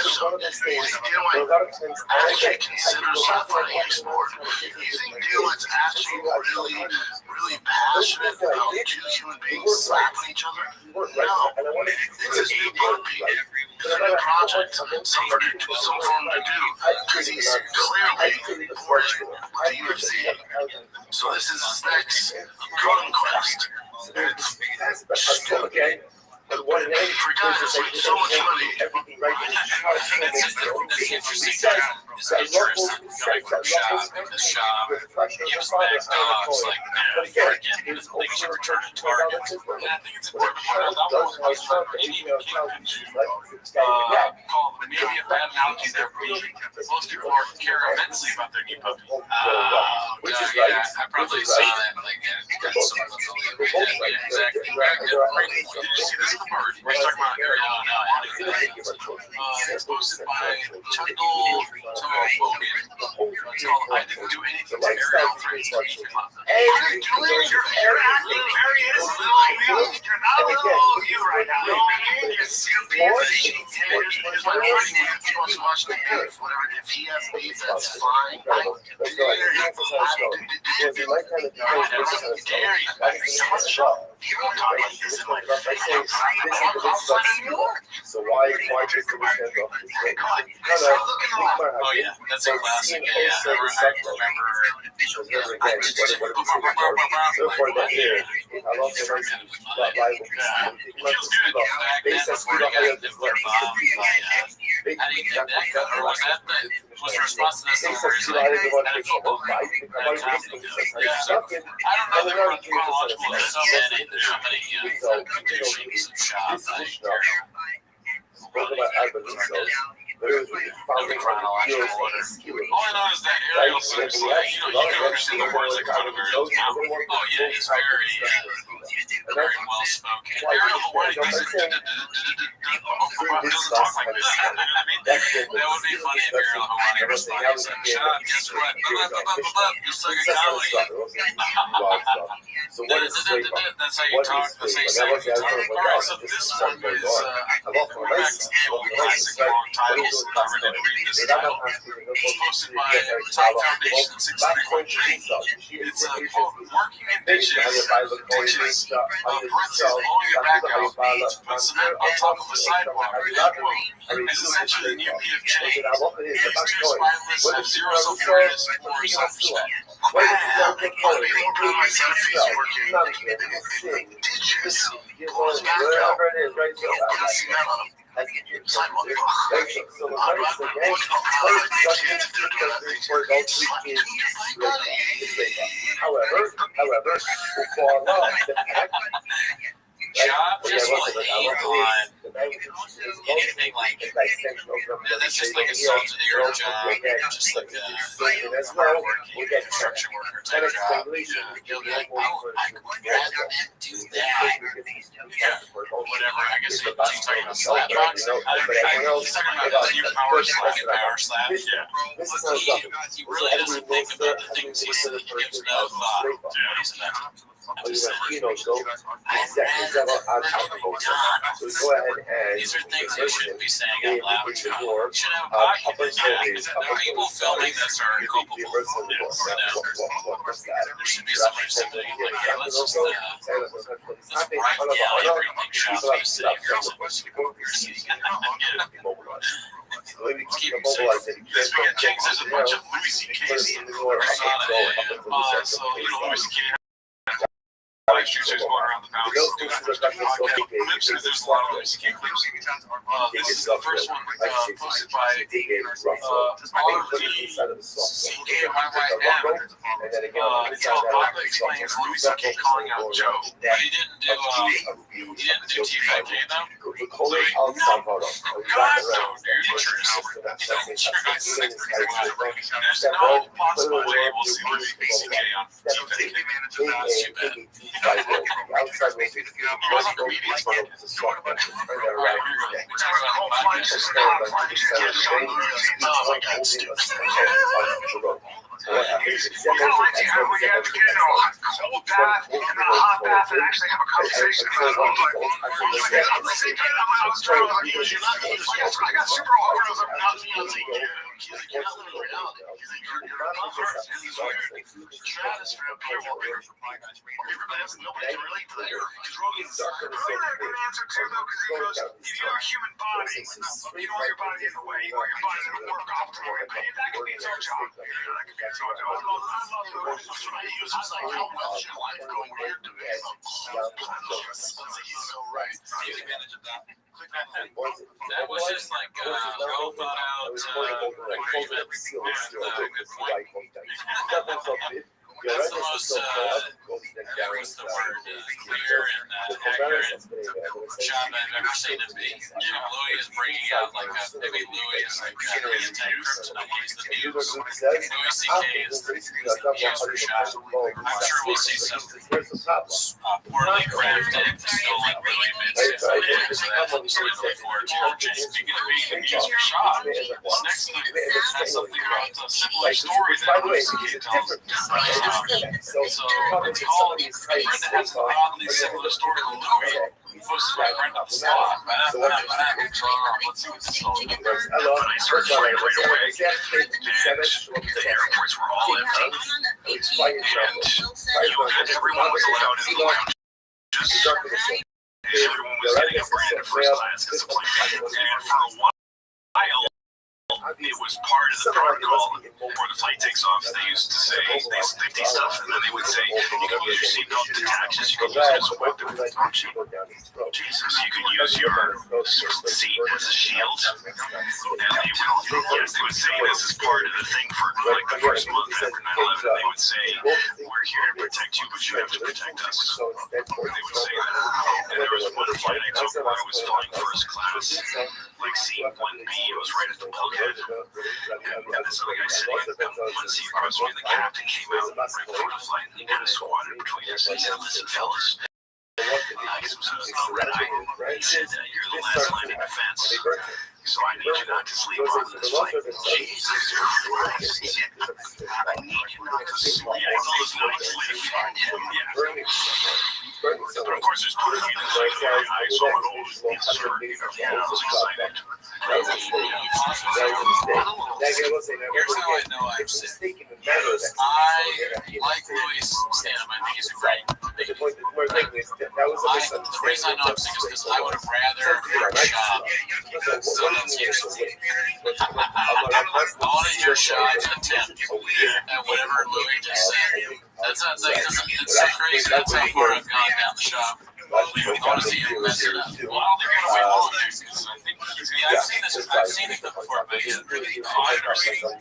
actually consider self-running a sport. You think Dylan's actually really passionate about two human beings slapping each other? No, it's his new puppy. It's a new project. Some for him to do, because he's clearly bored with the UFC. So this is his next conquest. It's okay. For guys that spend so much money, that's interesting. It's interesting. Going from shop to shop, gives back dogs like freaking things you return to Target. And I think it's important to point out that one was maybe even King could call maybe a bad analogy there would be most people care immensely about their new puppy. Yeah, I probably saw that like some of the exactly. Did you see this part? We're talking about it's posted by Chuckle Logan. It's called I Didn't Do Anything to Ariel Friends. You're acting very innocent. You're not a little old you right now. If he has beef, that's fine. You won't talk like this in my face. So why just come stand up? Oh yeah, that's a classic. Yeah, I remember. So for that here. Feels good. Back then, before he got nuclear bombed by, how do you think that got, or was that the response to that song where he's like, how do people that comedy goes? Yeah. I don't know the chronological, there's so many conditions of shop that I care. The chronological order. All I know is that Ariel seems like, you can understand the words that come out of Ariel's mouth. Oh yeah, he's very well spoken. Ariel, why doesn't talk like this? You know what I mean? That would be funny if Ariel Hawani responded and said, Sean, guess what? You suck at comedy. That's how you talk. That's how you say it. Alright, so this one is, we're back to the old classic long titles. Not ready to read this title. Posted by Time Foundation 631G. It's quote, working in ditches. Brent says blowing your back out to put cement on top of a sidewalk, quote, is essentially the new PFJ. It's too spineless, have zero self-awareness or self-respect. I'm being more proud of myself if he's working in ditches. Pull his back out. Put cement on him. Sidewalk. Job just like on anything like that's just like a salt to the earth job, just like a hardworking construction worker type job. You'll be like, oh, I would rather do that. Yeah, whatever. I guess he's talking about slap box. He's talking about the new power slap. Yeah. He really doesn't think about the things he says. He gives no thought to what he's about. These are things you shouldn't be saying out loud. You should have a podcast. The people filming this are culpable. There should be somebody sitting like, yeah, let's write down everything Shop's going to say. You're supposed to go over your seat. Let's keep them safe. Yes, we got James. There's a bunch of Louis C.K.'s. So, Louis C.K. live streams going around the house doing podcast clips because there's a lot of Louis C.K. clips. This is the first one posted by all of the C.K. YYM. It's called Papa Explains Louis C.K. calling out Joe. But he didn't do T5K though. God no, dude. There's no possible way we'll see Louis C.K. on T5K. That's too bad. He wasn't a comedian. Nobody can relate to that because Rogan's a good answer too, though, because he goes, if you have a human body, you don't want your body in the way, you want your body to work optimally, but that could be its own job. That could be its own job. He uses like, how well should life go where you're doing it? He's so right. Take advantage of that. That was just like well thought out agreement with good point. That's the most, what's the word, clear and accurate job I've ever seen him be. Louis is bringing out like maybe Louis is like the anti-kryptonite. He's the muse. Louis C.K. is the muse for shop. I'm sure we'll see some poorly crafted, still like really bits. So that's something to look forward to. Speaking of being the muse for shop, this next clip has something about a similar story that Louis C.K. tells. So it's called Brenda has an oddly similar story to Louis, posted by Brenda the Sloth. Let's see what this all is. I searched for it right away, and the airports were all empty, and everyone was allowed in the lounge. Everyone was getting a brand of first class because the plane, and for a while, it was part of the protocol before the flight takes off. They used to say they safety stuff, and then they would say you can use your seatbelt to taxes, you can use it as a weapon. Jesus, you can use your seat as a shield. And they would say this is part of the thing for like the first month after 9/11. They would say we're here to protect you, but you have to protect us. They would say that. And there was one flight I took where I was flying first class, like seat 1B. It was right at the bulkhead. And this other guy sitting one seat across me, the captain came out right before the flight, and he kind of squatted between us. And he said, "Listen, fellas." Because it was a red eye. He said, "You're the last line of defense. So I need you not to sleep on this flight." Jesus Christ. I need you not to sleep on this flight. But of course, there's part of me that's like, I saw it all. Yes, sir. Yeah, I was excited. Here's how I know I'm sick. I like Louis stand-up. I think he's a great. The reason I know I'm sick is because I would have rather shot. So that's usually. I wanted your shot to 10. And whatever Louis just said. That's not like, it's so crazy. That's how far I've gone down the shop. I want to see him mess it up. Well, they're going to wait long because I think he's going to. I've seen it before, but he's really I've never seen it. I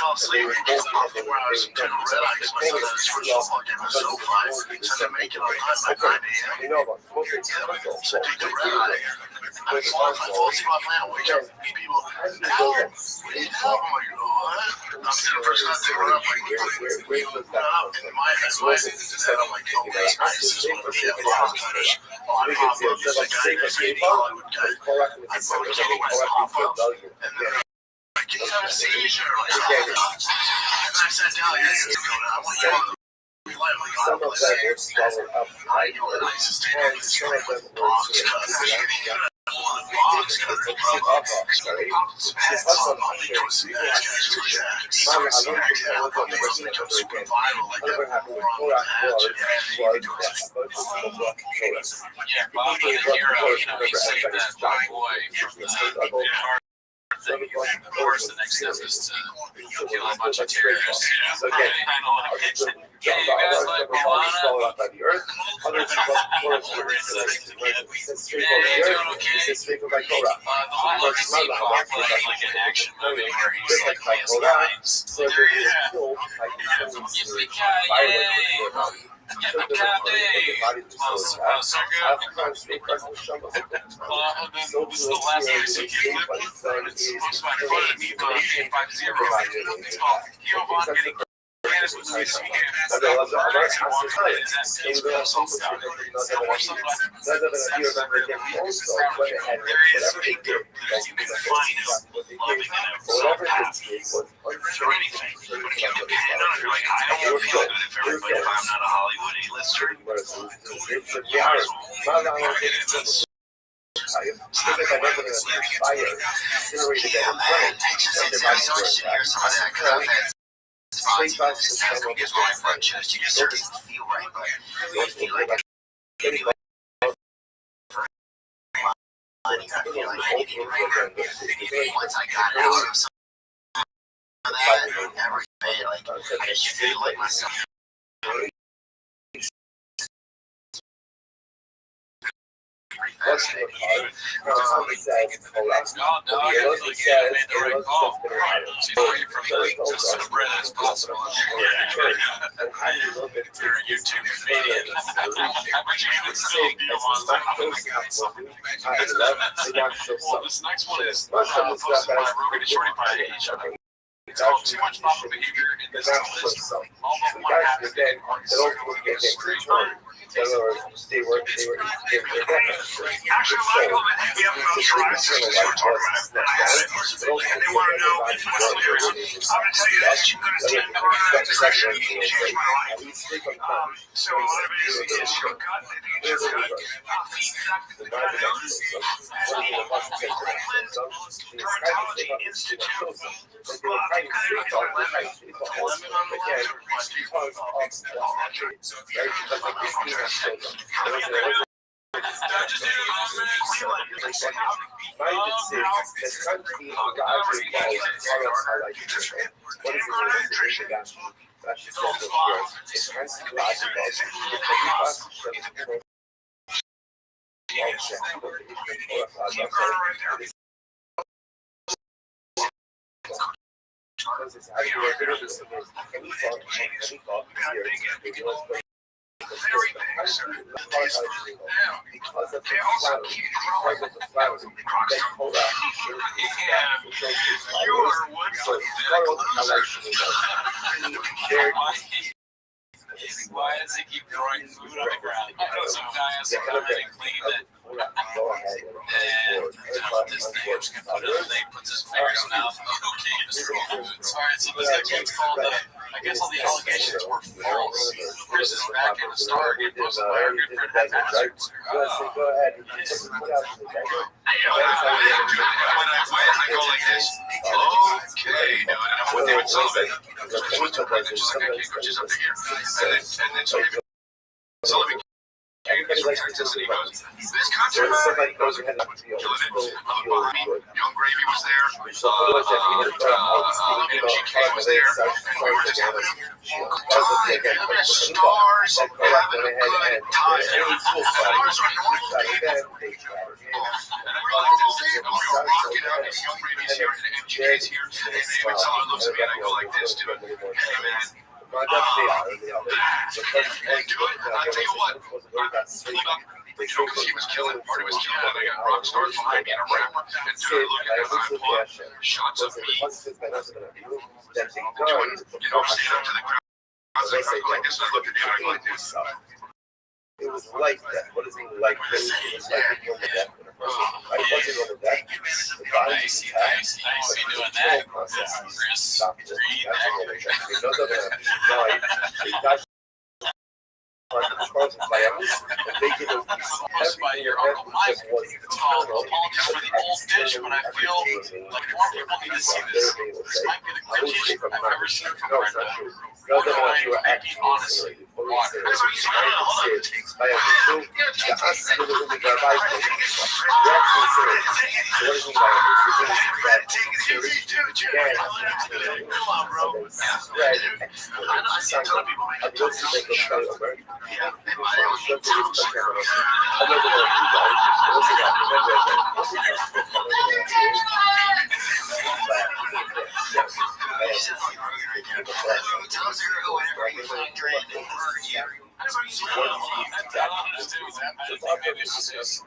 fell asleep when I was doing red eye because my son had his first football game at SoFi. So I didn't make it on time by 9 a.m. So I take the red eye. I fall asleep on land, wake up, people, help! We need help! I'm like, what? I'm sitting first class, they run up, like, in my head, I'm like, oh, that's nice. This is one of the shit long cutters. Oh, I pop up, just like this baby Hollywood guy. I broke his otherwise pop up, and then I get kind of seizure, like, and I sat down, I want to go on the flight, like, oh, I'm I know the nicest thing is like with box cutters. Box cutters, yeah, Bob the hero, he saved that boy from the of course, the next step is to kill a bunch of terrorists. Yeah, you guys like Moana? Yeah, doing okay. The one look to see Bob like an action movie where he's like playing lines. There he is. Yippee-ki-yay! Yippee-ki-yay! So good. And then this is the last recent clip. It's posted by Fun and Eva 850. It's called Giovanni getting Sleep that's what gets my front chest. You just start to feel right, but you feel like I feel like I need to get right. Once I got out of some of that, every day, like I just feel like myself. Fascinating. No, I usually get made the right call. She's away from the just spread as possible. You're a YouTube comedian. But you can still deal on that. Well, this next one is posted by Rogan and Shorty Pie. It's called Too Much Proper Behavior in This List. All but one happens in straight. They were Actually, Michael, we have about psoriasis to talk about. And they want to know what's hilarious. I'm going to tell you this. I'm going to tell you this actually changed my life. So a lot of it is your gut. I think it's your gut. The gut knows. Dermatology Institute. Why does he keep throwing food on the ground? I know some guy has to come in and clean it. And this thing, I'm just going to put it on, he puts his finger in his mouth. Okay, just throw food. Sorry, so this gets called I guess all the allegations were false. Chris is back in the Star again, posted by our good friend Matt Hazards. Go ahead. I go like this. Okay, no, and I'm with David Sullivan. Just like I can't go just up to here. And then Sullivan this concert, killing it. Young Gravy was there. GK was there. And we were just having a good stars, having a good time. Stars are normal people. And we were like this, and we were rocking out. And Young Gravy's here, and MGK's here. And David Sullivan looks at me, and I go like this to him. Hey, man. I'll do it. I'll tell you what. Because he was killing, part of his killing, and I got rock stars behind me and a rapper, and dude, look at that, I pull up shots of me, doing, stand up to the crowd, like this, and I look at you, like this. It was like that. What is it like? It was like being on the deck. I wasn't on the deck. The body was nice doing that. Chris, by your Uncle Mike. It's called Apologies for the Old Dish, but I feel like more people need to see this. This might be the cringiest I've ever seen from Brenda. Honestly, water.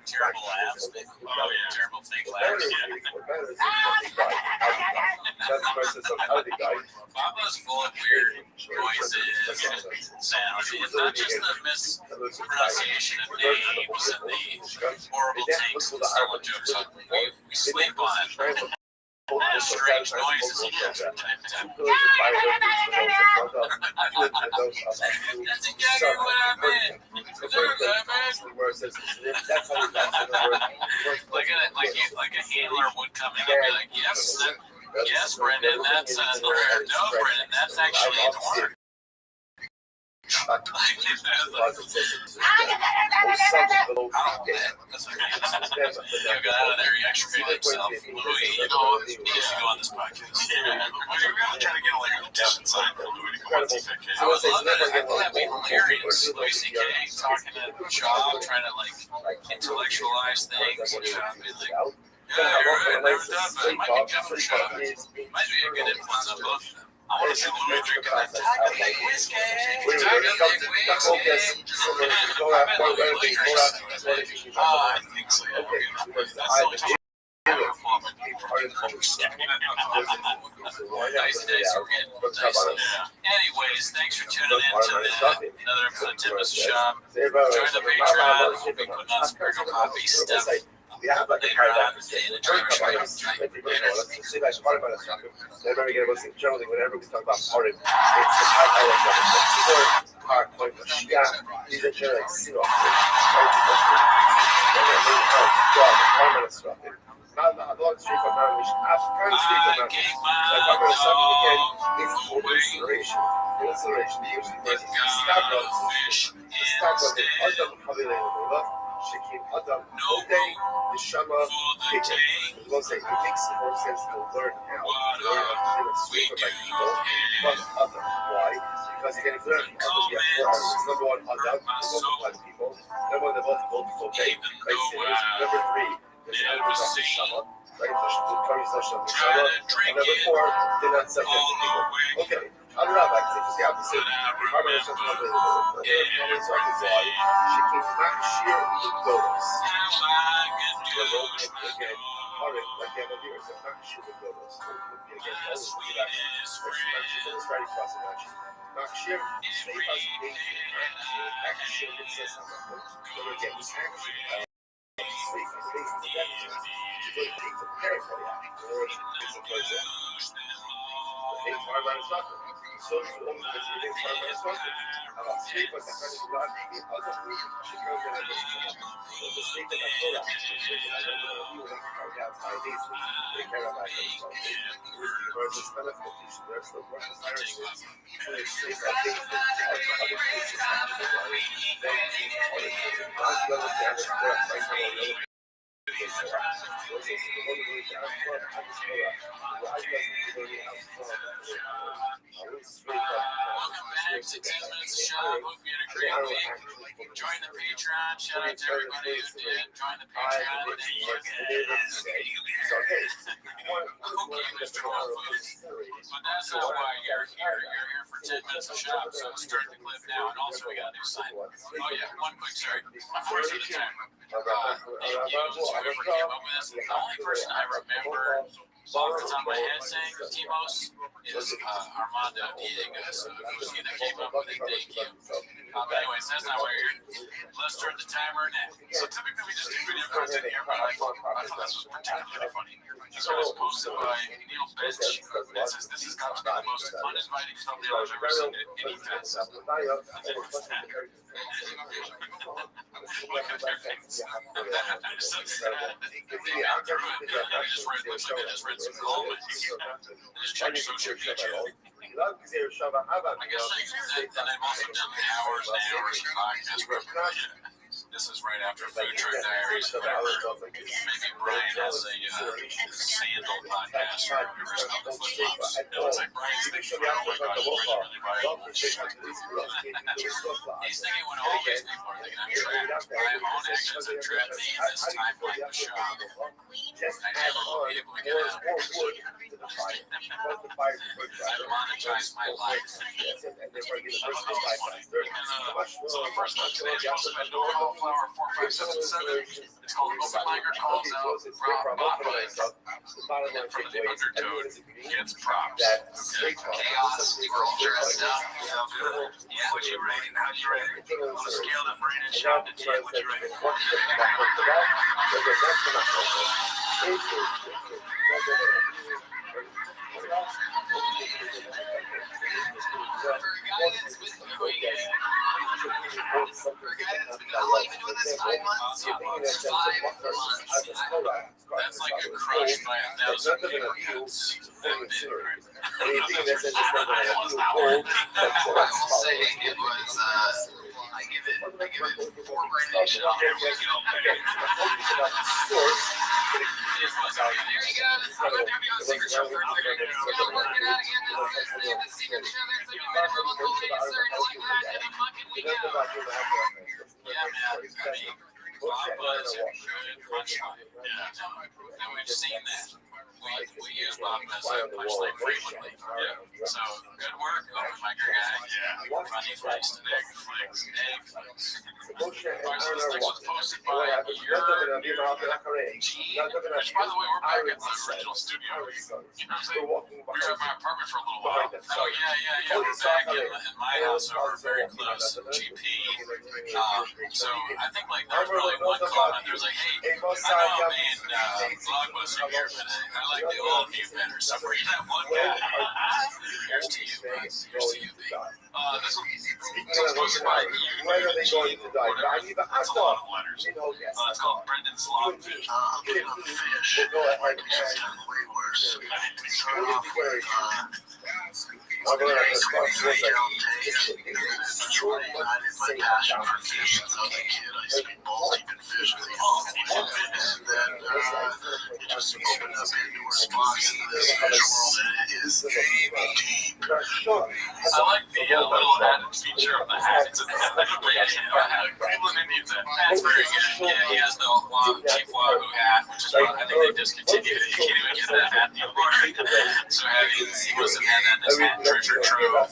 Terrible laughs. Oh yeah, terrible fake laughs. Baba's full of weird noises and sounds. It's not just the mispronunciation of names and the horrible takes and stolen jokes. We sleep on it. Strange noises he makes from time to time. That's exactly what I meant. Like a handler would come in and be like, yes, Brendan, that's no, Brendan, that's actually an order. Go get out of there. He extricated himself. Louis, you know, he needs to go on this podcast. Yeah, we're going to try to get like a petition signed for Louis to come on TFK. I would love that. I think that'd be hilarious. Louis C.K. talking to Shaw, trying to like intellectualize things, and Shaw be like, yeah, you're right, never done, but it might be good for Shaw. Might be a good influence on both of them. I want to see Louis drinking that Tiger whiskey. I think so, yeah. That's the only time. Nice day, so we're getting nice. Anyways, thanks for tuning in to another episode of Tim Mrs. Shop. Join the Patreon. We'll be putting on some Virgo Poppy stuff. Later on in the Dream Show. Generally, whenever we talk about part of it's the high point of these are generally like single not long street from mountain, kind of street from mountain. Like I'm going to something again, it's alliteration. The usually person stop on the other probably later. Shekin Adam, Odei, Neshama, Hikam. We're going to say, it makes more sense to learn now. Learn how to do it sweeper by people, but Adam. Why? Because you can learn others, you have 4 elements. Number 1, Adam, the multiplied people. Number 1, the multiple day, by sinners. Number 3, there's an element of Neshama, right? The Kari Sasha Neshama. And number 4, they're not subject to people. Okay. I'm not like this. Yeah, so Rabbi Rothschild why she came back sheer Godos. Again, Harim, like the other years, I'm not sure the Godos. Again, always be that. She's always writing for us actually. Makshir, Shrei has Akshir, it says something. So again, this action, Shrei, based on the definition, she's going to take the parent for the action. In other words, it's a person. It's hard by the sucker. So it's the only person who thinks hard by the sucker. Sleep at the kind of God, the other week, she comes in and doesn't come. So the sleep at the Torah, the sleep at the Torah, we will have to carry out 5 days. They care about themselves. Whereas it's beneficial, there's the work of viruses. So they sleep at days with other creatures. Then other creatures, not the other damage, but like the other. Welcome back to 10 Minutes of Shop. Hope you had a great week. Join the Patreon. Shout out to everybody who did. Join the Patreon. Okay, Mr. Whole Foods. But that's not why you're here. You're here for 10 Minutes of Shop. So start the clip now. And also, we got a new sign. Oh, yeah. One quick, sorry. Unfortunately, the timer. Thank you to whoever came up with this. The only person I remember off the top of my head saying Timos is Armando Diego. So if it was you that came up with it, thank you. But anyways, that's not why you're here. Let's start the timer now. So typically we just do video content here, but I thought this was particularly funny. This one was posted by Neil Bench. It says this has got to be the most uninviting thumbnail I've ever seen at any fest. Look at their face. I just read some comments. Just check social media. I guess and I've also done hours and hours of podcast preparation. This is right after Food Truck Diaries. Maybe Brian has a sandal podcast or it's like Brian's thinking, oh my God, really viral. He's thinking when all these people are thinking, I'm trapped. My own actions have trapped me in this timeline of shop. I never will be able to get out. I monetize my life. So the first one today is posted by Flower 4577. It's called Open Micer Calls Out Bob Life. And then from the Undertoad gets props. Chaos, you were all dressed up. You felt good. Yeah, what you rating? How do you rate it? On a scale of Brandon Shop to 10, what you rate it? For a guy that's been doing it, how long you been doing this? 5 months? 5 months. That's like a crush by 1,000 paper cuts. I will say it was, I give it 4 Brandon Shop. There we go. There you go. I'm going to have you on Secret Show 30 seconds. We're going to work it out again. This is the Secret Show. There's a new bit of promo code, ladies, sir. You like that? And a bucket we go. Yeah, man. I mean, Bob Buzz and Punchline. Yeah. And we've seen that. We use Bob Buzz and Punchline frequently. Yeah. So, good work, Open Micer guy. Yeah. Funny face today. Flicks. Alright, so this next was posted by your G, which, by the way, we're back at the original studio. You know what I'm saying? We were at my apartment for a little while. Oh, yeah. We're back in my house, so we're very close. GP. So I think like there was probably one comment. There was like, hey, I know I'm being Blockbuster here, but I like the old view better. So for that one guy, here's to you, B. Here's to you, B. This was posted by you. When are they going to die? That's a lot of letters. It's called Brendan Slogfish. I'm getting on the fish. It's done way worse. We started off with passion for fish since I was a kid. I used to be balls deep in fish, and then it just opened up Pandora's box into this fish world, and it is deep. I like the little added feature of the hat. It's a Cleveland Indians hat. That's very good. Yeah, he has the Chief Wahoo hat, which is what I think they discontinued it. You can't even get that hat anymore. So he must have had that in his hat treasure trove.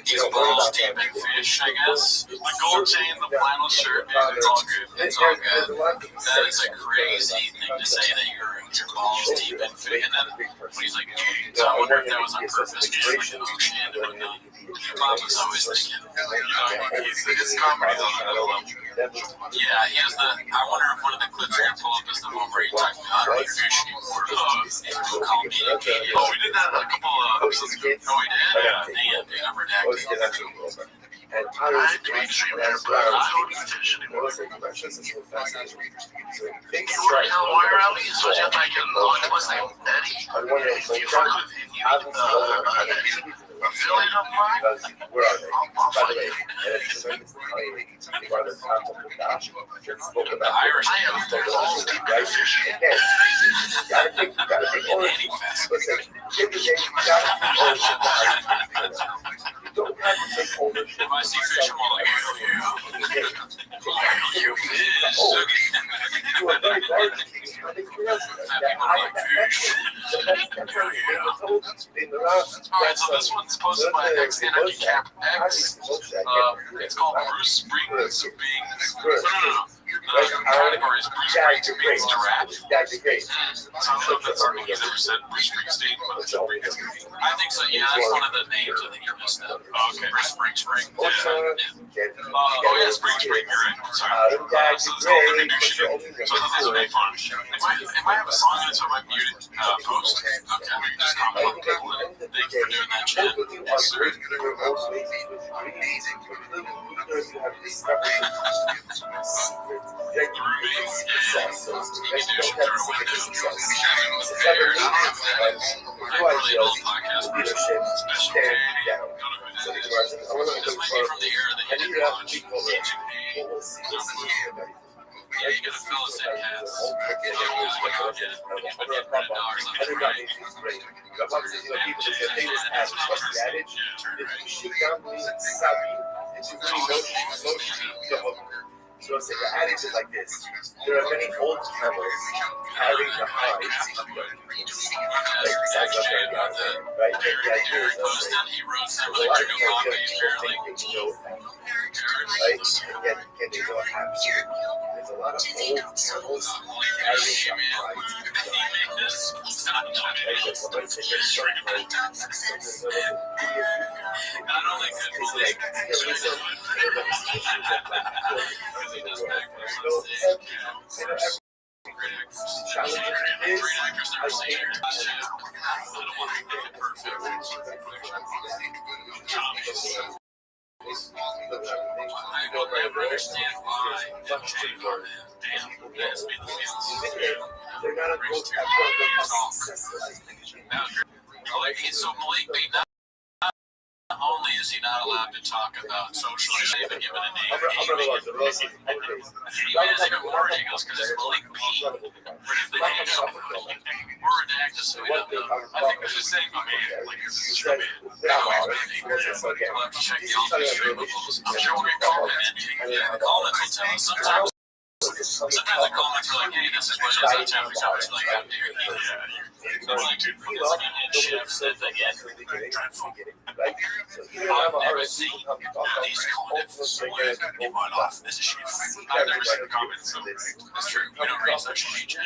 He's balls deep in fish, I guess. The gold chain, the flannel shirt, dude, it's all good. It's all good. That is a crazy thing to say that your balls deep in fish. And then when he's like, so I wonder if that was on purpose. Just like an ocean. Bob was always thinking, his comedy's on another level. Yeah, he has the. I wonder if one of the clips we're gonna pull up is the one where he talks about how to be fishing or call me a idiot. Oh, we did that a couple episodes ago. Oh, we did? Yeah, damn, dude, I'm redacting. I had to be extreme there, but I don't eat fish anymore. You were a wire rally, so you have like what's his name? Eddie? Do you fuck with an affiliate of mine? I'll find you. The Irish I am balls deep in fishing. If I see fish, I'm all like, hell yeah. You fish. People are like, fish. Hell yeah. Alright, so this one's posted by X-Anarchy Cap X. It's called Bruce Springs being... No. The category is Bruce Springs being giraffe. So I don't know if that's something he's ever said, Bruce Springsteen, but it's I think so, yeah, that's one of the names. I think you missed that. okay. Spring. Oh yeah, Spring, you're right. Sorry. So it's called Introduction. So this is really fun. It might have a song in it, so I might mute it post. Okay, we can just comment on people in it. Thank you for doing that, Chad. Yes, sir. The roommates, yeah. You can do shit through a window. Prepared. I don't know if that is. I'm really an old podcast person. Special K. I don't know who that is. This might be from the era that you didn't watch. Agent A. No clue. Yeah, you gotta fill us in, cats. Yeah, but get rid of dogs left and right. So I'll say the adage is like this. There are many old camels carrying the hides of young camels. Right? The idea is He wrote some of the Trigonometry, apparently. Right? And yet they don't have to. There's a lot of old camels carrying the hides of Not only good I will never understand why. Damn, that's been the they're not a good so Malik B, not only is he not allowed to talk about social issues, even given a name, he is even more ridiculous because it's Malik B. But if they can't help it, we're redacted, so we don't know. I think they're just saying, like, this is true. We'll have to check the alternate stream levels. I'm sure we'll get comments. Yeah, the comments will tell us. Sometimes the comments are like, hey, this is what it is. Other times the comments are like, how dare you. Chef said again. I've never seen these comments in my life as a chef. I've never seen the comments, so That's true. We don't read social media.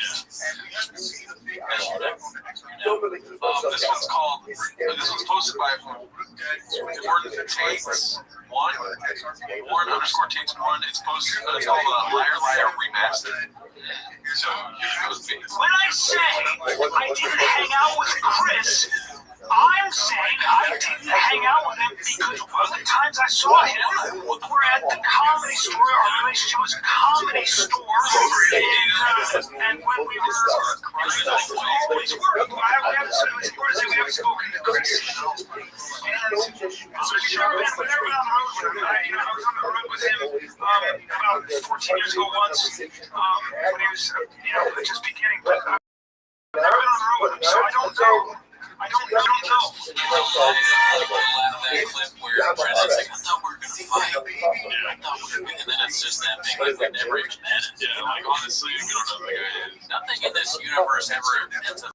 this one's called, this one's posted by Warren_Tates1. It's posted, it's called Liar Liar Remastered. So, here's those videos. When I say I didn't hang out with Chris, I'm saying I didn't hang out with him because one of the times I saw him, we're at the Comedy Store. Our relationship was Comedy Store. And when we were always worked, we haven't spoken to Chris, you know. And so sure, man, we've never been on the road with him. I was on the road with him about 14 years ago once, when he was, just beginning. But I've never been on the road with him, so I don't know. I don't know. That clip where Brandon's like, I thought we were going to fight. I thought we were going to, and then it's just that big, like, we never even met it. Yeah, like, honestly, we don't know who the guy is. Nothing in this universe ever ends up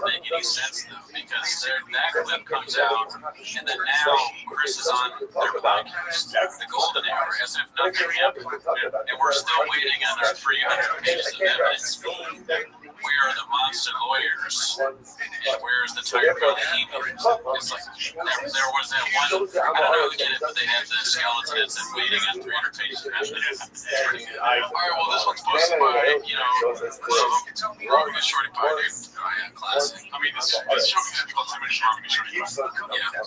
make any sense, though, because that clip comes out, and then now Chris is on their podcast, The Golden Hour, as if nothing happened. And we're still waiting on our 300 pages of evidence. Where are the monster lawyers? And where's the Tiger Brother email? It's like, there was that one, I don't know who did it, but they had the skeleton that said waiting on 300 pages of evidence. It's pretty good. All right, well, this one's posted by, Rogan and Shorty Pie. Classic. I mean, this show is called Rogan and Shorty Pie. Yeah.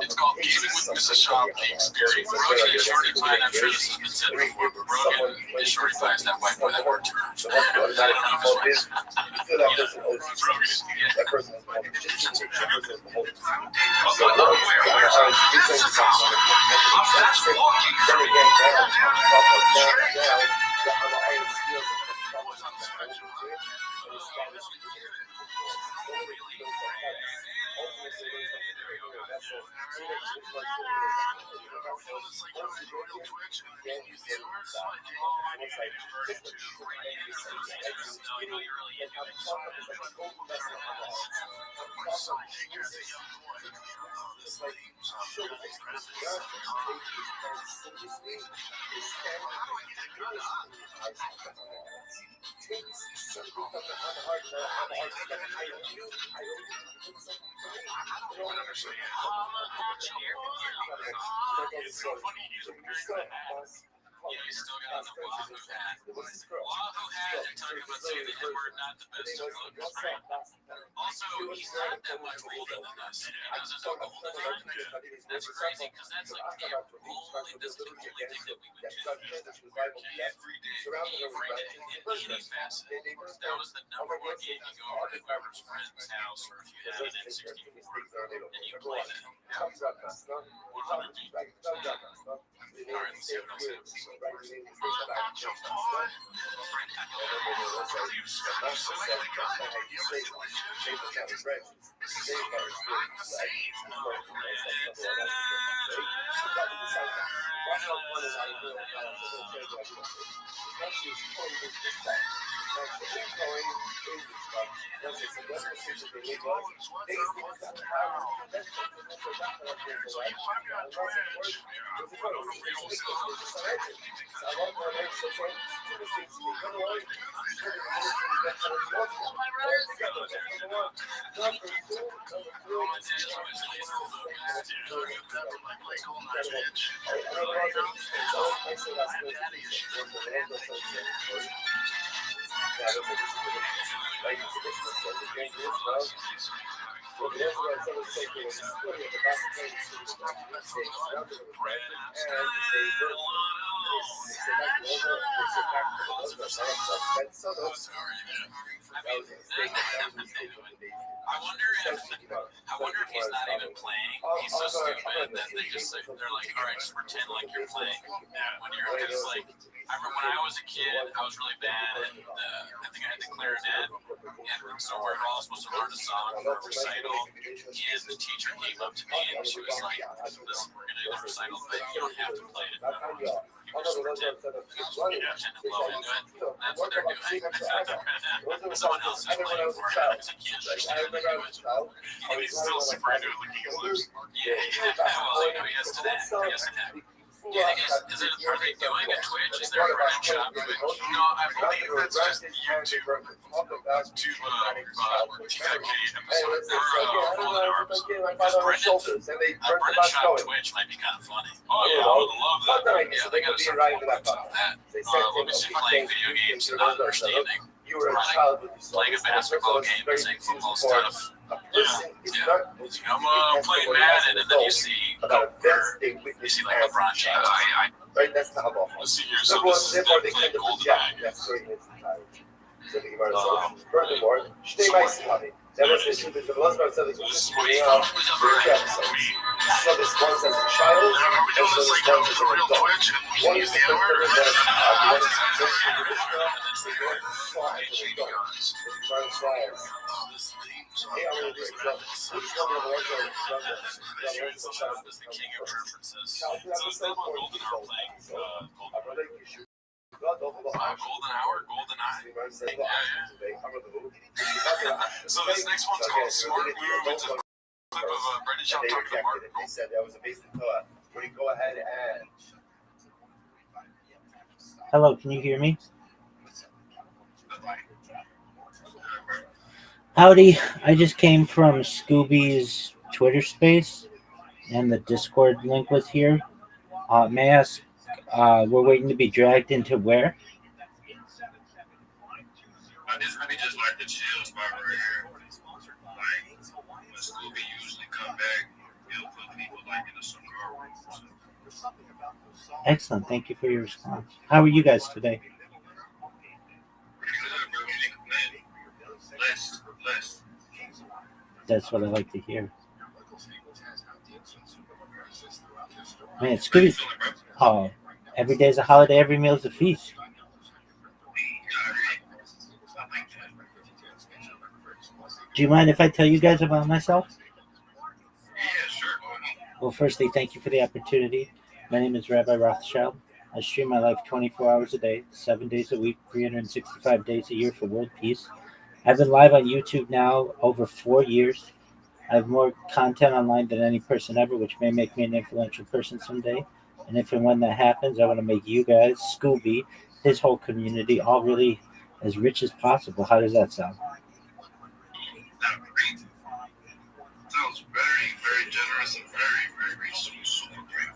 It's called Gaming with Mrs. Shop, the Experience. Rogan and Shorty Pie, and I'm sure this has been said before, but Rogan and Shorty Pie is that white boy that worked her. I don't know if it's right. You feel that person owes you. That person is money. It's so funny using the hat. He's still got on the Wahoo hat. Wahoo hat, they're talking about saying the N-word, not the best of looks, right? Also, he's not that much older than us. He doesn't know golden time. That's crazy, because that's like this is the only thing that we would do every day, in any facet. That was the number one game. You go over to whoever's friend's house, or if you had an N64, and you play that. 100 deep. All right, let's see what else happens. I wonder if he's not even playing. He's so stupid that they just like, they're like, all right, just pretend like you're playing. When you're, because like, I remember when I was a kid, I was really bad at I think I had the clarinet, and so we're all supposed to learn a song for a recital, and the teacher came up to me and she was like, listen, we're going to do the recital, but you don't have to play it. You just pretend to blow into it. That's what they're doing. Someone else is playing for it because he can't understand what they're doing. And he's still super into it, licking his lips. Yeah. Well, he has to that. He has to have. Yeah, are they doing a Twitch? Is there a print shop Twitch? No, I believe it's just YouTube. Because Brendan shop Twitch might be kind of funny. Oh, yeah, I would love that. Yeah, they got to start pulling clips on that. Let me see, playing video games and not understanding. Playing a basketball game and saying football stuff. I'm playing Madden, and then you see like LeBron James. Right, that's not all. Let's see here. So this is them playing GoldenEye. Furthermore, stay my study. This is what he found. So this one as a child, and so this one as an adult. One is the The king of references. So it's them on GoldenEye playing Golden Hour, GoldenEye. So this next one's called Smart Move. It's a clip of Brendan Schaub talking to Martin. They said that was a basic thought. Would you go ahead and... Hello, can you hear me? Howdy, I just came from Scooby's Twitter space, and the Discord link was here. May I ask, we're waiting to be dragged into where? Let me just like the chill spot right here. Like, when Scooby usually come back, he'll put people like in a cigar room. Excellent, thank you for your response. How are you guys today? Blessed. That's what I like to hear. Man, Scooby. Oh, every day's a holiday, every meal's a feast. Do you mind if I tell you guys about myself? Yeah, sure. Well, firstly, thank you for the opportunity. My name is Rabbi Rothschild. I stream my life 24 hours a day, 7 days a week, 365 days a year for world peace. I've been live on YouTube now over 4 years. I have more content online than any person ever, which may make me an influential person someday. And if and when that happens, I want to make you guys, Scooby, his whole community, all really as rich as possible. How does that sound? Sounds very, very generous and very, very super great.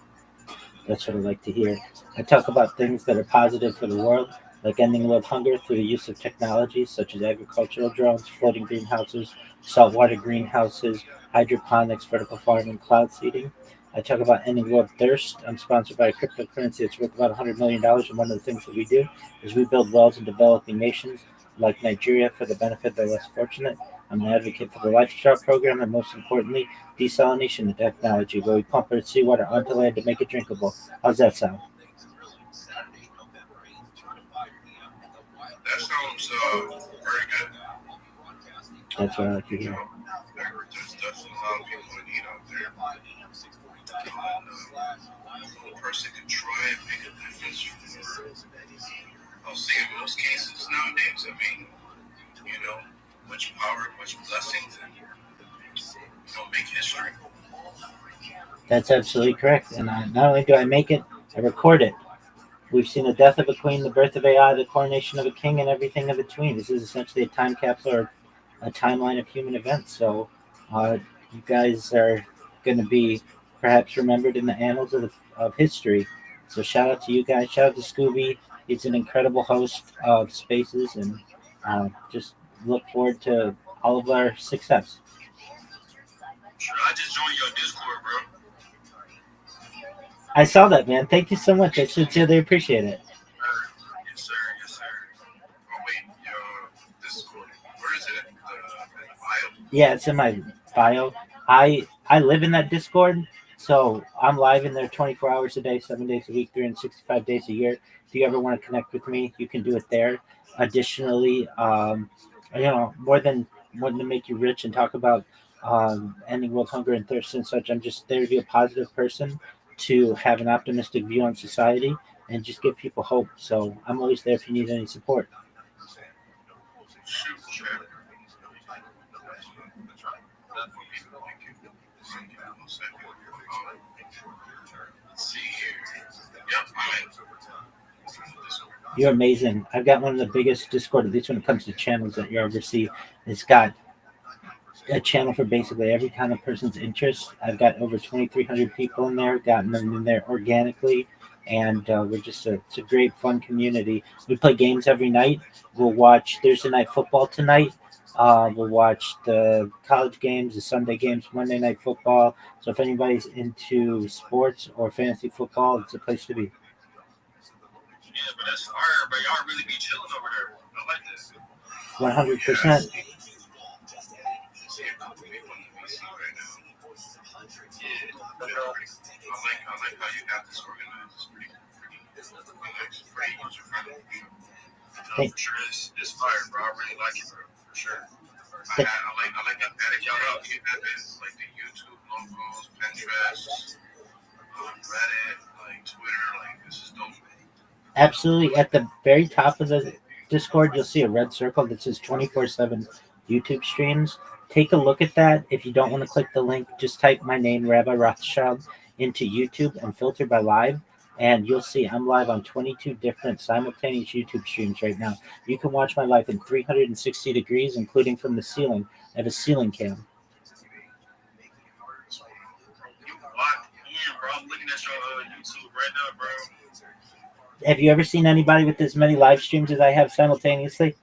That's what I like to hear. I talk about things that are positive for the world, like ending world hunger through the use of technologies such as agricultural drones, floating greenhouses, saltwater greenhouses, hydroponics, vertical farming, cloud seeding. I talk about ending world thirst. I'm sponsored by a cryptocurrency that's worth about $100 million, and one of the things that we do is we build wells in developing nations like Nigeria for the benefit of the less fortunate. I'm an advocate for the lifestyle program, and most importantly, desalination technology, where we pump our seawater onto land to make it drinkable. How's that sound? That sounds very good. That's what I like to hear. There's definitely a lot of people in need out there. And a person can try and make a difference for, I'll say in most cases nowadays, I mean, much power, much blessings, and make history. That's absolutely correct. And not only do I make it, I record it. We've seen the death of a queen, the birth of AI, the coronation of a king, and everything in between. This is essentially a time capsule or a timeline of human events. So you guys are going to be perhaps remembered in the annals of history. So shout out to you guys. Shout out to Scooby. He's an incredible host of spaces, and just look forward to all of our success. I just joined your Discord, bro. I saw that, man. Thank you so much. I sincerely appreciate it. Yes, sir. Oh, wait, your Discord. Where is it? Bio? Yeah, it's in my bio. I live in that Discord, so I'm live in there 24 hours a day, 7 days a week, 365 days a year. If you ever want to connect with me, you can do it there. Additionally, more than to make you rich and talk about ending world hunger and thirst and such, I'm just there to be a positive person, to have an optimistic view on society, and just give people hope. So I'm always there if you need any support. You're amazing. I've got one of the biggest Discord, at least when it comes to channels that you ever see. It's got a channel for basically every kind of person's interest. I've got over 2,300 people in there, gotten them in there organically, and we're just it's a great, fun community. We play games every night. We'll watch Thursday Night Football tonight. We'll watch the college games, the Sunday games, Monday Night Football. So if anybody's into sports or fantasy football, it's a place to be. Yeah, but that's fire, but y'all really be chilling over there. I like this. 100%. I like how you have this organized. It's pretty user friendly. No, for sure, it's fire, bro. I really like it, bro. For sure. I like that added y'all up. You have this, like the YouTube logos, Pinterest, Reddit, like Twitter, like this is dope. Absolutely. At the very top of the Discord, you'll see a red circle that says 24/7 YouTube streams. Take a look at that. If you don't want to click the link, just type my name, Rabbi Rothschild, into YouTube and filter by live. And you'll see I'm live on 22 different simultaneous YouTube streams right now. You can watch my life in 360 degrees, including from the ceiling. I have a ceiling cam. Bro, I'm looking at your YouTube right now, bro. Have you ever seen anybody with as many live streams as I have simultaneously?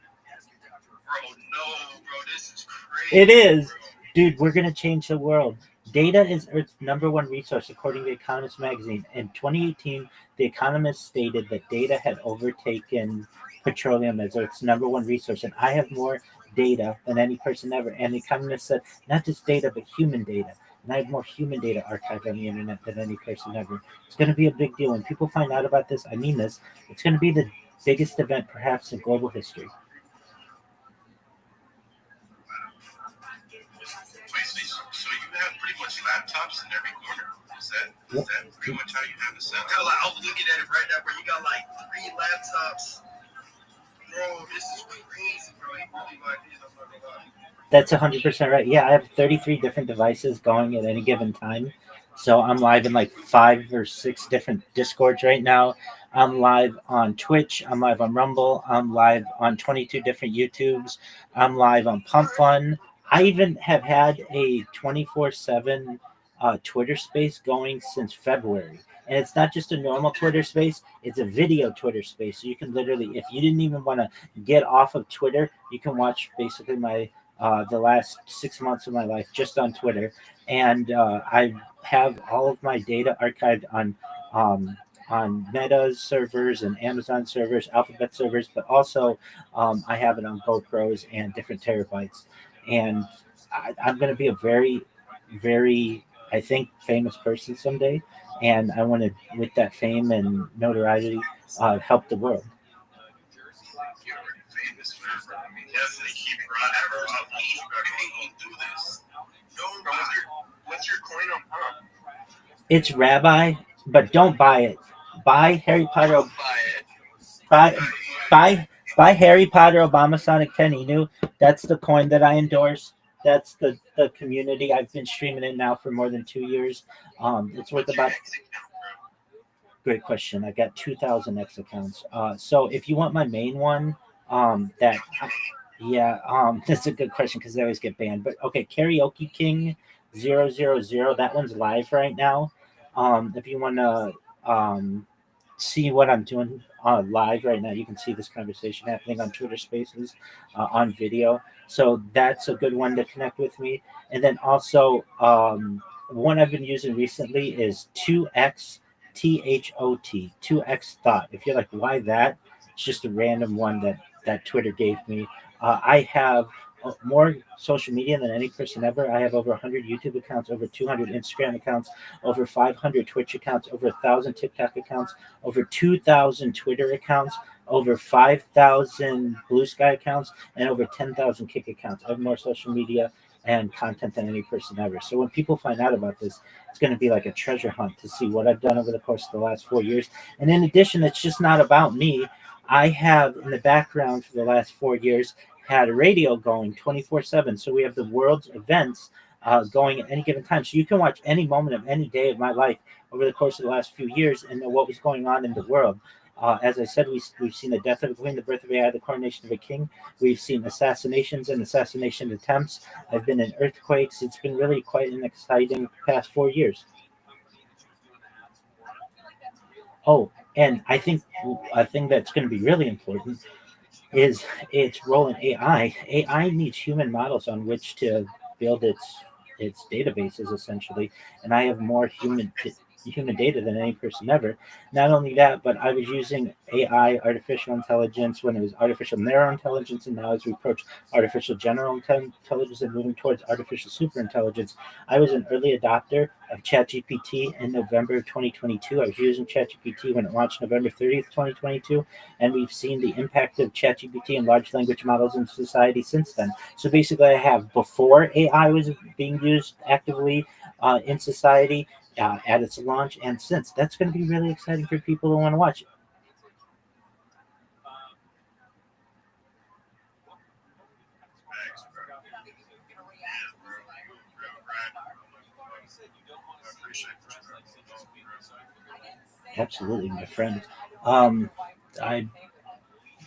Bro, no, bro, this is crazy. It is. Dude, we're going to change the world. Data is Earth's number one resource, according to The Economist magazine. In 2018, The Economist stated that data had overtaken petroleum as Earth's number one resource. And I have more data than any person ever. And The Economist said, not just data, but human data. And I have more human data archived on the internet than any person ever. It's going to be a big deal. When people find out about this, I mean this, it's going to be the biggest event perhaps in global history. So you have pretty much laptops in every corner. Is that pretty much how you have it set? Hell, I was looking at it right now, bro. You got like 3 laptops. Bro, this is crazy, bro. You really my ideas. I'm not gonna lie. That's 100% right. Yeah, I have 33 different devices going at any given time. So I'm live in like 5 or 6 different Discords right now. I'm live on Twitch. I'm live on Rumble. I'm live on 22 different YouTubes. I'm live on Pump Fun. I even have had a 24/7 Twitter space going since February. And it's not just a normal Twitter space, it's a video Twitter space. So you can literally, if you didn't even want to get off of Twitter, you can watch basically my the last 6 months of my life just on Twitter. And I have all of my data archived on Meta's servers and Amazon servers, Alphabet servers, but also I have it on GoPros and different terabytes. And I'm going to be a very, very, I think, famous person someday. And I want to, with that fame and notoriety, help the world. You're already famous, man. I mean, definitely keep running, bro. I wish you got to do this. No, what's your coin on pump? It's Rabbi, but don't buy it. Buy Harry Potter. Buy Harry Potter Obama Sonic 10 Inu. That's the coin that I endorse. That's the community. I've been streaming it now for more than 2 years. It's worth about. Great question. I got 2,000 X accounts. So if you want my main one, that's a good question because they always get banned. But okay, Karaoke King 000. That one's live right now. If you want to see what I'm doing live right now, you can see this conversation happening on Twitter Spaces on video. So that's a good one to connect with me. And then also one I've been using recently is 2x THOT, 2x Thought. If you're like, why that? It's just a random one that Twitter gave me. I have more social media than any person ever. I have over 100 YouTube accounts, over 200 Instagram accounts, over 500 Twitch accounts, over 1,000 TikTok accounts, over 2,000 Twitter accounts, over 5,000 Blue Sky accounts, and over 10,000 Kick accounts. I have more social media and content than any person ever. So when people find out about this, it's going to be like a treasure hunt to see what I've done over the course of the last 4 years. And in addition, it's just not about me. I have in the background for the last 4 years had a radio going 24/7. So we have the world's events going at any given time. So you can watch any moment of any day of my life over the course of the last few years and know what was going on in the world. As I said, we've seen the death of a queen, the birth of AI, the coronation of a king. We've seen assassinations and assassination attempts. I've been in earthquakes. It's been really quite an exciting past 4 years. Oh, and I think a thing that's going to be really important is it's rolling AI. AI needs human models on which to build its databases essentially, and I have more human data than any person ever. Not only that, but I was using AI, artificial intelligence, when it was artificial narrow intelligence, and now as we approach artificial general intelligence and moving towards artificial super intelligence. I was an early adopter of ChatGPT in November of 2022. I was using ChatGPT when it launched November 30th, 2022, and we've seen the impact of ChatGPT and large language models in society since then. So basically, I have before AI was being used actively in society at its launch, and since. That's going to be really exciting for people who want to watch it. Absolutely, my friend. I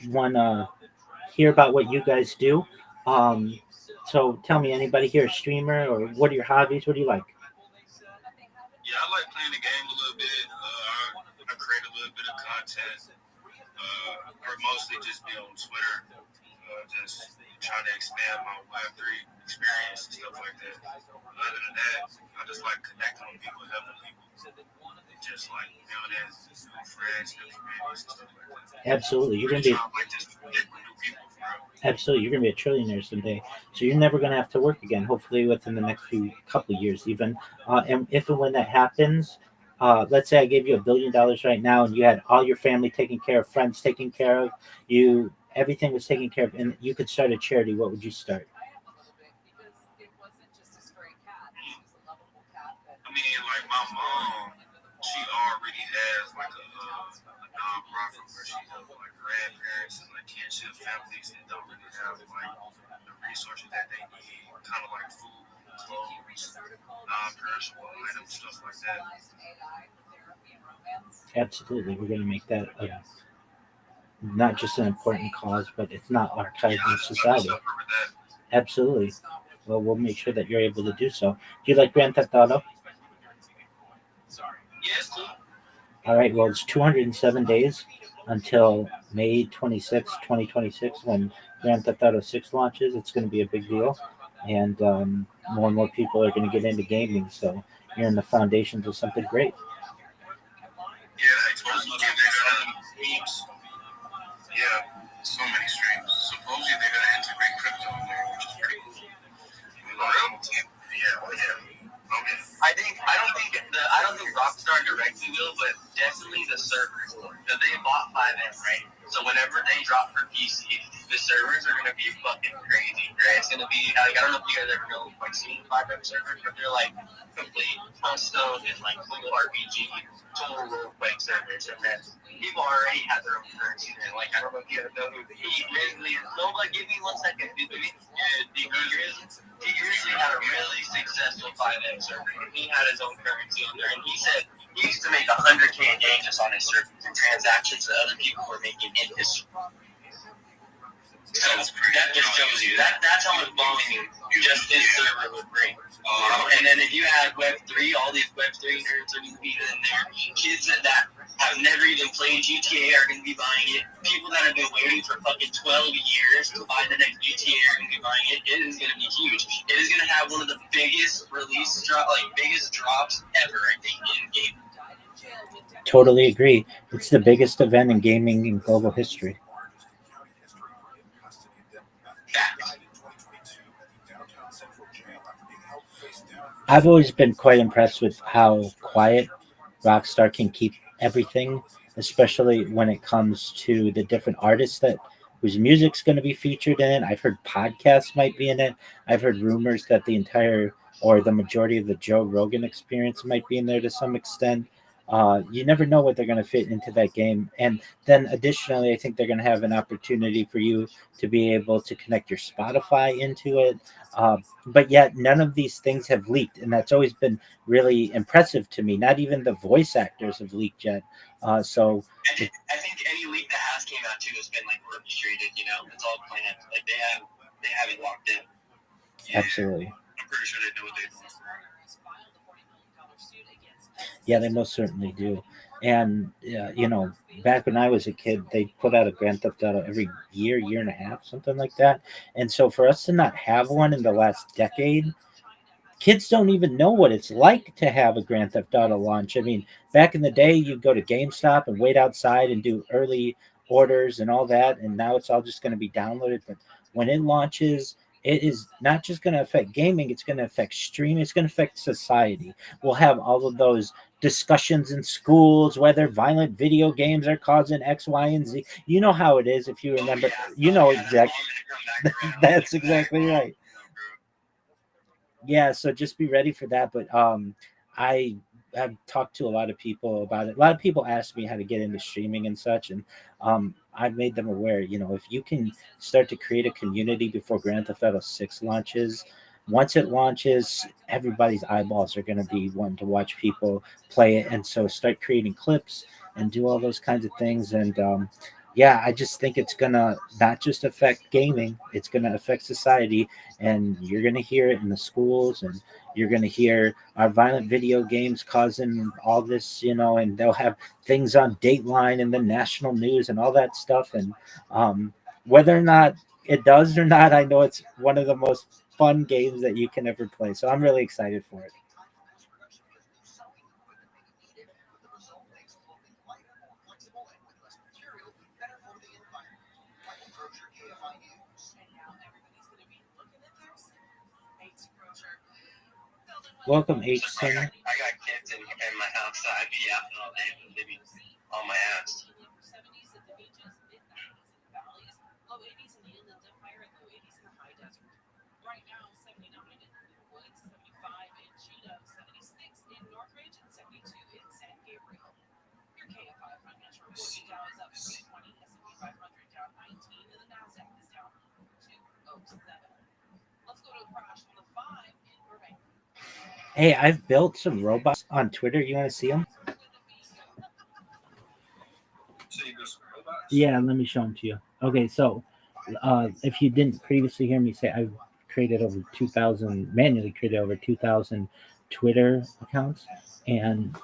want to hear about what you guys do. So tell me, anybody here a streamer, or what are your hobbies? What do you like? Yeah, I like playing the game a little bit. I create a little bit of content, or mostly just be on Twitter, just trying to expand my Web3 experience and stuff like that. Other than that, I just like connecting with people, helping people, just like building new friends, new communities, and stuff like that. Absolutely, you're going to be Like just connect with new people, for real. absolutely you're going to be a trillionaire someday. So you're never going to have to work again. Hopefully, within the next few couple of years, even. And if and when that happens, let's say I gave you $1 billion right now, and you had all your family taken care of, friends taken care of, you everything was taken care of, and you could start a charity. What would you start? I mean, like my mom, she already has like a nonprofit where she helps like grandparents and like kinship families that don't really have like the resources that they need, kind of like food, clothes, non-perishable items, stuff like that. Absolutely, we're going to make that not just an important cause, but it's not archived in society. Absolutely. Well, we'll make sure that you're able to do so. Do you like Grand Theft Auto? Yeah, it's cool. All right. Well, it's 207 days until May 26, 2026, when Grand Theft Auto 6 launches. It's going to be a big deal, and more and more people are going to get into gaming. So you're in the foundations of something great. Yeah, supposedly they're gonna memes. Yeah, so many streams. Supposedly they're gonna integrate crypto in there, which is pretty cool. Yeah, well, yeah. Okay. I don't think Rockstar directly will, but definitely the servers will. Because they bought 5M, right? So whenever they drop for PC, the servers are gonna be fucking crazy, right? It's gonna be like, I don't know if you guys ever know like seen 5M servers, but they're like complete custom and like full RPG total roleplay servers, and then people already have their own currency there. Like I don't know if you ever know who he Grizzly is. No, but give me 1 second. He usually had a really successful 5M server. He had his own currency on there, and he said he used to make 100K a day just on his server through transactions that other people were making in his server. So that just shows you that's how much volume just this server would bring. And then if you add Web3, all these Web3 nerds are going to be in there. Kids that have never even played GTA are going to be buying it. People that have been waiting for fucking 12 years to buy the next GTA are going to be buying it. It is going to be huge. It is going to have one of the biggest biggest drops ever, I think, in gaming. Totally agree. It's the biggest event in gaming in global history. I've always been quite impressed with how quiet Rockstar can keep everything, especially when it comes to the different artists that whose music's going to be featured in it. I've heard podcasts might be in it. I've heard rumors that the entire or the majority of the Joe Rogan experience might be in there to some extent. You never know what they're going to fit into that game. And then additionally, I think they're going to have an opportunity for you to be able to connect your Spotify into it. But yet, none of these things have leaked. And that's always been really impressive to me. Not even the voice actors have leaked yet. I think any leak that has came out too has been like orchestrated. You know, it's all planned. Like they have it locked in. Absolutely. I'm pretty sure they know what they're doing. Yeah, they most certainly do. And back when I was a kid, they put out a Grand Theft Auto every year and a half, something like that. And so for us to not have one in the last decade, kids don't even know what it's like to have a Grand Theft Auto launch. I mean, back in the day, you'd go to GameStop and wait outside and do early orders and all that, and now it's all just going to be downloaded. But when it launches, it is not just going to affect gaming, it's going to affect streaming, it's going to affect society. We'll have all of those discussions in schools whether violent video games are causing X, Y, and Z. You know how it is if you remember. You know exactly. That's exactly right. Yeah, so just be ready for that. But I have talked to a lot of people about it. A lot of people ask me how to get into streaming and such, and I've made them aware. If you can start to create a community before Grand Theft Auto 6 launches, once it launches, everybody's eyeballs are going to be wanting to watch people play it, and so start creating clips and do all those kinds of things. And yeah, I just think it's gonna not just affect gaming; it's gonna affect society, and you're going to hear it in the schools, and you're going to hear our violent video games causing all this, and they'll have things on Dateline and the national news and all that stuff. And whether or not it does or not, I know it's one of the most fun games that you can ever play, so I'm really excited for it. Welcome, Hson. I got kids in my house, so I'd be yapping all day, but they'd be on my ass. Hey, I've built some robots on Twitter. You want to see them? Yeah, let me show them to you. Okay, so if you didn't previously hear me say, I've created over 2,000, manually created over 2,000 Twitter accounts. And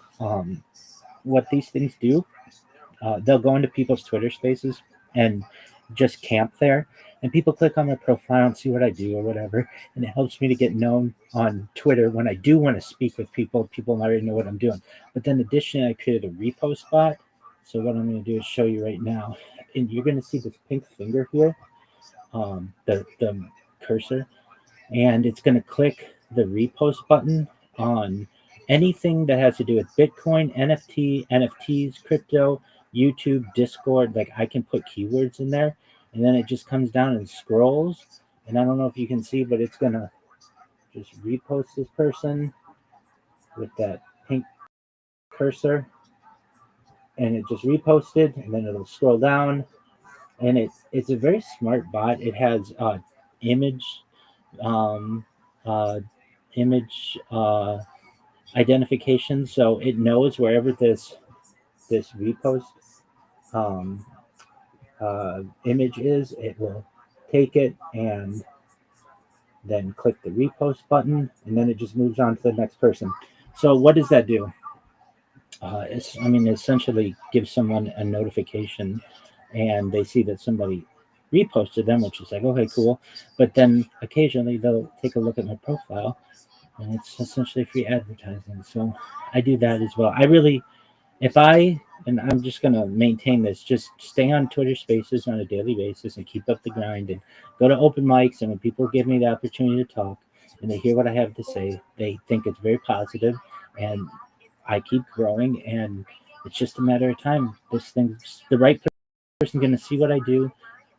what these things do, they'll go into people's Twitter spaces and just camp there. And people click on my profile and see what I do or whatever. And it helps me to get known on Twitter when I do want to speak with people. People already know what I'm doing. But then additionally, I created a repost bot. So what I'm going to do is show you right now. And you're going to see this pink finger here, the cursor. And it's going to click the repost button on anything that has to do with Bitcoin, NFTs, crypto, YouTube, Discord. Like I can put keywords in there, and then it just comes down and scrolls. And I don't know if you can see, but it's going to just repost this person with that pink cursor. And it just reposted, and then it'll scroll down. And it's a very smart bot. It has image um, uh, image identification, so it knows wherever this repost um, image is, it will take it and then click the repost button, and then it just moves on to the next person. So what does that do? Essentially gives someone a notification, and they see that somebody reposted them, which is like, okay, cool. But then occasionally they'll take a look at my profile, and it's essentially free advertising. So I do that as well. And I'm just going to maintain this, just stay on Twitter Spaces on a daily basis and keep up the grind and go to open mics. And when people give me the opportunity to talk and they hear what I have to say, they think it's very positive, and I keep growing, and it's just a matter of time. The right person going to see what I do.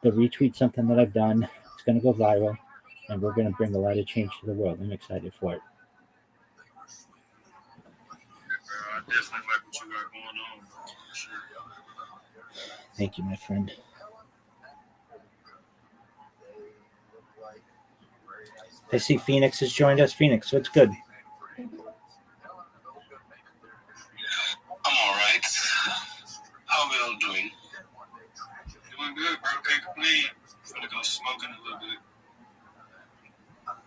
They'll retweet something that I've done. It's going to go viral, and we're going to bring a lot of change to the world. I'm excited for it. I definitely like what you got going on. Sure. Thank you, my friend. I see Phoenix has joined us. Phoenix, what's good? I'm all right. How are we all doing? Doing good, bro. Can't complain. Gonna go smoking a little bit.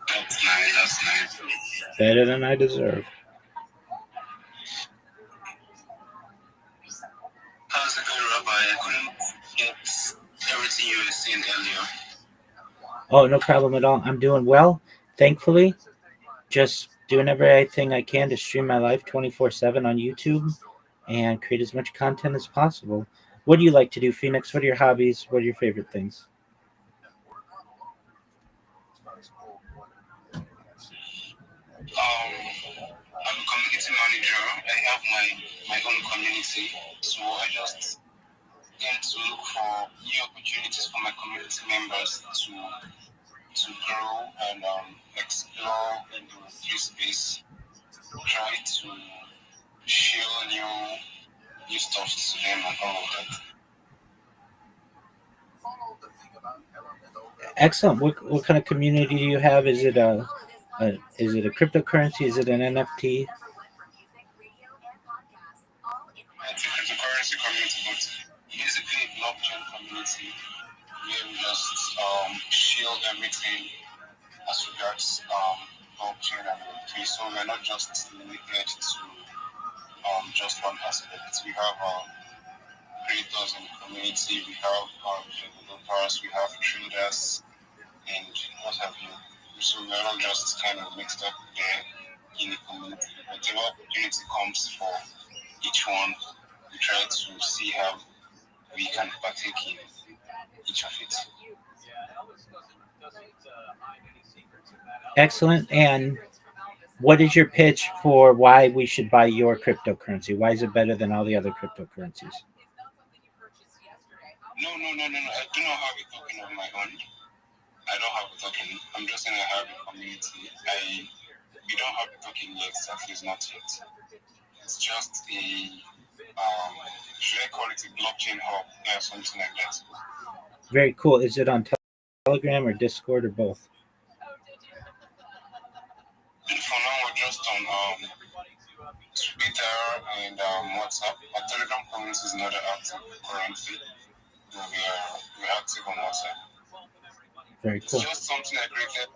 That's nice. That's nice. Better than I deserve. you were saying earlier. Oh, no problem at all. I'm doing well, thankfully. Just doing everything I can to stream my life 24/7 on YouTube and create as much content as possible. What do you like to do, Phoenix? What are your hobbies? What are your favorite things? I'm a community manager. I have my own community, so I just tend to look for new opportunities for my community members to grow and explore in the free space. Try to share new stuff to them and all of that. Excellent. What kind of community do you have? Is it a cryptocurrency? Is it an NFT? It's a cryptocurrency community, but basically a blockchain community where we just share everything as regards blockchain and Web3. So we're not just limited to just one aspect. We have creators in the community, we have developers, we have traders, and what have you. So we're not just kind of mixed up there in the community. Whatever opportunity comes for each one, we try to see how we can partake in each of it. Excellent. And what is your pitch for why we should buy your cryptocurrency? Why is it better than all the other cryptocurrencies? No. I do not have a token of my own. I don't have a token. I'm just saying I have a community. We don't have a token yet, at least not yet. It's just a should I call it a blockchain hub? Yeah, something like that. Very cool. Is it on Telegram or Discord or both? And for now, we're just on Twitter and WhatsApp. Our Telegram community is not active currently. We're active on WhatsApp. Very cool. It's just something I created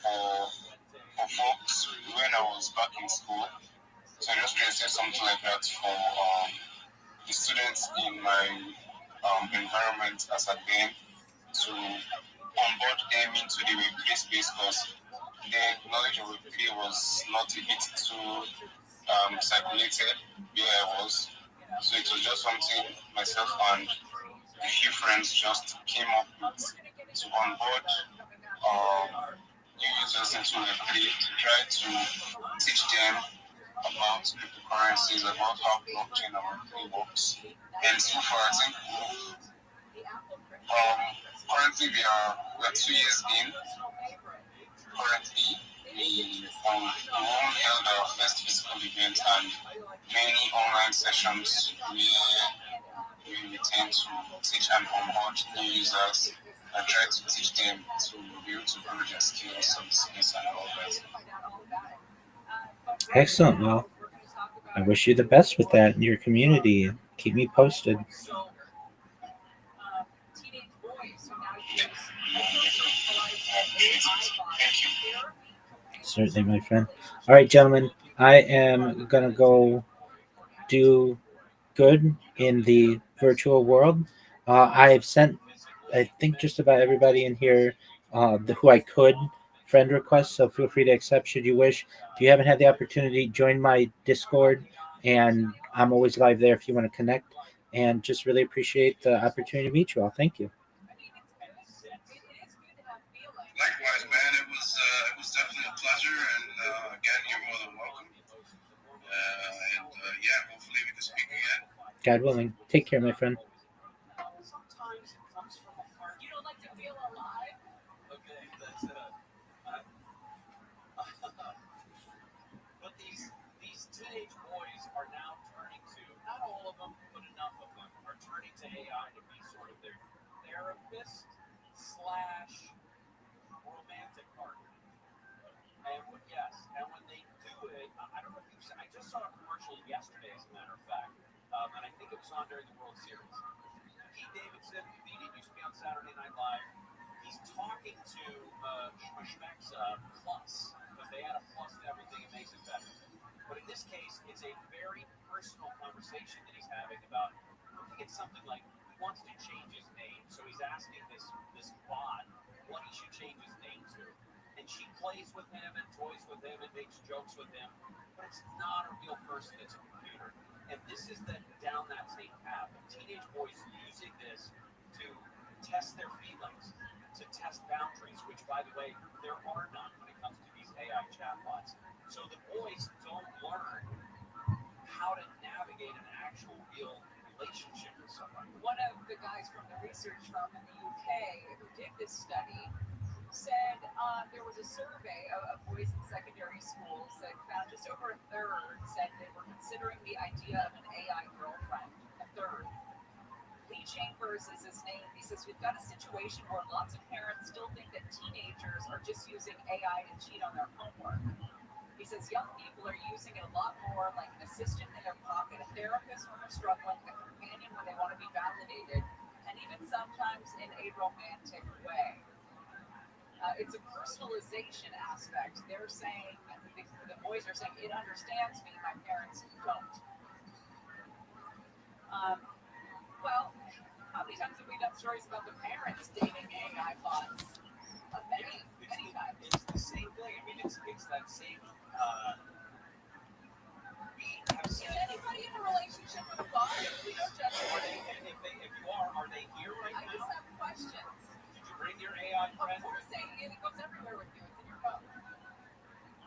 for folks when I was back in school. So I just created something like that for the students in my environment as a band to onboard them into the Web3 space because the knowledge of Web3 was not a bit too circulated where I was. So it was just something myself and a few friends just came up with to onboard new users into Web3 to try to teach them about cryptocurrencies, about how blockchain and Web3 works. And so far, I think currently we're 2 years in. Currently, we held our first physical event and many online sessions where we tend to teach and onboard new users and try to teach them to be able to grow their skills on the space and all that. Excellent. Well, I wish you the best with that in your community. Keep me posted. Certainly, my friend. All right, gentlemen. I am going to go do good in the virtual world. I have sent, I think, just about everybody in here who I could friend requests, so feel free to accept should you wish. If you haven't had the opportunity, join my Discord, and I'm always live there if you want to connect. And just really appreciate the opportunity to meet you all. Thank you. Likewise, man. It was definitely a pleasure, and again, you're more than welcome. Yeah, hopefully we can speak again. God willing. Take care, my friend. You don't like to feel alive? Okay, that's but these teenage boys are now turning to, not all of them, but enough of them are turning to AI to be sort of their therapist slash romantic partner. And when they do it, I don't know if you've seen, I just saw a commercial yesterday, as a matter of fact, and I think it was on during the World Series. Pete Davidson, comedian, used to be on Saturday Night Live. He's talking to Schmeck's Plus, because they add a plus to everything, it makes it better. But in this case, it's a very personal conversation that he's having about looking at something like he wants to change his name. So he's asking this and she plays with him and toys with him and makes jokes with him, but it's not a real person, it's a computer. And this is down that same path of teenage boys using this to test their feelings, to test boundaries, which, by the way, there are none when it comes to these AI chatbots. So the boys don't learn how to navigate an actual real relationship with somebody. One of the guys from the research firm in the UK who did this study said there was a survey of boys in secondary schools that found just over a third said they were considering the idea of an AI girlfriend. A third. Lee Chambers is his name. He says, we've got a situation where lots of parents still think that teenagers are just using AI to cheat on their homework. He says young people are using it a lot more like an assistant in their pocket, a therapist when they're struggling, a companion when they want to be validated, and even sometimes in a romantic way. It's a personalization aspect. They're saying, the boys are saying, it understands me, my parents don't. Well, how many times have we done stories about the parents dating AI bots? Many times. It's the same thing. I mean, it's that same. Is anybody in a relationship with a bot? We don't judge And if you are they here right now? I just have questions. Did you bring your AI friend? Of course, it goes everywhere with you. It's in your phone.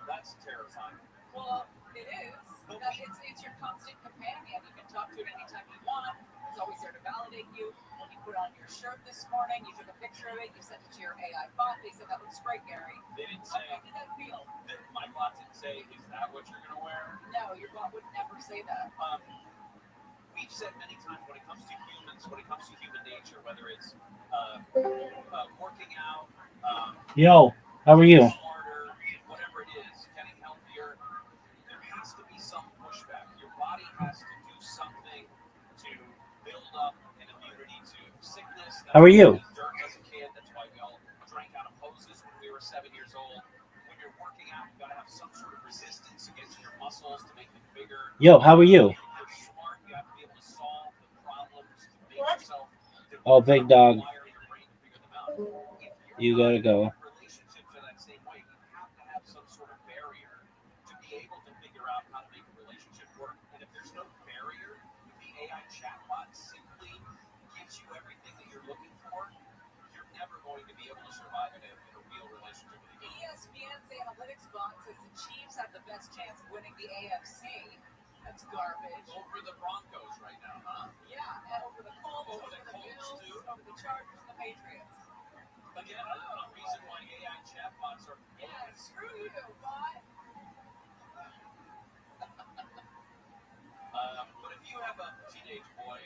That's terrifying. Well, it is. It's your constant companion. You can talk to it anytime you want. It's always there to validate you. When you put on your shirt this morning, you took a picture of it, you sent it to your AI bot. They said, that looks great, Gary. They didn't say. How did that feel? My bot didn't say, is that what you're going to wear? No, your bot would never say that. We've said many times when it comes to humans, when it comes to human nature, whether it's working out, Yo, how are you? smarter, whatever it is, getting healthier, there has to be some pushback. Your body has to do something to build up an immunity to sickness. How are you? Dirt as a kid. That's why we all drank out of hoses when we were 7 years old. When you're working out, you've got to have some sort of resistance against your muscles to make them bigger. Yo, how are you? If you're smart, you have to be able to solve the problems to make yourself. Oh, big dog. Wire your brain to figure them out. You gotta go. Relationships are that same way. You have to have some sort of barrier to be able to figure out how to make a relationship work. And if there's no barrier, if the AI chatbot simply gives you everything that you're looking for, you're never going to be able to survive in a real relationship. ESPN's analytics bot says the Chiefs have the best chance of winning the AFC. That's garbage. Over the Broncos right now, huh? Yeah, and over the Colts, over the Colts, Bills, too. over the Chargers, and the Patriots. Again, a reason why AI chatbots are. Yeah, screw you, bot. But if you have a teenage boy,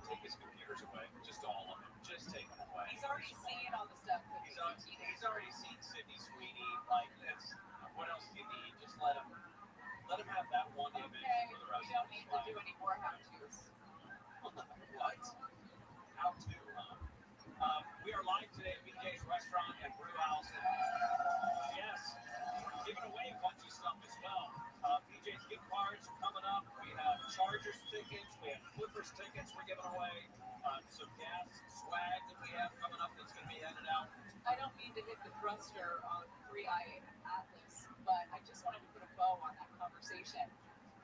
take his computers away. Just all of them. Just take them away. He's already seen all the stuff that He's already seen Sydney Sweeney. Like, what else do you need? Just let him have that one image for the rest of his life. We don't need to do any more how-tos. What? How-to, huh? We are live today at BJ's Restaurant and Brew House. Yes, giving away a bunch of stuff as well. BJ's gift cards are coming up. We have Chargers tickets. We have Clippers tickets we're giving away. Some gas swag that we have coming up that's going to be handed out. I don't mean to hit the thruster on 3i Atlas, but I just wanted to put a bow on that conversation.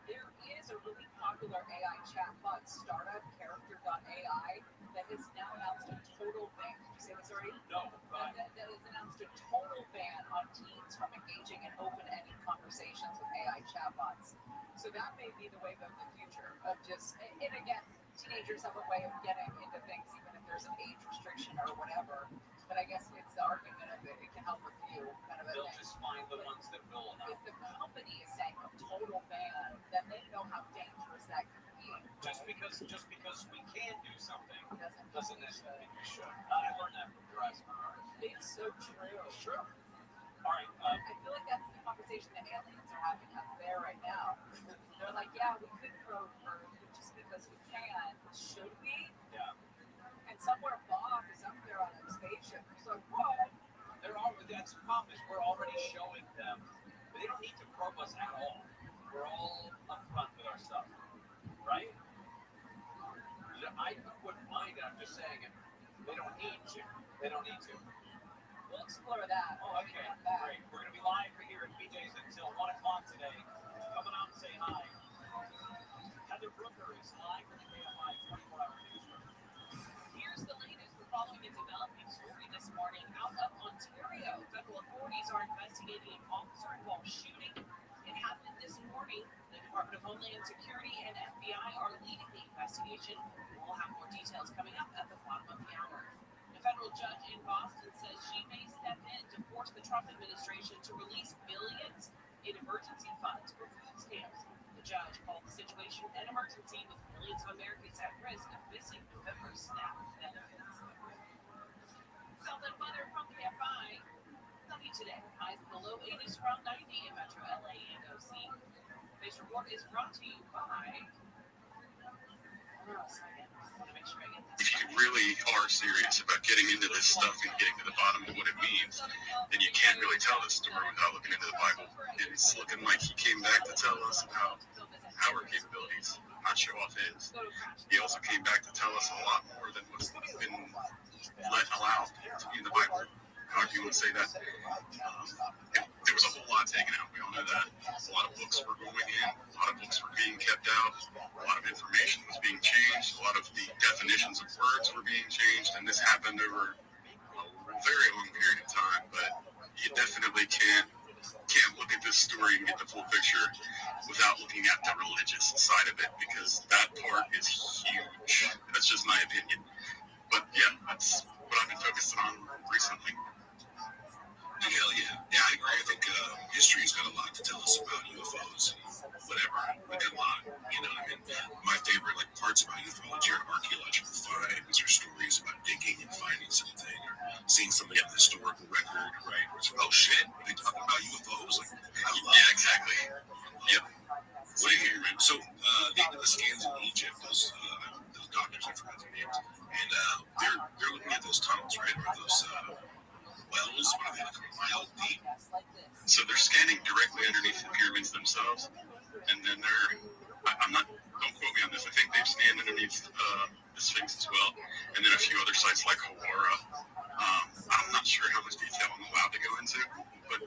There is a really popular AI chatbot startup, Character.ai, that has now announced a total ban. Did you say this already? No. That has announced a total ban on teens from engaging in open-ended conversations with AI chatbots. So that may be the wave of the future of just, and again, teenagers have a way of getting into things even if there's an age restriction or whatever. But I guess it's the argument of it can help with you kind of a They'll thing. just find the ones that will enough. If the company is saying a total ban, then they know how dangerous that can be. Just because we can do something doesn't necessarily mean we should. I learned that from Jurassic Park. It's so true. It's true. All right. I feel like that's the conversation that aliens are having up there right now. They're like, yeah, we could probe Earth, but just because we can, should we? Yeah. And somewhere Bob is up there on a spaceship. So what? That's the problem is we're already showing them. They don't need to probe us at all. We're all upfront with our stuff, right? I wouldn't mind it. I'm just saying it. They don't need to. They don't need to. Well, we'll explore that. Oh, okay, great. We're going to be live here at BJ's until 1 o'clock today. Coming out and say hi. Heather Brooker is live from the KFI 24-hour newsroom. Here's the latest. We're following a developing story this morning out of Ontario. Federal authorities are investigating an officer-involved shooting. It happened this morning. The Department of Homeland Security and FBI are leading the investigation. We'll have more details coming up at the bottom of the hour. A federal judge in Boston says she may step in to force the Trump administration to release billions in emergency funds for food stamps. The judge called the situation an emergency with millions of Americans at risk of missing November SNAP benefits. Southern weather from KFI. Sunny today. Highs in the low 80s, around 90 in Metro LA and OC. This report is brought to you by. If you really are serious about getting into this stuff and getting to the bottom of what it means, then you can't really tell this story without looking into the Bible. It's looking like he came back to tell us about our capabilities, not show off his. He also came back to tell us a lot more than what's been allowed in the Bible. How do you want to say that? There was a whole lot taken out. We all know that. A lot of books were going in. A lot of books were being kept out. A lot of information was being changed. A lot of the definitions of words were being changed. And this happened over a very long period of time. But you definitely can't look at this story and get the full picture without looking at the religious side of it, because that part is huge. That's just my opinion. But yeah, that's what I've been focusing on recently. Hell yeah. Yeah, I agree. I think history's got a lot to tell us about UFOs. Whatever. We got a lot. You know what I mean? My favorite parts about ufology are archaeological finds or stories about digging and finding something or seeing something in the historical record, right? Where it's like, oh shit, are they talking about UFOs? Yeah, exactly. Yep. What do you hear, man? So they did the scans in Egypt, those doctors, I forgot their names, and they're looking at those tunnels, right? Or those wells, what are they, like a mile deep? So they're scanning directly underneath the pyramids themselves, and then don't quote me on this, I think they've scanned underneath the Sphinx as well, and then a few other sites like Hawara. I'm not sure how much detail I'm allowed to go into, but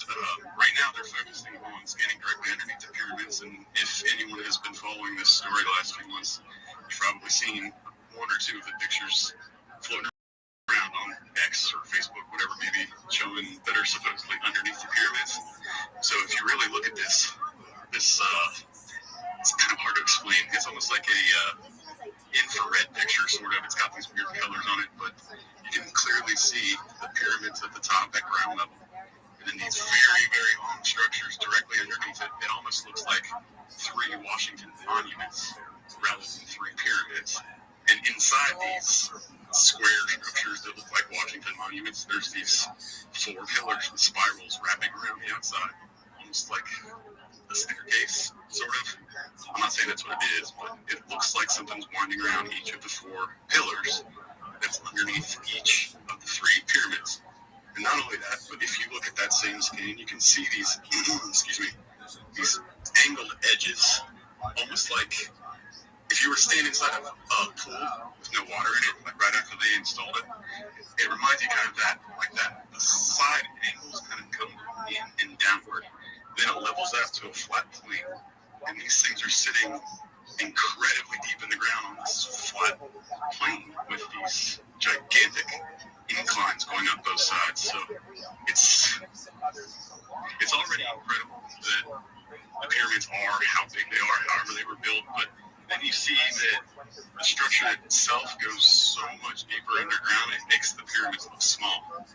right now they're focusing on scanning directly underneath the pyramids, and if anyone has been following this story the last few months, you've probably seen one or two of the pictures floating around on X or Facebook, whatever, maybe showing that are supposedly underneath the pyramids. So if you really look at this it's kind of hard to explain. It's almost like a infrared picture, sort of. It's got these weird colors on it, but you can clearly see the pyramids at the top at ground level, and then these very, very long structures directly underneath it. It almost looks like 3 Washington monuments rather than 3 pyramids. And inside these square structures that look like Washington monuments, there's these 4 pillars with spirals wrapping around the outside, almost like a staircase, sort of. I'm not saying that's what it is, but it looks like something's winding around each of the 4 pillars that's underneath each of the 3 pyramids. And not only that, but if you look at that same scan, you can see these, these angled edges, almost like if you were standing inside of a pool with no water in it, like right after they installed it. It reminds you kind of that, like that. The side angles kind of come in and downward. Then it levels out to a flat plane. And these things are sitting incredibly deep in the ground on this flat plane with these gigantic inclines going up both sides. So it's already incredible that the pyramids are how big they are, however they were built, but then you see that the structure itself goes so much deeper underground, it makes the pyramids look small.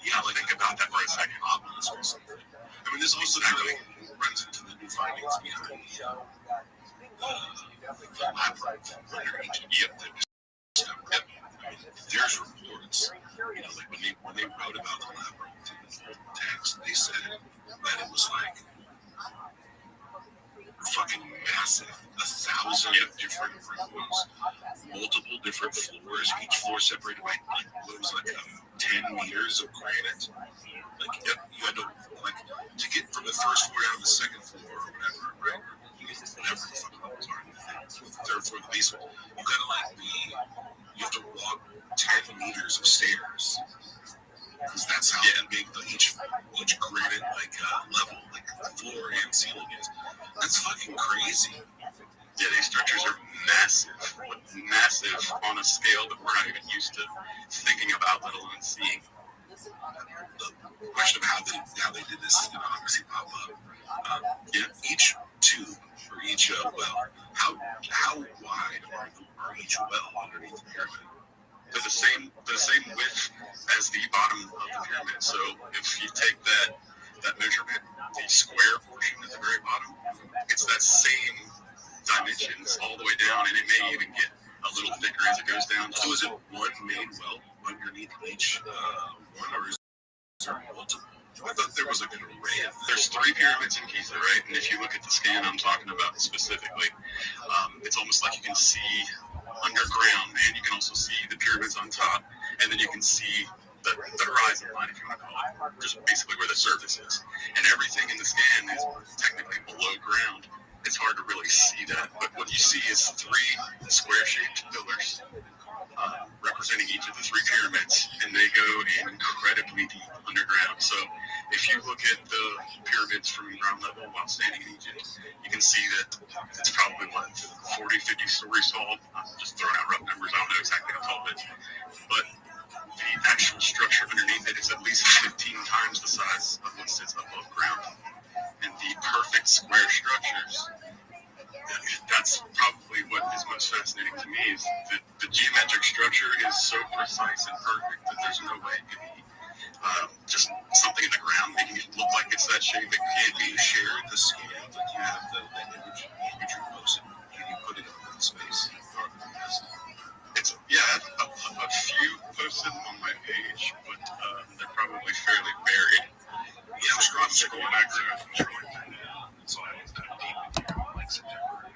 You have to think about that for a second. Obelisk or something. I mean, this also really runs into the new findings behind the labyrinth under Egypt. Yep. There's reports, like when they wrote about the labyrinth text, they said that it was like fucking massive, 1,000 different rooms, multiple different floors, each floor separated by what was like 10 meters of granite. Like you had to to get from the first floor down to the second floor or whatever, right? Whatever the fucking levels are, the third floor of the basement, you gotta you have to walk 10 meters of stairs because that's Yeah, and make each granite level, floor and ceiling is. That's fucking crazy. Yeah, these structures are massive on a scale that we're not even used to thinking about, let alone seeing. The question of how they did this is going to obviously pop up. Each tube or each well, how wide are each well underneath the pyramid? They're the same width as the bottom of the pyramid. So if you take that measurement, the square portion at the very bottom, it's that same dimensions all the way down, and it may even get a little thicker as it goes down. So is it one main well underneath each one, or is there multiple? I thought there was an array of. There's 3 pyramids in Giza, right? And if you look at the scan I'm talking about specifically, it's almost like you can see underground, and you can also see the pyramids on top, and then you can see the horizon line, if you want to call it, just basically where the surface is. And everything in the scan is technically below ground. It's hard to really see that, but what you see is 3 square-shaped pillars representing each of the 3 pyramids, and they go incredibly deep underground. So if you look at the pyramids from ground level while standing in Egypt, you can see that it's probably 40, 50 stories tall. I'm just throwing out rough numbers. I don't know exactly how tall it is, but the actual structure underneath it is at least 15 times the size of what sits above ground. And the perfect square structures, that's probably what is most fascinating to me, is that the geometric structure is so precise and perfect that there's no way it could be just something in the ground making it look like it's that shape. It can't be. Shared the scan, but you have the image you posted. Can you put it in the space? It's a few posted on my page, but they're probably fairly buried. Yeah, I'm scrolling back there. So I was deep into September.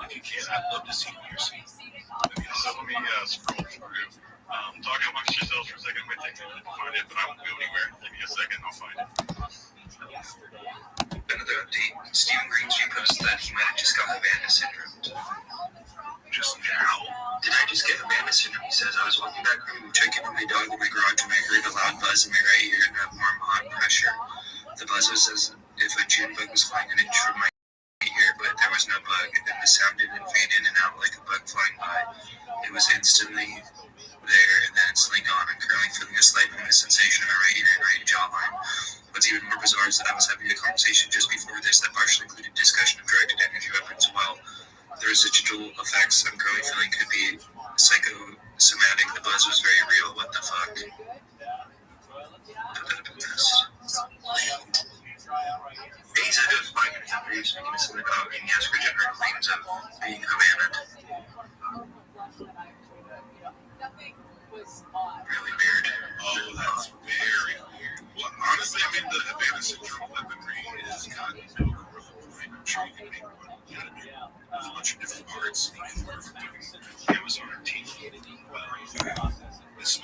If you can, I'd love to see what you're seeing. So let me scroll through. Talk amongst yourselves for a second. It might take me a minute to find it, but I won't go anywhere. Give me a second, I'll find it. Another update. Stephen Greenstreet posted that he might have just gotten Havana syndrome. Just now? Did I just get Havana syndrome? He says, I was walking back home, checking on my dog in my garage when I heard a loud buzz in my right ear and a warm, hot pressure. The buzz was as if a June bug was flying an inch from my ear, but there was no bug, and the sound didn't fade in and out like a bug flying by. It was instantly there, and then instantly gone. I'm currently feeling a slight numbness sensation in my right ear and right jawline. What's even more bizarre is that I was having a conversation just before this that partially included discussion of directed energy weapons. While the residual effects I'm currently feeling could be psychosomatic, the buzz was very real. What the fuck? Put that up in this. He's had a 5 minutes after he was speaking to Synagogue, and he has regenerate claims of being Havana. Really weird. Oh, that's very weird. Well, honestly, I mean, the Havana syndrome weaponry is gotten no growth. I'm sure you can make one. You know what I mean? There's a bunch of different parts you can order from different Amazon or TV. This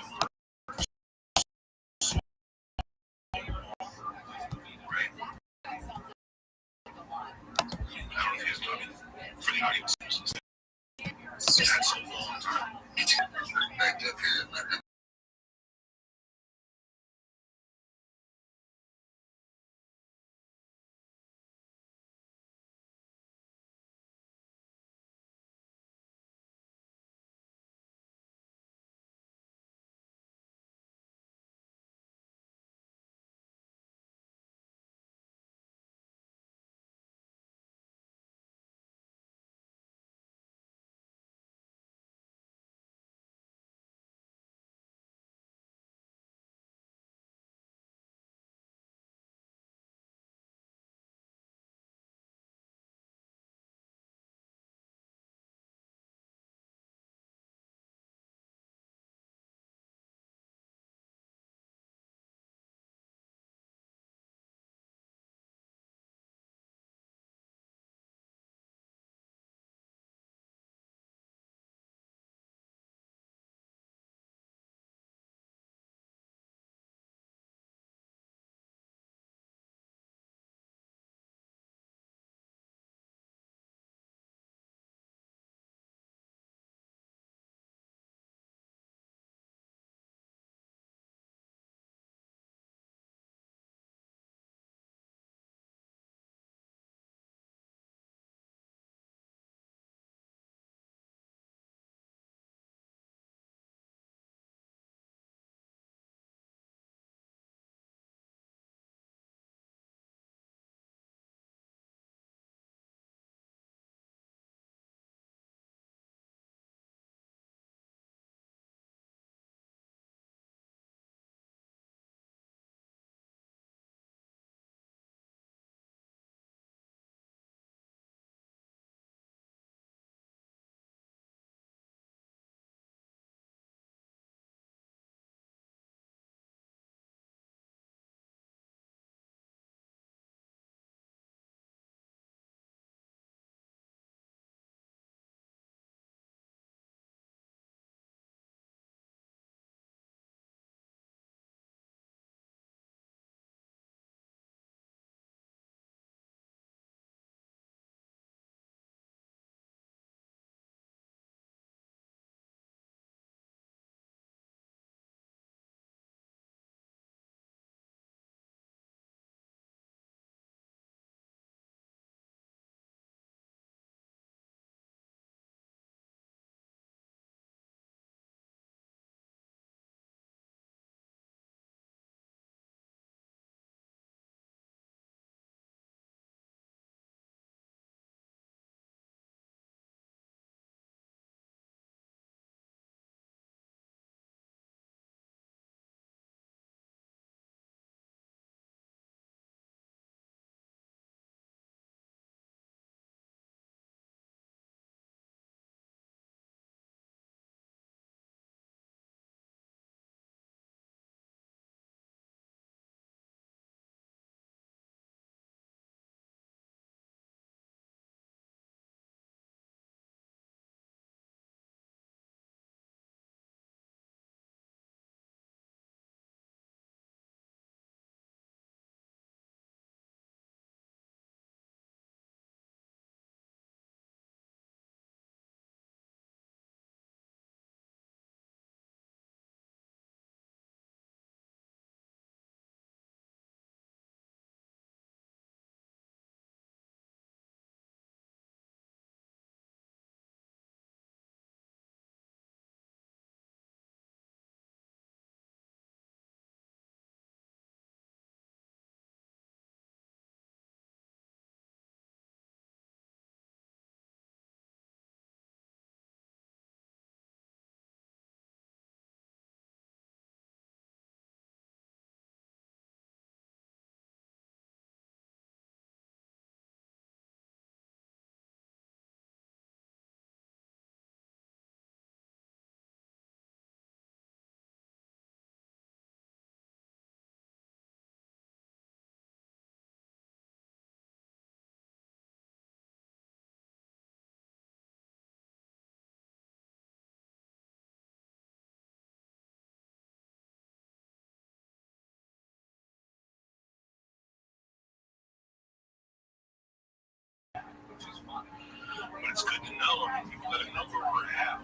it's good to know. I mean, people got to know where we're at.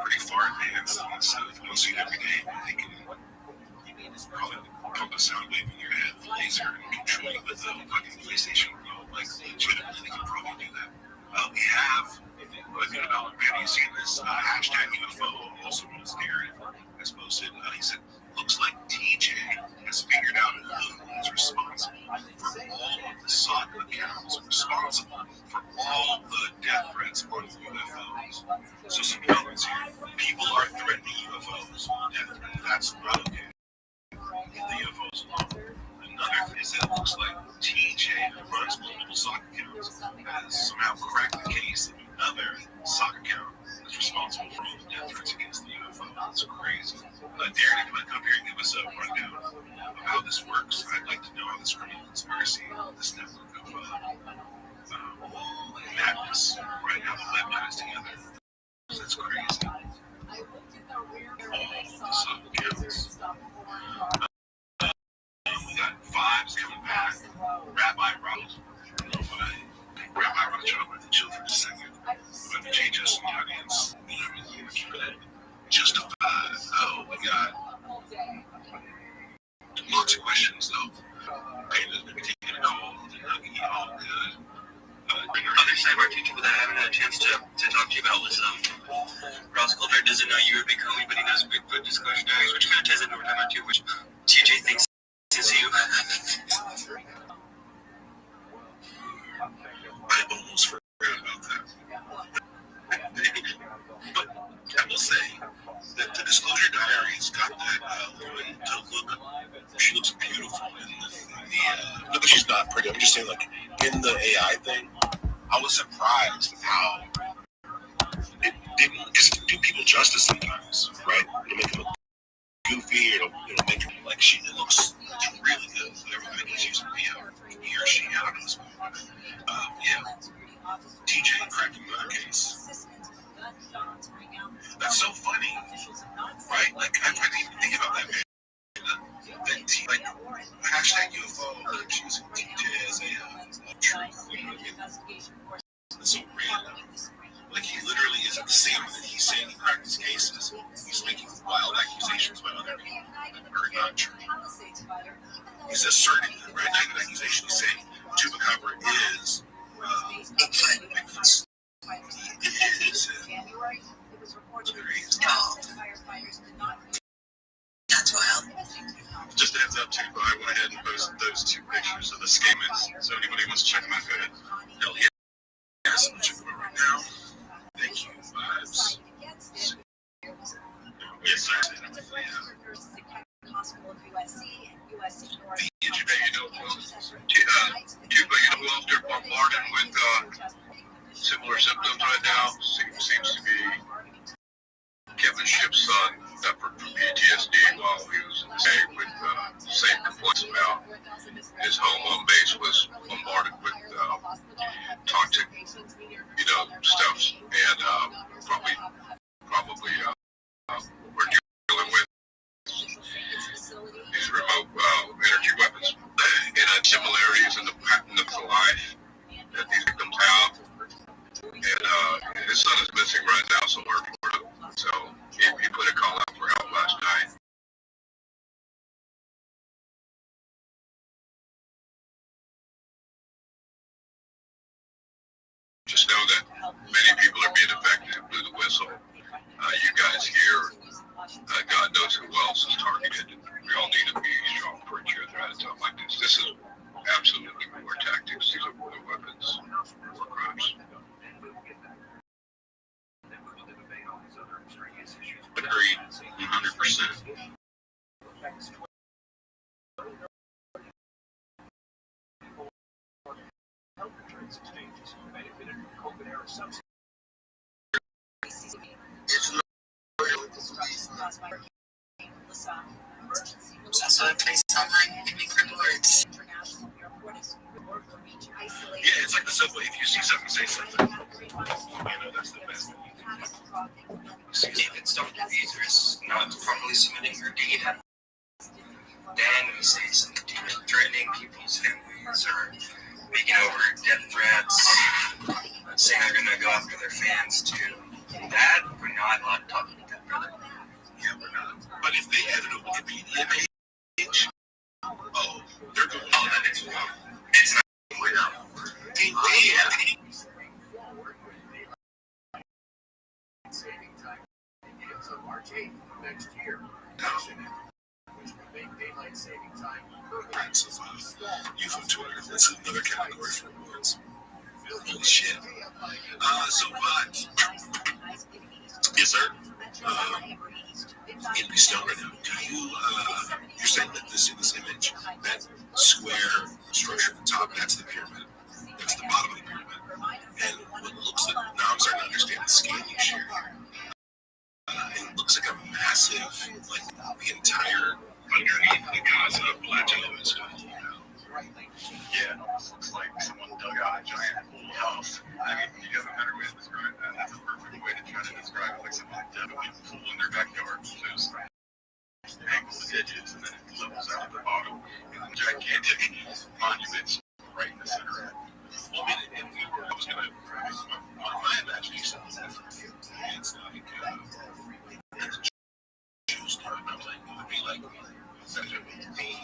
Pretty far advanced on this stuff. You don't see it every day. They can probably pump a sound wave in your head, laser, and control you with a fucking PlayStation remote. Like, legitimately, they can probably do that. We have, have you seen this hashtag UFO, also known as Darren, has posted, he said, looks like TJ has figured out who is responsible for all of the SOC accounts, responsible for all the death threats on UFOs. So some comments here. People are threatening UFOs. Death threat. That's not okay. The UFOs alone. Another thing is that it looks like TJ, who runs multiple SOC accounts, has somehow cracked the case of another SOC account that's responsible for all the death threats against the UFO. That's crazy. Darren, if you want to come here and give us a rundown of how this works, I'd like to know how this criminal conspiracy, this network of madness, right? How the lab ties together. That's crazy. All the SOC accounts. We got vibes coming back. Rabbi Rothschild. Rabbi Rothschild, with the children for a second. But change us in the audience. Keep it justified. Oh, we got lots of questions, though. Pain has been taking a call. All good. Other side of our teacher that I haven't had a chance to talk to you about was Rothschild doesn't know you or Big Homie, but he knows Bigfoot Disclosure Diaries, which kind of ties into what we're talking about too, which TJ thinks is you. I almost forgot about that. But I will say that the Disclosure Diaries got that woman to look. She looks beautiful in the not that she's not pretty. I'm just saying, like, in the AI thing, I was surprised how it didn't, because it can do people justice sometimes, right? It'll make them look goofy, it'll make them like it looks really good. Everybody keeps using he or she, I don't know. Yeah. TJ cracking my case. That's so funny, right? Like, I didn't even think about that, man. Like, hashtag UFO, she's using TJ as a truth. You know what I mean? It's so random. Like, he literally is at the same that he's saying he cracked his cases. He's making wild accusations about other people that are not true. He's asserting the right kind of accusation. He's saying Chupacabra is Bigfoot. He is. That's wild. Just a heads up, too, but I went ahead and posted those two pictures of the scammers. So anybody wants to check them out, go ahead. Hell yeah. Yes, I'm checking them out right now. Thank you, vibes. Yes, sir. Tuba, who else they're bombarding with similar symptoms right now? Seems to be Kevin Ship's son suffered from PTSD while he was in the same with same complaints about his home base was bombarded with toxic, stuff, and probably we're dealing with these remote energy weapons and similarities in the life that these victims have. And his son is missing right now somewhere in Florida. So he put a call out for help last night. Just know that many people are being affected. Blew the whistle. You guys here, God knows who else is targeted. We all need to be strong for each other at a time like this. This is absolutely war tactics. These are war weapons, war crimes. Agreed, 100%. Also a place online can be critical words. Yeah, it's like the subway. If you see something, say something. That's the best thing you can do. If it's Dr. Beatrice not properly submitting her data, then we say something threatening people's families or making over death threats, saying they're gonna go after their fans too. That we're not allowed to talk about that, brother. Yeah, we're not. But if they had it over the image, they're going. Oh, that is wrong. It's not. We're not. Saving time begins on March 8th next year. Which would make daylight saving time Right, so you from Twitter. That's another category for awards. Holy shit. So vibes. Yes, sir. It'd be still right now. Do you, you're saying that this image, that square structure at the top, that's the pyramid. That's the bottom of the pyramid. And what looks like, now I'm starting to understand the scale you share here. It looks like a massive, like the entire underneath the Gaza plateau is Yeah, it almost looks like someone dug out a giant house. I mean, you have a better way to describe that. That's a perfect way to try to describe it. Like someone dug a big pool in their backyard. There's angled edges, and then it levels out at the bottom. And gigantic monuments right in the center. Well, I mean, I was going to, my imagination is different. It's like, the Jews part, I was like, it would be like such a theme.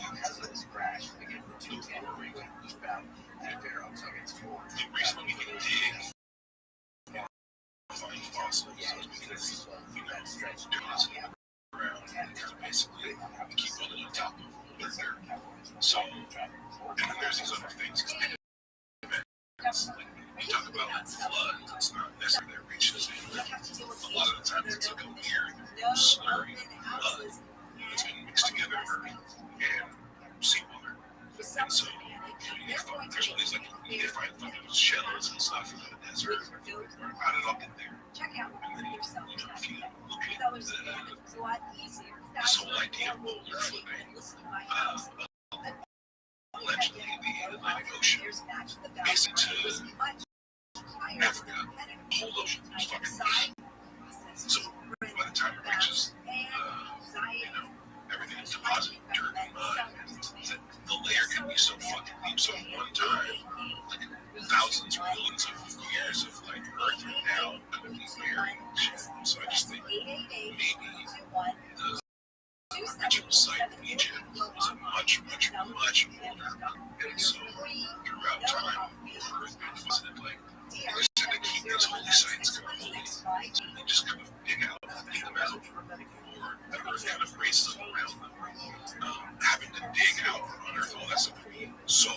The reason we can dig find fossils is because we know dunes in the ground and kind of basically keep a little top of their dirt. So, and then there's these other things. Like, we talk about floods, it's not necessarily that reaches in. A lot of the times it's like a weird, slurry flood that's been mixed together and seawater. And so, there's all these like, you find fucking shells and stuff in the desert. How did it all get there? And then, if you look at this whole idea of boulder flipping, allegedly the Atlantic Ocean, basically to Africa, the whole ocean is fucking. So by the time it reaches, everything is deposited dirt and mud, and the layer can be so fucking deep. So at one time, like thousands or millions of years of like Earth right now, could be burying shit. So I just think maybe the original site of Egypt was a much, much, much older. And so throughout time, Earth was like, just had to keep these holy sites kind of holy. So they just kind of dig out, dig them out, or the Earth kind of raises them around them. Having to dig out and unearth all that stuff would be so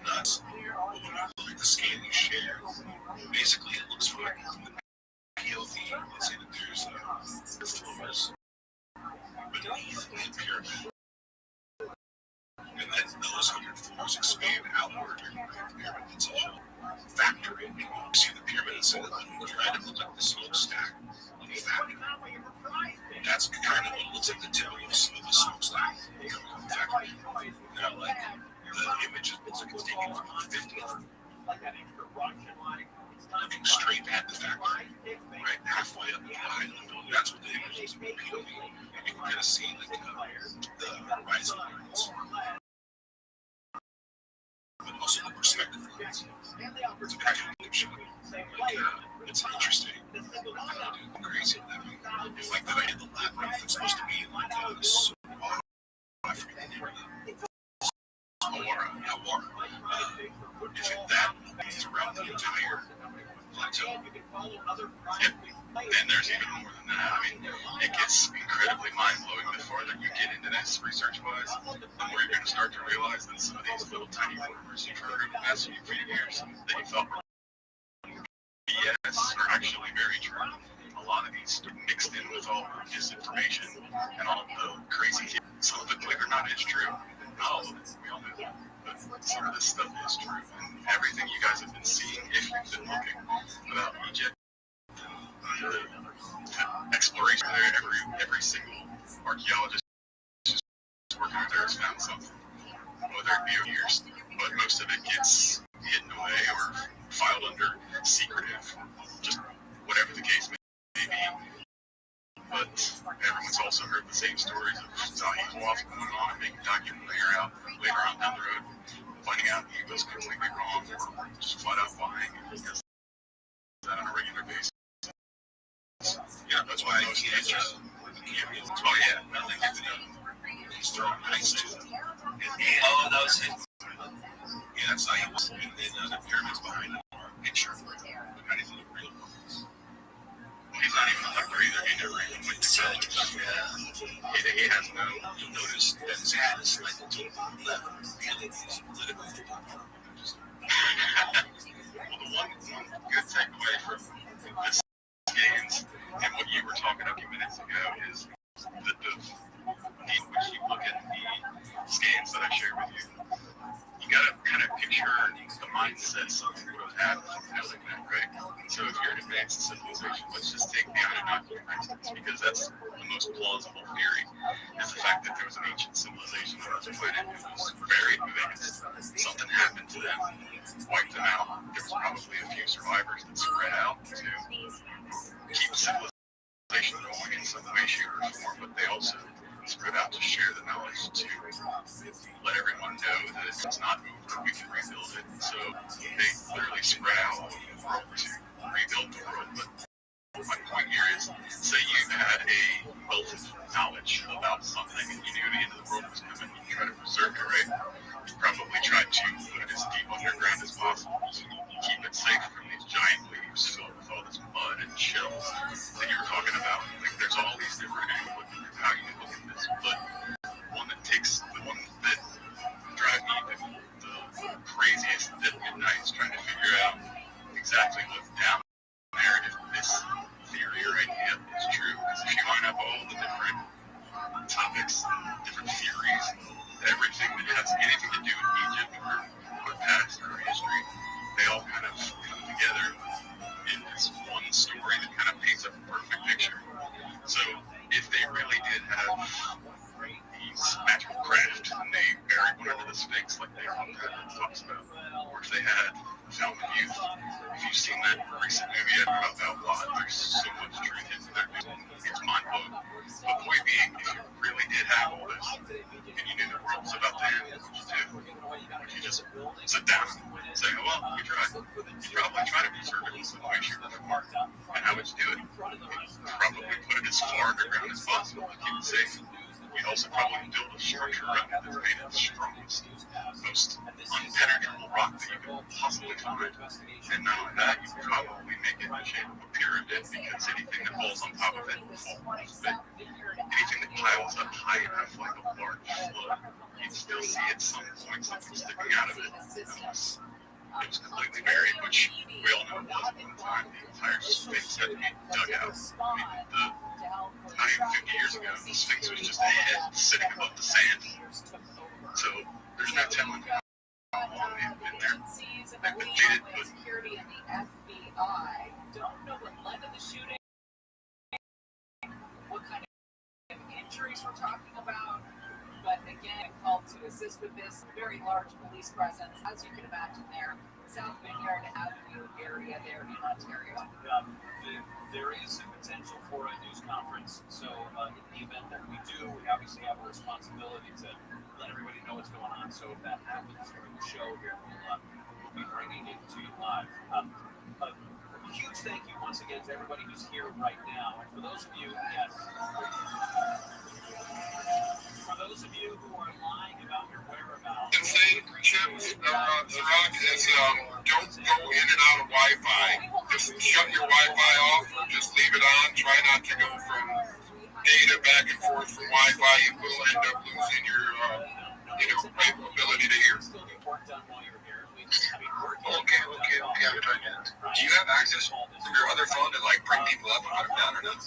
nuts. But when you look at the scale you share, basically it looks like the POV, let's say that there's floors beneath the pyramid. And then those 100 floors expand outward and make the pyramid as a whole factory. You see the pyramid instead of trying to look like the smokestack of a factory. That's kind of what it looks like the tail of the smokestack coming out of the factory. Now, like, the image looks like it's taken from the 50th, looking straight at the factory, right halfway up the high level. That's what the image is from the POV. And you can kind of see like the horizon lines. But also the perspective lines. It's a kind of shot. Like, it's interesting. I don't do crazy with that. It's like that I did the labyrinth that's supposed to be in like I forget the name of it. Awara. If that throughout the entire plateau. Yep. And there's even more than that. I mean, it gets incredibly mind-blowing the farther you get into this research-wise. The more you're going to start to realize that some of these little tiny rumors you've heard in the past few years that you thought were BS are actually very true. A lot of these mixed in with all the disinformation and all the crazy, some of it, believe it or not, is true. Not all of it, we all know. But some of this stuff is true. And everything you guys have been seeing, if you've been looking about Egypt, the exploration there, every single archaeologist who's working there has found something. Whether it be over years, but most of it gets hidden away or filed under secretive, just whatever the case may be. But everyone's also heard the same stories of Zahid Waf going on and making documentary later on down the road. finding out he was completely wrong or just flat out lying. He does that on a regular basis. Yeah, that's why most teachers. Oh yeah, he's throwing ice to them. Oh, that was it. Yeah, that's how he was. And then the pyramids behind him are a picture of anything real. He's not even a hunter either. He never even went to college. He has no. You'll notice that his hat is slightly to the left. He's politically. Well, the one good takeaway from this games and what you were talking a few minutes ago is the in which you look at the scans that I shared with you. You gotta kind of picture the mindset something would have happened like that, right? So if you're an advanced civilization, let's just take the Anunnaki, for instance, because that's the most plausible theory, is the fact that there was an ancient civilization on this planet who was very advanced. Something happened to them, wiped them out. There was probably a few survivors that spread out to keep civilization going in some way, shape, or form, but they also spread out to share the knowledge, to let everyone know that it's not over, we can rebuild it. So they literally spread out all over the world to rebuild the world. But my point here is, say you had a wealth of knowledge about something and you knew the end of the world was coming, you try to preserve it, right? You probably try to put it as deep underground as possible so you keep it safe from these giant leaves filled with all this mud and shells that you were talking about. Like, there's all these different angles of how you look at this, but the one that drives me the craziest at night is trying to figure out exactly what's down there if this theory or idea is true. Because if you line up all the different topics, different theories, everything that has anything to do with Egypt or past or history, they all kind of come together in this one story that kind of paints a perfect picture. So if they really did have these magical craft and they buried one under the Sphinx like they talks about, or if they had found the youth, if you've seen that recent movie about Outlawed, there's so much truth into that movie. It's mind-blowing. But point being, if you really did have all this and you knew the world was about to end, what would you do? Would you just sit down and say, oh, well, we tried? You'd probably try to preserve it in some way, shape, or form. And how would you do it? You'd probably put it as far underground as possible to keep it safe. You'd also probably build a structure around it that's made of the strongest, most unpenetrable rock that you could possibly find. And not only that, you'd probably make it in the shape of a pyramid, because anything that falls on top of it will fall off of it. Anything that piles up high enough, like a large flood, you'd still see at some point something sticking out of it. It was completely buried, which we all know it was at one time. The entire Sphinx had to be dug out. I mean, not even 50 years ago, the Sphinx was just a head sitting above the sand. So there's no telling how long they've been there. They've been dated, but security and the FBI don't know what led to the shooting, what kind of injuries we're talking about. But again, called to assist with this very large police presence, as you can imagine there, South Vineyard Avenue area there in Ontario. There is a potential for a news conference, so in the event that we do, we obviously have a responsibility to let everybody know what's going on. So if that happens during the show here, we'll be bringing it to you live. A huge thank you once again to everybody who's here right now. And for those of you, for those of you who are lying about your whereabouts. The thing, Chip, Rock, is don't go in and out of Wi-Fi. Just shut your Wi-Fi off or just leave it on. Try not to go from data back and forth from Wi-Fi. You will end up losing your ability to hear. Okay, I'm trying to. Do you have access to your other phone to like bring people up and put them down or not?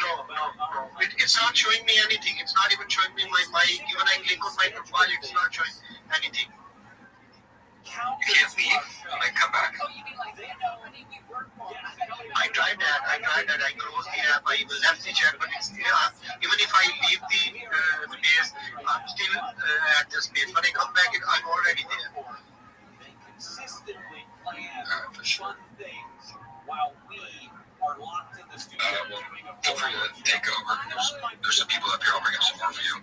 No. It's not showing me anything. It's not even showing me my mic. Even I click on my profile, it's not showing anything. You can't leave and like come back. I tried that. I closed the app. I left the chat, but it's even if I leave the space, I'm still at the space. When I come back, I'm already there. They consistently plan fun things while we are locked in the studio. Feel free to take over. There's some people up here. I'll bring up some more for you.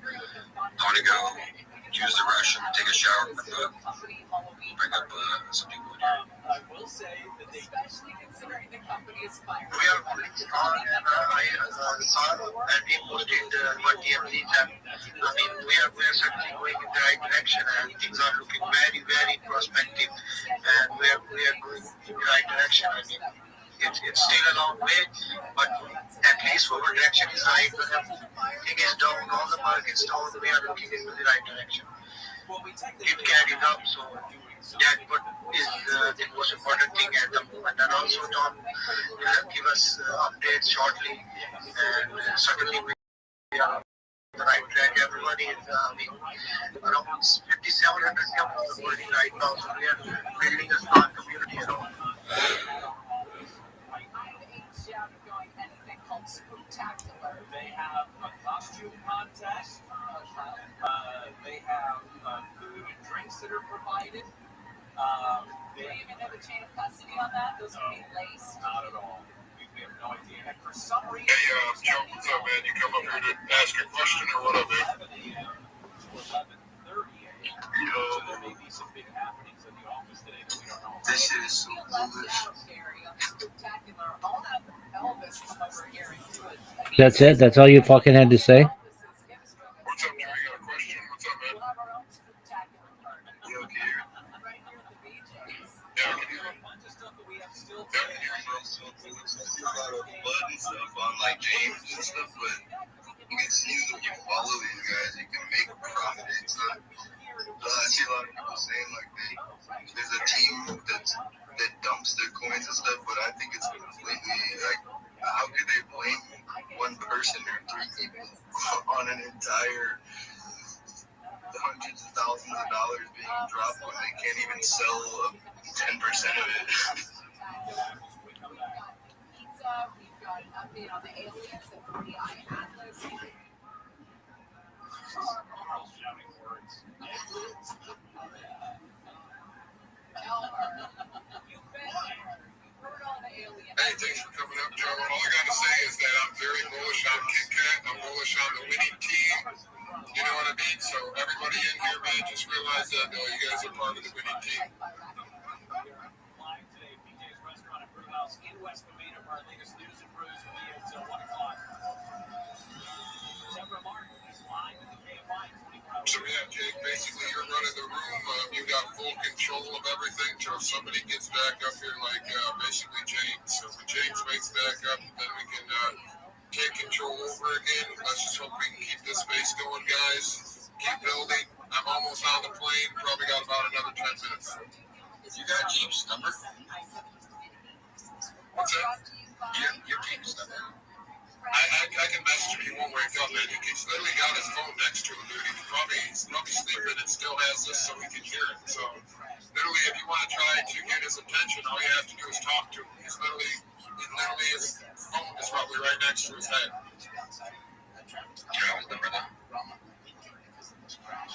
I want to go use the restroom and take a shower and bring up some people in here. I will say that they, especially considering the company is fired. We are moving on, and I saw and we posted what TMZ have. I mean, we are certainly going in the right direction, and things are looking very, very prospective, and we are going in the right direction. I mean, it's still a long way, but at least our direction is right. Everything is down, all the markets down. We are looking into the right direction. It carried up, so that what is the most important thing at the moment. And also Tom will give us updates shortly, and certainly we are on the right track. Everybody is around 5,700 companies right now, so we are building a smart community around. They have a costume contest. They have food and drinks that are provided. They even have a chain of custody on that. Those would be laced. Not at all. We have no idea. And for some reason, Hey, Joe, what's up, man? You come up here to ask a question or what up, man? 11 a.m. to 11:30 a.m. So there may be some big happenings in the office today that we don't know about. This is so foolish. That's it? That's all you fucking had to say? What's up, Joe? You got a question? What's up, man? You okay here? Yeah, I can hear you. See a lot of blood and stuff on like James and stuff, but you can see that you follow these guys, you can make profit. It's not. I see a lot of people saying like there's a team that dumps their coins and stuff, but I think it's completely like, how could they blame one person or three people on an entire hundreds of thousands of dollars being dropped when they can't even sell 10% of it? We've got an update on the aliens and 3i Atlas. Shouting words. Hey, thanks for coming up, Joe. All I got to say is that I'm very bullish on Kit Kat. I'm bullish on the winning team. You know what I mean? So everybody in here, man, just realize that you guys are part of the winning team. Live today, BJ's Restaurant and Brew House in West Covina for our latest news and brews will be at 1 o'clock. Deborah Martin is live in the KFI 24 hours. So yeah, Jake, basically you're running the room. You got full control of everything till somebody gets back up here, like basically James. So when James wakes back up, then we can take control over again. Let's just hope we can keep this space going, guys. Keep building. I'm almost on the plane. Probably got about another 10 minutes. You got James' number? What's that? Your James' number. I can message him. He won't wake up, man. He's literally got his phone next to him, dude. He's probably sleeping and still has this so he can hear it. So literally, if you want to try to get his attention, all you have to do is talk to him. His phone is probably right next to his head. You know his number though?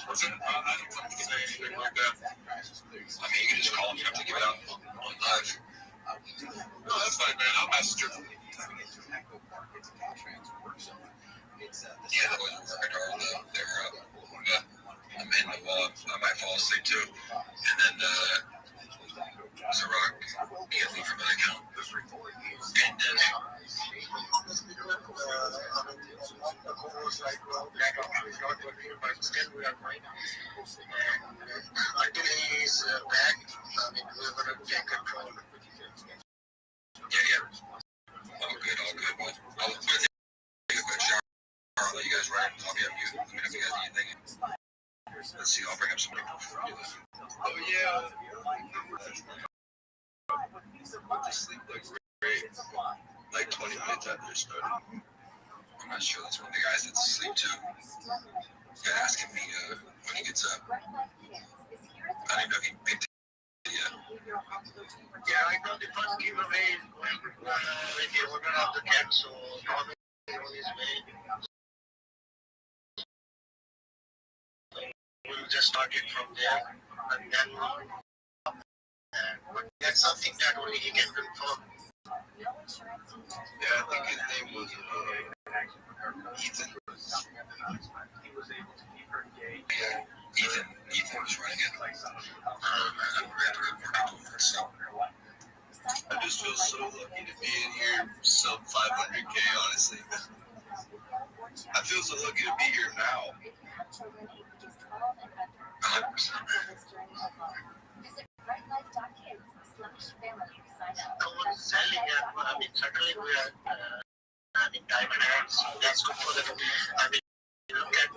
What's it? I don't want to say anything like that. I mean, you can just call him. You don't have to give it out on live. No, that's fine, man. I'll message him. Yeah, the boys were working hard. I'm in I might fall asleep too. And then Zarok can't leave from an account. And then until he is back, I mean, we're going to take control. yeah. All good. Well, I'll take a quick shower. I'll let you guys run. I'll be up mute. Let me know if you guys need anything. Let's see. I'll bring up somebody. Oh, yeah. Just sleep like great. Like 20 minutes after it started. I'm not sure. That's one of the guys that's asleep too. Yeah, asking me when he gets up. I don't even know if he picked it yet. Yeah, I know the first giveaway is going with the owner of the cat, so Tom is on his way. We'll just start it from there, and then but that's something that only he can confirm. Yeah, I think his name was Ethan. He was able to keep her engaged. Yeah, Ethan. Ethan was running it. I just feel so lucky to be in here, sub 500K, honestly. I feel so lucky to be here now. 100%. Selling, I mean, certainly we are having diamond hands, so that's good for them. I mean, look at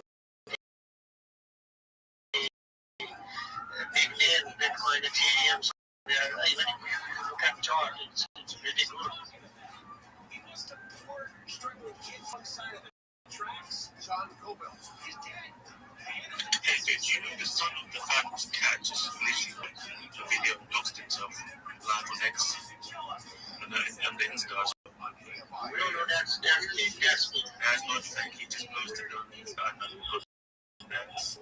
big name, Bitcoin, Ethereum, so we are, even if you look at chart, it's really good. Hey, did you know the son of the famous cat just literally a video lost himself live on X and the Insta? No, that's fake. That's not fake. He just posted on Insta and X.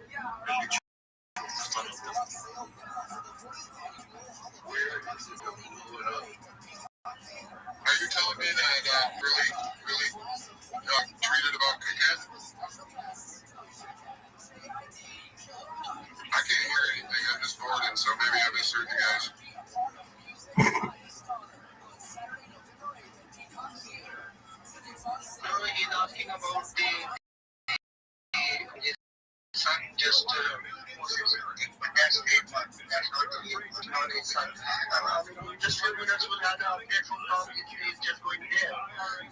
The son of the. Are you telling me that really treated about Kit? I can't hear anything. I'm just bored, so maybe I misheard you guys. No, he's asking about his son just that's it, but that's not his son. Just 4 minutes we'll have an update from Tom. He's just going there.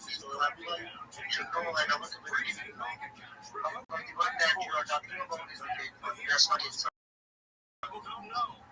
So everyone should know, and I was waiting to know. The one that you are talking about is okay, but that's not his son.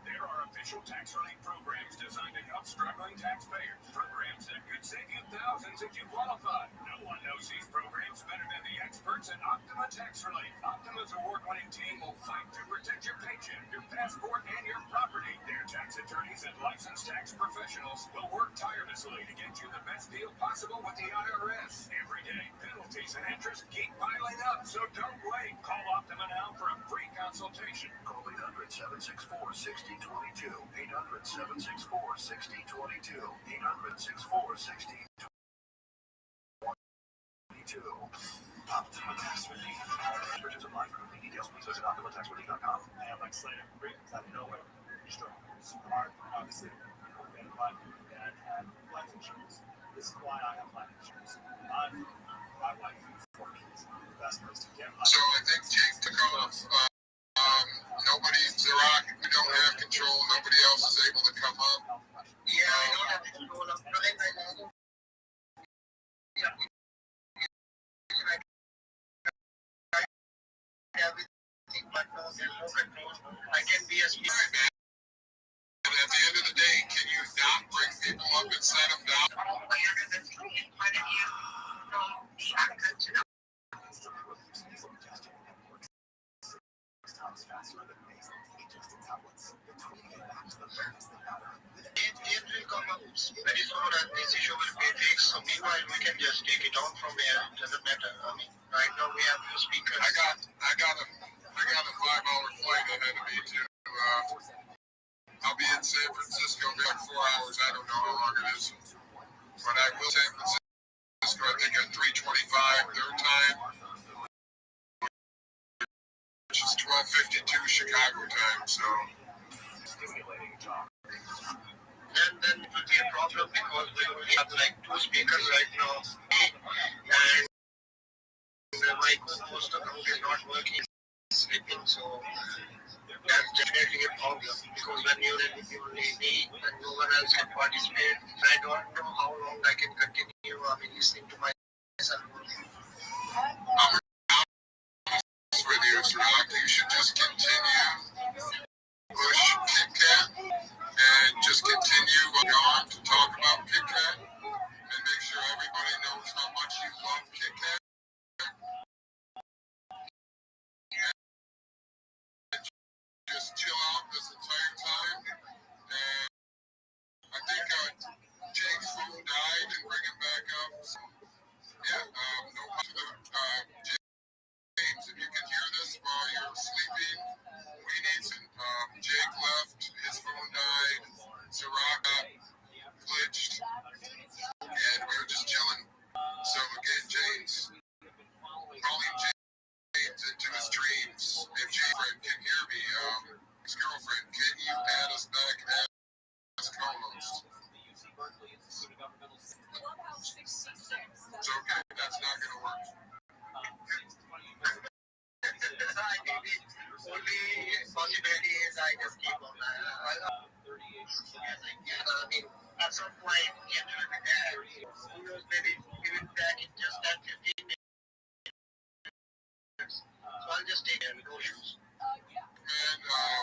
There are official tax relief programs designed to help struggling taxpayers. Programs that could save you thousands if you qualify. No one knows these programs better than the experts at Optima Tax Relief. Optima's award-winning team will fight to protect your paycheck, your passport, and your property. Their tax attorneys and licensed tax professionals will work tirelessly to get you the best deal possible with the IRS. Every day, penalties and interest keep piling up, so don't wait. Call Optima now for a free consultation. Call 800-764-6022. 800-764-6022. 800-664-6022. Optima Tax Relief. Purchase of life company details, please visit OptimaTaxRelief.com. I am like Slater. Great. Out of nowhere. Strong. Smart. Obviously. And my dad had life insurance. This is why I have life insurance. My wife and 4 kids. The best place to get life. So I think Jake took off. Nobody, Zerach, we don't have control. Nobody else is able to come up. Yeah, I don't have control of time. Everything, but no, there's no control. I can be a speaker. And at the end of the day, can you not bring people up and set them down? It will come up very soon, and this issue will be fixed. So meanwhile, we can just take it on from here. It doesn't matter. I mean, right now we have few speakers. I got a 5-hour flight ahead of me too. I'll be in San Francisco in like 4 hours. I don't know how long it is, but I will San Francisco. I think at 3:25 their time, which is 12:52 Chicago time. So. Then it will be a problem because we only have like 2 speakers right now, and my co-host account is not working, sleeping, so that's definitely a problem because when you're in only me and no one else can participate, I don't know how long I can continue. I mean, listening to myself. I'm with you, Zerach. You should just continue push KitKat and just continue on to talk about KitKat and make sure everybody knows how much you love KitKat. And just chill out this entire time. And I think Jake's phone died and bring him back up. So, yeah, no to the James, if you can hear this while you're sleeping, we need some. Jake left, his phone died, Zerach glitched, and we were just chilling. So again, James, calling James into his dreams. If James can hear me, possibility is I just keep on. I mean, at some point, who knows, maybe even back in just 10, 15 minutes. So I'll just take no issues. And I'll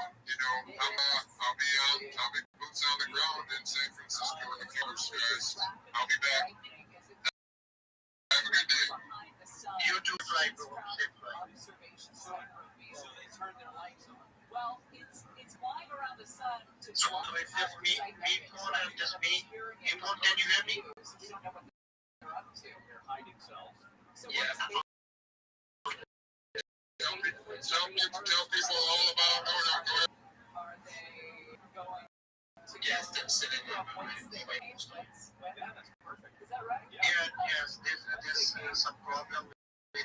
be boots on the ground in San Francisco in a few weeks, guys. I'll be back. Have a good day. You too, fly, bro. Safe flight. So they turn their lights on. Well, it's flying around the sun to So it's just me phone and just me. You phone, can you hear me? we don't know what they're up to. They're hiding cells. So Yeah. Tell people all about. Oh no, go ahead. are they going to Yes, they're sitting there. Yeah, that's perfect. Is that right? Yeah, yes, there's some problem with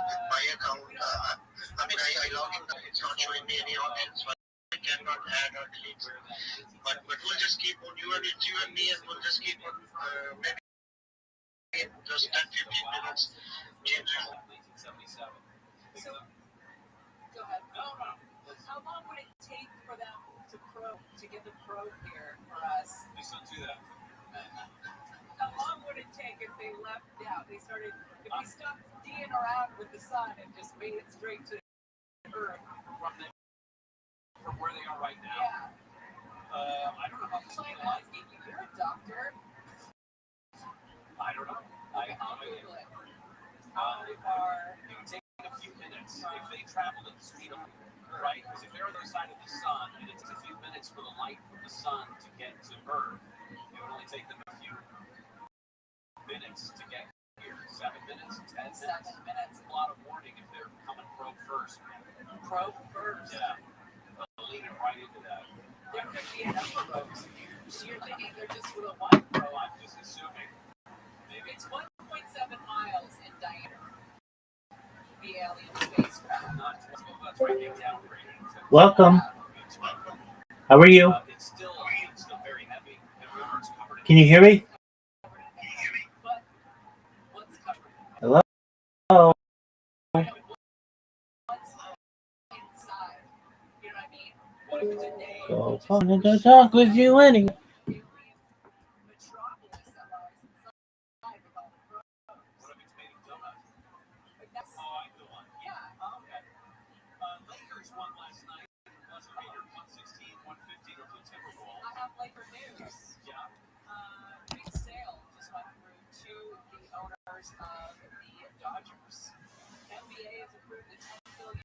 my account. I mean, I log in, it's not showing me any audience, so I cannot add or delete. But we'll just keep on, it's you and me, and we'll just keep on, maybe in just 10, 15 minutes. Change it. 1977. So, go ahead. No. How long would it take for them to get the probe here for us? They still do that. How long would it take if they left? Yeah, if we stopped D'ing around with the sun and just made it straight to Earth from where they are right now? Yeah. I don't know how much time it is. You're a doctor. I don't know. I Google it. It would take a few minutes if they traveled at the speed of light, right? Because if they're on the other side of the sun and it takes a few minutes for the light from the sun to get to Earth, it would only take them a few minutes to get here. 7 minutes, 10 minutes. 7 minutes. A lot of warning if they're coming probe first. Probe first? Yeah. They'll lead it right into that. There could be a number of probes. So you're thinking they're just with a one probe? I'm just assuming. Maybe it's 1.7 miles in diameter. The alien spacecraft. That's right, they downgraded it to. Welcome. How are you? It's still very heavy. And remember, it's covered in. Can you hear me? But what's covered? Hello? What's inside? You know what I mean? What if it's a name? Go on to talk with you anyway. Metropolis that lies inside with all the probes. What if it's made of donuts? I feel one. Yeah. Okay. Lakers won last night. Was it either 116, 115, or the Timberwolves? I have Laker news. Yeah. Big sale just went through to the owners of